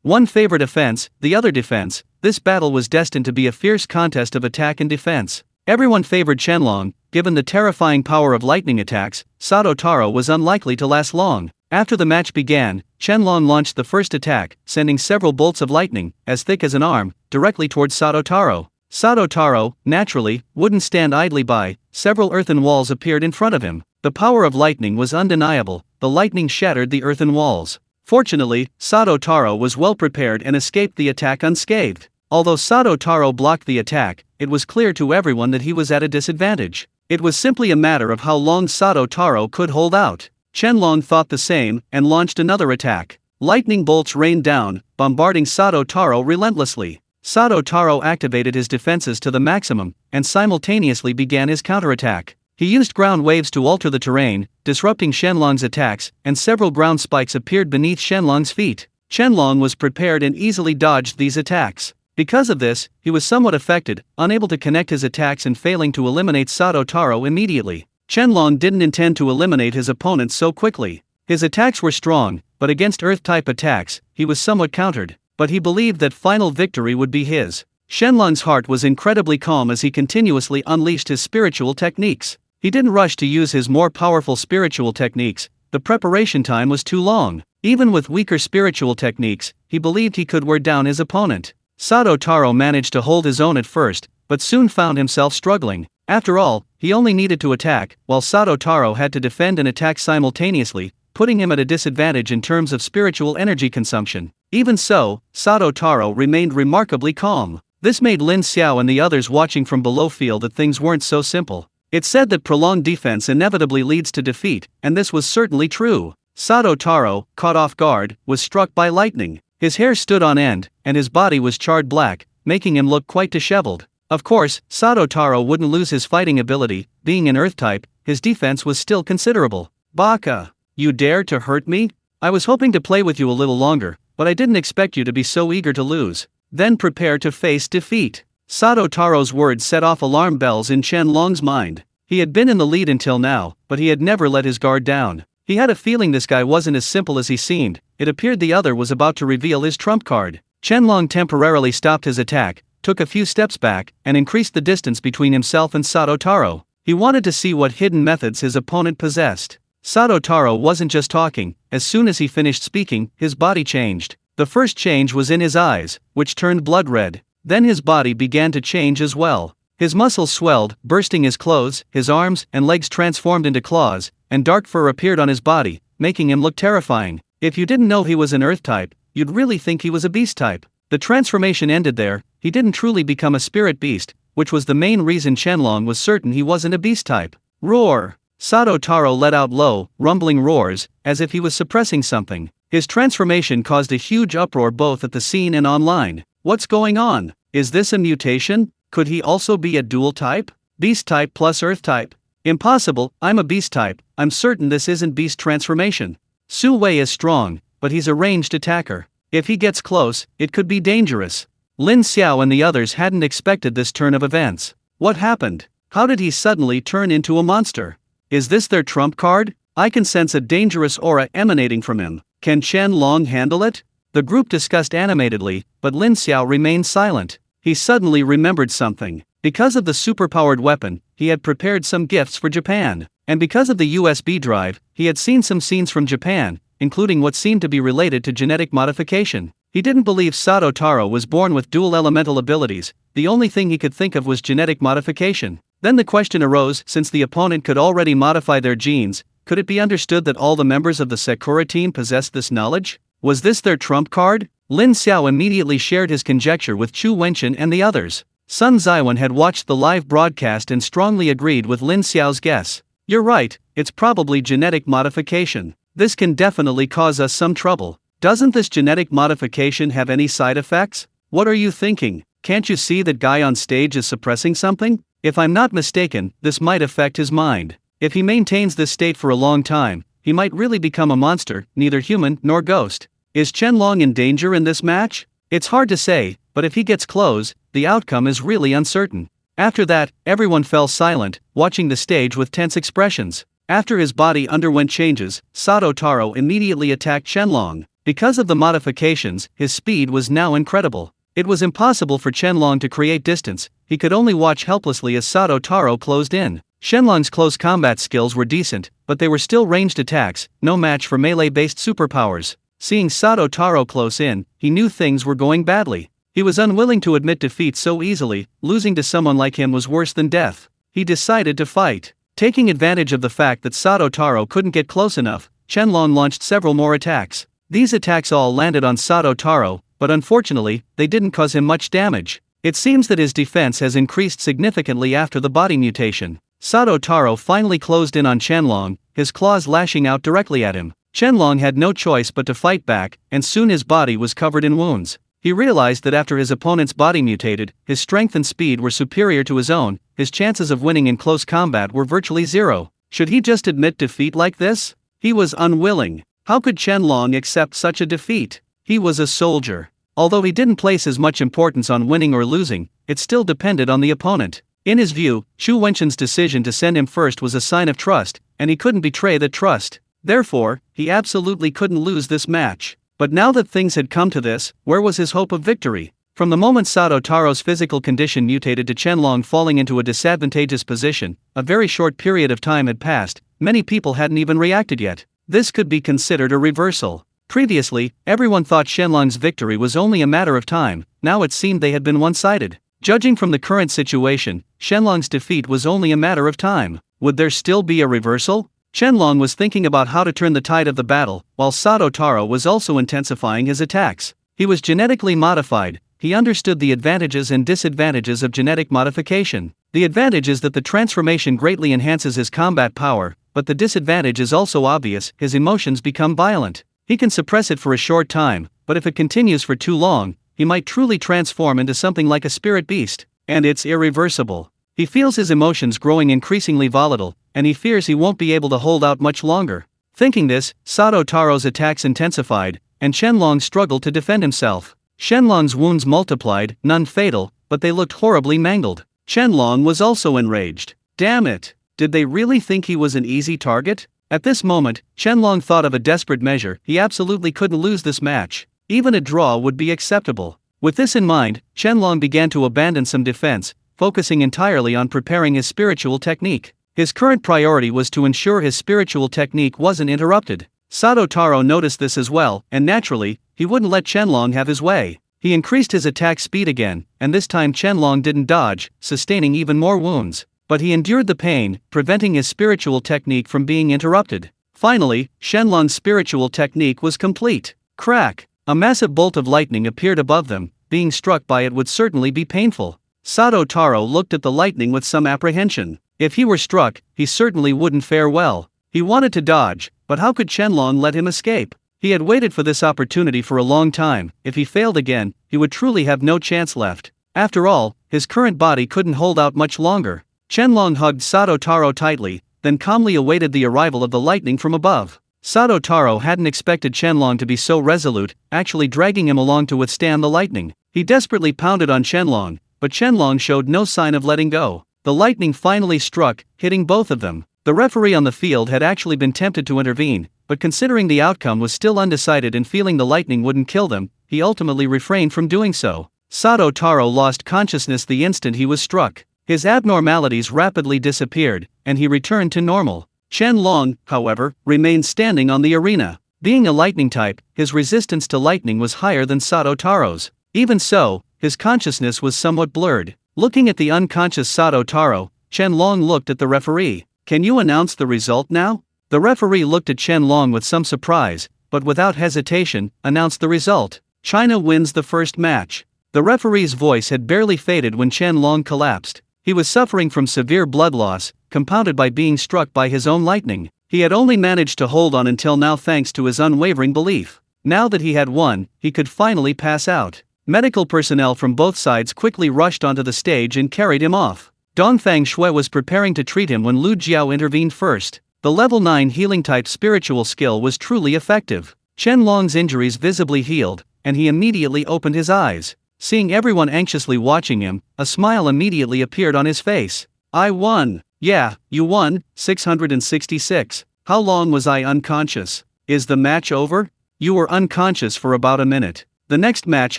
One favored offense, the other defense. This battle was destined to be a fierce contest of attack and defense. Everyone favored Chen Long. Given the terrifying power of lightning attacks, Sato Taro was unlikely to last long. After the match began, Chen Long launched the first attack, sending several bolts of lightning, as thick as an arm, directly towards Sato Taro. Sato Taro, naturally, wouldn't stand idly by. Several earthen walls appeared in front of him. The power of lightning was undeniable. The lightning shattered the earthen walls. Fortunately, Sato Taro was well prepared and escaped the attack unscathed. Although Sato Taro blocked the attack, it was clear to everyone that he was at a disadvantage. It was simply a matter of how long Sato Taro could hold out. Chen Long thought the same, and launched another attack. Lightning bolts rained down, bombarding Sato Taro relentlessly. Sato Taro activated his defenses to the maximum, and simultaneously began his counterattack. He used ground waves to alter the terrain, disrupting Shenlong's attacks, and several ground spikes appeared beneath Shenlong's feet. Shenlong was prepared and easily dodged these attacks. Because of this, he was somewhat affected, unable to connect his attacks and failing to eliminate Sato Taro immediately. Shenlong didn't intend to eliminate his opponent so quickly. His attacks were strong, but against Earth-type attacks, he was somewhat countered, but he believed that final victory would be his. Shenlong's heart was incredibly calm as he continuously unleashed his spiritual techniques. He didn't rush to use his more powerful spiritual techniques. The preparation time was too long. Even with weaker spiritual techniques, he believed he could wear down his opponent. Sato Taro managed to hold his own at first, but soon found himself struggling. After all, he only needed to attack, while Sato Taro had to defend and attack simultaneously. putting him at a disadvantage in terms of spiritual energy consumption. Even so, Sato Taro remained remarkably calm. This made Lin Xiao and the others watching from below feel that things weren't so simple. It's said that prolonged defense inevitably leads to defeat, and this was certainly true. Sato Taro, caught off guard, was struck by lightning. His hair stood on end, and his body was charred black, making him look quite disheveled. Of course, Sato Taro wouldn't lose his fighting ability. Being an earth type, his defense was still considerable. Baka! You dare to hurt me? I was hoping to play with you a little longer, but I didn't expect you to be so eager to lose. Then prepare to face defeat. Sato Taro's words set off alarm bells in Chen Long's mind. He had been in the lead until now, but he had never let his guard down. He had a feeling this guy wasn't as simple as he seemed. It appeared the other was about to reveal his trump card. Chen Long temporarily stopped his attack, took a few steps back, and increased the distance between himself and Sato Taro. He wanted to see what hidden methods his opponent possessed. Sato Taro wasn't just talking. As soon as he finished speaking, his body changed. The first change was in his eyes, which turned blood red. Then his body began to change as well. His muscles swelled, bursting his clothes, his arms and legs transformed into claws, and dark fur appeared on his body, making him look terrifying. If you didn't know he was an earth type, you'd really think he was a beast type. The transformation ended there. He didn't truly become a spirit beast, which was the main reason Qianlong was certain he wasn't a beast type. Roar! Sato Taro let out low, rumbling roars, as if he was suppressing something. His transformation caused a huge uproar both at the scene and online. What's going on? Is this a mutation? Could he also be a dual type? Beast type plus earth type? Impossible, I'm a beast type. I'm certain this isn't beast transformation. Su Wei is strong, but he's a ranged attacker. If he gets close, it could be dangerous. Lin Xiao and the others hadn't expected this turn of events. What happened? How did he suddenly turn into a monster? Is this their trump card? I can sense a dangerous aura emanating from him. Can Chen Long handle it? The group discussed animatedly, but Lin Xiao remained silent. He suddenly remembered something. Because of the superpowered weapon, he had prepared some gifts for Japan. And because of the USB drive, he had seen some scenes from Japan, including what seemed to be related to genetic modification. He didn't believe Sato Taro was born with dual elemental abilities. The only thing he could think of was genetic modification. Then the question arose, since the opponent could already modify their genes, could it be understood that all the members of the Sakura team possessed this knowledge? Was this their trump card? Lin Xiao immediately shared his conjecture with Chu Wenchen and the others. Sun Zaiwan had watched the live broadcast and strongly agreed with Lin Xiao's guess. You're right, it's probably genetic modification. This can definitely cause us some trouble. Doesn't this genetic modification have any side effects? What are you thinking? Can't you see that guy on stage is suppressing something? If I'm not mistaken, this might affect his mind. If he maintains this state for a long time, he might really become a monster, neither human nor ghost. Is Qianlong in danger in this match? It's hard to say, but if he gets close, the outcome is really uncertain. After that, everyone fell silent, watching the stage with tense expressions. After his body underwent changes, Sato Taro immediately attacked Qianlong. Because of the modifications, his speed was now incredible. It was impossible for Qianlong to create distance. He could only watch helplessly as Sato Taro closed in. Qianlong's close combat skills were decent, but they were still ranged attacks, no match for melee-based superpowers. Seeing Sato Taro close in, he knew things were going badly. He was unwilling to admit defeat so easily. Losing to someone like him was worse than death. He decided to fight. Taking advantage of the fact that Sato Taro couldn't get close enough, Qianlong launched several more attacks. These attacks all landed on Sato Taro, but unfortunately, they didn't cause him much damage. It seems that his defense has increased significantly after the body mutation. Sato Taro finally closed in on Qianlong, his claws lashing out directly at him. Qianlong had no choice but to fight back, and soon his body was covered in wounds. He realized that after his opponent's body mutated, his strength and speed were superior to his own. His chances of winning in close combat were virtually zero. Should he just admit defeat like this? He was unwilling. How could Qianlong accept such a defeat? He was a soldier. Although he didn't place as much importance on winning or losing, it still depended on the opponent. In his view, Chu Wenchen's decision to send him first was a sign of trust, and he couldn't betray that trust. Therefore, he absolutely couldn't lose this match. But now that things had come to this, where was his hope of victory? From the moment Sato Taro's physical condition mutated to Qianlong falling into a disadvantageous position, a very short period of time had passed. Many people hadn't even reacted yet. This could be considered a reversal. Previously, everyone thought Qianlong's victory was only a matter of time. Now it seemed they had been one-sided. Judging from the current situation, Qianlong's defeat was only a matter of time. Would there still be a reversal? Qianlong was thinking about how to turn the tide of the battle, while Sato Taro was also intensifying his attacks. He was genetically modified. He understood the advantages and disadvantages of genetic modification. The advantage is that the transformation greatly enhances his combat power, but the disadvantage is also obvious: his emotions become violent. He can suppress it for a short time, but if it continues for too long, he might truly transform into something like a spirit beast, and it's irreversible. He feels his emotions growing increasingly volatile, and he fears he won't be able to hold out much longer. Thinking this, Sato Taro's attacks intensified, and Qianlong struggled to defend himself. Qianlong's wounds multiplied, none fatal, but they looked horribly mangled. Qianlong was also enraged. Damn it! Did they really think he was an easy target? At this moment, Qianlong thought of a desperate measure. He absolutely couldn't lose this match. Even a draw would be acceptable. With this in mind, Qianlong began to abandon some defense, focusing entirely on preparing his spiritual technique. His current priority was to ensure his spiritual technique wasn't interrupted. Sato Taro noticed this as well, and naturally, he wouldn't let Qianlong have his way. He increased his attack speed again, and this time Qianlong didn't dodge, sustaining even more wounds. But he endured the pain, preventing his spiritual technique from being interrupted. Finally, Qianlong's spiritual technique was complete. Crack! A massive bolt of lightning appeared above them. Being struck by it would certainly be painful. Sato Taro looked at the lightning with some apprehension. If he were struck, he certainly wouldn't fare well. He wanted to dodge, but how could Qianlong let him escape? He had waited for this opportunity for a long time. If he failed again, he would truly have no chance left. After all, his current body couldn't hold out much longer. Qianlong hugged Sato Taro tightly, then calmly awaited the arrival of the lightning from above. Sato Taro hadn't expected Qianlong to be so resolute, actually dragging him along to withstand the lightning. He desperately pounded on Qianlong, but Qianlong showed no sign of letting go. The lightning finally struck, hitting both of them. The referee on the field had actually been tempted to intervene, but considering the outcome was still undecided and feeling the lightning wouldn't kill them, he ultimately refrained from doing so. Sato Taro lost consciousness the instant he was struck. His abnormalities rapidly disappeared, and he returned to normal. Qianlong, however, remained standing on the arena. Being a lightning type, his resistance to lightning was higher than Sato Taro's. Even so, his consciousness was somewhat blurred. Looking at the unconscious Sato Taro, Qianlong looked at the referee. "Can you announce the result now?" The referee looked at Qianlong with some surprise, but without hesitation, announced the result. China wins the first match. The referee's voice had barely faded when Qianlong collapsed. He was suffering from severe blood loss, compounded by being struck by his own lightning. He had only managed to hold on until now thanks to his unwavering belief. Now that he had won, he could finally pass out. Medical personnel from both sides quickly rushed onto the stage and carried him off. Dongfang Shui was preparing to treat him when Lu Jiao intervened first. The level 9 healing type spiritual skill was truly effective. Qianlong's injuries visibly healed, and he immediately opened his eyes. Seeing everyone anxiously watching him, a smile immediately appeared on his face. "I won." "Yeah, you won." 666. "How long was I unconscious? Is the match over?" "You were unconscious for about a minute. The next match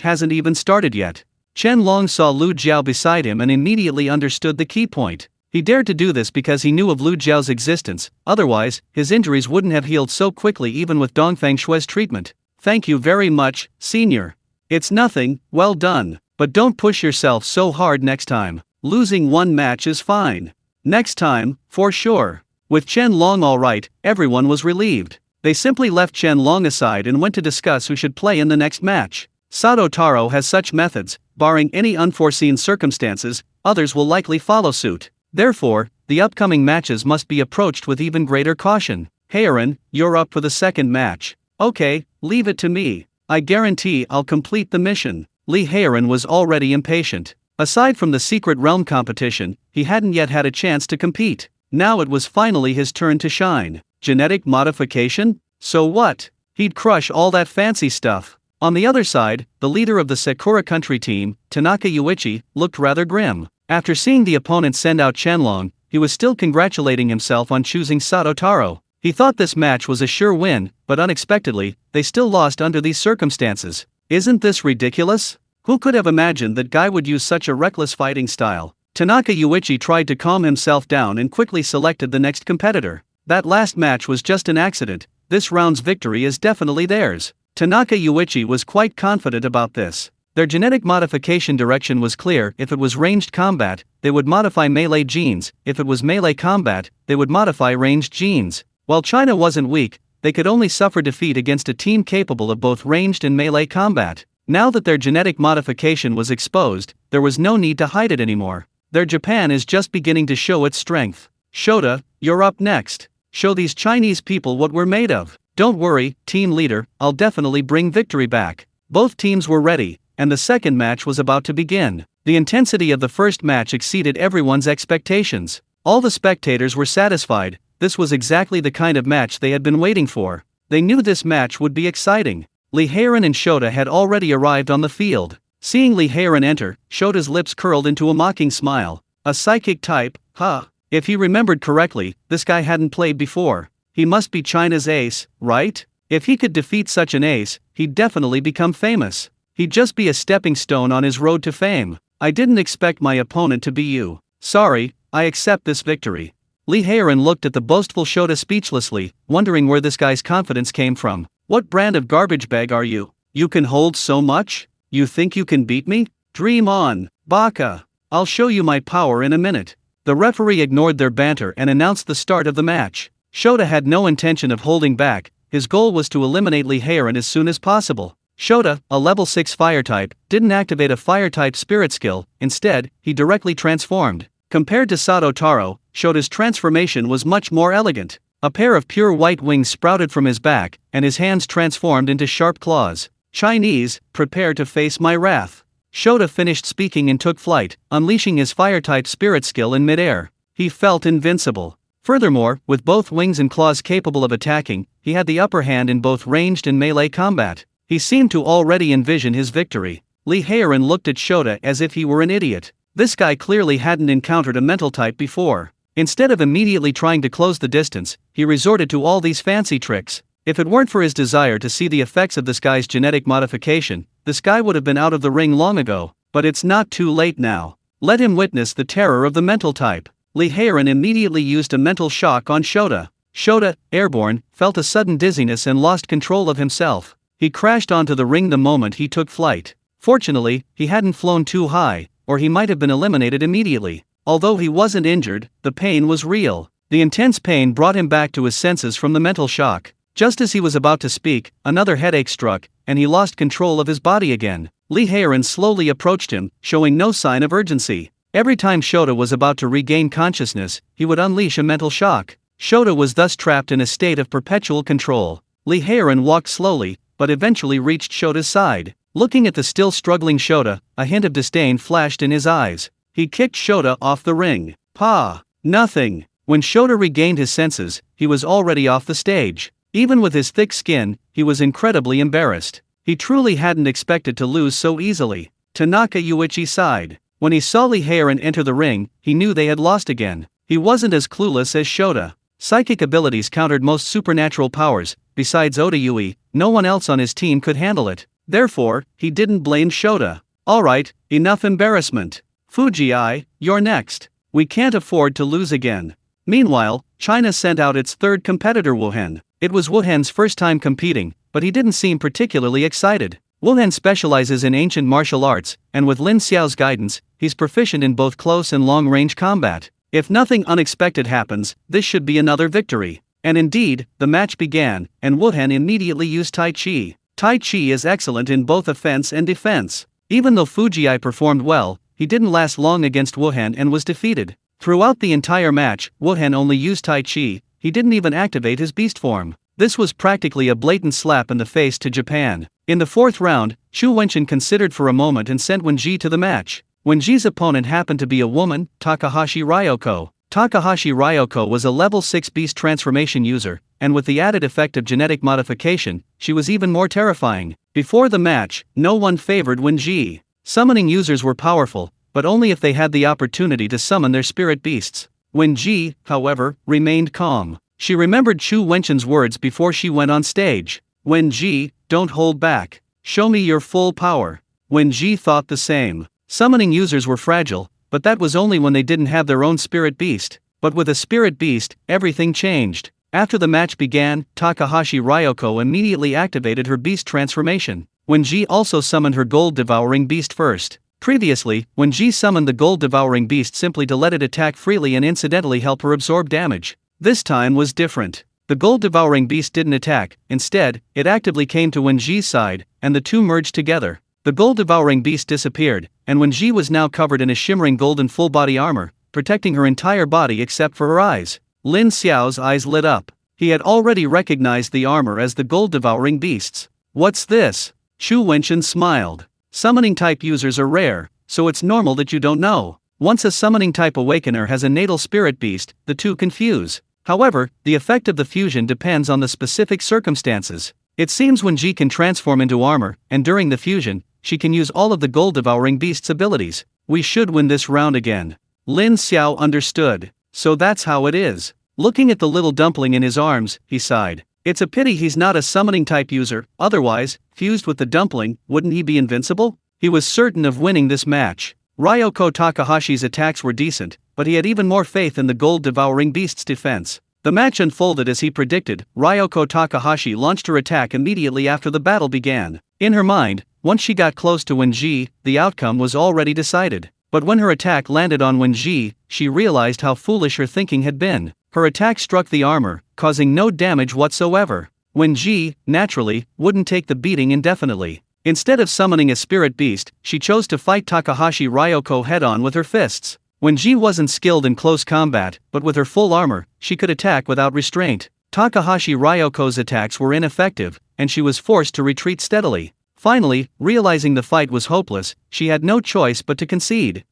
hasn't even started yet." Qianlong saw Lu Jiao beside him and immediately understood the key point. He dared to do this because he knew of Lu Jiao's existence, otherwise, his injuries wouldn't have healed so quickly even with Dongfang Shui's treatment. "Thank you very much, senior." "It's nothing, well done, but don't push yourself so hard next time. Losing one match is fine. Next time, for sure." With Qianlong all right, everyone was relieved. They simply left Qianlong aside and went to discuss who should play in the next match. Sato Taro has such methods, barring any unforeseen circumstances, others will likely follow suit. Therefore, the upcoming matches must be approached with even greater caution. "Heiran, you're up for the second match." "Okay, leave it to me. I guarantee I'll complete the mission." Li Heiran was already impatient. Aside from the secret realm competition, he hadn't yet had a chance to compete. Now it was finally his turn to shine. Genetic modification? So what? He'd crush all that fancy stuff. On the other side, the leader of the Sakura country team, Tanaka Yuichi, looked rather grim. After seeing the opponent send out Qianlong, he was still congratulating himself on choosing Sato Taro. He thought this match was a sure win, but unexpectedly, they still lost under these circumstances. Isn't this ridiculous? Who could have imagined that guy would use such a reckless fighting style? Tanaka Yuichi tried to calm himself down and quickly selected the next competitor. That last match was just an accident. This round's victory is definitely theirs. Tanaka Yuichi was quite confident about this. Their genetic modification direction was clear. If it was ranged combat, they would modify melee genes. If it was melee combat, they would modify ranged genes. While China wasn't weak, they could only suffer defeat against a team capable of both ranged and melee combat. Now that their genetic modification was exposed, there was no need to hide it anymore. Their Japan is just beginning to show its strength. Shota, you're up next. Show these Chinese people what we're made of. Don't worry, team leader, I'll definitely bring victory back. Both teams were ready, and the second match was about to begin. The intensity of the first match exceeded everyone's expectations. All the spectators were satisfied. This was exactly the kind of match they had been waiting for. They knew this match would be exciting. Lee Haerin and Shota had already arrived on the field. Seeing Lee Haerin enter, Shota's lips curled into a mocking smile. A psychic type, huh? If he remembered correctly, this guy hadn't played before. He must be China's ace, right? If he could defeat such an ace, he'd definitely become famous. He'd just be a stepping stone on his road to fame. I didn't expect my opponent to be you. Sorry, I accept this victory. Lee Haerin looked at the boastful Shota speechlessly, wondering where this guy's confidence came from. What brand of garbage bag are you? You can hold so much? You think you can beat me? Dream on, Baka. I'll show you my power in a minute. The referee ignored their banter and announced the start of the match. Shota had no intention of holding back. His goal was to eliminate Lee Haerin as soon as possible. Shota, a level 6 fire type, didn't activate a fire type spirit skill. Instead, he directly transformed. Compared to Sato Taro, Shota's transformation was much more elegant. A pair of pure white wings sprouted from his back, and his hands transformed into sharp claws. Chinese, prepare to face my wrath. Shota finished speaking and took flight, unleashing his fire-type spirit skill in midair. He felt invincible. Furthermore, with both wings and claws capable of attacking, he had the upper hand in both ranged and melee combat. He seemed to already envision his victory. Lee Haerin looked at Shota as if he were an idiot. This guy clearly hadn't encountered a mental type before. Instead of immediately trying to close the distance, he resorted to all these fancy tricks. If it weren't for his desire to see the effects of this guy's genetic modification, this guy would have been out of the ring long ago. But it's not too late now. Let him witness the terror of the mental type. Lee Haerin immediately used a mental shock on Shota. Shota, airborne, felt a sudden dizziness and lost control of himself. He crashed onto the ring the moment he took flight. Fortunately, he hadn't flown too high, or he might have been eliminated immediately. Although he wasn't injured, the pain was real. The intense pain brought him back to his senses from the mental shock. Just as he was about to speak, another headache struck, and he lost control of his body again. Lee Haerin slowly approached him, showing no sign of urgency. Every time Shota was about to regain consciousness, he would unleash a mental shock. Shota was thus trapped in a state of perpetual control. Lee Haerin walked slowly, but eventually reached Shota's side. Looking at the still struggling Shota, a hint of disdain flashed in his eyes. He kicked Shota off the ring. Pa! Nothing! When Shota regained his senses, he was already off the stage. Even with his thick skin, he was incredibly embarrassed. He truly hadn't expected to lose so easily. Tanaka Yuichi sighed. When he saw Lee Haerin enter the ring, he knew they had lost again. He wasn't as clueless as Shota. Psychic abilities countered most supernatural powers. Besides Oda Yui, no one else on his team could handle it. Therefore, he didn't blame Shota. Alright, enough embarrassment. Fuji-ai, you're next. We can't afford to lose again. Meanwhile, China sent out its third competitor Wuhan. It was Wuhan's first time competing, but he didn't seem particularly excited. Wuhan specializes in ancient martial arts, and with Lin Xiao's guidance, he's proficient in both close and long-range combat. If nothing unexpected happens, this should be another victory. And indeed, the match began, and Wuhan immediately used Tai Chi. Tai Chi is excellent in both offense and defense. Even though Fuji-ai performed well, he didn't last long against Wuhan and was defeated. Throughout the entire match, Wuhan only used Tai Chi. He didn't even activate his beast form. This was practically a blatant slap in the face to Japan. In the fourth round, Chu Wenchen considered for a moment and sent Wenji to the match. Wenji's opponent happened to be a woman, Takahashi Ryoko. Takahashi Ryoko was a level 6 beast transformation user, and with the added effect of genetic modification, she was even more terrifying. Before the match, no one favored Wenji. Summoning users were powerful, but only if they had the opportunity to summon their spirit beasts. Wenji, however, remained calm. She remembered Chu Wenchen's words before she went on stage. Wenji, don't hold back. Show me your full power. Wenji thought the same. Summoning users were fragile, but that was only when they didn't have their own spirit beast. But with a spirit beast, everything changed. After the match began, Takahashi Ryoko immediately activated her beast transformation. Wenji also summoned her gold-devouring beast first. Previously, Wenji summoned the gold-devouring beast simply to let it attack freely and incidentally help her absorb damage. This time was different. The gold-devouring beast didn't attack, instead, it actively came to Wen Ji's side, and the two merged together. The gold-devouring beast disappeared, and Wen Ji was now covered in a shimmering golden full-body armor, protecting her entire body except for her eyes. Lin Xiao's eyes lit up. He had already recognized the armor as the gold-devouring beast's. What's this? Shu Wenchen smiled. Summoning-type users are rare, so it's normal that you don't know. Once a summoning-type awakener has a natal spirit beast, the two confuse. However, the effect of the fusion depends on the specific circumstances. It seems Wen Ji can transform into armor, and during the fusion, she can use all of the gold-devouring beast's abilities. We should win this round again. Lin Xiao understood. So that's how it is. Looking at the little dumpling in his arms, he sighed. It's a pity he's not a summoning-type user, otherwise, fused with the dumpling, wouldn't he be invincible? He was certain of winning this match. Ryoko Takahashi's attacks were decent, but he had even more faith in the gold-devouring beast's defense. The match unfolded as he predicted. Ryoko Takahashi launched her attack immediately after the battle began. In her mind, once she got close to Wen Ji, the outcome was already decided. But when her attack landed on Wen Ji, she realized how foolish her thinking had been. Her attack struck the armor, causing no damage whatsoever. Wen Ji, naturally, wouldn't take the beating indefinitely. Instead of summoning a spirit beast, she chose to fight Takahashi Ryoko head-on with her fists. Wen Ji wasn't skilled in close combat, but with her full armor, she could attack without restraint. Takahashi Ryoko's attacks were ineffective, and she was forced to retreat steadily. Finally, realizing the fight was hopeless, she had no choice but to concede.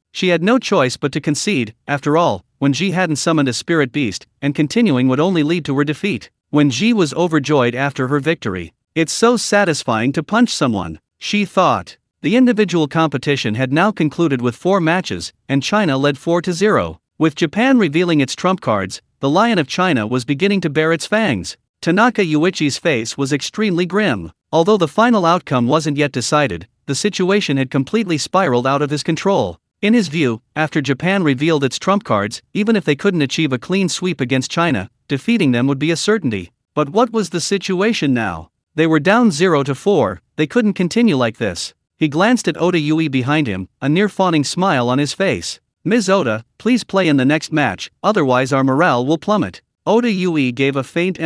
After all, Wen Ji hadn't summoned a spirit beast, and continuing would only lead to her defeat. Wen Ji was overjoyed after her victory. It's so satisfying to punch someone, she thought. The individual competition had now concluded with 4 matches, and China led 4-0. With Japan revealing its trump cards, the Lion of China was beginning to bare its fangs. Tanaka Yuichi's face was extremely grim. Although the final outcome wasn't yet decided, the situation had completely spiraled out of his control. In his view, after Japan revealed its trump cards, even if they couldn't achieve a clean sweep against China, defeating them would be a certainty. But what was the situation now? They were down 0-4, they couldn't continue like this. He glanced at Oda Yui behind him, a near-fawning smile on his face. Ms. Oda, please play in the next match, otherwise our morale will plummet. Oda Yui gave a faint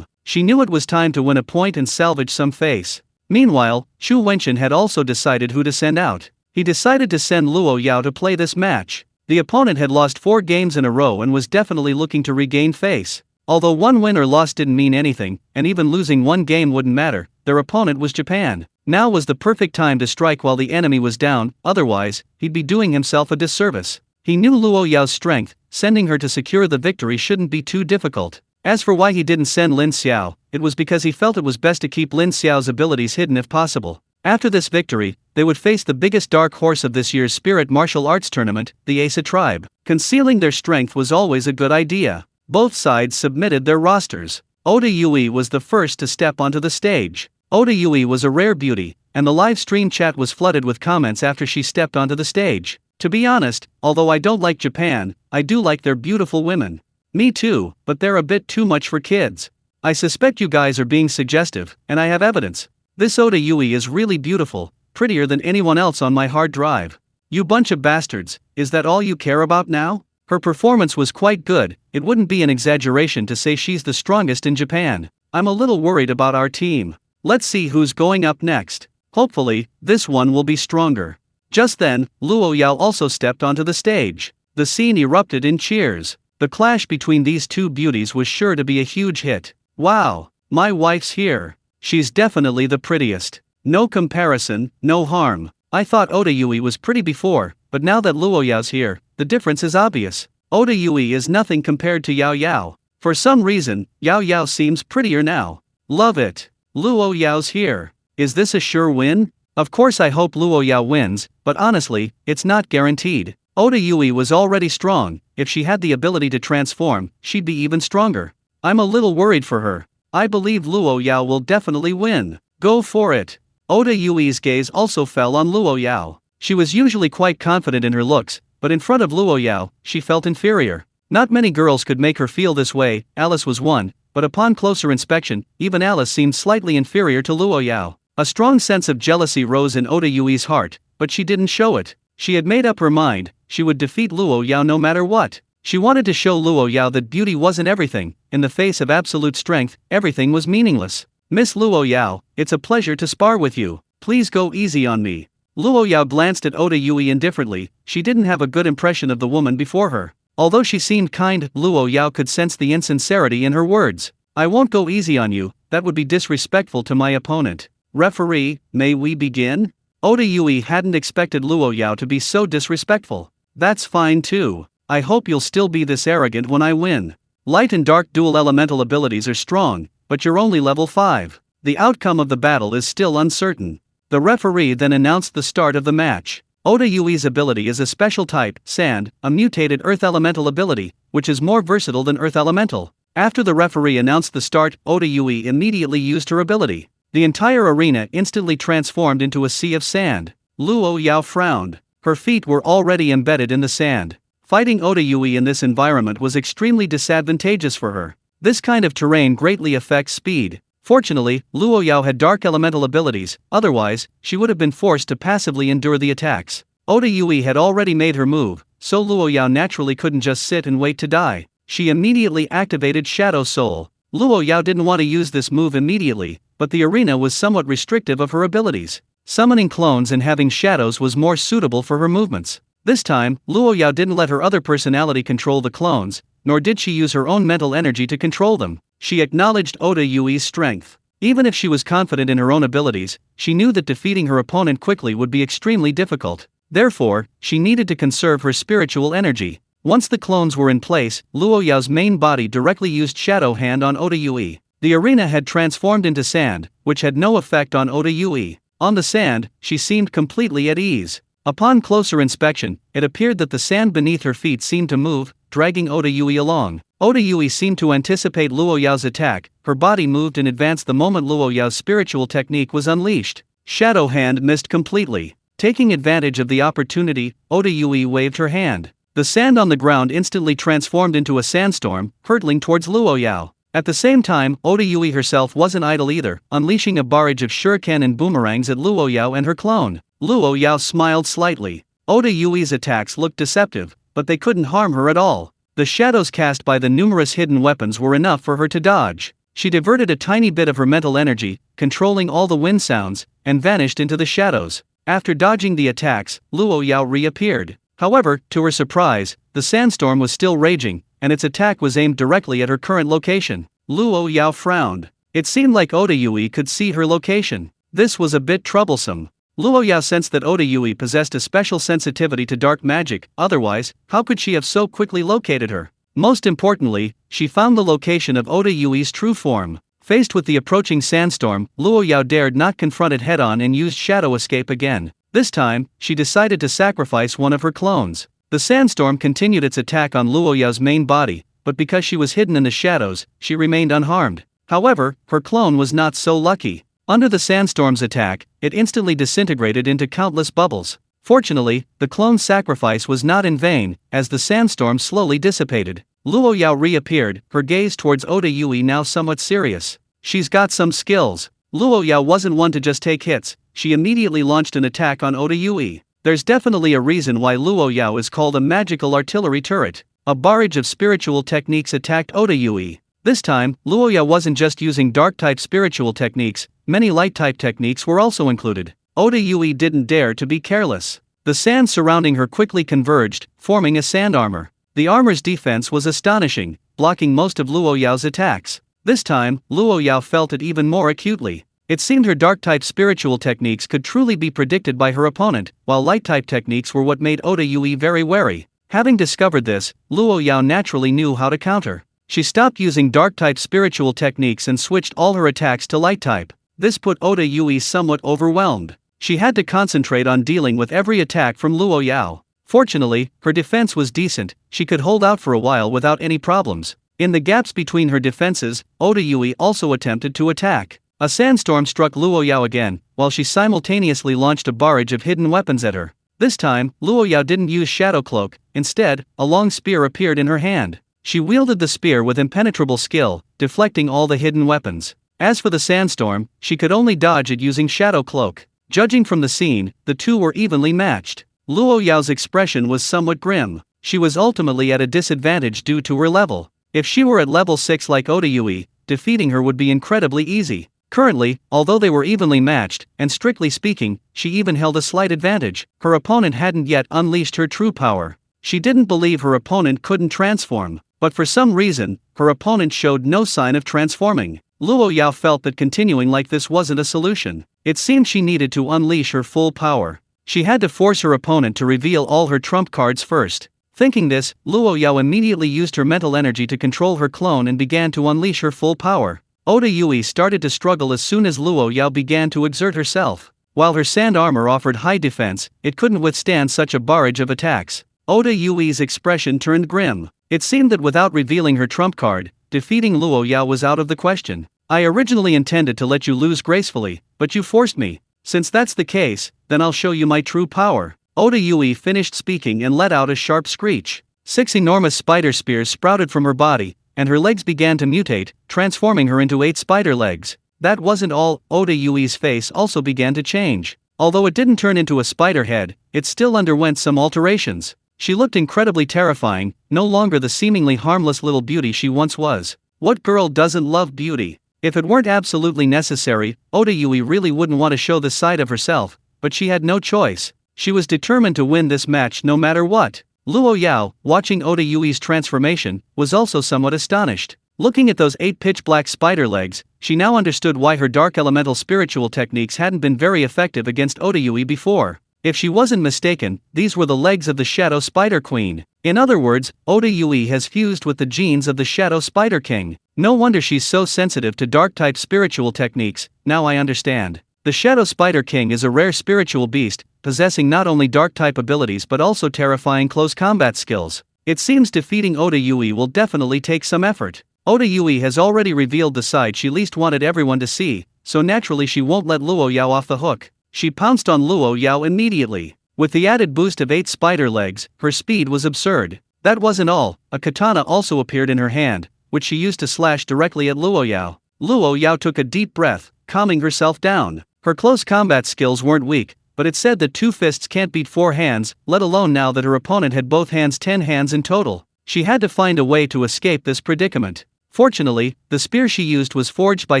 She knew it was time to win a point and salvage some face. Meanwhile, Shu Wenchen had also decided who to send out. He decided to send Luo Yao to play this match. The opponent had lost 4 games in a row and was definitely looking to regain face. Although one win or loss didn't mean anything, and even losing one game wouldn't matter, their opponent was Japan. Now was the perfect time to strike while the enemy was down, otherwise, he'd be doing himself a disservice. He knew Luo Yao's strength, sending her to secure the victory shouldn't be too difficult. As for why he didn't send Lin Xiao, it was because he felt it was best to keep Lin Xiao's abilities hidden if possible. After this victory, they would face the biggest dark horse of this year's spirit martial arts tournament, the Asa tribe. Concealing their strength was always a good idea. Both sides submitted their rosters. Oda Yui was the first to step onto the stage. Oda Yui was a rare beauty, and the live stream chat was flooded with comments after she stepped onto the stage. To be honest, although I don't like Japan, I do like their beautiful women. Me too, but they're a bit too much for kids. I suspect you guys are being suggestive, and I have evidence. This Oda Yui is really beautiful, prettier than anyone else on my hard drive. You bunch of bastards, is that all you care about now? Her performance was quite good, it wouldn't be an exaggeration to say she's the strongest in Japan. I'm a little worried about our team. Let's see who's going up next. Hopefully, this one will be stronger. Just then, Luo Yao also stepped onto the stage. The scene erupted in cheers. The clash between these two beauties was sure to be a huge hit. Wow, my wife's here. She's definitely the prettiest. No comparison, no harm. I thought Oda Yui was pretty before, but now that Luo Yao's here, the difference is obvious. Oda Yui is nothing compared to Yao Yao. For some reason, Yao Yao seems prettier now. Love it. Luo Yao's here. Is this a sure win? Of course I hope Luo Yao wins, but honestly, it's not guaranteed. Oda Yui was already strong, if she had the ability to transform, she'd be even stronger. I'm a little worried for her. I believe Luo Yao will definitely win. Go for it. Oda Yui's gaze also fell on Luo Yao. She was usually quite confident in her looks, but in front of Luo Yao, she felt inferior. Not many girls could make her feel this way, Alice was one, but upon closer inspection, even Alice seemed slightly inferior to Luo Yao. A strong sense of jealousy rose in Oda Yui's heart, but she didn't show it. She had made up her mind, she would defeat Luo Yao no matter what. She wanted to show Luo Yao that beauty wasn't everything. In the face of absolute strength, everything was meaningless. Miss Luo Yao, it's a pleasure to spar with you. Please go easy on me. Luo Yao glanced at Oda Yui indifferently. She didn't have a good impression of the woman before her. Although she seemed kind, Luo Yao could sense the insincerity in her words. I won't go easy on you, that would be disrespectful to my opponent. Referee, may we begin? Oda Yui hadn't expected Luo Yao to be so disrespectful. That's fine too. I hope you'll still be this arrogant when I win. Light and dark dual elemental abilities are strong, but you're only level 5. The outcome of the battle is still uncertain. The referee then announced the start of the match. Oda Yui's ability is a special type, Sand, a mutated Earth Elemental ability, which is more versatile than Earth Elemental. After the referee announced the start, Oda Yui immediately used her ability. The entire arena instantly transformed into a sea of sand. Luo Yao frowned. Her feet were already embedded in the sand. Fighting Oda Yui in this environment was extremely disadvantageous for her. This kind of terrain greatly affects speed. Fortunately, Luo Yao had dark elemental abilities, otherwise, she would have been forced to passively endure the attacks. Oda Yui had already made her move, so Luo Yao naturally couldn't just sit and wait to die. She immediately activated Shadow Soul. Luo Yao didn't want to use this move immediately, but the arena was somewhat restrictive of her abilities. Summoning clones and having shadows was more suitable for her movements. This time, Luo Yao didn't let her other personality control the clones, nor did she use her own mental energy to control them. She acknowledged Oda Yui's strength. Even if she was confident in her own abilities, she knew that defeating her opponent quickly would be extremely difficult. Therefore, she needed to conserve her spiritual energy. Once the clones were in place, Luo Yao's main body directly used Shadow Hand on Oda Yui. The arena had transformed into sand, which had no effect on Oda Yui. On the sand, she seemed completely at ease. Upon closer inspection, it appeared that the sand beneath her feet seemed to move, dragging Oda Yui along. Oda Yui seemed to anticipate Luo Yao's attack. Her body moved in advance the moment Luo Yao's spiritual technique was unleashed. Shadow Hand missed completely. Taking advantage of the opportunity, Oda Yui waved her hand. The sand on the ground instantly transformed into a sandstorm, hurtling towards Luo Yao. At the same time, Oda Yui herself wasn't idle either, unleashing a barrage of shuriken and boomerangs at Luo Yao and her clone. Luo Yao smiled slightly. Oda Yui's attacks looked deceptive, but they couldn't harm her at all. The shadows cast by the numerous hidden weapons were enough for her to dodge. She diverted a tiny bit of her mental energy, controlling all the wind sounds, and vanished into the shadows. After dodging the attacks, Luo Yao reappeared. However, to her surprise, the sandstorm was still raging, and its attack was aimed directly at her current location. Luo Yao frowned. It seemed like Oda Yui could see her location. This was a bit troublesome. Luo Yao sensed that Oda Yui possessed a special sensitivity to dark magic, otherwise, how could she have so quickly located her? Most importantly, she found the location of Oda Yui's true form. Faced with the approaching sandstorm, Luo Yao dared not confront it head-on and used Shadow Escape again. This time, she decided to sacrifice one of her clones. The sandstorm continued its attack on Luo Yao's main body, but because she was hidden in the shadows, she remained unharmed. However, her clone was not so lucky. Under the sandstorm's attack, it instantly disintegrated into countless bubbles. Fortunately, the clone's sacrifice was not in vain, as the sandstorm slowly dissipated. Luo Yao reappeared, her gaze towards Oda Yui now somewhat serious. She's got some skills. Luo Yao wasn't one to just take hits. She immediately launched an attack on Oda Yui. There's definitely a reason why Luo Yao is called a magical artillery turret. A barrage of spiritual techniques attacked Oda Yui. This time, Luo Yao wasn't just using dark-type spiritual techniques, many light-type techniques were also included. Oda Yui didn't dare to be careless. The sand surrounding her quickly converged, forming a sand armor. The armor's defense was astonishing, blocking most of Luo Yao's attacks. This time, Luo Yao felt it even more acutely. It seemed her dark-type spiritual techniques could truly be predicted by her opponent, while light-type techniques were what made Oda Yui very wary. Having discovered this, Luo Yao naturally knew how to counter. She stopped using dark-type spiritual techniques and switched all her attacks to light-type. This put Oda Yui somewhat overwhelmed. She had to concentrate on dealing with every attack from Luo Yao. Fortunately, her defense was decent, she could hold out for a while without any problems. In the gaps between her defenses, Oda Yui also attempted to attack. A sandstorm struck Luo Yao again, while she simultaneously launched a barrage of hidden weapons at her. This time, Luo Yao didn't use Shadow Cloak, instead, a long spear appeared in her hand. She wielded the spear with impenetrable skill, deflecting all the hidden weapons. As for the sandstorm, she could only dodge it using Shadow Cloak. Judging from the scene, the two were evenly matched. Luo Yao's expression was somewhat grim. she was ultimately at a disadvantage due to her level. If she were at level 6 like Oda Yui, defeating her would be incredibly easy. Currently, although they were evenly matched, and strictly speaking, she even held a slight advantage, her opponent hadn't yet unleashed her true power. She didn't believe her opponent couldn't transform, but for some reason, her opponent showed no sign of transforming. Luo Yao felt that continuing like this wasn't a solution. It seemed she needed to unleash her full power. She had to force her opponent to reveal all her trump cards first. Thinking this, Luo Yao immediately used her mental energy to control her clone and began to unleash her full power. Oda Yui started to struggle as soon as Luo Yao began to exert herself. While her sand armor offered high defense, it couldn't withstand such a barrage of attacks. Oda Yui's expression turned grim. It seemed that without revealing her trump card, defeating Luo Yao was out of the question. I originally intended to let you lose gracefully, but you forced me. Since that's the case, then I'll show you my true power. Oda Yui finished speaking and let out a sharp screech. 6 enormous spider spears sprouted from her body, and her legs began to mutate, transforming her into 8 spider legs. That wasn't all, Oda Yui's face also began to change. Although it didn't turn into a spider head, it still underwent some alterations. She looked incredibly terrifying, no longer the seemingly harmless little beauty she once was. What girl doesn't love beauty? If it weren't absolutely necessary, Oda Yui really wouldn't want to show this side of herself, but she had no choice. She was determined to win this match no matter what. Luo Yao, watching Oda Yui's transformation, was also somewhat astonished. Looking at those 8 pitch-black spider legs, she now understood why her dark elemental spiritual techniques hadn't been very effective against Oda Yui before. If she wasn't mistaken, these were the legs of the Shadow Spider Queen. In other words, Oda Yui has fused with the genes of the Shadow Spider King. No wonder she's so sensitive to dark-type spiritual techniques. Now I understand. The Shadow Spider King is a rare spiritual beast, possessing not only dark-type abilities but also terrifying close combat skills. It seems defeating Oda Yui will definitely take some effort. Oda Yui has already revealed the side she least wanted everyone to see, so naturally she won't let Luo Yao off the hook. She pounced on Luo Yao immediately. With the added boost of 8 spider legs, her speed was absurd. That wasn't all, a katana also appeared in her hand, which she used to slash directly at Luo Yao. Luo Yao took a deep breath, calming herself down. Her close combat skills weren't weak, but it said that 2 fists can't beat 4 hands, let alone now that her opponent had both hands 10 hands in total. She had to find a way to escape this predicament. Fortunately, the spear she used was forged by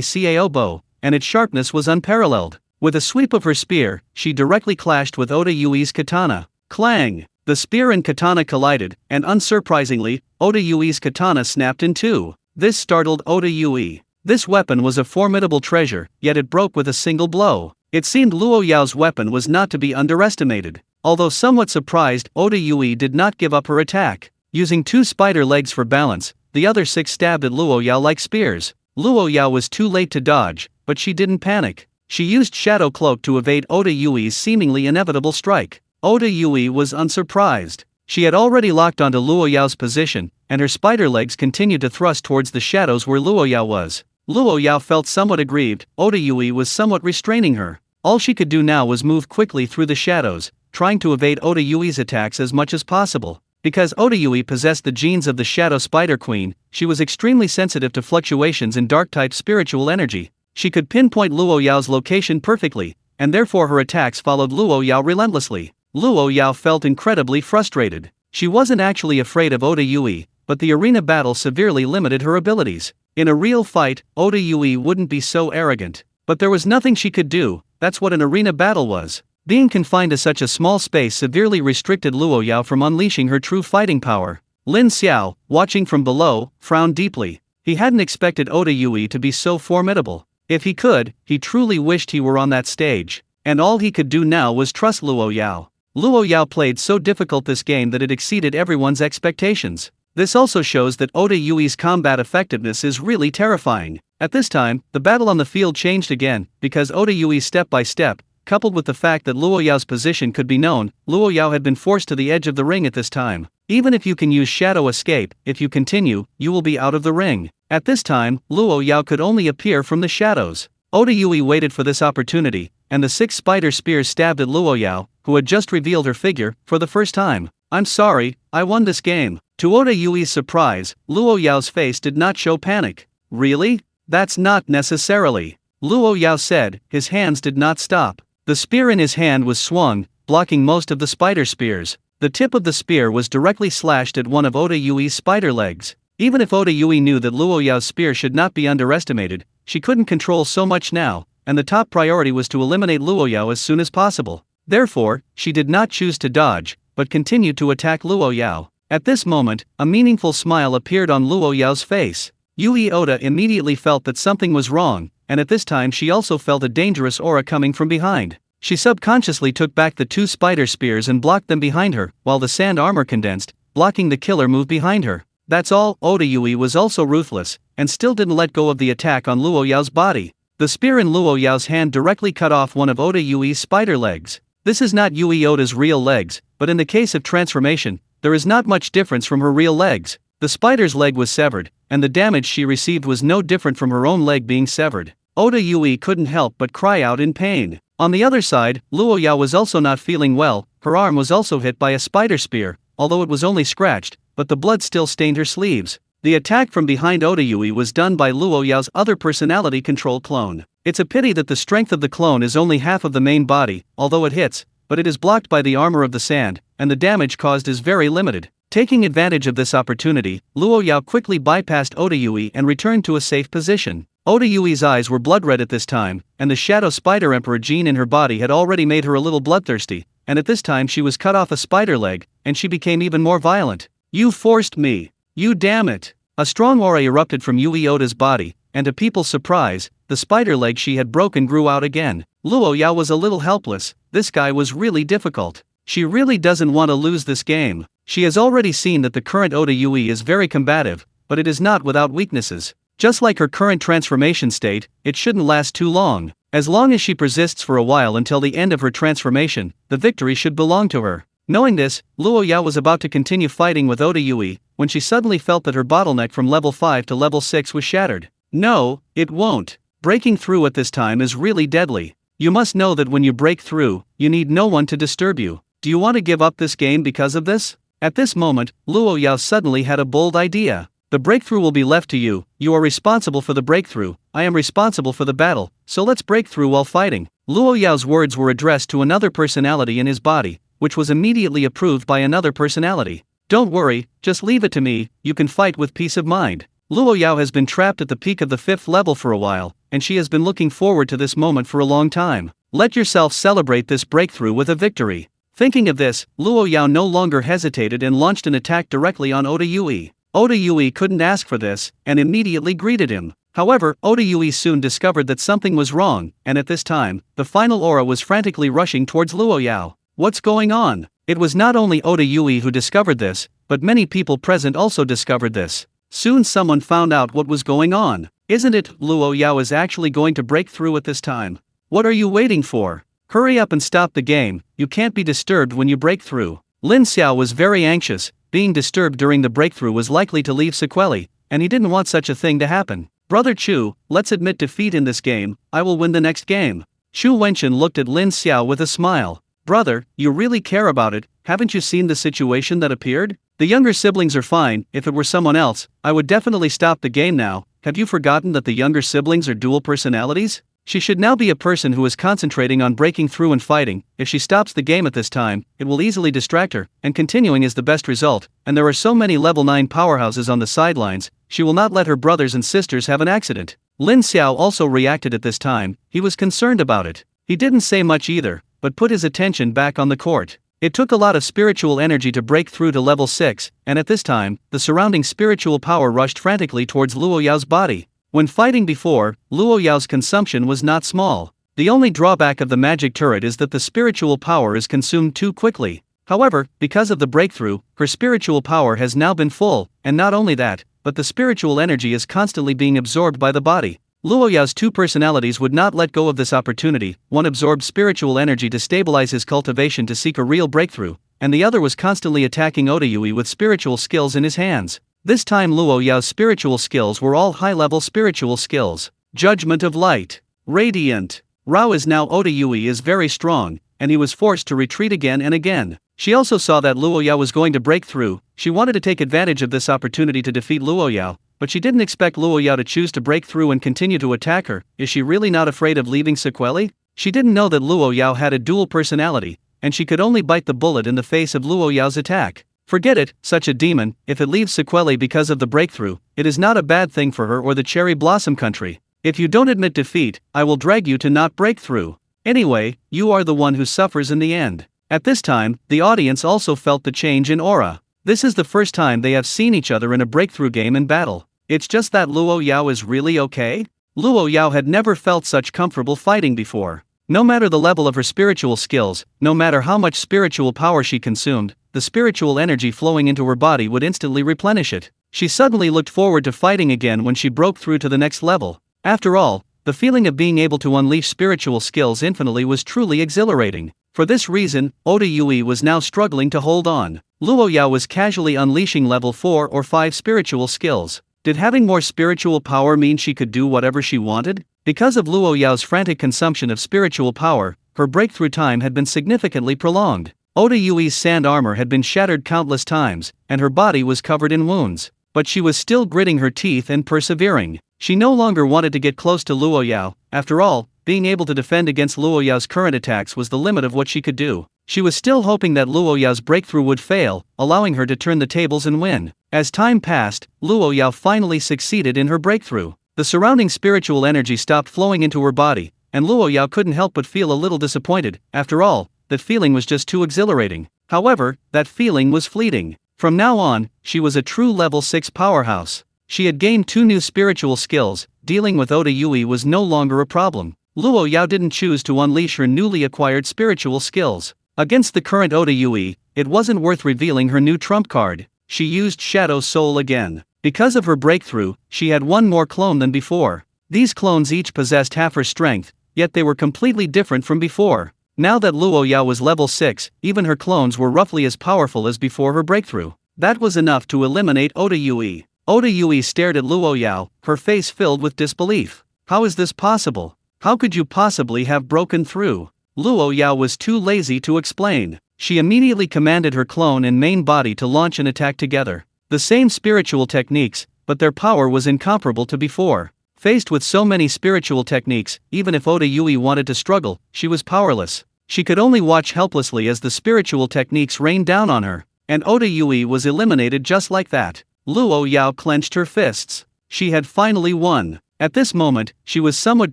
Cao Bo, and its sharpness was unparalleled. With a sweep of her spear, she directly clashed with Oda Yui's katana. Clang! The spear and katana collided, and unsurprisingly, Oda Yui's katana snapped in two. This startled Oda Yui. This weapon was a formidable treasure, yet it broke with a single blow. It seemed Luo Yao's weapon was not to be underestimated. Although somewhat surprised, Oda Yui did not give up her attack. Using 2 spider legs for balance, the other 6 stabbed at Luo Yao like spears. Luo Yao was too late to dodge, but she didn't panic. She used Shadow Cloak to evade Oda Yui's seemingly inevitable strike. Oda Yui was unsurprised. She had already locked onto Luo Yao's position, and her spider legs continued to thrust towards the shadows where Luo Yao was. Luo Yao felt somewhat aggrieved. Oda Yui was somewhat restraining her. All she could do now was move quickly through the shadows, trying to evade Oda Yui's attacks as much as possible. Because Oda Yui possessed the genes of the Shadow Spider Queen, she was extremely sensitive to fluctuations in dark-type spiritual energy. She could pinpoint Luo Yao's location perfectly, and therefore her attacks followed Luo Yao relentlessly. Luo Yao felt incredibly frustrated. She wasn't actually afraid of Oda Yui, but the arena battle severely limited her abilities. In a real fight, Oda Yui wouldn't be so arrogant. But there was nothing she could do. That's what an arena battle was. Being confined to such a small space severely restricted Luo Yao from unleashing her true fighting power. Lin Xiao, watching from below, frowned deeply. He hadn't expected Oda Yui to be so formidable. If he could, he truly wished he were on that stage. And all he could do now was trust Luo Yao. Luo Yao played so difficult this game that it exceeded everyone's expectations. This also shows that Oda Yui's combat effectiveness is really terrifying. At this time, the battle on the field changed again, because Oda Yui's step-by-step, coupled with the fact that Luo Yao's position could be known, Luo Yao had been forced to the edge of the ring at this time. Even if you can use Shadow Escape, if you continue, you will be out of the ring. At this time, Luo Yao could only appear from the shadows. Oda Yui waited for this opportunity, and the 6 spider spears stabbed at Luo Yao, who had just revealed her figure, for the first time. I'm sorry, I won this game. To Oda Yui's surprise, Luo Yao's face did not show panic. Really? That's not necessarily. Luo Yao said. His hands did not stop. The spear in his hand was swung, blocking most of the spider spears. The tip of the spear was directly slashed at one of Oda Yui's spider legs. Even if Oda Yui knew that Luo Yao's spear should not be underestimated, she couldn't control so much now, and the top priority was to eliminate Luo Yao as soon as possible. Therefore, she did not choose to dodge, but continued to attack Luo Yao. At this moment, a meaningful smile appeared on Luo Yao's face. Yui Oda immediately felt that something was wrong, and at this time she also felt a dangerous aura coming from behind. She subconsciously took back the two spider spears and blocked them behind her, while the sand armor condensed, blocking the killer move behind her. That's all. Oda Yui was also ruthless, and still didn't let go of the attack on Luo Yao's body. The spear in Luo Yao's hand directly cut off one of Oda Yui's spider legs. This is not Yui Oda's real legs, but in the case of transformation, there is not much difference from her real legs. The spider's leg was severed, and the damage she received was no different from her own leg being severed. Oda Yui couldn't help but cry out in pain. On the other side, Luo Yao was also not feeling well. Her arm was also hit by a spider spear, although it was only scratched, but the blood still stained her sleeves. The attack from behind Oda Yui was done by Luo Yao's other personality control clone. It's a pity that the strength of the clone is only half of the main body, although it hits, but it is blocked by the armor of the sand, and the damage caused is very limited. Taking advantage of this opportunity, Luo Yao quickly bypassed Oda Yui and returned to a safe position. Oda Yui's eyes were blood red at this time, and the Shadow Spider Emperor gene in her body had already made her a little bloodthirsty, and at this time she was cut off a spider leg, and she became even more violent. You forced me. You damn it. A strong aura erupted from Yui Oda's body, and to people's surprise, the spider leg she had broken grew out again. Luo Yao was a little helpless. This guy was really difficult. She really doesn't want to lose this game. She has already seen that the current Oda Yui is very combative, but it is not without weaknesses. Just like her current transformation state, it shouldn't last too long. As long as she persists for a while until the end of her transformation, the victory should belong to her. Knowing this, Luo Yao was about to continue fighting with Oda Yui, when she suddenly felt that her bottleneck from level 5 to level 6 was shattered. No, it won't. Breaking through at this time is really deadly. You must know that when you break through, you need no one to disturb you. Do you want to give up this game because of this? At this moment, Luo Yao suddenly had a bold idea. The breakthrough will be left to you. You are responsible for the breakthrough. I am responsible for the battle, so let's break through while fighting. Luo Yao's words were addressed to another personality in his body, which was immediately approved by another personality. Don't worry, just leave it to me, you can fight with peace of mind. Luo Yao has been trapped at the peak of the 5th level for a while, and she has been looking forward to this moment for a long time. Let yourself celebrate this breakthrough with a victory. Thinking of this, Luo Yao no longer hesitated and launched an attack directly on Oda Yui. Oda Yui couldn't ask for this, and immediately greeted him. However, Oda Yui soon discovered that something was wrong, and at this time, the final aura was frantically rushing towards Luo Yao. What's going on? It was not only Oda Yui who discovered this, but many people present also discovered this. Soon someone found out what was going on. Isn't it, Luo Yao is actually going to break through at this time? What are you waiting for? Hurry up and stop the game, you can't be disturbed when you break through. Lin Xiao was very anxious. Being disturbed during the breakthrough was likely to leave sequelae, and he didn't want such a thing to happen. Brother Chu, let's admit defeat in this game, I will win the next game. Chu Wenchen looked at Lin Xiao with a smile. Brother, you really care about it, haven't you seen the situation that appeared? The younger siblings are fine. If it were someone else, I would definitely stop the game now. Have you forgotten that the younger siblings are dual personalities? She should now be a person who is concentrating on breaking through and fighting. If she stops the game at this time, it will easily distract her, and continuing is the best result, and there are so many level 9 powerhouses on the sidelines, she will not let her brothers and sisters have an accident. Lin Xiao also reacted at this time. He was concerned about it. He didn't say much either, but put his attention back on the court. It took a lot of spiritual energy to break through to level 6, and at this time, the surrounding spiritual power rushed frantically towards Luo Yao's body. When fighting before, Luo Yao's consumption was not small. The only drawback of the magic turret is that the spiritual power is consumed too quickly. However, because of the breakthrough, her spiritual power has now been full, and not only that, but the spiritual energy is constantly being absorbed by the body. Luo Yao's two personalities would not let go of this opportunity. One absorbed spiritual energy to stabilize his cultivation to seek a real breakthrough, and the other was constantly attacking Oda Yui with spiritual skills in his hands. This time Luo Yao's spiritual skills were all high-level spiritual skills. Judgment of Light. Radiant. Rao is now Oda Yui is very strong, and he was forced to retreat again and again. She also saw that Luo Yao was going to break through. She wanted to take advantage of this opportunity to defeat Luo Yao, but she didn't expect Luo Yao to choose to break through and continue to attack her. Is she really not afraid of leaving sequelae? She didn't know that Luo Yao had a dual personality, and she could only bite the bullet in the face of Luo Yao's attack. Forget it, such a demon, if it leaves sequelae because of the breakthrough, it is not a bad thing for her or the Cherry Blossom Country. If you don't admit defeat, I will drag you to not break through. Anyway, you are the one who suffers in the end. At this time, the audience also felt the change in aura. This is the first time they have seen each other in a breakthrough game in battle. It's just that Luo Yao is really okay? Luo Yao had never felt such comfortable fighting before. No matter the level of her spiritual skills, no matter how much spiritual power she consumed, the spiritual energy flowing into her body would instantly replenish it. She suddenly looked forward to fighting again when she broke through to the next level. After all, the feeling of being able to unleash spiritual skills infinitely was truly exhilarating. For this reason, Oda Yui was now struggling to hold on. Luo Yao was casually unleashing level 4 or 5 spiritual skills. Did having more spiritual power mean she could do whatever she wanted? Because of Luo Yao's frantic consumption of spiritual power, her breakthrough time had been significantly prolonged. Oda Yui's sand armor had been shattered countless times, and her body was covered in wounds. But she was still gritting her teeth and persevering. She no longer wanted to get close to Luo Yao. After all, being able to defend against Luo Yao's current attacks was the limit of what she could do. She was still hoping that Luo Yao's breakthrough would fail, allowing her to turn the tables and win. As time passed, Luo Yao finally succeeded in her breakthrough. The surrounding spiritual energy stopped flowing into her body, and Luo Yao couldn't help but feel a little disappointed. After all, that feeling was just too exhilarating. However, that feeling was fleeting. From now on, she was a true level 6 powerhouse. She had gained 2 new spiritual skills. Dealing with Oda Yui was no longer a problem. Luo Yao didn't choose to unleash her newly acquired spiritual skills. Against the current Oda Yui, it wasn't worth revealing her new trump card. She used Shadow Soul again. Because of her breakthrough, she had one more clone than before. These clones each possessed half her strength, yet they were completely different from before. Now that Luo Yao was level 6, even her clones were roughly as powerful as before her breakthrough. That was enough to eliminate Oda Yui. Oda Yui stared at Luo Yao, her face filled with disbelief. How is this possible? How could you possibly have broken through? Luo Yao was too lazy to explain. She immediately commanded her clone and main body to launch an attack together. The same spiritual techniques, but their power was incomparable to before. Faced with so many spiritual techniques, even if Oda Yui wanted to struggle, she was powerless. She could only watch helplessly as the spiritual techniques rained down on her, and Oda Yui was eliminated just like that. Luo Yao clenched her fists. She had finally won. At this moment, she was somewhat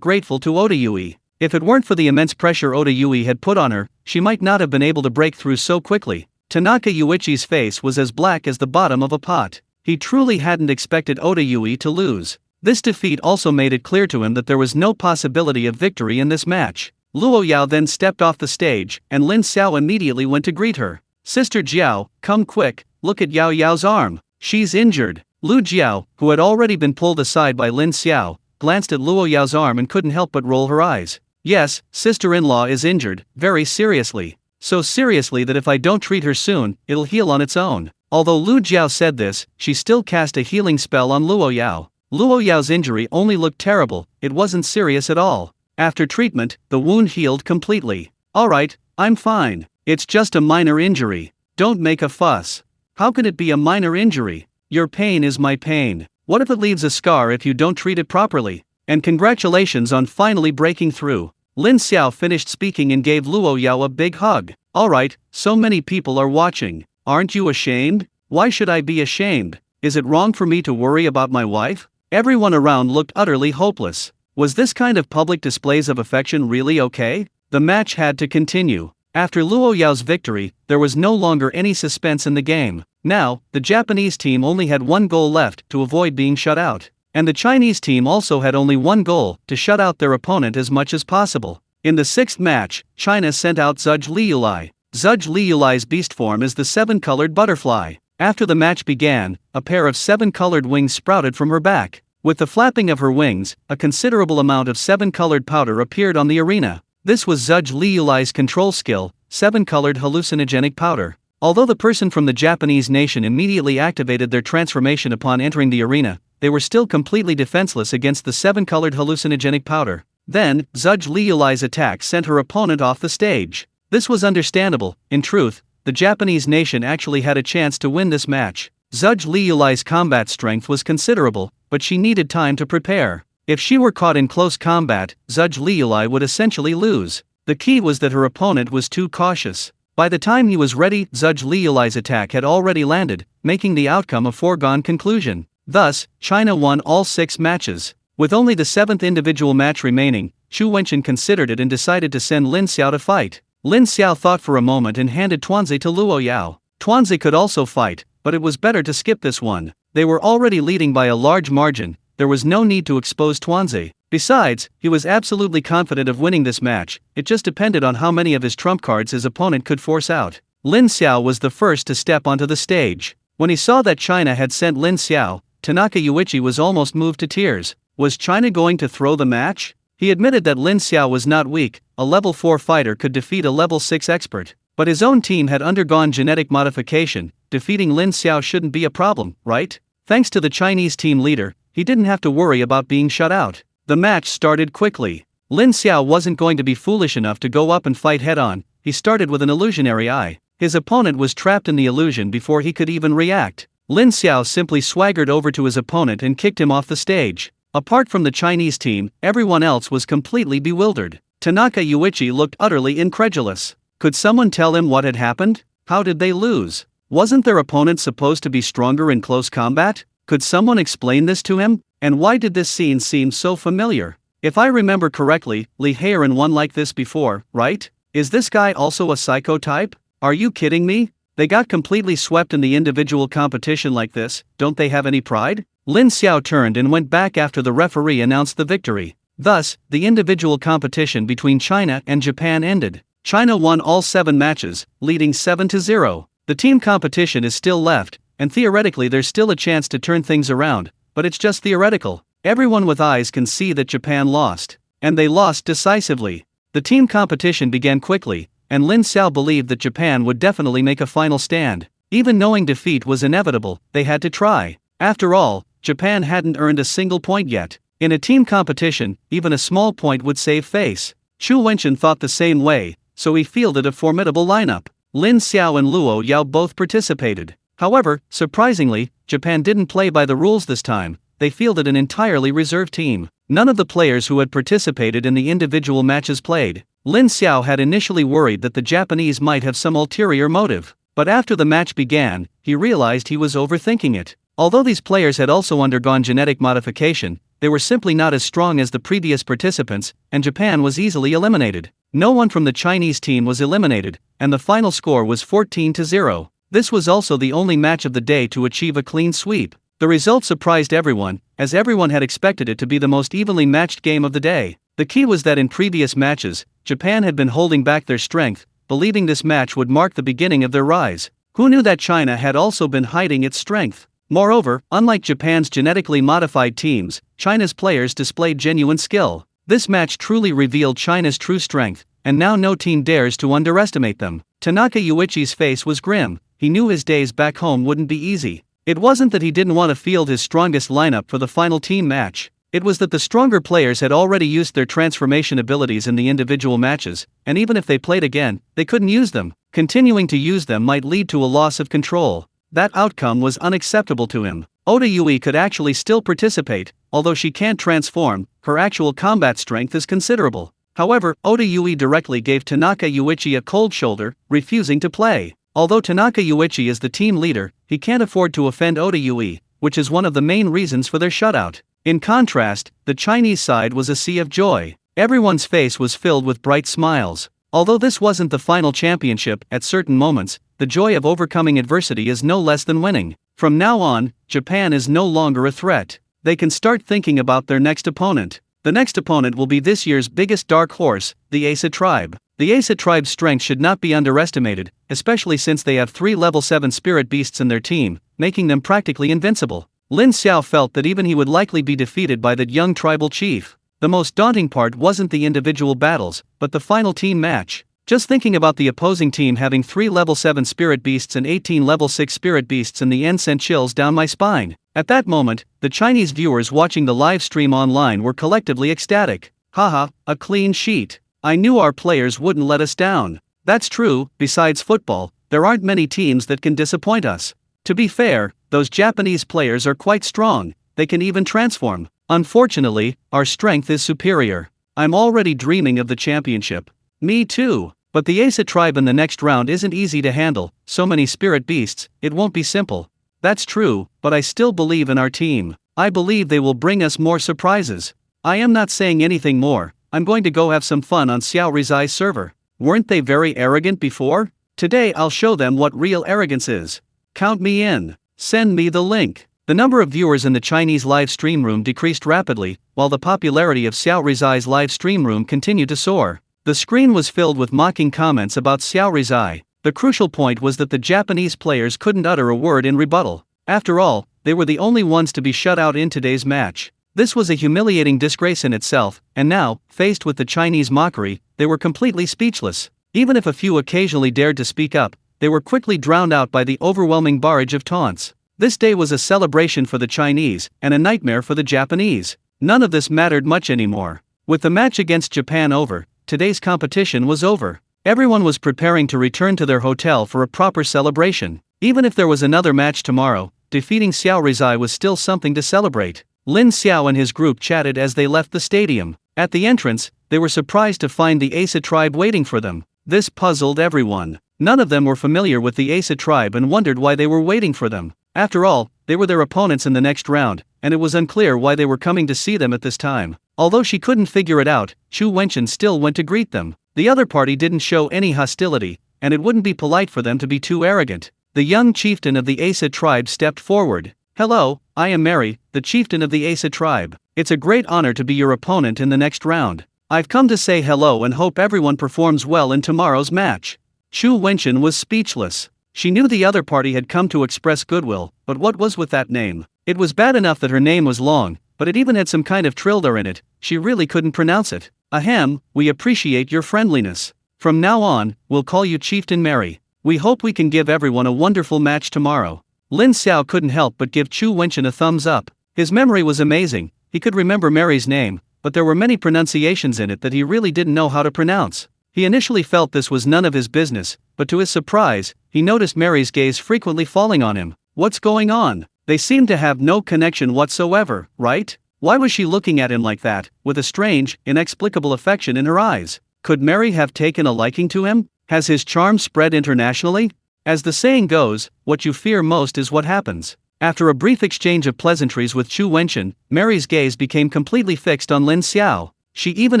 grateful to Oda Yui. If it weren't for the immense pressure Oda Yui had put on her, she might not have been able to break through so quickly. Tanaka Yuichi's face was as black as the bottom of a pot. He truly hadn't expected Oda Yui to lose. This defeat also made it clear to him that there was no possibility of victory in this match. Luo Yao then stepped off the stage, and Lin Xiao immediately went to greet her. "Sister Jiao, come quick, look at Yao Yao's arm. She's injured." Lu Jiao, who had already been pulled aside by Lin Xiao, glanced at Luo Yao's arm and couldn't help but roll her eyes. "Yes, sister-in-law is injured, very seriously. So seriously that if I don't treat her soon, it'll heal on its own." Although Lu Jiao said this, she still cast a healing spell on Luo Yao. Luo Yao's injury only looked terrible, it wasn't serious at all. After treatment, the wound healed completely. "Alright, I'm fine. It's just a minor injury. Don't make a fuss." "How can it be a minor injury? Your pain is my pain. What if it leaves a scar if you don't treat it properly? And congratulations on finally breaking through." Lin Xiao finished speaking and gave Luo Yao a big hug. "Alright, so many people are watching. Aren't you ashamed? Why should I be ashamed? Is it wrong for me to worry about my wife?" Everyone around looked utterly hopeless. Was this kind of public displays of affection really okay? The match had to continue. After Luo Yao's victory, there was no longer any suspense in the game. Now, the Japanese team only had one goal left, to avoid being shut out. And the Chinese team also had only one goal, to shut out their opponent as much as possible. In the 6th match, China sent out Zhuge Liulai. Zhuge Liulai's beast form is the 7-colored butterfly. After the match began, a pair of 7-colored wings sprouted from her back. With the flapping of her wings, a considerable amount of 7-colored powder appeared on the arena. This was Zhuge Liulai's control skill, 7-colored hallucinogenic powder. Although the person from the Japanese nation immediately activated their transformation upon entering the arena, they were still completely defenseless against the 7-colored hallucinogenic powder. Then, Zhuge Liulai's attack sent her opponent off the stage. This was understandable. In truth, the Japanese nation actually had a chance to win this match. Zhuge Liulai's combat strength was considerable, but she needed time to prepare. If she were caught in close combat, Zhuge Liulai would essentially lose. The key was that her opponent was too cautious. By the time he was ready, Zhuge Liuli's attack had already landed, making the outcome a foregone conclusion. Thus, China won all 6 matches. With only the 7th individual match remaining, Xu Wenchen considered it and decided to send Lin Xiao to fight. Lin Xiao thought for a moment and handed Tuanzi to Luo Yao. Tuanzi could also fight, but it was better to skip this one. They were already leading by a large margin, there was no need to expose Tuanzi. Besides, he was absolutely confident of winning this match, it just depended on how many of his trump cards his opponent could force out. Lin Xiao was the first to step onto the stage. When he saw that China had sent Lin Xiao, Tanaka Yuichi was almost moved to tears. Was China going to throw the match? He admitted that Lin Xiao was not weak, a level 4 fighter could defeat a level 6 expert. But his own team had undergone genetic modification, defeating Lin Xiao shouldn't be a problem, right? Thanks to the Chinese team leader, he didn't have to worry about being shut out. The match started quickly. Lin Xiao wasn't going to be foolish enough to go up and fight head-on, he started with an illusionary eye. His opponent was trapped in the illusion before he could even react. Lin Xiao simply swaggered over to his opponent and kicked him off the stage. Apart from the Chinese team, everyone else was completely bewildered. Tanaka Yuichi looked utterly incredulous. Could someone tell him what had happened? How did they lose? Wasn't their opponent supposed to be stronger in close combat? Could someone explain this to him? And why did this scene seem so familiar? If I remember correctly, Li Heiren won like this before, right? Is this guy also a psycho type? Are you kidding me? They got completely swept in the individual competition like this, don't they have any pride? Lin Xiao turned and went back after the referee announced the victory. Thus, the individual competition between China and Japan ended. China won all 7 matches, leading 7-0. The team competition is still left, and theoretically there's still a chance to turn things around, but it's just theoretical. Everyone with eyes can see that Japan lost. And they lost decisively. The team competition began quickly, and Lin Xiao believed that Japan would definitely make a final stand. Even knowing defeat was inevitable, they had to try. After all, Japan hadn't earned a single point yet. In a team competition, even a small point would save face. Xu Wenchen thought the same way, so he fielded a formidable lineup. Lin Xiao and Luo Yao both participated. However, surprisingly, Japan didn't play by the rules this time. They fielded an entirely reserve team. None of the players who had participated in the individual matches played. Lin Xiao had initially worried that the Japanese might have some ulterior motive. But after the match began, he realized he was overthinking it. Although these players had also undergone genetic modification, they were simply not as strong as the previous participants, and Japan was easily eliminated. No one from the Chinese team was eliminated, and the final score was 14-0. This was also the only match of the day to achieve a clean sweep. The result surprised everyone, as everyone had expected it to be the most evenly matched game of the day. The key was that in previous matches, Japan had been holding back their strength, believing this match would mark the beginning of their rise. Who knew that China had also been hiding its strength? Moreover, unlike Japan's genetically modified teams, China's players displayed genuine skill. This match truly revealed China's true strength, and now no team dares to underestimate them. Tanaka Yuichi's face was grim. He knew his days back home wouldn't be easy. It wasn't that he didn't want to field his strongest lineup for the final team match. It was that the stronger players had already used their transformation abilities in the individual matches, and even if they played again, they couldn't use them. Continuing to use them might lead to a loss of control. That outcome was unacceptable to him. Oda Yui could actually still participate, although she can't transform, her actual combat strength is considerable. However, Oda Yui directly gave Tanaka Yuichi a cold shoulder, refusing to play. Although Tanaka Yuichi is the team leader, he can't afford to offend Oda Yui, which is one of the main reasons for their shutout. In contrast, the Chinese side was a sea of joy. Everyone's face was filled with bright smiles. Although this wasn't the final championship, at certain moments, the joy of overcoming adversity is no less than winning. From now on, Japan is no longer a threat. They can start thinking about their next opponent. The next opponent will be this year's biggest dark horse, the Asa tribe. The Asa tribe's strength should not be underestimated, especially since they have 3 level 7 spirit beasts in their team, making them practically invincible. Lin Xiao felt that even he would likely be defeated by that young tribal chief. The most daunting part wasn't the individual battles, but the final team match. Just thinking about the opposing team having 3 level 7 spirit beasts and 18 level 6 spirit beasts in the end sent chills down my spine. At that moment, the Chinese viewers watching the live stream online were collectively ecstatic. Haha, a clean sheet. I knew our players wouldn't let us down. That's true, besides football, there aren't many teams that can disappoint us. To be fair, those Japanese players are quite strong, they can even transform. Unfortunately, our strength is superior. I'm already dreaming of the championship. Me too. But the Asa tribe in the next round isn't easy to handle, so many spirit beasts, it won't be simple. That's true, but I still believe in our team. I believe they will bring us more surprises. I am not saying anything more, I'm going to go have some fun on Xiao Rizai's server. Weren't they very arrogant before? Today I'll show them what real arrogance is. Count me in. Send me the link. The number of viewers in the Chinese live stream room decreased rapidly, while the popularity of Xiao Rizai's live stream room continued to soar. The screen was filled with mocking comments about Xiao Rizai. The crucial point was that the Japanese players couldn't utter a word in rebuttal. After all, they were the only ones to be shut out in today's match. This was a humiliating disgrace in itself, and now, faced with the Chinese mockery, they were completely speechless. Even if a few occasionally dared to speak up, they were quickly drowned out by the overwhelming barrage of taunts. This day was a celebration for the Chinese, and a nightmare for the Japanese. None of this mattered much anymore. With the match against Japan over, today's competition was over. Everyone was preparing to return to their hotel for a proper celebration. Even if there was another match tomorrow, defeating Xiao Rizai was still something to celebrate. Lin Xiao and his group chatted as they left the stadium. At the entrance, they were surprised to find the Asa tribe waiting for them. This puzzled everyone. None of them were familiar with the Asa tribe and wondered why they were waiting for them. After all, they were their opponents in the next round, and it was unclear why they were coming to see them at this time. Although she couldn't figure it out, Chu Wenchen still went to greet them. The other party didn't show any hostility, and it wouldn't be polite for them to be too arrogant. The young chieftain of the Asa tribe stepped forward. "Hello, I am Mary, the chieftain of the Asa tribe. It's a great honor to be your opponent in the next round. I've come to say hello and hope everyone performs well in tomorrow's match." Chu Wenchen was speechless. She knew the other party had come to express goodwill, but what was with that name? It was bad enough that her name was long, but it even had some kind of trilder in it. She really couldn't pronounce it. "Ahem, we appreciate your friendliness. From now on, we'll call you Chieftain Mary. We hope we can give everyone a wonderful match tomorrow." Lin Xiao couldn't help but give Chu Wenchen a thumbs up. His memory was amazing. He could remember Mary's name, but there were many pronunciations in it that he really didn't know how to pronounce. He initially felt this was none of his business, but to his surprise, he noticed Mary's gaze frequently falling on him. What's going on? They seemed to have no connection whatsoever, right? Why was she looking at him like that, with a strange, inexplicable affection in her eyes? Could Mary have taken a liking to him? Has his charm spread internationally? As the saying goes, what you fear most is what happens. After a brief exchange of pleasantries with Chu Wenchen, Mary's gaze became completely fixed on Lin Xiao. She even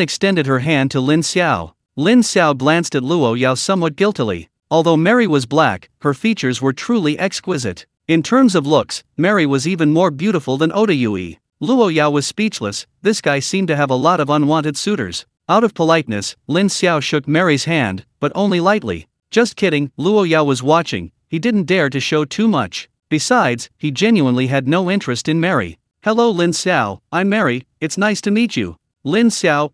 extended her hand to Lin Xiao. Lin Xiao glanced at Luo Yao somewhat guiltily. Although Mary was black, her features were truly exquisite. In terms of looks, Mary was even more beautiful than Oda Yui. Luo Yao was speechless. This guy seemed to have a lot of unwanted suitors. Out of politeness, Lin Xiao shook Mary's hand, but only lightly. Just kidding, Luo Yao was watching. He didn't dare to show too much. Besides, he genuinely had no interest in Mary. "Hello Lin Xiao, I'm Mary, it's nice to meet you." Lin Xiao,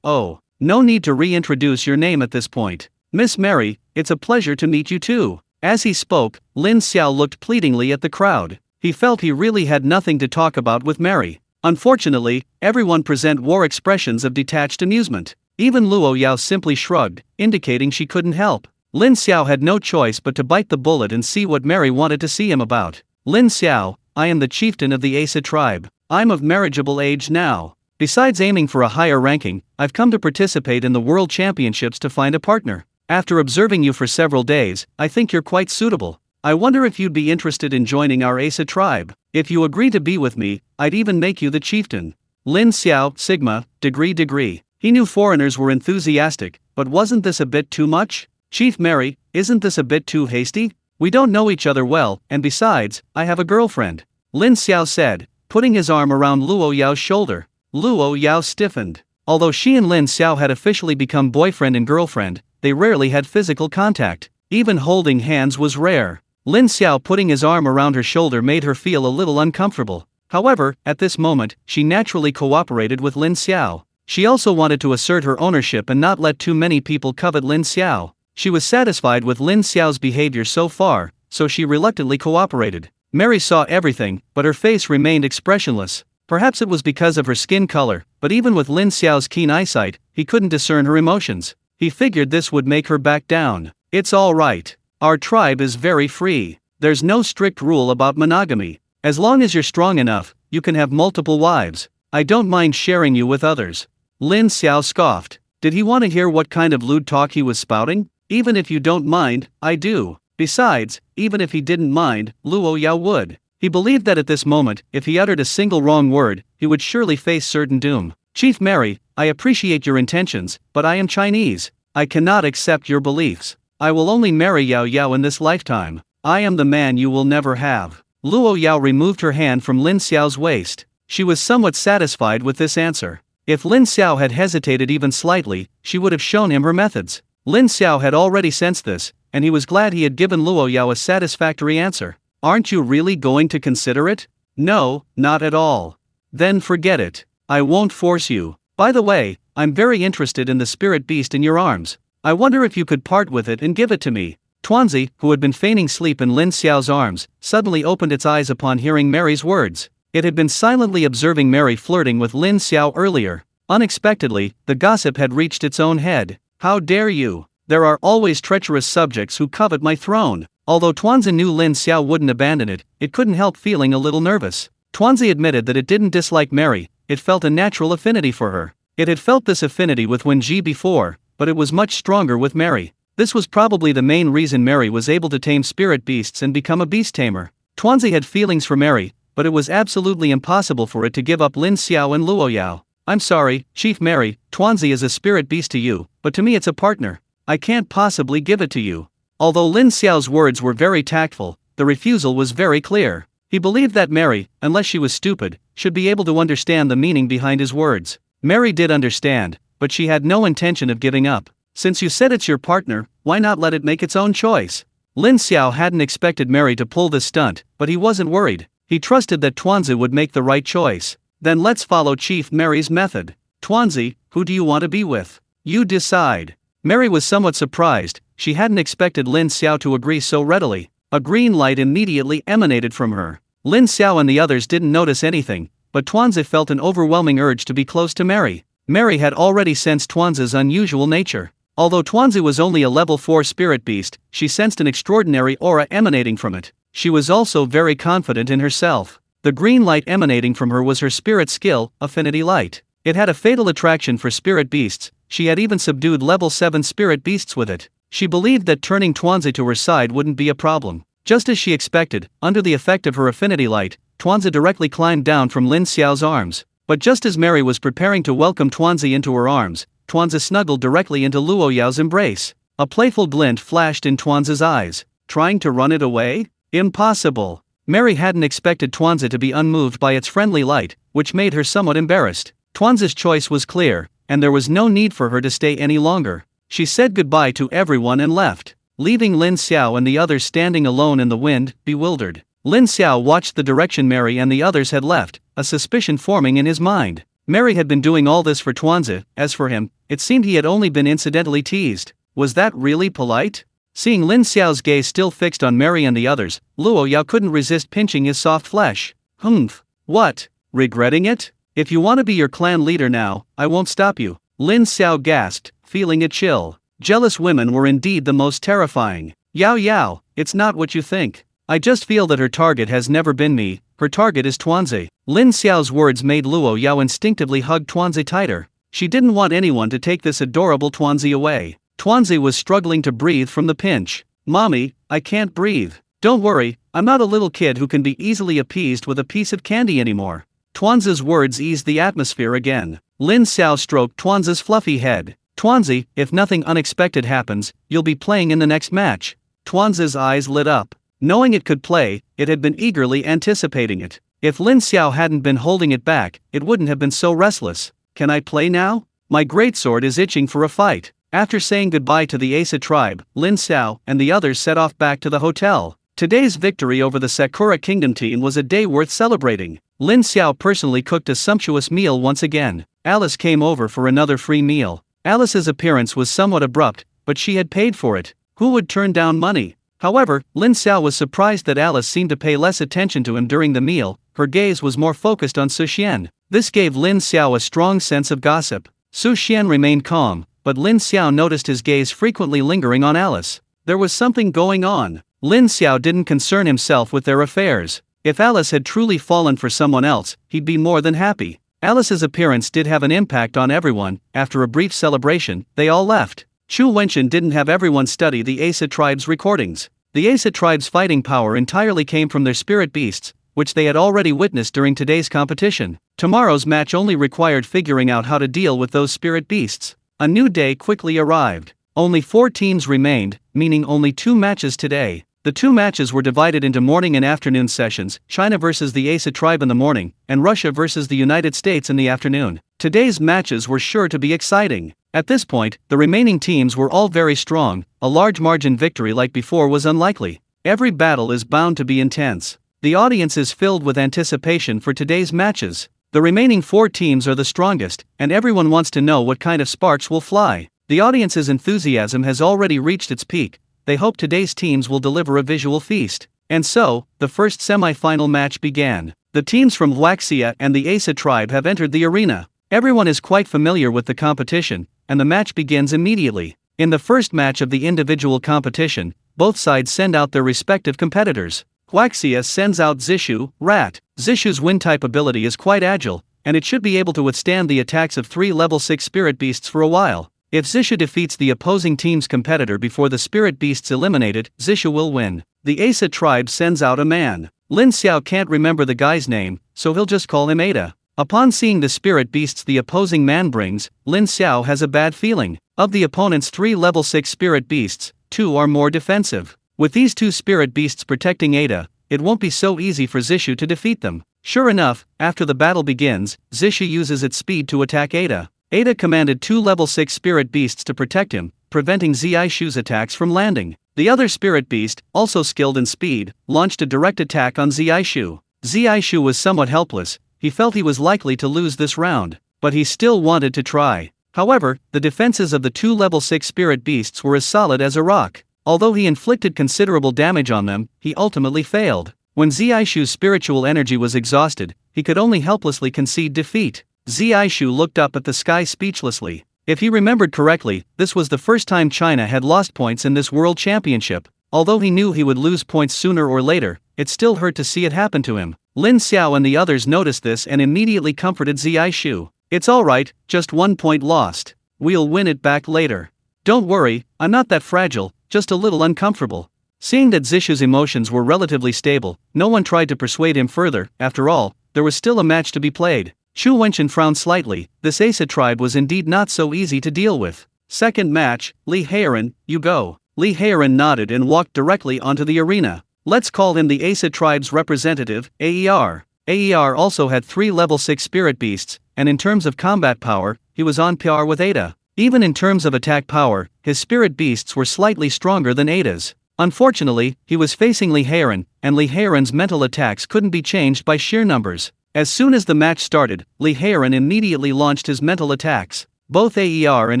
oh. No need to reintroduce your name at this point. "Miss Mary, it's a pleasure to meet you too." As he spoke, Lin Xiao looked pleadingly at the crowd. He felt he really had nothing to talk about with Mary. Unfortunately, everyone wore expressions of detached amusement. Even Luo Yao simply shrugged, indicating she couldn't help. Lin Xiao had no choice but to bite the bullet and see what Mary wanted to see him about. "Lin Xiao, I am the chieftain of the Asa tribe. I'm of marriageable age now. Besides aiming for a higher ranking, I've come to participate in the World Championships to find a partner. After observing you for several days, I think you're quite suitable. I wonder if you'd be interested in joining our Asa tribe. If you agree to be with me, I'd even make you the chieftain." Lin Xiao, Sigma, degree. He knew foreigners were enthusiastic, but wasn't this a bit too much? "Chief Mary, isn't this a bit too hasty? We don't know each other well, and besides, I have a girlfriend," Lin Xiao said, putting his arm around Luo Yao's shoulder. Luo Yao stiffened. Although she and Lin Xiao had officially become boyfriend and girlfriend, they rarely had physical contact. Even holding hands was rare. Lin Xiao putting his arm around her shoulder made her feel a little uncomfortable. However, at this moment, she naturally cooperated with Lin Xiao. She also wanted to assert her ownership and not let too many people covet Lin Xiao. She was satisfied with Lin Xiao's behavior so far, so she reluctantly cooperated. Mary saw everything, but her face remained expressionless. Perhaps it was because of her skin color, but even with Lin Xiao's keen eyesight, he couldn't discern her emotions. He figured this would make her back down. "It's all right. Our tribe is very free. There's no strict rule about monogamy. As long as you're strong enough, you can have multiple wives. I don't mind sharing you with others." Lin Xiao scoffed. Did he want to hear what kind of lewd talk he was spouting? Even if you don't mind, I do. Besides, even if he didn't mind, Luo Yao would. He believed that at this moment, if he uttered a single wrong word, he would surely face certain doom. Chief Mary, I appreciate your intentions, but I am Chinese. I cannot accept your beliefs. I will only marry Yao Yao in this lifetime. I am the man you will never have. Luo Yao removed her hand from Lin Xiao's waist. She was somewhat satisfied with this answer. If Lin Xiao had hesitated even slightly, she would have shown him her methods. Lin Xiao had already sensed this, and he was glad he had given Luo Yao a satisfactory answer. Aren't you really going to consider it? No, not at all. Then forget it. I won't force you. By the way, I'm very interested in the spirit beast in your arms. I wonder if you could part with it and give it to me. Tuanzi, who had been feigning sleep in Lin Xiao's arms, suddenly opened its eyes upon hearing Mary's words. It had been silently observing Mary flirting with Lin Xiao earlier. Unexpectedly, the gossip had reached its own head. How dare you? There are always treacherous subjects who covet my throne. Although Tuanzi knew Lin Xiao wouldn't abandon it, it couldn't help feeling a little nervous. Tuanzi admitted that it didn't dislike Mary, it felt a natural affinity for her. It had felt this affinity with Wenji before, but it was much stronger with Mary. This was probably the main reason Mary was able to tame spirit beasts and become a beast tamer. Tuanzi had feelings for Mary, but it was absolutely impossible for it to give up Lin Xiao and Luo Yao. I'm sorry, Chief Mary, Tuanzi is a spirit beast to you, but to me it's a partner. I can't possibly give it to you. Although Lin Xiao's words were very tactful, the refusal was very clear. He believed that Mary, unless she was stupid, should be able to understand the meaning behind his words. Mary did understand, but she had no intention of giving up. Since you said it's your partner, why not let it make its own choice? Lin Xiao hadn't expected Mary to pull this stunt, but he wasn't worried. He trusted that Tuanzi would make the right choice. Then let's follow Chief Mary's method. Tuanzi, who do you want to be with? You decide. Mary was somewhat surprised. She hadn't expected Lin Xiao to agree so readily. A green light immediately emanated from her. Lin Xiao and the others didn't notice anything, but Tuanzi felt an overwhelming urge to be close to Mary. Mary had already sensed Tuanzi's unusual nature. Although Tuanzi was only a level 4 spirit beast, she sensed an extraordinary aura emanating from it. She was also very confident in herself. The green light emanating from her was her spirit skill, Affinity Light. It had a fatal attraction for spirit beasts. She had even subdued level 7 spirit beasts with it. She believed that turning Tuanzi to her side wouldn't be a problem. Just as she expected, under the effect of her affinity light, Tuanzi directly climbed down from Lin Xiao's arms. But just as Mary was preparing to welcome Tuanzi into her arms, Tuanzi snuggled directly into Luo Yao's embrace. A playful glint flashed in Tuanzi's eyes. Trying to run it away? Impossible. Mary hadn't expected Tuanzi to be unmoved by its friendly light, which made her somewhat embarrassed. Tuanzi's choice was clear, and there was no need for her to stay any longer. She said goodbye to everyone and left, leaving Lin Xiao and the others standing alone in the wind, bewildered. Lin Xiao watched the direction Mary and the others had left, a suspicion forming in his mind. Mary had been doing all this for Tuanzi. As for him, it seemed he had only been incidentally teased. Was that really polite? Seeing Lin Xiao's gaze still fixed on Mary and the others, Luo Yao couldn't resist pinching his soft flesh. Humph. What? Regretting it? If you want to be your clan leader now, I won't stop you. Lin Xiao gasped, feeling a chill. Jealous women were indeed the most terrifying. Yao Yao, it's not what you think. I just feel that her target has never been me, her target is Tuanzi. Lin Xiao's words made Luo Yao instinctively hug Tuanzi tighter. She didn't want anyone to take this adorable Tuanzi away. Tuanzi was struggling to breathe from the pinch. Mommy, I can't breathe. Don't worry, I'm not a little kid who can be easily appeased with a piece of candy anymore. Tuanzi's words eased the atmosphere again. Lin Xiao stroked Tuanzi's fluffy head. Tuanzi, if nothing unexpected happens, you'll be playing in the next match. Tuanzi's eyes lit up. Knowing it could play, it had been eagerly anticipating it. If Lin Xiao hadn't been holding it back, it wouldn't have been so restless. Can I play now? My greatsword is itching for a fight. After saying goodbye to the Asa tribe, Lin Xiao and the others set off back to the hotel. Today's victory over the Sakura Kingdom team was a day worth celebrating. Lin Xiao personally cooked a sumptuous meal once again. Alice came over for another free meal. Alice's appearance was somewhat abrupt, but she had paid for it. Who would turn down money? However, Lin Xiao was surprised that Alice seemed to pay less attention to him during the meal. Her gaze was more focused on Su Xian. This gave Lin Xiao a strong sense of gossip. Su Xian remained calm, but Lin Xiao noticed his gaze frequently lingering on Alice. There was something going on. Lin Xiao didn't concern himself with their affairs. If Alice had truly fallen for someone else, he'd be more than happy. Alice's appearance did have an impact on everyone. After a brief celebration, they all left. Chu Wenchen didn't have everyone study the Asa tribe's recordings. The Asa tribe's fighting power entirely came from their spirit beasts, which they had already witnessed during today's competition. Tomorrow's match only required figuring out how to deal with those spirit beasts. A new day quickly arrived. Only 4 teams remained, meaning only 2 matches today. The 2 matches were divided into morning and afternoon sessions, China versus the Asa tribe in the morning, and Russia versus the United States in the afternoon. Today's matches were sure to be exciting. At this point, the remaining teams were all very strong. A large margin victory like before was unlikely. Every battle is bound to be intense. The audience is filled with anticipation for today's matches. The remaining 4 teams are the strongest, and everyone wants to know what kind of sparks will fly. The audience's enthusiasm has already reached its peak. They hope today's teams will deliver a visual feast. And so, the first semi-final match began. The teams from Huaxia and the Asa tribe have entered the arena. Everyone is quite familiar with the competition, and the match begins immediately. In the first match of the individual competition, both sides send out their respective competitors. Huaxia sends out Zishu, Rat. Zishu's wind-type ability is quite agile, and it should be able to withstand the attacks of 3 level 6 spirit beasts for a while. If Zishu defeats the opposing team's competitor before the spirit beasts eliminated, Zishu will win. The Asa tribe sends out a man. Lin Xiao can't remember the guy's name, so he'll just call him Ada. Upon seeing the spirit beasts the opposing man brings, Lin Xiao has a bad feeling. Of the opponent's 3 level 6 spirit beasts, 2 are more defensive. With these 2 spirit beasts protecting Ada, it won't be so easy for Zishu to defeat them. Sure enough, after the battle begins, Zishu uses its speed to attack Ada. Ada commanded 2 level 6 spirit beasts to protect him, preventing Zishu's attacks from landing. The other spirit beast, also skilled in speed, launched a direct attack on Zishu. Zishu was somewhat helpless. He felt he was likely to lose this round, but he still wanted to try. However, the defenses of the 2 level 6 spirit beasts were as solid as a rock. Although he inflicted considerable damage on them, he ultimately failed. When Zishu's spiritual energy was exhausted, he could only helplessly concede defeat. Zishu looked up at the sky speechlessly. If he remembered correctly, this was the first time China had lost points in this world championship. Although he knew he would lose points sooner or later, it still hurt to see it happen to him. Lin Xiao and the others noticed this and immediately comforted Zishu. "It's alright, just 1 point lost. We'll win it back later. Don't worry, I'm not that fragile, just a little uncomfortable." Seeing that Zishu's emotions were relatively stable, no one tried to persuade him further. After all, there was still a match to be played. Chu Wenchen frowned slightly. This Asa tribe was indeed not so easy to deal with. Second match, Li Heiren, you go. Li Heiren nodded and walked directly onto the arena. Let's call him the Asa tribe's representative, Aer. Aer also had 3 level 6 spirit beasts, and in terms of combat power, he was on par with Ada. Even in terms of attack power, his spirit beasts were slightly stronger than Ada's. Unfortunately, he was facing Li Heiren, and Li Heiren's mental attacks couldn't be changed by sheer numbers. As soon as the match started, Li Heiren immediately launched his mental attacks. Both Aer and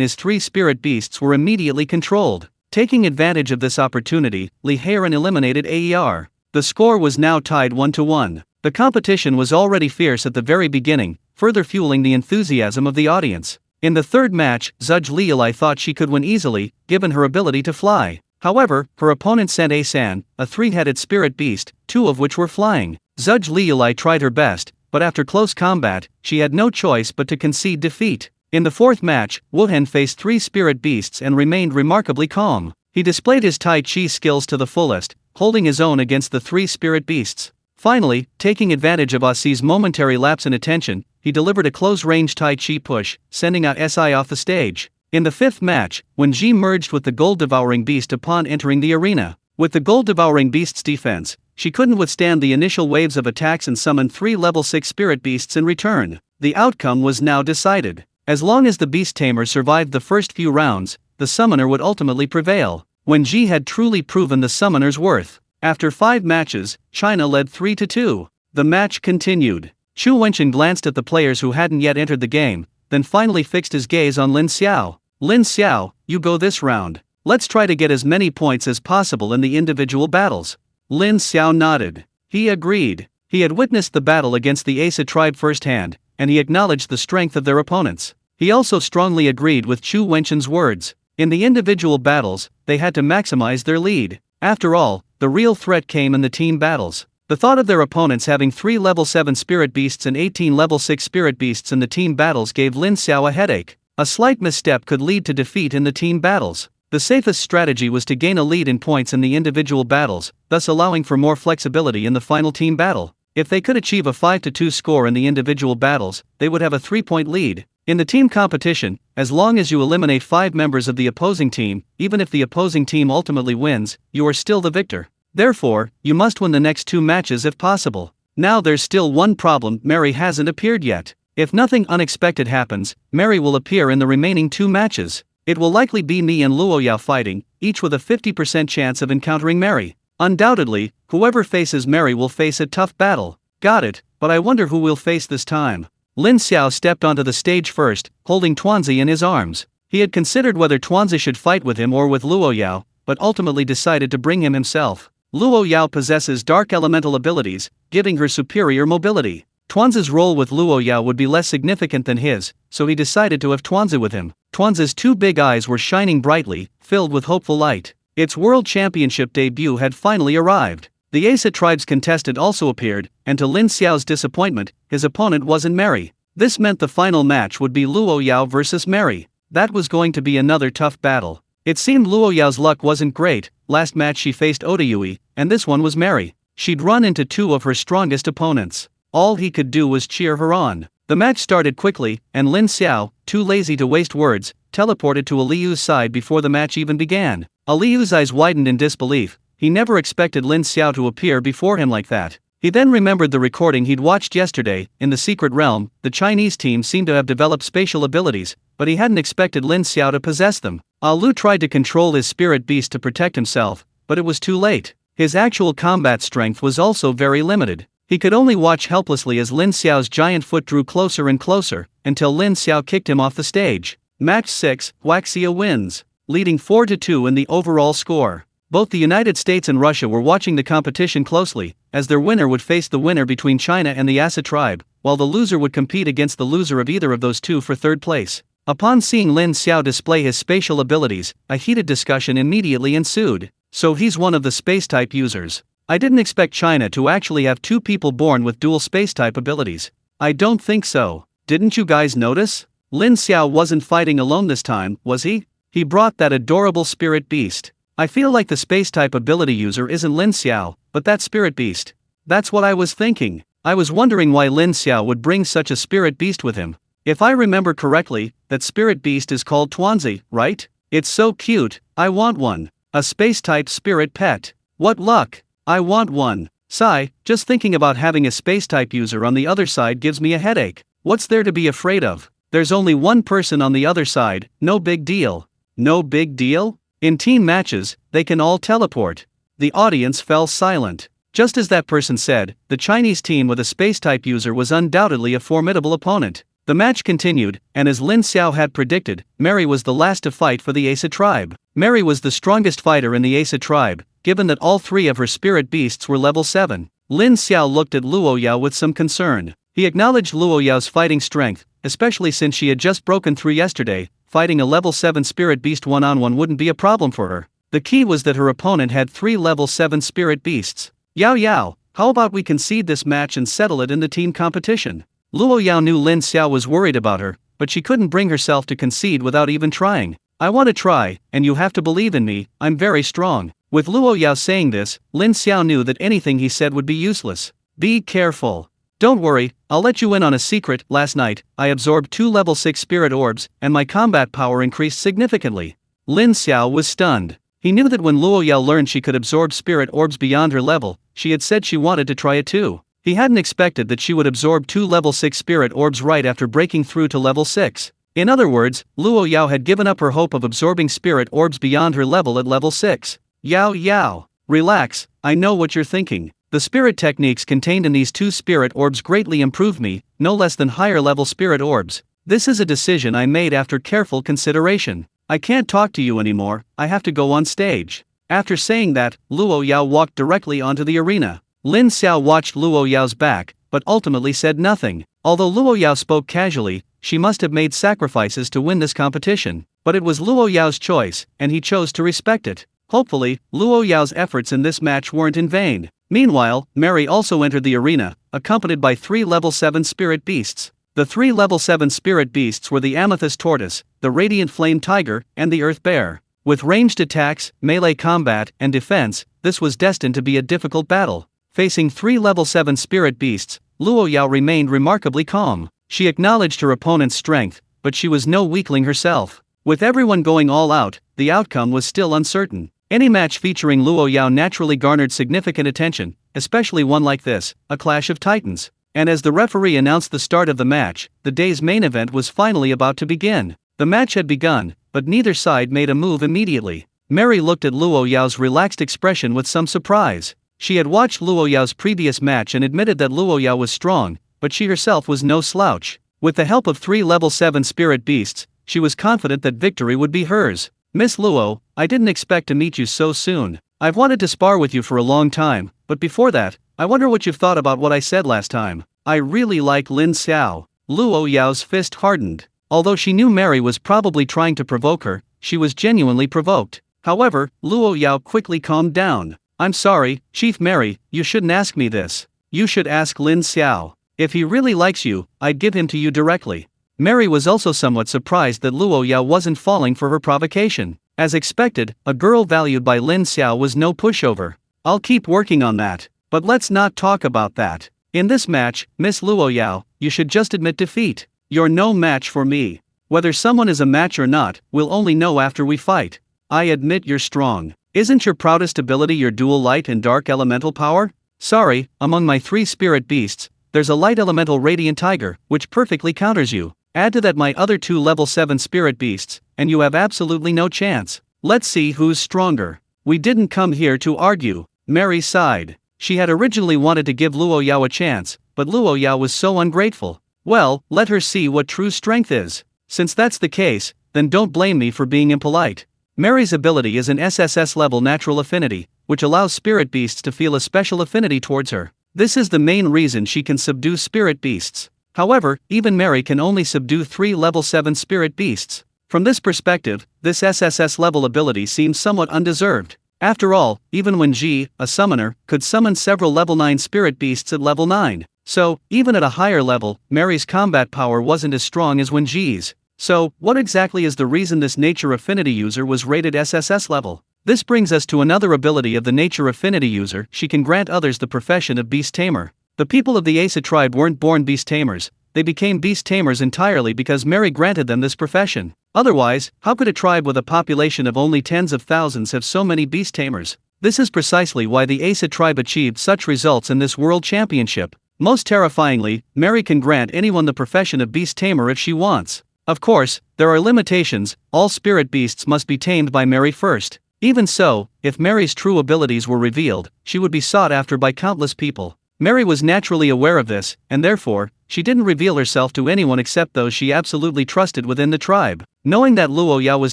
his 3 spirit beasts were immediately controlled. Taking advantage of this opportunity, Li Heiren eliminated Aer. The score was now tied 1-1. The competition was already fierce at the very beginning, further fueling the enthusiasm of the audience. In the third match, Zhuge Liulai thought she could win easily, given her ability to fly. However, her opponent sent Asan, a 3-headed spirit beast, 2 of which were flying. Zhuge Liulai tried her best, but after close combat, she had no choice but to concede defeat. In the fourth match, Wuhan faced 3 spirit beasts and remained remarkably calm. He displayed his Tai Chi skills to the fullest, holding his own against the 3 spirit beasts. Finally, taking advantage of Asi's momentary lapse in attention, he delivered a close-range Tai Chi push, sending out Si off the stage. In the fifth match, Wen Ji merged with the gold-devouring beast upon entering the arena. With the gold-devouring beast's defense, she couldn't withstand the initial waves of attacks and summoned 3 level 6 spirit beasts in return. The outcome was now decided. As long as the beast tamer survived the first few rounds, the summoner would ultimately prevail. Wen Ji had truly proven the summoner's worth. After 5 matches, China led 3-2. The match continued. Chu Wenchen glanced at the players who hadn't yet entered the game, then finally fixed his gaze on Lin Xiao. "Lin Xiao, you go this round. Let's try to get as many points as possible in the individual battles." Lin Xiao nodded. He agreed. He had witnessed the battle against the Asa tribe firsthand, and he acknowledged the strength of their opponents. He also strongly agreed with Chu Wenchen's words. In the individual battles, they had to maximize their lead. After all, the real threat came in the team battles. The thought of their opponents having 3 level 7 spirit beasts and 18 level 6 spirit beasts in the team battles gave Lin Xiao a headache. A slight misstep could lead to defeat in the team battles. The safest strategy was to gain a lead in points in the individual battles, thus allowing for more flexibility in the final team battle. If they could achieve a 5-2 score in the individual battles, they would have a 3-point lead. In the team competition, as long as you eliminate 5 members of the opposing team, even if the opposing team ultimately wins, you are still the victor. Therefore, you must win the next 2 matches if possible. Now there's still one problem: Mary hasn't appeared yet. If nothing unexpected happens, Mary will appear in the remaining 2 matches. It will likely be me and Luo Yao fighting, each with a 50% chance of encountering Mary. Undoubtedly, whoever faces Mary will face a tough battle. Got it, but I wonder who we'll face this time. Lin Xiao stepped onto the stage first, holding Tuanzi in his arms. He had considered whether Tuanzi should fight with him or with Luo Yao, but ultimately decided to bring him himself. Luo Yao possesses dark elemental abilities, giving her superior mobility. Tuanzi's role with Luo Yao would be less significant than his, so he decided to have Tuanzi with him. Tuanzi's 2 big eyes were shining brightly, filled with hopeful light. Its World Championship debut had finally arrived. The Asa tribe's contestant also appeared, and to Lin Xiao's disappointment, his opponent wasn't Mary. This meant the final match would be Luo Yao versus Mary. That was going to be another tough battle. It seemed Luo Yao's luck wasn't great. Last match she faced Oda, and this one was Mary. She'd run into 2 of her strongest opponents. All he could do was cheer her on. The match started quickly, and Lin Xiao, too lazy to waste words, teleported to Liu's side before the match even began. Liu's eyes widened in disbelief. He never expected Lin Xiao to appear before him like that. He then remembered the recording he'd watched yesterday. In the secret realm, the Chinese team seemed to have developed spatial abilities, but he hadn't expected Lin Xiao to possess them. Lu tried to control his spirit beast to protect himself, but it was too late. His actual combat strength was also very limited. He could only watch helplessly as Lin Xiao's giant foot drew closer and closer, until Lin Xiao kicked him off the stage. Match 6, Huaxia wins, leading 4-2 in the overall score. Both the United States and Russia were watching the competition closely, as their winner would face the winner between China and the Asa tribe, while the loser would compete against the loser of either of those 2 for 3rd place. Upon seeing Lin Xiao display his spatial abilities, a heated discussion immediately ensued. So he's one of the space-type users. I didn't expect China to actually have 2 people born with dual space-type abilities. I don't think so. Didn't you guys notice? Lin Xiao wasn't fighting alone this time, was he? He brought that adorable spirit beast. I feel like the space-type ability user isn't Lin Xiao, but that spirit beast. That's what I was thinking. I was wondering why Lin Xiao would bring such a spirit beast with him. If I remember correctly, that spirit beast is called Tuanzi, right? It's so cute. I want one. A space-type spirit pet. What luck. I want one. Sigh, just thinking about having a space-type user on the other side gives me a headache. What's there to be afraid of? There's only one person on the other side, no big deal. No big deal? In team matches, they can all teleport. The audience fell silent. Just as that person said, the Chinese team with a space-type user was undoubtedly a formidable opponent. The match continued, and as Lin Xiao had predicted, Mary was the last to fight for the Asa tribe. Mary was the strongest fighter in the Asa tribe, given that all 3 of her spirit beasts were level 7. Lin Xiao looked at Luo Yao with some concern. He acknowledged Luo Yao's fighting strength, especially since she had just broken through yesterday. Fighting a level 7 spirit beast one-on-one wouldn't be a problem for her. The key was that her opponent had 3 level 7 spirit beasts. Yao, how about we concede this match and settle it in the team competition? Luo Yao knew Lin Xiao was worried about her, but she couldn't bring herself to concede without even trying. I want to try, and you have to believe in me, I'm very strong. With Luo Yao saying this, Lin Xiao knew that anything he said would be useless. Be careful. Don't worry, I'll let you in on a secret. Last night, I absorbed 2 level 6 spirit orbs, and my combat power increased significantly. Lin Xiao was stunned. He knew that when Luo Yao learned she could absorb spirit orbs beyond her level, she had said she wanted to try it too. He hadn't expected that she would absorb 2 level 6 spirit orbs right after breaking through to level 6. In other words, Luo Yao had given up her hope of absorbing spirit orbs beyond her level at level 6. Yao, relax, I know what you're thinking. The spirit techniques contained in these 2 spirit orbs greatly improved me, no less than higher level spirit orbs. This is a decision I made after careful consideration. I can't talk to you anymore, I have to go on stage. After saying that, Luo Yao walked directly onto the arena. Lin Xiao watched Luo Yao's back, but ultimately said nothing. Although Luo Yao spoke casually, she must have made sacrifices to win this competition. But it was Luo Yao's choice, and he chose to respect it. Hopefully, Luo Yao's efforts in this match weren't in vain. Meanwhile, Mary also entered the arena, accompanied by 3 level 7 spirit beasts. The 3 level 7 spirit beasts were the amethyst tortoise, the radiant flame tiger, and the earth bear. With ranged attacks, melee combat, and defense, this was destined to be a difficult battle. Facing 3 level 7 spirit beasts, Luo Yao remained remarkably calm. She acknowledged her opponent's strength, but she was no weakling herself. With everyone going all out, the outcome was still uncertain. Any match featuring Luo Yao naturally garnered significant attention, especially one like this, a clash of titans. And as the referee announced the start of the match, the day's main event was finally about to begin. The match had begun, but neither side made a move immediately. Mary looked at Luo Yao's relaxed expression with some surprise. She had watched Luo Yao's previous match and admitted that Luo Yao was strong, but she herself was no slouch. With the help of 3 level 7 spirit beasts, she was confident that victory would be hers. Miss Luo, I didn't expect to meet you so soon. I've wanted to spar with you for a long time, but before that, I wonder what you've thought about what I said last time. I really like Lin Xiao. Luo Yao's fist hardened. Although she knew Mary was probably trying to provoke her, she was genuinely provoked. However, Luo Yao quickly calmed down. I'm sorry, Chief Mary, you shouldn't ask me this. You should ask Lin Xiao. If he really likes you, I'd give him to you directly. Mary was also somewhat surprised that Luo Yao wasn't falling for her provocation. As expected, a girl valued by Lin Xiao was no pushover. I'll keep working on that, but let's not talk about that. In this match, Miss Luo Yao, you should just admit defeat. You're no match for me. Whether someone is a match or not, we'll only know after we fight. I admit you're strong. Isn't your proudest ability your dual light and dark elemental power? Sorry, among my 3 spirit beasts, there's a light elemental radiant tiger, which perfectly counters you. Add to that my other 2 level 7 spirit beasts, and you have absolutely no chance. Let's see who's stronger. We didn't come here to argue. Mary sighed. She had originally wanted to give Luo Yao a chance, but Luo Yao was so ungrateful. Well, let her see what true strength is. Since that's the case, then don't blame me for being impolite. Mary's ability is an SSS level natural affinity, which allows spirit beasts to feel a special affinity towards her. This is the main reason she can subdue spirit beasts. However, even Mary can only subdue 3 level 7 spirit beasts. From this perspective, this SSS level ability seems somewhat undeserved. After all, even when Ji, a summoner, could summon several level 9 spirit beasts at level 9. So, even at a higher level, Mary's combat power wasn't as strong as when Ji's. So, what exactly is the reason this nature affinity user was rated SSS level? This brings us to another ability of the nature affinity user. She can grant others the profession of beast tamer. The people of the Asa tribe weren't born beast tamers, they became beast tamers entirely because Mary granted them this profession. Otherwise, how could a tribe with a population of only tens of thousands have so many beast tamers? This is precisely why the Asa tribe achieved such results in this world championship. Most terrifyingly, Mary can grant anyone the profession of beast tamer if she wants. Of course, there are limitations. All spirit beasts must be tamed by Mary first. Even so, if Mary's true abilities were revealed, she would be sought after by countless people. Mary was naturally aware of this, and therefore, she didn't reveal herself to anyone except those she absolutely trusted within the tribe. Knowing that Luo Yao was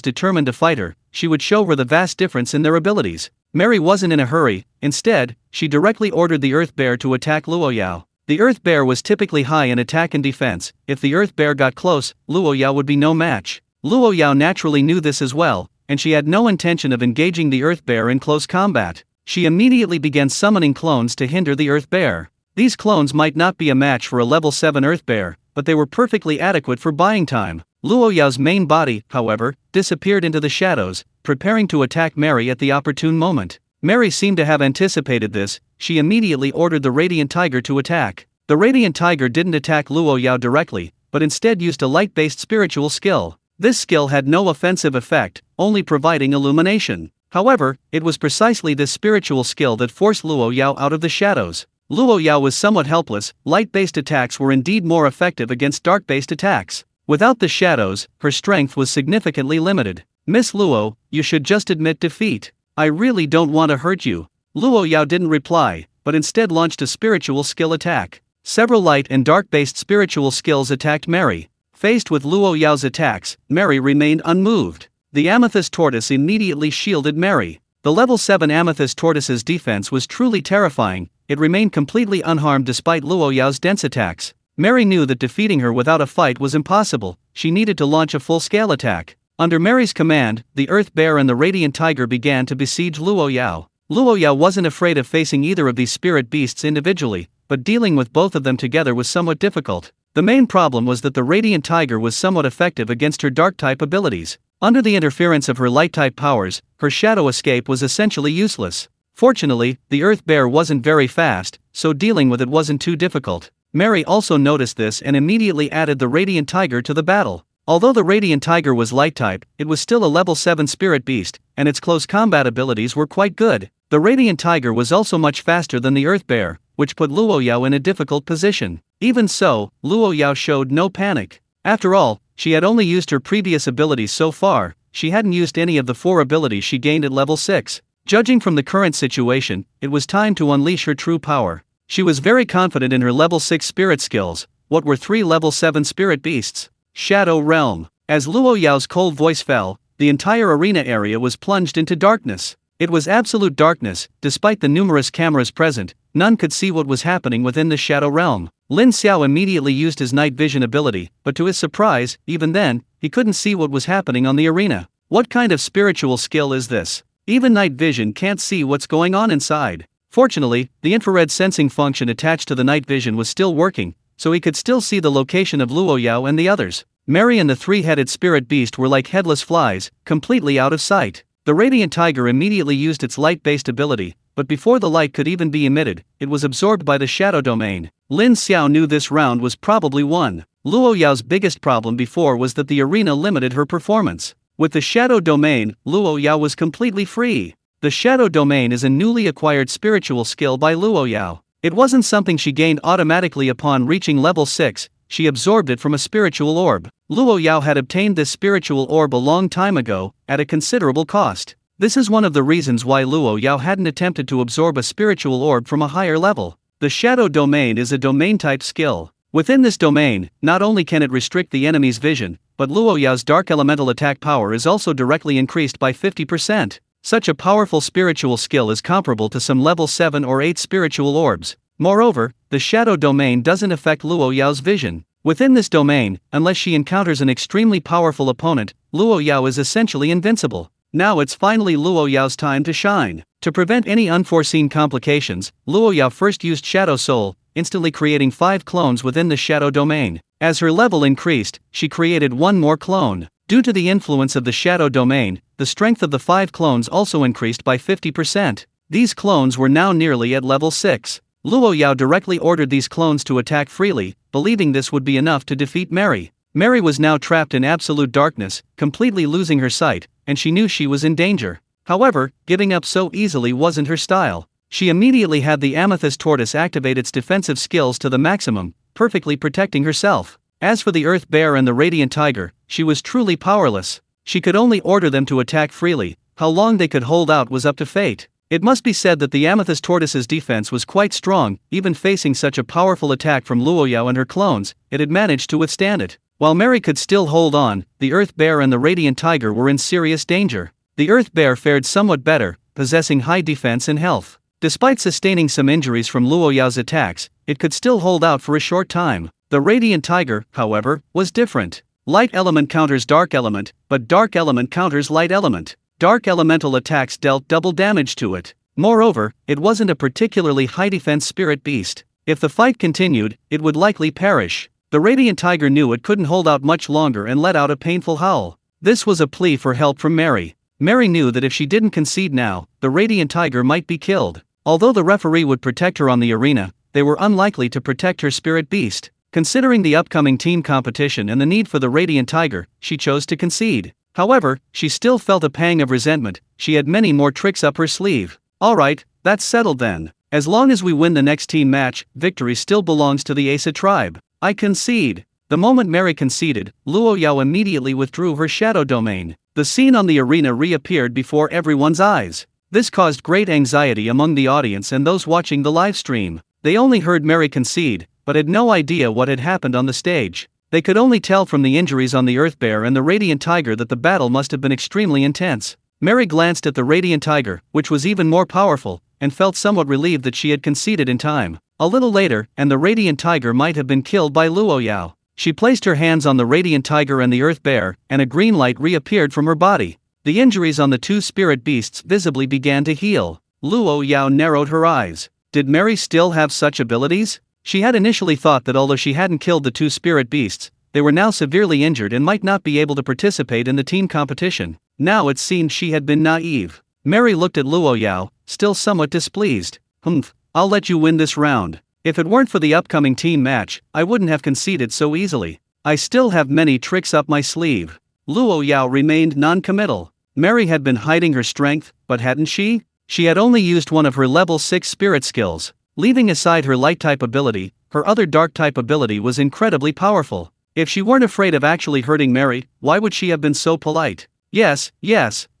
determined to fight her, she would show her the vast difference in their abilities. Mary wasn't in a hurry. Instead, she directly ordered the earth bear to attack Luo Yao. The earth bear was typically high in attack and defense. If the earth bear got close, Luo Yao would be no match. Luo Yao naturally knew this as well, and she had no intention of engaging the earth bear in close combat. She immediately began summoning clones to hinder the earth bear. These clones might not be a match for a level 7 earth bear, but they were perfectly adequate for buying time. Luo Yao's main body, however, disappeared into the shadows, preparing to attack Mary at the opportune moment. Mary seemed to have anticipated this. She immediately ordered the Radiant Tiger to attack. The Radiant Tiger didn't attack Luo Yao directly, but instead used a light-based spiritual skill. This skill had no offensive effect, only providing illumination. However, it was precisely this spiritual skill that forced Luo Yao out of the shadows. Luo Yao was somewhat helpless. Light-based attacks were indeed more effective against dark-based attacks. Without the shadows, her strength was significantly limited. Miss Luo, you should just admit defeat. I really don't want to hurt you. Luo Yao didn't reply, but instead launched a spiritual skill attack. Several light and dark-based spiritual skills attacked Mary. Faced with Luo Yao's attacks, Mary remained unmoved. The amethyst tortoise immediately shielded Mary. The level 7 amethyst tortoise's defense was truly terrifying. It remained completely unharmed despite Luo Yao's dense attacks. Mary knew that defeating her without a fight was impossible. She needed to launch a full-scale attack. Under Mary's command, the Earth Bear and the Radiant Tiger began to besiege Luo Yao. Luo Yao wasn't afraid of facing either of these spirit beasts individually, but dealing with both of them together was somewhat difficult. The main problem was that the Radiant Tiger was somewhat effective against her Dark-type abilities. Under the interference of her Light-type powers, her shadow escape was essentially useless. Fortunately, the Earth Bear wasn't very fast, so dealing with it wasn't too difficult. Mary also noticed this and immediately added the Radiant Tiger to the battle. Although the Radiant Tiger was Light-type, it was still a level 7 spirit beast, and its close combat abilities were quite good. The Radiant Tiger was also much faster than the Earth Bear, which put Luo Yao in a difficult position. Even so, Luo Yao showed no panic. After all, she had only used her previous abilities so far, she hadn't used any of the 4 abilities she gained at level 6. Judging from the current situation, it was time to unleash her true power. She was very confident in her level 6 spirit skills. What were 3 level 7 spirit beasts? Shadow Realm. As Luo Yao's cold voice fell, the entire arena area was plunged into darkness. It was absolute darkness. Despite the numerous cameras present, none could see what was happening within the Shadow Realm. Lin Xiao immediately used his night vision ability, but to his surprise, even then, he couldn't see what was happening on the arena. What kind of spiritual skill is this? Even night vision can't see what's going on inside. Fortunately, the infrared sensing function attached to the night vision was still working, so he could still see the location of Luo Yao and the others. Mary and the 3-headed spirit beast were like headless flies, completely out of sight. The Radiant Tiger immediately used its light-based ability, but before the light could even be emitted, it was absorbed by the shadow domain. Lin Xiao knew this round was probably won. Luo Yao's biggest problem before was that the arena limited her performance. With the shadow domain, Luo Yao was completely free. The shadow domain is a newly acquired spiritual skill by Luo Yao. It wasn't something she gained automatically upon reaching level 6, she absorbed it from a spiritual orb. Luo Yao had obtained this spiritual orb a long time ago, at a considerable cost. This is one of the reasons why Luo Yao hadn't attempted to absorb a spiritual orb from a higher level. The shadow domain is a domain-type skill. Within this domain, not only can it restrict the enemy's vision, but Luo Yao's dark elemental attack power is also directly increased by 50%. Such a powerful spiritual skill is comparable to some level 7 or 8 spiritual orbs. Moreover, the shadow domain doesn't affect Luo Yao's vision. Within this domain, unless she encounters an extremely powerful opponent, Luo Yao is essentially invincible. Now it's finally Luo Yao's time to shine. To prevent any unforeseen complications, Luo Yao first used Shadow Soul, instantly creating 5 clones within the shadow domain. As her level increased, she created 1 more clone. Due to the influence of the shadow domain, the strength of the 5 clones also increased by 50%. These clones were now nearly at level 6. Luo Yao directly ordered these clones to attack freely, believing this would be enough to defeat Mary. Mary was now trapped in absolute darkness, completely losing her sight, and she knew she was in danger. However, giving up so easily wasn't her style. She immediately had the Amethyst Tortoise activate its defensive skills to the maximum, perfectly protecting herself. As for the Earth Bear and the Radiant Tiger, she was truly powerless. She could only order them to attack freely. How long they could hold out was up to fate. It must be said that the Amethyst Tortoise's defense was quite strong. Even facing such a powerful attack from Luo Yao and her clones, it had managed to withstand it. While Mary could still hold on, the Earth Bear and the Radiant Tiger were in serious danger. The Earth Bear fared somewhat better, possessing high defense and health. Despite sustaining some injuries from Luo Yao's attacks, it could still hold out for a short time. The Radiant Tiger, however, was different. Light element counters dark element, but dark element counters light element. Dark elemental attacks dealt double damage to it. Moreover, it wasn't a particularly high defense spirit beast. If the fight continued, it would likely perish. The Radiant Tiger knew it couldn't hold out much longer and let out a painful howl. This was a plea for help from Mary. Mary knew that if she didn't concede now, the Radiant Tiger might be killed. Although the referee would protect her on the arena, they were unlikely to protect her spirit beast. Considering the upcoming team competition and the need for the Radiant Tiger, she chose to concede. However, she still felt a pang of resentment. She had many more tricks up her sleeve. Alright, that's settled then. As long as we win the next team match, victory still belongs to the Asa tribe. I concede. The moment Mary conceded, Luo Yao immediately withdrew her shadow domain. The scene on the arena reappeared before everyone's eyes. This caused great anxiety among the audience and those watching the live stream. They only heard Mary concede, but had no idea what had happened on the stage. They could only tell from the injuries on the Earth Bear and the Radiant Tiger that the battle must have been extremely intense. Mary glanced at the Radiant Tiger, which was even more powerful, and felt somewhat relieved that she had conceded in time. A little later, and the Radiant Tiger might have been killed by Luo Yao. She placed her hands on the Radiant Tiger and the Earth Bear, and a green light reappeared from her body. The injuries on the 2 spirit beasts visibly began to heal. Luo Yao narrowed her eyes. Did Mary still have such abilities? She had initially thought that although she hadn't killed the two spirit beasts, they were now severely injured and might not be able to participate in the team competition. Now it seemed she had been naive. Mary looked at Luo Yao, still somewhat displeased. I'll let you win this round. If it weren't for the upcoming team match, I wouldn't have conceded so easily. I still have many tricks up my sleeve. Luo Yao remained non-committal. Mary had been hiding her strength, but hadn't she? She had only used one of her level 6 spirit skills. Leaving aside her light-type ability, her other dark-type ability was incredibly powerful. If she weren't afraid of actually hurting Mary, why would she have been so polite? Yes,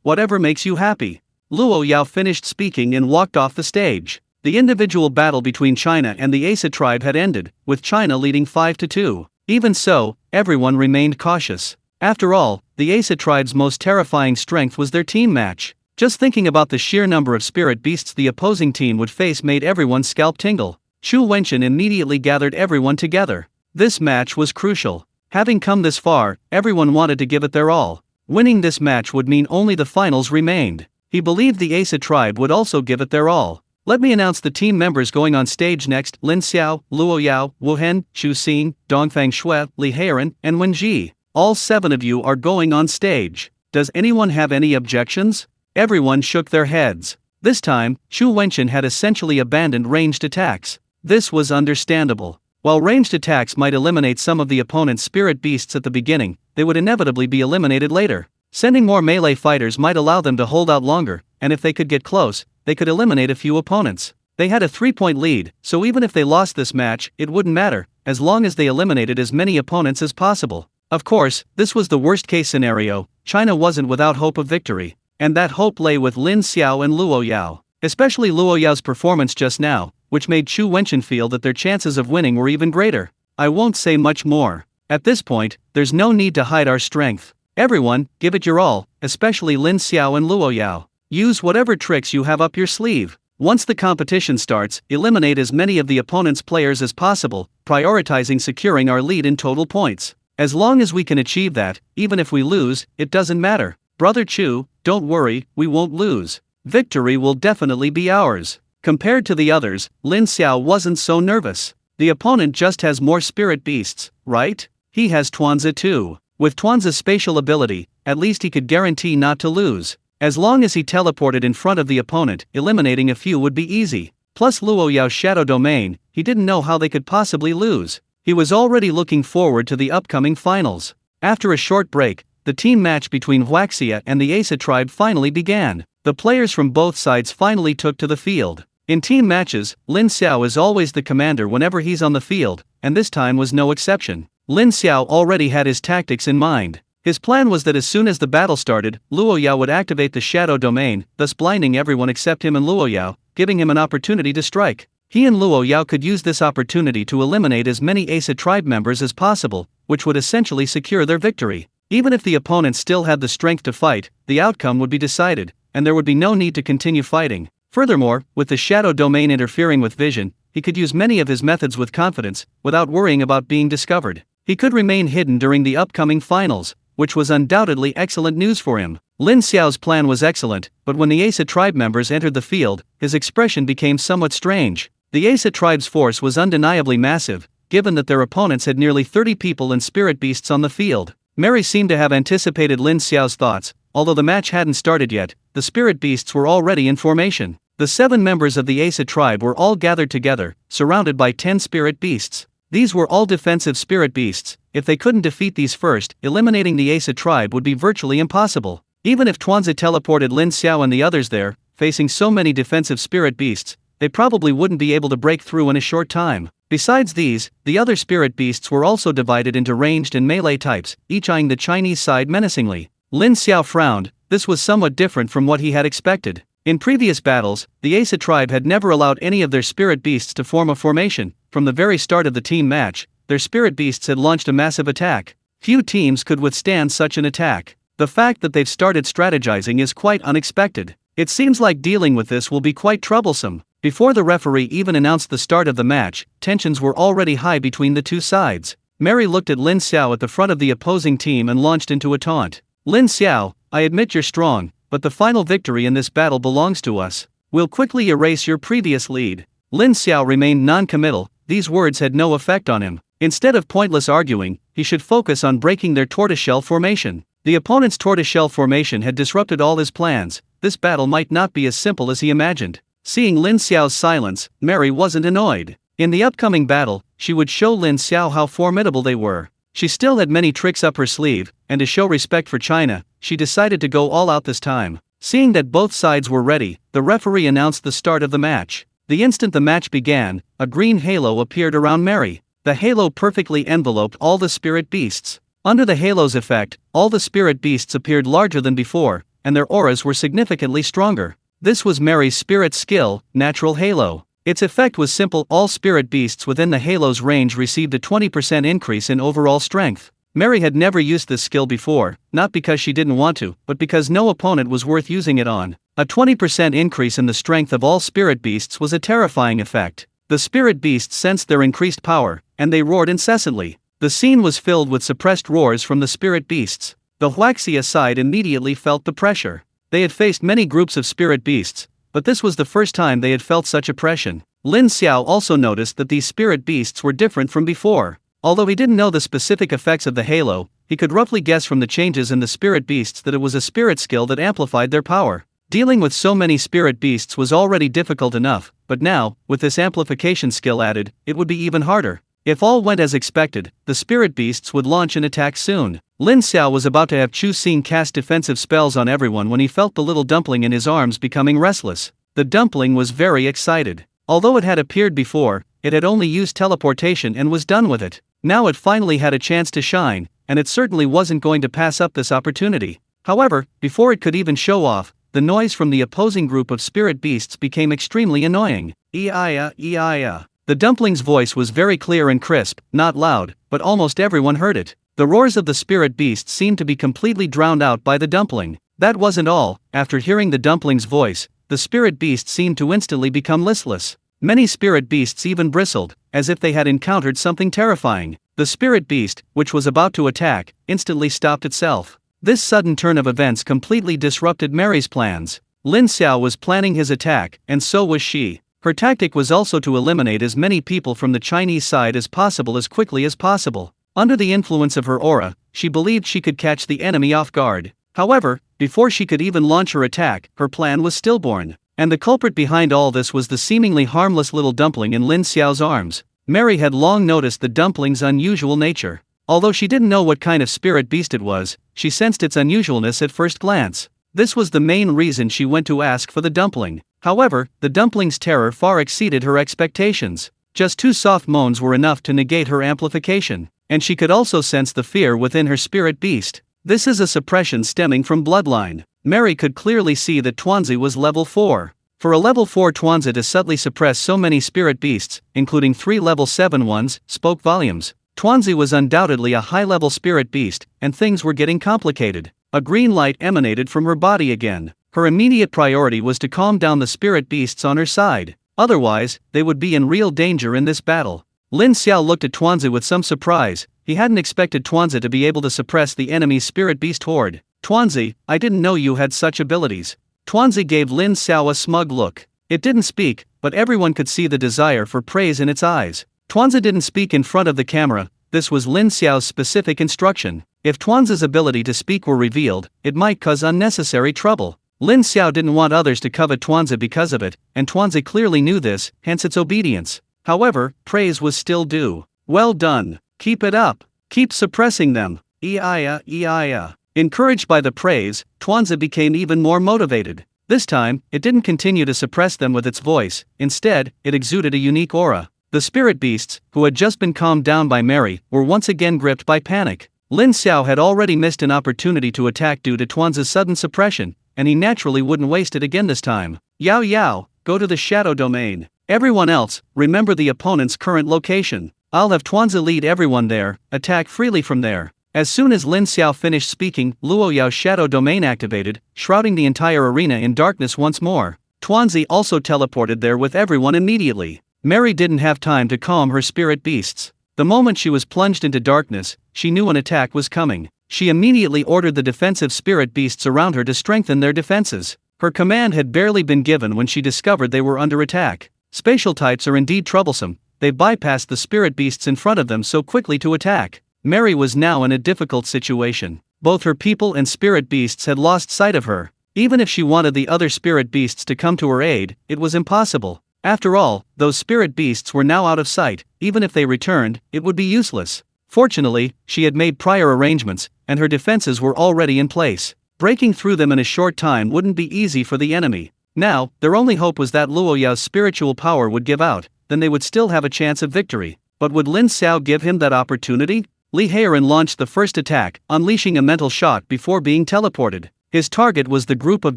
whatever makes you happy. Luo Yao finished speaking and walked off the stage. The individual battle between China and the Asa tribe had ended, with China leading 5-2. Even so, everyone remained cautious. After all, the Asa tribe's most terrifying strength was their team match. Just thinking about the sheer number of spirit beasts the opposing team would face made everyone's scalp tingle. Chu Wenchen immediately gathered everyone together. This match was crucial. Having come this far, everyone wanted to give it their all. Winning this match would mean only the finals remained. He believed the Asa tribe would also give it their all. Let me announce the team members going on stage next: Lin Xiao, Luo Yao, Wu Hen, Xu Xing, Dongfang Shui, Li Heiren, and Wen Ji. All 7 of you are going on stage. Does anyone have any objections? Everyone shook their heads. This time, Chu Wenchen had essentially abandoned ranged attacks. This was understandable. While ranged attacks might eliminate some of the opponent's spirit beasts at the beginning, they would inevitably be eliminated later. Sending more melee fighters might allow them to hold out longer, and if they could get close, they could eliminate a few opponents. They had a 3-point lead, so even if they lost this match, it wouldn't matter, as long as they eliminated as many opponents as possible. Of course, this was the worst-case scenario. China wasn't without hope of victory. And that hope lay with Lin Xiao and Luo Yao. Especially Luo Yao's performance just now, which made Chu Wenchen feel that their chances of winning were even greater. I won't say much more. At this point, there's no need to hide our strength. Everyone, give it your all, especially Lin Xiao and Luo Yao. Use whatever tricks you have up your sleeve. Once the competition starts, eliminate as many of the opponent's players as possible, prioritizing securing our lead in total points. As long as we can achieve that, even if we lose, it doesn't matter. Brother Chu, don't worry, we won't lose. Victory will definitely be ours. Compared to the others, Lin Xiao wasn't so nervous. The opponent just has more spirit beasts, right? He has Tuanzi too. With Tuanzi's spatial ability, at least he could guarantee not to lose. As long as he teleported in front of the opponent, eliminating a few would be easy. Plus Luo Yao's shadow domain, he didn't know how they could possibly lose. He was already looking forward to the upcoming finals. After a short break, the team match between Huaxia and the Asa tribe finally began. The players from both sides finally took to the field. In team matches, Lin Xiao is always the commander whenever he's on the field, and this time was no exception. Lin Xiao already had his tactics in mind. His plan was that as soon as the battle started, Luo Yao would activate the shadow domain, thus blinding everyone except him and Luo Yao, giving him an opportunity to strike. He and Luo Yao could use this opportunity to eliminate as many Asa tribe members as possible, which would essentially secure their victory. Even if the opponent still had the strength to fight, the outcome would be decided, and there would be no need to continue fighting. Furthermore, with the shadow domain interfering with vision, he could use many of his methods with confidence, without worrying about being discovered. He could remain hidden during the upcoming finals, which was undoubtedly excellent news for him. Lin Xiao's plan was excellent, but when the Asa tribe members entered the field, his expression became somewhat strange. The Asa tribe's force was undeniably massive, given that their opponents had nearly 30 people and spirit beasts on the field. Mary seemed to have anticipated Lin Xiao's thoughts. Although the match hadn't started yet, the spirit beasts were already in formation. The 7 members of the Asa tribe were all gathered together, surrounded by 10 spirit beasts. These were all defensive spirit beasts. If they couldn't defeat these first, eliminating the Asa tribe would be virtually impossible. Even if Tuanzi teleported Lin Xiao and the others there, facing so many defensive spirit beasts, they probably wouldn't be able to break through in a short time. Besides these, the other spirit beasts were also divided into ranged and melee types, each eyeing the Chinese side menacingly. Lin Xiao frowned. This was somewhat different from what he had expected. In previous battles, the Asa tribe had never allowed any of their spirit beasts to form a formation. From the very start of the team match, their spirit beasts had launched a massive attack. Few teams could withstand such an attack. The fact that they've started strategizing is quite unexpected. It seems like dealing with this will be quite troublesome. Before the referee even announced the start of the match, tensions were already high between the two sides. Mary looked at Lin Xiao at the front of the opposing team and launched into a taunt. Lin Xiao, I admit you're strong, but the final victory in this battle belongs to us. We'll quickly erase your previous lead. Lin Xiao remained non-committal. These words had no effect on him. Instead of pointless arguing, he should focus on breaking their tortoiseshell formation. The opponent's tortoiseshell formation had disrupted all his plans. This battle might not be as simple as he imagined. Seeing Lin Xiao's silence, Mary wasn't annoyed. In the upcoming battle, she would show Lin Xiao how formidable they were. She still had many tricks up her sleeve, and to show respect for China, she decided to go all out this time. Seeing that both sides were ready, the referee announced the start of the match. The instant the match began, a green halo appeared around Mary. The halo perfectly enveloped all the spirit beasts. Under the halo's effect, all the spirit beasts appeared larger than before, and their auras were significantly stronger. This was Mary's spirit skill, Natural Halo. Its effect was simple: all spirit beasts within the halo's range received a 20% increase in overall strength. Mary had never used this skill before, not because she didn't want to, but because no opponent was worth using it on. A 20% increase in the strength of all spirit beasts was a terrifying effect. The spirit beasts sensed their increased power, and they roared incessantly. The scene was filled with suppressed roars from the spirit beasts. The Huaxia side immediately felt the pressure. They had faced many groups of spirit beasts, but this was the first time they had felt such oppression. Lin Xiao also noticed that these spirit beasts were different from before. Although he didn't know the specific effects of the halo, he could roughly guess from the changes in the spirit beasts that it was a spirit skill that amplified their power. Dealing with so many spirit beasts was already difficult enough, but now, with this amplification skill added, it would be even harder. If all went as expected, the spirit beasts would launch an attack soon. Lin Xiao was about to have Chu Xing cast defensive spells on everyone when he felt the little dumpling in his arms becoming restless. The dumpling was very excited. Although it had appeared before, it had only used teleportation and was done with it. Now it finally had a chance to shine, and it certainly wasn't going to pass up this opportunity. However, before it could even show off, the noise from the opposing group of spirit beasts became extremely annoying. Ee-iya, ee-iya. The dumpling's voice was very clear and crisp, not loud, but almost everyone heard it. The roars of the spirit beasts seemed to be completely drowned out by the dumpling. That wasn't all. After hearing the dumpling's voice, the spirit beast seemed to instantly become listless. Many spirit beasts even bristled, as if they had encountered something terrifying. The spirit beast, which was about to attack, instantly stopped itself. This sudden turn of events completely disrupted Mary's plans. Lin Xiao was planning his attack, and so was she. Her tactic was also to eliminate as many people from the Chinese side as possible as quickly as possible. Under the influence of her aura, she believed she could catch the enemy off guard. However, before she could even launch her attack, her plan was stillborn. And the culprit behind all this was the seemingly harmless little dumpling in Lin Xiao's arms. Mary had long noticed the dumpling's unusual nature. Although she didn't know what kind of spirit beast it was, she sensed its unusualness at first glance. This was the main reason she went to ask for the dumpling. However, the dumpling's terror far exceeded her expectations. Just 2 soft moans were enough to negate her amplification, and she could also sense the fear within her spirit beast. This is a suppression stemming from bloodline. Mary could clearly see that Tuanzi was level 4. For a level 4 Tuanzi to subtly suppress so many spirit beasts, including 3 level 7 ones, spoke volumes. Tuanzi was undoubtedly a high-level spirit beast, and things were getting complicated. A green light emanated from her body again. Her immediate priority was to calm down the spirit beasts on her side. Otherwise, they would be in real danger in this battle. Lin Xiao looked at Tuanzi with some surprise. He hadn't expected Tuanzi to be able to suppress the enemy's spirit beast horde. Tuanzi, I didn't know you had such abilities. Tuanzi gave Lin Xiao a smug look. It didn't speak, but everyone could see the desire for praise in its eyes. Tuanzi didn't speak in front of the camera. This was Lin Xiao's specific instruction. If Tuanzi's ability to speak were revealed, it might cause unnecessary trouble. Lin Xiao didn't want others to covet Tuanzi because of it, and Tuanzi clearly knew this, hence its obedience. However, praise was still due. Well done. Keep it up. Keep suppressing them. Ee-iya, ee-iya. Encouraged by the praise, Tuanzi became even more motivated. This time, it didn't continue to suppress them with its voice. Instead, it exuded a unique aura. The spirit beasts, who had just been calmed down by Mary, were once again gripped by panic. Lin Xiao had already missed an opportunity to attack due to Tuanzi's sudden suppression, and he naturally wouldn't waste it again this time. Yao Yao, go to the shadow domain. Everyone else, remember the opponent's current location. I'll have Tuanzi lead everyone there, attack freely from there. As soon as Lin Xiao finished speaking, Luo Yao's shadow domain activated, shrouding the entire arena in darkness once more. Tuanzi also teleported there with everyone immediately. Mary didn't have time to calm her spirit beasts. The moment she was plunged into darkness, she knew an attack was coming. She immediately ordered the defensive spirit beasts around her to strengthen their defenses. Her command had barely been given when she discovered they were under attack. Spatial types are indeed troublesome, they bypassed the spirit beasts in front of them so quickly to attack. Mary was now in a difficult situation. Both her people and spirit beasts had lost sight of her. Even if she wanted the other spirit beasts to come to her aid, it was impossible. After all, those spirit beasts were now out of sight. Even if they returned, it would be useless. Fortunately, she had made prior arrangements, and her defenses were already in place. Breaking through them in a short time wouldn't be easy for the enemy. Now, their only hope was that Luo Yao's spiritual power would give out, then they would still have a chance of victory. But would Lin Xiao give him that opportunity? Li Heiran launched the first attack, unleashing a mental shot before being teleported. His target was the group of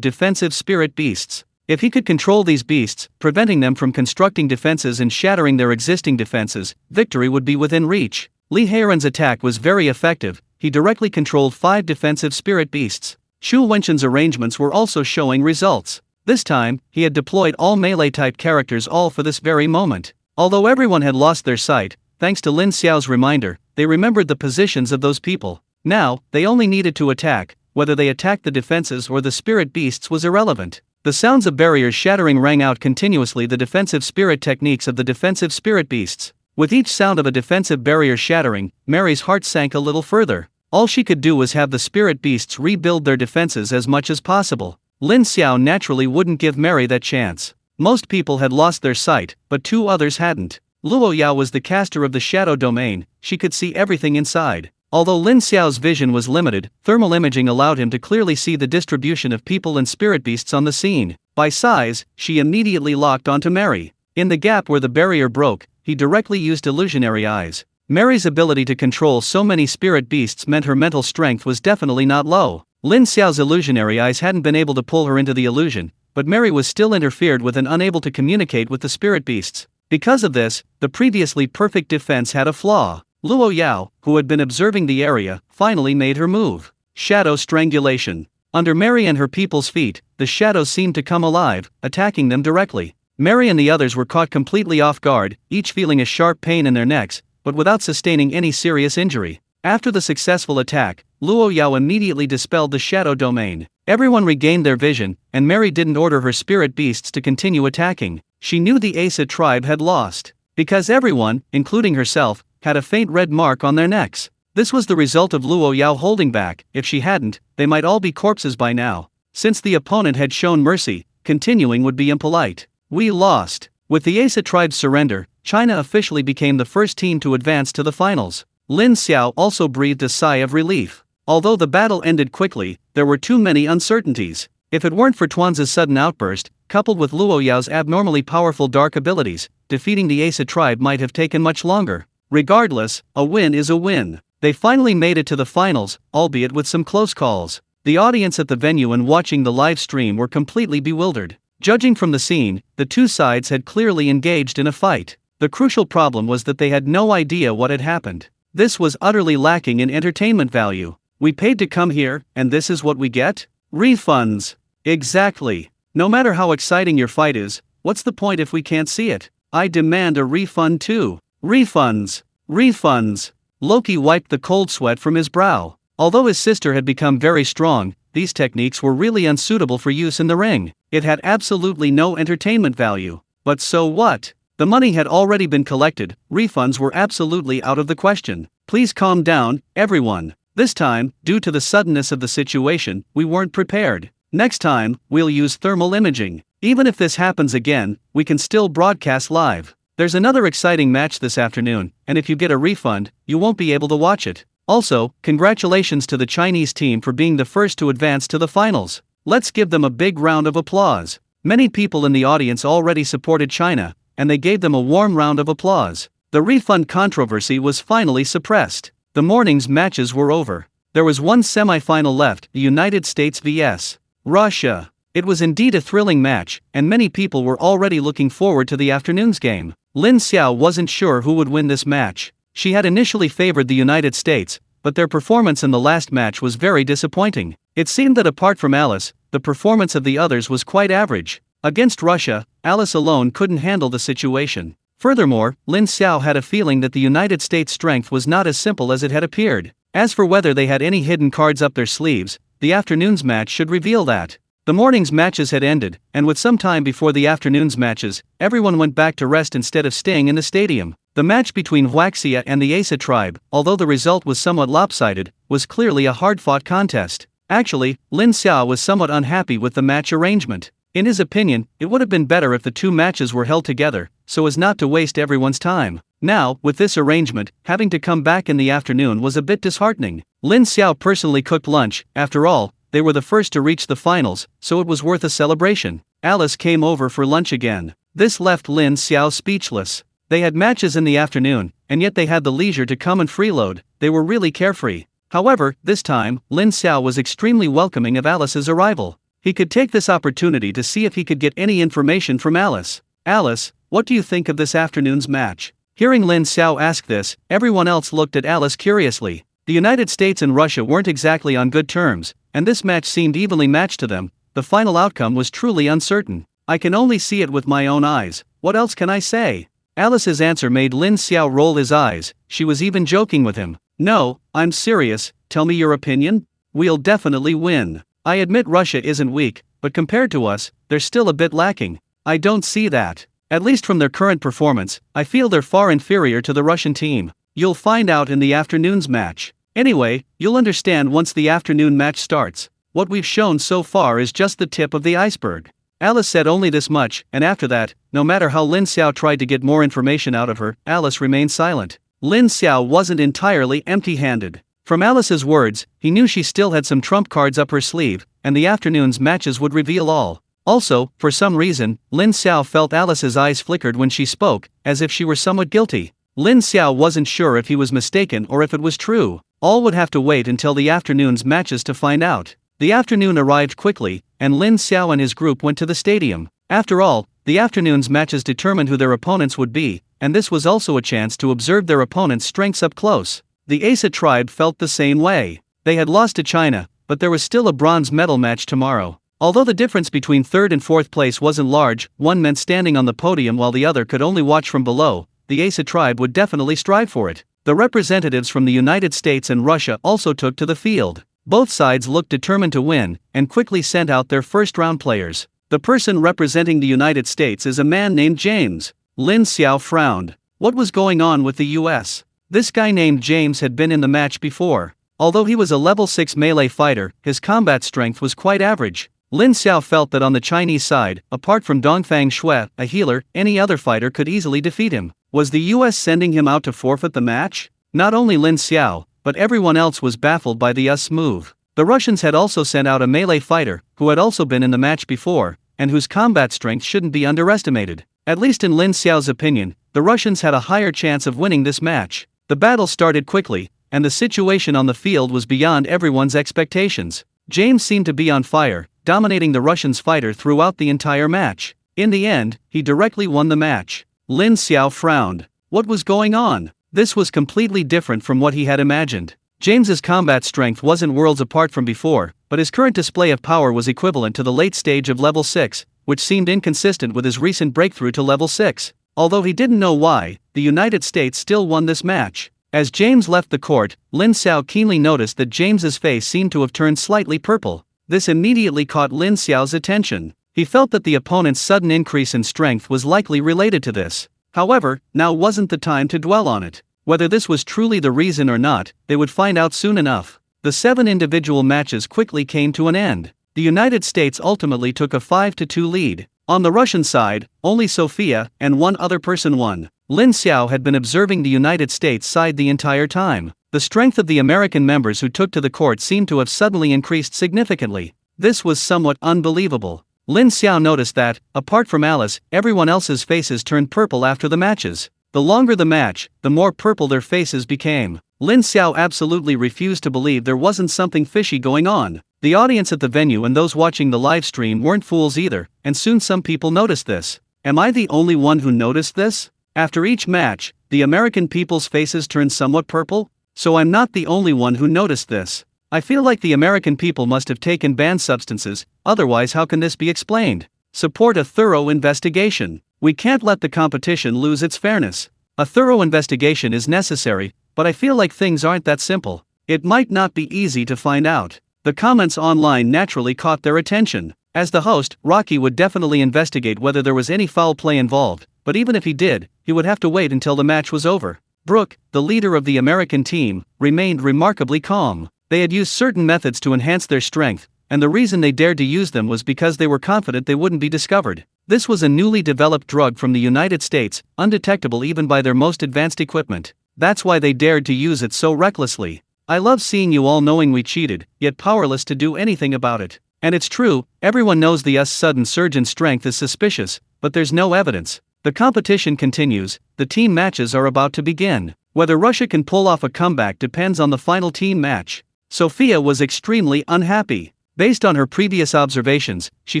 defensive spirit beasts. If he could control these beasts, preventing them from constructing defenses and shattering their existing defenses, victory would be within reach. Li Heiran's attack was very effective. He directly controlled 5 defensive spirit beasts. Xu Wenchen's arrangements were also showing results. This time, he had deployed all melee-type characters all for this very moment. Although everyone had lost their sight, thanks to Lin Xiao's reminder, they remembered the positions of those people. Now, they only needed to attack. Whether they attacked the defenses or the spirit beasts was irrelevant. The sounds of barriers shattering rang out continuously, the defensive spirit techniques of the defensive spirit beasts. With each sound of a defensive barrier shattering, Mary's heart sank a little further. All she could do was have the spirit beasts rebuild their defenses as much as possible. Lin Xiao naturally wouldn't give Mary that chance. Most people had lost their sight, but 2 others hadn't. Luo Yao was the caster of the shadow domain. She could see everything inside. Although Lin Xiao's vision was limited, thermal imaging allowed him to clearly see the distribution of people and spirit beasts on the scene. By size, she immediately locked onto Mary. In the gap where the barrier broke, he directly used illusionary eyes. Mary's ability to control so many spirit beasts meant her mental strength was definitely not low. Lin Xiao's illusionary eyes hadn't been able to pull her into the illusion, but Mary was still interfered with and unable to communicate with the spirit beasts. Because of this, the previously perfect defense had a flaw. Luo Yao, who had been observing the area, finally made her move. Shadow strangulation. Under Mary and her people's feet, the shadows seemed to come alive, attacking them directly. Mary and the others were caught completely off guard, each feeling a sharp pain in their necks, but without sustaining any serious injury. After the successful attack, Luo Yao immediately dispelled the shadow domain. Everyone regained their vision, and Mary didn't order her spirit beasts to continue attacking. She knew the Asa tribe had lost. Because everyone, including herself, had a faint red mark on their necks. This was the result of Luo Yao holding back. If she hadn't, they might all be corpses by now. Since the opponent had shown mercy, continuing would be impolite. We lost. With the Asa tribe's surrender, China officially became the first team to advance to the finals. Lin Xiao also breathed a sigh of relief. Although the battle ended quickly, there were too many uncertainties. If it weren't for Tuanz's sudden outburst, coupled with Luo Yao's abnormally powerful dark abilities, defeating the Asa tribe might have taken much longer. Regardless, a win is a win. They finally made it to the finals, albeit with some close calls. The audience at the venue and watching the live stream were completely bewildered. Judging from the scene, the 2 sides had clearly engaged in a fight. The crucial problem was that they had no idea what had happened. This was utterly lacking in entertainment value. We paid to come here, and this is what we get? Refunds. Exactly. No matter how exciting your fight is, what's the point if we can't see it? I demand a refund too. Refunds. Refunds. Loki wiped the cold sweat from his brow. Although his sister had become very strong, these techniques were really unsuitable for use in the ring. It had absolutely no entertainment value. But so what? The money had already been collected, refunds were absolutely out of the question. Please calm down, everyone. This time, due to the suddenness of the situation, we weren't prepared. Next time, we'll use thermal imaging. Even if this happens again, we can still broadcast live. There's another exciting match this afternoon, and if you get a refund, you won't be able to watch it. Also, congratulations to the Chinese team for being the first to advance to the finals. Let's give them a big round of applause. Many people in the audience already supported China, and they gave them a warm round of applause. The refund controversy was finally suppressed. The morning's matches were over. There was one semi-final left, the United States vs. Russia. It was indeed a thrilling match, and many people were already looking forward to the afternoon's game. Lin Xiao wasn't sure who would win this match. She had initially favored the United States, but their performance in the last match was very disappointing. It seemed that apart from Alice, the performance of the others was quite average. Against Russia, Alice alone couldn't handle the situation. Furthermore, Lin Xiao had a feeling that the United States' strength was not as simple as it had appeared. As for whether they had any hidden cards up their sleeves, the afternoon's match should reveal that. The morning's matches had ended, and with some time before the afternoon's matches, everyone went back to rest instead of staying in the stadium. The match between Huaxia and the Asa tribe, although the result was somewhat lopsided, was clearly a hard-fought contest. Actually, Lin Xiao was somewhat unhappy with the match arrangement. In his opinion, it would have been better if the two matches were held together, so as not to waste everyone's time. Now, with this arrangement, having to come back in the afternoon was a bit disheartening. Lin Xiao personally cooked lunch. After all, they were the first to reach the finals, so it was worth a celebration. Alice came over for lunch again. This left Lin Xiao speechless. They had matches in the afternoon, and yet they had the leisure to come and freeload. They were really carefree. However, this time, Lin Xiao was extremely welcoming of Alice's arrival. He could take this opportunity to see if he could get any information from Alice. Alice, what do you think of this afternoon's match? Hearing Lin Xiao ask this, everyone else looked at Alice curiously. The United States and Russia weren't exactly on good terms, and this match seemed evenly matched to them. The final outcome was truly uncertain. I can only see it with my own eyes. What else can I say? Alice's answer made Lin Xiao roll his eyes. She was even joking with him. No, I'm serious. Tell me your opinion. We'll definitely win. I admit Russia isn't weak, but compared to us, they're still a bit lacking. I don't see that. At least from their current performance, I feel they're far inferior to the Russian team. You'll find out in the afternoon's match. Anyway, you'll understand once the afternoon match starts. What we've shown so far is just the tip of the iceberg. Alice said only this much, and after that, no matter how Lin Xiao tried to get more information out of her, Alice remained silent. Lin Xiao wasn't entirely empty-handed. From Alice's words, he knew she still had some trump cards up her sleeve, and the afternoon's matches would reveal all. Also, for some reason, Lin Xiao felt Alice's eyes flickered when she spoke, as if she were somewhat guilty. Lin Xiao wasn't sure if he was mistaken or if it was true. All would have to wait until the afternoon's matches to find out. The afternoon arrived quickly, and Lin Xiao and his group went to the stadium. After all, the afternoon's matches determined who their opponents would be, and this was also a chance to observe their opponents' strengths up close. The Asa tribe felt the same way. They had lost to China, but there was still a bronze medal match tomorrow. Although the difference between third and fourth place wasn't large, one meant standing on the podium while the other could only watch from below, the Asa tribe would definitely strive for it. The representatives from the United States and Russia also took to the field. Both sides looked determined to win, and quickly sent out their first-round players. The person representing the United States is a man named James. Lin Xiao frowned. What was going on with the US? This guy named James had been in the match before. Although he was a level 6 melee fighter, his combat strength was quite average. Lin Xiao felt that on the Chinese side, apart from Dongfang Shui, a healer, any other fighter could easily defeat him. Was the US sending him out to forfeit the match? Not only Lin Xiao, but everyone else was baffled by the US move. The Russians had also sent out a melee fighter, who had also been in the match before, and whose combat strength shouldn't be underestimated. At least in Lin Xiao's opinion, the Russians had a higher chance of winning this match. The battle started quickly, and the situation on the field was beyond everyone's expectations. James seemed to be on fire, dominating the Russians' fighter throughout the entire match. In the end, he directly won the match. Lin Xiao frowned. What was going on? This was completely different from what he had imagined. James's combat strength wasn't worlds apart from before, but his current display of power was equivalent to the late stage of level 6, which seemed inconsistent with his recent breakthrough to level 6. Although he didn't know why, the United States still won this match. As James left the court, Lin Xiao keenly noticed that James's face seemed to have turned slightly purple. This immediately caught Lin Xiao's attention. He felt that the opponent's sudden increase in strength was likely related to this. However, now wasn't the time to dwell on it. Whether this was truly the reason or not, they would find out soon enough. The 7 individual matches quickly came to an end. The United States ultimately took a 5-2 lead. On the Russian side, only Sophia and one other person won. Lin Xiao had been observing the United States side the entire time. The strength of the American members who took to the court seemed to have suddenly increased significantly. This was somewhat unbelievable. Lin Xiao noticed that, apart from Alice, everyone else's faces turned purple after the matches. The longer the match, the more purple their faces became. Lin Xiao absolutely refused to believe there wasn't something fishy going on. The audience at the venue and those watching the live stream weren't fools either, and soon some people noticed this. Am I the only one who noticed this? After each match, the American people's faces turned somewhat purple? So I'm not the only one who noticed this. I feel like the American people must have taken banned substances, otherwise how can this be explained? Support a thorough investigation. We can't let the competition lose its fairness. A thorough investigation is necessary, but I feel like things aren't that simple. It might not be easy to find out. The comments online naturally caught their attention. As the host, Rocky would definitely investigate whether there was any foul play involved, but even if he did, he would have to wait until the match was over. Brooke, the leader of the American team, remained remarkably calm. They had used certain methods to enhance their strength, and the reason they dared to use them was because they were confident they wouldn't be discovered. This was a newly developed drug from the United States, undetectable even by their most advanced equipment. That's why they dared to use it so recklessly. I love seeing you all knowing we cheated, yet powerless to do anything about it. And it's true, everyone knows the sudden surge in strength is suspicious, but there's no evidence. The competition continues, the team matches are about to begin. Whether Russia can pull off a comeback depends on the final team match. Sophia was extremely unhappy. Based on her previous observations, she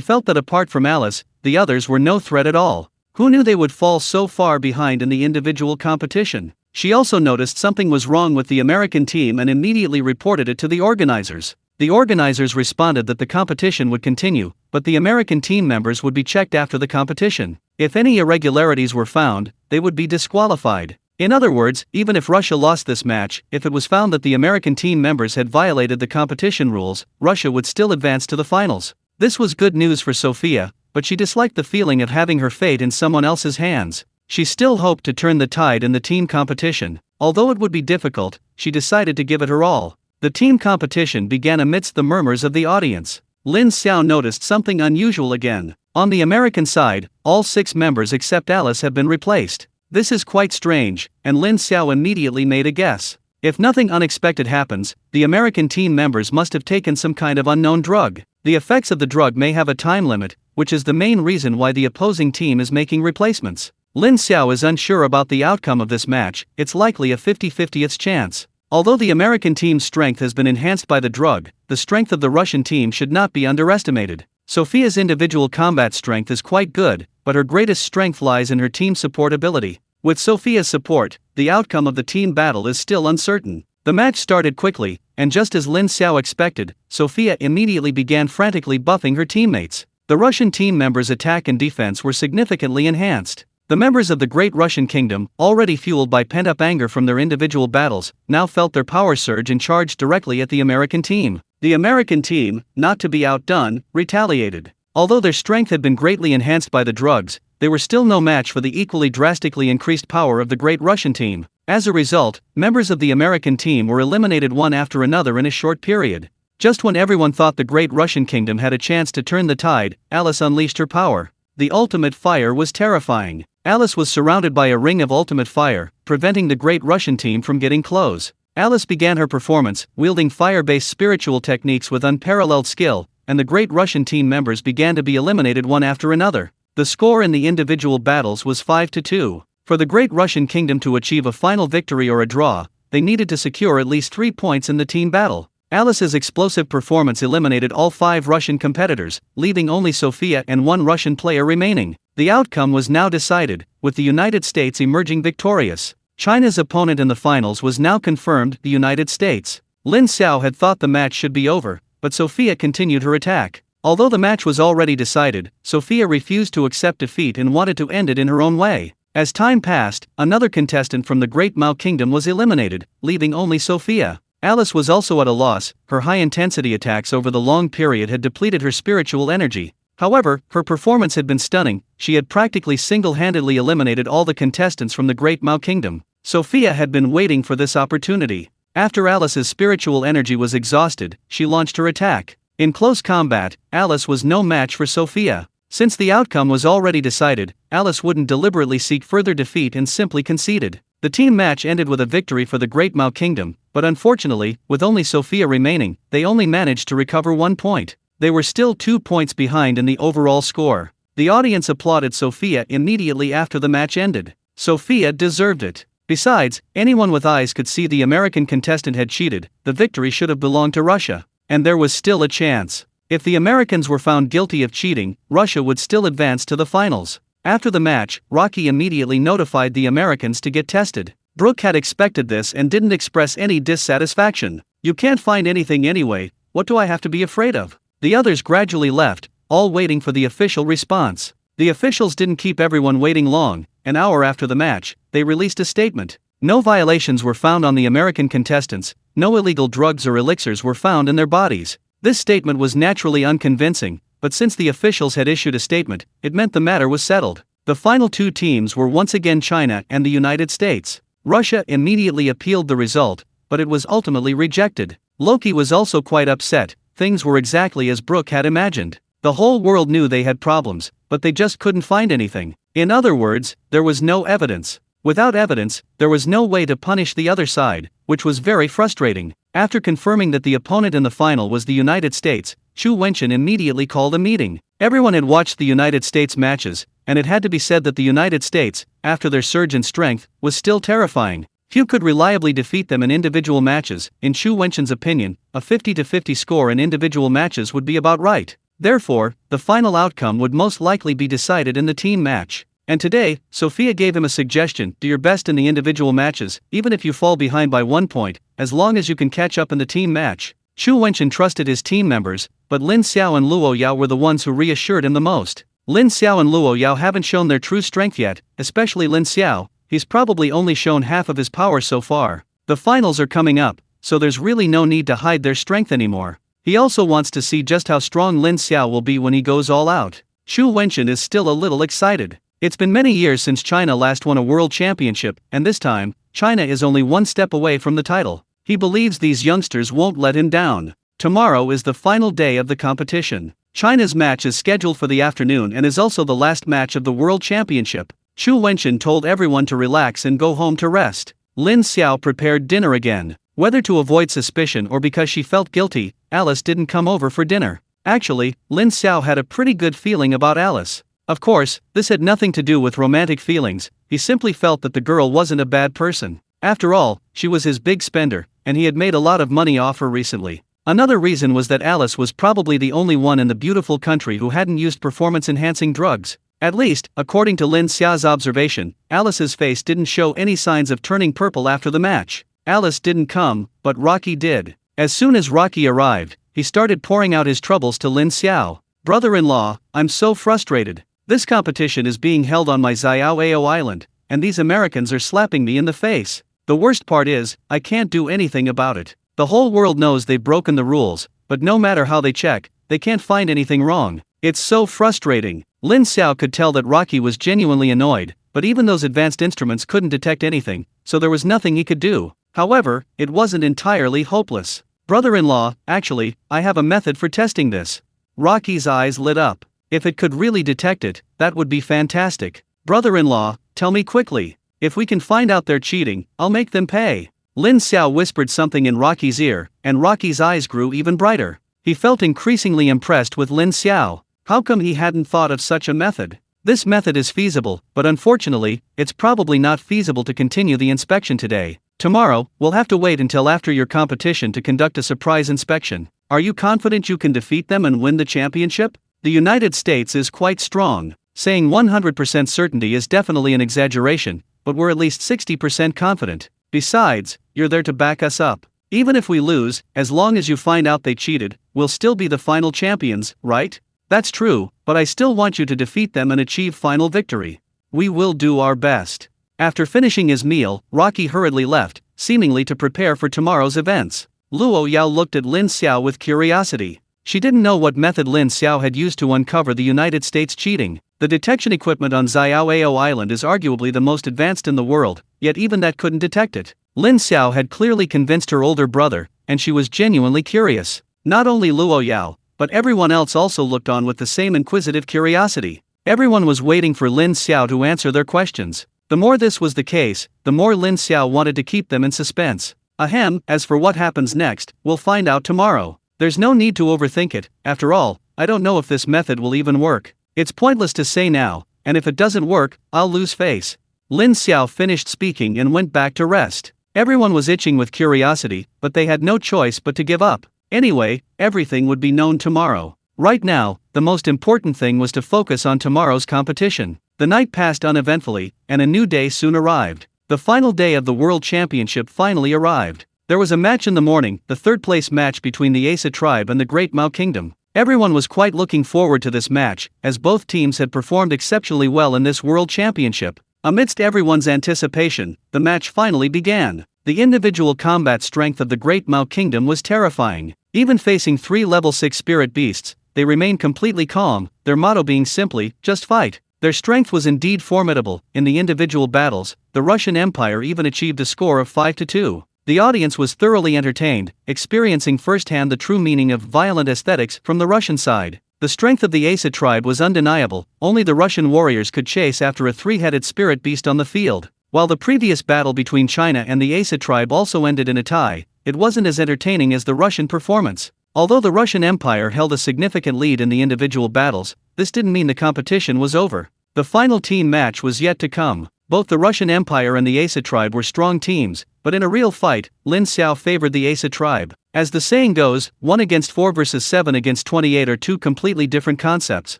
felt that apart from Alice, the others were no threat at all. Who knew they would fall so far behind in the individual competition? She also noticed something was wrong with the American team and immediately reported it to the organizers. The organizers responded that the competition would continue, but the American team members would be checked after the competition. If any irregularities were found, they would be disqualified. In other words, even if Russia lost this match, if it was found that the American team members had violated the competition rules, Russia would still advance to the finals. This was good news for Sophia, but she disliked the feeling of having her fate in someone else's hands. She still hoped to turn the tide in the team competition. Although it would be difficult, she decided to give it her all. The team competition began amidst the murmurs of the audience. Lin Xiao noticed something unusual again. On the American side, all 6 members except Alice have been replaced. This is quite strange, and Lin Xiao immediately made a guess. If nothing unexpected happens, the American team members must have taken some kind of unknown drug. The effects of the drug may have a time limit, which is the main reason why the opposing team is making replacements. Lin Xiao is unsure about the outcome of this match, it's likely a 50-50th chance. Although the American team's strength has been enhanced by the drug, the strength of the Russian team should not be underestimated. Sophia's individual combat strength is quite good, but her greatest strength lies in her team support ability. With Sophia's support, the outcome of the team battle is still uncertain. The match started quickly, and just as Lin Xiao expected, Sophia immediately began frantically buffing her teammates. The Russian team members' attack and defense were significantly enhanced. The members of the Great Russian Kingdom, already fueled by pent-up anger from their individual battles, now felt their power surge and charged directly at the American team. The American team, not to be outdone, retaliated. Although their strength had been greatly enhanced by the drugs, they were still no match for the equally drastically increased power of the Great Russian team. As a result, members of the American team were eliminated one after another in a short period. Just when everyone thought the Great Russian Kingdom had a chance to turn the tide, Alice unleashed her power. The ultimate fire was terrifying. Alice was surrounded by a ring of ultimate fire, preventing the Great Russian team from getting close. Alice began her performance, wielding fire-based spiritual techniques with unparalleled skill, and the Great Russian team members began to be eliminated one after another. The score in the individual battles was 5-2. For the Great Russian Kingdom to achieve a final victory or a draw, they needed to secure at least 3 points in the team battle. Alice's explosive performance eliminated all 5 Russian competitors, leaving only Sophia and 1 Russian player remaining. The outcome was now decided, with the United States emerging victorious. China's opponent in the finals was now confirmed, the United States. Lin Xiao had thought the match should be over, but Sophia continued her attack. Although the match was already decided, Sophia refused to accept defeat and wanted to end it in her own way. As time passed, another contestant from the Great Mao Kingdom was eliminated, leaving only Sophia. Alice was also at a loss. Her high-intensity attacks over the long period had depleted her spiritual energy. However, her performance had been stunning. She had practically single-handedly eliminated all the contestants from the Great Mao Kingdom. Sophia had been waiting for this opportunity. After Alice's spiritual energy was exhausted, she launched her attack. In close combat, Alice was no match for Sophia. Since the outcome was already decided, Alice wouldn't deliberately seek further defeat and simply conceded. The team match ended with a victory for the Great Mao Kingdom, but unfortunately, with only Sophia remaining, they only managed to recover 1 point. They were still 2 points behind in the overall score. The audience applauded Sophia immediately after the match ended. Sophia deserved it. Besides, anyone with eyes could see the American contestant had cheated. The victory should have belonged to Russia. And there was still a chance. If the Americans were found guilty of cheating, Russia would still advance to the finals. After the match, Rocky immediately notified the Americans to get tested. Brooke had expected this and didn't express any dissatisfaction. "You can't find anything anyway, what do I have to be afraid of?" The others gradually left, all waiting for the official response. The officials didn't keep everyone waiting long. An hour after the match, they released a statement. No violations were found on the American contestants, no illegal drugs or elixirs were found in their bodies. This statement was naturally unconvincing, but since the officials had issued a statement, it meant the matter was settled. The final two teams were once again China and the United States. Russia immediately appealed the result, but it was ultimately rejected. Loki was also quite upset. Things were exactly as Brooke had imagined. The whole world knew they had problems, but they just couldn't find anything. In other words, there was no evidence. Without evidence, there was no way to punish the other side, which was very frustrating. After confirming that the opponent in the final was the United States, Chu Wenchen immediately called a meeting. Everyone had watched the United States matches, and it had to be said that the United States, after their surge in strength, was still terrifying. Few could reliably defeat them in individual matches. In Chu Wenchen's opinion, a 50-50 score in individual matches would be about right. Therefore, the final outcome would most likely be decided in the team match. And today, Sophia gave him a suggestion: do your best in the individual matches, even if you fall behind by 1 point, as long as you can catch up in the team match. Chu Wenchen trusted his team members, but Lin Xiao and Luo Yao were the ones who reassured him the most. Lin Xiao and Luo Yao haven't shown their true strength yet, especially Lin Xiao. He's probably only shown half of his power so far. The finals are coming up, so there's really no need to hide their strength anymore. He also wants to see just how strong Lin Xiao will be when he goes all out. Chu Wenchen is still a little excited. It's been many years since China last won a world championship, and this time, China is only one step away from the title. He believes these youngsters won't let him down. Tomorrow is the final day of the competition. China's match is scheduled for the afternoon and is also the last match of the world championship. Chu Wenchen told everyone to relax and go home to rest. Lin Xiao prepared dinner again. Whether to avoid suspicion or because she felt guilty, Alice didn't come over for dinner. Actually, Lin Xiao had a pretty good feeling about Alice. Of course, this had nothing to do with romantic feelings. He simply felt that the girl wasn't a bad person. After all, she was his big spender, and he had made a lot of money off her recently. Another reason was that Alice was probably the only one in the beautiful country who hadn't used performance-enhancing drugs. At least, according to Lin Xiao's observation, Alice's face didn't show any signs of turning purple after the match. Alice didn't come, but Rocky did. As soon as Rocky arrived, he started pouring out his troubles to Lin Xiao. "Brother-in-law, I'm so frustrated. This competition is being held on my Xiaoao island, and these Americans are slapping me in the face. The worst part is, I can't do anything about it. The whole world knows they've broken the rules, but no matter how they check, they can't find anything wrong. It's so frustrating." Lin Xiao could tell that Rocky was genuinely annoyed, but even those advanced instruments couldn't detect anything, so there was nothing he could do. However, it wasn't entirely hopeless. "Brother-in-law, actually, I have a method for testing this." Rocky's eyes lit up. If it could really detect it, that would be fantastic. "Brother-in-law, tell me quickly. If we can find out they're cheating, I'll make them pay." Lin Xiao whispered something in Rocky's ear, and Rocky's eyes grew even brighter. He felt increasingly impressed with Lin Xiao. How come he hadn't thought of such a method? This method is feasible, but unfortunately, it's probably not feasible to continue the inspection today. Tomorrow, we'll have to wait until after your competition to conduct a surprise inspection. Are you confident you can defeat them and win the championship? The United States is quite strong. Saying 100% certainty is definitely an exaggeration, but we're at least 60% confident. Besides, you're there to back us up. Even if we lose, as long as you find out they cheated, we'll still be the final champions, right? That's true, but I still want you to defeat them and achieve final victory. We will do our best. After finishing his meal, Rocky hurriedly left, seemingly to prepare for tomorrow's events. Luo Yao looked at Lin Xiao with curiosity. She didn't know what method Lin Xiao had used to uncover the United States cheating. The detection equipment on Xiaoao Island is arguably the most advanced in the world, yet even that couldn't detect it. Lin Xiao had clearly convinced her older brother, and she was genuinely curious. Not only Luo Yao, but everyone else also looked on with the same inquisitive curiosity. Everyone was waiting for Lin Xiao to answer their questions. The more this was the case, the more Lin Xiao wanted to keep them in suspense. Ahem, as for what happens next, we'll find out tomorrow. There's no need to overthink it. After all, I don't know if this method will even work. It's pointless to say now, and if it doesn't work, I'll lose face. Lin Xiao finished speaking and went back to rest. Everyone was itching with curiosity, but they had no choice but to give up. Anyway, everything would be known tomorrow. Right now, the most important thing was to focus on tomorrow's competition. The night passed uneventfully, and a new day soon arrived. The final day of the World Championship finally arrived. There was a match in the morning, the third-place match between the Asa tribe and the Great Mao Kingdom. Everyone was quite looking forward to this match, as both teams had performed exceptionally well in this World Championship. Amidst everyone's anticipation, the match finally began. The individual combat strength of the Great Mao Kingdom was terrifying. Even facing 3 level 6 spirit beasts, they remained completely calm, their motto being simply, just fight. Their strength was indeed formidable. In the individual battles, the Russian Empire even achieved a score of 5-2. The audience was thoroughly entertained, experiencing firsthand the true meaning of violent aesthetics from the Russian side. The strength of the Asa tribe was undeniable, only the Russian warriors could chase after a three-headed spirit beast on the field. While the previous battle between China and the Asa tribe also ended in a tie, it wasn't as entertaining as the Russian performance. Although the Russian Empire held a significant lead in the individual battles, this didn't mean the competition was over. The final team match was yet to come. Both the Russian Empire and the Asa tribe were strong teams, but in a real fight, Lin Xiao favored the Asa tribe. As the saying goes, 1 against 4 versus 7 against 28 are two completely different concepts.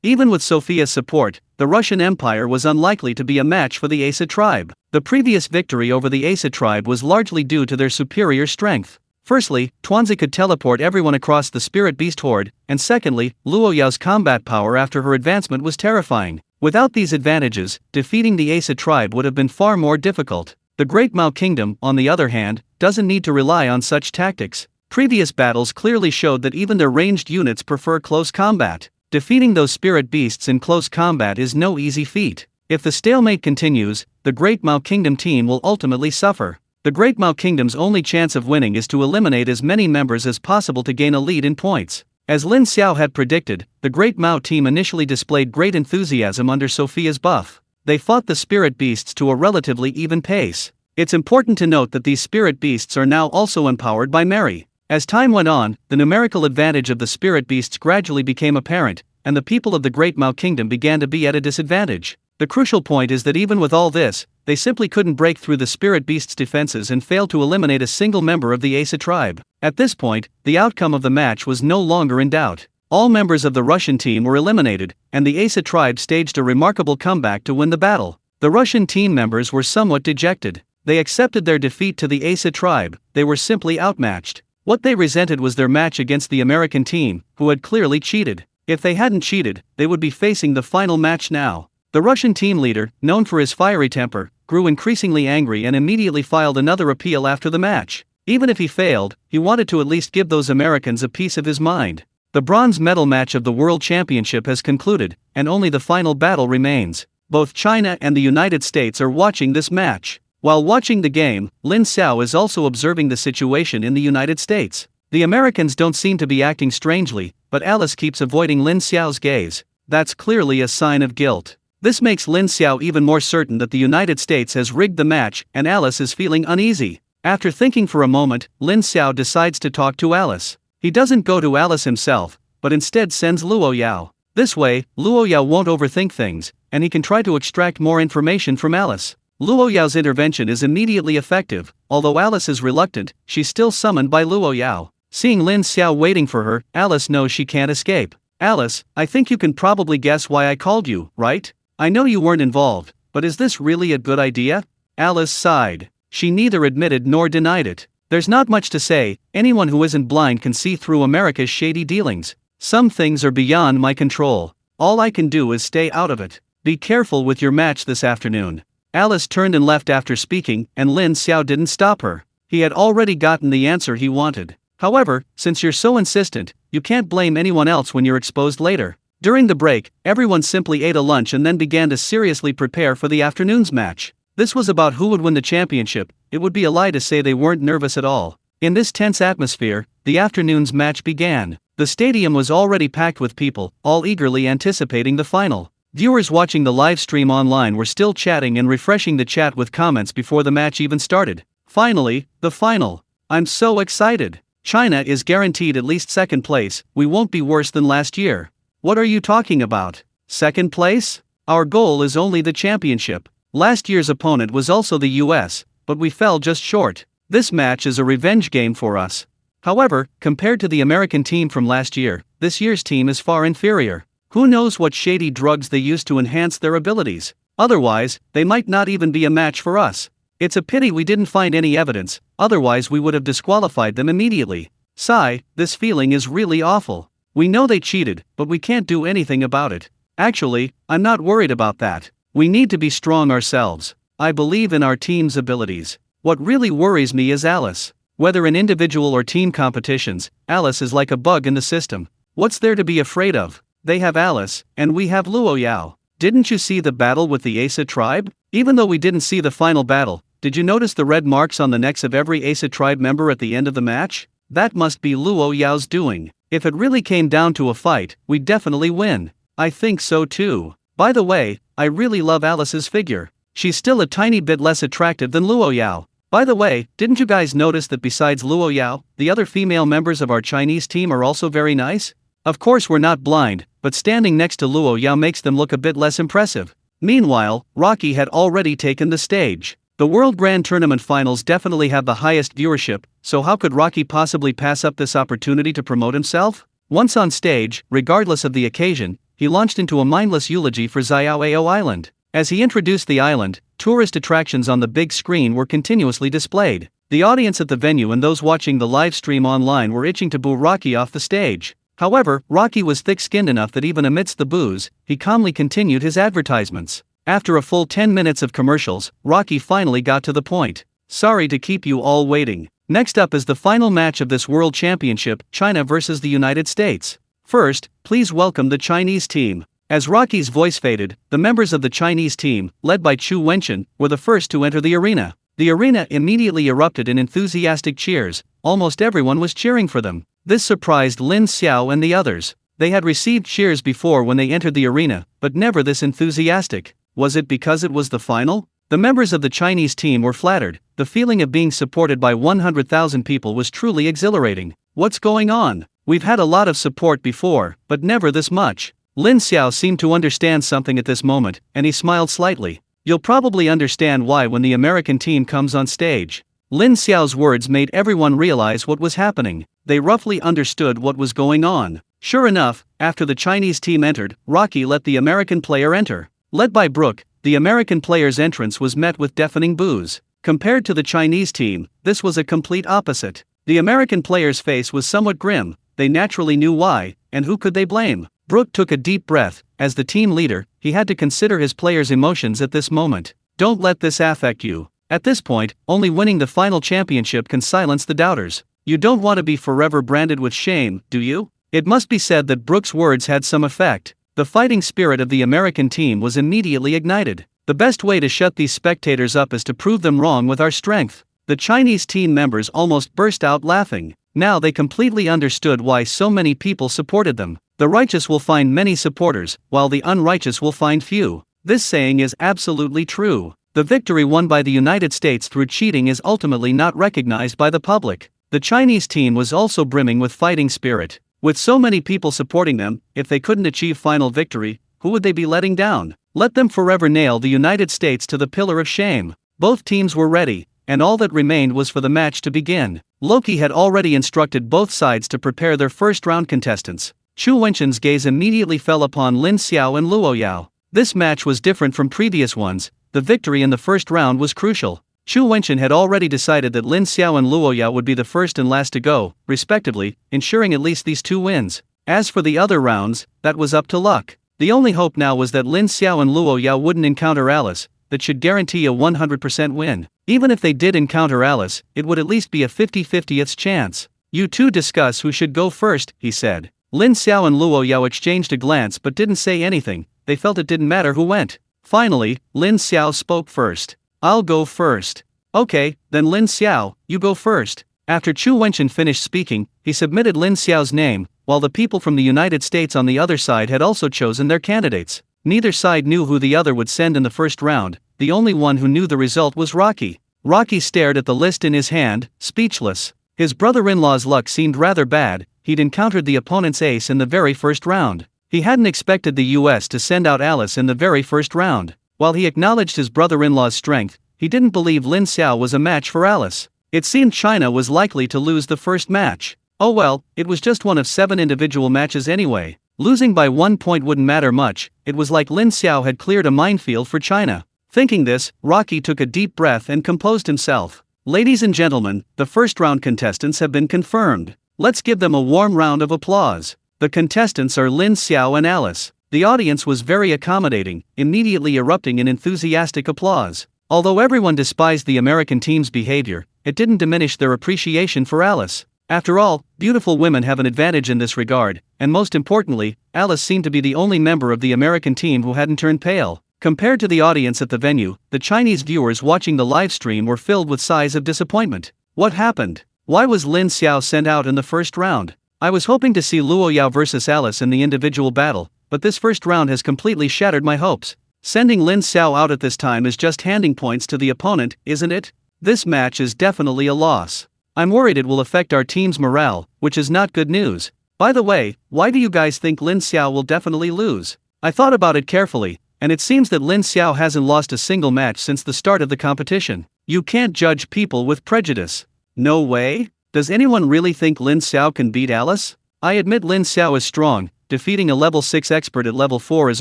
Even with Sophia's support, the Russian Empire was unlikely to be a match for the Asa tribe. The previous victory over the Asa tribe was largely due to their superior strength. Firstly, Tuanzi could teleport everyone across the Spirit Beast Horde, and secondly, Luo Yao's combat power after her advancement was terrifying. Without these advantages, defeating the Asa tribe would have been far more difficult. The Great Mao Kingdom, on the other hand, doesn't need to rely on such tactics. Previous battles clearly showed that even their ranged units prefer close combat. Defeating those spirit beasts in close combat is no easy feat. If the stalemate continues, the Great Mao Kingdom team will ultimately suffer. The Great Mao Kingdom's only chance of winning is to eliminate as many members as possible to gain a lead in points. As Lin Xiao had predicted, the Great Mao team initially displayed great enthusiasm under Sophia's buff. They fought the spirit beasts to a relatively even pace. It's important to note that these spirit beasts are now also empowered by Mary. As time went on, the numerical advantage of the spirit beasts gradually became apparent, and the people of the Great Mao Kingdom began to be at a disadvantage. The crucial point is that even with all this, they simply couldn't break through the spirit beast's defenses and failed to eliminate a single member of the Asa tribe. At this point, the outcome of the match was no longer in doubt. All members of the Russian team were eliminated, and the Asa tribe staged a remarkable comeback to win the battle. The Russian team members were somewhat dejected. They accepted their defeat to the Asa tribe. They were simply outmatched. What they resented was their match against the American team, who had clearly cheated. If they hadn't cheated, they would be facing the final match now. The Russian team leader, known for his fiery temper, grew increasingly angry and immediately filed another appeal after the match. Even if he failed, he wanted to at least give those Americans a piece of his mind. The bronze medal match of the World Championship has concluded, and only the final battle remains. Both China and the United States are watching this match. While watching the game, Lin Xiao is also observing the situation in the United States. The Americans don't seem to be acting strangely, but Alice keeps avoiding Lin Xiao's gaze. That's clearly a sign of guilt. This makes Lin Xiao even more certain that the United States has rigged the match, and Alice is feeling uneasy. After thinking for a moment, Lin Xiao decides to talk to Alice. He doesn't go to Alice himself, but instead sends Luo Yao. This way, Luo Yao won't overthink things, and he can try to extract more information from Alice. Luo Yao's intervention is immediately effective. Although Alice is reluctant, she's still summoned by Luo Yao. Seeing Lin Xiao waiting for her, Alice knows she can't escape. Alice, I think you can probably guess why I called you, right? I know you weren't involved, but is this really a good idea? Alice sighed. She neither admitted nor denied it. There's not much to say. Anyone who isn't blind can see through America's shady dealings. Some things are beyond my control. All I can do is stay out of it. Be careful with your match this afternoon. Alice turned and left after speaking, and Lin Xiao didn't stop her. He had already gotten the answer he wanted. However, since you're so insistent, you can't blame anyone else when you're exposed later. During the break, everyone simply ate a lunch and then began to seriously prepare for the afternoon's match. This was about who would win the championship. It would be a lie to say they weren't nervous at all. In this tense atmosphere, the afternoon's match began. The stadium was already packed with people, all eagerly anticipating the final. Viewers watching the live stream online were still chatting and refreshing the chat with comments before the match even started. Finally, the final. I'm so excited. China is guaranteed at least second place. We won't be worse than last year. What are you talking about? Second place? Our goal is only the championship. Last year's opponent was also the US, but we fell just short. This match is a revenge game for us. However, compared to the American team from last year, this year's team is far inferior. Who knows what shady drugs they used to enhance their abilities? Otherwise, they might not even be a match for us. It's a pity we didn't find any evidence, otherwise we would have disqualified them immediately. Sigh, this feeling is really awful. We know they cheated, but we can't do anything about it. Actually, I'm not worried about that. We need to be strong ourselves. I believe in our team's abilities. What really worries me is Alice. Whether in individual or team competitions, Alice is like a bug in the system. What's there to be afraid of? They have Alice, and we have Luo Yao. Didn't you see the battle with the Asa tribe? Even though we didn't see the final battle, did you notice the red marks on the necks of every Asa tribe member at the end of the match? That must be Luo Yao's doing. If it really came down to a fight, we'd definitely win. I think so too. By the way, I really love Alice's figure. She's still a tiny bit less attractive than Luo Yao. By the way, didn't you guys notice that besides Luo Yao, the other female members of our Chinese team are also very nice? Of course we're not blind, but standing next to Luo Yao makes them look a bit less impressive. Meanwhile, Rocky had already taken the stage. The World Grand Tournament finals definitely have the highest viewership, so how could Rocky possibly pass up this opportunity to promote himself? Once on stage, regardless of the occasion, he launched into a mindless eulogy for Xiaoao Island. As he introduced the island, tourist attractions on the big screen were continuously displayed. The audience at the venue and those watching the live stream online were itching to boo Rocky off the stage. However, Rocky was thick-skinned enough that even amidst the boos, he calmly continued his advertisements. After a full 10 minutes of commercials, Rocky finally got to the point. Sorry to keep you all waiting. Next up is the final match of this World Championship, China versus the United States. First, please welcome the Chinese team. As Rocky's voice faded, the members of the Chinese team, led by Chu Wenchen, were the first to enter the arena. The arena immediately erupted in enthusiastic cheers. Almost everyone was cheering for them. This surprised Lin Xiao and the others. They had received cheers before when they entered the arena, but never this enthusiastic. Was it because it was the final? The members of the Chinese team were flattered. The feeling of being supported by 100,000 people was truly exhilarating. What's going on? We've had a lot of support before, but never this much. Lin Xiao seemed to understand something at this moment, and he smiled slightly. You'll probably understand why when the American team comes on stage. Lin Xiao's words made everyone realize what was happening. They roughly understood what was going on. Sure enough, after the Chinese team entered, Rocky let the American player enter. Led by Brooke, the American player's entrance was met with deafening boos. Compared to the Chinese team, this was a complete opposite. The American player's face was somewhat grim. They naturally knew why, and who could they blame? Brooke took a deep breath. As the team leader, he had to consider his players' emotions at this moment. Don't let this affect you. At this point, only winning the final championship can silence the doubters. You don't want to be forever branded with shame, do you? It must be said that Brooke's words had some effect. The fighting spirit of the American team was immediately ignited. The best way to shut these spectators up is to prove them wrong with our strength. The Chinese team members almost burst out laughing. Now they completely understood why so many people supported them. The righteous will find many supporters, while the unrighteous will find few. This saying is absolutely true. The victory won by the United States through cheating is ultimately not recognized by the public. The Chinese team was also brimming with fighting spirit. With so many people supporting them, if they couldn't achieve final victory, who would they be letting down? Let them forever nail the United States to the pillar of shame. Both teams were ready, and all that remained was for the match to begin. Loki had already instructed both sides to prepare their first-round contestants. Chu Wenchen's gaze immediately fell upon Lin Xiao and Luo Yao. This match was different from previous ones. The victory in the first round was crucial. Chu Wenchen had already decided that Lin Xiao and Luo Yao would be the first and last to go, respectively, ensuring at least these two wins. As for the other rounds, that was up to luck. The only hope now was that Lin Xiao and Luo Yao wouldn't encounter Alice. That should guarantee a 100% win. Even if they did encounter Alice, it would at least be a 50-50th chance. You two discuss who should go first, he said. Lin Xiao and Luo Yao exchanged a glance but didn't say anything. They felt it didn't matter who went. Finally, Lin Xiao spoke first. I'll go first. Okay, then Lin Xiao, you go first. After Chu Wenchen finished speaking, he submitted Lin Xiao's name, while the people from the United States on the other side had also chosen their candidates. Neither side knew who the other would send in the first round. The only one who knew the result was Rocky. Rocky stared at the list in his hand, speechless. His brother-in-law's luck seemed rather bad. He'd encountered the opponent's ace in the very first round. He hadn't expected the US to send out Alice in the very first round. While he acknowledged his brother-in-law's strength, he didn't believe Lin Xiao was a match for Alice. It seemed China was likely to lose the first match. Oh well, it was just one of 7 individual matches anyway. Losing by 1 point wouldn't matter much. It was like Lin Xiao had cleared a minefield for China. Thinking this, Rocky took a deep breath and composed himself. Ladies and gentlemen, the first round contestants have been confirmed. Let's give them a warm round of applause. The contestants are Lin Xiao and Alice. The audience was very accommodating, immediately erupting in enthusiastic applause. Although everyone despised the American team's behavior, it didn't diminish their appreciation for Alice. After all, beautiful women have an advantage in this regard, and most importantly, Alice seemed to be the only member of the American team who hadn't turned pale. Compared to the audience at the venue, the Chinese viewers watching the live stream were filled with sighs of disappointment. What happened? Why was Lin Xiao sent out in the first round? I was hoping to see Luo Yao versus Alice in the individual battle, but this first round has completely shattered my hopes. Sending Lin Xiao out at this time is just handing points to the opponent, isn't it? This match is definitely a loss. I'm worried it will affect our team's morale, which is not good news. By the way, why do you guys think Lin Xiao will definitely lose? I thought about it carefully, and it seems that Lin Xiao hasn't lost a single match since the start of the competition. You can't judge people with prejudice. No way? Does anyone really think Lin Xiao can beat Alice? I admit Lin Xiao is strong, defeating a level 6 expert at level 4 is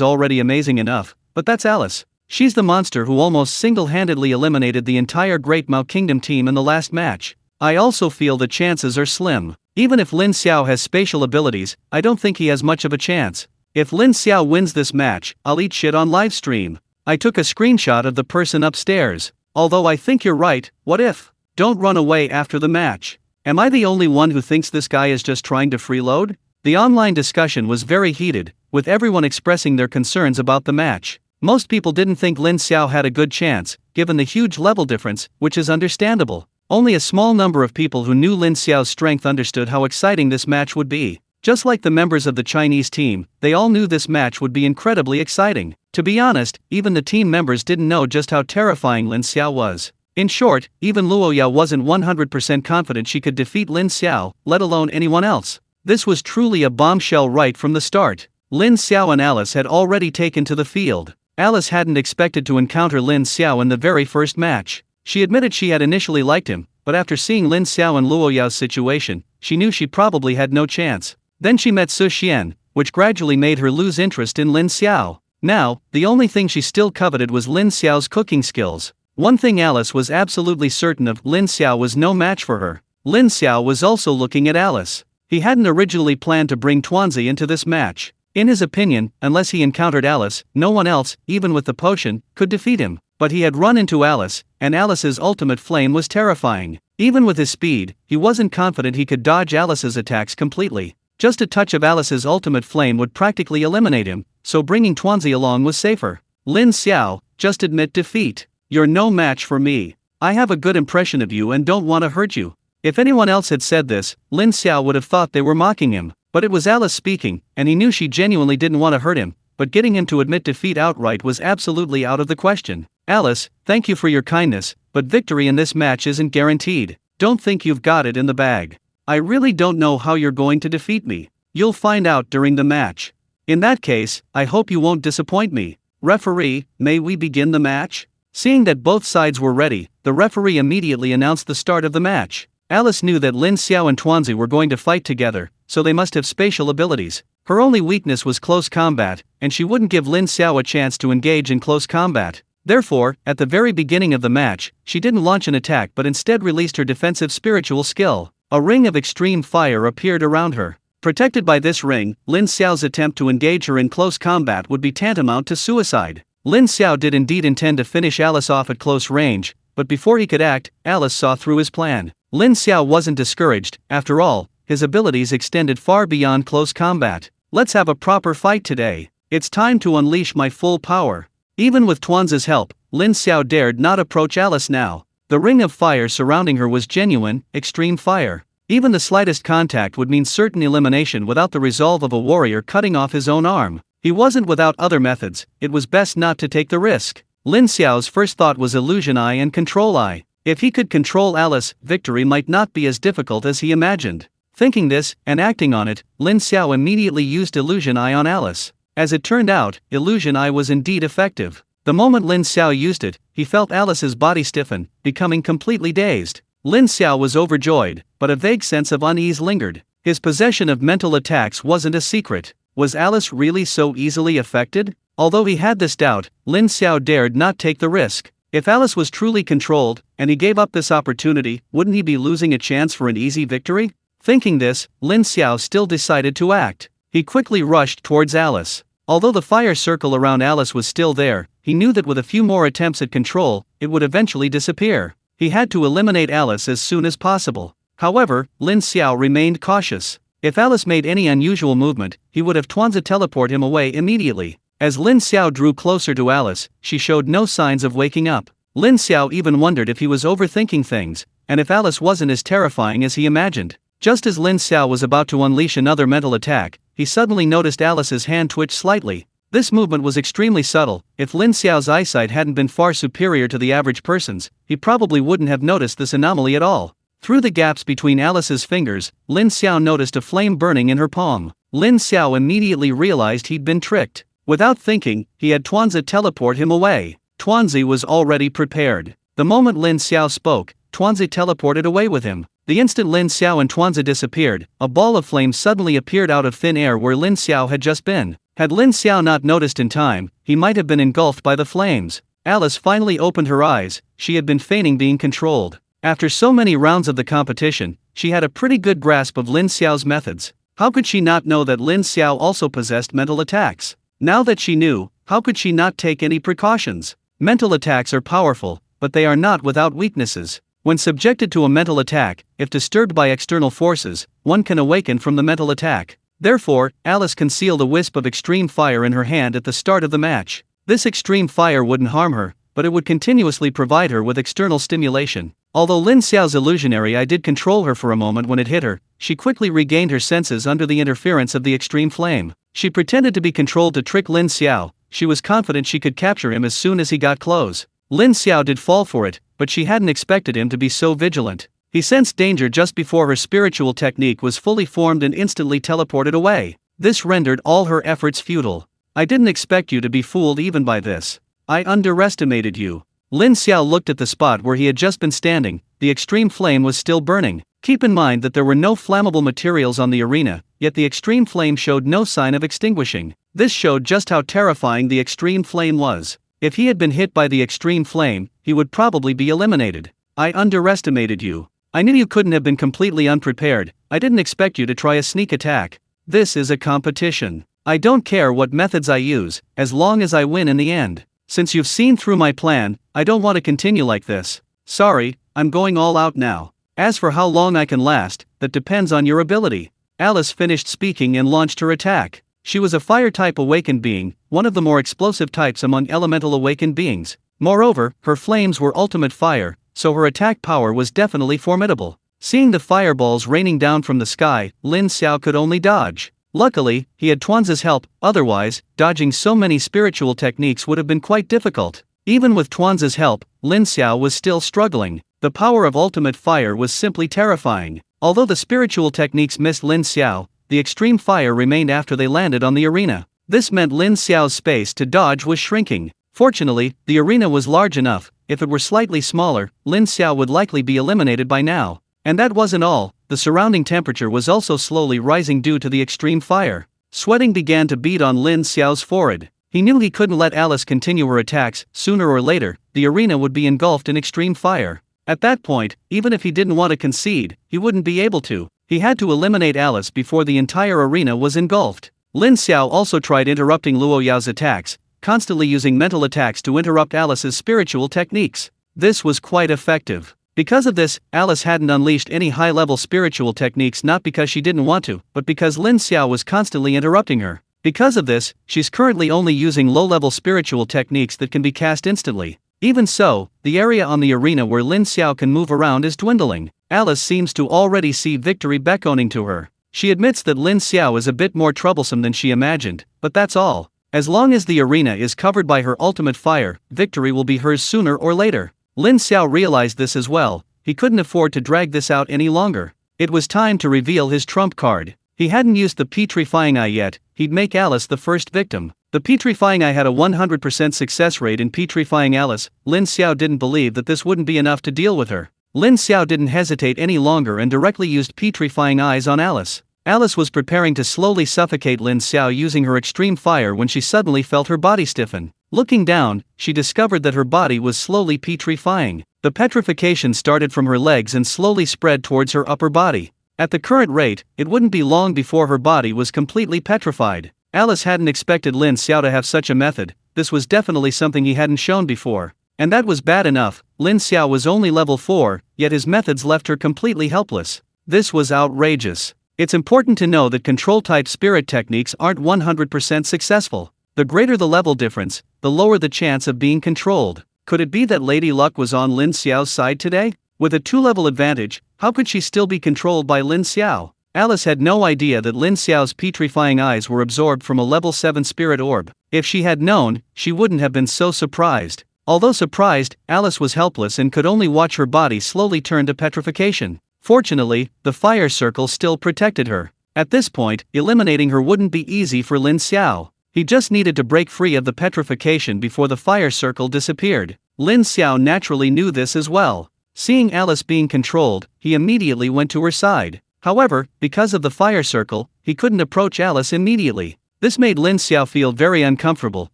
already amazing enough, but that's Alice. She's the monster who almost single-handedly eliminated the entire Great Mao Kingdom team in the last match. I also feel the chances are slim. Even if Lin Xiao has spatial abilities, I don't think he has much of a chance. If Lin Xiao wins this match, I'll eat shit on livestream. I took a screenshot of the person upstairs. Although I think you're right, what if? Don't run away after the match. Am I the only one who thinks this guy is just trying to freeload? The online discussion was very heated, with everyone expressing their concerns about the match. Most people didn't think Lin Xiao had a good chance, given the huge level difference, which is understandable. Only a small number of people who knew Lin Xiao's strength understood how exciting this match would be. Just like the members of the Chinese team, they all knew this match would be incredibly exciting. To be honest, even the team members didn't know just how terrifying Lin Xiao was. In short, even Luo Yao wasn't 100% confident she could defeat Lin Xiao, let alone anyone else. This was truly a bombshell right from the start. Lin Xiao and Alice had already taken to the field. Alice hadn't expected to encounter Lin Xiao in the very first match. She admitted she had initially liked him, but after seeing Lin Xiao and Luo Yao's situation, she knew she probably had no chance. Then she met Su Xian, which gradually made her lose interest in Lin Xiao. Now, the only thing she still coveted was Lin Xiao's cooking skills. One thing Alice was absolutely certain of: Lin Xiao was no match for her. Lin Xiao was also looking at Alice. He hadn't originally planned to bring Tuanzi into this match. In his opinion, unless he encountered Alice, no one else, even with the potion, could defeat him. But he had run into Alice, and Alice's ultimate flame was terrifying. Even with his speed, he wasn't confident he could dodge Alice's attacks completely. Just a touch of Alice's ultimate flame would practically eliminate him, so bringing Tuanzi along was safer. Lin Xiao, just admit defeat. You're no match for me. I have a good impression of you and don't want to hurt you. If anyone else had said this, Lin Xiao would have thought they were mocking him. But it was Alice speaking, and he knew she genuinely didn't want to hurt him, but getting him to admit defeat outright was absolutely out of the question. Alice, thank you for your kindness, but victory in this match isn't guaranteed. Don't think you've got it in the bag. I really don't know how you're going to defeat me. You'll find out during the match. In that case, I hope you won't disappoint me. Referee, may we begin the match? Seeing that both sides were ready, the referee immediately announced the start of the match. Alice knew that Lin Xiao and Tuanzi were going to fight together, so they must have spatial abilities. Her only weakness was close combat, and she wouldn't give Lin Xiao a chance to engage in close combat. Therefore, at the very beginning of the match, she didn't launch an attack but instead released her defensive spiritual skill. A ring of extreme fire appeared around her. Protected by this ring, Lin Xiao's attempt to engage her in close combat would be tantamount to suicide. Lin Xiao did indeed intend to finish Alice off at close range, but before he could act, Alice saw through his plan. Lin Xiao wasn't discouraged. After all, his abilities extended far beyond close combat. Let's have a proper fight today. It's time to unleash my full power. Even with Tuanzi's help, Lin Xiao dared not approach Alice now. The ring of fire surrounding her was genuine, extreme fire. Even the slightest contact would mean certain elimination without the resolve of a warrior cutting off his own arm. He wasn't without other methods. It was best not to take the risk. Lin Xiao's first thought was Illusion Eye and Control Eye. If he could control Alice, victory might not be as difficult as he imagined. Thinking this, and acting on it, Lin Xiao immediately used Illusion Eye on Alice. As it turned out, Illusion Eye was indeed effective. The moment Lin Xiao used it, he felt Alice's body stiffen, becoming completely dazed. Lin Xiao was overjoyed, but a vague sense of unease lingered. His possession of mental attacks wasn't a secret. Was Alice really so easily affected? Although he had this doubt, Lin Xiao dared not take the risk. If Alice was truly controlled, and he gave up this opportunity, wouldn't he be losing a chance for an easy victory? Thinking this, Lin Xiao still decided to act. He quickly rushed towards Alice. Although the fire circle around Alice was still there, he knew that with a few more attempts at control, it would eventually disappear. He had to eliminate Alice as soon as possible. However, Lin Xiao remained cautious. If Alice made any unusual movement, he would have Tuanzi teleport him away immediately. As Lin Xiao drew closer to Alice, she showed no signs of waking up. Lin Xiao even wondered if he was overthinking things, and if Alice wasn't as terrifying as he imagined. Just as Lin Xiao was about to unleash another mental attack, he suddenly noticed Alice's hand twitch slightly. This movement was extremely subtle. If Lin Xiao's eyesight hadn't been far superior to the average person's, he probably wouldn't have noticed this anomaly at all. Through the gaps between Alice's fingers, Lin Xiao noticed a flame burning in her palm. Lin Xiao immediately realized he'd been tricked. Without thinking, he had Tuanzi teleport him away. Tuanzi was already prepared. The moment Lin Xiao spoke, Tuanzi teleported away with him. The instant Lin Xiao and Tuanzi disappeared, a ball of flame suddenly appeared out of thin air where Lin Xiao had just been. Had Lin Xiao not noticed in time, he might have been engulfed by the flames. Alice finally opened her eyes. She had been feigning being controlled. After so many rounds of the competition, she had a pretty good grasp of Lin Xiao's methods. How could she not know that Lin Xiao also possessed mental attacks? Now that she knew, how could she not take any precautions? Mental attacks are powerful, but they are not without weaknesses. When subjected to a mental attack, if disturbed by external forces, one can awaken from the mental attack. Therefore, Alice concealed a wisp of extreme fire in her hand at the start of the match. This extreme fire wouldn't harm her, but it would continuously provide her with external stimulation. Although Lin Xiao's illusionary eye did control her for a moment when it hit her, she quickly regained her senses under the interference of the extreme flame. She pretended to be controlled to trick Lin Xiao. She was confident she could capture him as soon as he got close. Lin Xiao did fall for it, but she hadn't expected him to be so vigilant. He sensed danger just before her spiritual technique was fully formed and instantly teleported away. This rendered all her efforts futile. I didn't expect you to be fooled even by this. I underestimated you. Lin Xiao looked at the spot where he had just been standing. The extreme flame was still burning. Keep in mind that there were no flammable materials on the arena, yet the extreme flame showed no sign of extinguishing. This showed just how terrifying the extreme flame was. If he had been hit by the extreme flame, he would probably be eliminated. I underestimated you. I knew you couldn't have been completely unprepared. I didn't expect you to try a sneak attack. This is a competition. I don't care what methods I use, as long as I win in the end. Since you've seen through my plan, I don't want to continue like this. Sorry, I'm going all out now. As for how long I can last, that depends on your ability. Alice finished speaking and launched her attack. She was a fire-type awakened being, one of the more explosive types among elemental awakened beings. Moreover, her flames were ultimate fire, so her attack power was definitely formidable. Seeing the fireballs raining down from the sky, Lin Xiao could only dodge. Luckily, he had Tuanzi's help, otherwise, dodging so many spiritual techniques would have been quite difficult. Even with Tuanzi's help, Lin Xiao was still struggling. The power of ultimate fire was simply terrifying. Although the spiritual techniques missed Lin Xiao, the extreme fire remained after they landed on the arena. This meant Lin Xiao's space to dodge was shrinking. Fortunately, the arena was large enough. If it were slightly smaller, Lin Xiao would likely be eliminated by now. And that wasn't all. The surrounding temperature was also slowly rising due to the extreme fire. Sweating began to bead on Lin Xiao's forehead. He knew he couldn't let Alice continue her attacks. Sooner or later, the arena would be engulfed in extreme fire. At that point, even if he didn't want to concede, he wouldn't be able to. He had to eliminate Alice before the entire arena was engulfed. Lin Xiao also tried interrupting Luo Yao's attacks, constantly using mental attacks to interrupt Alice's spiritual techniques. This was quite effective. Because of this, Alice hadn't unleashed any high-level spiritual techniques, not because she didn't want to, but because Lin Xiao was constantly interrupting her. Because of this, she's currently only using low-level spiritual techniques that can be cast instantly. Even so, the area on the arena where Lin Xiao can move around is dwindling. Alice seems to already see victory beckoning to her. She admits that Lin Xiao is a bit more troublesome than she imagined, but that's all. As long as the arena is covered by her ultimate fire, victory will be hers sooner or later. Lin Xiao realized this as well. He couldn't afford to drag this out any longer. It was time to reveal his trump card. He hadn't used the petrifying eye yet. He'd make Alice the first victim. The petrifying eye had a 100% success rate in petrifying Alice. Lin Xiao didn't believe that this wouldn't be enough to deal with her. Lin Xiao didn't hesitate any longer and directly used petrifying eyes on Alice. Alice was preparing to slowly suffocate Lin Xiao using her extreme fire when she suddenly felt her body stiffen. Looking down, she discovered that her body was slowly petrifying. The petrification started from her legs and slowly spread towards her upper body. At the current rate, it wouldn't be long before her body was completely petrified. Alice hadn't expected Lin Xiao to have such a method. This was definitely something he hadn't shown before. And that was bad enough. Lin Xiao was only level 4, yet his methods left her completely helpless. This was outrageous. It's important to know that control-type spirit techniques aren't 100% successful. The greater the level difference, the lower the chance of being controlled. Could it be that Lady Luck was on Lin Xiao's side today? With a 2-level advantage, how could she still be controlled by Lin Xiao? Alice had no idea that Lin Xiao's petrifying eyes were absorbed from a level 7 spirit orb. If she had known, she wouldn't have been so surprised. Although surprised, Alice was helpless and could only watch her body slowly turn to petrification. Fortunately, the fire circle still protected her. At this point, eliminating her wouldn't be easy for Lin Xiao. He just needed to break free of the petrification before the fire circle disappeared. Lin Xiao naturally knew this as well. Seeing Alice being controlled, he immediately went to her side. However, because of the fire circle, he couldn't approach Alice immediately. This made Lin Xiao feel very uncomfortable,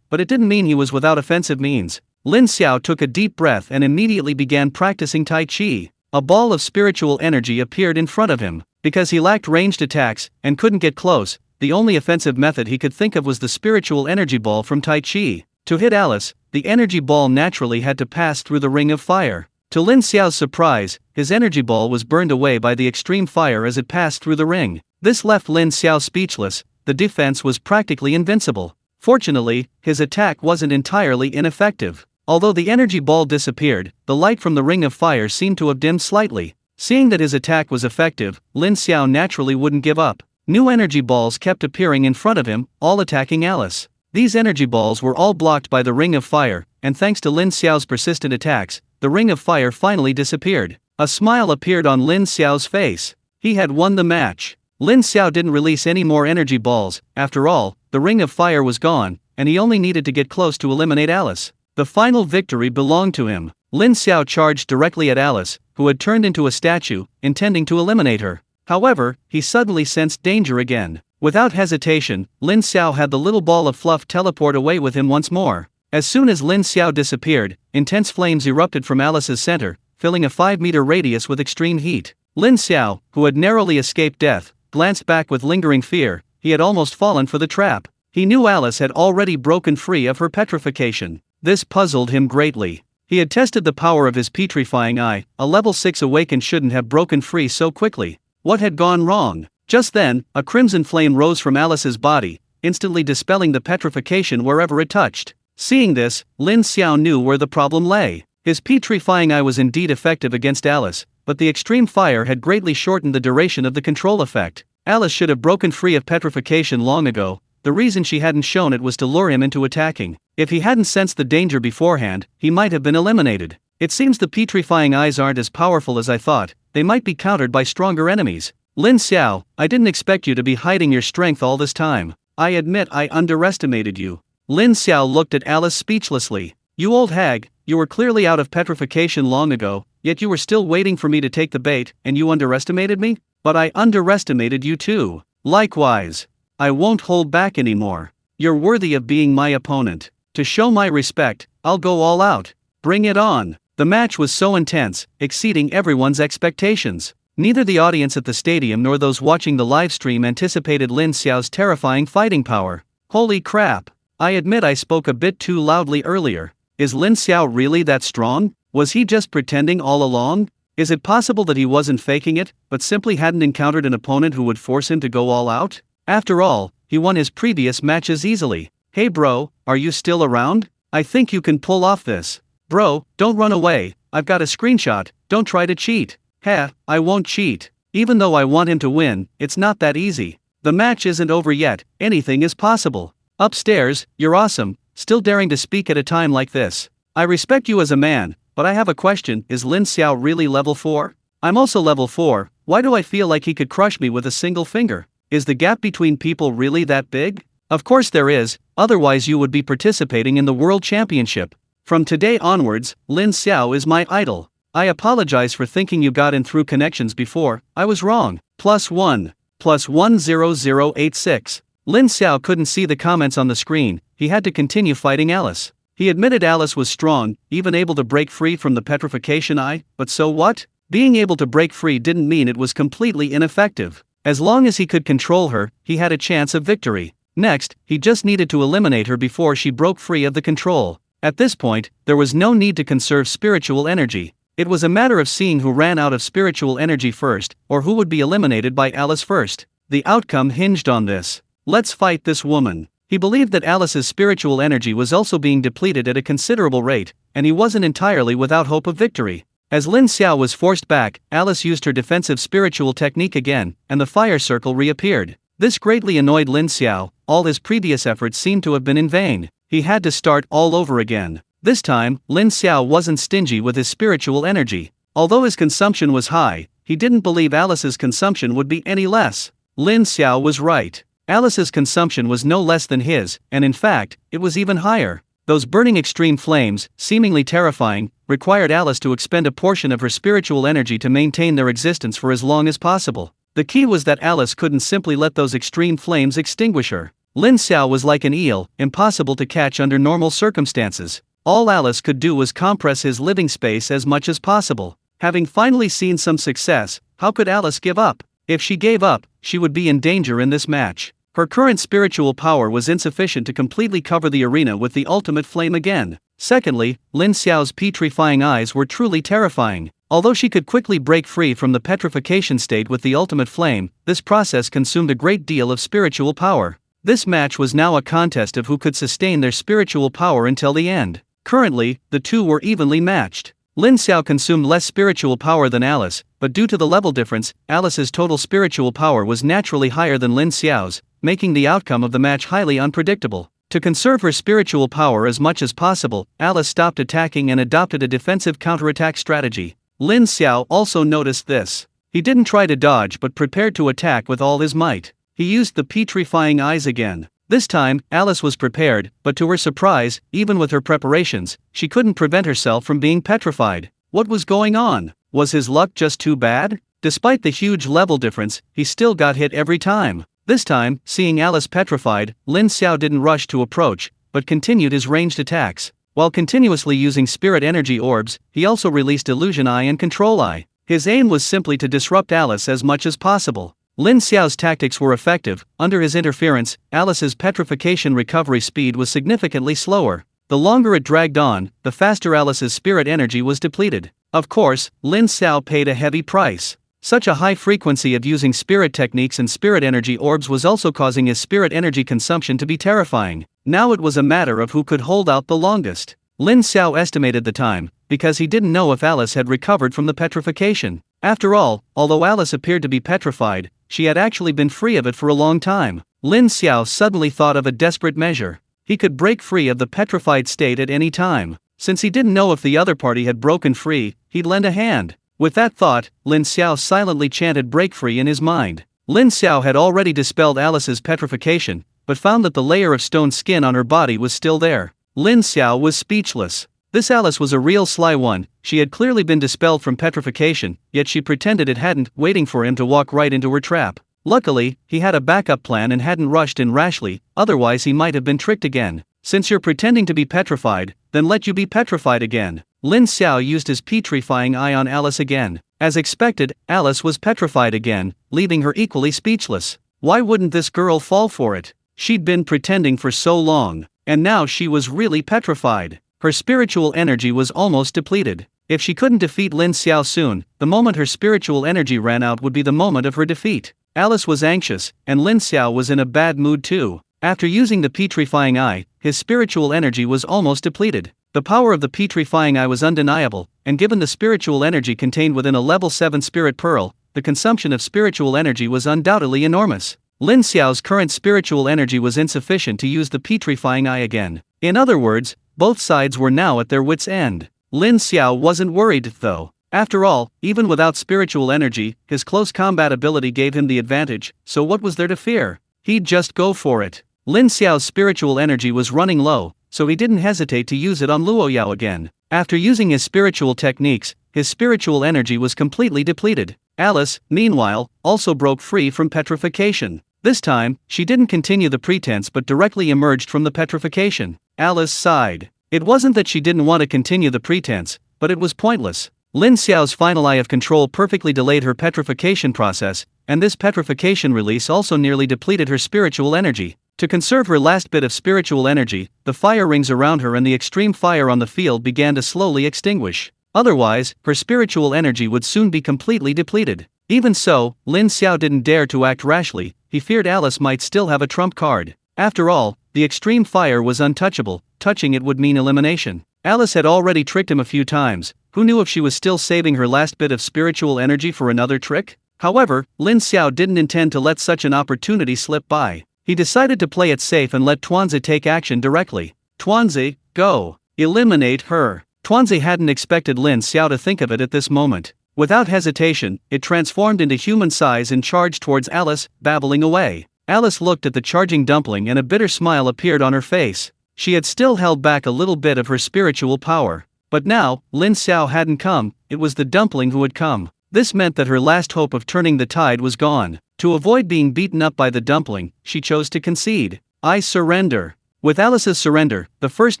but it didn't mean he was without offensive means. Lin Xiao took a deep breath and immediately began practicing Tai Chi. A ball of spiritual energy appeared in front of him. Because he lacked ranged attacks and couldn't get close, the only offensive method he could think of was the spiritual energy ball from Tai Chi. To hit Alice, the energy ball naturally had to pass through the ring of fire. To Lin Xiao's surprise, his energy ball was burned away by the extreme fire as it passed through the ring. This left Lin Xiao speechless. The defense was practically invincible. Fortunately, his attack wasn't entirely ineffective. Although the energy ball disappeared, the light from the ring of fire seemed to have dimmed slightly. Seeing that his attack was effective, Lin Xiao naturally wouldn't give up. New energy balls kept appearing in front of him, all attacking Alice. These energy balls were all blocked by the ring of fire, and thanks to Lin Xiao's persistent attacks, the ring of fire finally disappeared. A smile appeared on Lin Xiao's face. He had won the match. Lin Xiao didn't release any more energy balls. After all, the ring of fire was gone, and he only needed to get close to eliminate Alice. The final victory belonged to him. Lin Xiao charged directly at Alice, who had turned into a statue, intending to eliminate her. However, he suddenly sensed danger again. Without hesitation, Lin Xiao had the little ball of fluff teleport away with him once more. As soon as Lin Xiao disappeared, intense flames erupted from Alice's center, filling a 5-meter radius with extreme heat. Lin Xiao, who had narrowly escaped death, glanced back with lingering fear. He had almost fallen for the trap. He knew Alice had already broken free of her petrification. This puzzled him greatly. He had tested the power of his petrifying eye. A level 6 awakened shouldn't have broken free so quickly. What had gone wrong? Just then, a crimson flame rose from Alice's body, instantly dispelling the petrification wherever it touched. Seeing this, Lin Xiao knew where the problem lay. His petrifying eye was indeed effective against Alice, but the extreme fire had greatly shortened the duration of the control effect. Alice should have broken free of petrification long ago. The reason she hadn't shown it was to lure him into attacking. If he hadn't sensed the danger beforehand, he might have been eliminated. It seems the petrifying eyes aren't as powerful as I thought. They might be countered by stronger enemies. Lin Xiao, I didn't expect you to be hiding your strength all this time. I admit I underestimated you. Lin Xiao looked at Alice speechlessly. You old hag, you were clearly out of petrification long ago, yet you were still waiting for me to take the bait, and you underestimated me? But I underestimated you too. Likewise. I won't hold back anymore. You're worthy of being my opponent. To show my respect, I'll go all out. Bring it on. The match was so intense, exceeding everyone's expectations. Neither the audience at the stadium nor those watching the live stream anticipated Lin Xiao's terrifying fighting power. Holy crap. I admit I spoke a bit too loudly earlier. Is Lin Xiao really that strong? Was he just pretending all along? Is it possible that he wasn't faking it, but simply hadn't encountered an opponent who would force him to go all out? After all, he won his previous matches easily. Hey bro, are you still around? I think you can pull off this. Bro, don't run away. I've got a screenshot. Don't try to cheat. Heh, I won't cheat. Even though I want him to win, it's not that easy. The match isn't over yet. Anything is possible. Upstairs, you're awesome, still daring to speak at a time like this. I respect you as a man, but I have a question. Is Lin Xiao really level 4? I'm also level 4. Why do I feel like he could crush me with a single finger? Is the gap between people really that big? Of course there is, otherwise you would be participating in the World Championship. From today onwards, Lin Xiao is my idol. I apologize for thinking you got in through connections before. I was wrong. +1. +10086. Lin Xiao couldn't see the comments on the screen. He had to continue fighting Alice. He admitted Alice was strong, even able to break free from the petrification eye, but so what? Being able to break free didn't mean it was completely ineffective. As long as he could control her, he had a chance of victory. Next, he just needed to eliminate her before she broke free of the control. At this point, there was no need to conserve spiritual energy. It was a matter of seeing who ran out of spiritual energy first, or who would be eliminated by Alice first. The outcome hinged on this. Let's fight this woman. He believed that Alice's spiritual energy was also being depleted at a considerable rate, and he wasn't entirely without hope of victory. As Lin Xiao was forced back, Alice used her defensive spiritual technique again, and the fire circle reappeared. This greatly annoyed Lin Xiao. All his previous efforts seemed to have been in vain. He had to start all over again. This time, Lin Xiao wasn't stingy with his spiritual energy. Although his consumption was high, he didn't believe Alice's consumption would be any less. Lin Xiao was right. Alice's consumption was no less than his, and in fact, it was even higher. Those burning extreme flames, seemingly terrifying, required Alice to expend a portion of her spiritual energy to maintain their existence for as long as possible. The key was that Alice couldn't simply let those extreme flames extinguish her. Lin Xiao was like an eel, impossible to catch under normal circumstances. All Alice could do was compress his living space as much as possible. Having finally seen some success, how could Alice give up? If she gave up, she would be in danger in this match. Her current spiritual power was insufficient to completely cover the arena with the ultimate flame again. Secondly, Lin Xiao's petrifying eyes were truly terrifying. Although she could quickly break free from the petrification state with the ultimate flame, this process consumed a great deal of spiritual power. This match was now a contest of who could sustain their spiritual power until the end. Currently, the two were evenly matched. Lin Xiao consumed less spiritual power than Alice, but due to the level difference, Alice's total spiritual power was naturally higher than Lin Xiao's, making the outcome of the match highly unpredictable. To conserve her spiritual power as much as possible, Alice stopped attacking and adopted a defensive counterattack strategy. Lin Xiao also noticed this. He didn't try to dodge but prepared to attack with all his might. He used the petrifying eyes again. This time, Alice was prepared, but to her surprise, even with her preparations, she couldn't prevent herself from being petrified. What was going on? Was his luck just too bad? Despite the huge level difference, he still got hit every time. This time, seeing Alice petrified, Lin Xiao didn't rush to approach, but continued his ranged attacks. While continuously using spirit energy orbs, he also released Illusion Eye and Control Eye. His aim was simply to disrupt Alice as much as possible. Lin Xiao's tactics were effective. Under his interference, Alice's petrification recovery speed was significantly slower. The longer it dragged on, the faster Alice's spirit energy was depleted. Of course, Lin Xiao paid a heavy price. Such a high frequency of using spirit techniques and spirit energy orbs was also causing his spirit energy consumption to be terrifying. Now it was a matter of who could hold out the longest. Lin Xiao estimated the time, because he didn't know if Alice had recovered from the petrification. After all, although Alice appeared to be petrified, she had actually been free of it for a long time. Lin Xiao suddenly thought of a desperate measure. He could break free of the petrified state at any time. Since he didn't know if the other party had broken free, he'd lend a hand. With that thought, Lin Xiao silently chanted "break free" in his mind. Lin Xiao had already dispelled Alice's petrification, but found that the layer of stone skin on her body was still there. Lin Xiao was speechless. This Alice was a real sly one. She had clearly been dispelled from petrification, yet she pretended it hadn't, waiting for him to walk right into her trap. Luckily, he had a backup plan and hadn't rushed in rashly, otherwise he might have been tricked again. Since you're pretending to be petrified, then let you be petrified again. Lin Xiao used his petrifying eye on Alice again. As expected, Alice was petrified again, leaving her equally speechless. Why wouldn't this girl fall for it? She'd been pretending for so long, and now she was really petrified. Her spiritual energy was almost depleted. If she couldn't defeat Lin Xiao soon, the moment her spiritual energy ran out would be the moment of her defeat. Alice was anxious, and Lin Xiao was in a bad mood too. After using the petrifying eye, his spiritual energy was almost depleted. The power of the petrifying eye was undeniable, and given the spiritual energy contained within a level 7 spirit pearl, the consumption of spiritual energy was undoubtedly enormous. Lin Xiao's current spiritual energy was insufficient to use the petrifying eye again. In other words, both sides were now at their wits' end. Lin Xiao wasn't worried, though. After all, even without spiritual energy, his close combat ability gave him the advantage, so what was there to fear? He'd just go for it. Lin Xiao's spiritual energy was running low, so he didn't hesitate to use it on Luo Yao again. After using his spiritual techniques, his spiritual energy was completely depleted. Alice, meanwhile, also broke free from petrification. This time, she didn't continue the pretense but directly emerged from the petrification. Alice sighed. It wasn't that she didn't want to continue the pretense, but it was pointless. Lin Xiao's final eye of control perfectly delayed her petrification process, and this petrification release also nearly depleted her spiritual energy. To conserve her last bit of spiritual energy, the fire rings around her and the extreme fire on the field began to slowly extinguish. Otherwise, her spiritual energy would soon be completely depleted. Even so, Lin Xiao didn't dare to act rashly. He feared Alice might still have a trump card. After all, the extreme fire was untouchable. Touching it would mean elimination. Alice had already tricked him a few times. Who knew if she was still saving her last bit of spiritual energy for another trick? However, Lin Xiao didn't intend to let such an opportunity slip by. He decided to play it safe and let Tuanzi take action directly. Tuanzi, go! Eliminate her! Tuanzi hadn't expected Lin Xiao to think of it at this moment. Without hesitation, it transformed into human size and charged towards Alice, babbling away. Alice looked at the charging dumpling and a bitter smile appeared on her face. She had still held back a little bit of her spiritual power. But now, Lin Xiao hadn't come, it was the dumpling who had come. This meant that her last hope of turning the tide was gone. To avoid being beaten up by the dumpling, she chose to concede. I surrender. With Alice's surrender, the first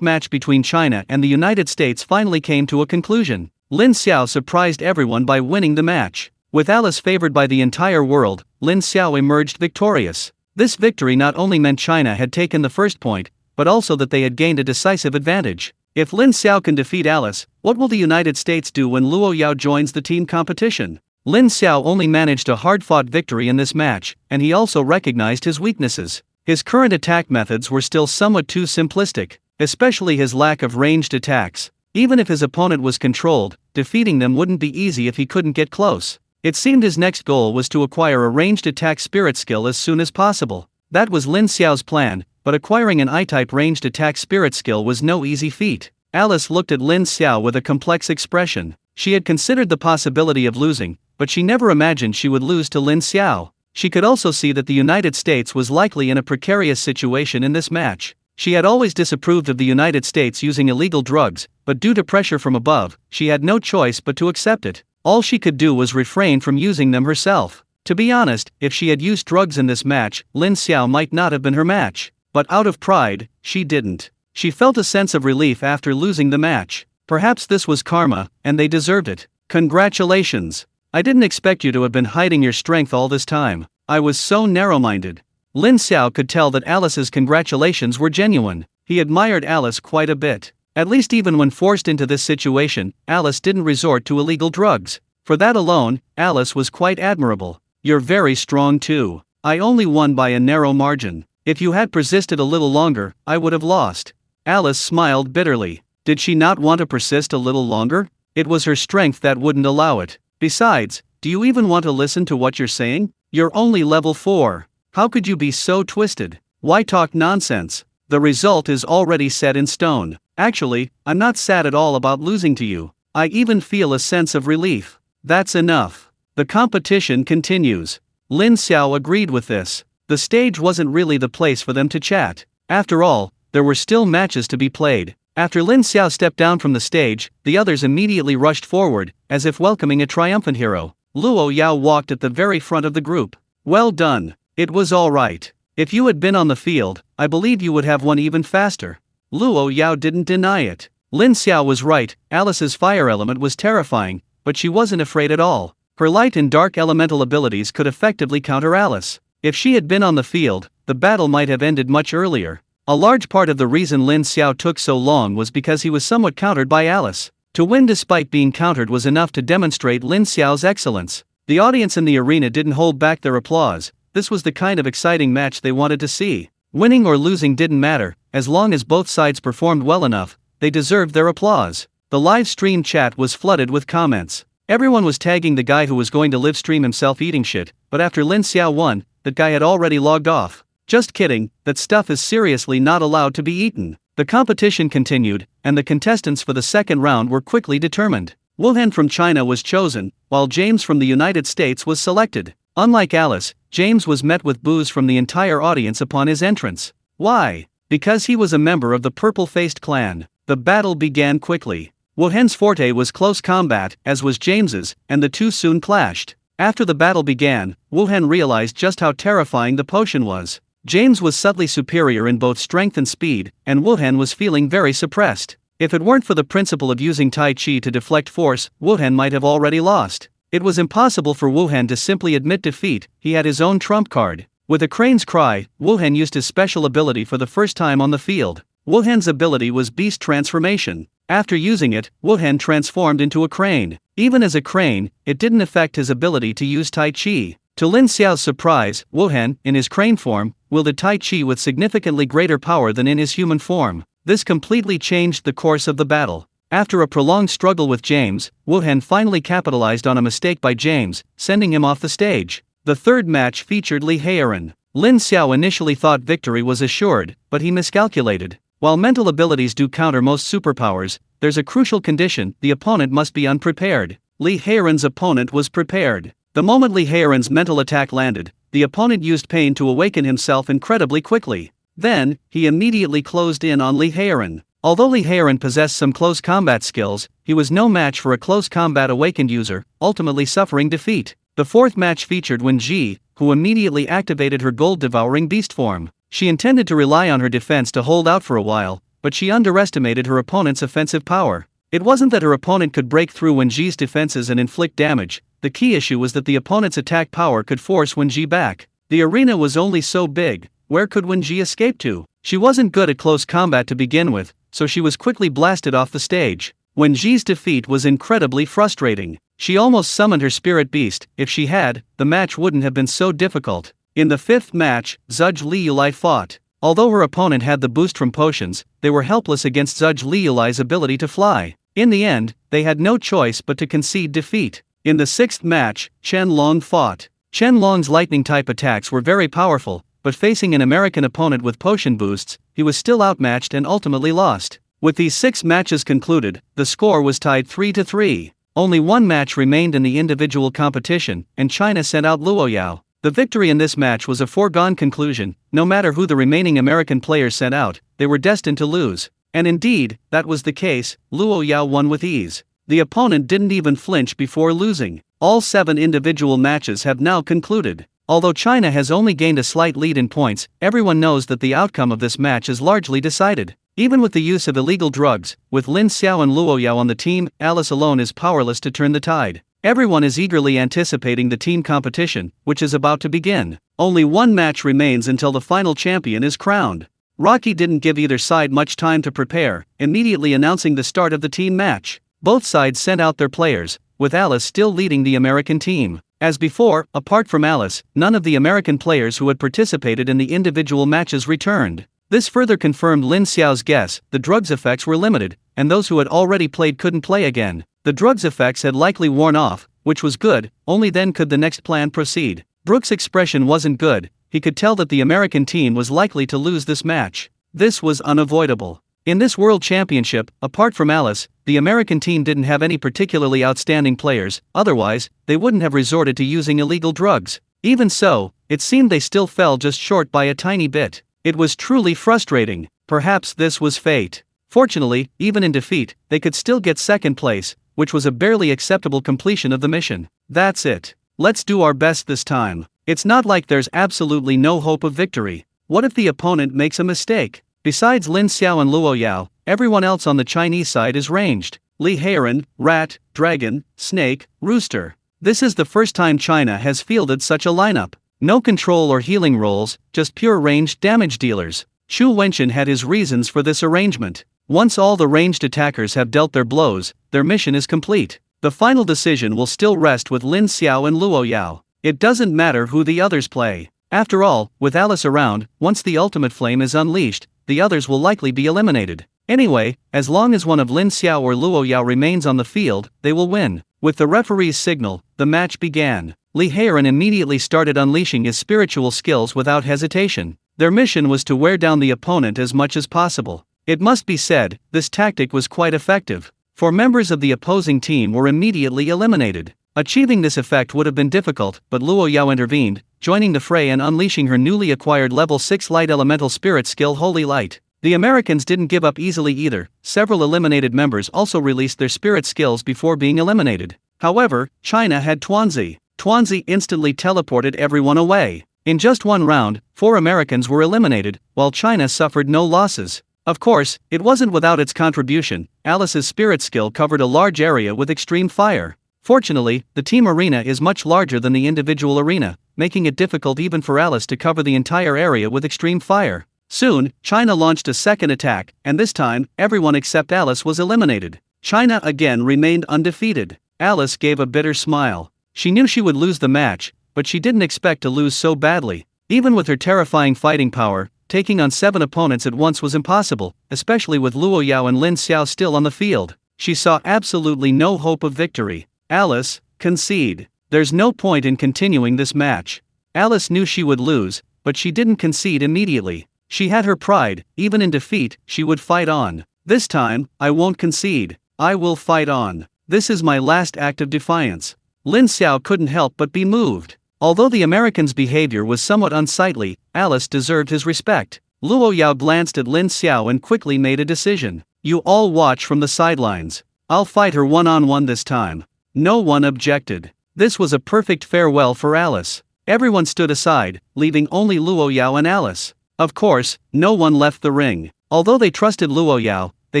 match between China and the United States finally came to a conclusion. Lin Xiao surprised everyone by winning the match. With Alice favored by the entire world, Lin Xiao emerged victorious. This victory not only meant China had taken the first point, but also that they had gained a decisive advantage. If Lin Xiao can defeat Alice, what will the United States do when Luo Yao joins the team competition? Lin Xiao only managed a hard-fought victory in this match, and he also recognized his weaknesses. His current attack methods were still somewhat too simplistic, especially his lack of ranged attacks. Even if his opponent was controlled, defeating them wouldn't be easy if he couldn't get close. It seemed his next goal was to acquire a ranged attack spirit skill as soon as possible. That was Lin Xiao's plan, but acquiring an I-type ranged attack spirit skill was no easy feat. Alice looked at Lin Xiao with a complex expression. She had considered the possibility of losing, but she never imagined she would lose to Lin Xiao. She could also see that the United States was likely in a precarious situation in this match. She had always disapproved of the United States using illegal drugs, but due to pressure from above, she had no choice but to accept it. All she could do was refrain from using them herself. To be honest, if she had used drugs in this match, Lin Xiao might not have been her match. But out of pride, she didn't. She felt a sense of relief after losing the match. Perhaps this was karma, and they deserved it. Congratulations. I didn't expect you to have been hiding your strength all this time. I was so narrow-minded. Lin Xiao could tell that Alice's congratulations were genuine. He admired Alice quite a bit. At least even when forced into this situation, Alice didn't resort to illegal drugs. For that alone, Alice was quite admirable. You're very strong too. I only won by a narrow margin. If you had persisted a little longer, I would have lost. Alice smiled bitterly. Did she not want to persist a little longer? It was her strength that wouldn't allow it. Besides, do you even want to listen to what you're saying? You're only level 4. How could you be so twisted? Why talk nonsense? The result is already set in stone. Actually, I'm not sad at all about losing to you. I even feel a sense of relief. That's enough. The competition continues. Lin Xiao agreed with this. The stage wasn't really the place for them to chat. After all, there were still matches to be played. After Lin Xiao stepped down from the stage, the others immediately rushed forward, as if welcoming a triumphant hero. Luo Yao walked at the very front of the group. Well done. It was all right. If you had been on the field, I believe you would have won even faster. Luo Yao didn't deny it. Lin Xiao was right, Alice's fire element was terrifying, but she wasn't afraid at all. Her light and dark elemental abilities could effectively counter Alice. If she had been on the field, the battle might have ended much earlier. A large part of the reason Lin Xiao took so long was because he was somewhat countered by Alice. To win despite being countered was enough to demonstrate Lin Xiao's excellence. The audience in the arena didn't hold back their applause. This was the kind of exciting match they wanted to see. Winning or losing didn't matter, as long as both sides performed well enough, they deserved their applause. The live stream chat was flooded with comments. Everyone was tagging the guy who was going to live stream himself eating shit, but after Lin Xiao won, that guy had already logged off. Just kidding, that stuff is seriously not allowed to be eaten. The competition continued, and the contestants for the second round were quickly determined. Wuhan from China was chosen, while James from the United States was selected. Unlike Alice, James was met with boos from the entire audience upon his entrance. Why? Because he was a member of the purple-faced clan. The battle began quickly. Wuhan's forte was close combat, as was James's, and the two soon clashed. After the battle began, Wuhan realized just how terrifying the potion was. James was subtly superior in both strength and speed, and Wuhan was feeling very suppressed. If it weren't for the principle of using Tai Chi to deflect force, Wuhan might have already lost. It was impossible for Wuhan to simply admit defeat, he had his own trump card. With a crane's cry, Wuhan used his special ability for the first time on the field. Wuhan's ability was Beast Transformation. After using it, Wuhan transformed into a crane. Even as a crane, it didn't affect his ability to use Tai Chi. To Lin Xiao's surprise, Wuhan, in his crane form, wielded Tai Chi with significantly greater power than in his human form. This completely changed the course of the battle. After a prolonged struggle with James, Wuhan finally capitalized on a mistake by James, sending him off the stage. The third match featured Li Heiran. Lin Xiao initially thought victory was assured, but he miscalculated. While mental abilities do counter most superpowers, there's a crucial condition: the opponent must be unprepared. Li Heiran's opponent was prepared. The moment Li Heiran's mental attack landed, the opponent used pain to awaken himself incredibly quickly. Then, he immediately closed in on Li Heiran. Although Li Heiran possessed some close combat skills, he was no match for a close combat awakened user, ultimately suffering defeat. The fourth match featured Wen Ji, who immediately activated her gold-devouring beast form. She intended to rely on her defense to hold out for a while, but she underestimated her opponent's offensive power. It wasn't that her opponent could break through Wen Ji's defenses and inflict damage. The key issue was that the opponent's attack power could force Wen Ji back. The arena was only so big. Where could Wen Ji escape to? She wasn't good at close combat to begin with, so she was quickly blasted off the stage. Wen Ji's defeat was incredibly frustrating. She almost summoned her spirit beast. If she had, the match wouldn't have been so difficult. In the fifth match, Zhuge Liulai fought. Although her opponent had the boost from potions, they were helpless against Zhuge Liulai's ability to fly. In the end, they had no choice but to concede defeat. In the sixth match, Chen Long fought. Chen Long's lightning-type attacks were very powerful, but facing an American opponent with potion boosts, he was still outmatched and ultimately lost. With these 6 matches concluded, the score was tied 3-3. Only one match remained in the individual competition, and China sent out Luo Yao. The victory in this match was a foregone conclusion. No matter who the remaining American players sent out, they were destined to lose. And indeed, that was the case. Luo Yao won with ease. The opponent didn't even flinch before losing. All 7 individual matches have now concluded. Although China has only gained a slight lead in points, everyone knows that the outcome of this match is largely decided. Even with the use of illegal drugs, with Lin Xiao and Luo Yao on the team, Alice alone is powerless to turn the tide. Everyone is eagerly anticipating the team competition, which is about to begin. Only one match remains until the final champion is crowned. Rocky didn't give either side much time to prepare, immediately announcing the start of the team match. Both sides sent out their players, with Alice still leading the American team. As before, apart from Alice, none of the American players who had participated in the individual matches returned. This further confirmed Lin Xiao's guess: the drugs' effects were limited, and those who had already played couldn't play again. The drugs' effects had likely worn off, which was good. Only then could the next plan proceed. Brooks' expression wasn't good. He could tell that the American team was likely to lose this match. This was unavoidable. In this World Championship, apart from Alice, the American team didn't have any particularly outstanding players. Otherwise, they wouldn't have resorted to using illegal drugs. Even so, it seemed they still fell just short by a tiny bit. It was truly frustrating. Perhaps this was fate. Fortunately, even in defeat, they could still get second place, which was a barely acceptable completion of the mission. That's it. Let's do our best this time. It's not like there's absolutely no hope of victory. What if the opponent makes a mistake? Besides Lin Xiao and Luo Yao, everyone else on the Chinese side is ranged. Li Heiran, rat, dragon, snake, rooster. This is the first time China has fielded such a lineup. No control or healing roles, just pure ranged damage dealers. Xu Wenchen had his reasons for this arrangement. Once all the ranged attackers have dealt their blows, their mission is complete. The final decision will still rest with Lin Xiao and Luo Yao. It doesn't matter who the others play. After all, with Alice around, once the ultimate flame is unleashed, the others will likely be eliminated. Anyway, as long as one of Lin Xiao or Luo Yao remains on the field, they will win. With the referee's signal, the match began. Li Heiran immediately started unleashing his spiritual skills without hesitation. Their mission was to wear down the opponent as much as possible. It must be said, this tactic was quite effective. 4 members of the opposing team were immediately eliminated. Achieving this effect would have been difficult, but Luo Yao intervened, joining the fray and unleashing her newly acquired level 6 light elemental spirit skill Holy Light. The Americans didn't give up easily either. Several eliminated members also released their spirit skills before being eliminated. However, China had Tuanzi. Tuanzi instantly teleported everyone away. In just one round, 4 Americans were eliminated, while China suffered no losses. Of course, it wasn't without its contribution. Alice's spirit skill covered a large area with extreme fire. Fortunately, the team arena is much larger than the individual arena, making it difficult even for Alice to cover the entire area with extreme fire. Soon, China launched a second attack, and this time, everyone except Alice was eliminated. China again remained undefeated. Alice gave a bitter smile. She knew she would lose the match, but she didn't expect to lose so badly. Even with her terrifying fighting power, taking on 7 opponents at once was impossible, especially with Luo Yao and Lin Xiao still on the field. She saw absolutely no hope of victory. Alice, concede. There's no point in continuing this match. Alice knew she would lose, but she didn't concede immediately. She had her pride. Even in defeat, she would fight on. This time, I won't concede. I will fight on. This is my last act of defiance. Lin Xiao couldn't help but be moved. Although the American's behavior was somewhat unsightly, Alice deserved his respect. Luo Yao glanced at Lin Xiao and quickly made a decision. You all watch from the sidelines. I'll fight her one-on-one this time. No one objected. This was a perfect farewell for Alice. Everyone stood aside, leaving only Luo Yao and Alice. Of course, no one left the ring. Although they trusted Luo Yao, they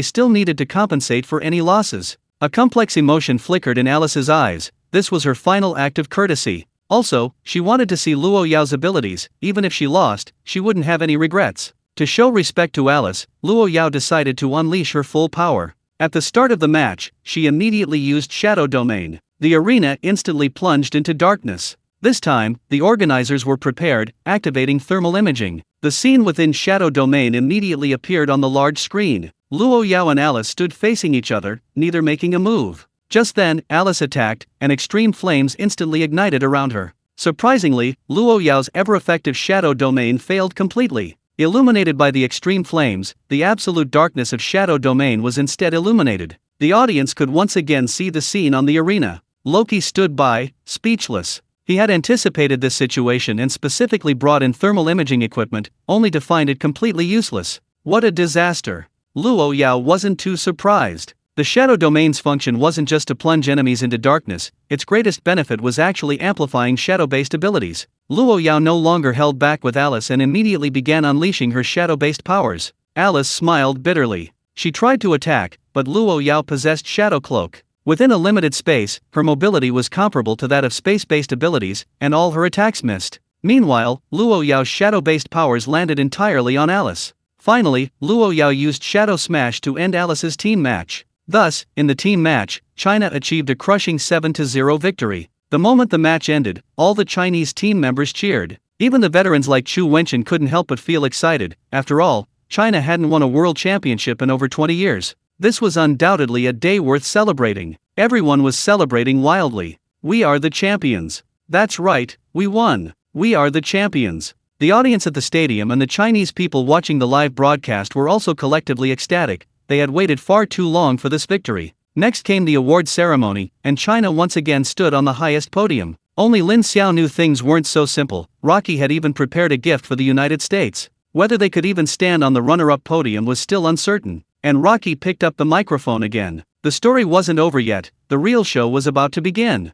still needed to compensate for any losses. A complex emotion flickered in Alice's eyes. This was her final act of courtesy. Also, she wanted to see Luo Yao's abilities. Even if she lost, she wouldn't have any regrets. To show respect to Alice, Luo Yao decided to unleash her full power. At the start of the match, she immediately used Shadow Domain. The arena instantly plunged into darkness. This time, the organizers were prepared, activating thermal imaging. The scene within Shadow Domain immediately appeared on the large screen. Luo Yao and Alice stood facing each other, neither making a move. Just then, Alice attacked, and extreme flames instantly ignited around her. Surprisingly, Luo Yao's ever-effective Shadow Domain failed completely. Illuminated by the extreme flames, the absolute darkness of Shadow Domain was instead illuminated. The audience could once again see the scene on the arena. Loki stood by, speechless. He had anticipated this situation and specifically brought in thermal imaging equipment, only to find it completely useless. What a disaster! Luo Yao wasn't too surprised. The Shadow Domain's function wasn't just to plunge enemies into darkness, its greatest benefit was actually amplifying shadow-based abilities. Luo Yao no longer held back with Alice and immediately began unleashing her shadow-based powers. Alice smiled bitterly. She tried to attack, but Luo Yao possessed Shadow Cloak. Within a limited space, her mobility was comparable to that of space-based abilities, and all her attacks missed. Meanwhile, Luo Yao's shadow-based powers landed entirely on Alice. Finally, Luo Yao used Shadow Smash to end Alice's team match. Thus, in the team match, China achieved a crushing 7-0 victory. The moment the match ended, all the Chinese team members cheered. Even the veterans like Chu Wenchen couldn't help but feel excited. After all, China hadn't won a world championship in over 20 years. This was undoubtedly a day worth celebrating. Everyone was celebrating wildly. We are the champions. That's right, we won. We are the champions. The audience at the stadium and the Chinese people watching the live broadcast were also collectively ecstatic. They had waited far too long for this victory. Next came the award ceremony, and China once again stood on the highest podium. Only Lin Xiao knew things weren't so simple. Rocky had even prepared a gift for the United States. Whether they could even stand on the runner-up podium was still uncertain. And Rocky picked up the microphone again. The story wasn't over yet. The real show was about to begin.